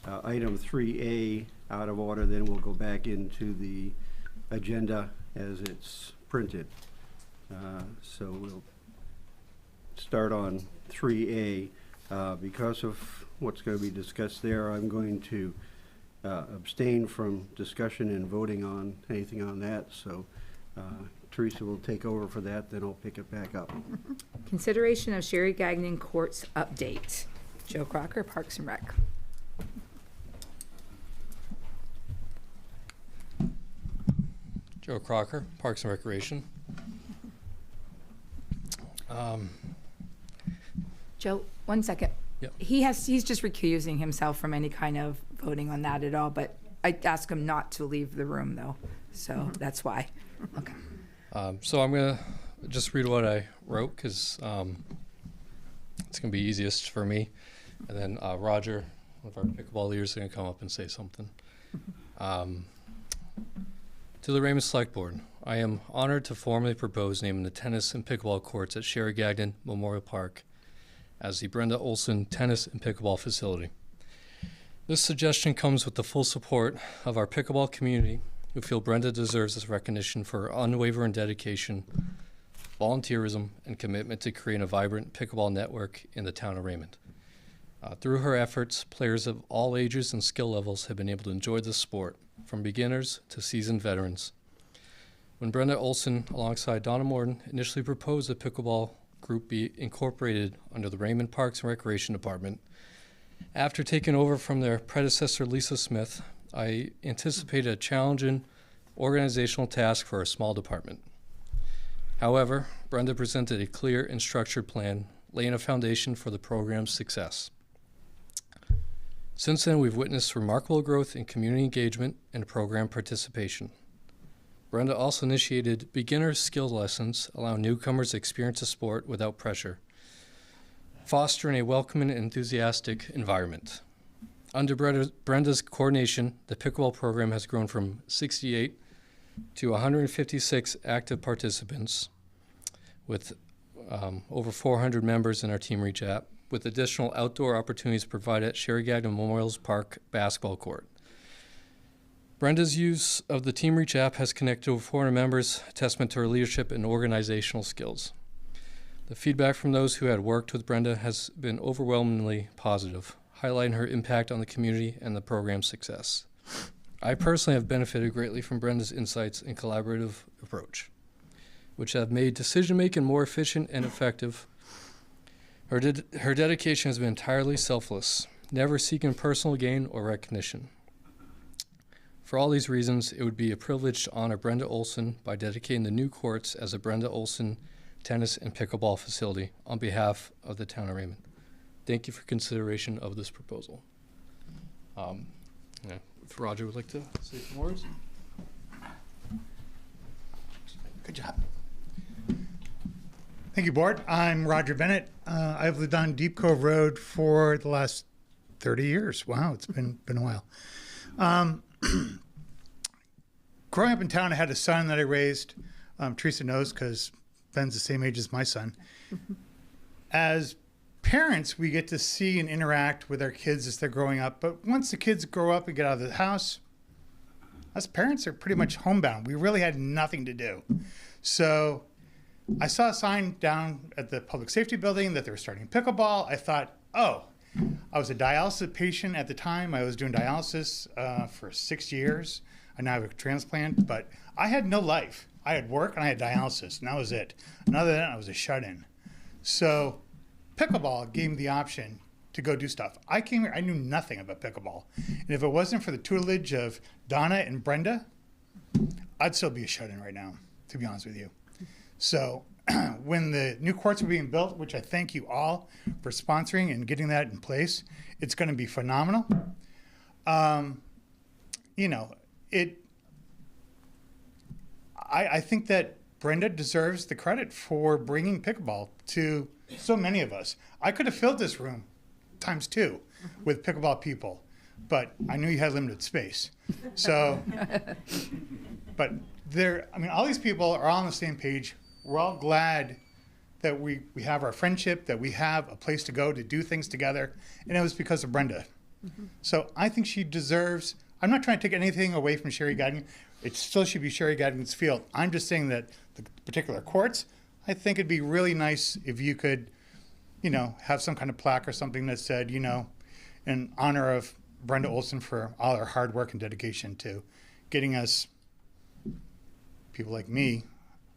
item 3A out of order, then we'll go back into the agenda as it's printed. So we'll start on 3A. Because of what's going to be discussed there, I'm going to abstain from discussion and voting on anything on that. So Teresa will take over for that, then I'll pick it back up.
Consideration of Sherry Gagnon Courts update. Joe Crocker, Parks and Rec.
Joe Crocker, Parks and Recreation.
Joe, 1 second.
Yep.
He's just recusing himself from any kind of voting on that at all, but I asked him not to leave the room though, so that's why. Okay.
So I'm gonna just read what I wrote because it's gonna be easiest for me, and then Roger, one of our pickleball leaders, is gonna come up and say something. To the Raymond Select Board, I am honored to formally propose naming the tennis and pickleball courts at Sherry Gagnon Memorial Park as the Brenda Olson Tennis and Pickleball Facility. This suggestion comes with the full support of our pickleball community, who feel Brenda deserves this recognition for her unwavering dedication, volunteerism, and commitment to create a vibrant pickleball network in the town of Raymond. Through her efforts, players of all ages and skill levels have been able to enjoy the sport, from beginners to seasoned veterans. When Brenda Olson, alongside Donna Morton, initially proposed the pickleball group be incorporated under the Raymond Parks and Recreation Department, after taking over from their predecessor Lisa Smith, I anticipated a challenging organizational task for a small department. However, Brenda presented a clear and structured plan, laying a foundation for the program's success. Since then, we've witnessed remarkable growth in community engagement and program participation. Brenda also initiated beginner skill lessons, allowing newcomers to experience the sport without pressure, fostering a welcoming and enthusiastic environment. Under Brenda's coordination, the pickleball program has grown from 68 to 156 active participants, with over 400 members in our Team Reach app, with additional outdoor opportunities provided at Sherry Gagnon Memorial Park basketball court. Brenda's use of the Team Reach app has connected over 400 members, a testament to her leadership and organizational skills. The feedback from those who had worked with Brenda has been overwhelmingly positive, highlighting her impact on the community and the program's success. I personally have benefited greatly from Brenda's insights and collaborative approach, which have made decision-making more efficient and effective. Her dedication has been entirely selfless, never seeking personal gain or recognition. For all these reasons, it would be a privilege to honor Brenda Olson by dedicating the new courts as a Brenda Olson Tennis and Pickleball Facility on behalf of the town of Raymond. Thank you for consideration of this proposal. If Roger would like to say some words.
Good job. Thank you, Board. I'm Roger Bennett. I've lived on Deep Cove Road for the last 30 years. Wow, it's been a while. Growing up in town, I had a son that I raised. Teresa knows because Ben's the same age as my son. As parents, we get to see and interact with our kids as they're growing up. But once the kids grow up and get out of the house, us parents are pretty much homebound. We really had nothing to do. So I saw a sign down at the public safety building that they were starting pickleball. I thought, oh, I was a dialysis patient at the time. I was doing dialysis for 6 years. I now have a transplant, but I had no life. I had work and I had dialysis, and that was it. And other than that, I was a shut-in. So pickleball gave me the option to go do stuff. I came here, I knew nothing about pickleball. And if it wasn't for the tutelage of Donna and Brenda, I'd still be a shut-in right now, to be honest with you. So when the new courts are being built, which I thank you all for sponsoring and getting that in place, it's going to be phenomenal. You know, I think that Brenda deserves the credit for bringing pickleball to so many of us. I could have filled this room ×2 with pickleball people, but I knew you had limited space. So, but I mean, all these people are all on the same page. We're all glad that we have our friendship, that we have a place to go to do things together, and it was because of Brenda. So I think she deserves, I'm not trying to take anything away from Sherry Gadigan. It still should be Sherry Gadigan's field. I'm just saying that the particular courts, I think it'd be really nice if you could, you know, have some kind of plaque or something that said, you know, in honor of Brenda Olson for all her hard work and dedication to getting us, people like me,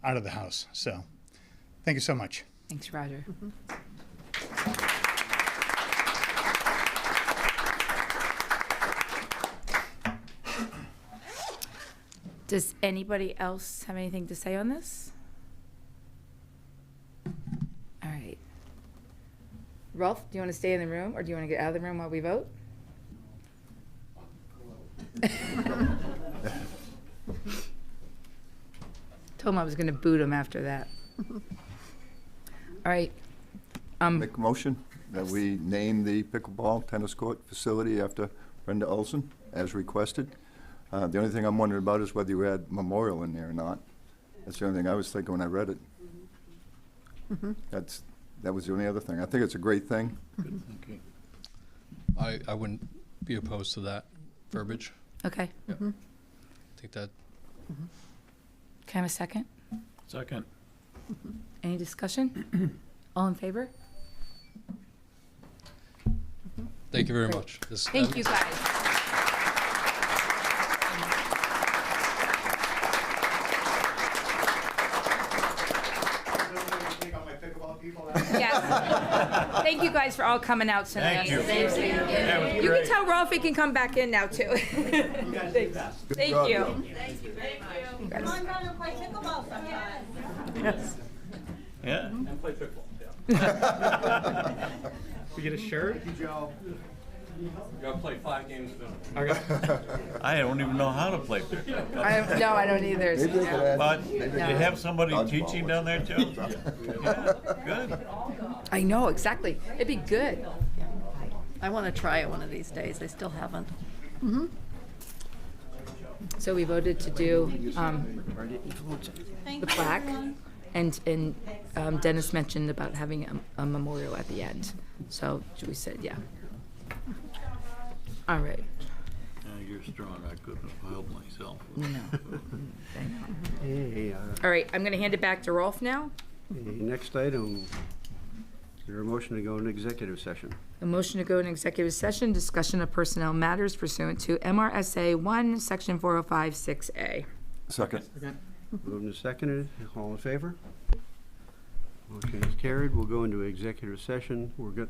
out of the house. So thank you so much.
Thanks, Roger. Does anybody else have anything to say on this? All right. Rolf, do you want to stay in the room, or do you want to get out of the room while we vote? Told him I was going to boot him after that. All right.
Make a motion that we name the pickleball tennis court facility after Brenda Olson, as requested. The only thing I'm wondering about is whether you add memorial in there or not. That's the only thing I was thinking when I read it. That was the only other thing. I think it's a great thing.
I wouldn't be opposed to that verbiage.
Okay.
Yeah. I think that.
Can I have a second?
Second.
Any discussion? All in favor?
Thank you very
Great.
much.
Thank you, guys. Yes. Thank you guys for all coming out tonight.
Thank you.
You can tell Rolf he can come back in now too. Thanks. Thank you.
Thank you very much. Come on down and play pickleball sometime.
Yes.
Yeah.
And play pickleball,
We get a shirt?
You gotta play 5 games
I don't even know how to play pickleball.
No, I don't either.
But
No.
you have somebody teaching down there too? Yeah, good.
I know, exactly. It'd be good.
I want to try it one of these days. I still haven't.
So we voted to do the plaque, and Dennis mentioned about having a memorial at the end. So we said, yeah. All right.
You're strong. I couldn't have helped myself.
No.
Hey,
All right, I'm going to hand it back to Rolf now.
next item, is there a motion to go into executive session?
A motion to go in executive session, discussion of personnel matters pursuant to MRSA 1, Section 4056A.
Second.
Moved and seconded. All in favor? Motion is carried. We'll go into executive session. We're going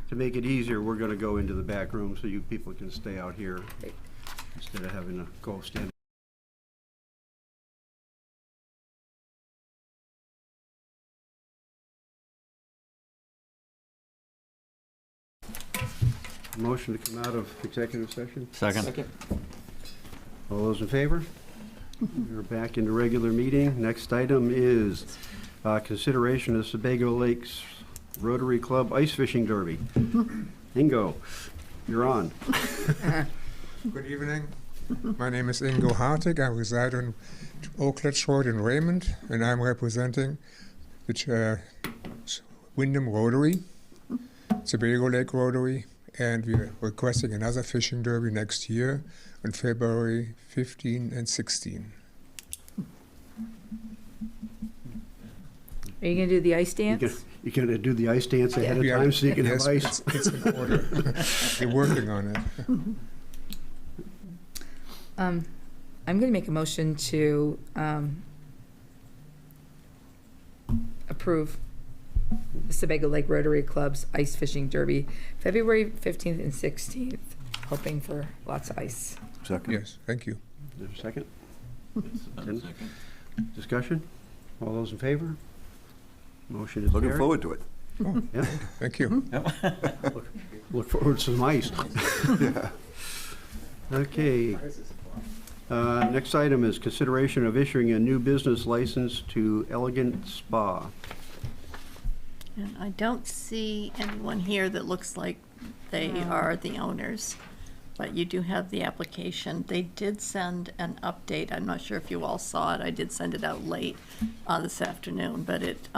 to make it easier, we're going to go into the back room so you people can stay out here instead of having to go stand. Motion to come out of executive session?
Second.
All those in favor? We're back into regular meeting. Next item is consideration of Sebago Lakes Rotary Club Ice Fishing Derby. Ingo, you're on.
Good evening. My name is Ingo Hartig. I reside on Oakledge Road in Raymond, and I'm representing the Wyndham Rotary, Sebago Lake Rotary, and we're requesting another fishing derby next year on February 15 and 16.
Are you going to do the ice dance?
You're going to do the ice dance ahead of time so you can have ice?
It's in order. We're working on it.
I'm going to make a motion to approve the Sebago Lake Rotary Club's Ice Fishing Derby, February 15th and 16th, hoping for lots of ice.
Second.
Yes, thank you.
Is there a second? Discussion? All those in favor? Motion is carried.
Looking forward to it.
Yeah.
Thank you.
Look forward to some ice.
Yeah.
Okay. Next item is consideration of issuing a new business license to Elegant Spa.
And I don't see anyone here that looks like they are the owners, but you do have the application. They did send an update. I'm not sure if you all saw it. I did send it out late this afternoon, but it,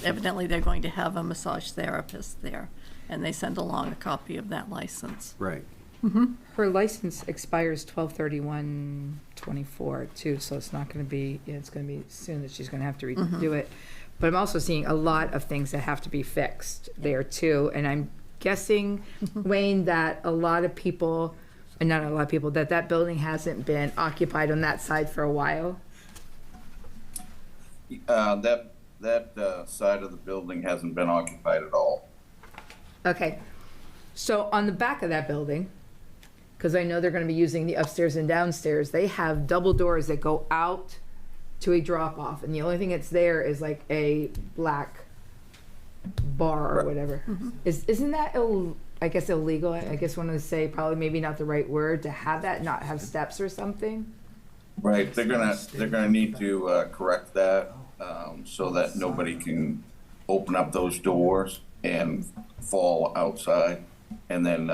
evidently they're going to have a massage therapist there, and they send along a copy of that license.
Right.
Her license expires 12/31/24 too, so it's not gonna be, it's gonna be soon that she's gonna have to redo it. But I'm also seeing a lot of things that have to be fixed there too, and I'm guessing, Wayne, that a lot of people, and not a lot of people, that building hasn't been occupied on that side for a while.
That side of the building hasn't been occupied at all.
Okay, so on the back of that building, because I know they're gonna be using the upstairs and downstairs, they have double doors that go out to a drop-off, and the only thing that's there is like a black bar or whatever. Isn't that, I guess, illegal? I guess one would say probably maybe not the right word, to have that, not have steps or something?
Right, they're gonna need to correct that, so that nobody can open up those doors and fall outside. And then,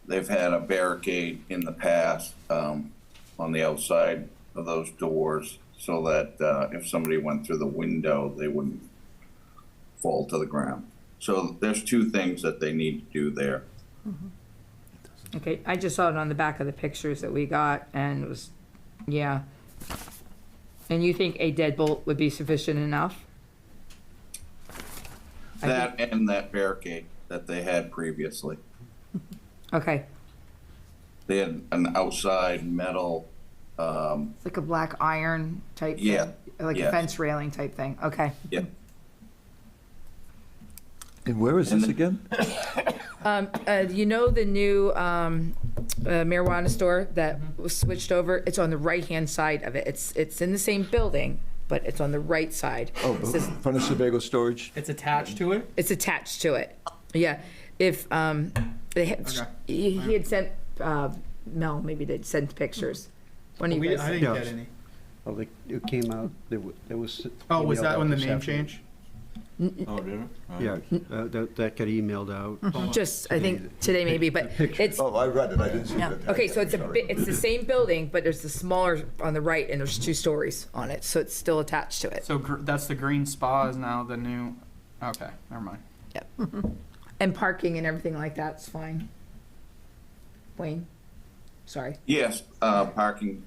they've had a barricade in the past, on the outside of those doors, so that, if somebody went through the window, they wouldn't fall to the ground. So there's two things that they need to do there.
Okay, I just saw it on the back of the pictures that we got, and it was, yeah. And you think a deadbolt would be sufficient enough?
That and that barricade that they had previously.
Okay,
They had an outside metal,
it's like a black iron type thing?
Yeah,
Like a
yes.
fence railing type thing, okay.
yeah.
And where is this again?
You know the new marijuana store that was switched over? It's on the right-hand side of it. It's in the same building, but it's on the right side.
Oh,
It says-
front of Sebago Storage?
It's attached to it?
It's attached to it. Yeah. If they had, he had sent Mel, maybe they'd sent pictures. When you guys
I didn't get any.
Oh, it came out, there was.
Oh, was
emailed
that
out
when the
this
name
afternoon.
changed?
Oh, did it?
Yeah, that got emailed out.
just, I think today maybe, but it's,
Oh, I read it, I didn't see
yeah.
that.
Okay, so it's it's the same building, but there's the smaller on the right, and there's 2 stories on it, so it's still attached to it.
So that's the green spa is now the new, okay, never mind.
Yep. And parking and everything like that's fine. Wayne? Sorry.
Yes, parking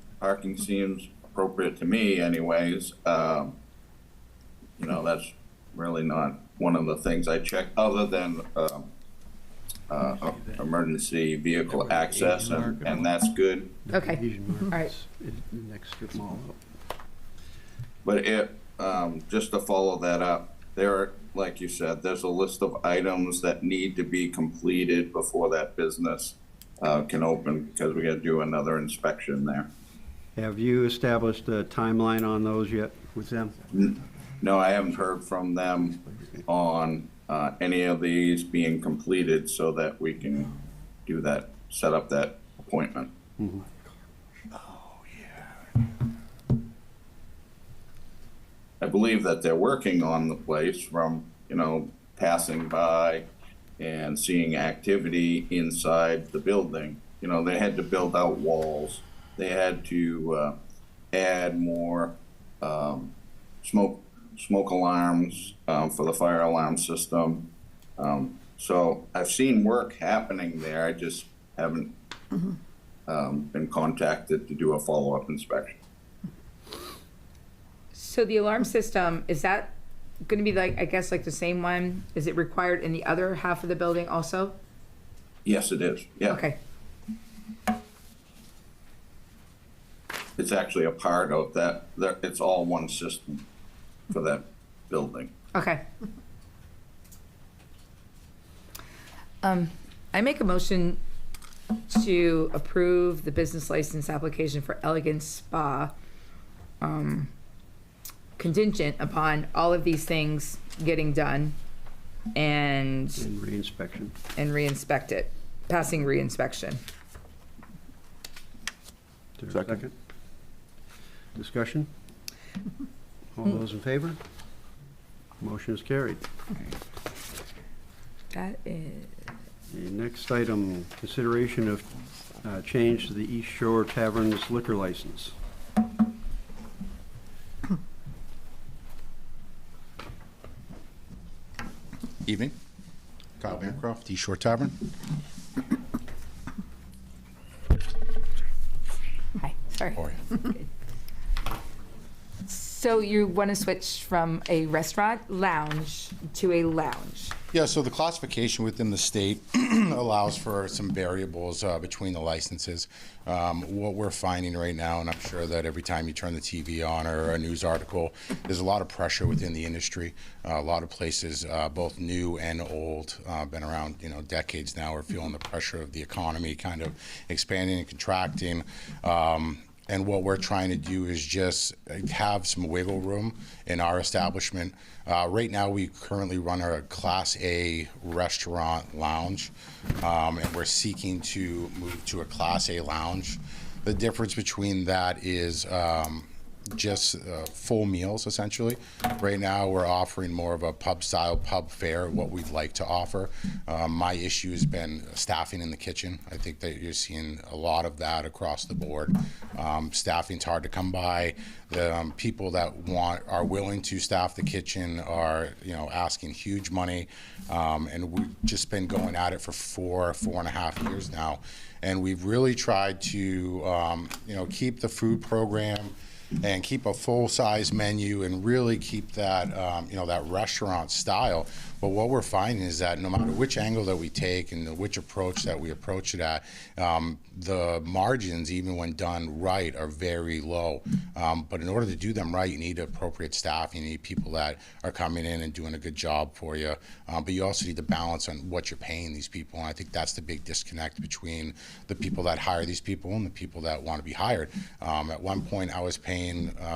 seems appropriate to me anyways. You know, that's really not one of the things I check, other than, emergency vehicle access, and that's good.
Okay,
Asian
all right.
Markets is the next strip mall up.
But just to follow that up, there are, like you said, there's a list of items that need to be completed before that business can open, because we gotta do another inspection there.
Have you established a timeline on those yet with them?
No, I haven't heard from them on any of these being completed, so that we can do that, set up that appointment. I believe that they're working on the place from, you know, passing by and seeing activity inside the building. You know, they had to build out walls. They had to add more smoke alarms for the fire alarm system. So I've seen work happening there. I just haven't been contacted to do a follow-up inspection.
So the alarm system, is that going to be like, I guess, like the same one? Is it required in the other half of the building also?
Yes, it is. Yeah.
Okay.
It's actually a part of that. It's all one system for that building.
Okay. I make a motion to approve the business license application for Elegant Spa contingent upon all of these things getting done and
reinspection.
And reinspect it, passing reinspection.
Second. Discussion? All those in favor? Motion is carried.
That is.
The next item, consideration of change to the East Shore Tavern's liquor license.
Evening. Kyle Bancroft, East Shore Tavern.
Hi, sorry. So you want to switch from a restaurant lounge to a lounge?
Yeah, so the classification within the state allows for some variables between the licenses. What we're finding right now, and I'm sure that every time you turn the TV on or a news article, there's a lot of pressure within the industry. A lot of places, both new and old, been around decades now, are feeling the pressure of the economy kind of expanding and contracting. And what we're trying to do is just have some wiggle room in our establishment. Right now, we currently run our Class A restaurant lounge, and we're seeking to move to a Class A lounge. The difference between that is just full meals, essentially. Right now, we're offering more of a pub-style pub fare, what we'd like to offer. My issue has been staffing in the kitchen. I think that you're seeing a lot of that across the board. Staffing's hard to come by. The people that are willing to staff the kitchen are, asking huge money. And we've just been going at it for 4.5 years now. And we've really tried to, keep the food program and keep a full-size menu and really keep that, that restaurant style. But what we're finding is that no matter which angle that we take and which approach that we approach it at, the margins, even when done right, are very low. But in order to do them right, you need appropriate staff. You need people that are coming in and doing a good job for you. But you also need to balance on what you're paying these people. And I think that's the big disconnect between the people that hire these people and the people that want to be hired. At one point, I was paying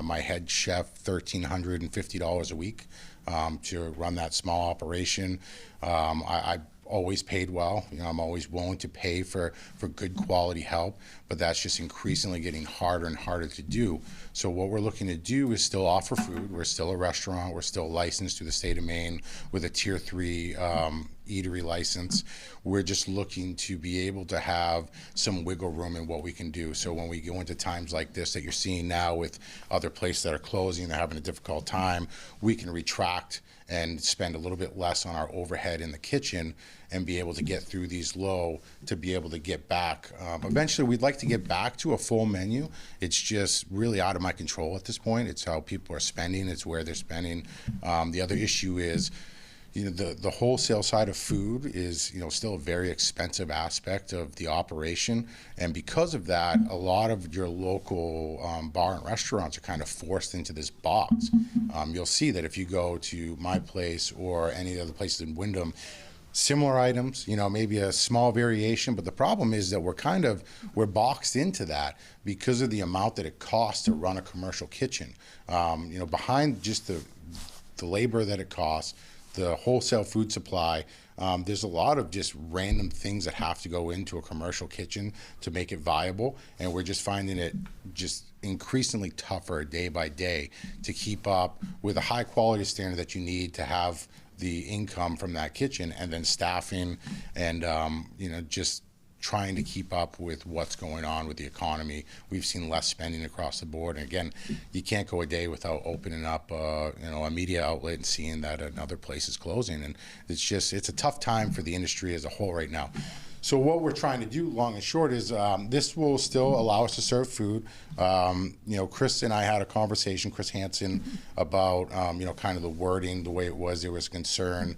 my head chef $1,350 a week to run that small operation. I always paid well. I'm always willing to pay for good quality help, but that's just increasingly getting harder and harder to do. So what we're looking to do is still offer food. We're still a restaurant. We're still licensed through the state of Maine with a Tier 3 eatery license. We're just looking to be able to have some wiggle room in what we can do. So when we go into times like this that you're seeing now with other places that are closing, they're having a difficult time, we can retract and spend a little bit less on our overhead in the kitchen and be able to get through these low to be able to get back. Eventually, we'd like to get back to a full menu. It's just really out of my control at this point. It's how people are spending. It's where they're spending. The other issue is, the wholesale side of food is, still a very expensive aspect of the operation. And because of that, a lot of your local bar and restaurants are kind of forced into this box. You'll see that if you go to my place or any other places in Wyndham, similar items, maybe a small variation, but the problem is that we're boxed into that because of the amount that it costs to run a commercial kitchen. Behind just the labor that it costs, the wholesale food supply, there's a lot of just random things that have to go into a commercial kitchen to make it viable, and we're just finding it just increasingly tougher day by day to keep up with a high quality standard that you need to have the income from that kitchen, and then staffing and just trying to keep up with what's going on with the economy. We've seen less spending across the board, and again, you can't go a day without opening up a media outlet and seeing that another place is closing, and it's a tough time for the industry as a whole right now. So what we're trying to do, long and short, is this will still allow us to serve food. Chris and I had a conversation, Chris Hansen, about kind of the wording, the way it was. There was concern,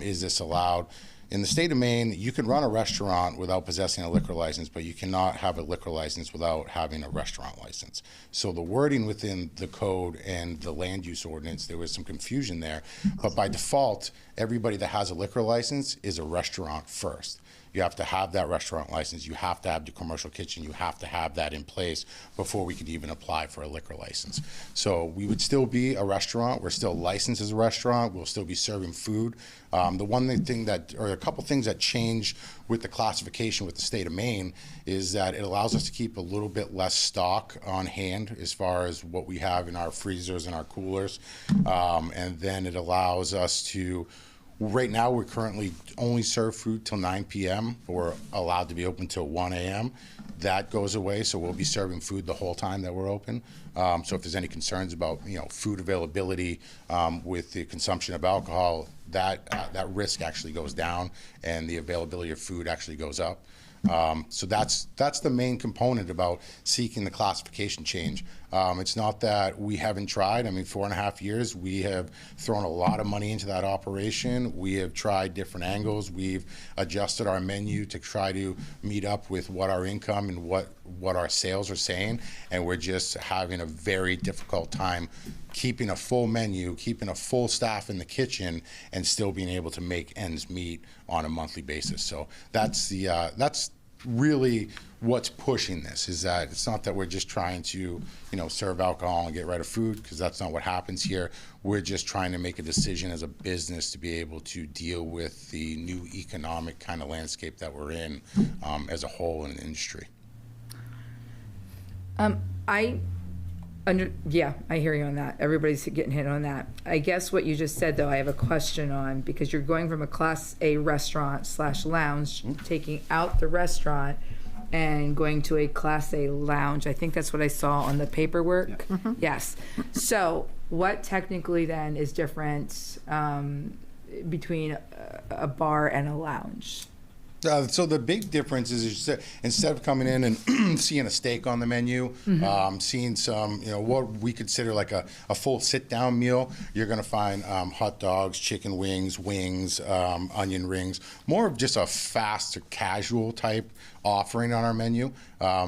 is this allowed? In the state of Maine, you can run a restaurant without possessing a liquor license, but you cannot have a liquor license without having a restaurant license. So the wording within the code and the land use ordinance, there was some confusion there. But by default, everybody that has a liquor license is a restaurant first. you have to have that restaurant license, you have to have the commercial kitchen, you have to have that in place before we could even apply for a liquor license. So we would still be a restaurant, we're still licensed as a restaurant, we'll still be serving food. The one thing that, or a couple things that change with the classification with the state of Maine is that it allows us to keep a little bit less stock on hand as far as what we have in our freezers and our coolers. And then it allows us to, right now we're currently only serve food till 9 p.m. but we're allowed to be open till 1 a.m. That goes away, so we'll be serving food the whole time that we're open. So if there's any concerns about, food availability with the consumption of alcohol, that risk actually goes down and the availability of food actually goes up. So that's the main component about seeking the classification change. It's not that we haven't tried. I mean, 4.5 years, we have thrown a lot of money into that operation. We have tried different angles. We've adjusted our menu to try to meet up with what our income and what our sales are saying. And we're just having a very difficult time keeping a full menu, keeping a full staff in the kitchen, and still being able to make ends meet on a monthly basis. So that's really what's pushing this, is that it's not that we're just trying to, serve alcohol and get rid of food, because that's not what happens here. We're just trying to make a decision as a business to be able to deal with the new economic kind of landscape that we're in as a whole in the industry.
Yeah, I hear you on that. Everybody's getting hit on that. I guess what you just said, though, I have a question on, because you're going from a Class A restaurant / lounge, taking out the restaurant and going to a Class A lounge. I think that's what I saw on the paperwork. Yes. So what technically then is different between a bar and a lounge?
So the big difference is instead of coming in and seeing a steak on the menu, seeing some, what we consider like a full sit-down meal, you're going to find hot dogs, chicken wings, onion rings, more of just a fast or casual type offering on our menu.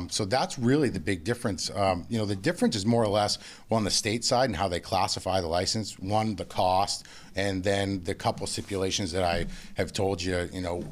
So that's really the big difference. The difference is more or less on the state side and how they classify the license. One, the cost, and then the couple stipulations that I have told you,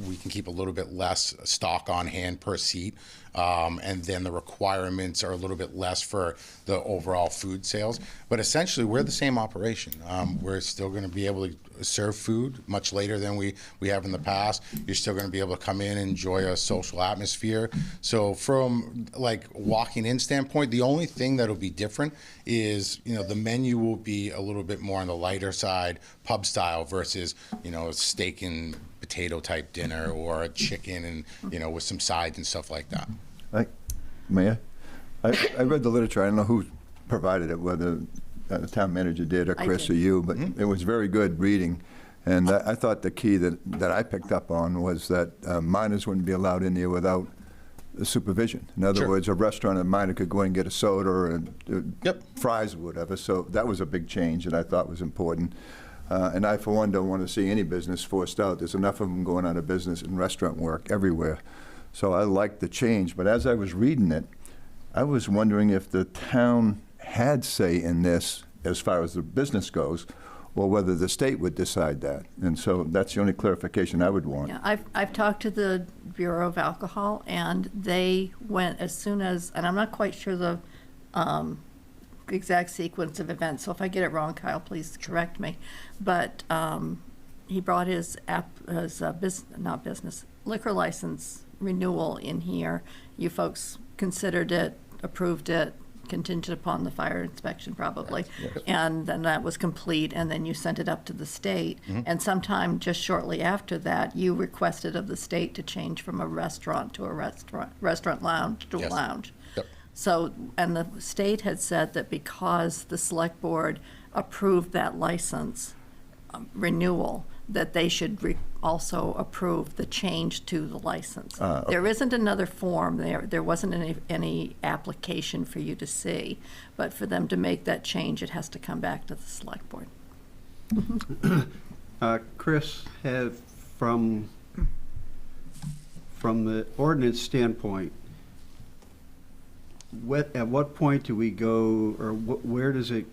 we can keep a little bit less stock on hand per seat. And then the requirements are a little bit less for the overall food sales. But essentially, we're the same operation. We're still going to be able to serve food much later than we have in the past. You're still going to be able to come in and enjoy a social atmosphere. So from like walking in standpoint, the only thing that'll be different is, the menu will be a little bit more on the lighter side, pub style, versus, a steak and potato type dinner or a chicken and, with some sides and stuff like that.
Mayor, I read the literature. I don't know who provided it, whether the town manager did or Chris or you, but it was very good reading. And I thought the key that I picked up on was that minors wouldn't be allowed in there without supervision. In other words, a restaurant, a minor could go in and get a soda or fries or whatever. So that was a big change that I thought was important. And I, for one, don't want to see any business forced out. There's enough of them going out of business in restaurant work everywhere. So I liked the change. But as I was reading it, I was wondering if the town had say in this as far as the business goes, or whether the state would decide that. And so that's the only clarification I would want.
Yeah, I've talked to the Bureau of Alcohol, and they went as soon as, and I'm not quite sure the exact sequence of events, so if I get it wrong, Kyle, please correct me. But he brought his liquor license renewal in here. You folks considered it, approved it, contingent upon the fire inspection probably. Yes. And then that was complete, and then you sent it up to the state. And sometime just shortly after that, you requested of the state to change from a restaurant to a restaurant lounge to a lounge. So, and the state had said that because the select board approved that license renewal, that they should also approve the change to the license.
Okay.
There isn't another form there. There wasn't any application for you to see, but for them to make that change, it has to come back to the select board.
Chris, from the ordinance standpoint, at what point do we go, or where does it,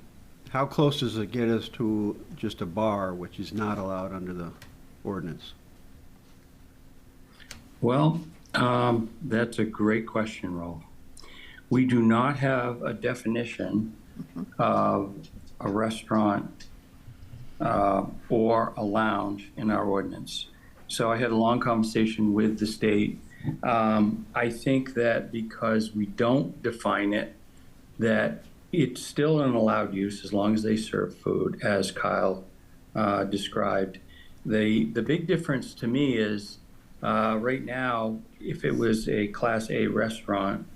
how close does it get us to just a bar, which is not allowed under the ordinance?
Well, that's a great question, Rolf. We do not have a definition of a restaurant or a lounge in our ordinance. So I had a long conversation with the state. I think that because we don't define it, that it's still an allowed use as long as they serve food, as Kyle described. The big difference to me is right now, if it was a Class A restaurant,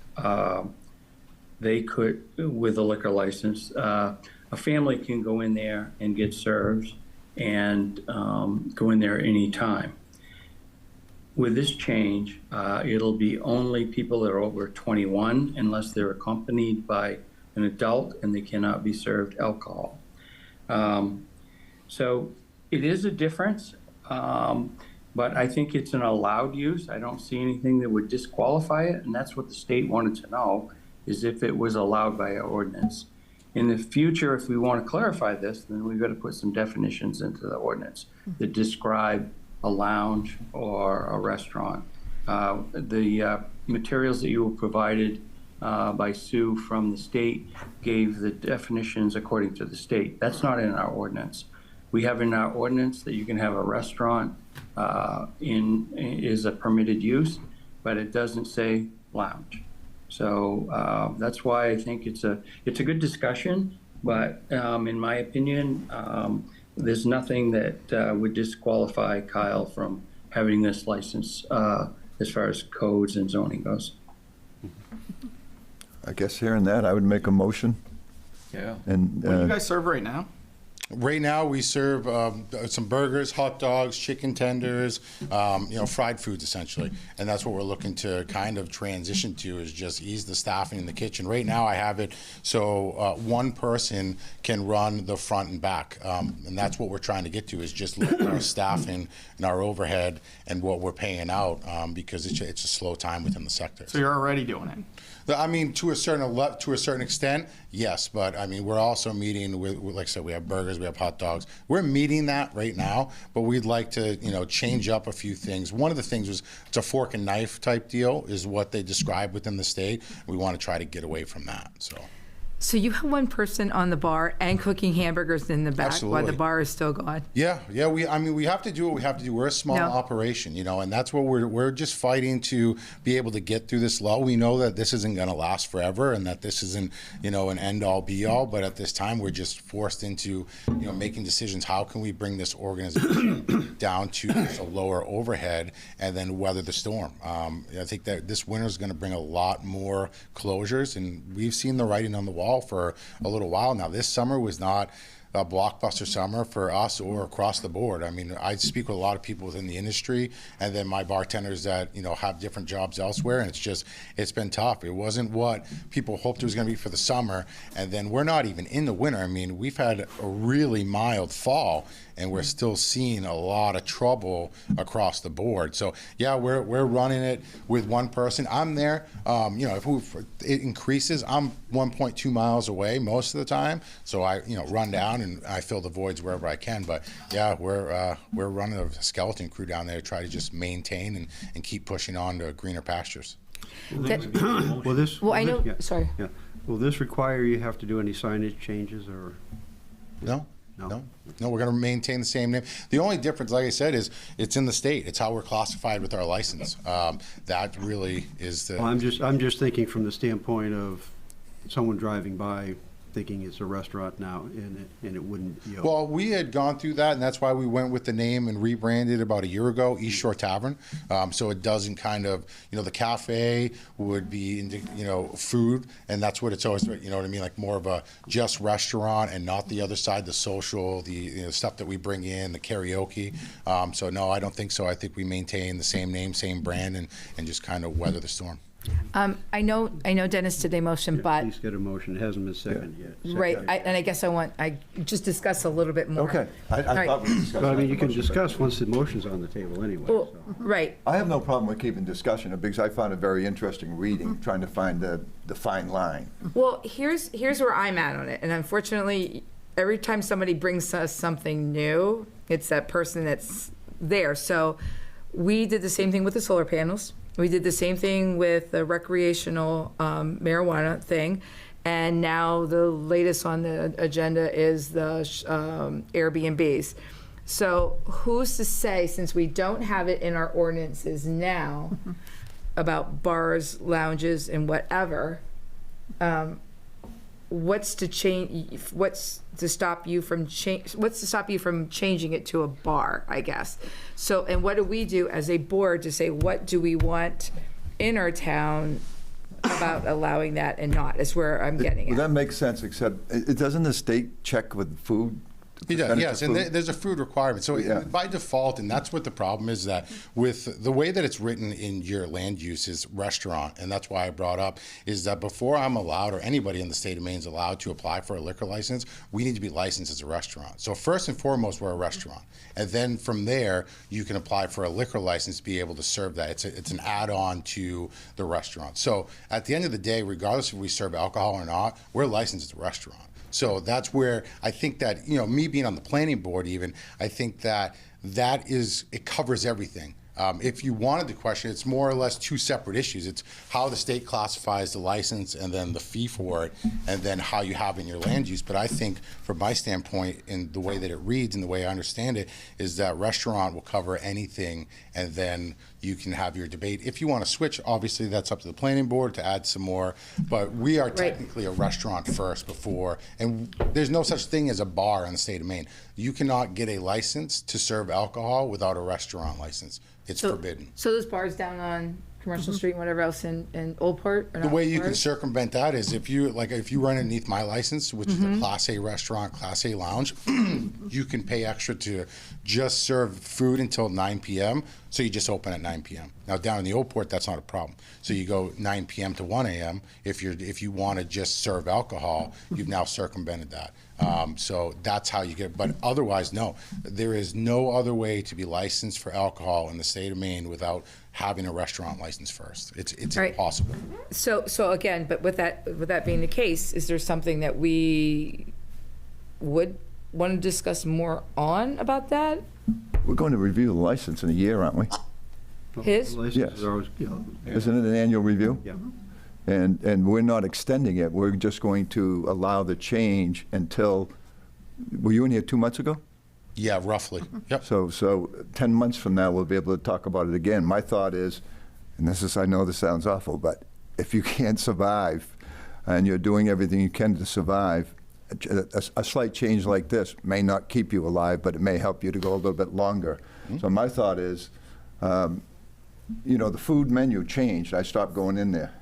they could, with a liquor license, a family can go in there and get served and go in there anytime. With this change, it'll be only people that are over 21 unless they're accompanied by an adult, and they cannot be served alcohol. So it is a difference, but I think it's an allowed use. I don't see anything that would disqualify it, and that's what the state wanted to know, is if it was allowed by our ordinance. In the future, if we want to clarify this, then we've got to put some definitions into the ordinance that describe a lounge or a restaurant. The materials that you were provided by Sue from the state gave the definitions according to the state. That's not in our ordinance. We have in our ordinance that you can have a restaurant is a permitted use, but it doesn't say lounge. So that's why I think it's a good discussion, but in my opinion, there's nothing that would disqualify Kyle from having this license as far as codes and zoning goes.
I guess hearing that, I would make a motion.
Yeah.
And
What do you guys serve right now?
Right now, we serve some burgers, hot dogs, chicken tenders, fried foods essentially, and that's what we're looking to kind of transition to, is just ease the staffing in the kitchen. Right now, I have it so one person can run the front and back, and that's what we're trying to get to, is just look at our staffing and our overhead and what we're paying out, because it's a slow time within the sector.
So you're already doing it.
I mean, to a certain extent, yes. But I mean, we're also meeting with, like I said, we have burgers, we have hot dogs. We're meeting that right now, but we'd like to, change up a few things. One of the things was it's a fork and knife type deal, is what they describe within the state. We want to try to get away from that.
So you have one person on the bar and cooking hamburgers in the back while the bar is still going?
Yeah. We have to do what we have to do. We're a small operation, and that's what we're just fighting to be able to get through this lull. We know that this isn't going to last forever, and that this isn't, an end all be all. But at this time, we're just forced into, making decisions. How can we bring this organization down to a lower overhead and then weather the storm? I think that this winter is going to bring a lot more closures, and we've seen the writing on the wall for a little while now. This summer was not a blockbuster summer for us or across the board. I mean, I speak with a lot of people within the industry, and then my bartenders that, have different jobs elsewhere, and it's been tough. It wasn't what people hoped it was going to be for the summer, and then we're not even in the winter. I mean, we've had a really mild fall, and we're still seeing a lot of trouble across the board. So yeah, we're running it with one person. I'm there. If it increases, I'm 1.2 miles away most of the time. So I run down and I fill the voids wherever I can. But yeah, we're running a skeleton crew down there to try to just maintain and keep pushing on to greener pastures.
Will this require you have to do any signage changes or?
No, we're going to maintain the same name. The only difference, like I said, is it's in the state. It's how we're classified with our license. That really is the.
Well, I'm just thinking from the standpoint of someone driving by thinking it's a restaurant now, and it wouldn't.
Well, we had gone through that, and that's why we went with the name and rebranded about a year ago, East Shore Tavern. So it doesn't kind of, the cafe would be into, food, and that's what it's always, what I mean, like more of a just restaurant and not the other side, the social, the stuff that we bring in, the karaoke. So no, I don't think so. I think we maintain the same name, same brand, and just kind of weather the storm.
I know Dennis did a motion, but.
Please get a motion. It hasn't been seconded yet.
Right, I guess I just discuss a little bit more.
Okay. I thought we discussed.
But I mean, you can discuss once the motion's on the table anyway.
Well, right.
I have no problem with keeping discussion because I found it very interesting reading, trying to find the fine line.
Well, here's where I'm at on it, and unfortunately, every time somebody brings us something new, it's that person that's there. So we did the same thing with the solar panels. We did the same thing with the recreational marijuana thing. And now the latest on the agenda is the Airbnbs. So who's to say, since we don't have it in our ordinances now about bars, lounges, and whatever, what's to stop you from changing it to a bar, I guess? So, and what do we do as a board to say, what do we want in our town about allowing that and not, is where I'm getting
Well,
at.
that makes sense, except, it doesn't the state check with food?
He does,
percentage
yes,
of
and
food?
there's a food requirement. So by default, and that's what the problem is, that with the way that it's written in your land use is restaurant, and that's why I brought up, is that before I'm allowed, or anybody in the state of Maine is allowed to apply for a liquor license, we need to be licensed as a restaurant. So first and foremost, we're a restaurant. And then from there, you can apply for a liquor license to be able to serve that. It's an add-on to the restaurant. So at the end of the day, regardless if we serve alcohol or not, we're licensed as a restaurant. So that's where I think that, me being on the planning board even, I think that it covers everything. If you wanted to question, it's more or less two separate issues. It's how the state classifies the license and then the fee for it, and then how you have in your land use. But I think from my standpoint, in the way that it reads and the way I understand it, is that restaurant will cover anything, and then you can have your debate. If you want to switch, obviously that's up to the planning board to add some more, but we are technically a restaurant first before, and there's no such thing as a bar in the state of Maine. You cannot get a license to serve alcohol without a restaurant license. It's forbidden.
So those bars down on Commercial Street and whatever else in Old Port are
The
not
way you can
bars?
circumvent that is if you run underneath my license, which is a Class A restaurant, Class A lounge, you can pay extra to just serve food until 9 p.m. So you just open at 9 p.m. Now down in the Old Port, that's not a problem. So you go 9 p.m. to 1 a.m. If you want to just serve alcohol, you've now circumvented that. So that's how you get it. But otherwise, no. There is no other way to be licensed for alcohol in the state of Maine without having a restaurant license first. It's
Right.
impossible.
So again, but with that being the case, is there something that we would want to discuss more on about that?
We're going to review the license in a year, aren't we?
His?
Yes.
Are always,
Isn't it an annual review?
Yeah.
And we're not extending it. We're just going to allow the change until, were you in here 2 months ago?
Yeah, roughly. Yep.
So 10 months from now, we'll be able to talk about it again. My thought is, and I know this sounds awful, but if you can't survive and you're doing everything you can to survive, a slight change like this may not keep you alive, but it may help you to go a little bit longer. So my thought is, the food menu changed. I stopped going in there.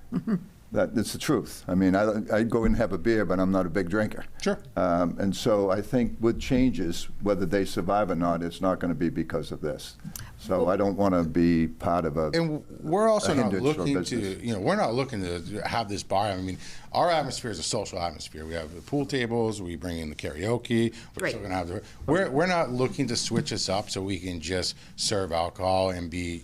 That's the truth. I mean, I go in and have a beer, but I'm not a big drinker.
Sure.
And so I think with changes, whether they survive or not, it's not going to be because of this. So I don't want to be part of a.
And we're also
a
not
hindrance for
looking
business.
to, we're not looking to have this bar. I mean, our atmosphere is a social atmosphere. We have the pool tables, we bring in the karaoke. We're still gonna have we're not looking to switch this up so we can just serve alcohol and be,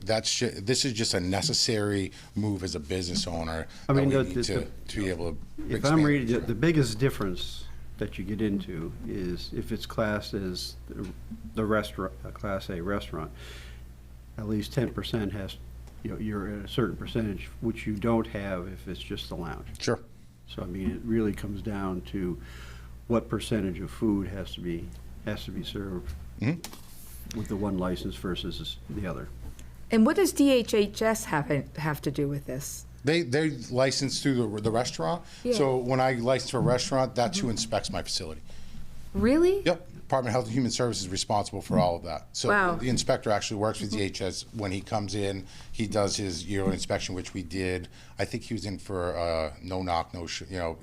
this is just a necessary move as a business owner.
I mean,
that we need to be able to
if
expand.
I'm reading it, the biggest difference that you get into is if it's classed as the restaurant, a Class A restaurant, at least 10% has, you're at a certain percentage, which you don't have if it's just the lounge.
Sure.
So, I mean, it really comes down to what percentage of food has to be served with the one license versus the other.
And what does DHHS have to do with this?
They're licensed through the restaurant.
Yeah.
So when I license for a restaurant, that's who inspects my facility.
Really?
Yep. Department of Health and Human Services is responsible for all of that. So
Wow.
the inspector actually works with DHS. When he comes in, he does his yearly inspection, which we did. I think he was in for a no-knock,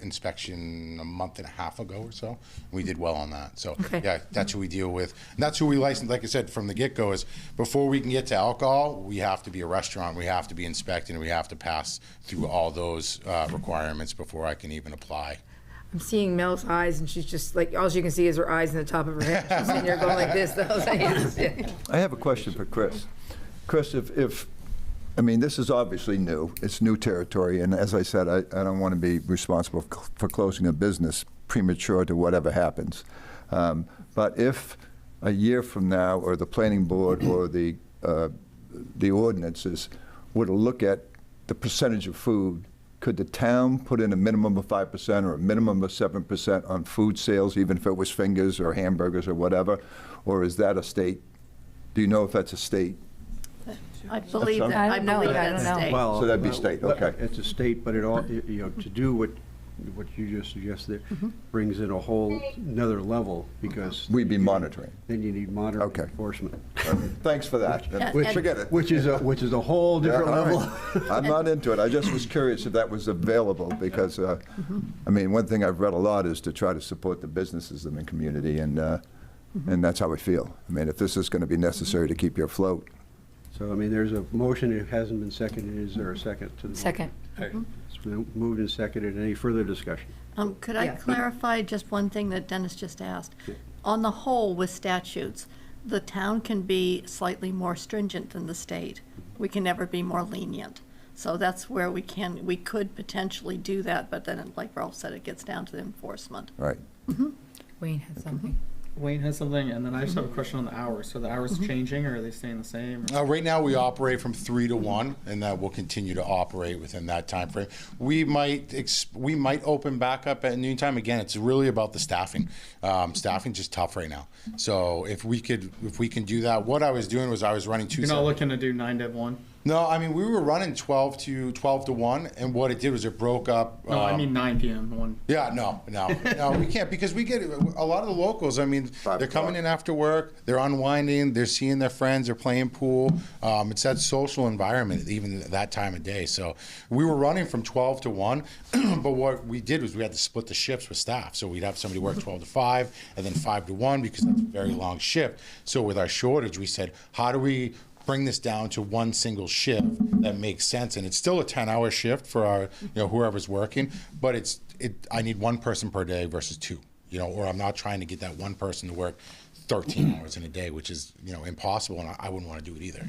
inspection a month and a half ago or so. We did well on that. So yeah, that's who we deal with. And that's who we license, like I said, from the get-go is before we can get to alcohol, we have to be a restaurant, we have to be inspected, and we have to pass through all those requirements before I can even apply.
I'm seeing Mel's eyes, and she's just like, all you can see is her eyes and the top of her head. She's sitting there going like this the whole time.
I have a question for Chris. Chris, I mean, this is obviously new. It's new territory, and as I said, I don't want to be responsible for closing a business premature to whatever happens. But if a year from now, or the planning board or the the ordinances were to look at the percentage of food, could the town put in a minimum of 5% or a minimum of 7% on food sales, even if it was fingers or hamburgers or whatever? Or is that a state? Do you know if that's a state?
I believe
sorry?
that,
I don't know. I don't know.
state.
Well,
So that'd be state, okay.
It's a state, but it all, you know, to do what you just suggested brings in a whole another level, because
We'd be monitoring.
then you need monitoring
Okay.
enforcement.
Thanks for that. Forget it.
Which is a whole different
Yeah, all
level.
right. I'm not into it. I just was curious if that was available, because, I mean, one thing I've read a lot is to try to support the businesses in the community, and that's how I feel. I mean, if this is going to be necessary to keep you afloat.
So, I mean, there's a motion, it hasn't been seconded. Is there a second to the motion?
Second.
It's been moved and seconded. Any further discussion?
Could I
Yeah.
clarify just one thing that Dennis just asked? On the whole, with statutes, the town can be slightly more stringent than the state. We can never be more lenient. So that's where we could potentially do that, but then, like Ralph said, it gets down to the enforcement.
Right.
Wayne has something.
Wayne has something, and then I just have a question on the hours. So the hours changing, or are they staying the same?
Right now, we operate from 3 to 1, and that will continue to operate within that time frame. We might open back up at noontime. Again, it's really about the staffing. Staffing's just tough right now. So if we can do that, what I was doing was I was running 2.
You're not looking to do 9 to 1?
No, I mean, we were running 12 to 1, and what it did was it broke up.
No, I mean 9 p.m. 1.
Yeah, no, we can't, because we get a lot of the locals. I mean, they're coming in after work, they're unwinding, they're seeing their friends, they're playing pool. It's that social environment, even at that time of day. So we were running from 12 to 1, but what we did was we had to split the shifts with staff. So we'd have somebody work 12 to 5, and then 5 to 1, because that's a very long shift. So with our shortage, we said, how do we bring this down to one single shift that makes sense? And it's still a 10-hour shift for our, whoever's working, but I need one person per day versus 2, or I'm not trying to get that one person to work 13 hours in a day, which is, impossible, and I wouldn't want to do it either,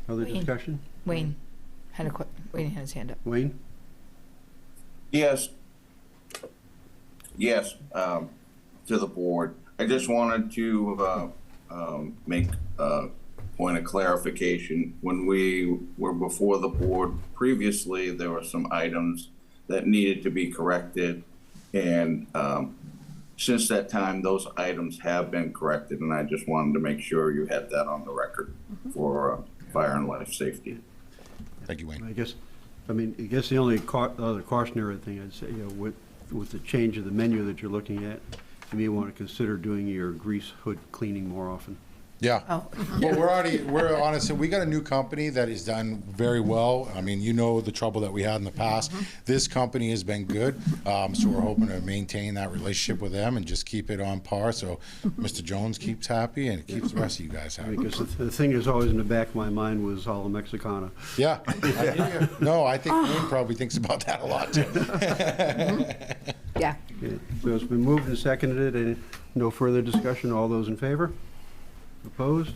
Other
Wayne.
discussion?
Wayne had his hand up.
Wayne?
Yes. Yes, to the board. I just wanted to make a point of clarification. When we were before the board previously, there were some items that needed to be corrected, and since that time, those items have been corrected, and I just wanted to make sure you had that on the record for fire and life safety.
Thank you, Wayne.
I guess the only other cautionary thing I'd say, with the change of the menu that you're looking at, you may want to consider doing your grease hood cleaning more often.
Yeah.
Oh.
Well, we're honestly, we got a new company that has done very well. I mean, the trouble that we had in the past. This company has been good, so we're hoping to maintain that relationship with them and just keep it on par, so Mr. Jones keeps happy and it keeps the rest of you guys happy.
Because the thing that's always in the back of my mind was Hala Mexicana.
Yeah. I think Wayne probably thinks about that a lot, too.
Yeah.
Okay, so it's been moved and seconded, and no further discussion. All those in favor? Opposed?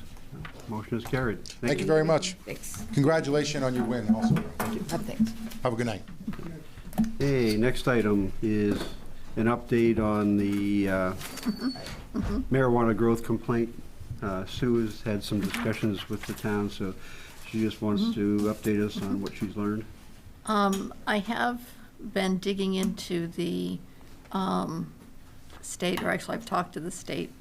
Motion is carried.
Thank you very much.
Thanks.
Congratulations on your win also.
Thanks.
Have a good night.
Okay, next item is an update on the marijuana growth complaint. Sue has had some discussions with the town, so she just wants to update us on what she's learned.
I have been digging into the state, or actually I've talked to the state.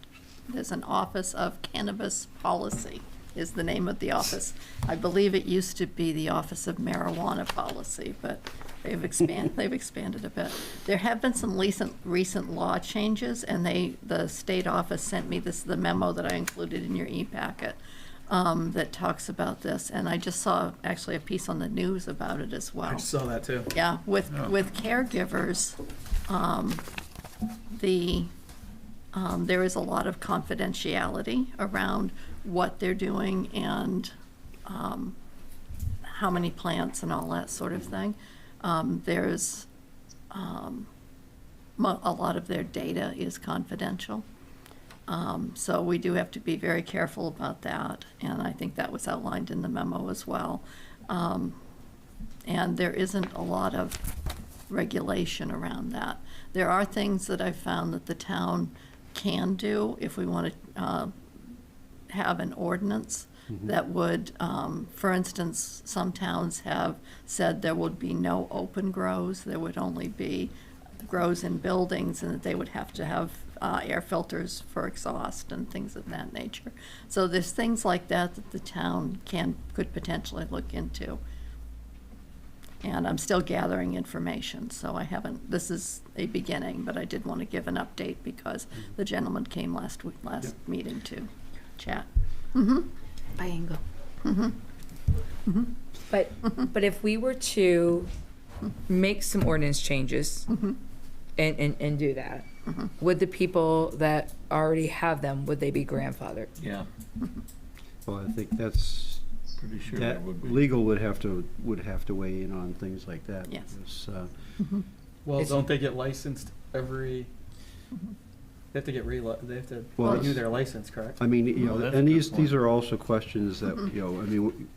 There's an Office of Cannabis Policy is the name of the office. I believe it used to be the Office of Marijuana Policy, but they've expanded a bit. There have been some recent law changes, and the state office sent me the memo that I included in your e-packet that talks about this, and I just saw actually a piece on the news about it as well.
I just saw that too.
Yeah, with caregivers, there is a lot of confidentiality around what they're doing and how many plants and all that sort of thing. There's a lot of their data is confidential. So we do have to be very careful about that, and I think that was outlined in the memo as well. And there isn't a lot of regulation around that. There are things that I've found that the town can do if we want to have an ordinance that would, for instance, some towns have said there would be no open grows, there would only be grows in buildings, and that they would have to have air filters for exhaust and things of that nature. So there's things like that that the town could potentially look into. And I'm still gathering information, so I haven't, this is a beginning, but I did want to give an update because the gentleman came last meeting to chat.
Biangle. But if we were to make some ordinance changes and do that, would the people that already have them, would they be grandfathered?
Yeah.
Well, I think that's,
Pretty sure
that
it would be.
legal would have to weigh in on things like that.
Yes.
because,
Well,
It's-
don't they get licensed every? They have to get they have to
Well,
renew their license, correct?
I mean, you know,
that's a
and
good
these
point.
are also questions that, you know, I mean,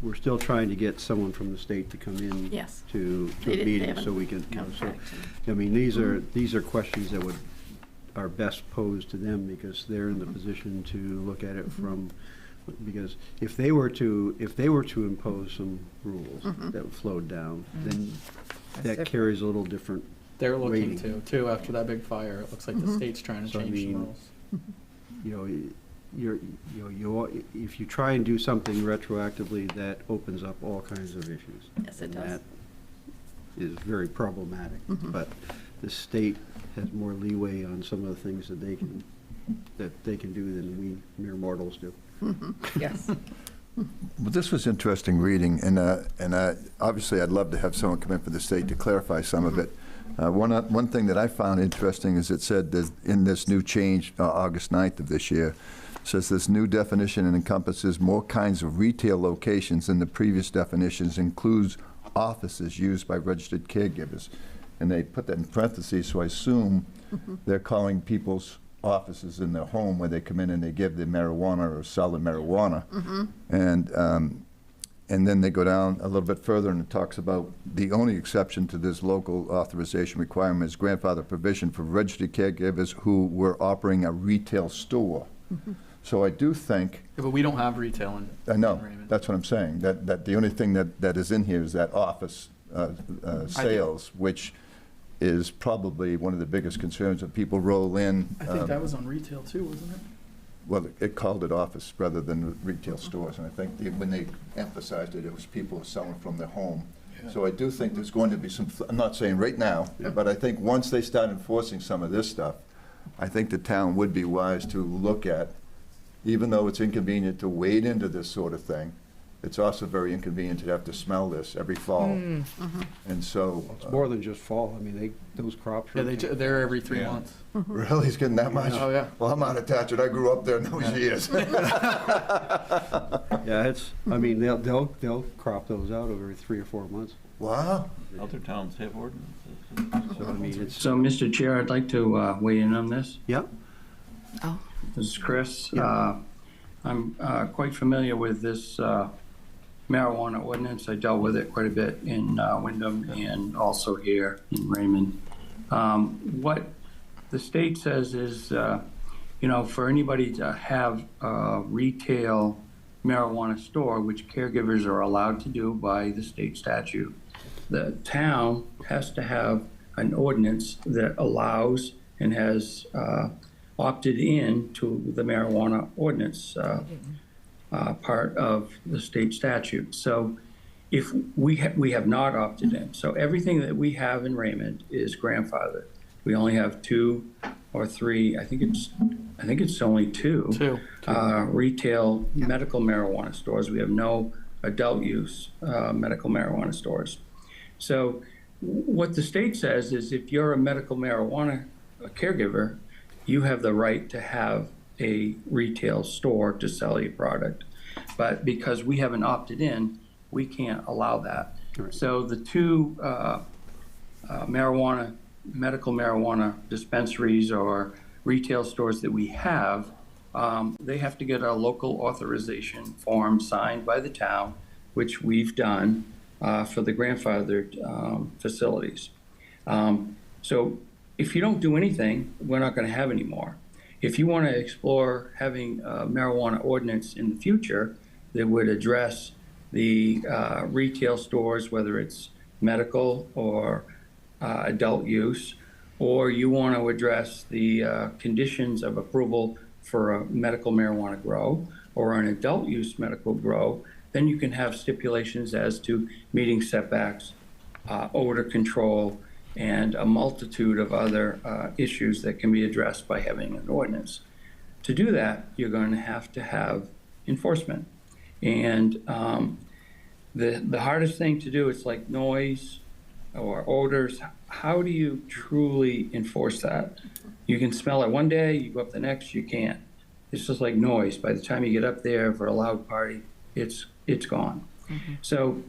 we're still trying to get someone from the state to come in
Yes.
to
They
a
didn't-
meeting
they
so we can,
haven't
you know,
come
so,
back to
I mean, these are questions that are best posed to them because they're in the position to look at it from, because if they were to impose some rules that flowed down, then that
different.
carries a little different
They're looking
rating.
too after that big fire. It looks like the state's trying to
So, I
change the
mean,
rules.
You know, if you try and do something retroactively, that opens up all kinds of issues.
Yes, it
And
does.
that is very problematic. But the state has more leeway on some of the things that they can do than we mere mortals do.
Yes.
Well, this was interesting reading, and obviously I'd love to have someone come in for the state to clarify some of it. One thing that I found interesting is it said that in this new change, August 9th of this year, says this new definition encompasses more kinds of retail locations than the previous definitions, includes offices used by registered caregivers. And they put that in parentheses, so I assume they're calling people's offices in their home where they come in and they give the marijuana or sell the marijuana. And then they go down a little bit further and it talks about the only exception to this local authorization requirement is grandfather provision for registered caregivers who were operating a retail store. So I do think,
Yeah, but we don't have retail in.
I know,
in Raymond.
that's what I'm saying, that the only thing that is in here is that office sales, which is probably one of the biggest concerns that people roll in.
I think that was on retail too, wasn't it?
Well, it called it office rather than retail stores, and I think when they emphasized it, it was people selling from their home. So I do think there's going to be some, I'm not saying right now, but I think once they start enforcing some of this stuff, I think the town would be wise to look at, even though it's inconvenient to wade into this sort of thing, it's also very inconvenient to have to smell this every fall. And so.
It's more than just fall. I mean, those crops.
Yeah, they're every 3
Yeah.
months.
Really? It's getting that much?
Oh, yeah.
Well, I'm not attached. I grew up there in those years.
Yeah, I mean, they'll crop those out over 3 or 4 months.
Wow.
Other towns have ordinances.
So, I mean, it's.
So, Mr. Chair, I'd like to weigh in on this.
Yeah.
This is Chris. I'm quite familiar with this marijuana ordinance. I dealt with it quite a bit in Wyndham and also here in Raymond. What the state says is, for anybody to have a retail marijuana store, which caregivers are allowed to do by the state statute, the town has to have an ordinance that allows and has opted in to the marijuana ordinance part of the state statute. So if we have not opted in, so everything that we have in Raymond is grandfathered. We only have 2 or 3, I think it's only 2 retail medical marijuana stores. We have no adult use medical marijuana stores. So what the state says is if you're a medical marijuana caregiver, you have the right to have a retail store to sell your product. But because we haven't opted in, we can't allow that.
Right.
So the 2 medical marijuana dispensaries or retail stores that we have, they have to get a local authorization form signed by the town, which we've done for the grandfathered facilities. So if you don't do anything, we're not going to have any more. If you want to explore having a marijuana ordinance in the future that would address the retail stores, whether it's medical or adult use, or you want to address the conditions of approval for a medical marijuana grow or an adult use medical grow, then you can have stipulations as to meeting setbacks, odor control, and a multitude of other issues that can be addressed by having an ordinance. To do that, you're going to have enforcement. And the hardest thing to do is like noise or odors. How do you truly enforce that? You can smell it one day, you go up the next, you can't. It's just like noise. By the time you get up there for a loud party, it's gone. So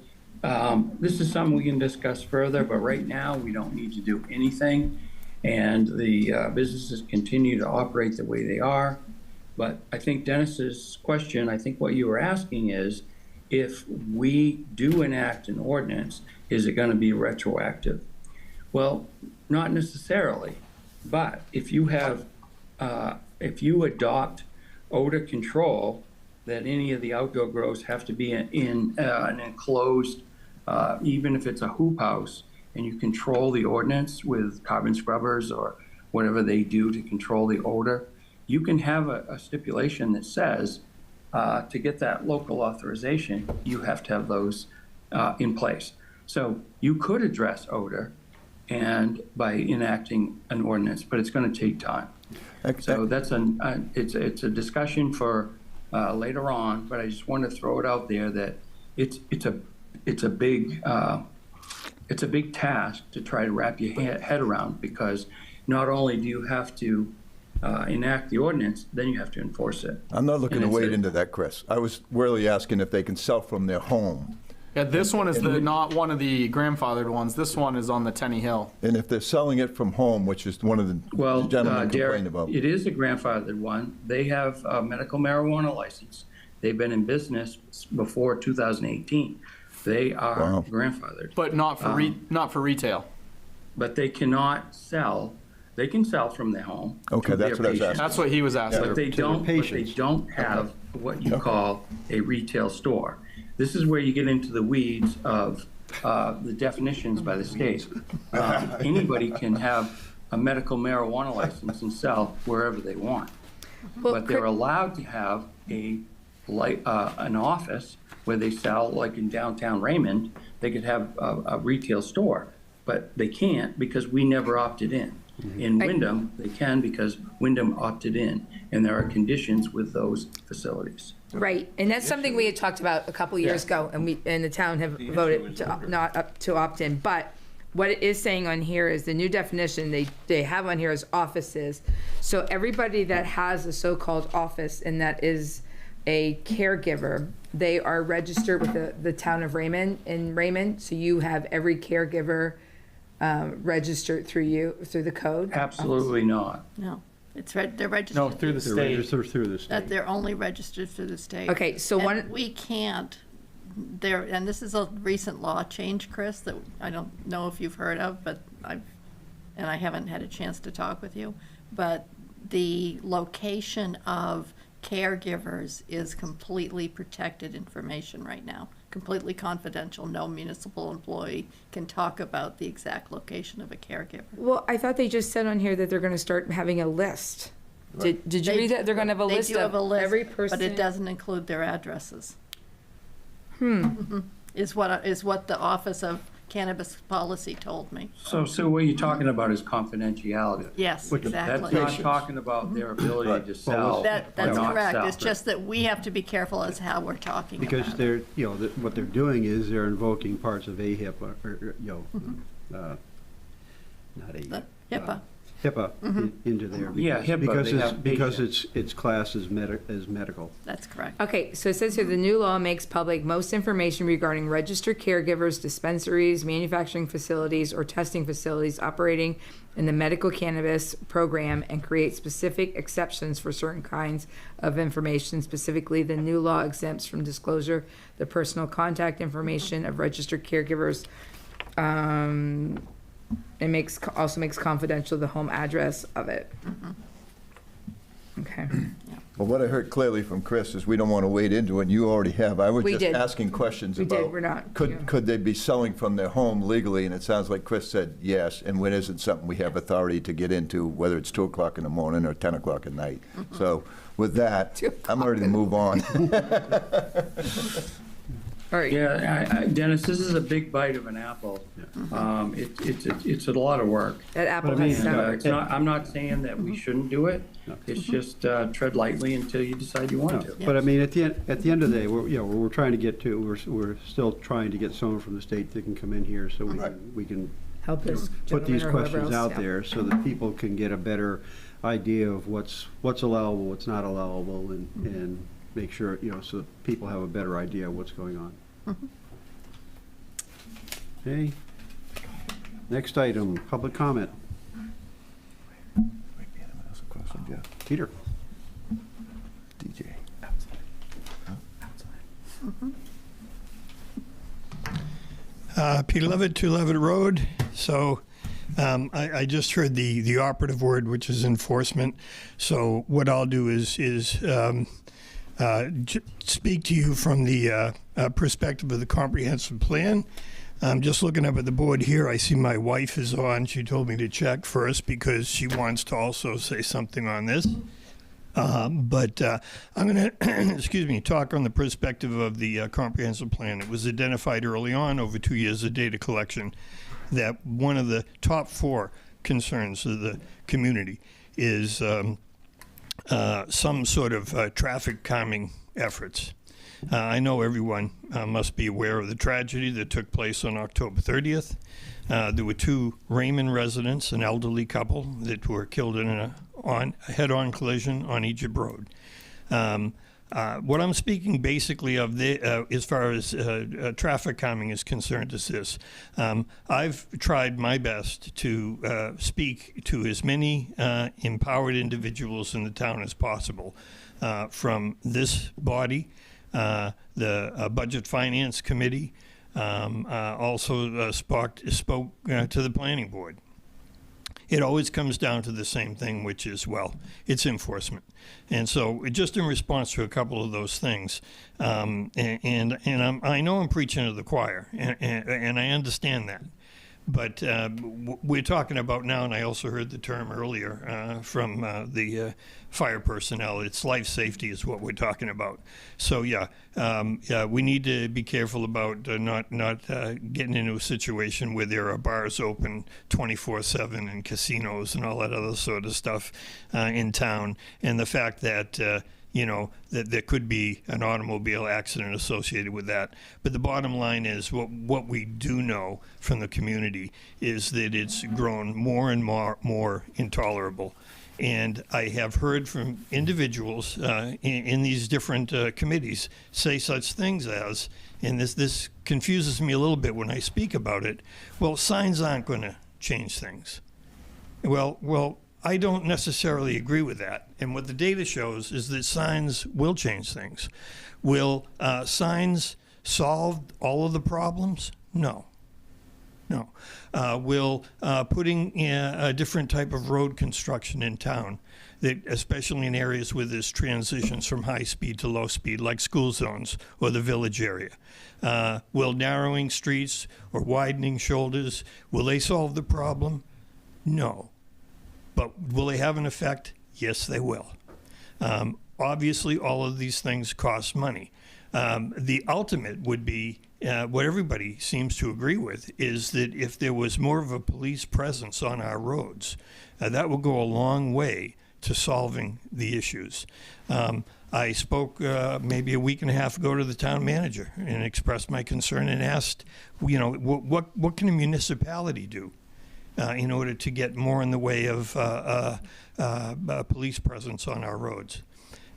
this is something we can discuss further, but right now we don't need to do anything. And the businesses continue to operate the way they are. But I think Dennis's question, I think what you were asking is, if we do enact an ordinance, is it going to be retroactive? Well, not necessarily. But if you have, if you adopt odor control, that any of the outdoor grows have to be in an enclosed, even if it's a hoop house, and you control the ordinance with carbon scrubbers or whatever they do to control the odor, you can have a stipulation that says to get that local authorization, you have to have those in place. So you could address odor and by enacting an ordinance, but it's going to take time. So that's it's a discussion for later on, but I just want to throw it out there that it's a big task to try to wrap your head around, because not only do you have to enact the ordinance, then you have to enforce it.
I'm not looking to wade into that, Chris. I was really asking if they can sell from their home.
Yeah, this one is not one of the grandfathered ones. This one is on the Tenny Hill.
And if they're selling it from home, which is one of the gentlemen
Derek,
complained about.
it is a grandfathered one. They have a medical marijuana license. They've been in business before 2018. They are grandfathered.
But not for retail.
But they cannot sell. They can sell from their home.
Okay, that's what I was asking.
That's what he was asking.
But they don't have what you call a retail store. This is where you get into the weeds of the definitions by the state. Anybody can have a medical marijuana license and sell wherever they want. But they're allowed to have an office where they sell, like in downtown Raymond, they could have a retail store. But they can't because we never opted in. In Wyndham, they can because Wyndham opted in, and there are conditions with those facilities.
Right, and that's something we had talked about a couple years ago, and the town have voted to opt in. But what it is saying on here is the new definition they have on here is offices. So everybody that has a so-called office and that is a caregiver, they are registered with the town of Raymond. So you have every caregiver registered through the code?
Absolutely not.
No, they're registered.
No, through the
They're
state.
registered through the state.
That they're only registered through the state.
Okay, so
And we can't, and this is a recent law change, Chris, that I don't know if you've heard of, but I haven't had a chance to talk with you, but the location of caregivers is completely protected information right now, completely confidential. No municipal employee can talk about the exact location of a caregiver.
Well, I thought they just said on here that they're going to start having a list. Did you read that? They're going to have a list
They do have a
of
list,
every person?
but it doesn't include their addresses.
Hmm.
Is what the Office of Cannabis Policy told me.
So what you're talking about is confidentiality.
Yes, exactly.
That's not talking about their ability to sell.
That's
or not
correct.
sell.
It's just that we have to be careful as how we're talking about it.
Because they're, what they're doing is they're invoking parts of AHIP, not AHIP.
HIPAA.
HIPAA into there.
Yeah, HIPAA,
Because it's classed as medical.
That's correct.
Okay, so it says here, the new law makes public most information regarding registered caregivers, dispensaries, manufacturing facilities, or testing facilities operating in the medical cannabis program and creates specific exceptions for certain kinds of information. Specifically, the new law exempts from disclosure the personal contact information of registered caregivers. It also makes confidential the home address of it.
Okay.
Well, what I heard clearly from Chris is we don't want to wade into it, and you already have. I was
We
just
did.
asking questions
We did.
about.
We're not, yeah.
Could they be selling from their home legally? And it sounds like Chris said yes, and when isn't something we have authority to get into, whether it's 2 o'clock in the morning or 10 o'clock at night. So with that, I'm ready to move on.
All right.
Yeah, Dennis, this is a big bite of an apple. It's a lot of work.
That apple
But I
has
mean,
seven.
It's not, I'm not saying that we shouldn't do it. It's just tread lightly until you decide you want to.
But I mean, at the end of the day, we're trying to get to, we're still trying to get someone from the state that can come in here so we can
Help this
put these
gentleman or whoever
questions
else,
out
yeah.
there so that people can get a better idea of what's allowable, what's not allowable, and make sure, so that people have a better idea of what's going on. Okay. Next item, public comment. Peter.
DJ.
Peter Levitt, 2 Levitt Road. So I just heard the operative word, which is enforcement. So what I'll do is speak to you from the perspective of the comprehensive plan. I'm just looking up at the board here. I see my wife is on. She told me to check first because she wants to also say something on this. But I'm going to, talk on the perspective of the comprehensive plan. It was identified early on, over 2 years of data collection, that one of the top 4 concerns of the community is some sort of traffic calming efforts. I know everyone must be aware of the tragedy that took place on October 30th. There were 2 Raymond residents, an elderly couple, that were killed in a head-on collision on Egypt Road. What I'm speaking basically of as far as traffic calming is concerned is this. I've tried my best to speak to as many empowered individuals in the town as possible, from this body, the Budget Finance Committee, also spoke to the Planning Board. It always comes down to the same thing, which is, well, it's enforcement. And so just in response to a couple of those things, and I know I'm preaching to the choir, and I understand that. But we're talking about now, and I also heard the term earlier from the fire personnel, it's life safety is what we're talking about. So yeah, we need to be careful about not getting into a situation where there are bars open 24/7 and casinos and all that other sort of stuff in town. And the fact that that there could be an automobile accident associated with that. But the bottom line is what we do know from the community is that it's grown more and more intolerable. And I have heard from individuals in these different committees say such things as, and this confuses me a little bit when I speak about it, well, signs aren't going to change things. Well, I don't necessarily agree with that. And what the data shows is that signs will change things. Will signs solve all of the problems? No. Will putting a different type of road construction in town, that especially in areas where there's transitions from high speed to low speed, like school zones or the village area, will narrowing streets or widening shoulders, will they solve the problem? No. But will they have an effect? Yes, they will. Obviously, all of these things cost money. The ultimate would be, what everybody seems to agree with, is that if there was more of a police presence on our roads, that would go a long way to solving the issues. I spoke maybe a week and a half ago to the town manager and expressed my concern and asked, what can a municipality do in order to get more in the way of police presence on our roads.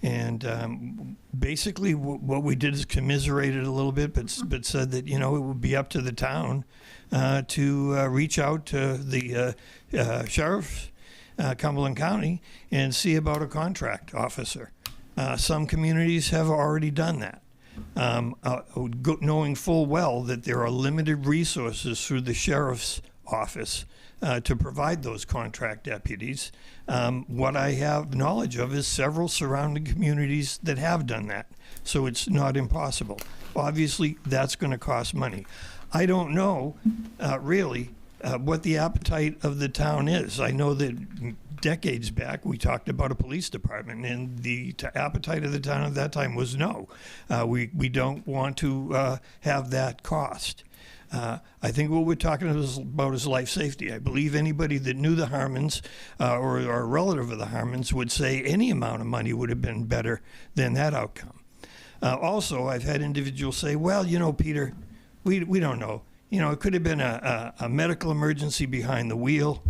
And basically what we did is commiserated a little bit, but said that, it would be up to the town to reach out to the sheriff, Cumberland County, and see about a contract officer. Some communities have already done that. Knowing full well that there are limited resources through the sheriff's office to provide those contract deputies. What I have knowledge of is several surrounding communities that have done that, so it's not impossible. Obviously, that's going to cost money. I don't know really what the appetite of the town is. I know that decades back we talked about a police department, and the appetite of the town at that time was no. We don't want to have that cost. I think what we're talking about is life safety. I believe anybody that knew the Harmons or a relative of the Harmons would say any amount of money would have been better than that outcome. Also, I've had individuals say, well, you know, Peter, we don't know. You know, it could have been a medical emergency behind the wheel.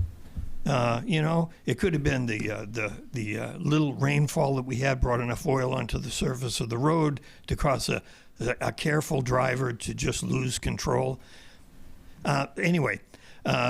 You know, it could have been the little rainfall that we had brought enough oil onto the surface of the road to cause a careful driver to just lose control. Anyway,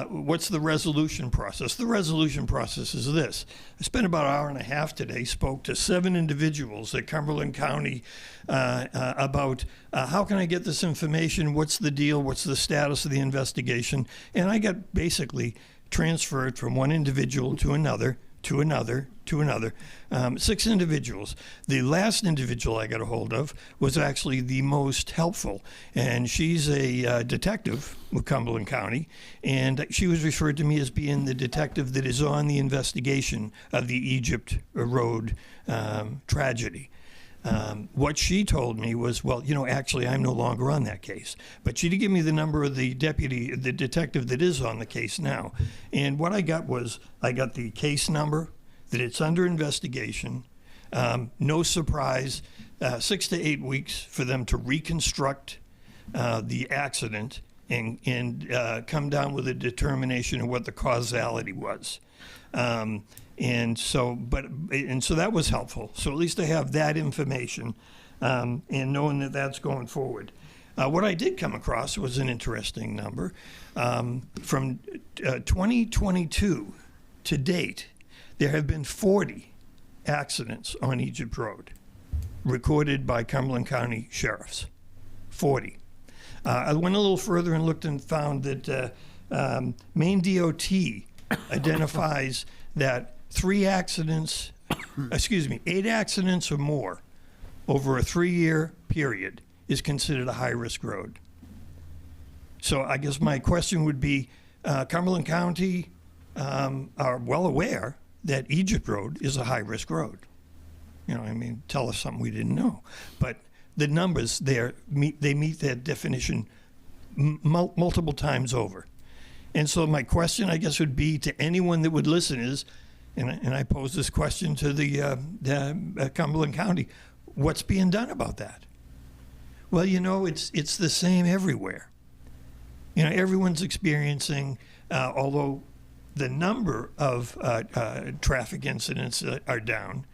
what's the resolution process? The resolution process is this. I spent about an hour and a half today, spoke to 7 individuals at Cumberland County about how can I get this information, what's the deal, what's the status of the investigation, and I got basically transferred from one individual to another, to another, to another, 6 individuals. The last individual I got a hold of was actually the most helpful, and she's a detective with Cumberland County, and she was referred to me as being the detective that is on the investigation of the Egypt Road tragedy. What she told me was, well, you know, actually, I'm no longer on that case. But she did give me the number of the detective that is on the case now. And what I got was, I got the case number, that it's under investigation, no surprise, 6 to 8 weeks for them to reconstruct the accident and come down with a determination of what the causality was. And so that was helpful. So at least I have that information, and knowing that that's going forward. What I did come across was an interesting number. From 2022 to date, there have been 40 accidents on Egypt Road recorded by Cumberland County sheriffs. 40. I went a little further and looked and found that Maine DOT identifies that 8 accidents or more over a 3-year period is considered a high-risk road. So I guess my question would be, Cumberland County are well aware that Egypt Road is a high-risk road. You know, I mean, tell us something we didn't know. But the numbers there, they meet that definition multiple times over. And so my question, I guess, would be to anyone that would listen is, and I pose this question to the Cumberland County, what's being done about that? Well, you know, it's the same everywhere. You know, everyone's experiencing, although the number of traffic incidents are down,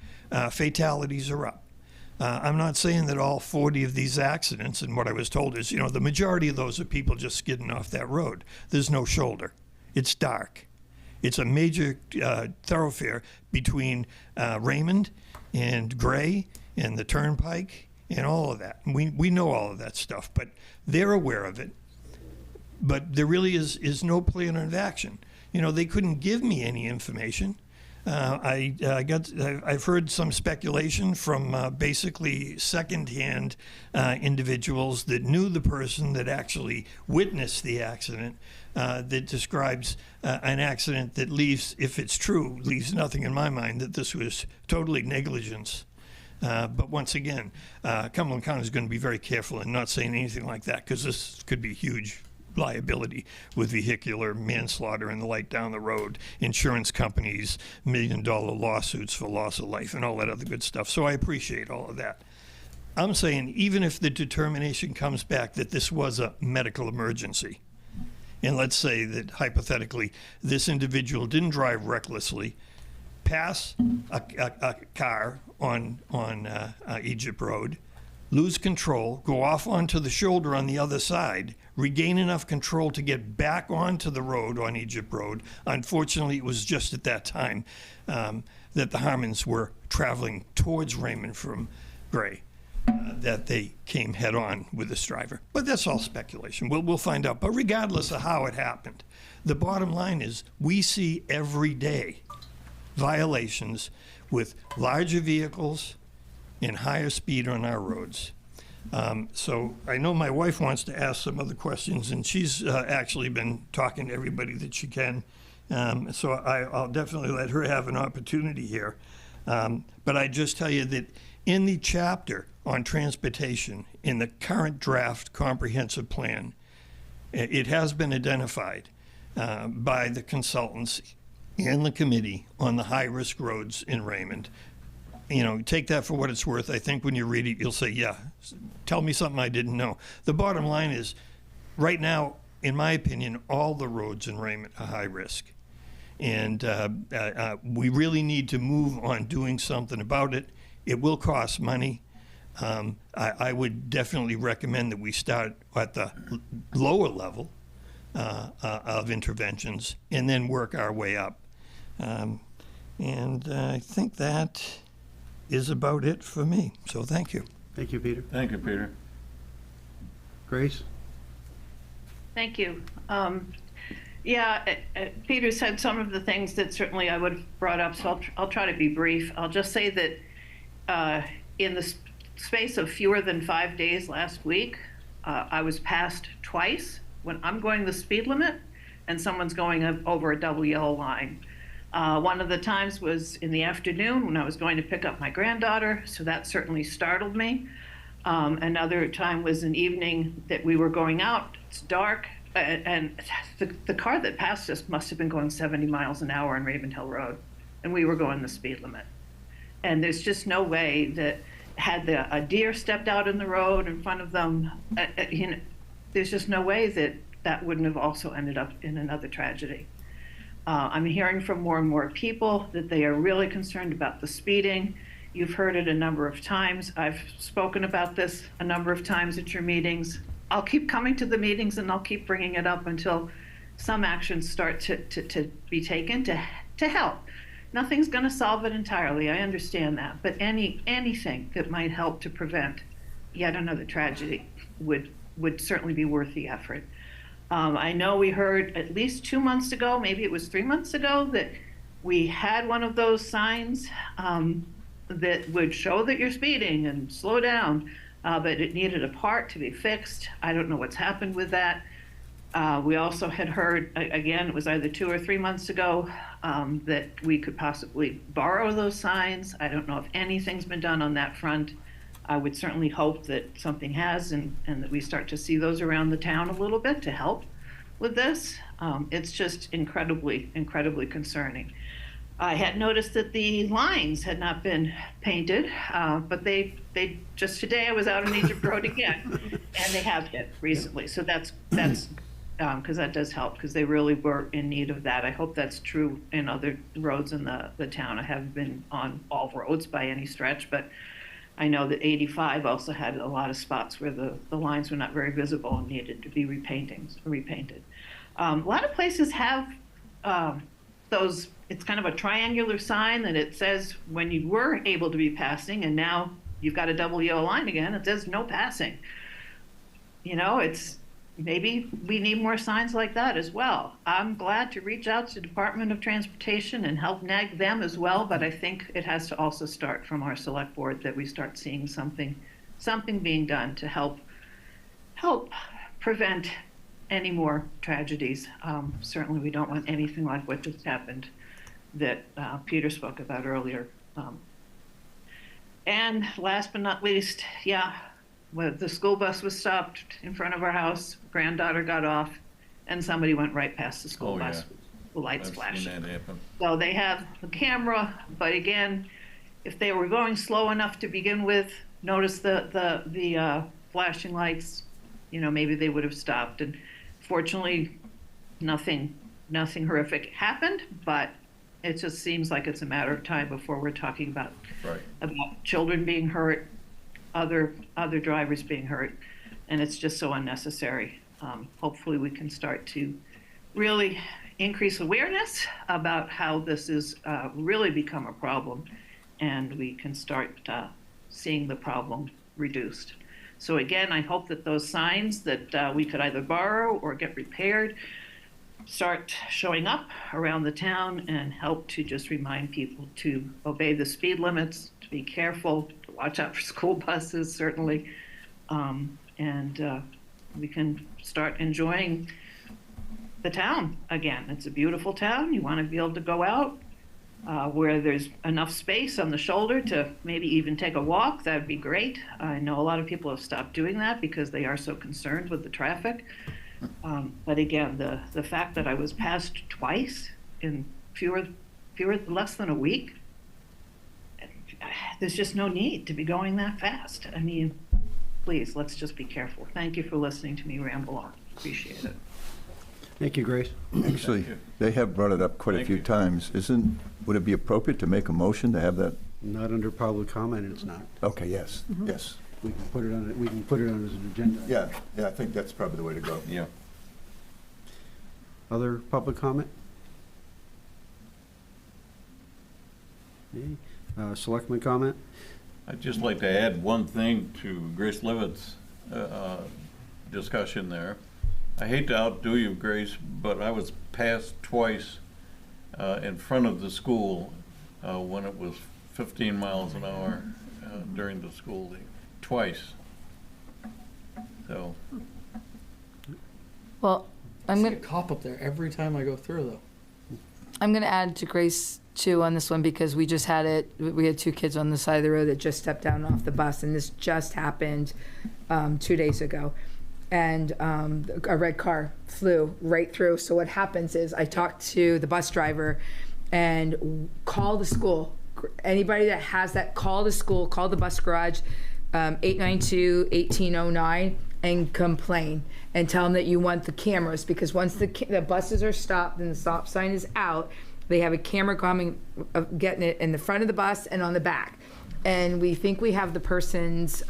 fatalities are up. I'm not saying that all 40 of these accidents, and what I was told is, you know, the majority of those are people just skidding off that road. There's no shoulder. It's dark. It's a major thoroughfare between Raymond and Gray and the Turnpike and all of that. We know all of that stuff, but they're aware of it. But there really is no plan of action. You know, they couldn't give me any information. I've heard some speculation from basically secondhand individuals that knew the person that actually witnessed the accident, that describes an accident that leaves, if it's true, leaves nothing in my mind that this was totally negligence. But once again, Cumberland County is going to be very careful in not saying anything like that, because this could be huge liability with vehicular manslaughter and the like down the road, insurance companies, $1 million lawsuits for loss of life and all that other good stuff. So I appreciate all of that. I'm saying even if the determination comes back that this was a medical emergency, and let's say that hypothetically this individual didn't drive recklessly, pass a car on Egypt Road, lose control, go off onto the shoulder on the other side, regain enough control to get back onto the road on Egypt Road. Unfortunately, it was just at that time that the Harmons were traveling towards Raymond from Gray. that they came head on with this driver. But that's all speculation. We'll find out. But regardless of how it happened, the bottom line is we see every day violations with larger vehicles and higher speed on our roads. So I know my wife wants to ask some other questions, and she's actually been talking to everybody that she can. So I'll definitely let her have an opportunity here. But I just tell you that in the chapter on transportation in the current draft comprehensive plan, it has been identified by the consultants and the committee on the high-risk roads in Raymond. You know, take that for what it's worth. I think when you read it, you'll say, yeah, tell me something I didn't know. The bottom line is, right now, in my opinion, all the roads in Raymond are high risk. And we really need to move on doing something about it. It will cost money. I would definitely recommend that we start at the lower level of interventions and then work our way up. And I think that is about it for me. So thank you.
Thank you, Peter.
Thank you, Peter.
Grace?
Thank you. Peter said some of the things that certainly I would have brought up, so I'll try to be brief. I'll just say that in the space of fewer than 5 days last week, I was passed twice when I'm going the speed limit and someone's going over a double yellow line. One of the times was in the afternoon when I was going to pick up my granddaughter, so that certainly startled me. Another time was an evening that we were going out, it's dark, and the car that passed us must have been going 70 miles an hour on Raven Hill Road, and we were going the speed limit. And there's just no way that had a deer stepped out in the road in front of them, there's just no way that that wouldn't have also ended up in another tragedy. I'm hearing from more and more people that they are really concerned about the speeding. You've heard it a number of times. I've spoken about this a number of times at your meetings. I'll keep coming to the meetings and I'll keep bringing it up until some actions start to be taken to help. Nothing's going to solve it entirely, I understand that, but anything that might help to prevent yet another tragedy would certainly be worth the effort. I know we heard at least 2 months ago, maybe it was 3 months ago, that we had one of those signs that would show that you're speeding and slow down, but it needed a part to be fixed. I don't know what's happened with that. We also had heard, again, it was either 2 or 3 months ago, that we could possibly borrow those signs. I don't know if anything's been done on that front. I would certainly hope that something has and that we start to see those around the town a little bit to help with this. It's just incredibly, incredibly concerning. I had noticed that the lines had not been painted, but they just today I was out on Egypt Road again, and they have been recently. So that's because that does help, because they really were in need of that. I hope that's true in other roads in the town. I haven't been on all roads by any stretch, but I know that 85 also had a lot of spots where the lines were not very visible and needed to be repainted. A lot of places have those, it's kind of a triangular sign that it says when you were able to be passing and now you've got a double yellow line again, it says no passing. You know, maybe we need more signs like that as well. I'm glad to reach out to Department of Transportation and help nag them as well, but I think it has to also start from our select board, that we start seeing something being done to help prevent any more tragedies. Certainly we don't want anything like what just happened that Peter spoke about earlier. And last but not least, the school bus was stopped in front of our house, granddaughter got off, and somebody went right past the school bus. The lights flashed. So they have the camera, but again, if they were going slow enough to begin with, notice the flashing lights, maybe they would have stopped. And fortunately, nothing horrific happened, but it just seems like it's a matter of time before we're talking about children being hurt, other drivers being hurt, and it's just so unnecessary. Hopefully we can start to really increase awareness about how this is really become a problem, and we can start seeing the problem reduced. So again, I hope that those signs that we could either borrow or get repaired start showing up around the town and help to just remind people to obey the speed limits, to be careful, to watch out for school buses, certainly. And we can start enjoying the town again. It's a beautiful town. You want to be able to go out where there's enough space on the shoulder to maybe even take a walk. That'd be great. I know a lot of people have stopped doing that because they are so concerned with the traffic. But again, the fact that I was passed twice in less than a week, there's just no need to be going that fast. I mean, please, let's just be careful. Thank you for listening to me ramble on. Appreciate it.
Thank you, Grace.
Actually, they have brought it up quite a few times. Would it be appropriate to make a motion to have that?
Not under public comment, it's not.
Okay, yes, yes.
We can put it on, we can put it on as an agenda.
Yeah, I think that's probably the way to go.
Yeah.
Other public comment? Okay. Selectman comment?
I'd just like to add one thing to Grace Levitt's discussion there. I hate to outdo you, Grace, but I was passed twice in front of the school when it was 15 miles an hour during the school day. Twice. So.
Well,
I see a cop up there every time I go through, though.
I'm going to add to Grace too on this one because we just had it. We had 2 kids on the side of the road that just stepped down off the bus, and this just happened 2 days ago. And a red car flew right through. So what happens is I talked to the bus driver and call the school. Anybody that has that, call the school, call the bus garage, 892-1809, and complain and tell them that you want the cameras, because once the buses are stopped and the stop sign is out, they have a camera coming, getting it in the front of the bus and on the back. And we think we have the person's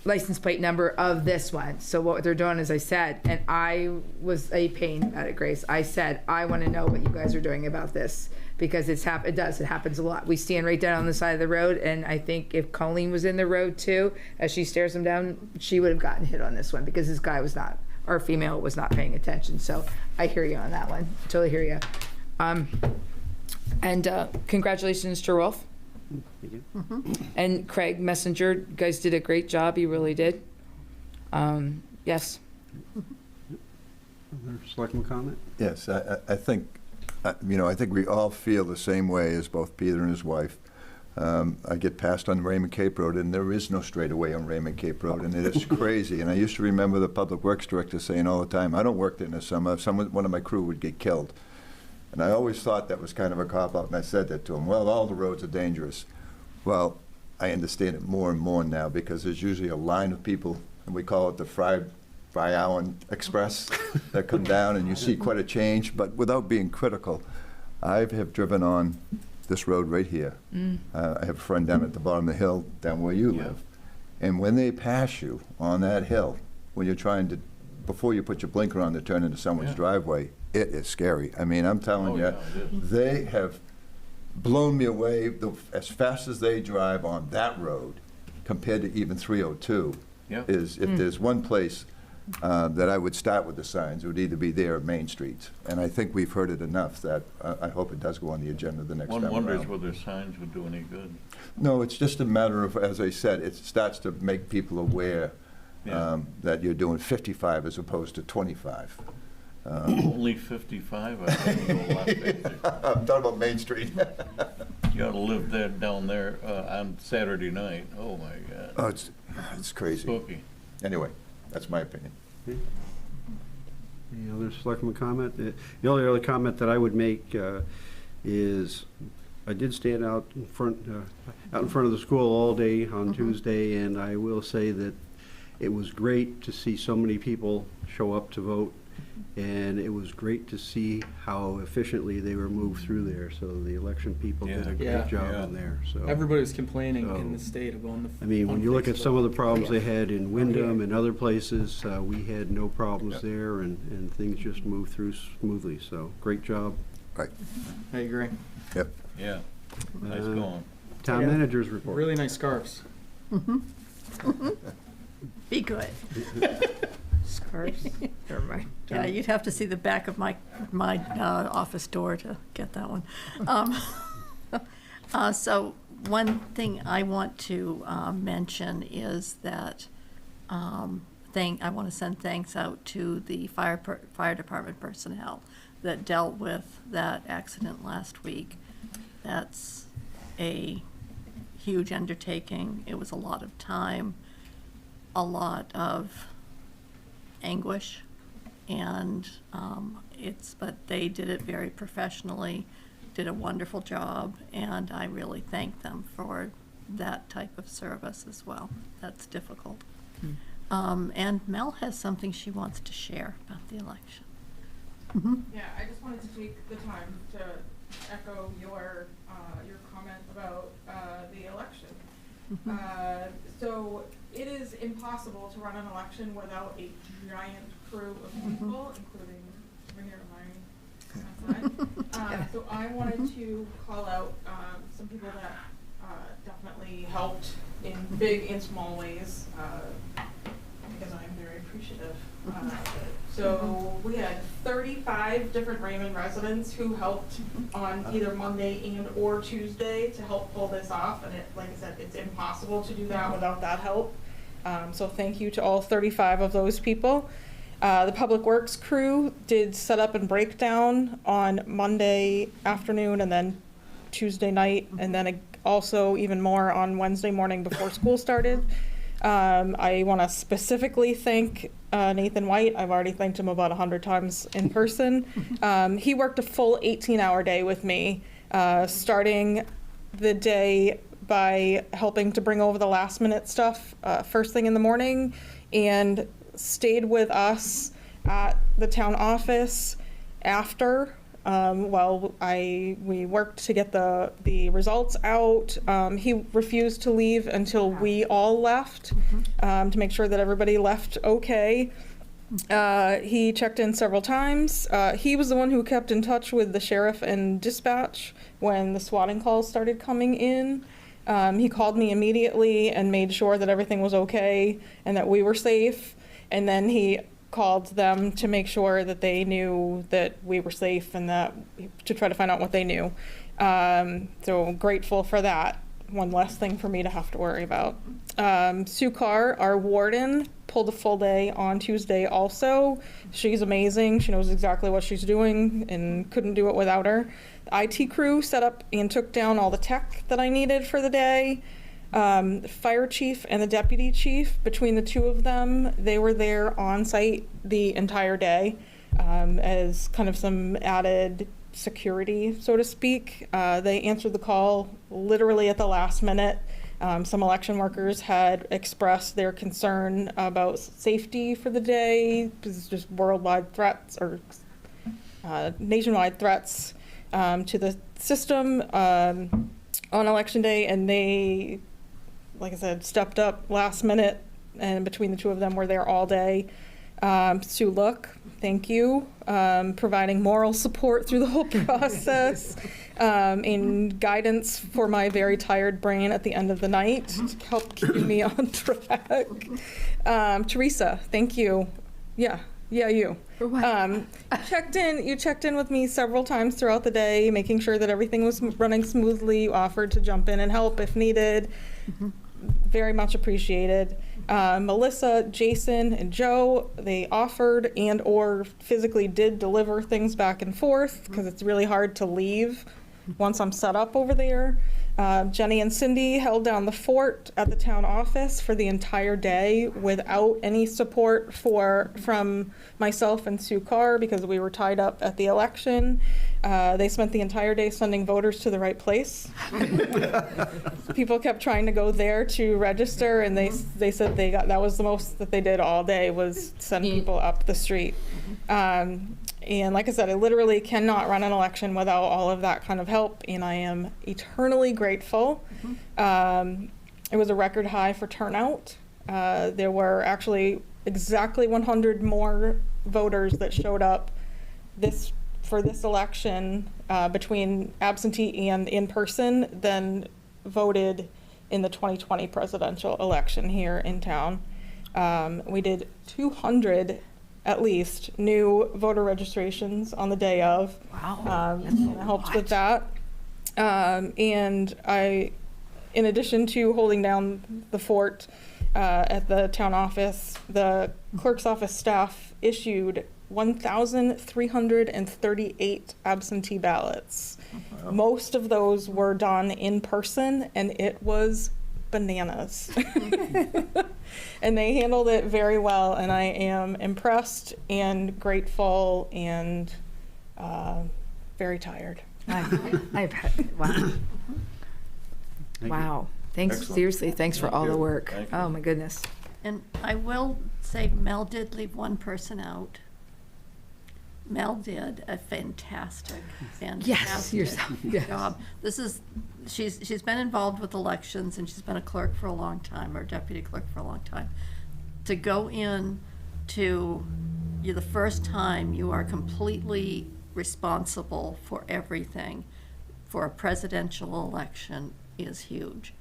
license plate number of this one. So what they're doing, as I said, and I was a pain about it, Grace. I said, I want to know what you guys are doing about this, because it happens a lot. We stand right down on the side of the road, and I think if Colleen was in the road too, as she stares them down, she would have gotten hit on this one, because this guy was not, or female was not paying attention. So I hear you on that one. Totally hear you. And congratulations to Rolf.
Thank you.
And Craig Messenger, you guys did a great job. You really did. Yes.
Other selectman comment?
Yes, I think, I think we all feel the same way as both Peter and his wife. I get passed on Raymond Cape Road, and there is no straightaway on Raymond Cape Road, and it is crazy. And I used to remember the public works director saying all the time, I don't work there in the summer. One of my crew would get killed. And I always thought that was kind of a cop-out, and I said that to him. Well, all the roads are dangerous. Well, I understand it more and more now, because there's usually a line of people, and we call it the Fry Island Express, that come down, and you see quite a change. But without being critical, I have driven on this road right here. I have a friend down at the bottom of the hill, down where you live. And when they pass you on that hill, when you're trying to, before you put your blinker on to turn into someone's driveway, it is scary. I mean, I'm telling you, they have blown me away as fast as they drive on that road compared to even 302. Is if there's one place that I would start with the signs, it would either be there or Main Street. And I think we've heard it enough that I hope it does go on the agenda the next time around.
One wonders whether signs would do any good.
No, it's just a matter of, as I said, it starts to make people aware that you're doing 55 as opposed to 25.
Only 55? I think you go a lot faster.
I'm talking about Main Street.
You ought to live there, down there on Saturday night. Oh, my God.
Oh, it's crazy.
Spooky.
Anyway, that's my opinion.
Any other selectman comment? The only other comment that I would make is I did stand out in front of the school all day on Tuesday, and I will say that it was great to see so many people show up to vote. And it was great to see how efficiently they were moved through there. So the election people did a great job in there. So
everybody's complaining in the state of going.
I mean, when you look at some of the problems they had in Wyndham and other places, we had no problems there, and things just moved through smoothly. So great job.
Right.
I agree.
Yep.
Yeah. Nice going.
Town manager's report.
Really nice scarves.
Be good.
Scarves? Never mind.
Yeah, you'd have to see the back of my office door to get that one. So one thing I want to mention is that I want to send thanks out to the fire department personnel that dealt with that accident last week. That's a huge undertaking. It was a lot of time, a lot of anguish, and but they did it very professionally, did a wonderful job, and I really thank them for that type of service as well. That's difficult. And Mel has something she wants to share about the election.
Yeah, I just wanted to take the time to echo your comment about the election. So it is impossible to run an election without a giant crew of people, including over here on my side. So I wanted to call out some people that definitely helped in big and small ways, because I'm very appreciative of it. So we had 35 different Raymond residents who helped on either Monday and or Tuesday to help pull this off, and like I said, it's impossible to do that without that help. So thank you to all 35 of those people. The Public Works crew did setup and breakdown on Monday afternoon and then Tuesday night, and then also even more on Wednesday morning before school started. I want to specifically thank Nathan White. I've already thanked him about 100 times in person. He worked a full 18-hour day with me, starting the day by helping to bring over the last minute stuff first thing in the morning, and stayed with us at the town office after while we worked to get the results out. He refused to leave until we all left, to make sure that everybody left okay. He checked in several times. He was the one who kept in touch with the sheriff and dispatch when the swatting calls started coming in. He called me immediately and made sure that everything was okay and that we were safe. And then he called them to make sure that they knew that we were safe and that to try to find out what they knew. So grateful for that. One less thing for me to have to worry about. Sue Carr, our warden, pulled a full day on Tuesday also. She's amazing. She knows exactly what she's doing and couldn't do it without her. The IT crew set up and took down all the tech that I needed for the day. The fire chief and the deputy chief, between the two of them, they were there on site the entire day as kind of some added security, so to speak. They answered the call literally at the last minute. Some election workers had expressed their concern about safety for the day, because it's just worldwide threats or nationwide threats to the system on election day, and they, like I said, stepped up last minute, and between the two of them were there all day. Sue Look, thank you, providing moral support through the whole process, and guidance for my very tired brain at the end of the night to help keep me on track. Teresa, thank you. Yeah, you.
For what?
You checked in with me several times throughout the day, making sure that everything was running smoothly. You offered to jump in and help if needed. Very much appreciated. Melissa, Jason, and Joe, they offered and or physically did deliver things back and forth, because it's really hard to leave once I'm set up over there. Jenny and Cindy held down the fort at the town office for the entire day without any support from myself and Sue Carr, because we were tied up at the election. They spent the entire day sending voters to the right place. People kept trying to go there to register, and they said that was the most that they did all day, was send people up the street. And like I said, I literally cannot run an election without all of that kind of help, and I am eternally grateful. It was a record high for turnout. There were actually exactly 100 more voters that showed up for this election between absentee and in person than voted in the 2020 presidential election here in town. We did 200 at least new voter registrations on the day of.
Wow.
I helped with that. And in addition to holding down the fort at the town office, the clerk's office staff issued 1,338 absentee ballots.
Wow.
Most of those were done in person, and it was bananas. And they handled it very well, and I am impressed and grateful and very tired.
Wow. Wow. Thanks,
Excellent.
seriously, thanks for
Thank
all
you.
the work.
Thank you.
Oh, my goodness.
And I will say Mel did leave one person out. Mel did a fantastic
yourself, yes.
job. She's been involved with elections, and she's been a clerk for a long time, or deputy clerk for a long time. To go in to, you're the first time you are completely responsible for everything for a presidential election is huge.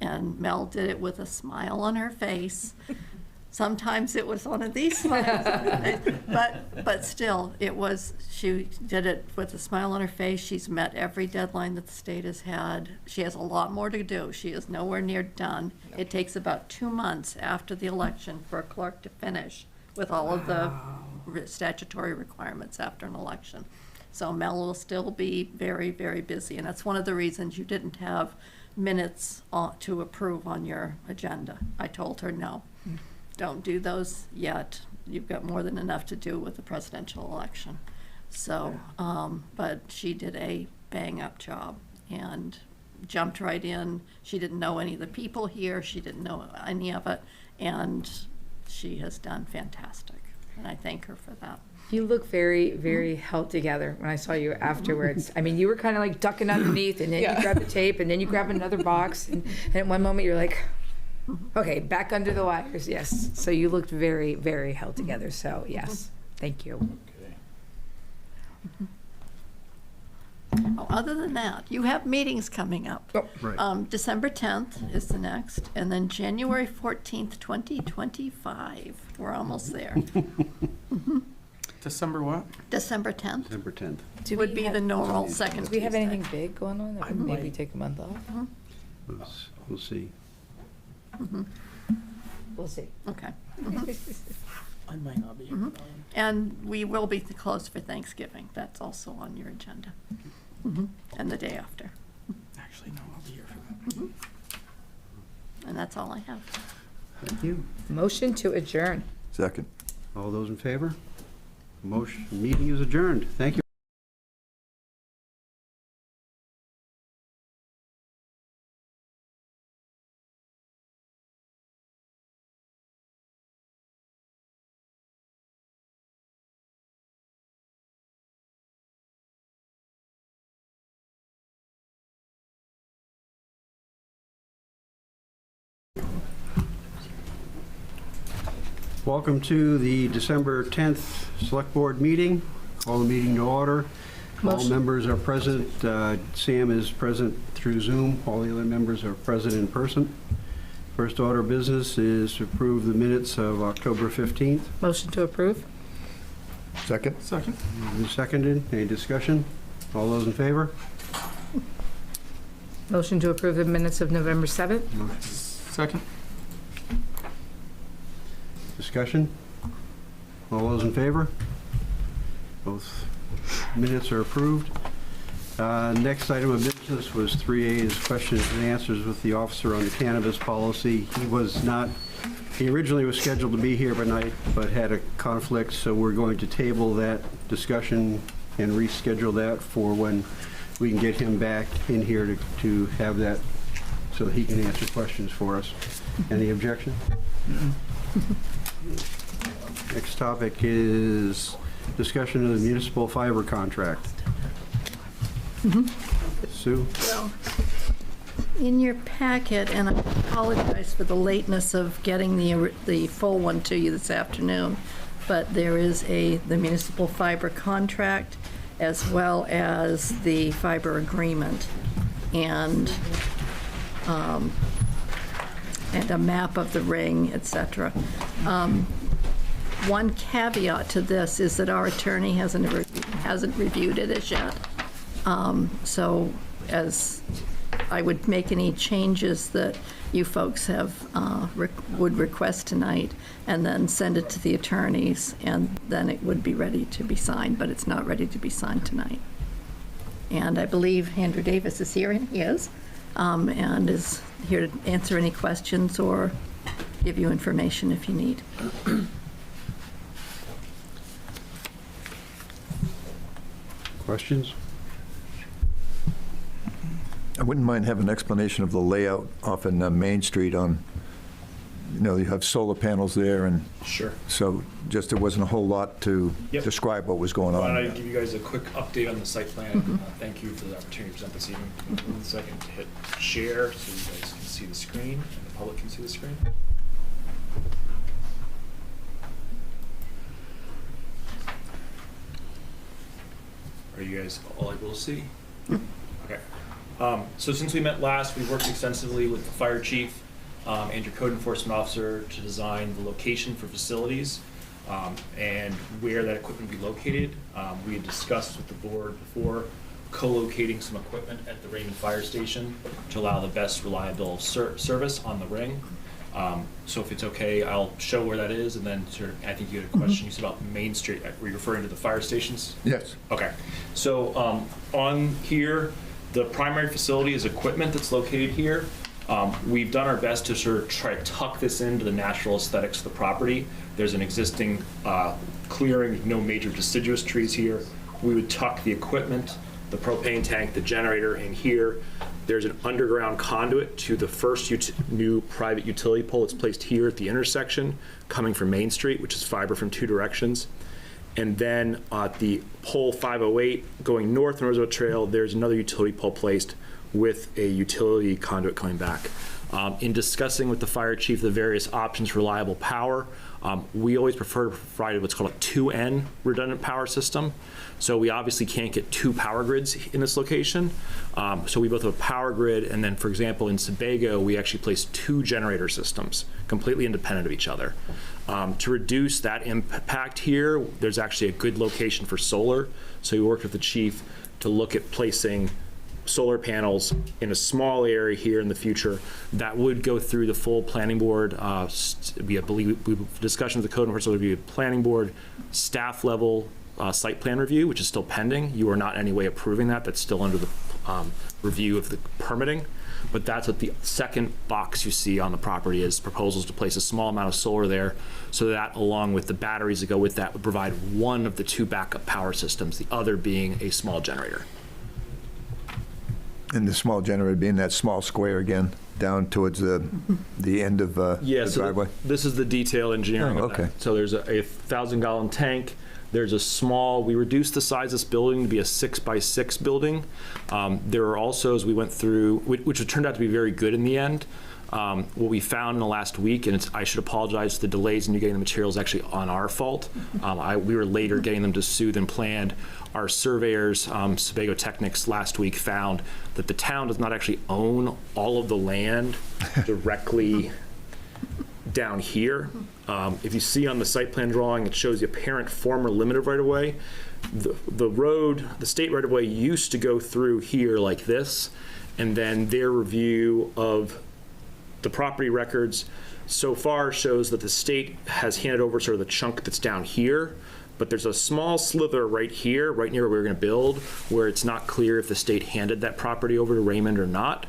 And Mel did it with a smile on her face. Sometimes it was one of these smiles, but still, she did it with a smile on her face. She's met every deadline that the state has had. She has a lot more to do. She is nowhere near done. It takes about 2 months after the election for a clerk to finish with all of the statutory requirements after an election. So Mel will still be very, very busy, and that's one of the reasons you didn't have minutes to approve on your agenda. I told her, no, don't do those yet. You've got more than enough to do with the presidential election. So, but she did a bang-up job and jumped right in. She didn't know any of the people here. She didn't know any of it, and she has done fantastic, and I thank her for that.
You look very, very held together when I saw you afterwards. I mean, you were kind of like ducking underneath, and then you grab the tape, and then you grab another box, and at one moment you're like, okay, back under the wires, yes. So you looked very, very held together, so yes, thank you.
Oh, other than that, you have meetings coming up.
Oh,
right.
December 10th is the next, and then January 14th, 2025. We're almost there.
December what?
December 10th
December 10th.
would be the normal second
Do we have
Tuesday.
anything big going on that would maybe take a month off?
We'll see.
We'll see.
Okay.
I might not be.
And we will be closed for Thanksgiving. That's also on your agenda. And the day after.
Actually, no, I'll be here for that.
And that's all I have.
Thank you.
Motion to adjourn.
Second.
All those in favor? Meeting is adjourned. Thank you. Welcome to the December 10th Select Board meeting. Call the meeting to order. All
Motion.
members are present. Sam is present through Zoom. All the other members are present in person. First order of business is to approve the minutes of October 15th.
Motion to approve.
Second.
Second.
Moved and seconded. Any discussion? All those in favor?
Motion to approve the minutes of November 7th.
Second.
Discussion? All those in favor? Both minutes are approved. Next item of business was 3A is questions and answers with the officer on the cannabis policy. He originally was scheduled to be here tonight, but had a conflict, so we're going to table that discussion and reschedule that for when we can get him back in here to have that, so that he can answer questions for us. Any objection? Next topic is discussion of the municipal fiber contract. Sue?
Well, in your packet, and I apologize for the lateness of getting the full one to you this afternoon, but there is the municipal fiber contract as well as the fiber agreement. And and a map of the ring, etc. One caveat to this is that our attorney hasn't reviewed it as yet. So as I would make any changes that you folks would request tonight, and then send it to the attorneys, and then it would be ready to be signed, but it's not ready to be signed tonight. And I believe Andrew Davis is here, and he is, and is here to answer any questions or give you information if you need.
Questions?
I wouldn't mind having an explanation of the layout off in Main Street on, you have solar panels there, and
Sure.
so just there wasn't a whole lot to
Yep.
describe what was going
Why
on.
don't I give you guys a quick update on the site plan? Thank you for the opportunity to present this evening. 1 second to hit share so you guys can see the screen and the public can see the screen. Are you guys all able to see? Okay. So since we met last, we've worked extensively with the fire chief and your code enforcement officer to design the location for facilities and where that equipment will be located. We had discussed with the board before co-locating some equipment at the Raymond Fire Station to allow the best reliable service on the ring. So if it's okay, I'll show where that is, and then I think you had a question you said about Main Street. Were you referring to the fire stations?
Yes.
Okay. So on here, the primary facility is equipment that's located here. We've done our best to sort of try to tuck this into the natural aesthetics of the property. There's an existing clearing, no major deciduous trees here. We would tuck the equipment, the propane tank, the generator in here. There's an underground conduit to the first new private utility pole that's placed here at the intersection coming from Main Street, which is fiber from 2 directions. And then at the pole 508 going north on Roosevelt Trail, there's another utility pole placed with a utility conduit coming back. In discussing with the fire chief the various options for reliable power, we always prefer to provide what's called a 2N redundant power system. So we obviously can't get 2 power grids in this location. So we both have a power grid, and then, for example, in Sebago, we actually placed 2 generator systems, completely independent of each other. To reduce that impact here, there's actually a good location for solar. So we worked with the chief to look at placing solar panels in a small area here in the future that would go through the full planning board. We believe discussion with the code enforcement would be a planning board staff level site plan review, which is still pending. You are not in any way approving that. That's still under the review of the permitting. But that's what the second box you see on the property is, proposals to place a small amount of solar there, so that along with the batteries that go with that would provide one of the 2 backup power systems, the other being a small generator.
And the small generator being that small square again, down towards the end of the driveway?
This is the detail engineering of that. So there's a 1,000-gallon tank. There's a small, we reduced the size of this building to be a 6x6 building. There are also, as we went through, which turned out to be very good in the end, what we found in the last week, and I should apologize, the delays in you getting the materials actually on our fault. We were later getting them to sue than planned. Our surveyors, Sebago Technics, last week found that the town does not actually own all of the land directly down here. If you see on the site plan drawing, it shows the apparent former limit of right-of-way. The road, the state right-of-way used to go through here like this, and then their review of the property records so far shows that the state has handed over sort of the chunk that's down here, but there's a small slither right here, right near where we're going to build, where it's not clear if the state handed that property over to Raymond or not.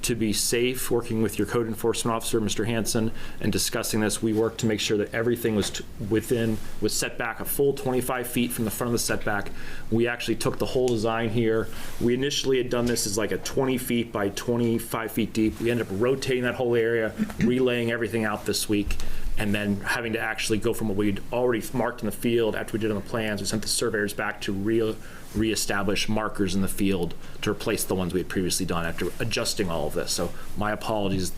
To be safe, working with your code enforcement officer, Mr. Hanson, and discussing this, we worked to make sure that everything was was set back a full 25 feet from the front of the setback. We actually took the whole design here. We initially had done this as like a 20 feet by 25 feet deep. We ended up rotating that whole area, relaying everything out this week, and then having to actually go from what we'd already marked in the field after we did on the plans. We sent the surveyors back to reestablish markers in the field to replace the ones we had previously done after adjusting all of this. So my apologies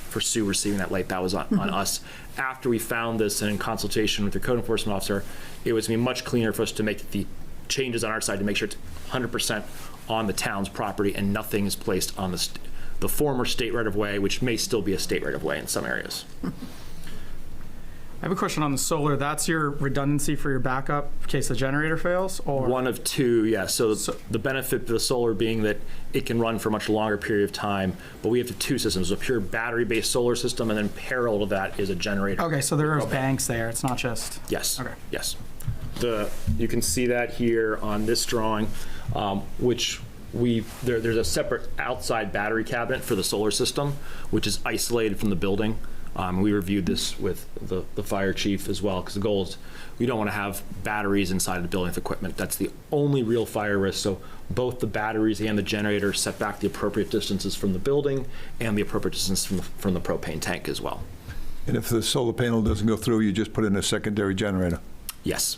for Sue receiving that late. That was on us. After we found this and in consultation with the code enforcement officer, it was going to be much cleaner for us to make the changes on our side to make sure it's 100% on the town's property and nothing is placed on the the former state right-of-way, which may still be a state right-of-way in some areas.
I have a question on the solar. That's your redundancy for your backup in case the generator fails, or
one of two, yeah. So the benefit of the solar being that it can run for a much longer period of time, but we have the two systems, a pure battery-based solar system, and then parallel to that is a generator.
Okay, so there are banks there. It's not just.
Yes.
Okay.
Yes. You can see that here on this drawing, which there's a separate outside battery cabinet for the solar system, which is isolated from the building. We reviewed this with the fire chief as well, because the goal is we don't want to have batteries inside of the building with equipment. That's the only real fire risk. So both the batteries and the generator set back the appropriate distances from the building and the appropriate distance from the propane tank as well.
And if the solar panel doesn't go through, you just put in a secondary generator?
Yes.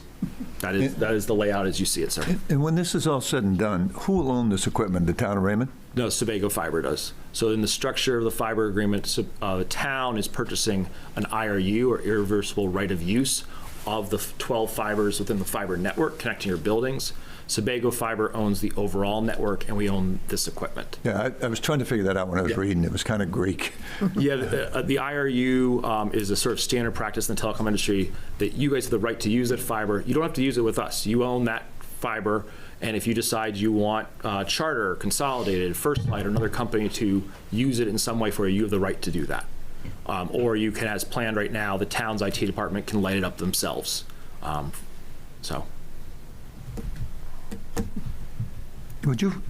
That is the layout as you see it, sir.
And when this is all said and done, who will own this equipment? The town of Raymond?
No, Sebago Fiber does. So in the structure of the fiber agreement, the town is purchasing an IRU, or irreversible right of use, of the 12 fibers within the fiber network connecting your buildings. Sebago Fiber owns the overall network, and we own this equipment.
Yeah, I was trying to figure that out when I was reading. It was kind of Greek.
Yeah, the IRU is a sort of standard practice in the telecom industry that you guys have the right to use that fiber. You don't have to use it with us. You own that fiber, and if you decide you want Charter, Consolidated, First Light, or another company to use it in some way for you, you have the right to do that. Or you can, as planned right now, the town's IT department can light it up themselves.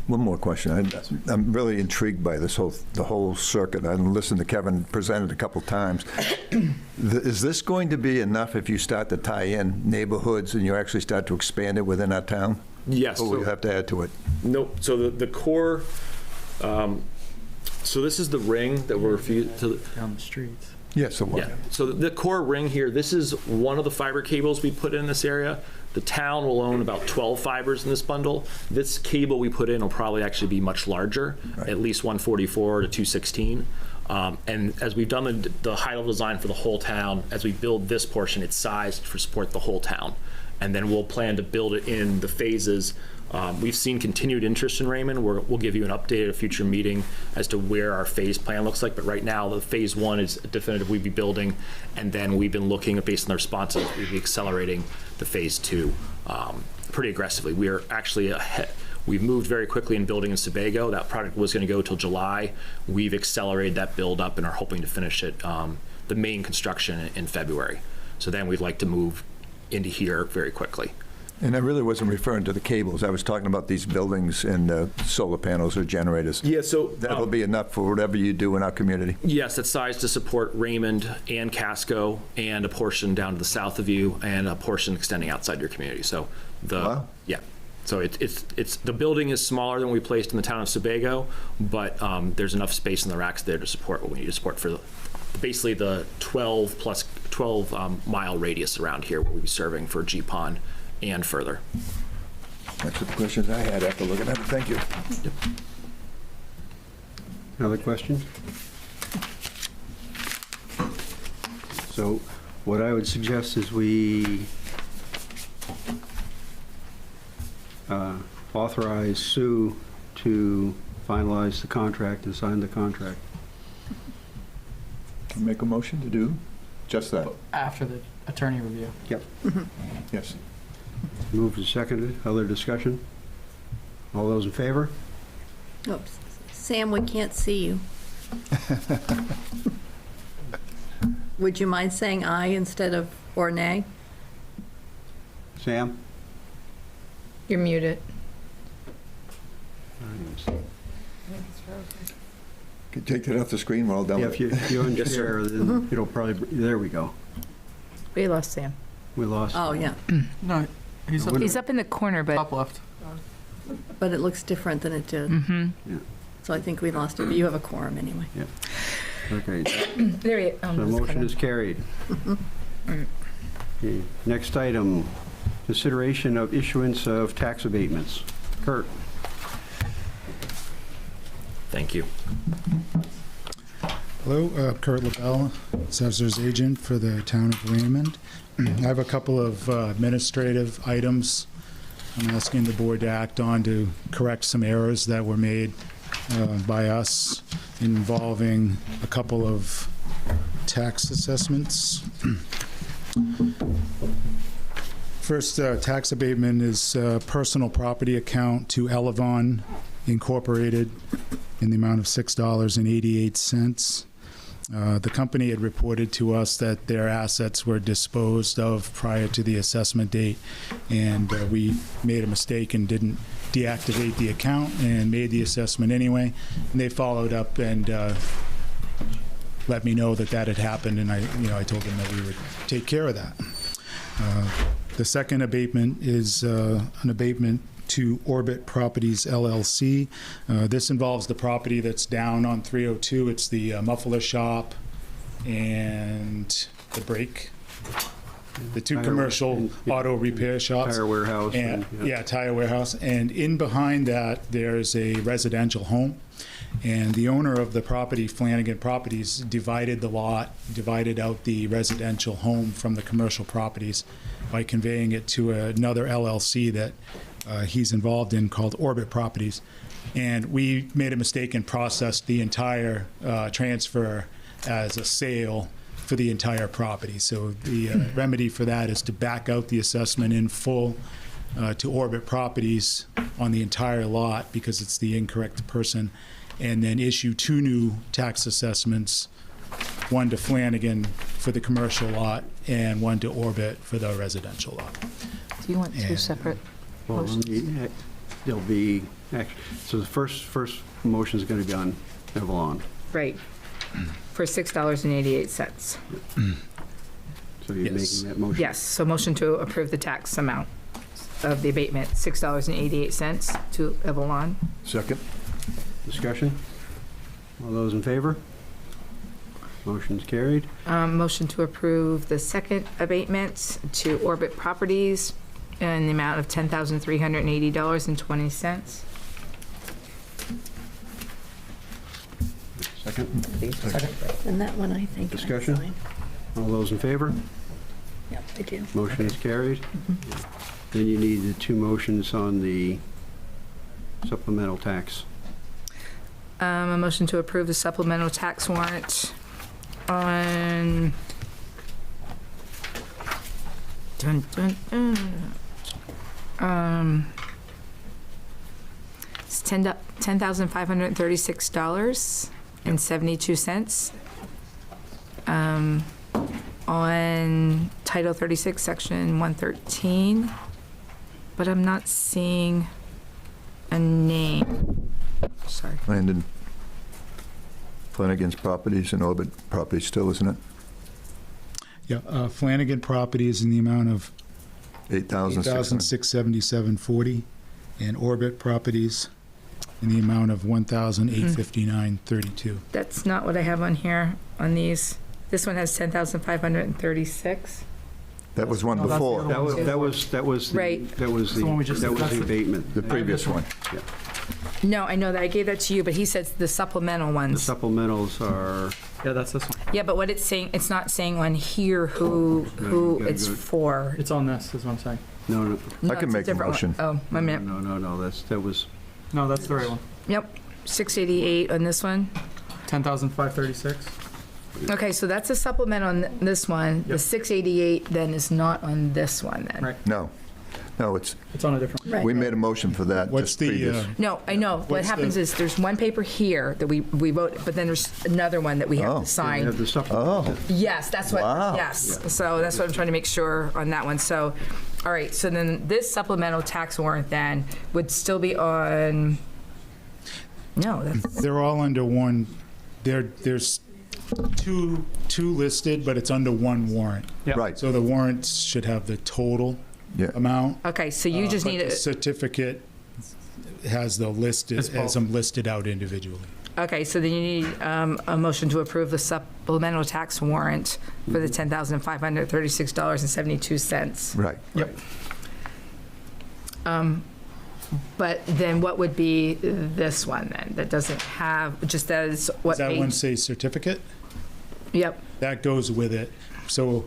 One more question. I'm really intrigued by the whole circuit. I listened to Kevin present it a couple times. Is this going to be enough if you start to tie in neighborhoods and you actually start to expand it within our town?
Yes.
Or will you have to add to it?
Nope. So the core. So this is the ring that we're refused to
down the streets.
Yes.
Yeah. So the core ring here. This is one of the fiber cables we put in this area. The town will own about 12 fibers in this bundle. This cable we put in will probably actually be much larger, at least 144 to 216. And as we've done the high-level design for the whole town, as we build this portion, it's sized for support the whole town. And then we'll plan to build it in the phases. We've seen continued interest in Raymond. We'll give you an update at a future meeting as to where our phase plan looks like. But right now, the phase one is definitive we'd be building. And then we've been looking, based on the responses, we'd be accelerating the phase two pretty aggressively. We are actually ahead. We've moved very quickly in building in Sebago. That project was going to go till July. We've accelerated that build up and are hoping to finish it, the main construction, in February. So then we'd like to move into here very quickly.
And I really wasn't referring to the cables. I was talking about these buildings and solar panels or generators.
Yeah, so
that'll be enough for whatever you do in our community.
Yes, it's sized to support Raymond and Casco, and a portion down to the south of you, and a portion extending outside your community. So yeah. So it's the building is smaller than we placed in the town of Sebago, but there's enough space in the racks there to support what we need to support for basically the 12 mile radius around here, where we'll be serving for GPON and further.
That's the questions I had after looking at it. Thank you.
Yep.
Other questions? So what I would suggest is we authorize Sue to finalize the contract and sign the contract.
Make a motion to do just that.
After the attorney review.
Yep.
Yes.
Moved and seconded. Other discussion? All those in favor?
Oops. Sam, we can't see you. Would you mind saying aye instead of or nay?
Sam?
You're muted.
Can you take that off the screen? We're all done
Yeah,
with
if
it.
you
Yes, sir.
unshare, then it'll probably, there we go.
We lost Sam.
We lost.
Oh, yeah.
No,
He's up in the corner, but
top left.
But it looks different than it did.
Mhm.
Yeah.
So I think we lost it, but you have a quorum anyway.
Yep. Okay.
there he is.
The motion is carried. Okay. Next item, consideration of issuance of tax abatements. Kurt?
Thank you.
Hello, Kurt LaBelle, Assessor's Agent for the Town of Raymond. I have a couple of administrative items I'm asking the board to act on to correct some errors that were made by us involving a couple of tax assessments. First tax abatement is personal property account to Elevon Incorporated in the amount of $6.88. The company had reported to us that their assets were disposed of prior to the assessment date, and we made a mistake and didn't deactivate the account and made the assessment anyway. And they followed up and let me know that that had happened, and I told them that we would take care of that. The second abatement is an abatement to Orbit Properties LLC. This involves the property that's down on 302. It's the muffler shop and the brake. The two commercial auto repair shops.
Tire warehouse.
And, tire warehouse. And in behind that, there's a residential home. And the owner of the property, Flanagan Properties, divided the lot, divided out the residential home from the commercial properties by conveying it to another LLC that he's involved in called Orbit Properties. And we made a mistake and processed the entire transfer as a sale for the entire property. So the remedy for that is to back out the assessment in full to Orbit Properties on the entire lot because it's the incorrect person, and then issue 2 new tax assessments, one to Flanagan for the commercial lot and one to Orbit for the residential lot.
Do you want two separate
Well,
motions?
there'll be, so the first motion is going to be on Evelyn.
Right. For $6.88.
So you're making that motion?
Yes, so motion to approve the tax amount of the abatement, $6.88 to Evelyn.
Second.
Discussion? All those in favor? Motion's carried.
Motion to approve the second abatement to Orbit Properties in the amount of $10,380.20.
Second?
And that one, I think.
Discussion? All those in favor?
Yep, I do.
Motion is carried. Then you need the 2 motions on the supplemental tax.
A motion to approve the supplemental tax warrant on it's $10,536.72 on Title 36, Section 113, but I'm not seeing a name. Sorry.
Flanagan's Properties and Orbit Properties still, isn't it?
Yeah, Flanagan Properties in the amount of $8,677.40, and Orbit Properties in the amount of $1,859.32.
That's not what I have on here on these. This one has 10,536.
That was one before.
That was
Right.
That was the abatement.
The previous one.
Yeah.
No, I know that. I gave that to you, but he says the supplemental
The
ones.
supplementals are,
Yeah, that's this one.
Yeah, but what it's saying, it's not saying on here who
gotta
it's
go to-
for.
It's on this, is what I'm saying.
no,
No,
I can
it's
make a
different one.
motion.
Oh, my minute.
no, that was,
No, that's the right one.
Yep, 688 on this one.
10,536.
Okay, so that's a supplement on this one. The
Yep.
688 then is not on this one then.
Right.
No, it's,
It's on a different.
Right.
we made a motion for that.
What's
just
the,
previous.
No, I know. What
What's
happens
the-
is there's one paper here that we vote, but then there's another one that we have
Oh.
to
we
sign.
have the supplemental.
Oh,
Yes, that's what,
Wow.
yes. So that's what I'm trying to make sure on that one. So, all right, so then this supplemental tax warrant then would still be on, no, that's,
They're all under one, there's two listed, but it's under one warrant.
right,
So the warrants should have the total
yeah.
amount.
okay, so you just
but
need
the
a,
certificate has the listed,
It's both.
has them listed out individually.
okay, so then you need a motion to approve the supplemental tax warrant for the $10,536.72.
Right.
Yep.
But then what would be this one then? That doesn't have, just as what
Does that one
page?
say certificate?
Yep,
That goes with it. So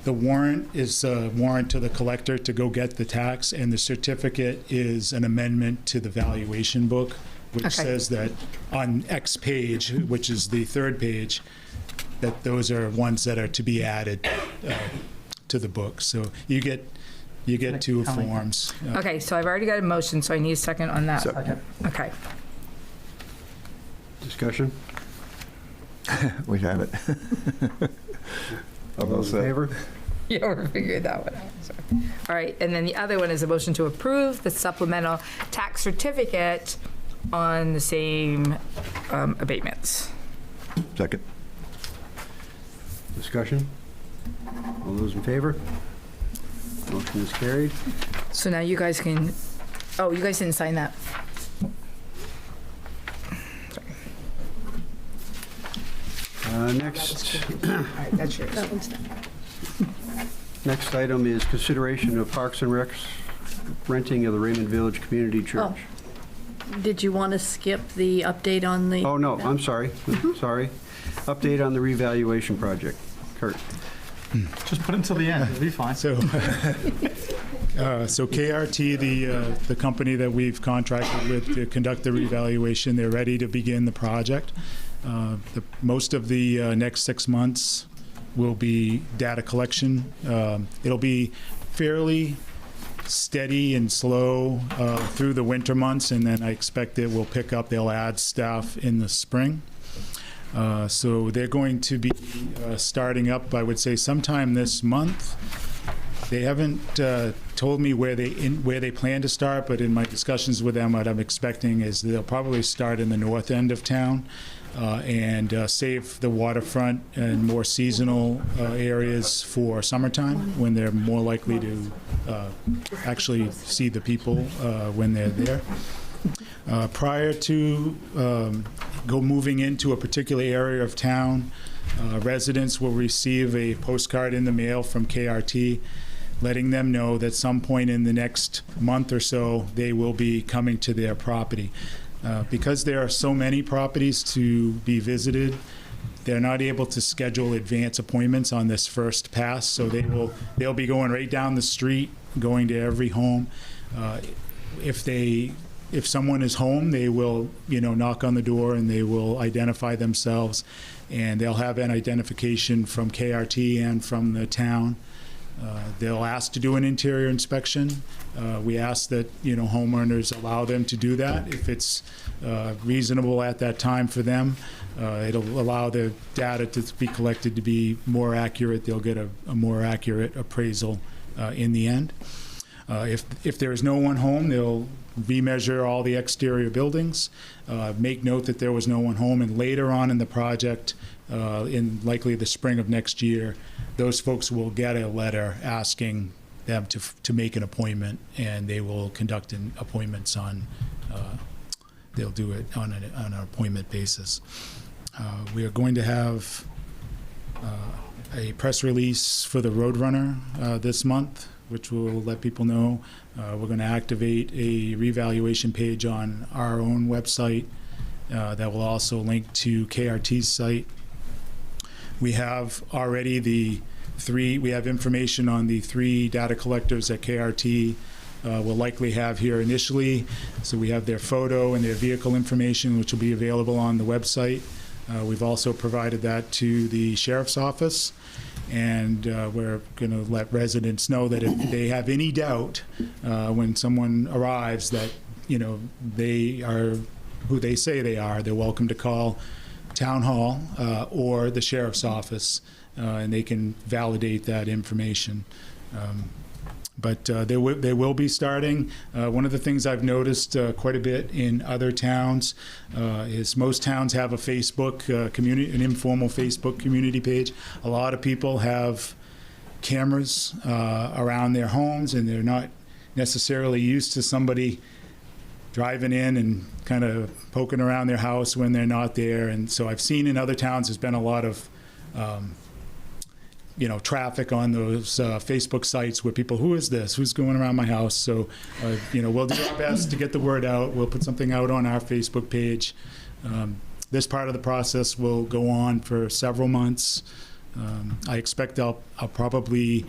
the warrant is a warrant to the collector to go get the tax, and the certificate is an amendment to the valuation book which
Okay.
says that on X page, which is the third page, that those are ones that are to be added to the book. So you get two forms.
Okay, so I've already got a motion, so I need a second on that.
Second.
Okay.
Discussion?
We have it.
All those in favor?
Yeah, we're figuring that one out. Sorry. All right, and then the other one is a motion to approve the supplemental tax certificate on the same abatements.
Second.
Discussion? All those in favor? Motion is carried.
So now you guys can, oh, you guys didn't sign that.
Next,
All right, that's yours.
That one's done.
next item is consideration of Parks and Recs renting of the Raymond Village Community Church.
Did you want to skip the update on the?
Oh, no, I'm sorry, sorry. Update on the revaluation project. Kurt.
Just put it until the end, it'll be fine.
So KRT, the company that we've contracted with to conduct the revaluation, they're ready to begin the project. Most of the next 6 months will be data collection. It'll be fairly steady and slow through the winter months, and then I expect it will pick up. They'll add staff in the spring. So they're going to be starting up, I would say, sometime this month. They haven't told me where they plan to start, but in my discussions with them, what I'm expecting is they'll probably start in the north end of town and save the waterfront and more seasonal areas for summertime, when they're more likely to actually see the people when they're there. Prior to moving into a particular area of town, residents will receive a postcard in the mail from KRT letting them know that some point in the next month or so they will be coming to their property. Because there are so many properties to be visited, they're not able to schedule advance appointments on this first pass, so they'll be going right down the street, going to every home. If someone is home, they will, knock on the door and they will identify themselves, and they'll have an identification from KRT and from the town. They'll ask to do an interior inspection. We ask that, homeowners allow them to do that if it's reasonable at that time for them. It'll allow the data to be collected to be more accurate. They'll get a more accurate appraisal in the end. If there is no one home, they'll remeasure all the exterior buildings, make note that there was no one home, and later on in the project, in likely the spring of next year, those folks will get a letter asking them to make an appointment, and they will conduct appointments on, they'll do it on an appointment basis. We are going to have a press release for the Roadrunner this month, which will let people know. We're going to activate a revaluation page on our own website that will also link to KRT's site. We have already we have information on the 3 data collectors that KRT will likely have here initially. So we have their photo and their vehicle information, which will be available on the website. We've also provided that to the sheriff's office. And we're going to let residents know that if they have any doubt when someone arrives that, they are who they say they are, they're welcome to call Town Hall or the sheriff's office, and they can validate that information. But they will be starting. One of the things I've noticed quite a bit in other towns is most towns have a Facebook community, an informal Facebook community page. A lot of people have cameras around their homes, and they're not necessarily used to somebody driving in and kind of poking around their house when they're not there. And so I've seen in other towns there's been a lot of traffic on those Facebook sites where people, who is this? Who's going around my house? So, we'll do our best to get the word out. We'll put something out on our Facebook page. This part of the process will go on for several months. I expect I'll probably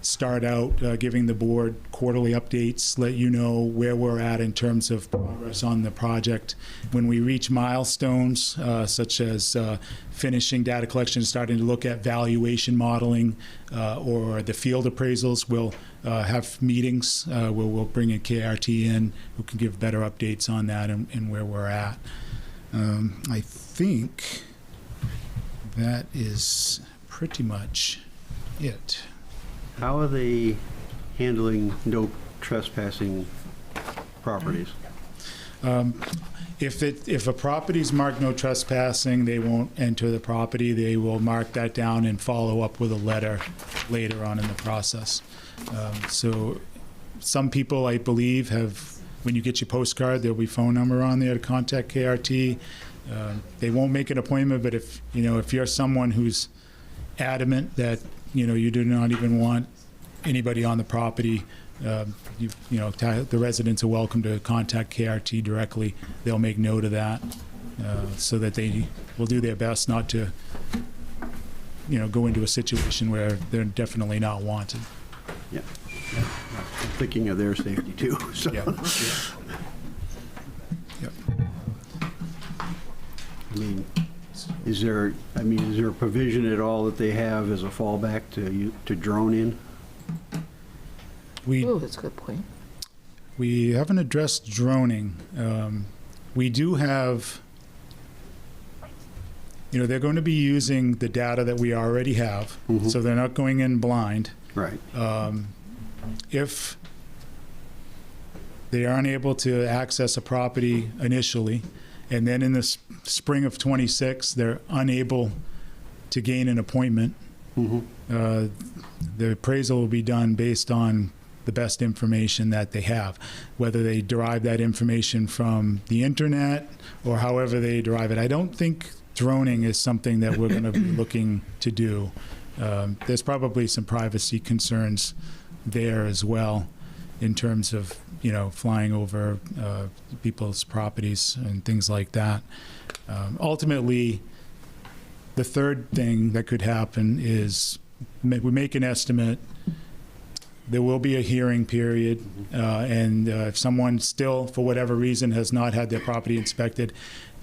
start out giving the board quarterly updates, let you know where we're at in terms of progress on the project. When we reach milestones, such as finishing data collection, starting to look at valuation modeling, or the field appraisals, we'll have meetings where we'll bring a KRT in who can give better updates on that and where we're at. I think that is pretty much it.
How are they handling no trespassing properties?
If a property's marked no trespassing, they won't enter the property. They will mark that down and follow up with a letter later on in the process. So some people, I believe, have, when you get your postcard, there'll be phone number on there to contact KRT. They won't make an appointment, but if you're someone who's adamant that you do not even want anybody on the property, the residents are welcome to contact KRT directly. They'll make note of that, so that they will do their best not to go into a situation where they're definitely not wanted.
Yeah. I'm thinking of their safety too. So.
Yeah. Yep.
Is there a provision at all that they have as a fallback to drone in?
Oh, that's a good point.
We haven't addressed droning. We do have, they're going to be using the data that we already have, so they're not going in blind.
Right.
If they aren't able to access a property initially, and then in the spring of 26, they're unable to gain an appointment, the appraisal will be done based on the best information that they have, whether they derive that information from the internet or however they derive it. I don't think droning is something that we're going to be looking to do. There's probably some privacy concerns there as well in terms of flying over people's properties and things like that. Ultimately, the third thing that could happen is we make an estimate. There will be a hearing period, and if someone still, for whatever reason, has not had their property inspected,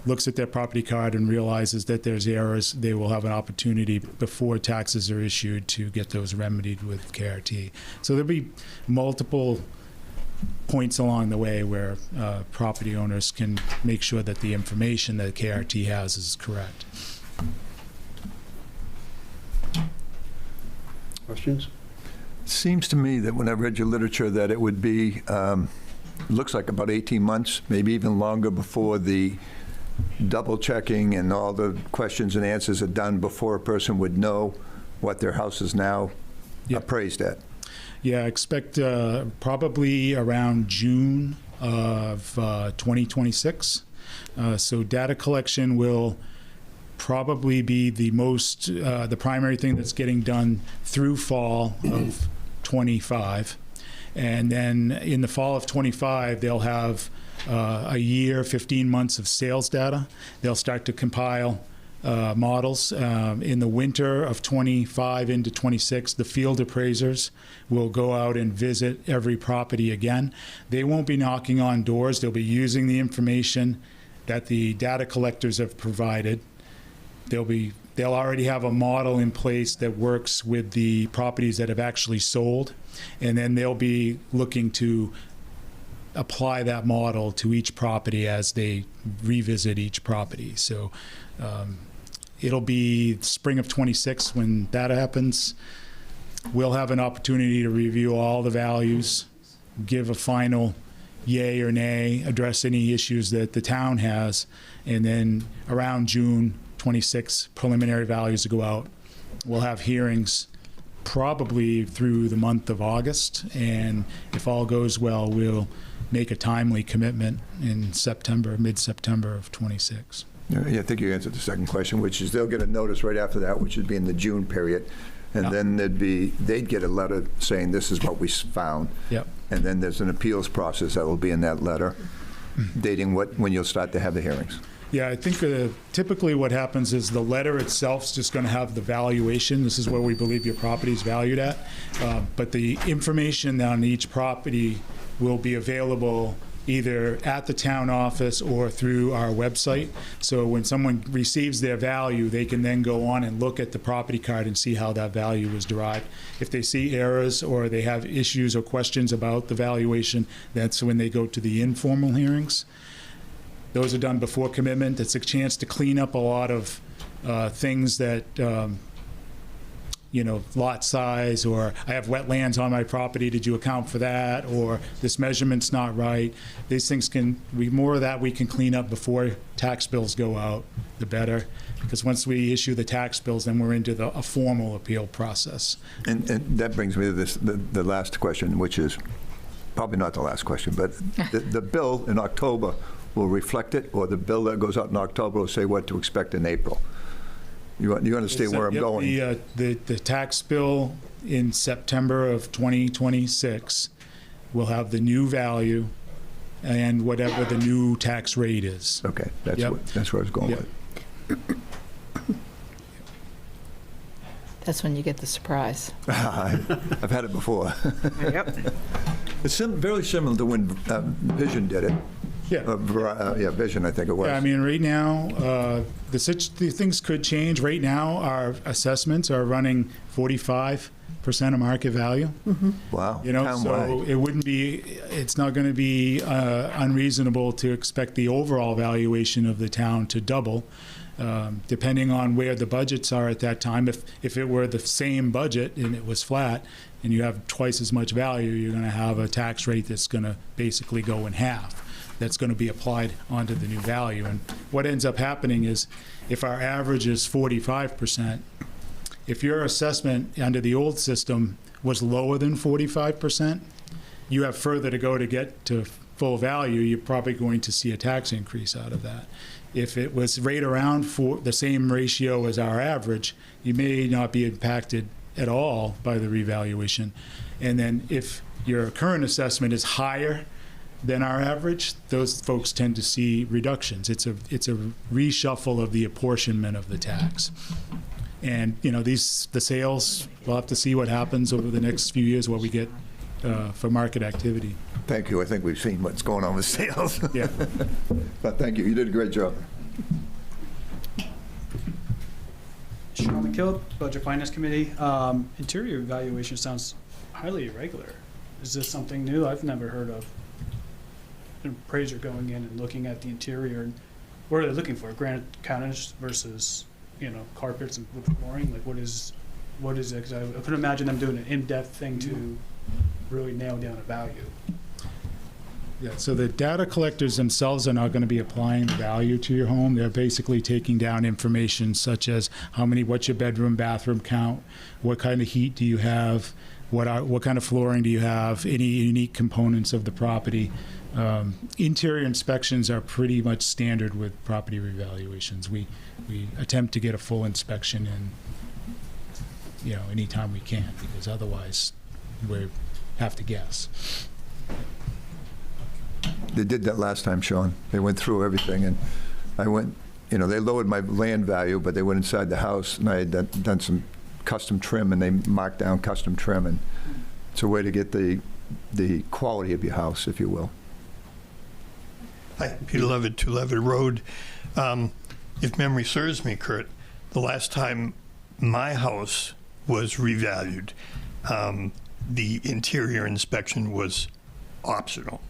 looks at their property card and realizes that there's errors, they will have an opportunity before taxes are issued to get those remedied with KRT. So there'll be multiple points along the way where property owners can make sure that the information that KRT has is correct.
Questions?
Seems to me that when I read your literature that it would be, looks like about 18 months, maybe even longer before the double checking and all the questions and answers are done before a person would know what their house is now appraised at.
Yeah, I expect probably around June of 2026. So data collection will probably be the primary thing that's getting done through fall of 25. And then in the fall of 25, they'll have a year, 15 months of sales data. They'll start to compile models. In the winter of 25 into 26, the field appraisers will go out and visit every property again. They won't be knocking on doors. They'll be using the information that the data collectors have provided. They'll already have a model in place that works with the properties that have actually sold, and then they'll be looking to apply that model to each property as they revisit each property. So it'll be spring of 26 when that happens. We'll have an opportunity to review all the values, give a final yay or nay, address any issues that the town has, and then around June 26, preliminary values to go out. We'll have hearings probably through the month of August, and if all goes well, we'll make a timely commitment in September, mid-September of 26.
Yeah, I think you answered the second question, which is they'll get a notice right after that, which would be in the June period, and then they'd get a letter saying this is what we found.
Yep.
And then there's an appeals process that will be in that letter, dating when you'll start to have the hearings.
Yeah, I think typically what happens is the letter itself is just going to have the valuation. This is where we believe your property is valued at. But the information on each property will be available either at the town office or through our website. So when someone receives their value, they can then go on and look at the property card and see how that value was derived. If they see errors or they have issues or questions about the valuation, that's when they go to the informal hearings. Those are done before commitment. It's a chance to clean up a lot of things that, lot size, or I have wetlands on my property, did you account for that? Or this measurement's not right. These things more of that we can clean up before tax bills go out, the better. Because once we issue the tax bills, then we're into a formal appeal process.
And that brings me to the last question, which is probably not the last question, but the bill in October will reflect it, or the bill that goes out in October will say what to expect in April? You understand where I'm going?
The tax bill in September of 2026 will have the new value and whatever the new tax rate is.
Okay, that's where I was going with it.
That's when you get the surprise.
I've had it before.
Yep.
It's very similar to when Vision did it.
Yeah.
Vision, I think it was.
Yeah, I mean, right now, the things could change. Right now, our assessments are running 45% of market value.
Mm-hmm. Wow.
So it's not going to be unreasonable to expect the overall valuation of the town to double, depending on where the budgets are at that time. If it were the same budget and it was flat and you have twice as much value, you're going to have a tax rate that's going to basically go in half. That's going to be applied onto the new value. And what ends up happening is if our average is 45%, if your assessment under the old system was lower than 45%, you have further to go to get to full value. You're probably going to see a tax increase out of that. If it was right around for the same ratio as our average, you may not be impacted at all by the revaluation. And then if your current assessment is higher than our average, those folks tend to see reductions. It's a reshuffle of the apportionment of the tax. And the sales, we'll have to see what happens over the next few years, what we get for market activity.
Thank you. I think we've seen what's going on with sales.
Yeah.
But thank you. You did a great job.
Sean McKill, Budget Finance Committee. Interior evaluation sounds highly irregular. Is this something new? I've never heard of an appraiser going in and looking at the interior. And what are they looking for? Granite counters versus, carpets and wood flooring? Like, what is it? 'Cause I couldn't imagine them doing an in-depth thing to really nail down a value.
Yeah, so the data collectors themselves are not going to be applying value to your home. They're basically taking down information such as what's your bedroom, bathroom count, what kind of heat do you have, what kind of flooring do you have, any unique components of the property. Interior inspections are pretty much standard with property revaluations. We attempt to get a full inspection in, anytime we can, because otherwise we have to guess.
They did that last time, Sean. They went through everything, and I went, they lowered my land value, but they went inside the house, and I had done some custom trim, and they marked down custom trim, and it's a way to get the quality of your house, if you will.
Hi, Peter Levitt, 2 Levitt Road. If memory serves me, Kurt, the last time my house was revalued, the interior inspection was optional.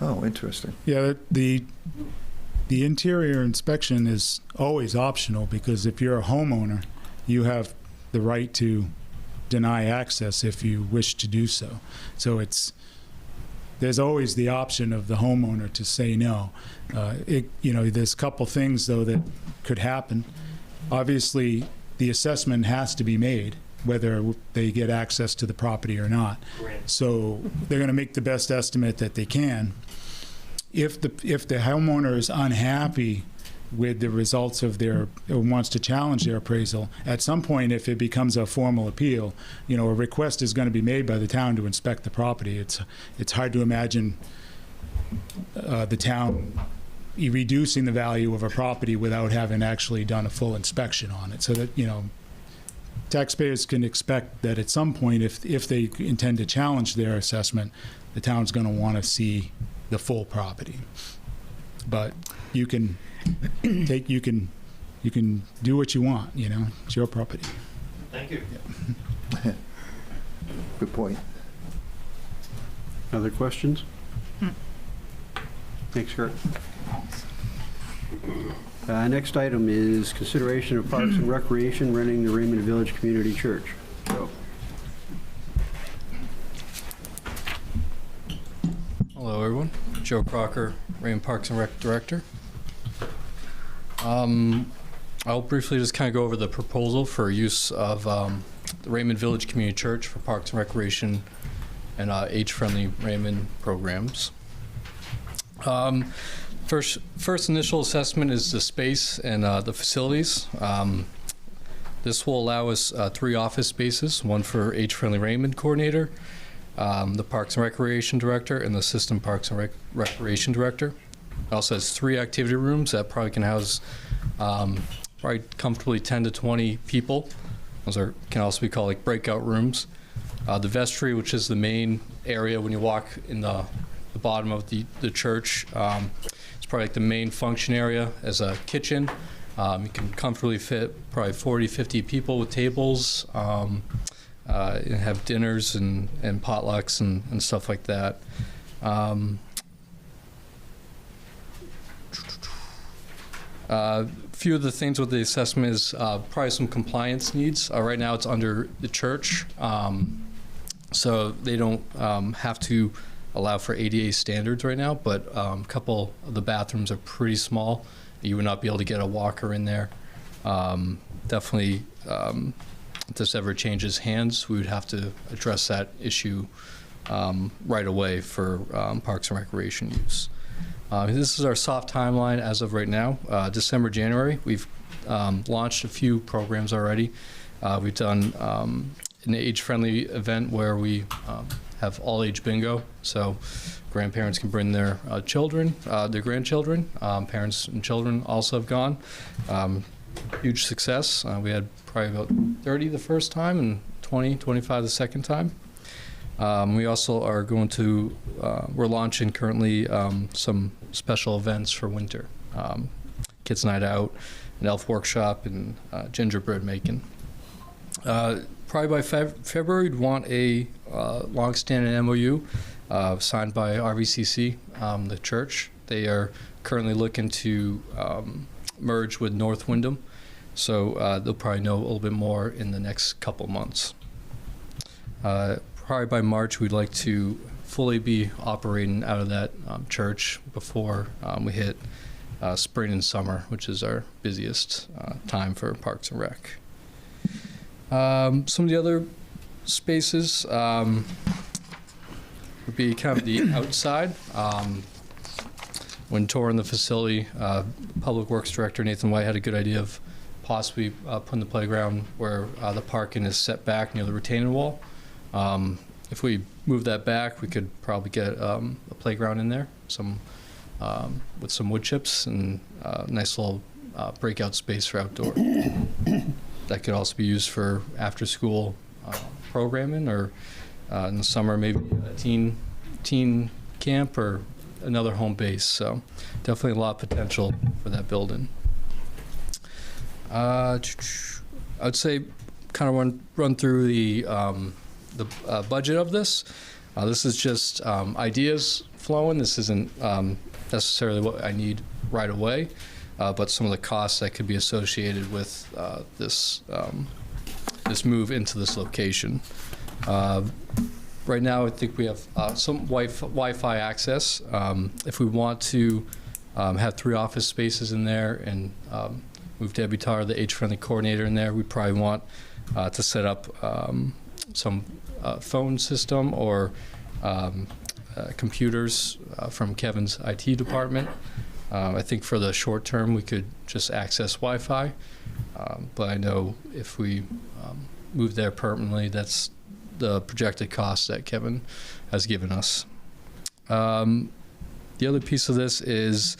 Oh, interesting.
Yeah, the interior inspection is always optional because if you're a homeowner, you have the right to deny access if you wish to do so. So there's always the option of the homeowner to say no. There's a couple things though that could happen. Obviously, the assessment has to be made whether they get access to the property or not. So they're going to make the best estimate that they can. If the homeowner is unhappy with the results of or wants to challenge their appraisal, at some point, if it becomes a formal appeal, a request is going to be made by the town to inspect the property. It's hard to imagine the town reducing the value of a property without having actually done a full inspection on it. So that, taxpayers can expect that at some point, if they intend to challenge their assessment, the town's going to want to see the full property. But you can do what you want, it's your property.
Thank you.
Yeah.
Good point.
Other questions? Thanks, Kurt. Next item is consideration of Parks and Recreation renting the Raymond Village Community Church. Joe.
Hello, everyone. Joe Crocker, Raymond Parks and Rec Director. I'll briefly just kind of go over the proposal for use of the Raymond Village Community Church for Parks and Recreation and age-friendly Raymond programs. First initial assessment is the space and the facilities. This will allow us 3 office spaces, one for age-friendly Raymond coordinator, the Parks and Recreation Director, and the Assistant Parks and Recreation Director. It also has 3 activity rooms that probably can house probably comfortably 10 to 20 people. Those can also be called like breakout rooms. The vestry, which is the main area when you walk in the bottom of the church, it's probably like the main function area as a kitchen. You can comfortably fit probably 40, 50 people with tables, and have dinners and potlucks and stuff like that. A few of the things with the assessment is probably some compliance needs. Right now it's under the church, so they don't have to allow for ADA standards right now, but a couple of the bathrooms are pretty small. You would not be able to get a walker in there. Definitely, if this ever changes hands, we would have to address that issue right away for Parks and Recreation use. This is our soft timeline as of right now, December, January. We've launched a few programs already. We've done an age-friendly event where we have all-age bingo, so grandparents can bring their children, their grandchildren. Parents and children also have gone. Huge success. We had probably about 30 the first time and 20, 25 the second time. We also are going to, we're launching currently some special events for winter. Kids Night Out, an elf workshop, and gingerbread making. Probably by February, we'd want a long-standing MOU signed by RVCC, the church. They are currently looking to merge with North Windham, so they'll probably know a little bit more in the next couple months. Probably by March, we'd like to fully be operating out of that church before we hit spring and summer, which is our busiest time for Parks and Rec. Some of the other spaces would be kind of the outside. When touring the facility, Public Works Director Nathan White had a good idea of possibly putting the playground where the parking is set back near the retaining wall. If we move that back, we could probably get a playground in there, with some wood chips and a nice little breakout space for outdoor. That could also be used for after-school programming, or in the summer maybe a teen camp or another home base. So definitely a lot of potential for that building. I would say kind of run through the budget of this. This is just ideas flowing. This isn't necessarily what I need right away, but some of the costs that could be associated with this move into this location. Right now, I think we have some Wi-Fi access. If we want to have 3 office spaces in there and move Debbie Tar, the age-friendly coordinator, in there, we probably want to set up some phone system or computers from Kevin's IT department. I think for the short term, we could just access Wi-Fi, but I know if we move there permanently, that's the projected cost that Kevin has given us. The other piece of this is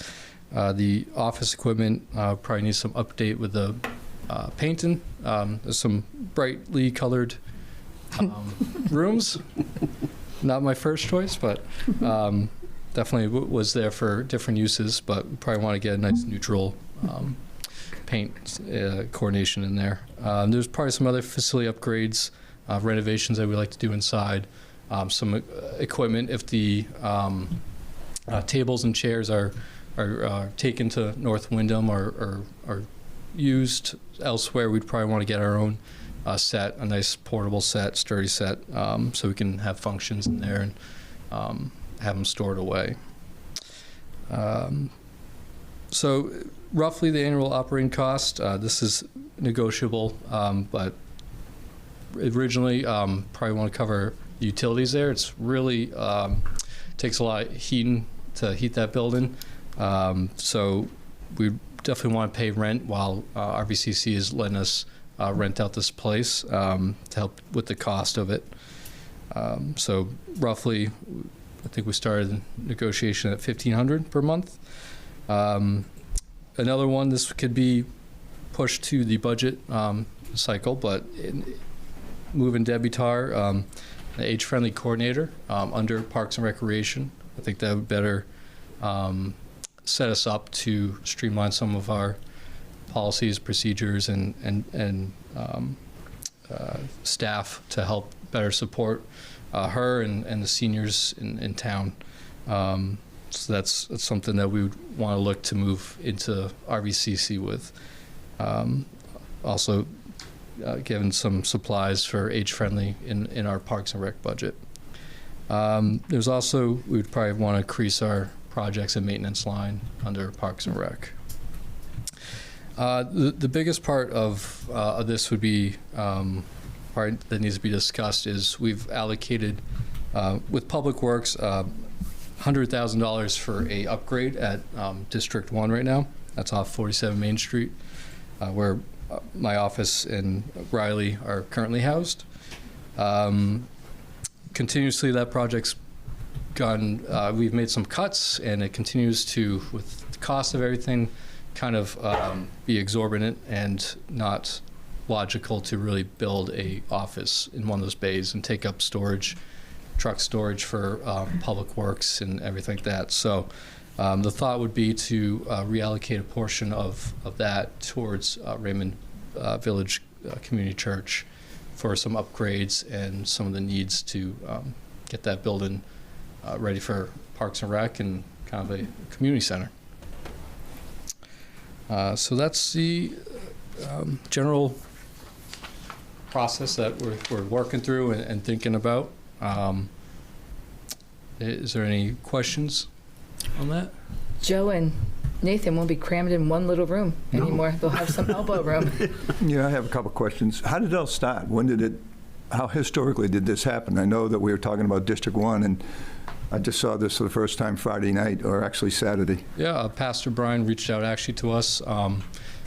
the office equipment probably needs some update with the painting. There's some brightly colored rooms. Not my first choice, but definitely was there for different uses, but we probably want to get a nice neutral paint coordination in there. There's probably some other facility upgrades, renovations that we like to do inside. Some equipment, if the tables and chairs are taken to North Wyndham or used elsewhere, we'd probably want to get our own set, a nice portable set, sturdy set, so we can have functions in there and have them stored away. So roughly the annual operating cost, this is negotiable, but originally probably want to cover utilities there. It's really takes a lot of heating to heat that building, so we definitely want to pay rent while RVCC is letting us rent out this place to help with the cost of it. So roughly, I think we started negotiation at $1,500 per month. Another one, this could be pushed to the budget cycle, but moving Debbie Tarr, the age-friendly coordinator under Parks and Recreation. I think that would better set us up to streamline some of our policies, procedures, and staff to help better support her and the seniors in town. So that's something that we would want to look to move into RVCC with. Also, given some supplies for age-friendly in our Parks and Rec budget. There's also, we would probably want to increase our projects and maintenance line under Parks and Rec. The biggest part of this would be, part that needs to be discussed is we've allocated, with Public Works, $100,000 for a upgrade at District 1 right now. That's off 47 Main Street, where my office and Riley are currently housed. Continuously, that project's gone, we've made some cuts, and it continues to, with the cost of everything, kind of be exorbitant and not logical to really build a office in one of those bays and take up storage, truck storage for Public Works and everything like that. So the thought would be to reallocate a portion of that towards Raymond Village Community Church for some upgrades and some of the needs to get that building ready for Parks and Rec and kind of a community center. So that's the general process that we're working through and thinking about. Is there any questions on that?
Joe and Nathan won't be crammed in one little room anymore. They'll have some elbow room.
Yeah, I have a couple questions. How did it all start? When did it, how historically did this happen? I know that we were talking about District 1, and I just saw this for the first time Friday night, or actually Saturday.
Yeah, Pastor Brian reached out actually to us.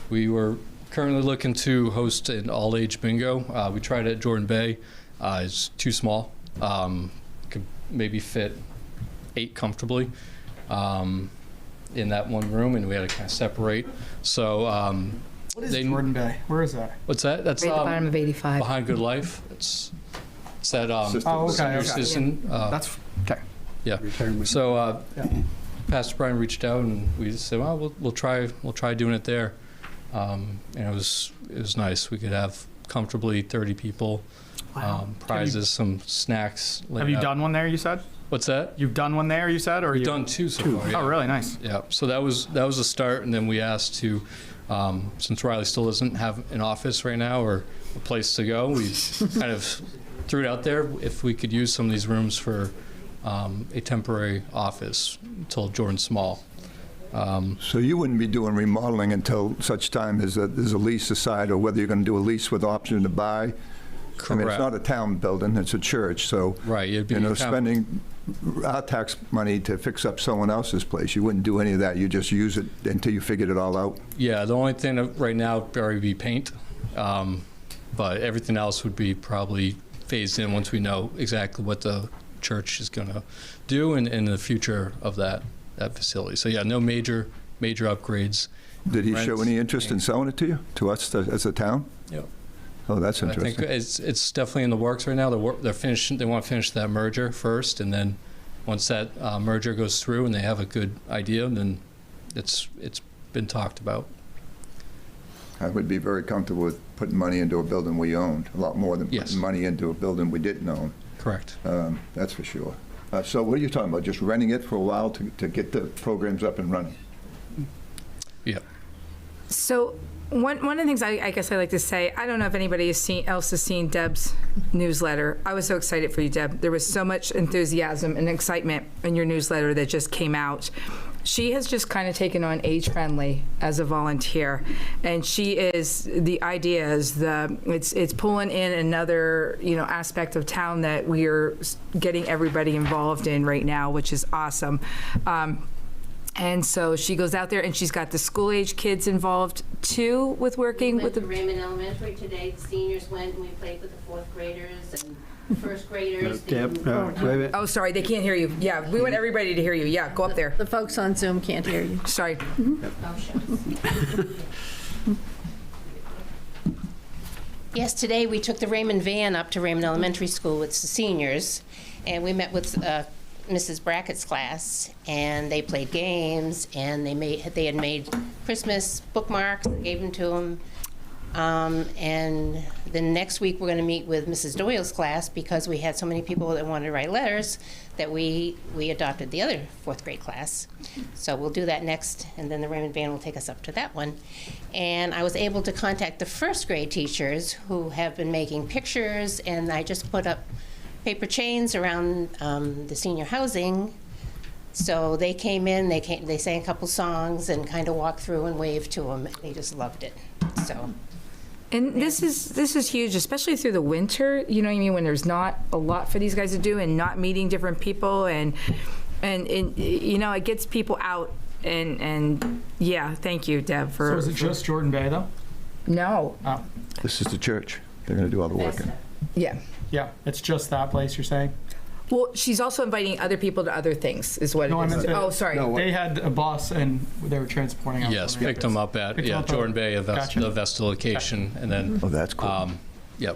We were currently looking to host an all-age bingo. We tried it at Jordan Bay. It's too small. Could maybe fit 8 comfortably in that one room, and we had to kind of separate. So
what is Jordan Bay? Where is that?
What's that? That's
Right at the bottom of 85.
behind Good Life. It's that
okay.
citizen.
That's okay.
Yeah. So Pastor Brian reached out, and we said, well, we'll try doing it there. And it was nice. We could have comfortably 30 people.
Wow.
Prizes, some snacks.
Have you done one there? You said.
What's that?
You've done one there, you said, or
we've done 2 so far. Yeah.
Oh, really? Nice.
Yeah. So that was a start, and then we asked to, since Riley still doesn't have an office right now or a place to go, we kind of threw it out there if we could use some of these rooms for a temporary office until Jordan's small.
So you wouldn't be doing remodeling until such time as there's a lease aside, or whether you're going to do a lease with option to buy?
Correct.
I mean, it's not a town building, it's a church, so
right, it'd be
spending our tax money to fix up someone else's place, you wouldn't do any of that. You just use it until you figured it all out.
Yeah, the only thing right now would probably be paint, but everything else would be probably phased in once we know exactly what the church is going to do and the future of that. that facility. So yeah, no major upgrades.
Did he show
Rents,
any interest in selling it to you, to us as a town?
Yep.
Oh, that's
I think
interesting.
it's definitely in the works right now. They're finishing. They want to finish that merger first, and then once that merger goes through and they have a good idea, then it's been talked about.
I would be very comfortable with putting money into a building we owned, a lot more than putting money into a building we didn't own.
Correct.
That's for sure. So what are you talking about, just renting it for a while to get the programs up and running?
Yeah.
So one of the things I guess I like to say, I don't know if anybody else has seen Deb's newsletter. I was so excited for you, Deb. There was so much enthusiasm and excitement in your newsletter that just came out. She has just kind of taken on Age Friendly as a volunteer, and the idea is it's pulling in another aspect of town that we are getting everybody involved in right now, which is awesome. And so she goes out there and she's got the school-age kids involved too with working with the
Raymond Elementary today. The seniors went and we played with the fourth graders and first graders.
Oh, sorry, they can't hear you. Yeah, we want everybody to hear you. Yeah, go up there.
The folks on Zoom can't hear you.
Sorry.
Yes, today we took the Raymond van up to Raymond Elementary School with the seniors, and we met with Mrs. Brackett's class, and they played games, and they had made Christmas bookmarks, gave them to them. And then next week we're going to meet with Mrs. Doyle's class because we had so many people that wanted to write letters that we adopted the other fourth grade class. So we'll do that next, and then the Raymond van will take us up to that one. And I was able to contact the first grade teachers who have been making pictures, and I just put up paper chains around the senior housing. So they came in, they sang a couple songs and kind of walked through and waved to them. They just loved it. So.
And this is huge, especially through the winter. You know what I mean? When there's not a lot for these guys to do and not meeting different people, and it gets people out. And yeah, thank you, Deb, for.
So is it just Jordan Bay though?
No.
Oh.
This is the church. They're going to do all the work in it.
Yeah.
Yeah, it's just that place you're saying?
Well, she's also inviting other people to other things, is what
No, I
it is.
meant
Oh, sorry.
they had a bus and they were transporting out.
Yes, picked them up at Jordan Bay, the Vesta location, and then.
Oh, that's cool.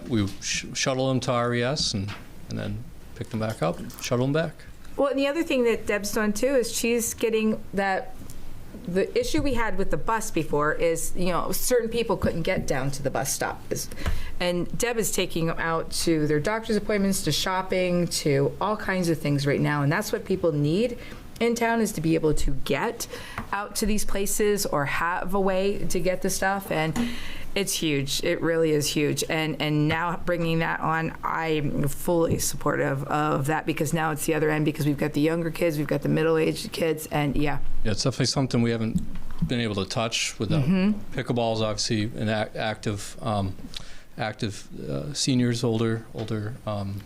We shuttle them to RES and then pick them back up, shuttle them back.
Well, and the other thing that Deb's done too is she's getting that. The issue we had with the bus before is, certain people couldn't get down to the bus stop. And Deb is taking them out to their doctor's appointments, to shopping, to all kinds of things right now. And that's what people need in town, is to be able to get out to these places or have a way to get the stuff. And it's huge. It really is huge. And now bringing that on, I'm fully supportive of that, because now it's the other end, because we've got the younger kids, we've got the middle-aged kids, and yeah.
Yeah, it's definitely something we haven't been able to touch with pickleball is obviously an active seniors, older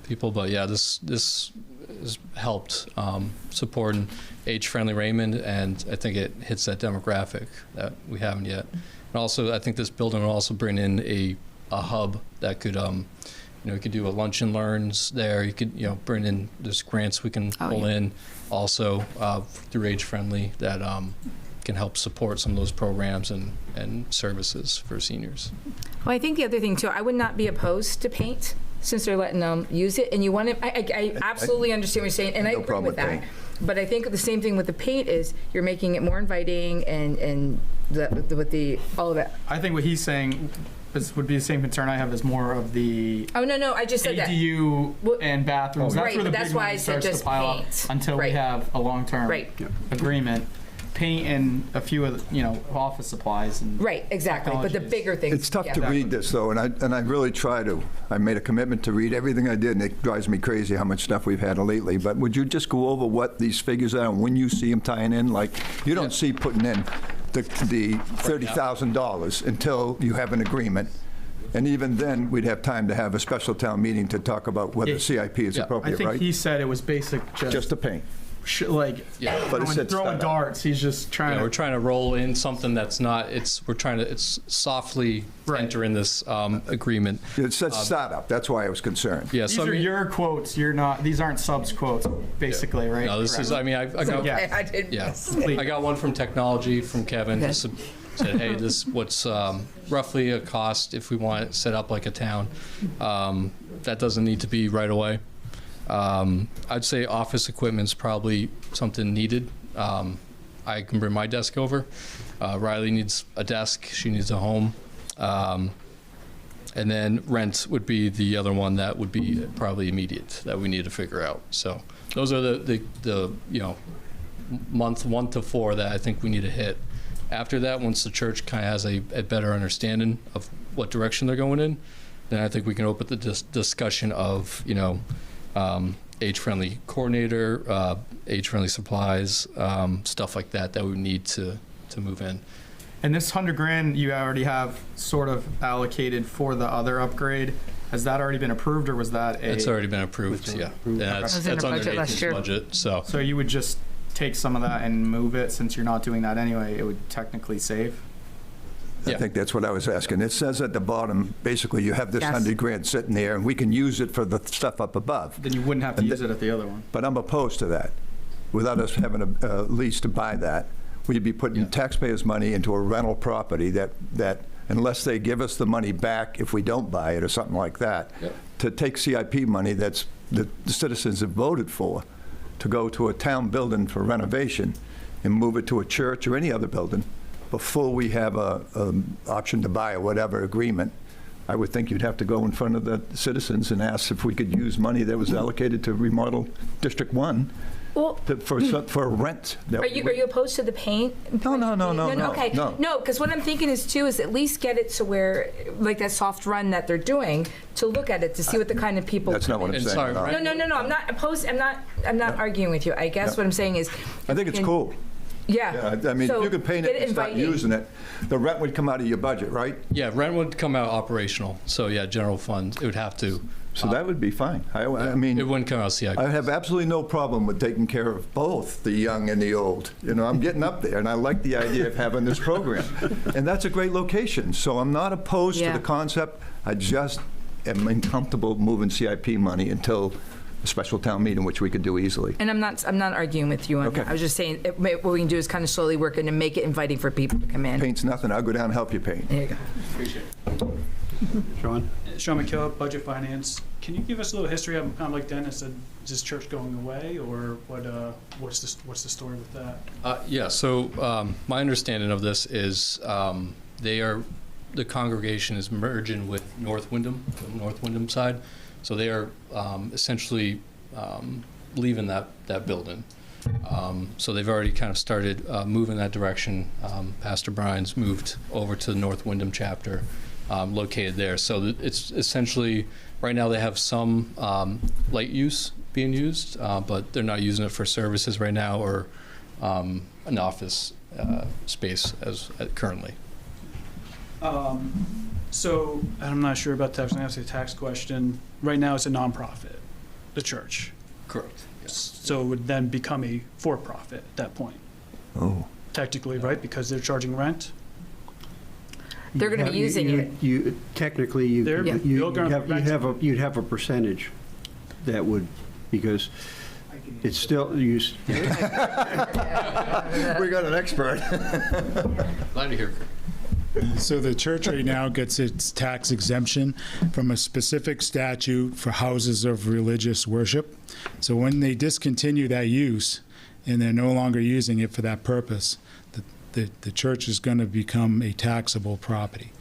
people, but yeah, this has helped supporting age-friendly Raymond, and I think it hits that demographic that we haven't yet. And also, I think this building will also bring in a hub that could, you could do a lunch and learns there. You could, bring in, there's grants we can pull in also through Age Friendly that can help support some of those programs and services for seniors.
Well, I think the other thing too, I would not be opposed to paint, since they're letting them use it. And you want to, I absolutely understand what you're saying, and I agree with that. Paint. But I think the same thing with the paint is you're making it more inviting, and with all of that.
I think what he's saying would be the same concern I have, is more of the.
Oh no, I just said
ADU and bathrooms. That's where the
that's
big
why
money
I said
starts
just
to pile
paint.
Up until we have a long-term agreement. Paint and a few of office supplies and
exactly. But the bigger things.
It's tough to read this though, and I really try to. I made a commitment to read everything I did, and it drives me crazy how much stuff we've had lately. But would you just go over what these figures are and when you see them tying in? Like, you don't see putting in the $30,000 until you have an agreement. And even then, we'd have time to have a special town meeting to talk about whether CIP is appropriate,
I think
right?
he said it was basic
Just the paint.
like
Yeah.
But it said
throwing
start up.
darts. He's just trying
We're
to.
trying to roll in something that's not, we're trying to, it's softly enter in this agreement.
It says startup, that's why I was concerned.
Yeah,
These
so I
are
mean,
your quotes. You're not. These aren't subs quotes, basically, right?
no, this is, I mean, I got,
Yeah.
I did
yeah,
miss.
I got one from technology from Kevin.
Okay.
Just said, hey, this what's roughly a cost if we want it set up like a town. That doesn't need to be right away. I'd say office equipment's probably something needed. I can bring my desk over. Riley needs a desk. She needs a home. And then rent would be the other one that would be probably immediate that we need to figure out. So those are the month 1 to 4 that I think we need to hit. After that, once the church kind of has a better understanding of what direction they're going in, then I think we can open the discussion of, age-friendly coordinator, age-friendly supplies, stuff like that we need to move in.
And this $100,000 you already have sort of allocated for the other upgrade. Has that already been approved, or was that a?
It's already been approved, yeah. That's
was in our budget last
underneath
year.
budget, so.
So you would just take some of that and move it, since you're not doing that anyway. It would technically save.
I think that's what I was asking. It says at the bottom, basically, you have this
Yes.
$100,000 sitting there, and we can use it for the stuff up above.
Then you wouldn't have to use it at the other one.
But I'm opposed to that. Without us having a lease to buy that, we'd be putting taxpayers' money into a rental property that unless they give us the money back if we don't buy it or something like that, to take CIP money that the citizens have voted for, to go to a town building for renovation and move it to a church or any other building before we have a option to buy or whatever agreement, I would think you'd have to go in front of the citizens and ask if we could use money that was allocated to remodel District 1
Well,
for rent.
are you opposed to the paint?
No.
Okay, no, because what I'm thinking is too is at least get it to where like that soft run that they're doing to look at it to see what the kind of people.
That's not what I'm saying.
sorry,
no.
No. I'm not opposed. I'm not arguing with you. I guess what I'm saying is.
I think it's cool.
Yeah.
I mean,
So,
if you could paint
get
it and start
inviting.
using it, the rent would come out of your budget, right?
Yeah, rent would come out operational. So yeah, general fund, it would have to.
So that would be fine. I mean,
It wouldn't come out CIP.
I have absolutely no problem with taking care of both the young and the old. I'm getting up there, and I like the idea of having this program. And that's a great location, so I'm not opposed to
Yeah.
the concept. I just am uncomfortable moving CIP money until a special town meeting, which we could do easily.
And I'm not arguing with you on
Okay.
that. I was just saying what we can do is kind of slowly work in and make it inviting for people to come in.
Paint's nothing. I'll go down and help you paint.
There you go.
Appreciate it.
Sean?
Sean McKillop, Budget Finance. Can you give us a little history? I'm kind of like Dennis said, is this church going away, or what's the story with that?
Yeah, so my understanding of this is the congregation is merging with North Wyndham, the North Wyndham side. So they are essentially leaving that building. So they've already kind of started moving that direction. Pastor Brian's moved over to the North Wyndham chapter located there. So it's essentially, right now they have some light use being used, but they're not using it for services right now or an office space as currently.
So I'm not sure about tax. I'm going to ask you a tax question. Right now, it's a nonprofit, the church.
Correct.
So it would then become a for-profit at that point.
Oh.
Technically, right? Because they're charging rent.
They're going to be using it.
Technically,
They're-
you'd
you're gonna rent it.
you'd have a percentage that would, because it's still used.
We got an expert.
Glad to hear.
So the church right now gets its tax exemption from a specific statute for houses of religious worship. So when they discontinue that use and they're no longer using it for that purpose, the church is going to become a taxable property.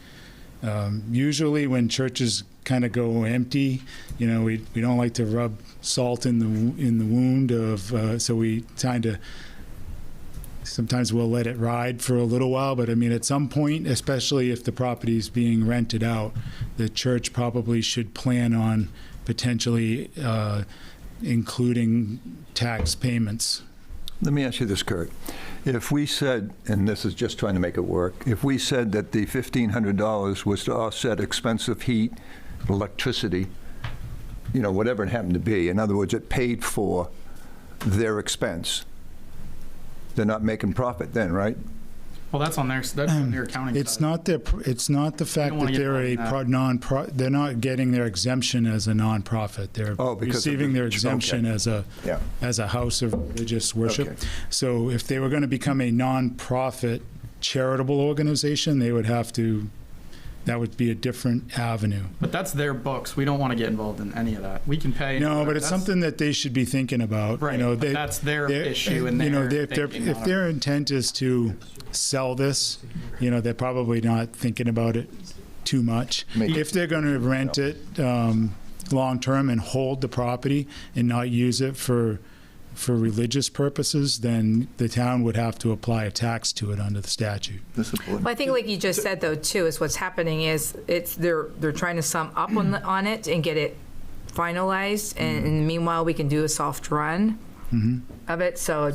Usually when churches kind of go empty, we don't like to rub salt in the wound of, so we kind of, sometimes we'll let it ride for a little while, but I mean, at some point, especially if the property is being rented out, the church probably should plan on potentially including tax payments.
Let me ask you this, Kurt. If we said, and this is just trying to make it work, if we said that the $1,500 was to offset expensive heat, electricity, whatever it happened to be, in other words, it paid for their expense, they're not making profit then, right?
Well, that's on their accounting
It's
side.
not it's not the fact
wanna
that
get
they're a
involved in that.
they're not getting their exemption as a nonprofit. They're
Oh, because of
receiving
the-
their exemption
okay.
as a house of religious worship.
Okay.
So if they were going to become a nonprofit charitable organization, they would have to. That would be a different avenue.
But that's their books. We don't want to get involved in any of that. We can pay.
No, but it's
that's-
something that they should be thinking about.
Right,
You know,
but that's their issue and
you know,
their
if
thinking on it.
their intent is to sell this, you know, they're probably not thinking about it too much. If they're going to rent it long term and hold the property and not use it for religious purposes, then the town would have to apply a tax to it under the statute.
Well, I think, like you just said, though, too, is what's happening is they're trying to sum up on it and get it finalized, and meanwhile we can do a soft run of it. So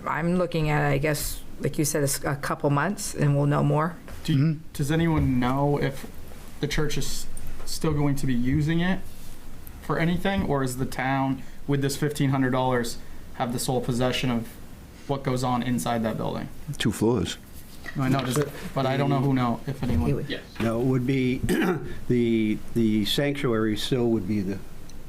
I'm looking at, I guess, like you said, a couple months, and we'll know more.
Does anyone know if the church is still going to be using it for anything, or is the town with this $1,500 have the sole possession of what goes on inside that building?
2 floors.
I know, but I don't know if anyone. Yes.
No, it would be, the sanctuary still would be, the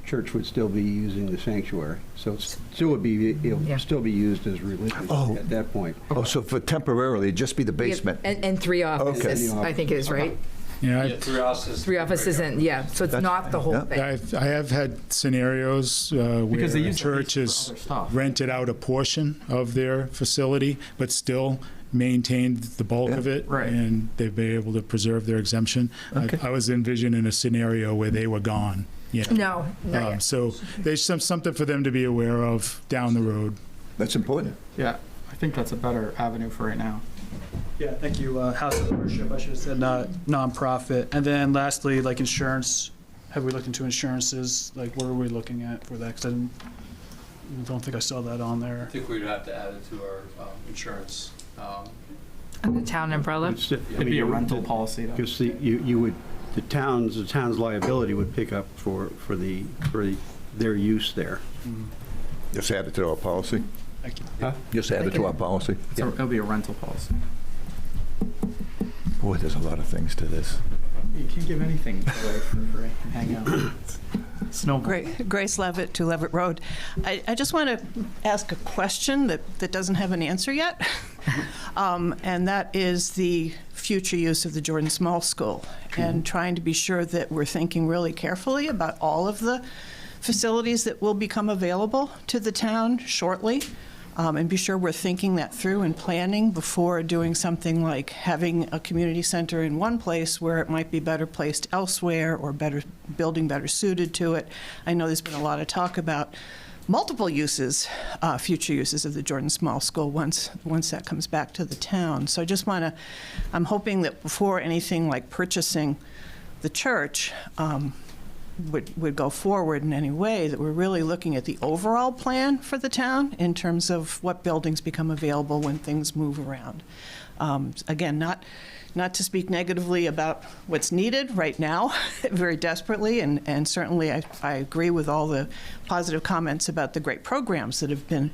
church would still be using the sanctuary. So it still would be, it'll still be used as religious at that point.
Oh, so for temporarily, it'd just be the basement?
And 3 offices,
Okay.
I think it is, right?
Yeah,
3 offices.
3 offices and, so it's not the whole thing.
I have had scenarios where
Because they
the
use the
church
lease for
has
other stuff.
rented out a portion of their facility, but still maintained the bulk of it,
Right.
and they've been able to preserve their exemption. I was envisioning a scenario where they were gone. You know?
No, not yet.
So there's something for them to be aware of down the road.
That's important.
Yeah, I think that's a better avenue for right now.
Yeah, thank you. House of Worship, I should have said not nonprofit. And then lastly, like insurance, have we looked into insurances? Like, what are we looking at for that? 'Cause I don't think I saw that on
I
there.
think we'd have to add it to our insurance.
The town umbrella?
It'd be a rental policy, though.
Because you would, the town's liability would pick up for their use there.
Just add it to our policy.
Thank you.
Huh?
Just add it to our policy.
It'll be a rental policy.
Boy, there's a lot of things to this.
You can't give anything away for free. Hang out. Snowball.
Grace Levitt, 2 Levitt Road. I just want to ask a question that doesn't have an answer yet, and that is the future use of the Jordan Small School, and trying to be sure that we're thinking really carefully about all of the facilities that will become available to the town shortly, and be sure we're thinking that through and planning before doing something like having a community center in one place where it might be better placed elsewhere, or better suited to it. I know there's been a lot of talk about multiple uses, future uses of the Jordan Small School once that comes back to the town. So I just I'm hoping that before anything like purchasing the church would go forward in any way, that we're really looking at the overall plan for the town in terms of what buildings become available when things move around. Again, not to speak negatively about what's needed right now, very desperately, and certainly I agree with all the positive comments about the great programs that have been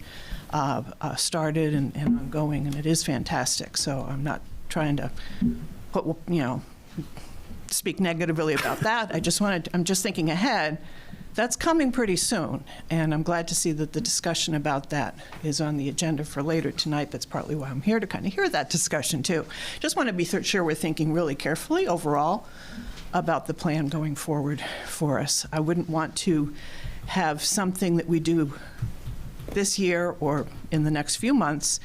started and ongoing, and it is fantastic. So I'm not trying to put, speak negatively about that. I'm just thinking ahead. That's coming pretty soon, and I'm glad to see that the discussion about that is on the agenda for later tonight. That's partly why I'm here, to kind of hear that discussion too. Just want to be sure we're thinking really carefully overall about the plan going forward for us. I wouldn't want to have something that we do this year or in the next few months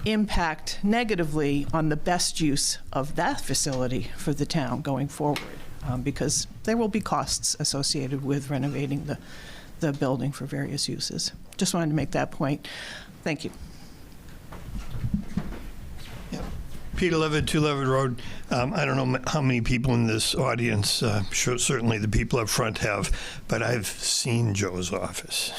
impact negatively on the best use of that facility for the town going forward, because there will be costs associated with renovating the building for various uses. Just wanted to make that point. Thank you.
Peter Levitt, 2 Levitt Road. I don't know how many people in this audience, sure, certainly the people up front have, but I've seen Joe's office.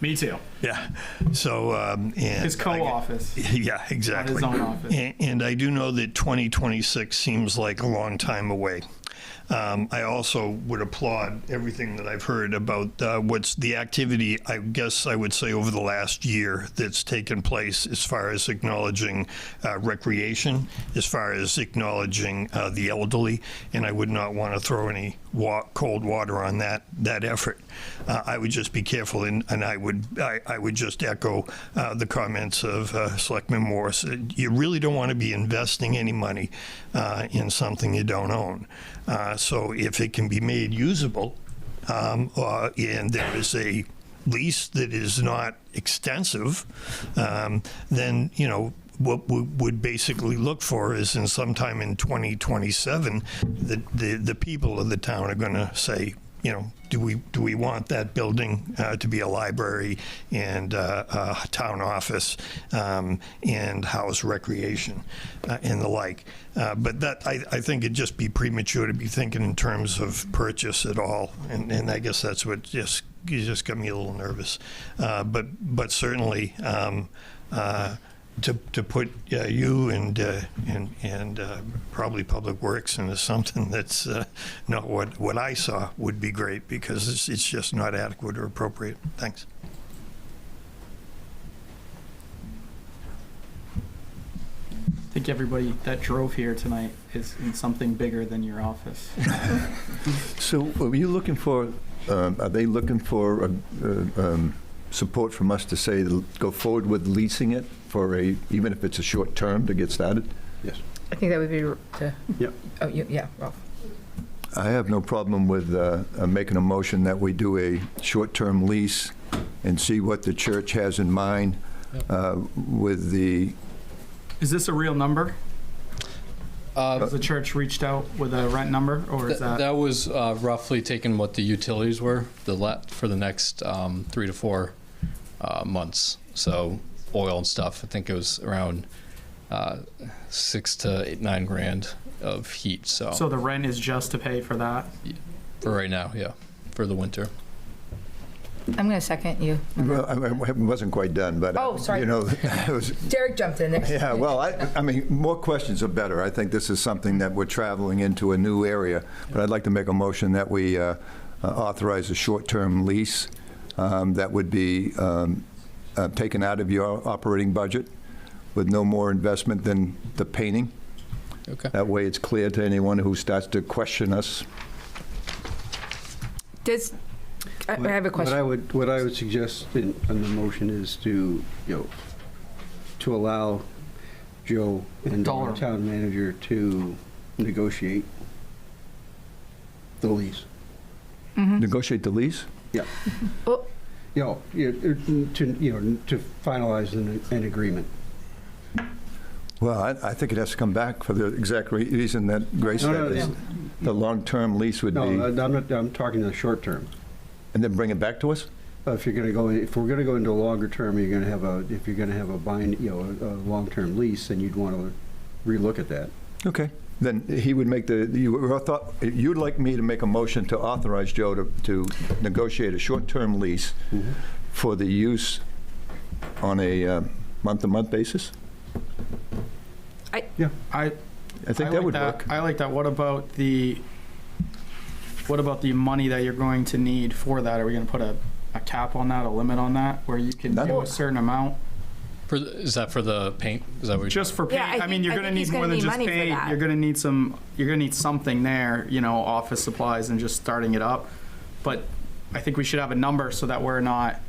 Me too.
Yeah. So and
his co-office.
Yeah, exactly.
Not his own office.
And I do know that 2026 seems like a long time away. I also would applaud everything that I've heard about what's the activity, I guess I would say, over the last year that's taken place as far as acknowledging recreation, as far as acknowledging the elderly, and I would not want to throw any cold water on that effort. I would just be careful, and I would just echo the comments of Selectman Morse. You really don't want to be investing any money in something you don't own. So if it can be made usable, and there is a lease that is not extensive, then, you know, what we would basically look for is in sometime in 2027, the people of the town are going to say, you know, do we want that building to be a library and a town office and house recreation and the like? But that I think it'd just be premature to be thinking in terms of purchase at all, and I guess that's what just got me a little nervous. But certainly. To put you and probably Public Works into something that's not what I saw would be great, because it's just not adequate or appropriate. Thanks.
I think everybody that drove here tonight is in something bigger than your office.
So are you looking for, are they looking for support from us to say, go forward with leasing it for even if it's a short term to get started?
Yes.
I think that would be
Yep.
Oh, yeah, Ralph.
I have no problem with making a motion that we do a short-term lease and see what the church has in mind with the...
Is this a real number? Has the church reached out with a rent number, or is that?
That was roughly taking what the utilities were for the next 3 to 4 months. So oil and stuff, I think it was around 6 to 9 grand of heat. So
the rent is just to pay for that?
For right now, yeah, for the winter.
I'm going to second you.
Well, I wasn't quite done, but...
Oh, sorry.
You know, it was...
Derek jumped in there.
Yeah, well, I mean, more questions are better. I think this is something that we're traveling into a new area, but I'd like to make a motion that we authorize a short-term lease that would be taken out of your operating budget with no more investment than the painting.
Okay.
That way it's clear to anyone who starts to question us.
I have a question.
What I would suggest in the motion is to, to allow Joe and the town manager to negotiate the lease.
Mm-hmm.
Negotiate the lease?
Yeah.
Oh.
To finalize an agreement.
Well, I think it has to come back for the exact reason that Grace said. The long-term lease would be...
No, I'm talking the short term.
And then bring it back to us?
If we're going to go into a longer term, if you're going to have a long-term lease, then you'd want to relook at that.
Okay. Then he would make you'd like me to make a motion to authorize Joe to negotiate a short-term lease for the use on a month-to-month basis?
I
think that would work.
I like that. What about the money that you're going to need for that? Are we going to put a cap on that, a limit on that, where you can do a certain amount?
Is that for the paint? Is that what
just for paint?
Yeah,
I mean, you're going to need more than just paint. You're going to need you're going to need something there, office supplies and just starting it up. But I think we should have a number so that we're not,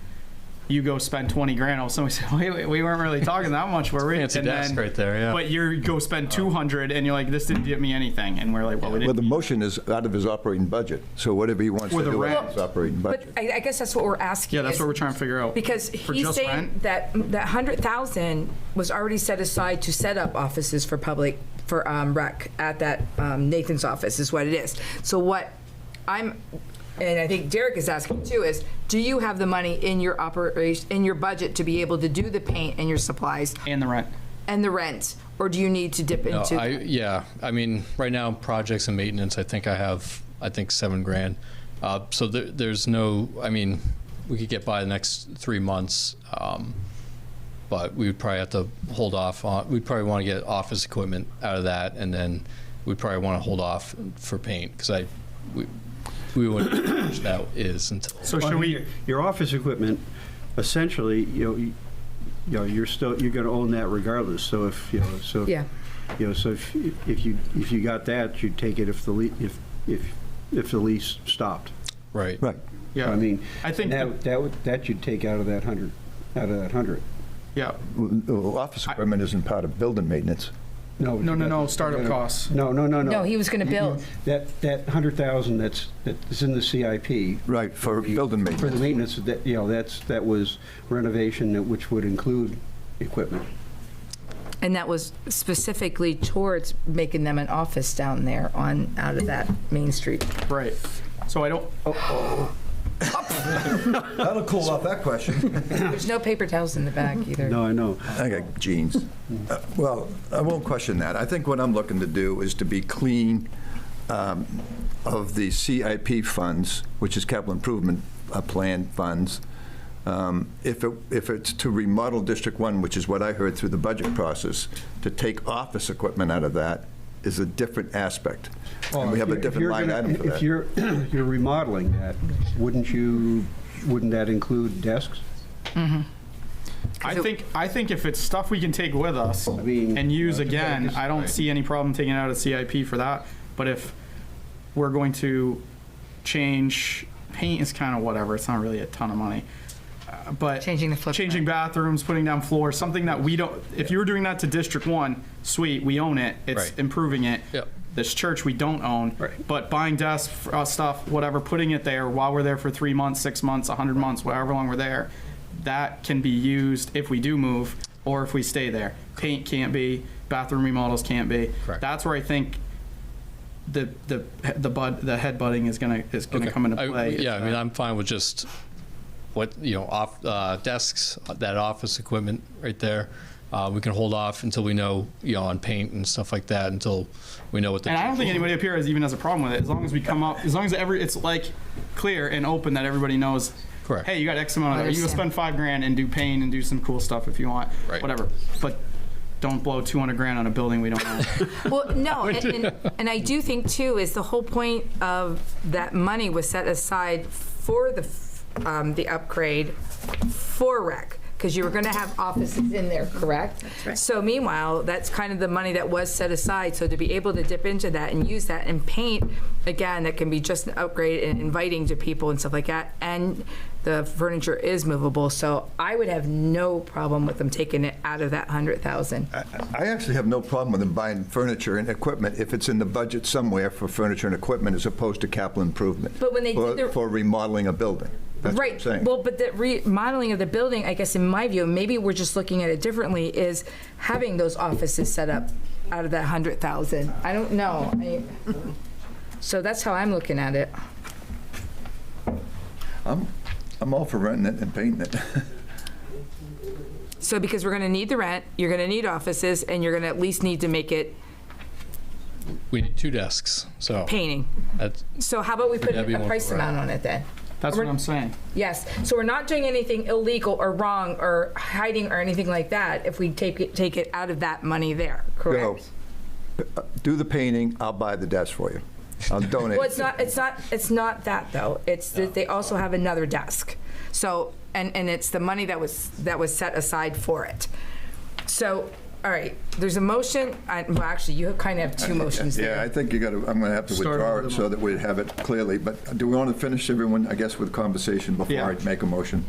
you go spend 20 grand. All somebody said, wait, we weren't really talking that much, were we?
Fancy desk right there, yeah.
But you go spend 200 and you're like, this didn't get me anything. And we're like, well, we didn't.
Well, the motion is out of his operating budget, so whatever he wants to do out of his operating budget.
But I guess that's what we're asking.
Yeah, that's what we're trying to figure out.
Because he's saying that 100,000 was already set aside to set up offices for rec at that Nathan's office is what it is. So what and I think Derek is asking too is, do you have the money in your budget to be able to do the paint and your supplies
and the rent,
or do you need to dip into?
I mean, right now projects and maintenance, I think I have 7 grand. So there's no. I mean, we could get by the next 3 months, but we would probably have to hold off on. We'd probably want to get office equipment out of that, and then we'd probably want to hold off for paint, because we wouldn't know how much that is until.
So should we?
Your office equipment, essentially, you're going to own that regardless. So if
Yeah.
So if you got that, you'd take it if the lease stopped.
Right.
Right.
Yeah.
I mean,
I think
that you'd take out of that 100.
Yeah.
Well, office equipment isn't part of building maintenance.
No. Startup costs.
No.
No, he was going to build.
That 100,000 that's in the CIP.
Right, for building maintenance.
For the maintenance, that was renovation, which would include equipment.
And that was specifically towards making them an office down there out of that Main Street.
Right. So I don't.
That'll cool off that question.
There's no paper towels in the back either.
No, I know.
I got jeans. Well, I won't question that. I think what I'm looking to do is to be clean of the CIP funds, which is capital improvement plan funds. If it's to remodel District 1, which is what I heard through the budget process, to take office equipment out of that is a different aspect.
Well,
and we have a different line item for that.
If you're remodeling that, wouldn't that include desks?
Mm-hmm.
I think if it's stuff we can take with us and use again, I don't see any problem taking it out of CIP for that. But if we're going to change paint, is kind of whatever. It's not really a ton of money. But changing bathrooms, putting down floors, something that we don't. If you were doing that to District 1, sweet, we own it. It's improving it.
Yep.
This church we don't own. Right. But buying desks, stuff, whatever, putting it there while we're there for 3 months, 6 months, 100 months, however long we're there, that can be used if we do move or if we stay there. Paint can't be. Bathroom remodels can't be.
Correct.
That's where I think the head butting is gonna come into play.
I mean, I'm fine with just off desks, that office equipment right there. We can hold off until we know, on paint and stuff like that, until we know what the.
And I don't think anybody up here has a problem with it, as long as we come up, as long as it's like clear and open that everybody knows.
Correct.
Hey, you got X amount of. You can spend $5,000 and do paint and do some cool stuff if you want.
Right.
Whatever, but don't blow $200,000 on a building we don't own.
Well, no, and I do think too is the whole point of that money was set aside for the upgrade for rec, because you were going to have offices in there, correct?
That's right.
So meanwhile, that's kind of the money that was set aside. So to be able to dip into that and use that and paint, again, that can be just an upgrade and inviting to people and stuff like that. And the furniture is movable. So I would have no problem with them taking it out of that 100,000.
I actually have no problem with them buying furniture and equipment if it's in the budget somewhere for furniture and equipment as opposed to capital improvement.
But when they did
for remodeling a building. That's
right.
what I'm saying.
Well, but the remodeling of the building, I guess in my view, maybe we're just looking at it differently, is having those offices set up out of that 100,000. I don't know. So that's how I'm looking at it.
I'm all for renting it and painting it.
So because we're going to need the rent, you're going to need offices, and you're going to at least need to make it
We need 2 desks, so.
painting. So how about we put
That'd be
a
more
price
correct.
amount on it then?
That's what I'm saying.
Yes. So we're not doing anything illegal or wrong or hiding or anything like that if we take it out of that money there, correct?
Do the painting, I'll buy the desk for you. I'll donate.
Well, it's not that though. It's that they also have another desk. So, and it's the money that was set aside for it. So, all right, there's a motion. Well, actually, you kind of have 2 motions there.
Yeah, I think I'm going to have to withdraw it so that we have it clearly. But do we want to finish everyone, I guess, with conversation before I make a motion?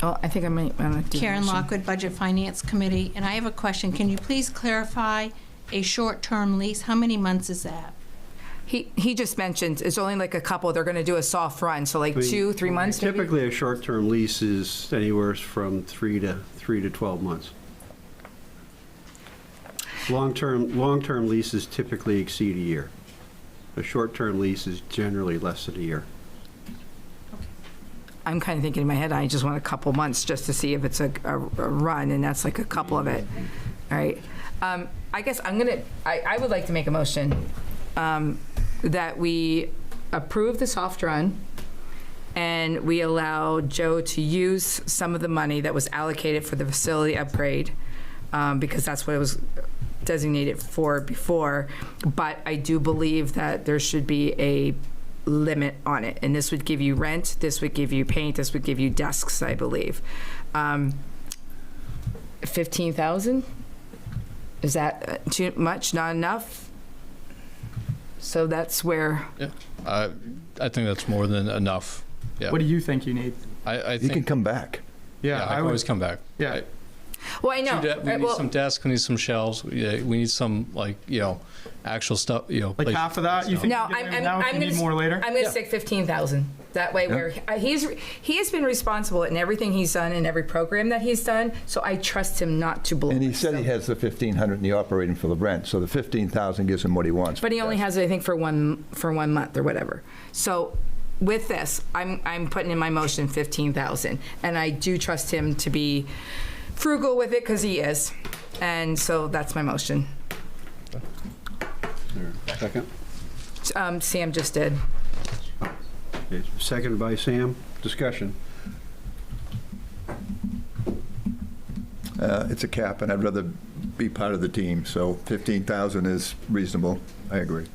Oh, I think I might want to do
Karen
a motion.
Lockwood, Budget Finance Committee, and I have a question. Can you please clarify a short-term lease? How many months is that?
He just mentioned it's only like a couple. They're going to do a soft run, so like 2-3 months. Maybe?
Typically, a short-term lease is anywhere from 3 to 12 months. Long-term leases typically exceed a year. A short-term lease is generally less than a year.
I'm kind of thinking in my head, I just want a couple months just to see if it's a run, and that's like a couple of it. All right. I guess I would like to make a motion that we approve the soft run and we allow Joe to use some of the money that was allocated for the facility upgrade because that's what it was
designated for before, but I do believe that there should be a limit on it. And this would give you rent, this would give you paint, this would give you desks, I believe. 15,000? Is that too much, not enough? So that's where.
Yeah, I think that's more than enough. Yeah.
What do you think you need?
I
You
think.
can come back.
Yeah,
I can always come back.
Yeah.
Well, I know.
We need some desks, we need some shelves, we need some, like, actual stuff,
Like half of that, you think?
No,
you give
I'm
him now if you
gonna
need more later?
I'm gonna stick 15,000. That way, where he has been responsible in everything he's done in every program that he's done. So I trust him not to blow.
And he
it.
said he has the 1,500 in the operating for the rent, so the 15,000 gives him what he wants.
But he only has it, I think, for 1 month or whatever. So with this, I'm putting in my motion 15,000, and I do trust him to be frugal with it because he is, and so that's my motion.
Second?
Sam just did.
Okay, seconded by Sam. Discussion.
It's a cap, and I'd rather be part of the team, so 15,000 is reasonable. I agree.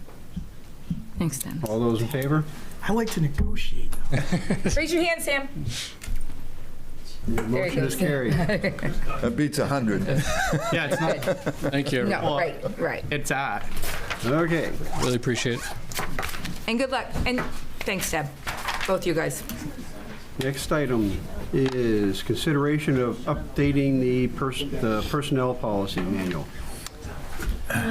Thanks, Dan.
All those in favor?
I like to negotiate.
Raise your hand, Sam. There he
Motion is
goes.
carried.
That beats 100.
Yeah, it's not.
Thank you, everyone.
No, right.
It's at.
Okay.
Really appreciate it.
And good luck. And thanks, Deb. Both you guys.
Next item is consideration of updating the personnel policy manual.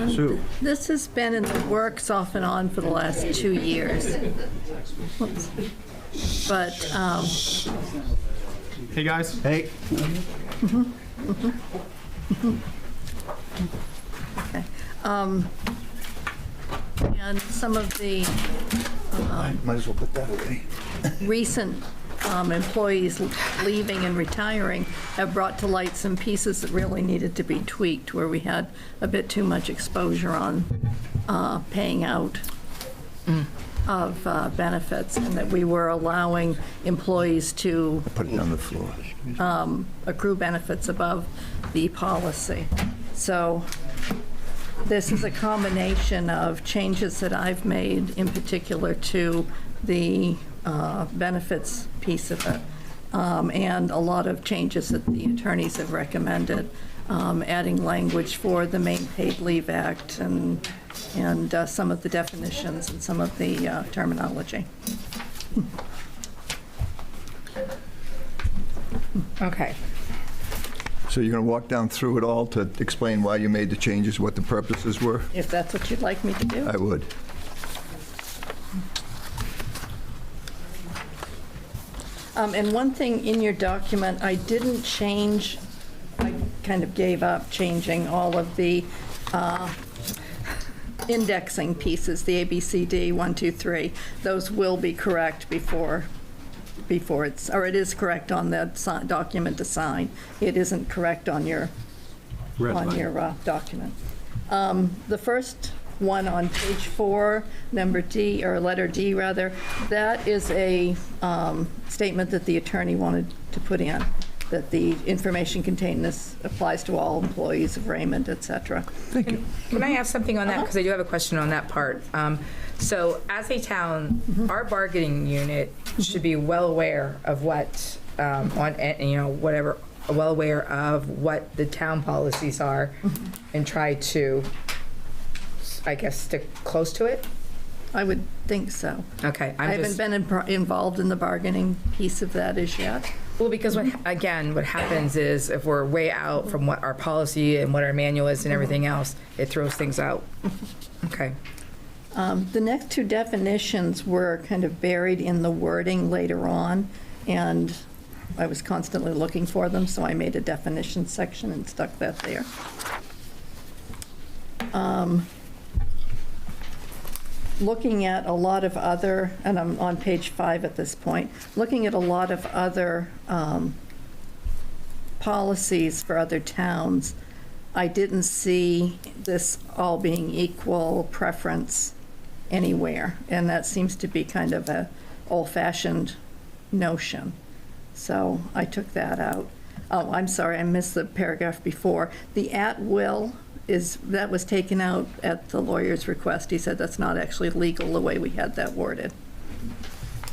Sue?
This has been in the works off and on for the last 2 years. Whoops. But,
Hey, guys.
Hey.
okay. And some of the
Might as well put that away.
recent employees leaving and retiring have brought to light some pieces that really needed to be tweaked, where we had a bit too much exposure on paying out of benefits, and that we were allowing employees to
Put it on the floor.
accrue benefits above the policy. So this is a combination of changes that I've made, in particular to the benefits piece of it, and a lot of changes that the attorneys have recommended, adding language for the Maine Paid Leave Act and some of the definitions and some of the terminology.
Okay.
So you're going to walk down through it all to explain why you made the changes, what the purposes were?
If that's what you'd like me to do.
I would.
And one thing in your document, I didn't change, I kind of gave up changing all of the indexing pieces, the ABCD 1, 2, 3. Those will be correct before it's, or it is correct on the document to sign. It isn't correct on your document. The first one on page 4, number D, or letter D rather, that is a statement that the attorney wanted to put in, that the information contained in this applies to all employees of Raymond, et cetera.
Thank you.
Can I ask something on that? Because I do have a question on that part. So as a town, our bargaining unit should be well aware of what, whatever, well aware of what the town policies are and try to, I guess, stick close to it?
I would think so.
Okay.
I haven't been involved in the bargaining piece of that as yet.
Well, because what happens is if we're way out from what our policy and what our manual is and everything else, it throws things out. Okay.
The next two definitions were kind of buried in the wording later on, and I was constantly looking for them, so I made a definition section and stuck that there. Looking at a lot of other, and I'm on page 5 at this point, looking at a lot of other policies for other towns, I didn't see this all being equal preference anywhere, and that seems to be kind of a old-fashioned notion. So I took that out. Oh, I'm sorry, I missed the paragraph before. The at-will that was taken out at the lawyer's request. He said that's not actually legal the way we had that worded.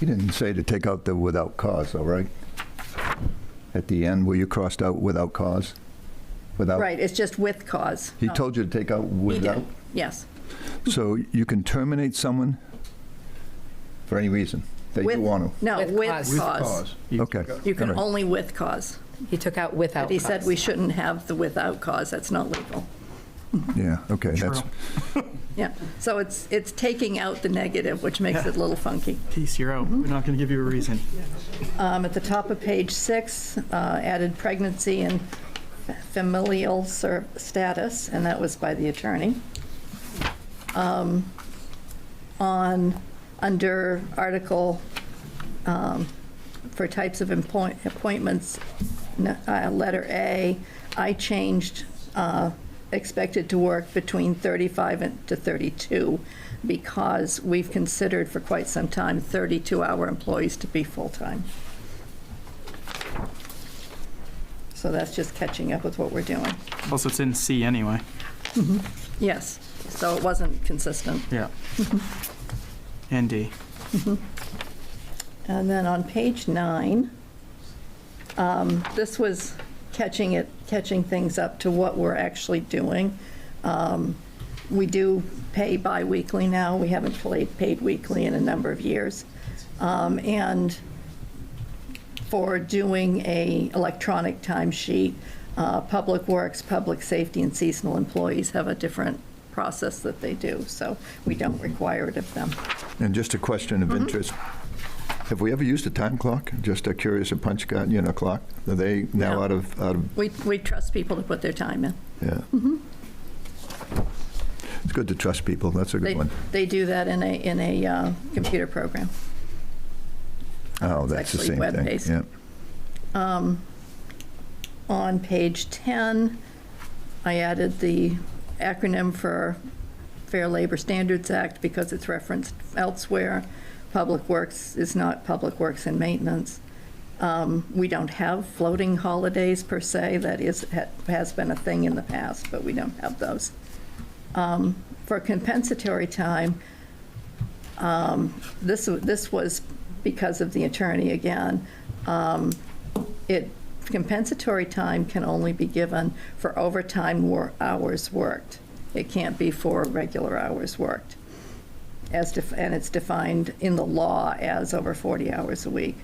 You didn't say to take out the without cause, though, right? At the end, where you crossed out without cause? Without.
Right, it's just with cause.
He told you to take out
He
without?
did, yes.
So you can terminate someone for any reason that you want to?
No,
With
with
cause.
cause.
Okay.
You can
all right.
only with cause.
He took out without
But he said
cause.
we shouldn't have the without cause, that's not legal.
Yeah, okay, that's,
Yeah, so it's taking out the negative, which makes it a little funky.
Peace, you're out. We're not going to give you a reason.
At the top of page 6, added pregnancy and familial status, and that was by the attorney. Under article for types of appointments, letter A, I changed expected to work between 35 to 32 because we've considered for quite some time 32-hour employees to be full-time. So that's just catching up with what we're doing.
Also, it's in C anyway.
Yes, so it wasn't consistent.
Yeah. And D.
And then on page 9, this was catching things up to what we're actually doing. We do pay biweekly now. We haven't paid weekly in a number of years. And for doing a electronic timesheet, Public Works, Public Safety, and seasonal employees have a different process that they do, so we don't require it of them.
and just a question of interest. Have we ever used a time clock? Just curious, a punch card, clock? Are they now
No.
out of,
We trust people to put their time in.
yeah. It's good to trust people, that's a good
They,
one.
they do that in a computer program.
Oh,
It's
that's the
actually
same thing,
web-based.
yeah.
On page 10, I added the acronym for Fair Labor Standards Act because it's referenced elsewhere. Public Works is not Public Works and Maintenance. We don't have floating holidays per se. That has been a thing in the past, but we don't have those. For compensatory time, this was because of the attorney again. Compensatory time can only be given for overtime hours worked. It can't be for regular hours worked. And it's defined in the law as over 40 hours a week.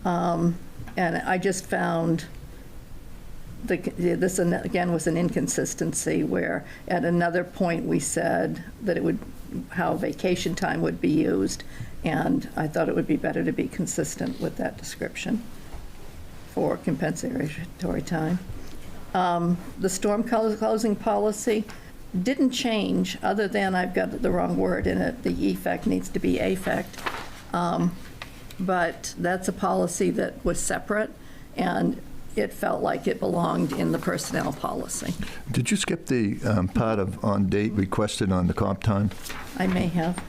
And I just found this again was an inconsistency where at another point we said that how vacation time would be used, and I thought it would be better to be consistent with that description for compensatory time. The storm closing policy didn't change, other than I've got the wrong word in it. The effect needs to be affect. But that's a policy that was separate, and it felt like it belonged in the personnel policy.
Did you skip the part of on date requested on the comp time?
I may have.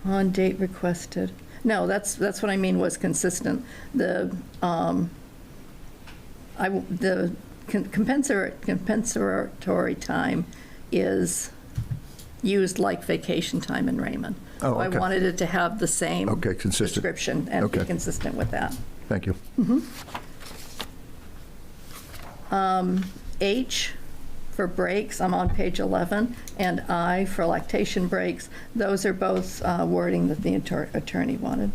On date requested. No, that's what I mean was consistent. The compensatory time is used like vacation time in Raymond.
Oh,
So I
okay.
wanted it to have the same
Okay, consistent.
description and be
Okay.
consistent with that.
Thank you.
H for breaks, I'm on page 11, and I for lactation breaks. Those are both wording that the attorney wanted.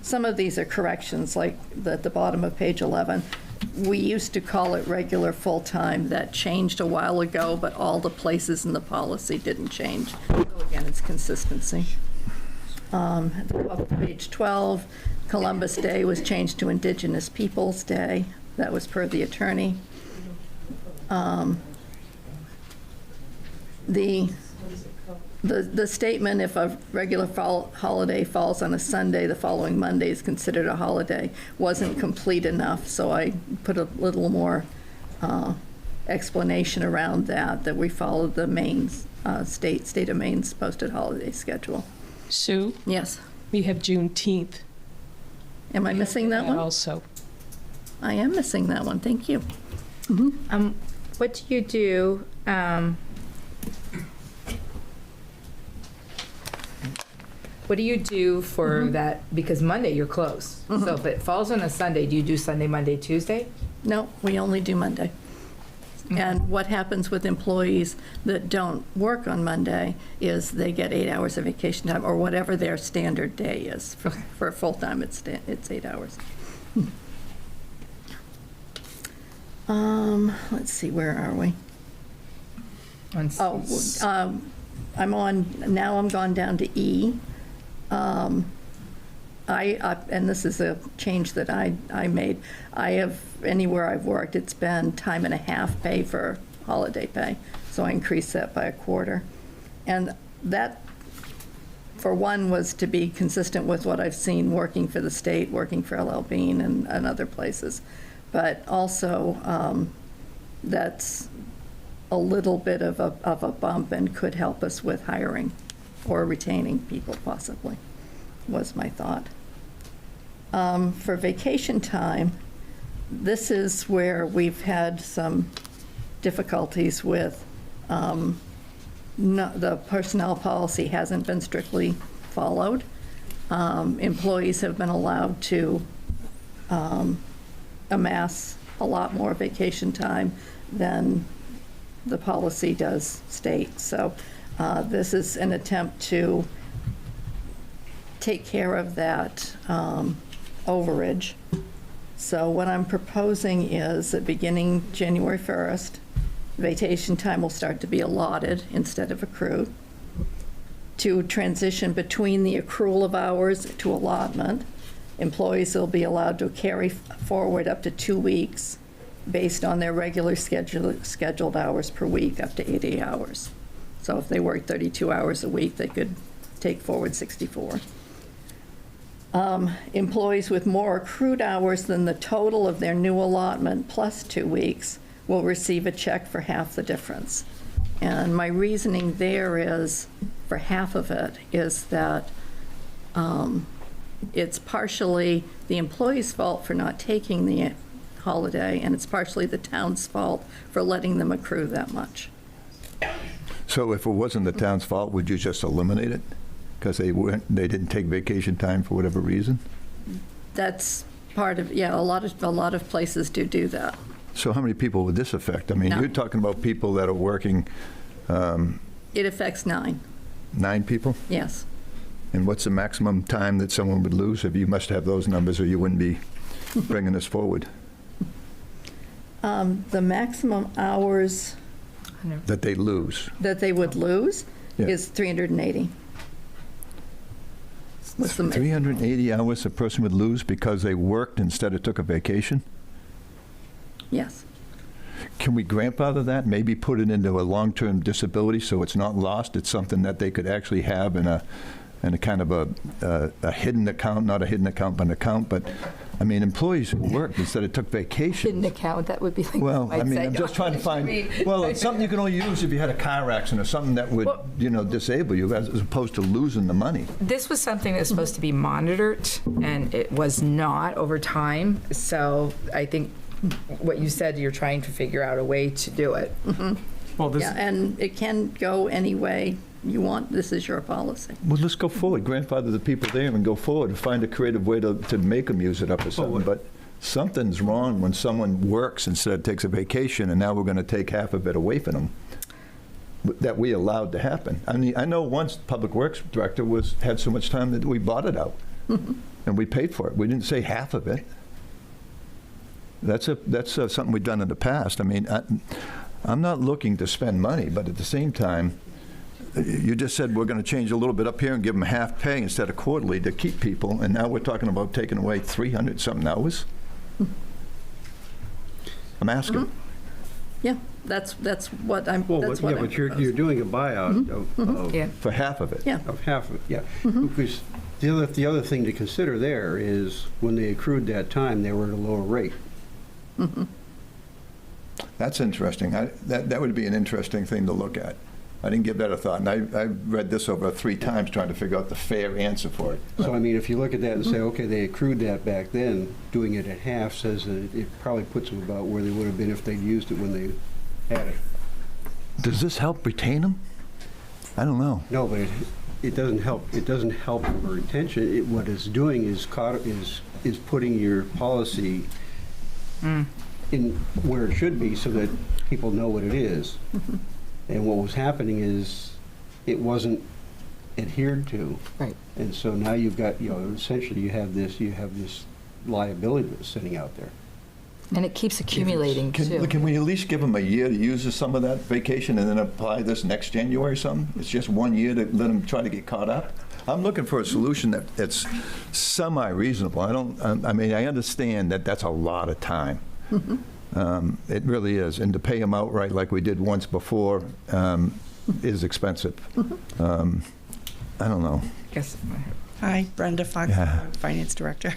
Some of these are corrections, like at the bottom of page 11. We used to call it regular full-time. That changed a while ago, but all the places in the policy didn't change. So again, it's consistency. At the top of page 12, Columbus Day was changed to Indigenous Peoples Day. That was per the attorney. The statement, if a regular holiday falls on a Sunday, the following Monday is considered a holiday, wasn't complete enough, so I put a little more explanation around that we followed the Maine state of Maine's posted holiday schedule.
Sue?
Yes.
We have Juneteenth.
Am I missing that one?
Also.
I am missing that one, thank you.
What do you do, what do you do for that, because Monday you're closed. So if it falls on a Sunday, do you do Sunday, Monday, Tuesday?
No, we only do Monday. And what happens with employees that don't work on Monday is they get 8 hours of vacation time, or whatever their standard day is. For full-time, it's 8 hours. Let's see, where are we? I'm gone down to E. And this is a change that I made. I have, anywhere I've worked, it's been time and a half pay for holiday pay. So I increased that by a quarter. And that, for one, was to be consistent with what I've seen working for the state, working for LL Bean and other places. But also, that's a little bit of a bump and could help us with hiring or retaining people possibly, was my thought. For vacation time, this is where we've had some difficulties with, the personnel policy hasn't been strictly followed. Employees have been allowed to amass a lot more vacation time than the policy does state. So this is an attempt to take care of that overage. So what I'm proposing is that beginning January 1st, vacation time will start to be allotted instead of accrued. To transition between the accrual of hours to allotment, employees will be allowed to carry forward up to 2 weeks based on their regular scheduled hours per week, up to 80 hours. So if they work 32 hours a week, they could take forward 64. Employees with more accrued hours than the total of their new allotment plus 2 weeks will receive a check for half the difference. And my reasoning there is, for half of it, is that it's partially the employee's fault for not taking the holiday, and it's partially the town's fault for letting them accrue that much.
So if it wasn't the town's fault, would you just eliminate it? Because they didn't take vacation time for whatever reason?
That's part of, yeah, a lot of places do that.
So how many people would this affect? I mean,
No.
you're talking about people that are working,
It affects 9,
9 people?
yes.
And what's the maximum time that someone would lose? If you must have those numbers, or you wouldn't be bringing this forward.
The maximum hours
That they lose.
that they would lose
Yeah.
is 380. What's the
380 hours a person would lose because they worked instead of took a vacation?
Yes.
Can we grandfather that? Maybe put it into a long-term disability so it's not lost? It's something that they could actually have in a kind of a hidden account, not a hidden account, but an account. But, I mean, employees who worked instead of took vacation.
Hidden account, that would be like.
Well, I mean,
say.
I'm just trying to find, well, it's something you can only use if you had a car accident or something that would, disable you as opposed to losing the money.
This was something that's supposed to be monitored, and it was not over time. So I think what you said, you're trying to figure out a way to do it.
Well, this,
Yeah, and it can go any way you want. This is your policy.
Well, let's go forward, grandfather the people there and go forward and find a creative way to make them use it up or something. But something's wrong when someone works instead of takes a vacation, and now we're going to take half of it away from them. That we allowed to happen. I mean, I know once Public Works Director had so much time that we bought it out, and we paid for it. We didn't say half of it. That's something we've done in the past. I mean, I'm not looking to spend money, but at the same time, you just said we're going to change a little bit up here and give them half pay instead of quarterly to keep people, and now we're talking about taking away 300-something hours? I'm asking.
Yeah, that's what I'm,
Well,
that's
but,
what
yeah,
I'm
but you're
proposing.
doing a buyout of,
Yeah.
For half of it?
Yeah.
of half of it, yeah. Because the other thing to consider there is when they accrued that time, they were at a lower rate.
That's interesting. That would be an interesting thing to look at. I didn't give that a thought, and I read this over 3 times trying to figure out the fair answer for it.
So, I mean, if you look at that and say, okay, they accrued that back then, doing it at half says that it probably puts them about where they would have been if they'd used it when they had it.
Does this help retain them? I don't know.
No, but it doesn't help. It doesn't help for retention. What it's doing is putting your policy in where it should be so that people know what it is. And what was happening is it wasn't adhered to.
Right.
And so now you've got, essentially you have this liability that's sitting out there.
And it keeps accumulating, too.
Can we at least give them a year to use some of that vacation and then apply this next January or something? It's just 1 year to let them try to get caught up? I'm looking for a solution that's semi-reasonable. I mean, I understand that that's a lot of time. It really is. And to pay them outright like we did once before is expensive. I don't know.
Yes. Hi, Brenda Fox, Finance Director.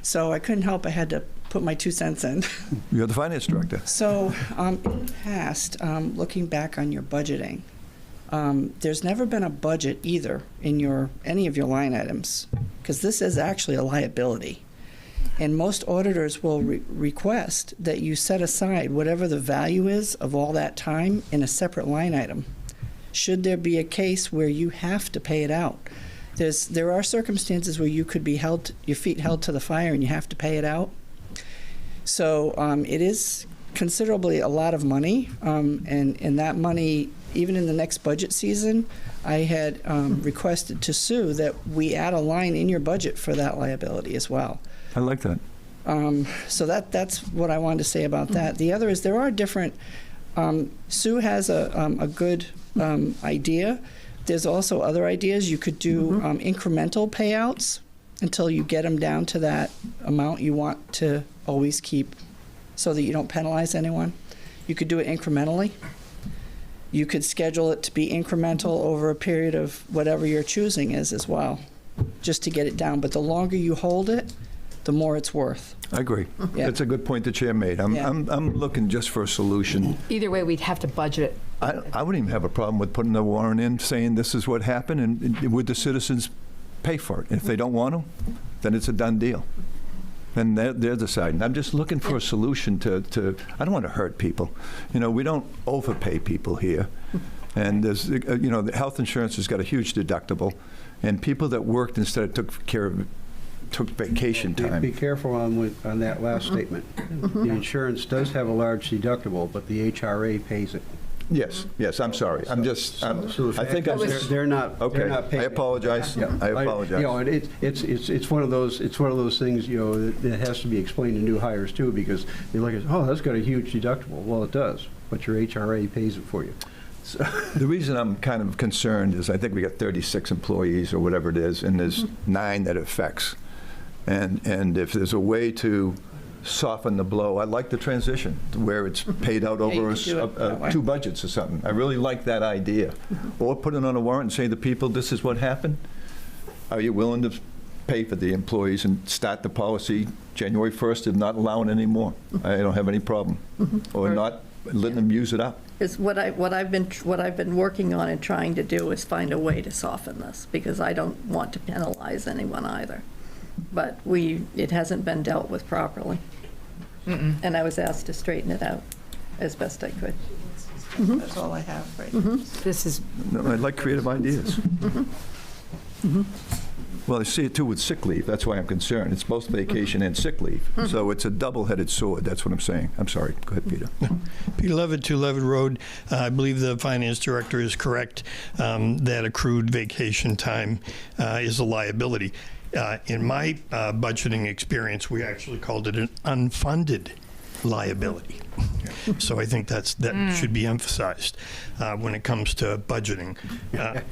So I couldn't help, I had to put my 2 cents in.
You're the Finance Director.
So in the past, looking back on your budgeting, there's never been a budget either in any of your line items, because this is actually a liability. And most auditors will request that you set aside whatever the value is of all that time in a separate line item, should there be a case where you have to pay it out. There are circumstances where you could be your feet held to the fire and you have to pay it out. So it is considerably a lot of money, and that money, even in the next budget season, I had requested to Sue that we add a line in your budget for that liability as well.
I like that.
So that's what I wanted to say about that. The other is there are different, Sue has a good idea. There's also other ideas. You could do incremental payouts until you get them down to that amount you want to always keep so that you don't penalize anyone. You could do it incrementally. You could schedule it to be incremental over a period of whatever your choosing is as well, just to get it down. But the longer you hold it, the more it's worth.
I agree.
Yeah.
That's a good point the chair made. I'm looking just for a solution.
Either way, we'd have to budget it.
I wouldn't even have a problem with putting a warrant in saying this is what happened, and would the citizens pay for it? If they don't want to, then it's a done deal. And they're deciding. I'm just looking for a solution to I don't want to hurt people. We don't overpay people here. And there's, the health insurance has got a huge deductible, and people that worked instead of took vacation time.
Be careful on that last statement. The insurance does have a large deductible, but the HRA pays it.
Yes, I'm sorry. I think
they're not.
Okay.
They're not paying.
I apologize.
Yeah.
I apologize.
It's one of those things that has to be explained to new hires too, because they look at, oh, that's got a huge deductible. Well, it does, but your HRA pays it for you.
So, the reason I'm kind of concerned is I think we got 36 employees or whatever it is, and there's 9 that it affects. And if there's a way to soften the blow, I like the transition to where it's paid out over 2 budgets or something. I really like that idea. Or put it on a warrant and say to people, this is what happened. Are you willing to pay for the employees and start the policy January 1st of not allowing any more? I don't have any problem. Or not letting them use it up.
Is what I've been working on and trying to do is find a way to soften this, because I don't want to penalize anyone either. But it hasn't been dealt with properly. And I was asked to straighten it out as best I could.
That's all I have right now.
This is.
No, I like creative ideas. Well, I see it too with sick leave. That's why I'm concerned. It's both vacation and sick leave. So it's a double-headed sword. That's what I'm saying. I'm sorry. Go ahead, Peter.
Peter Levitt, 2 Levitt Road. I believe the finance director is correct that accrued vacation time is a liability. In my budgeting experience, we actually called it an unfunded liability. So I think that should be emphasized when it comes to budgeting.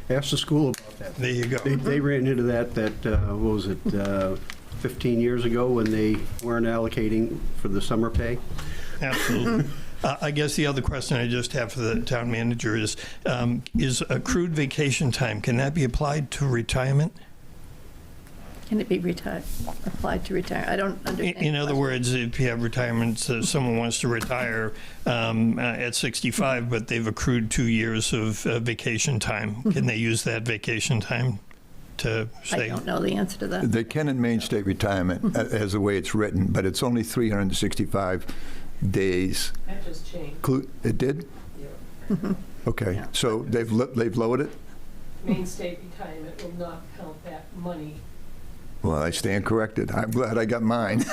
Ask the school about that.
There you go.
They ran into that what was it, 15 years ago when they weren't allocating for the summer pay?
Absolutely. I guess the other question I just have for the town manager is accrued vacation time, can that be applied to retirement?
Can it be applied to retire? I don't understand.
In other words, if you have retirement, someone wants to retire at 65, but they've accrued 2 years of vacation time, can they use that vacation time to stay?
I don't know the answer to that.
They can in Maine State Retirement, as the way it's written, but it's only 365 days.
That just changed.
It did?
Yeah.
Okay,
Yeah.
so they've lowered it?
Maine State Retirement will not count that money.
Well, I stand corrected. I'm glad I got mine.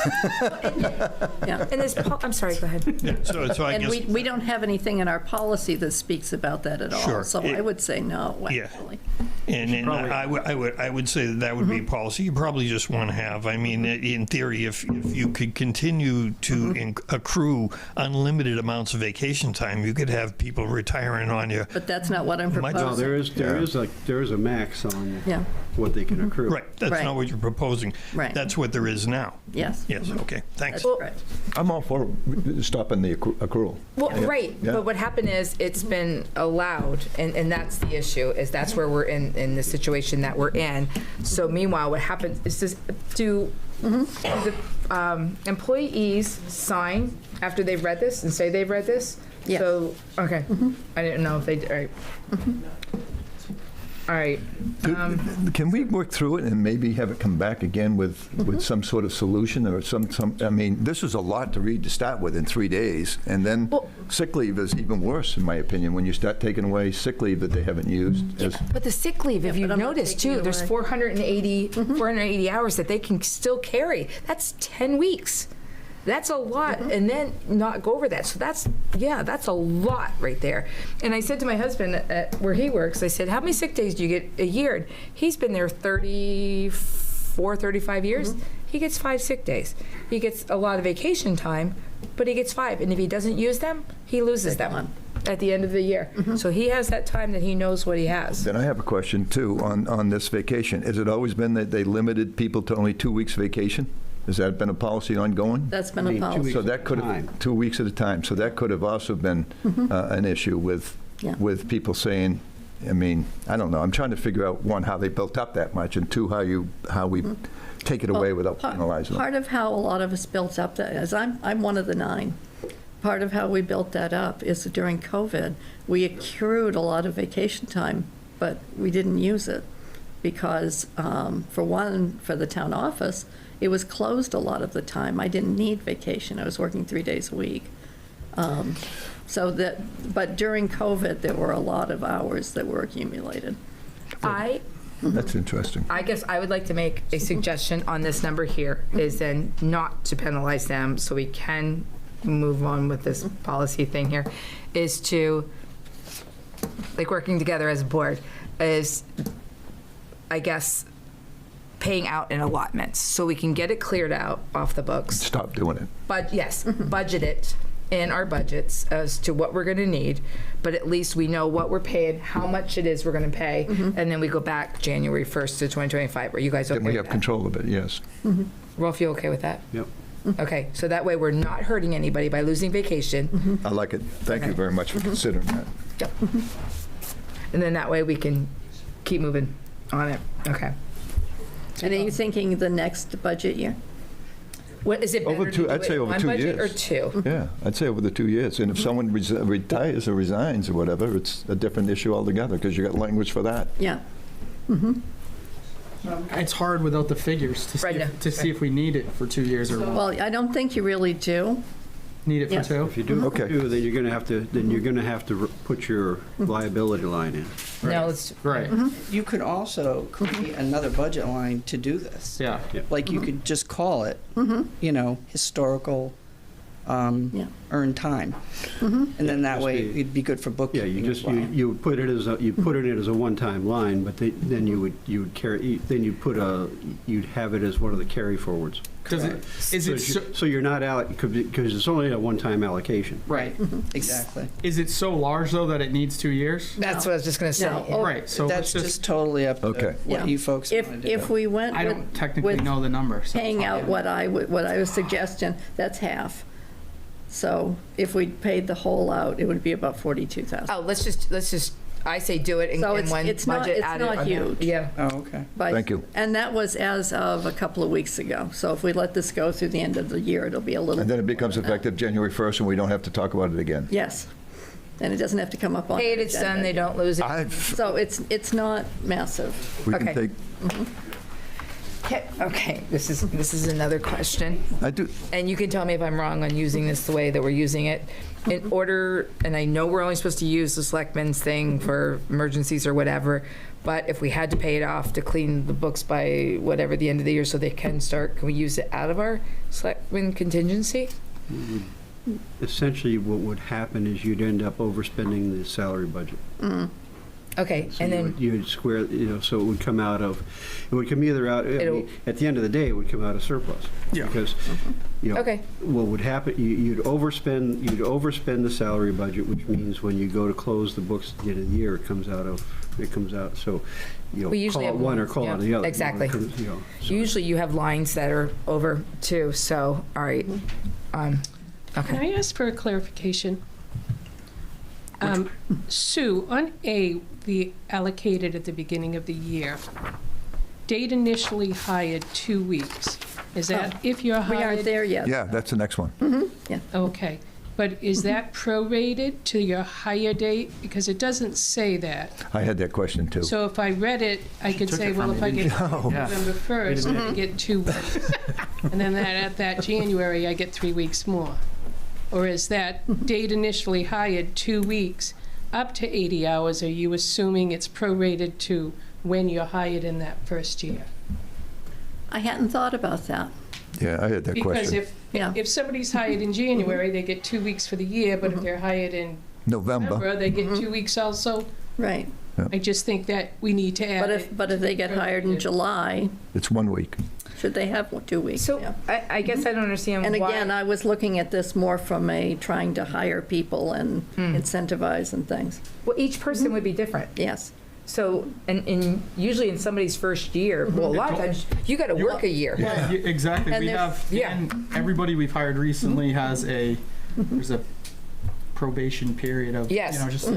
Yeah.
And this, I'm sorry, go ahead.
Yeah, so I
And
guess,
we don't have anything in our policy that speaks about that at all.
Sure.
So I would say no,
Yeah.
actually.
and I would say that would be a policy you probably just want to have. I mean, in theory, if you could continue to accrue unlimited amounts of vacation time, you could have people retiring on you.
But that's not what I'm
Much-
No,
proposing.
there is a max on
Yeah.
what they can accrue.
Right, that's
Right.
not what you're proposing.
Right.
That's what there is now.
Yes.
Yes, okay, thanks.
That's correct.
I'm all for stopping the accrual.
Well,
Yeah.
right,
Yeah.
but what happened is it's been allowed, and that's the issue, is that's where we're in the situation that we're in. So meanwhile, what happens is this, do the employees sign after they've read this and say they've read this?
Yeah.
So, okay, I didn't know if they, all right. All right.
Can we work through it and maybe have it come back again with some sort of solution or some, I mean, this is a lot to read to start with in 3 days. And then sick leave is even worse, in my opinion, when you start taking away sick leave that they haven't used.
But the sick leave, if
Yeah,
you've
but I'm not
noticed
taking
too,
it
there's
away.
480 hours that they can still carry. That's 10 weeks. That's a lot, and then not go over that. So that's a lot right there. And I said to my husband at where he works, I said, how many sick days do you get a year? And he's been there 34, 35 years. He gets 5 sick days. He gets a lot of vacation time, but he gets 5. And if he doesn't use them, he loses them at the end of the year. So he has that time that he knows what he has.
Then I have a question too on this vacation. Has it always been that they limited people to only 2 weeks vacation? Has that been a policy ongoing?
That's been a policy.
So that could have, 2 weeks at a time, so that could have also been an issue with people saying, I mean, I don't know, I'm trying to figure out, one, how they built up that much, and two, how we take it away without penalizing them.
Part of how a lot of us built up that is, I'm one of the 9. Part of how we built that up is that during COVID, we accrued a lot of vacation time, but we didn't use it because, for the town office, it was closed a lot of the time. I didn't need vacation. I was working 3 days a week. But during COVID, there were a lot of hours that were accumulated.
That's interesting.
I guess I would like to make a suggestion on this number here, is then not to penalize them, so we can move on with this policy thing here, is to, like, working together as a board, is, I guess, paying out in allotments, so we can get it cleared out off the books.
Stop doing it.
But yes, budget it in our budgets as to what we're going to need, but at least we know what we're paying, how much it is we're going to pay, and then we go back January 1st to 2025. Are you guys okay
Then we
with
have
that?
control of it, yes.
Rolf, you okay with that?
Yep.
Okay, so that way we're not hurting anybody by losing vacation.
I like it. Thank you very much for considering that.
Yep. And then that way we can keep moving on it. Okay.
And are you thinking the next budget year?
What is it better
Over
to
two,
do
I'd
it
say
in
over
one
2
budget
years.
or two?
Yeah, I'd say over the 2 years. And if someone retires or resigns or whatever, it's a different issue altogether because you got language for that.
Yeah.
It's hard without the figures to see,
Right,
see if we need it for 2 years or
Well, I don't think you really do.
need it for 2.
If you do, then you're going to have to put your liability line in.
No, it's
Right.
You could also create another budget line to do this.
Yeah.
Like you could just call it, historical earned time. And then that
Just
way
be-
it'd be good for
Yeah,
bookkeeping
you
as
just,
well.
you would put it as a one-time line, but then you would carry, then you'd have it as one of the carry forwards.
Does it, is it
So you're not because it's only a one-time allocation.
Right, exactly.
is it so large though that it needs 2 years?
That's what I was just going to say.
No.
Yeah.
Right. So
That's
let's
just totally up to
Okay.
what
Yeah.
you folks want to do.
If we went
I don't technically
with
know the number. So
paying out what I was suggesting, that's half. So if we paid the whole out, it would be about 42,000.
Oh, let's just
I say do it in
So
one
it's not,
budget.
it's
add it
not
on there.
huge.
Yeah.
Oh, okay.
But-
Thank you.
And that was as of a couple of weeks ago. So if we let this go through the end of the year, it'll be a little.
And then it becomes effective January 1st, and we don't have to talk about it again.
Yes. And it doesn't have to come up on.
Paid,
the
it's
agenda.
done, they don't lose it.
So it's not massive.
We can
Okay.
take,
Okay, this is another question.
I do,
And you can tell me if I'm wrong on using this the way that we're using it. In order, and I know we're only supposed to use the selectmen's thing for emergencies or whatever, but if we had to pay it off to clean the books by whatever, the end of the year, so they can start, can we use it out of our selectmen contingency?
Essentially, what would happen is you'd end up overspending the salary budget.
Okay,
So
and
you
then,
would- you'd square, so it would come out of, it would come either out, at the end of the day, it would come out of surplus.
Yeah.
Because,
Okay.
what would happen, you'd overspend the salary budget, which means when you go to close the books at the end of the year, it comes out, so,
we usually
call it
have
one or call
yeah,
it the other.
Exactly.
So-
Usually you have lines that are over too, so, all right.
Can
Okay.
I ask for a clarification? Sue, on A, the allocated at the beginning of the year, date initially hired 2 weeks. Is that if you're hired?
We aren't there yet.
yeah, that's the next one.
Okay, but is that prorated to your hire date? Because it doesn't say that.
I had that question, too.
So if I read it, I could
took
say,
it
well,
from
if
me,
I
didn't
get
you? Yeah.
November 1st, I get 2 weeks. And then at that January, I get 3 weeks more. Or is that date initially hired 2 weeks up to 80 hours? Are you assuming it's prorated to when you're hired in that first year?
I hadn't thought about that.
Yeah, I had that
Because
question.
if somebody's hired in January, they get 2 weeks for the year, but if they're hired in
November,
November, they get 2 weeks also.
Right.
I just think that we need to add.
But if they get hired in July,
it's 1 week.
should they have 2 weeks?
So
Yeah.
I guess I don't understand
And
why.
again, I was looking at this more from a trying to hire people and incentivize and things.
Well, each person would be different.
Yes.
So, and usually in somebody's first year, well, a lot of times, you got to work a year.
Yeah, exactly.
And
We
there's-
have,
Yeah.
and everybody we've hired recently has there's a probation period of,
Yes.
just.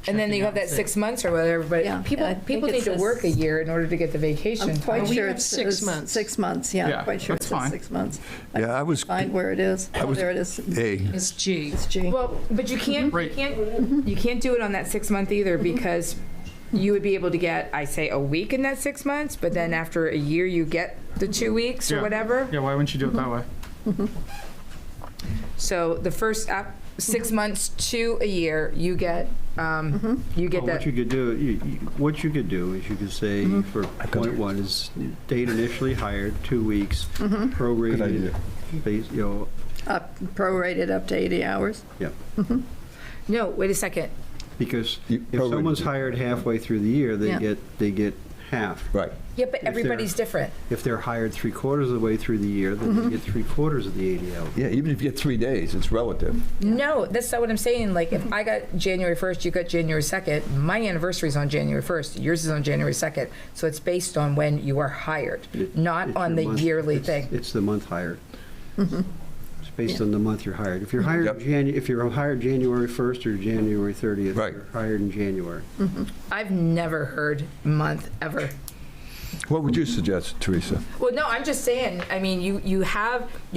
And then you have that 6 months or whatever, but
Yeah,
people,
I think
people
it
need to
says-
work a year in order to get the vacation
I'm
time.
quite
we
sure
have
it's
6 months.
6 months, yeah,
Yeah,
I'm quite sure
that's
it's
fine.
6 months.
Yeah, I was,
Find where it is.
I
Oh,
was-
there it is.
A,
It's G.
It's G.
Well, but you can't,
Right.
you can't do it on that 6 month either because you would be able to get, I say, a week in that 6 months, but then after a year, you get the 2 weeks or
Yeah.
whatever.
Yeah, why wouldn't you do it that way?
So the first 6 months to a year, you get, you get
Well,
that.
what you could do is you could say for point one is date initially hired, 2 weeks, prorated,
Prorated up to 80 hours.
yeah.
No, wait a second.
Because
You
if
prorated
someone's
it.
hired halfway through the year,
Yeah.
they get half.
right.
Yeah, but
they're-
everybody's different.
If they're hired 3/4 of the way through the year, then they get 3/4 of the 80 hours.
Yeah, even if you get 3 days, it's relative.
No, that's not what I'm saying. Like, if I got January 1st, you got January 2nd, my anniversary's on January 1st, yours is on January 2nd. So it's based on when you are hired, not
It's
on
your
the
month-
yearly
it's-
thing.
It's the month hired. It's based on the month you're hired. If you're hired,
Yep.
if you're hired January 1st or January 30th,
Right.
you're hired in January.
I've never heard month ever.
What would you suggest, Teresa?
Well, no, I'm just saying, I mean, you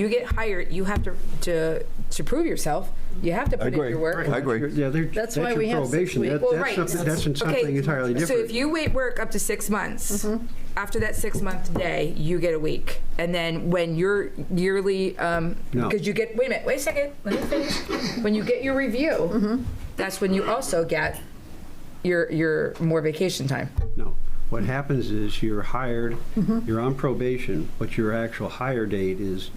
get hired, you have to prove yourself. You have to put in
agree.
your work.
I agree.
Yeah,
That's why
your
we have 6
probation.
weeks.
Well, right.
That's something entirely
So
different.
if you work up to 6 months, after that 6 month day, you get a week. And then when your yearly,
No.
because you get, wait a second, let me finish. When you get your review, that's when you also get your more vacation time.
No. What happens is you're hired, you're on probation, but your actual hire date is,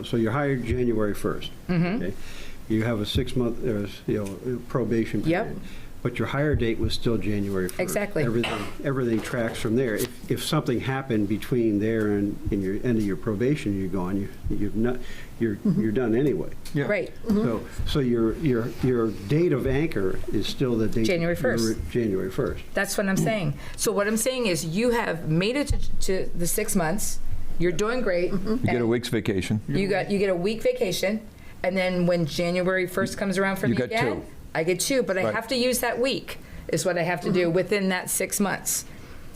so you're hired January 1st. Okay? You have a 6-month, probation period.
Yep.
But your hire date was still January 1st.
Exactly.
Everything tracks from there. If something happened between there and your end of your probation, you're gone. You're done anyway.
Yeah.
Right.
So your date of anchor is still the date.
January 1st.
January 1st.
That's what I'm saying. So what I'm saying is you have made it to the 6 months. You're doing great.
You get a week's vacation.
You get a week vacation, and then when January 1st comes around for
You
me
get
again,
2.
I get 2, but I
Right.
have to use that week.
is what I have to do within that 6 months.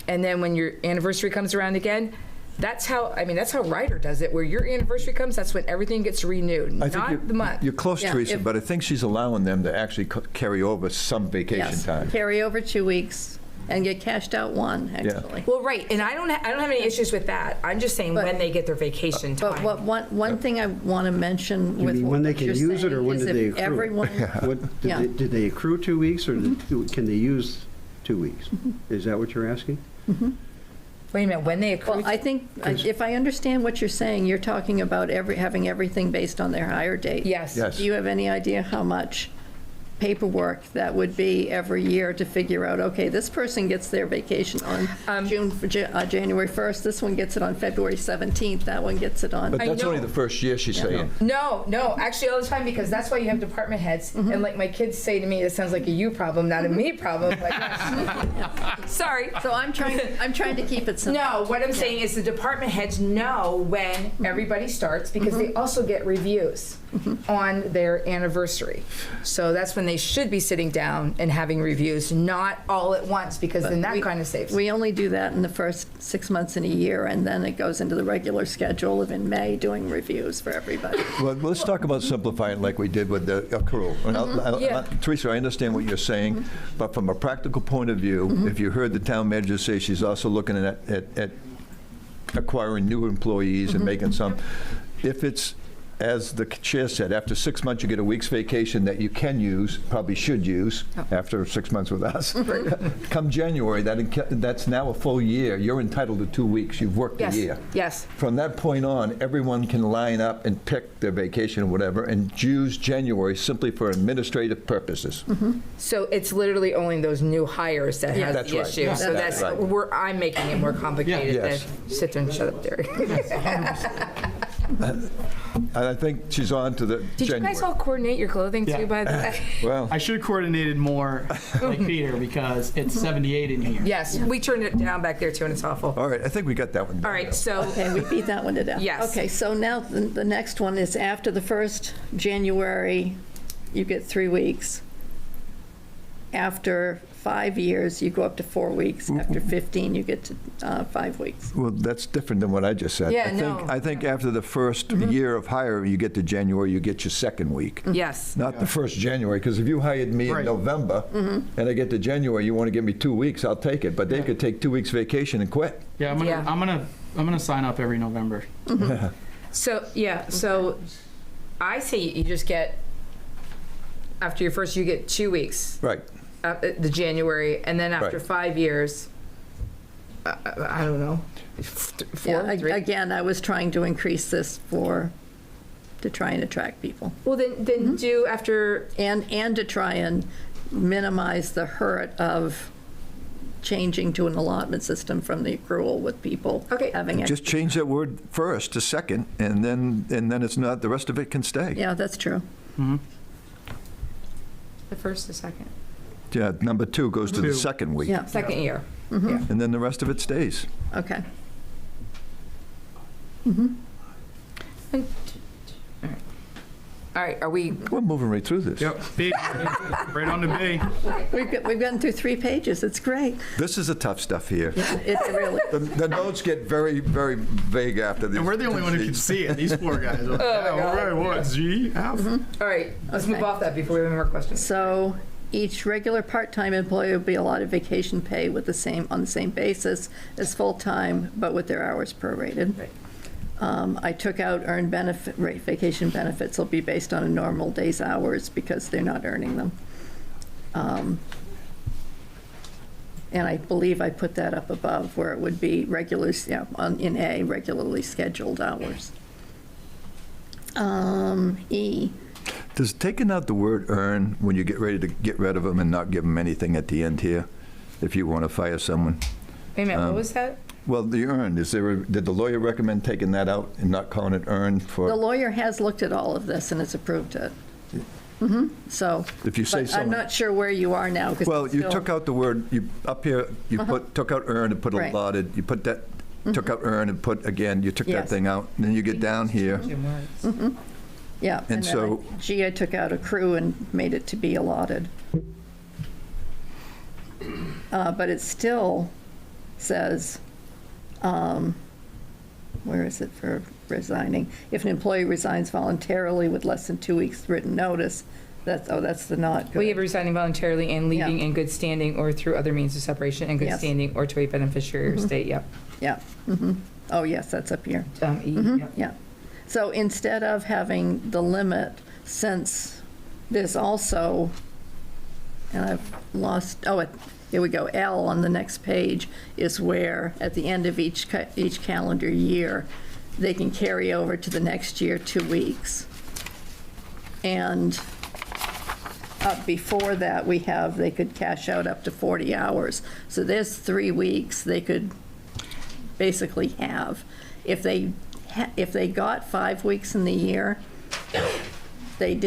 And then when your anniversary comes around again, that's how Ryder does it, where your anniversary comes, that's when everything gets renewed,
I think
not the month.
You're close,
Yeah,
Teresa,
if-
but I think she's allowing them to actually carry over some vacation
Yes,
time.
carry over 2 weeks and get cashed out one, actually.
Well, right, and I don't have any issues with that. I'm just saying when they get their vacation time.
But one thing I want to mention
You
with
mean
what
when they
you're
can use it, or
saying
when
is
did they
if
accrue?
everyone,
What,
Yeah.
did they accrue 2 weeks, or can they use 2 weeks? Is that what you're asking?
Wait a minute, when they accrue?
Well, I think, if I understand what you're saying, you're talking about having everything based on their hire date.
Yes.
Yes.
Do you have any idea how much paperwork that would be every year to figure out, okay, this person gets their vacation on January 1st, this one gets it on February 17th, that one gets it on.
But that's only the first year, she's saying.
No, actually all the time, because that's why you have department heads. And like my kids say to me, it sounds like a you problem, not a me problem. Like, sorry.
So I'm trying to keep it simple.
No, what I'm saying is the department heads know when everybody starts, because they also get reviews on their anniversary. So that's when they should be sitting down and having reviews, not all at once, because then that kind of saves.
We only do that in the first 6 months in a year, and then it goes into the regular schedule of in May doing reviews for everybody.
Well, let's talk about simplifying like we did with the accrual. And Teresa, I understand what you're saying, but from a practical point of view, if you heard the town manager say she's also looking at acquiring new employees and making some, if it's, as the chair said, after 6 months you get a week's vacation that you can use, probably should use, after 6 months with us. Come January, that's now a full year. You're entitled to 2 weeks. You've worked a year.
Yes.
From that point on, everyone can line up and pick their vacation or whatever and use January simply for administrative purposes.
So it's literally only those new hires that have
That's
the
right.
issue.
Yeah.
So
That's right.
I'm making it more complicated
Yes.
than sit there and shut up, Derek.
I think she's on to the
Did you guys all coordinate your clothing too, by the way?
Well,
I should have coordinated more like Peter, because it's 78 in here.
Yes, we turned it down back there too, and it's awful.
All right, I think we got that one.
All right, so
Okay, we beat that one to death.
Yes.
Okay, so now the next one is after the 1st January, you get 3 weeks. After 5 years, you go up to 4 weeks. After 15, you get to 5 weeks.
Well, that's different than what I just said.
Yeah,
I think after the first year of hire, you get to January, you get your second week.
yes.
Not the first January, because if you hired me in
Right.
November, and I get to January, you want to give me 2 weeks, I'll take it. But they could take 2 weeks vacation and quit.
Yeah, I'm gonna sign up every November.
So I say you just get, after your first, you get 2 weeks.
Right.
The January, and then after
Right.
5 years, I don't know, 4,
Yeah,
3?
again, I was trying to increase this to try and attract people.
Well, then do after,
And to try and minimize the hurt of changing to an allotment system from the accrual with people having.
Just change that word first to second, and then it's not, the rest of it can stay.
Yeah, that's true.
the first, the second.
Yeah, number 2 goes to the second week.
Yeah.
Second year.
And then the rest of it stays.
Okay.
All right, are we?
We're moving right through this.
Yep, B, right on the B.
We've gotten through 3 pages. It's great.
This is the tough stuff here.
It's really.
The notes get very, very vague after this.
And we're the only one who can see it. These 4 guys. Are like, all right, what, G, F?
All right, let's move off that before we have any more questions.
So each regular part-time employee will be allotted vacation pay on the same basis as full-time, but with their hours prorated. I took out earned vacation benefits will be based on a normal day's hours because they're not earning them. And I believe I put that up above where it would be regularly scheduled hours. E.
Does taking out the word earn when you get ready to get rid of them and not give them anything at the end here, if you want to fire someone?
Wait a minute, what was that?
Well, the earn, did the lawyer recommend taking that out and not calling it earn for?
The lawyer has looked at all of this and has approved it. So.
If you say
but
so.
I'm not sure where you are now.
Well, you took out the word, up here, you took out earn and put
Right.
allotted, you put that, took out earn and put, again, you took that
Yes.
thing out, and then you get down here.
Yeah.
And
then
so-
G, I took out accrue and made it to be allotted. But it still says, where is it for resigning? If an employee resigns voluntarily with less than 2 weeks written notice, that's the not good.
We have resigning voluntarily and leaving
Yeah.
in good standing or through other means of separation in good
Yes.
standing or to a beneficiary or state, yep.
Yeah. Oh, yes, that's up here.
E, yep.
Yeah. So instead of having the limit, since there's also, and I've lost, here we go, L on the next page is where, at the end of each calendar year, they can carry over to the next year 2 weeks. And before that, they could cash out up to 40 hours. So there's 3 weeks they could basically have. If they got 5 weeks in the year, they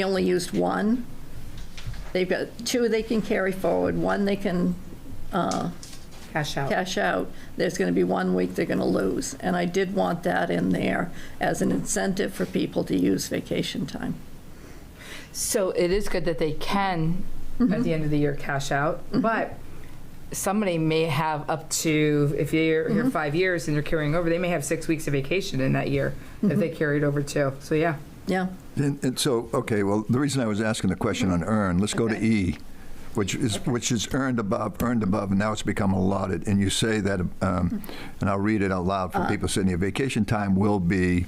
only used 1. They've got 2 they can carry forward, 1 they can
cash
out. There's going to be 1 week they're going to lose. And I did want that in there as an incentive for people to use vacation time.
So it is good that they can, at the end of the year, cash out, but somebody may have up to, if you're here 5 years and they're carrying over, they may have 6 weeks of vacation in that year if they carried over too. So, yeah.
Yeah.
And so, okay, well, the reason I was asking the question on earn, let's go to E, which is earned above, and now it's become allotted. And you say that, and I'll read it out loud for people sitting here. Vacation time will be,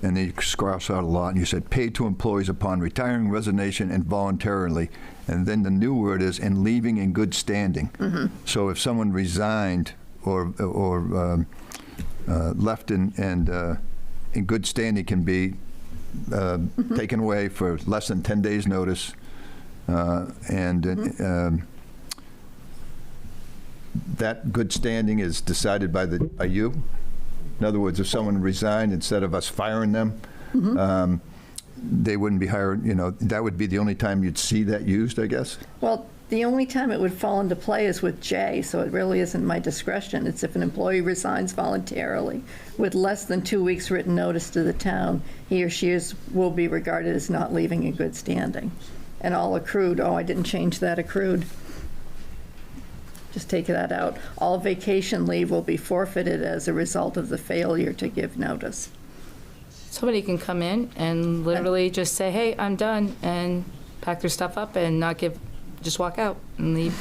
and then you cross out a lot, and you said paid to employees upon retiring, resignation, and voluntarily. And then the new word is and leaving in good standing. So if someone resigned or left in good standing, can be taken away for less than 10 days notice, and that good standing is decided by you. In other words, if someone resigned, instead of us firing them, they wouldn't be hired. That would be the only time you'd see that used, I guess.
Well, the only time it would fall into play is with J, so it really isn't my discretion. It's if an employee resigns voluntarily with less than 2 weeks written notice to the town, he or she will be regarded as not leaving in good standing. And all accrued, I didn't change that accrued. Just take that out. All vacation leave will be forfeited as a result of the failure to give notice.
Somebody can come in and literally just say, hey, I'm done, and pack their stuff up and just walk out and leave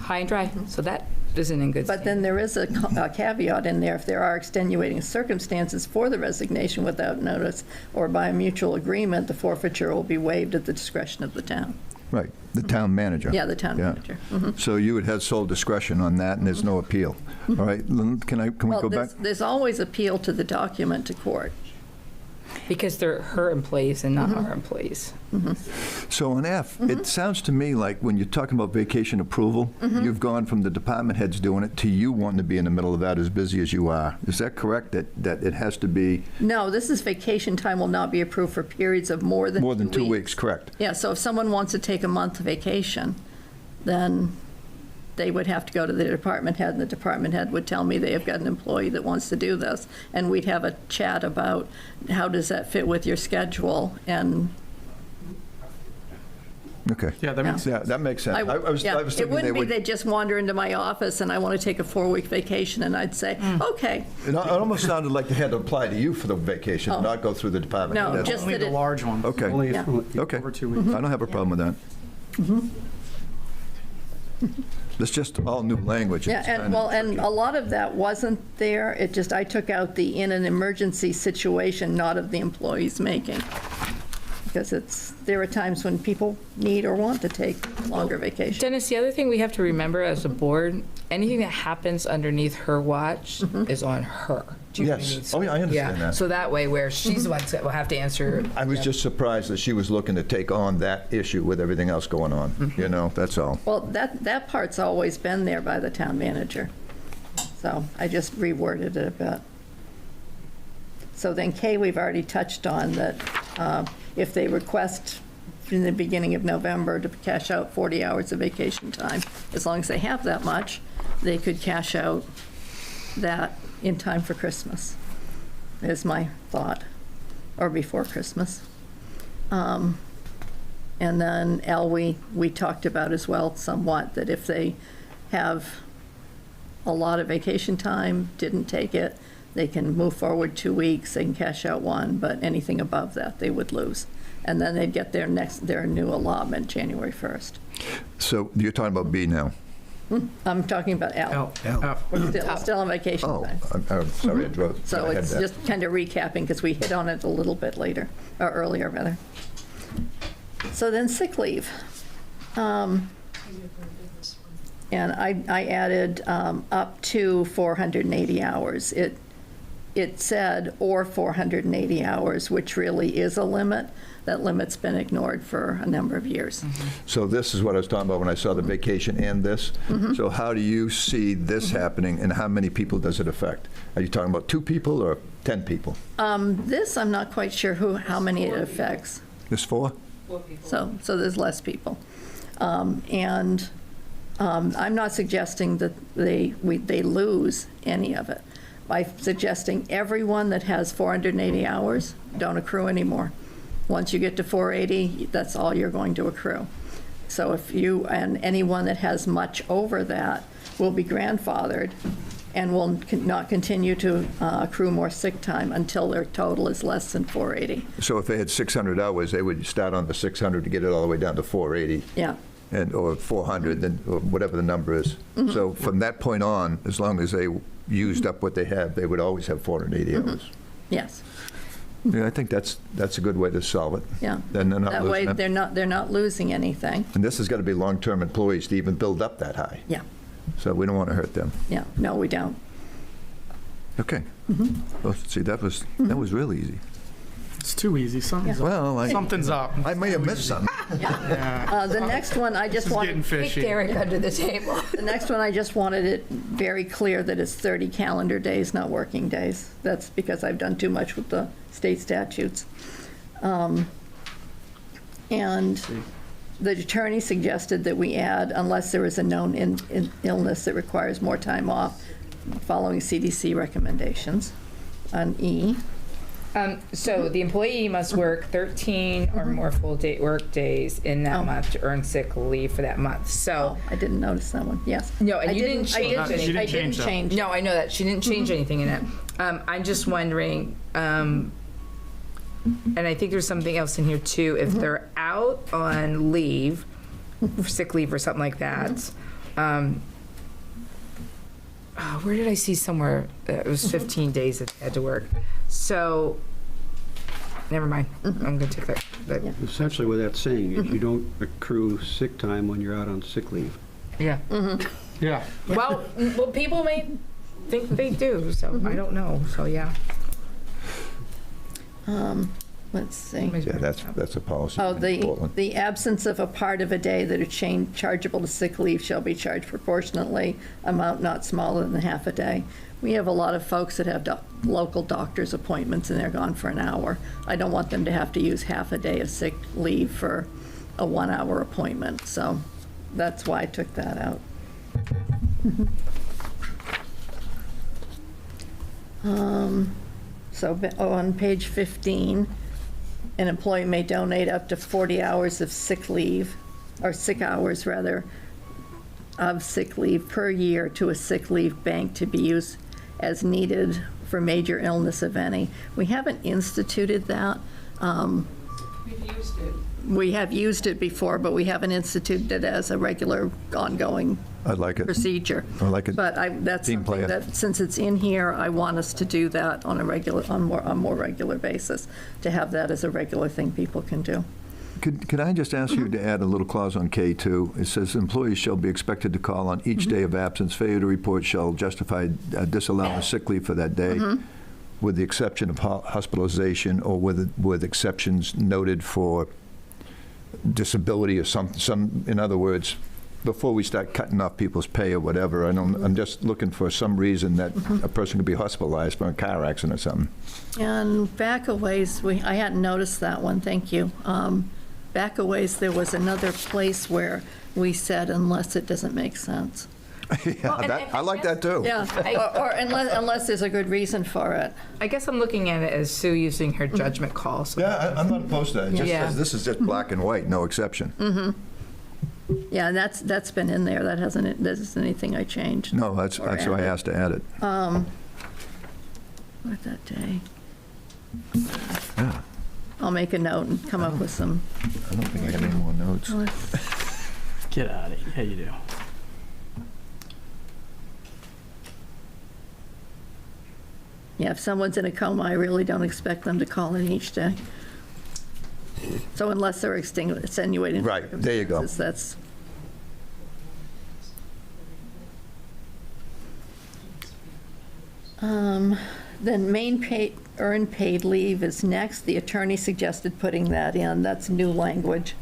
high and dry. So that isn't in good standing.
But then there is a caveat in there. If there are extenuating circumstances for the resignation without notice or by a mutual agreement, the forfeiture will be waived at the discretion of the town.
Right, the town manager.
Yeah, the town manager.
So you would have sole discretion on that, and there's no appeal. All right, can we go back?
There's always appeal to the document to court.
Because they're her employees and not our employees.
So on F, it sounds to me like when you're talking about vacation approval, you've gone from the department heads doing it to you wanting to be in the middle of that as busy as you are. Is that correct, that it has to be?
No, this is vacation time will not be approved for periods of more than
2 weeks, correct.
Yeah, so if someone wants to take a month vacation, then they would have to go to the department head, and the department head would tell me they have got an employee that wants to do this, and we'd have a chat about how does that fit with your schedule, and
Okay.
Yeah, that makes sense.
That makes sense. I was
it
thinking
wouldn't
they
be
would.
they'd just wander into my office and I want to take a 4-week vacation, and I'd say, okay.
It almost sounded like they had to apply to you for the vacation, not go through the department.
No,
That's-
just
Only
that
the
it,
large ones.
Okay.
Only
Yeah.
Okay.
Over 2 weeks.
I don't have a problem with that. It's just all new language.
yeah,
It's
and
kinda
well, and
tricky.
a lot of that wasn't there. It just, I took out the in an emergency situation, not of the employees making. Because there are times when people need or want to take longer vacation.
Dennis, the other thing we have to remember as a board, anything that happens underneath her watch is on her. Do you know what I
Yes.
mean?
Oh, yeah, I understand that.
So that way, where she's the one that will have to answer.
I was just surprised that she was looking to take on that issue with everything else going on. That's all.
Well, that part's always been there by the town manager. So I just reworded it a bit. So then K, we've already touched on that if they request in the beginning of November to cash out 40 hours of vacation time, as long as they have that much, they could cash out that in time for Christmas, is my thought, or before Christmas. And then L, we talked about as well somewhat, that if they have a lot of vacation time, didn't take it, they can move forward 2 weeks, they can cash out 1, but anything above that, they would lose. And then they'd get their new allotment January 1st.
So you're talking about B now?
I'm talking about L. Still on vacation time.
I'm sorry, I drove.
So
I had
it's
that.
just kind of recapping, because we hit on it a little bit later, or earlier, rather. So then sick leave. And I added up to 480 hours. It said or 480 hours, which really is a limit. That limit's been ignored for a number of years.
So this is what I was talking about when I saw the vacation and this. So how do you see this happening, and how many people does it affect? Are you talking about 2 people or 10 people?
This, I'm not quite sure how many it affects.
This 4?
So there's less people. And I'm not suggesting that they lose any of it. By suggesting everyone that has 480 hours don't accrue anymore. Once you get to 480, that's all you're going to accrue. So if you, and anyone that has much over that will be grandfathered and will not continue to accrue more sick time until their total is less than 480.
So if they had 600 hours, they would start on the 600 to get it all the way down to 480.
Yeah.
Or 400, then, or whatever the number is. So from that point on, as long as they used up what they have, they would always have 480 hours.
Yes.
Yeah, I think that's a good way to solve it.
Yeah.
Then they're not
That
losing
way,
it.
they're not losing anything.
And this has got to be long-term employees to even build up that high.
Yeah.
So we don't want to hurt them.
Yeah. No, we don't.
Okay. Well, see, that was really easy.
It's too easy. Something's
Well,
up. Something's up.
I may have missed something.
The next one, I just wanted
Getting fishy.
Derek under the table.
the next one, I just wanted it very clear that it's 30 calendar days, not working days. That's because I've done too much with the state statutes. And the attorney suggested that we add, unless there is a known illness that requires more time off, following CDC recommendations on E.
So the employee must work 13 or more full day work days in that month to earn sick leave for that month. So
I didn't notice that one. Yes.
No, and
I
you didn't change anything.
I didn't change.
No, I know that. She didn't change anything in it. I'm just wondering, and I think there's something else in here too. If they're out on leave, sick leave or something like that, where did I see somewhere that it was 15 days that they had to work? So, never mind. I'm going to take that. But,
Essentially what that's saying is you don't accrue sick time when you're out on sick leave.
yeah.
Yeah.
Well, people may think they do, so I don't know. So, yeah.
Let's see.
Yeah, that's a policy.
Oh,
in Portland.
the absence of a part of a day that are chargeable to sick leave shall be charged proportionately, amount not smaller than half a day. We have a lot of folks that have local doctor's appointments and they're gone for an hour. I don't want them to have to use half a day of sick leave for a 1-hour appointment, so that's why I took that out. So on page 15, an employee may donate up to 40 hours of sick leave, or sick hours rather, of sick leave per year to a sick leave bank to be used as needed for major illness of any. We haven't instituted that.
We've used it.
We have used it before, but we haven't instituted it as a regular ongoing
I like it.
procedure.
I like it.
But that's
Team
something
player.
that, since it's in here, I want us to do that on a more regular basis, to have that as a regular thing people can do.
Could I just ask you to add a little clause on K2? It says employees shall be expected to call on each day of absence. Failure to report shall justify disallowing sick leave for that day, with the exception of hospitalization or with exceptions noted for disability or some. In other words, before we start cutting off people's pay or whatever, I'm just looking for some reason that a person could be hospitalized for a car accident or something.
And back a ways, I hadn't noticed that one, thank you. Back a ways, there was another place where we said unless it doesn't make sense.
Yeah, I like that too.
Yeah, or unless there's a good reason for it.
I guess I'm looking at it as Sue using her judgment calls.
Yeah, I'm not opposed to that. It just
Yeah.
says this is just black and white, no exception.
Yeah, and that's been in there. That isn't anything I changed.
No, that's why I
added.
asked to add it.
What that day?
Yeah.
I'll make a note and come up with some.
I don't think I have any more notes.
Get out of here. Yeah, you do.
Yeah, if someone's in a coma, I really don't expect them to call in each day. So unless they're extenuating.
Right, there you go.
That's. Then earned paid leave is next. The attorney suggested putting that in. That's new language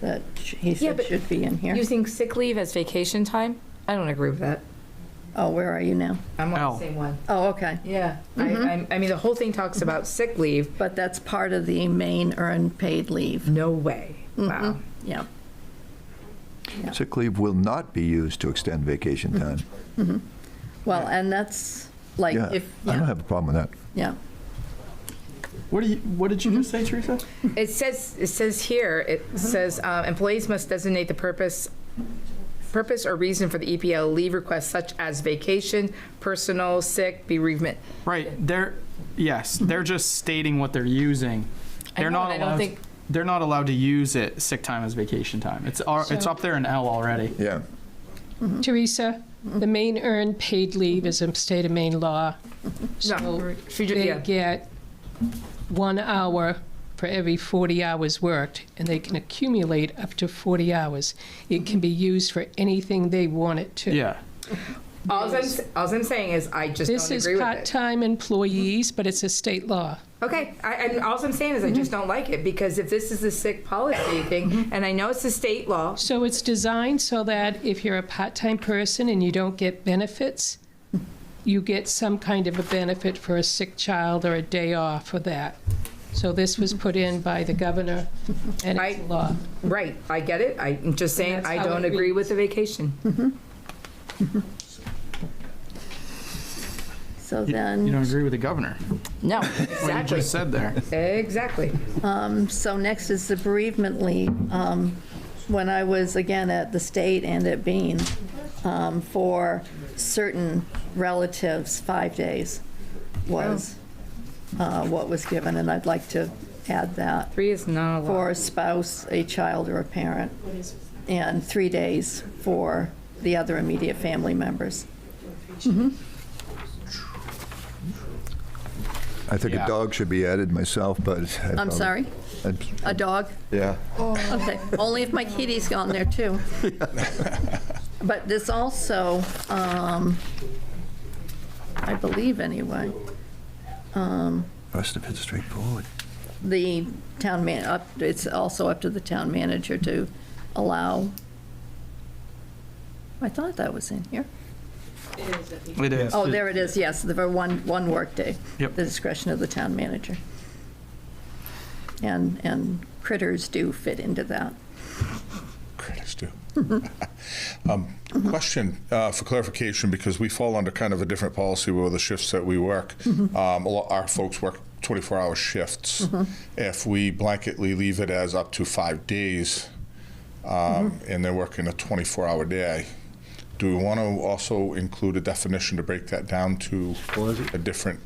that he said should be in here.
Using sick leave as vacation time? I don't agree with that.
Oh, where are you now?
I'm on the same one.
Oh, okay.
Yeah. I mean, the whole thing talks about sick leave.
But that's part of the main earned paid leave.
No way. Wow.
Yeah.
Sick leave will not be used to extend vacation time.
Well, and that's like
Yeah,
if.
I don't have a problem with that.
Yeah.
What did you just say, Teresa?
It says here, employees must designate the purpose or reason for the EPL leave request, such as vacation, personal, sick, bereavement.
Right. They're just stating what they're using. They're not allowed. They're not allowed to use it sick time as vacation time. It's up there in L already.
Yeah.
Teresa, the Maine earned paid leave is a state of Maine law. So they get 1 hour for every 40 hours worked, and they can accumulate up to 40 hours. It can be used for anything they want it to.
Yeah.
All I'm saying is I just
This
don't
is
agree with it.
part-time employees, but it's a state law.
Okay, and all I'm saying is I just don't like it, because if this is a sick policy thing, and I know it's a state law.
So it's designed so that if you're a part-time person and you don't get benefits, you get some kind of a benefit for a sick child or a day off for that. So this was put in by the governor, and it's a law.
Right, I get it. I'm just saying
that's
I
how
don't
it
agree
reads.
with the vacation.
So then.
You don't agree with the governor.
No,
What you
exactly.
just said there.
Exactly.
So next is the bereavement leave. When I was, again, at the state and at Bean, for certain relatives, 5 days was what was given, and I'd like to add that.
3 is not a lot.
For a spouse, a child, or a parent, and 3 days for the other immediate family members.
I think a dog should be added myself, but.
I'm sorry? A dog?
Yeah.
Okay, only if my kitty's gone there too. But this also, I believe anyway,
Rest of it's straightforward.
the town it's also up to the town manager to allow. I thought that was in here.
It is.
Oh, there it is, yes, for one workday.
Yep.
The discretion of the town manager. And critters do fit into that.
Critters do. Question for clarification, because we fall under kind of a different policy with the shifts that we work. Our folks work 24-hour shifts. If we blanketly leave it as up to 5 days, and they're working a 24-hour day, do we want to also include a definition to break that down to a different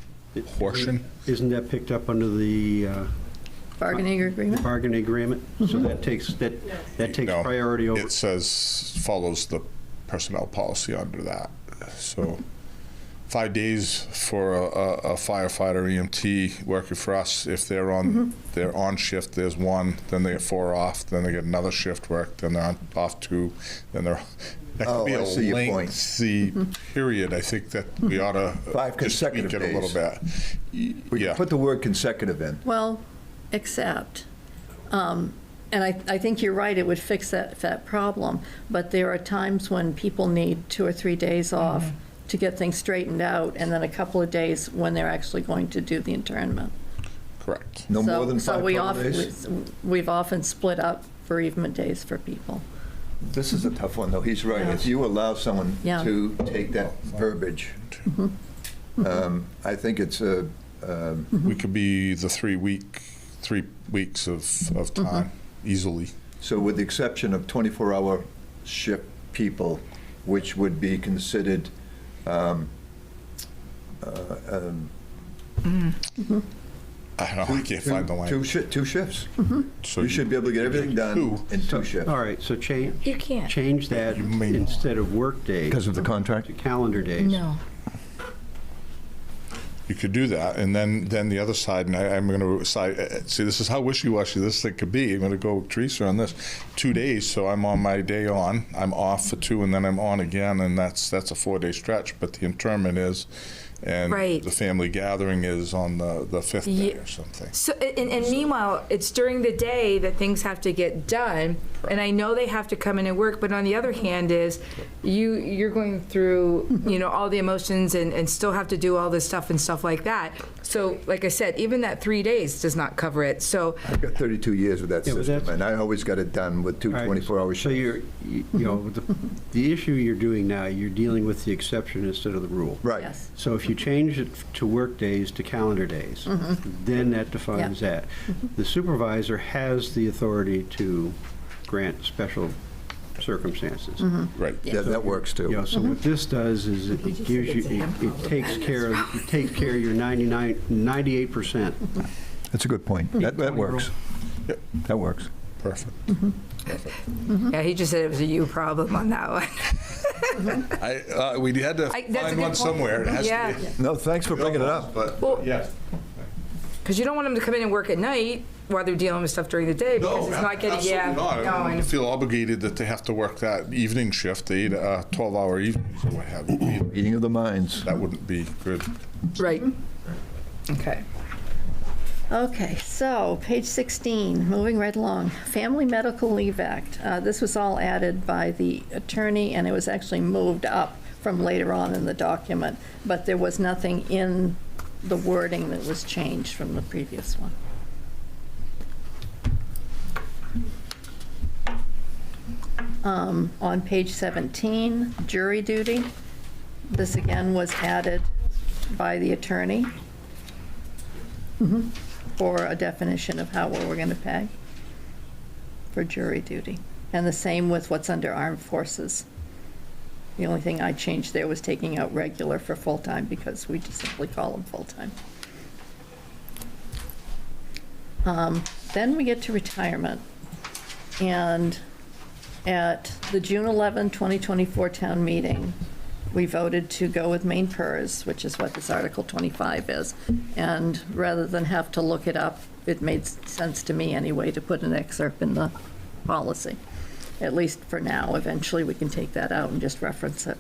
portion?
Isn't that picked up under the
Bargaining agreement?
bargaining agreement? So that takes
No,
priority over.
It says, follows the personnel policy under that. So 5 days for a firefighter, EMT working for us. If they're on shift, there's 1, then they get 4 off, then they get another shift work, then they're off 2, then they're. That could be
I
a
see your point.
lengthy period. I think that we ought to
5 consecutive
tweak it a little
days.
bit.
We can put the word consecutive in.
Well, except, and I think you're right, it would fix that problem, but there are times when people need 2 or 3 days off to get things straightened out, and then a couple of days when they're actually going to do the internment.
Correct.
No more than 5
So
total days?
we've often split up bereavement days for people.
This is a tough one, though. He's right. If you allow someone
Yeah.
to take that verbiage, I think it's a,
We could be the 3 weeks of time easily.
so with the exception of 24-hour shift people, which would be considered
I don't know, I can't find the line.
two shifts.
So
You should be able to get everything done in 2 shifts.
All right, so change,
You can't.
change that instead of work days.
Because of the contract?
To calendar days.
No.
You could do that, and then the other side, and I'm going to side. See, this is how wishy-washy this thing could be. I'm going to go with Teresa on this. 2 days, so I'm on my day on. I'm off for 2, and then I'm on again, and that's a 4-day stretch. But the interment is, and
Right.
the family gathering is on the 5th day or something.
So, and meanwhile, it's during the day that things have to get done, and I know they have to come in and work, but on the other hand is, you're going through, all the emotions and still have to do all this stuff and stuff like that. So, like I said, even that 3 days does not cover it, so.
I've got 32 years with that
Yeah, but
system, and I always got it done with 2 24-hour
So
shifts.
the issue you're doing now, you're dealing with the exception instead of the rule.
Right.
Yes.
So if you change it to work days to calendar days, then that defines that. The supervisor has the authority to grant special circumstances.
Right.
Yeah, that works too.
So what this does is it gives you, it takes care of your 98%.
That's a good point. That works.
Yep.
That works.
Perfect.
Yeah, he just said it was a you problem on that one.
We had to
That's a
find
good
one
point.
somewhere. It has
Yeah.
to be.
No, thanks for bringing it up.
But
Well-
yeah.
Because you don't want them to come in and work at night while they're dealing with stuff during the day, because it's not getting,
absolutely not.
No,
I
I
don't feel obligated that they have to work that evening shift, the 12-hour evenings or what have you.
Meeting of the minds.
That wouldn't be good.
Right. Okay.
Okay, so page 16, moving right along. Family Medical Leave Act. This was all added by the attorney, and it was actually moved up from later on in the document, but there was nothing in the wording that was changed from the previous one. On page 17, jury duty. This again was added by the attorney for a definition of how we're going to pay for jury duty. And the same with what's under armed forces. The only thing I changed there was taking out regular for full-time because we just simply call them full-time. Then we get to retirement. And at the June 11, 2024 town meeting, we voted to go with Maine PERS, which is what this Article 25 is. And rather than have to look it up, it made sense to me anyway to put an excerpt in the policy, at least for now. Eventually, we can take that out and just reference it.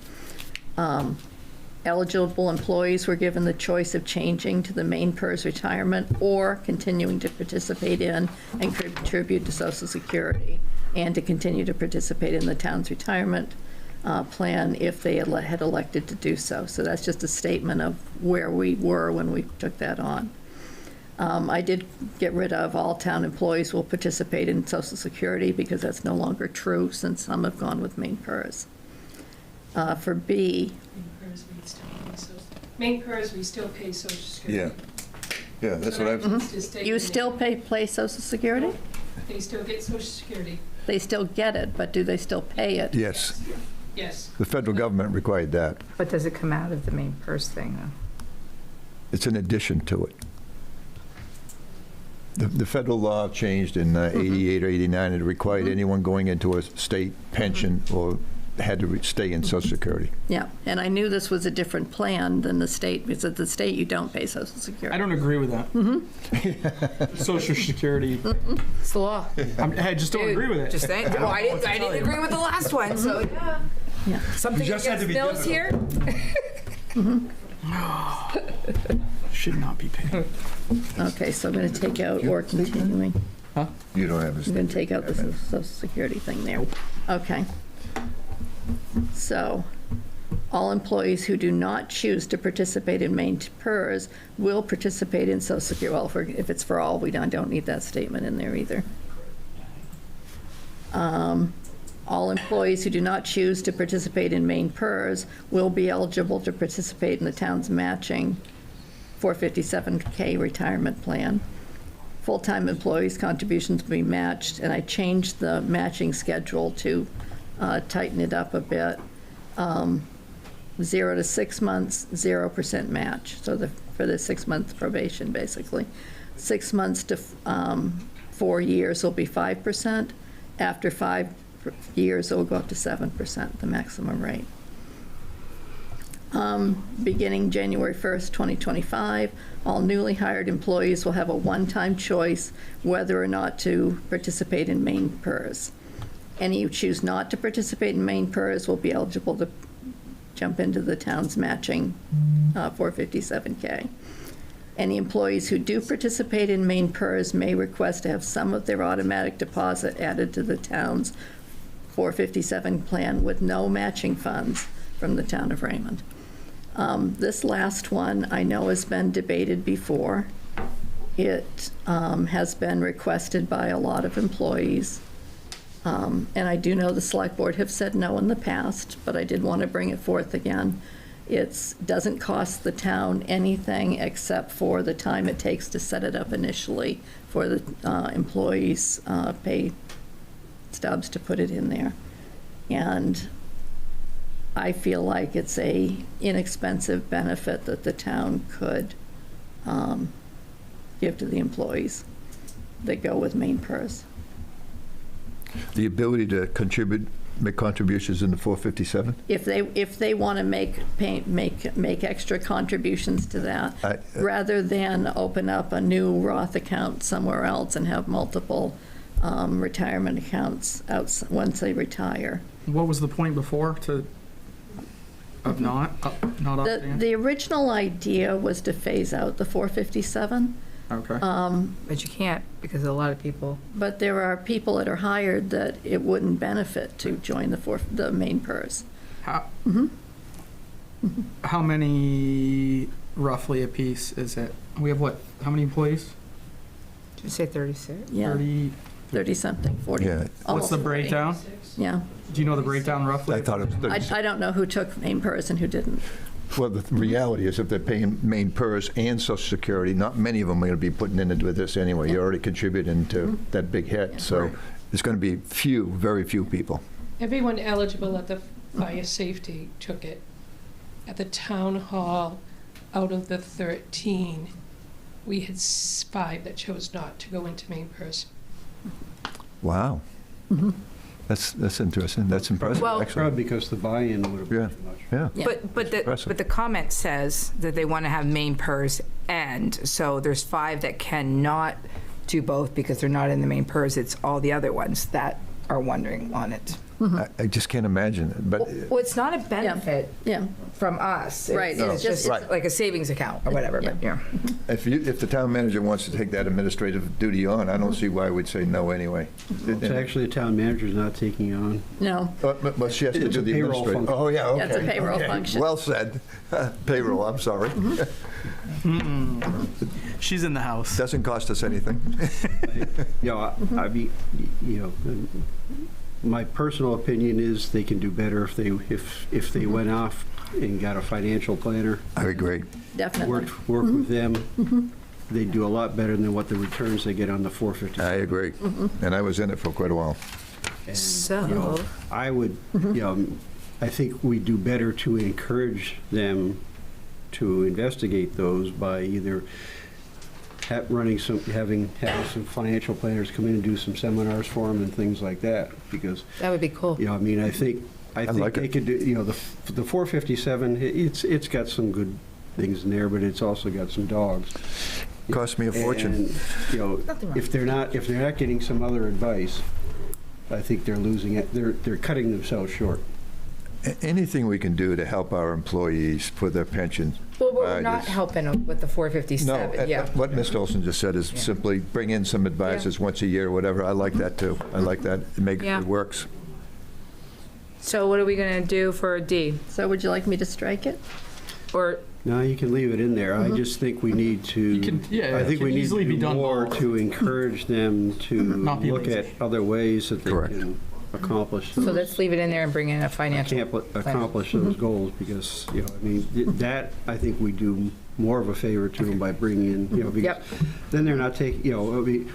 Eligible employees were given the choice of changing to the Maine PERS retirement or continuing to participate in and contribute to Social Security, and to continue to participate in the town's retirement plan if they had elected to do so. So that's just a statement of where we were when we took that on. I did get rid of all town employees will participate in Social Security because that's no longer true since some have gone with Maine PERS. For B,
Maine PERS, we still pay Social Security.
Yeah, that's what I've,
you still pay Social Security?
They still get Social Security.
They still get it, but do they still pay it?
yes.
Yes.
The federal government required that.
But does it come out of the main purse thing, though?
It's an addition to it. The federal law changed in 88 or 89, and it required anyone going into a state pension or had to stay in Social Security.
Yeah, and I knew this was a different plan than the state, because at the state, you don't pay Social Security.
I don't agree with that. Social Security.
It's the law.
I just don't agree with it.
Just saying. Well, I didn't agree with the last one, so yeah.
Yeah.
Something
just had
against
to be
Mills here?
Should not be paid.
Okay, so I'm going to take out or continuing.
You don't have a
I'm going to take out the Social Security thing there. Okay. So, all employees who do not choose to participate in Maine PERS will participate in Social Security. Well, if it's for all, we don't need that statement in there either. All employees who do not choose to participate in Maine PERS will be eligible to participate in the town's matching 457K retirement plan. Full-time employees' contributions will be matched, and I changed the matching schedule to tighten it up a bit. 0 to 6 months, 0% match. So for the 6-month probation, basically. 6 months to 4 years will be 5%. After 5 years, it will go up to 7%, the maximum rate. Beginning January 1st, 2025, all newly hired employees will have a one-time choice whether or not to participate in Maine PERS. Any who choose not to participate in Maine PERS will be eligible to jump into the town's matching 457K. Any employees who do participate in Maine PERS may request to have some of their automatic deposit added to the town's 457 plan with no matching funds from the town of Raymond. This last one I know has been debated before. It has been requested by a lot of employees. And I do know the select board have said no in the past, but I did want to bring it forth again. It doesn't cost the town anything except for the time it takes to set it up initially for the employees' pay stubs to put it in there. And I feel like it's a inexpensive benefit that the town could give to the employees that go with Maine PERS.
The ability to make contributions in the 457?
If they want to make extra contributions to that, rather than open up a new Roth account somewhere else and have multiple retirement accounts out once they retire.
What was the point before of not updating?
The original idea was to phase out the 457.
Okay.
But you can't because a lot of people.
But there are people that are hired that it wouldn't benefit to join the Maine PERS.
How many roughly a piece is it? We have what? How many employees?
Did you say 36?
Yeah. 30 something, 40.
Yeah.
What's the breakdown?
Yeah.
Do you know the breakdown roughly?
I thought it was 36.
I don't know who took Maine PERS and who didn't.
Well, the reality is if they're paying Maine PERS and Social Security, not many of them are going to be putting in with this anyway. You're already contributing to that big hit. So there's going to be very few people.
Everyone eligible at the fire safety took it. At the town hall, out of the 13, we had 5 that chose not to go into Maine PERS.
Wow. That's interesting. That's impressive.
Well,
actually.
Because the buy-in would have been too much.
Yeah.
But the comment says that they want to have Maine PERS end. So there's 5 that cannot do both because they're not in the Maine PERS. It's all the other ones that are wondering on it.
I just can't imagine it. But
Well, it's not a benefit from us.
Right.
It's just like a savings account or whatever. But yeah.
if the town manager wants to take that administrative duty on, I don't see why we'd say no anyway.
It's actually the town manager's not taking on.
No.
But she has to
It's
do
a
the
payroll
administrative.
function.
Oh, yeah, okay.
That's a payroll
okay.
function.
Well said. Payroll, I'm sorry.
She's in the house.
Doesn't cost us anything.
I mean, my personal opinion is they can do better if they went off and got a financial planner.
I agree.
Definitely.
Work with them. They do a lot better than what the returns they get on the 450.
I agree. And I was in it for quite a while.
And,
So
I would, I think we do better to encourage them to investigate those by either having some financial planners come in and do some seminars for them and things like that, because
that would be cool.
I mean, I think
like
they could do. The 457. It's got some good things in there, but it's also got some dogs.
Cost me a fortune.
And, if they're not getting some other advice, I think they're losing it. They're cutting themselves short.
Anything we can do to help our employees for their pension.
Well, we're not helping them with the 457.
No,
yeah.
what Mr. Olson just said is simply bring in some advisors once a year or whatever. I like that too. I like that. It works.
So what are we going to do for D?
So would you like me to strike it?
Or
no, you can leave it in there. I just think we need to. I think we need to do more to encourage them to look at other ways that they can accomplish
So
those.
let's leave it in there and bring in a financial.
Accomplish those goals, because, I mean, that, I think we do more of a favor to them by bringing in, because
Yep.
then they're not taking, I mean,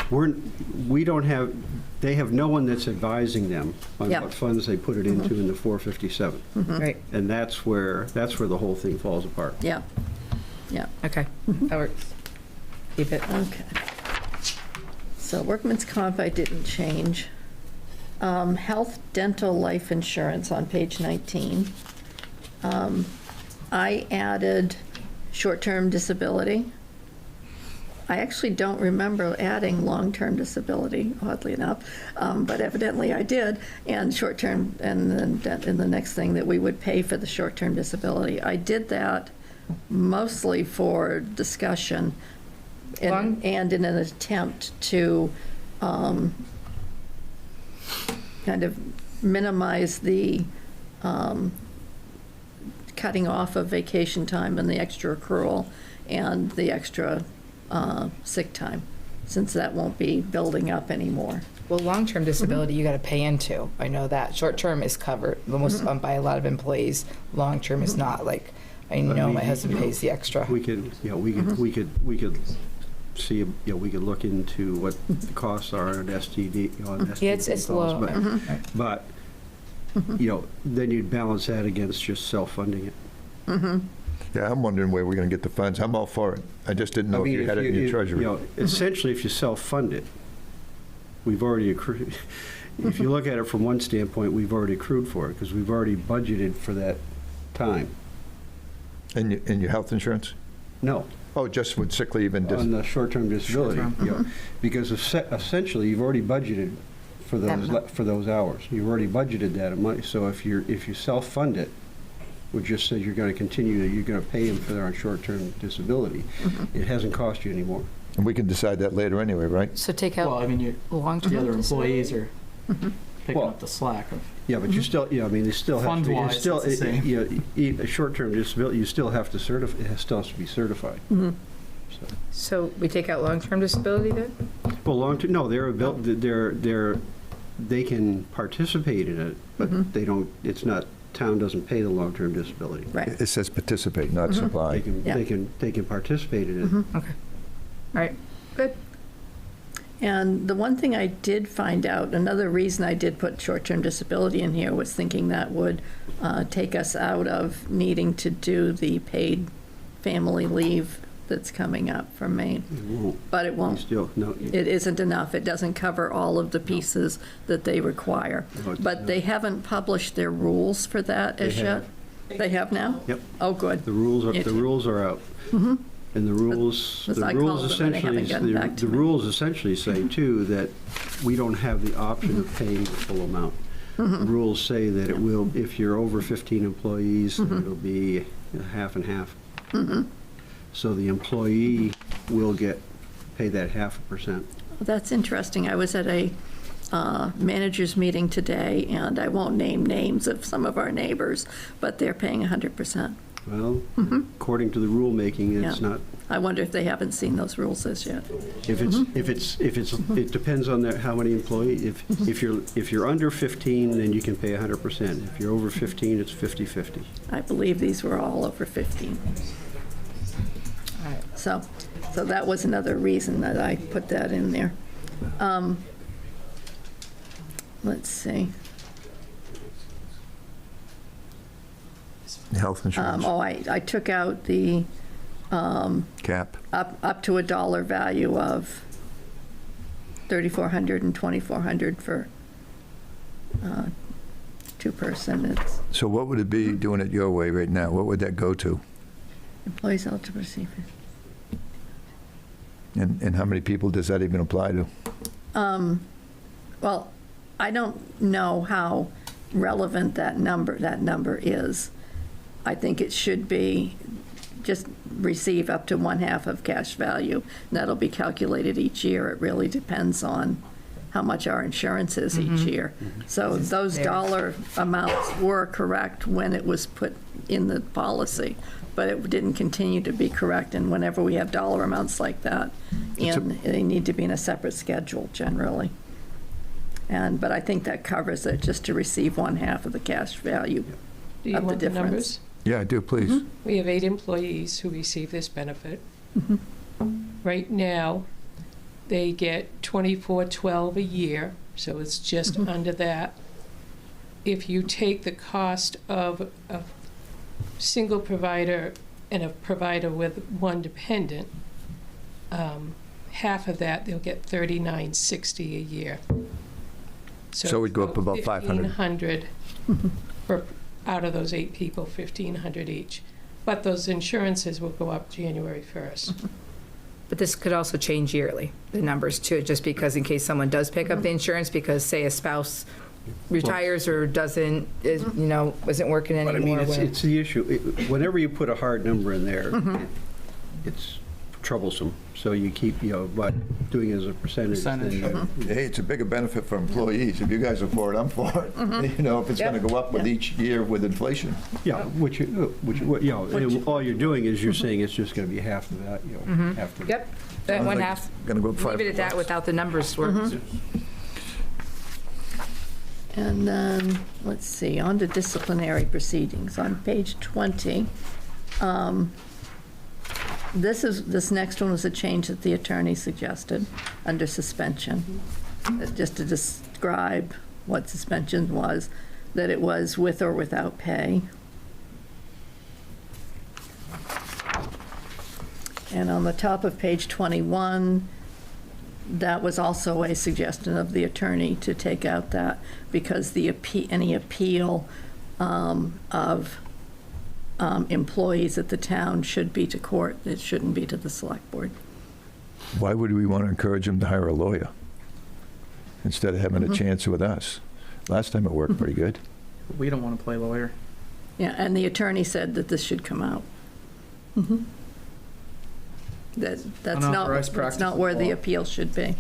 we don't have, they have no one that's advising them on
Yep.
what funds they put it into in the 457.
Right.
And that's where the whole thing falls apart.
Yeah, yeah.
Okay, that works. Keep it.
Okay. So workman's comp, I didn't change. Health, dental, life insurance on page 19. I added short-term disability. I actually don't remember adding long-term disability, oddly enough, but evidently I did. And short-term, and then the next thing that we would pay for the short-term disability. I did that mostly for discussion and in an attempt to kind of minimize the cutting off of vacation time and the extra accrual and the extra sick time, since that won't be building up anymore.
Well, long-term disability, you got to pay into. I know that. Short-term is covered almost by a lot of employees. Long-term is not. Like, I know my husband pays the extra.
We could, we could see, we could look into what the costs are on STD, on STD
Yeah, it's
calls,
low.
but, then you'd balance that against just self-funding it.
Yeah, I'm wondering where we're going to get the funds. I'm all for it. I just didn't know if you had it in your treasury.
Essentially, if you self-fund it, we've already accrued. If you look at it from one standpoint, we've already accrued for it, because we've already budgeted for that time.
And your health insurance?
No.
Oh, just with sick leave and
On the short-term disability, because essentially, you've already budgeted for those hours. You've already budgeted that money. So if you self-fund it, which just says you're going to continue, you're going to pay them for their short-term disability, it hasn't cost you anymore.
And we can decide that later anyway, right?
So take out
Well, I mean,
long-term
the other
disability?
employees are picking up the slack of.
Yeah, but you still, I mean, they still have to,
Fund-wise,
it's still,
it's the same.
a short-term disability, you still have to certify, it still has to be certified.
So we take out long-term disability then?
Well, long-term, no, they can participate in it, but they don't, it's not, town doesn't pay the long-term disability.
Right.
It says participate, not supply.
They can participate in it.
Okay. All right, good.
And the one thing I did find out, another reason I did put short-term disability in here was thinking that would take us out of needing to do the paid family leave that's coming up from Maine.
It won't.
But it won't.
Still, no.
It isn't enough. It doesn't cover all of the pieces that they require.
No, it
But
does
they haven't published their rules for that as yet? They have now?
Yep.
Oh, good.
The rules are out. And the rules,
But I called them and they haven't gotten back to
the
me.
rules essentially say too, that we don't have the option of paying the full amount. The rules say that it will, if you're over 15 employees, it'll be half and half. So the employee will pay that 0.5%.
Well, that's interesting. I was at a managers meeting today, and I won't name names of some of our neighbors, but they're paying 100%.
Well, according to the rulemaking, it's
Yeah.
not.
I wonder if they haven't seen those rules as yet.
It depends on how many employees. If you're under 15, then you can pay 100%. If you're over 15, it's 50-50.
I believe these were all over 15. So that was another reason that I put that in there. Let's see.
Health insurance.
I took out the
Cap.
up to a dollar value of $3,400 and $2,400 for two-person. It's
So what would it be doing it your way right now? What would that go to?
employees eligible to receive it.
And how many people does that even apply to?
Well, I don't know how relevant that number is. I think it should be just receive up to 1/2 of cash value. That'll be calculated each year. It really depends on how much our insurance is each year. So those dollar amounts were correct when it was put in the policy, but it didn't continue to be correct. And whenever we have dollar amounts like that, they need to be in a separate schedule generally. But I think that covers it, just to receive 1/2 of the cash value
Do you
of the
want the
difference.
numbers?
Yeah, I do, please.
We have 8 employees who receive this benefit. Right now, they get $24.12 a year, so it's just under that. If you take the cost of a single provider and a provider with one dependent, half of that, they'll get $39.60 a year.
So we'd go up about 500.
$1,500 for, out of those 8 people, $1,500 each. But those insurances will go up January 1st.
But this could also change yearly, the numbers too, just because in case someone does pick up the insurance because, say, a spouse retires or doesn't, isn't working
But I
anymore.
mean, it's the issue. Whenever you put a hard number in there, it's troublesome. So you keep, by doing it as a percentage. then
Hey, it's a bigger benefit for employees. If you guys are for it, I'm for it. If it's going to go up with each year with inflation.
Yeah, and all you're doing is you're saying it's just going to be half of that, half the.
Yep, that 1/2.
Going to go up
Leave it at that without the numbers words.
And then, let's see, on to disciplinary proceedings, on page 20. This next one was a change that the attorney suggested under suspension. Just to describe what suspension was, that it was with or without pay. And on the top of page 21, that was also a suggestion of the attorney to take out that, because any appeal of employees at the town should be to court. It shouldn't be to the select board.
Why would we want to encourage them to hire a lawyer instead of having a chance with us? Last time it worked pretty good.
We don't want to play lawyer.
Yeah, and the attorney said that this should come out. That's
Unauthorized
not where the appeal should be.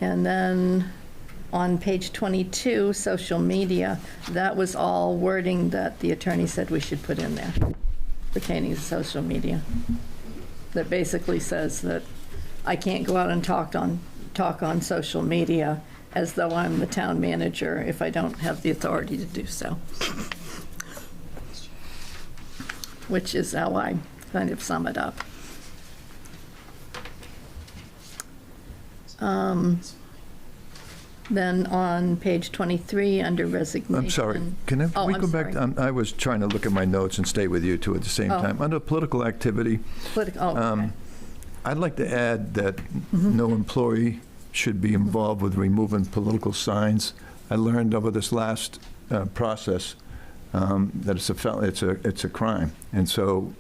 And then on page 22, social media, that was all wording that the attorney said we should put in there pertaining to social media. That basically says that I can't go out and talk on social media as though I'm the town manager if I don't have the authority to do so. Which is how I kind of sum it up. Then on page 23, under resignation.
I'm sorry, can we go back? I was trying to look at my notes and stay with you two at the same time. Under political activity,
Okay.
I'd like to add that no employee should be involved with removing political signs. I learned over this last process that it's a crime, and so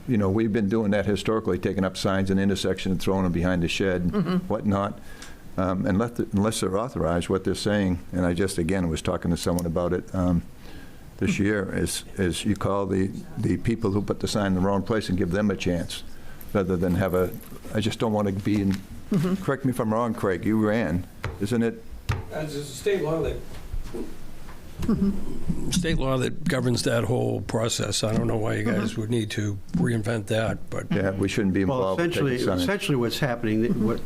we've been doing that historically, taking up signs in intersection and throwing them behind the shed, and whatnot. Unless they're authorized, what they're saying, and I just again was talking to someone about it this year, is you call the people who put the sign in the wrong place and give them a chance, rather than have I just don't want to be in. Correct me if I'm wrong, Craig. You ran, isn't it?
There's a state law that governs that whole process. I don't know why you guys would need to reinvent that, but
yeah, we shouldn't be involved.
Well, essentially, what's happening, what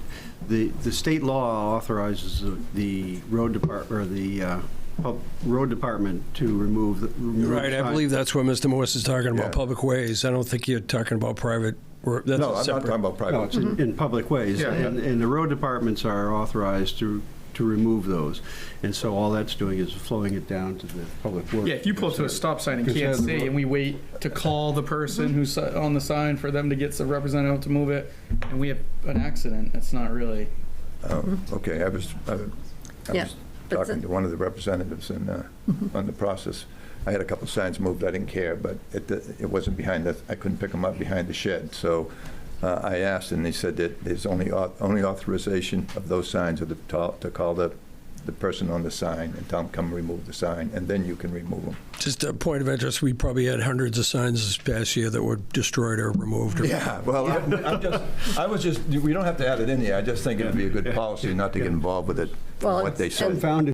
the state law authorizes the road department or the road department to remove
right. I believe that's what Mr. Morse is talking about.
Yeah.
Public ways. I don't think you're talking about private. That's
no, I'm not talking about private.
No, it's in public ways, and the road departments are authorized to remove those, and so all that's doing is flowing it down to the public works.
Yeah, if you pull up to a stop sign and can't see, and we wait to call the person who's on the sign for them to get the representative to move it, and we have an accident, it's not really.
Oh, okay. I was talking to one of the representatives on the process. I had a couple signs moved. I didn't care, but it wasn't behind I couldn't pick them up behind the shed. So I asked, and they said that there's only authorization of those signs to call the person on the sign and tell them come remove the sign, and then you can remove them.
Just a point of interest, we probably had hundreds of signs this past year that were destroyed or removed.
Yeah, well, we don't have to add it in here. I just think it would be a good policy not to get involved with it, what they said.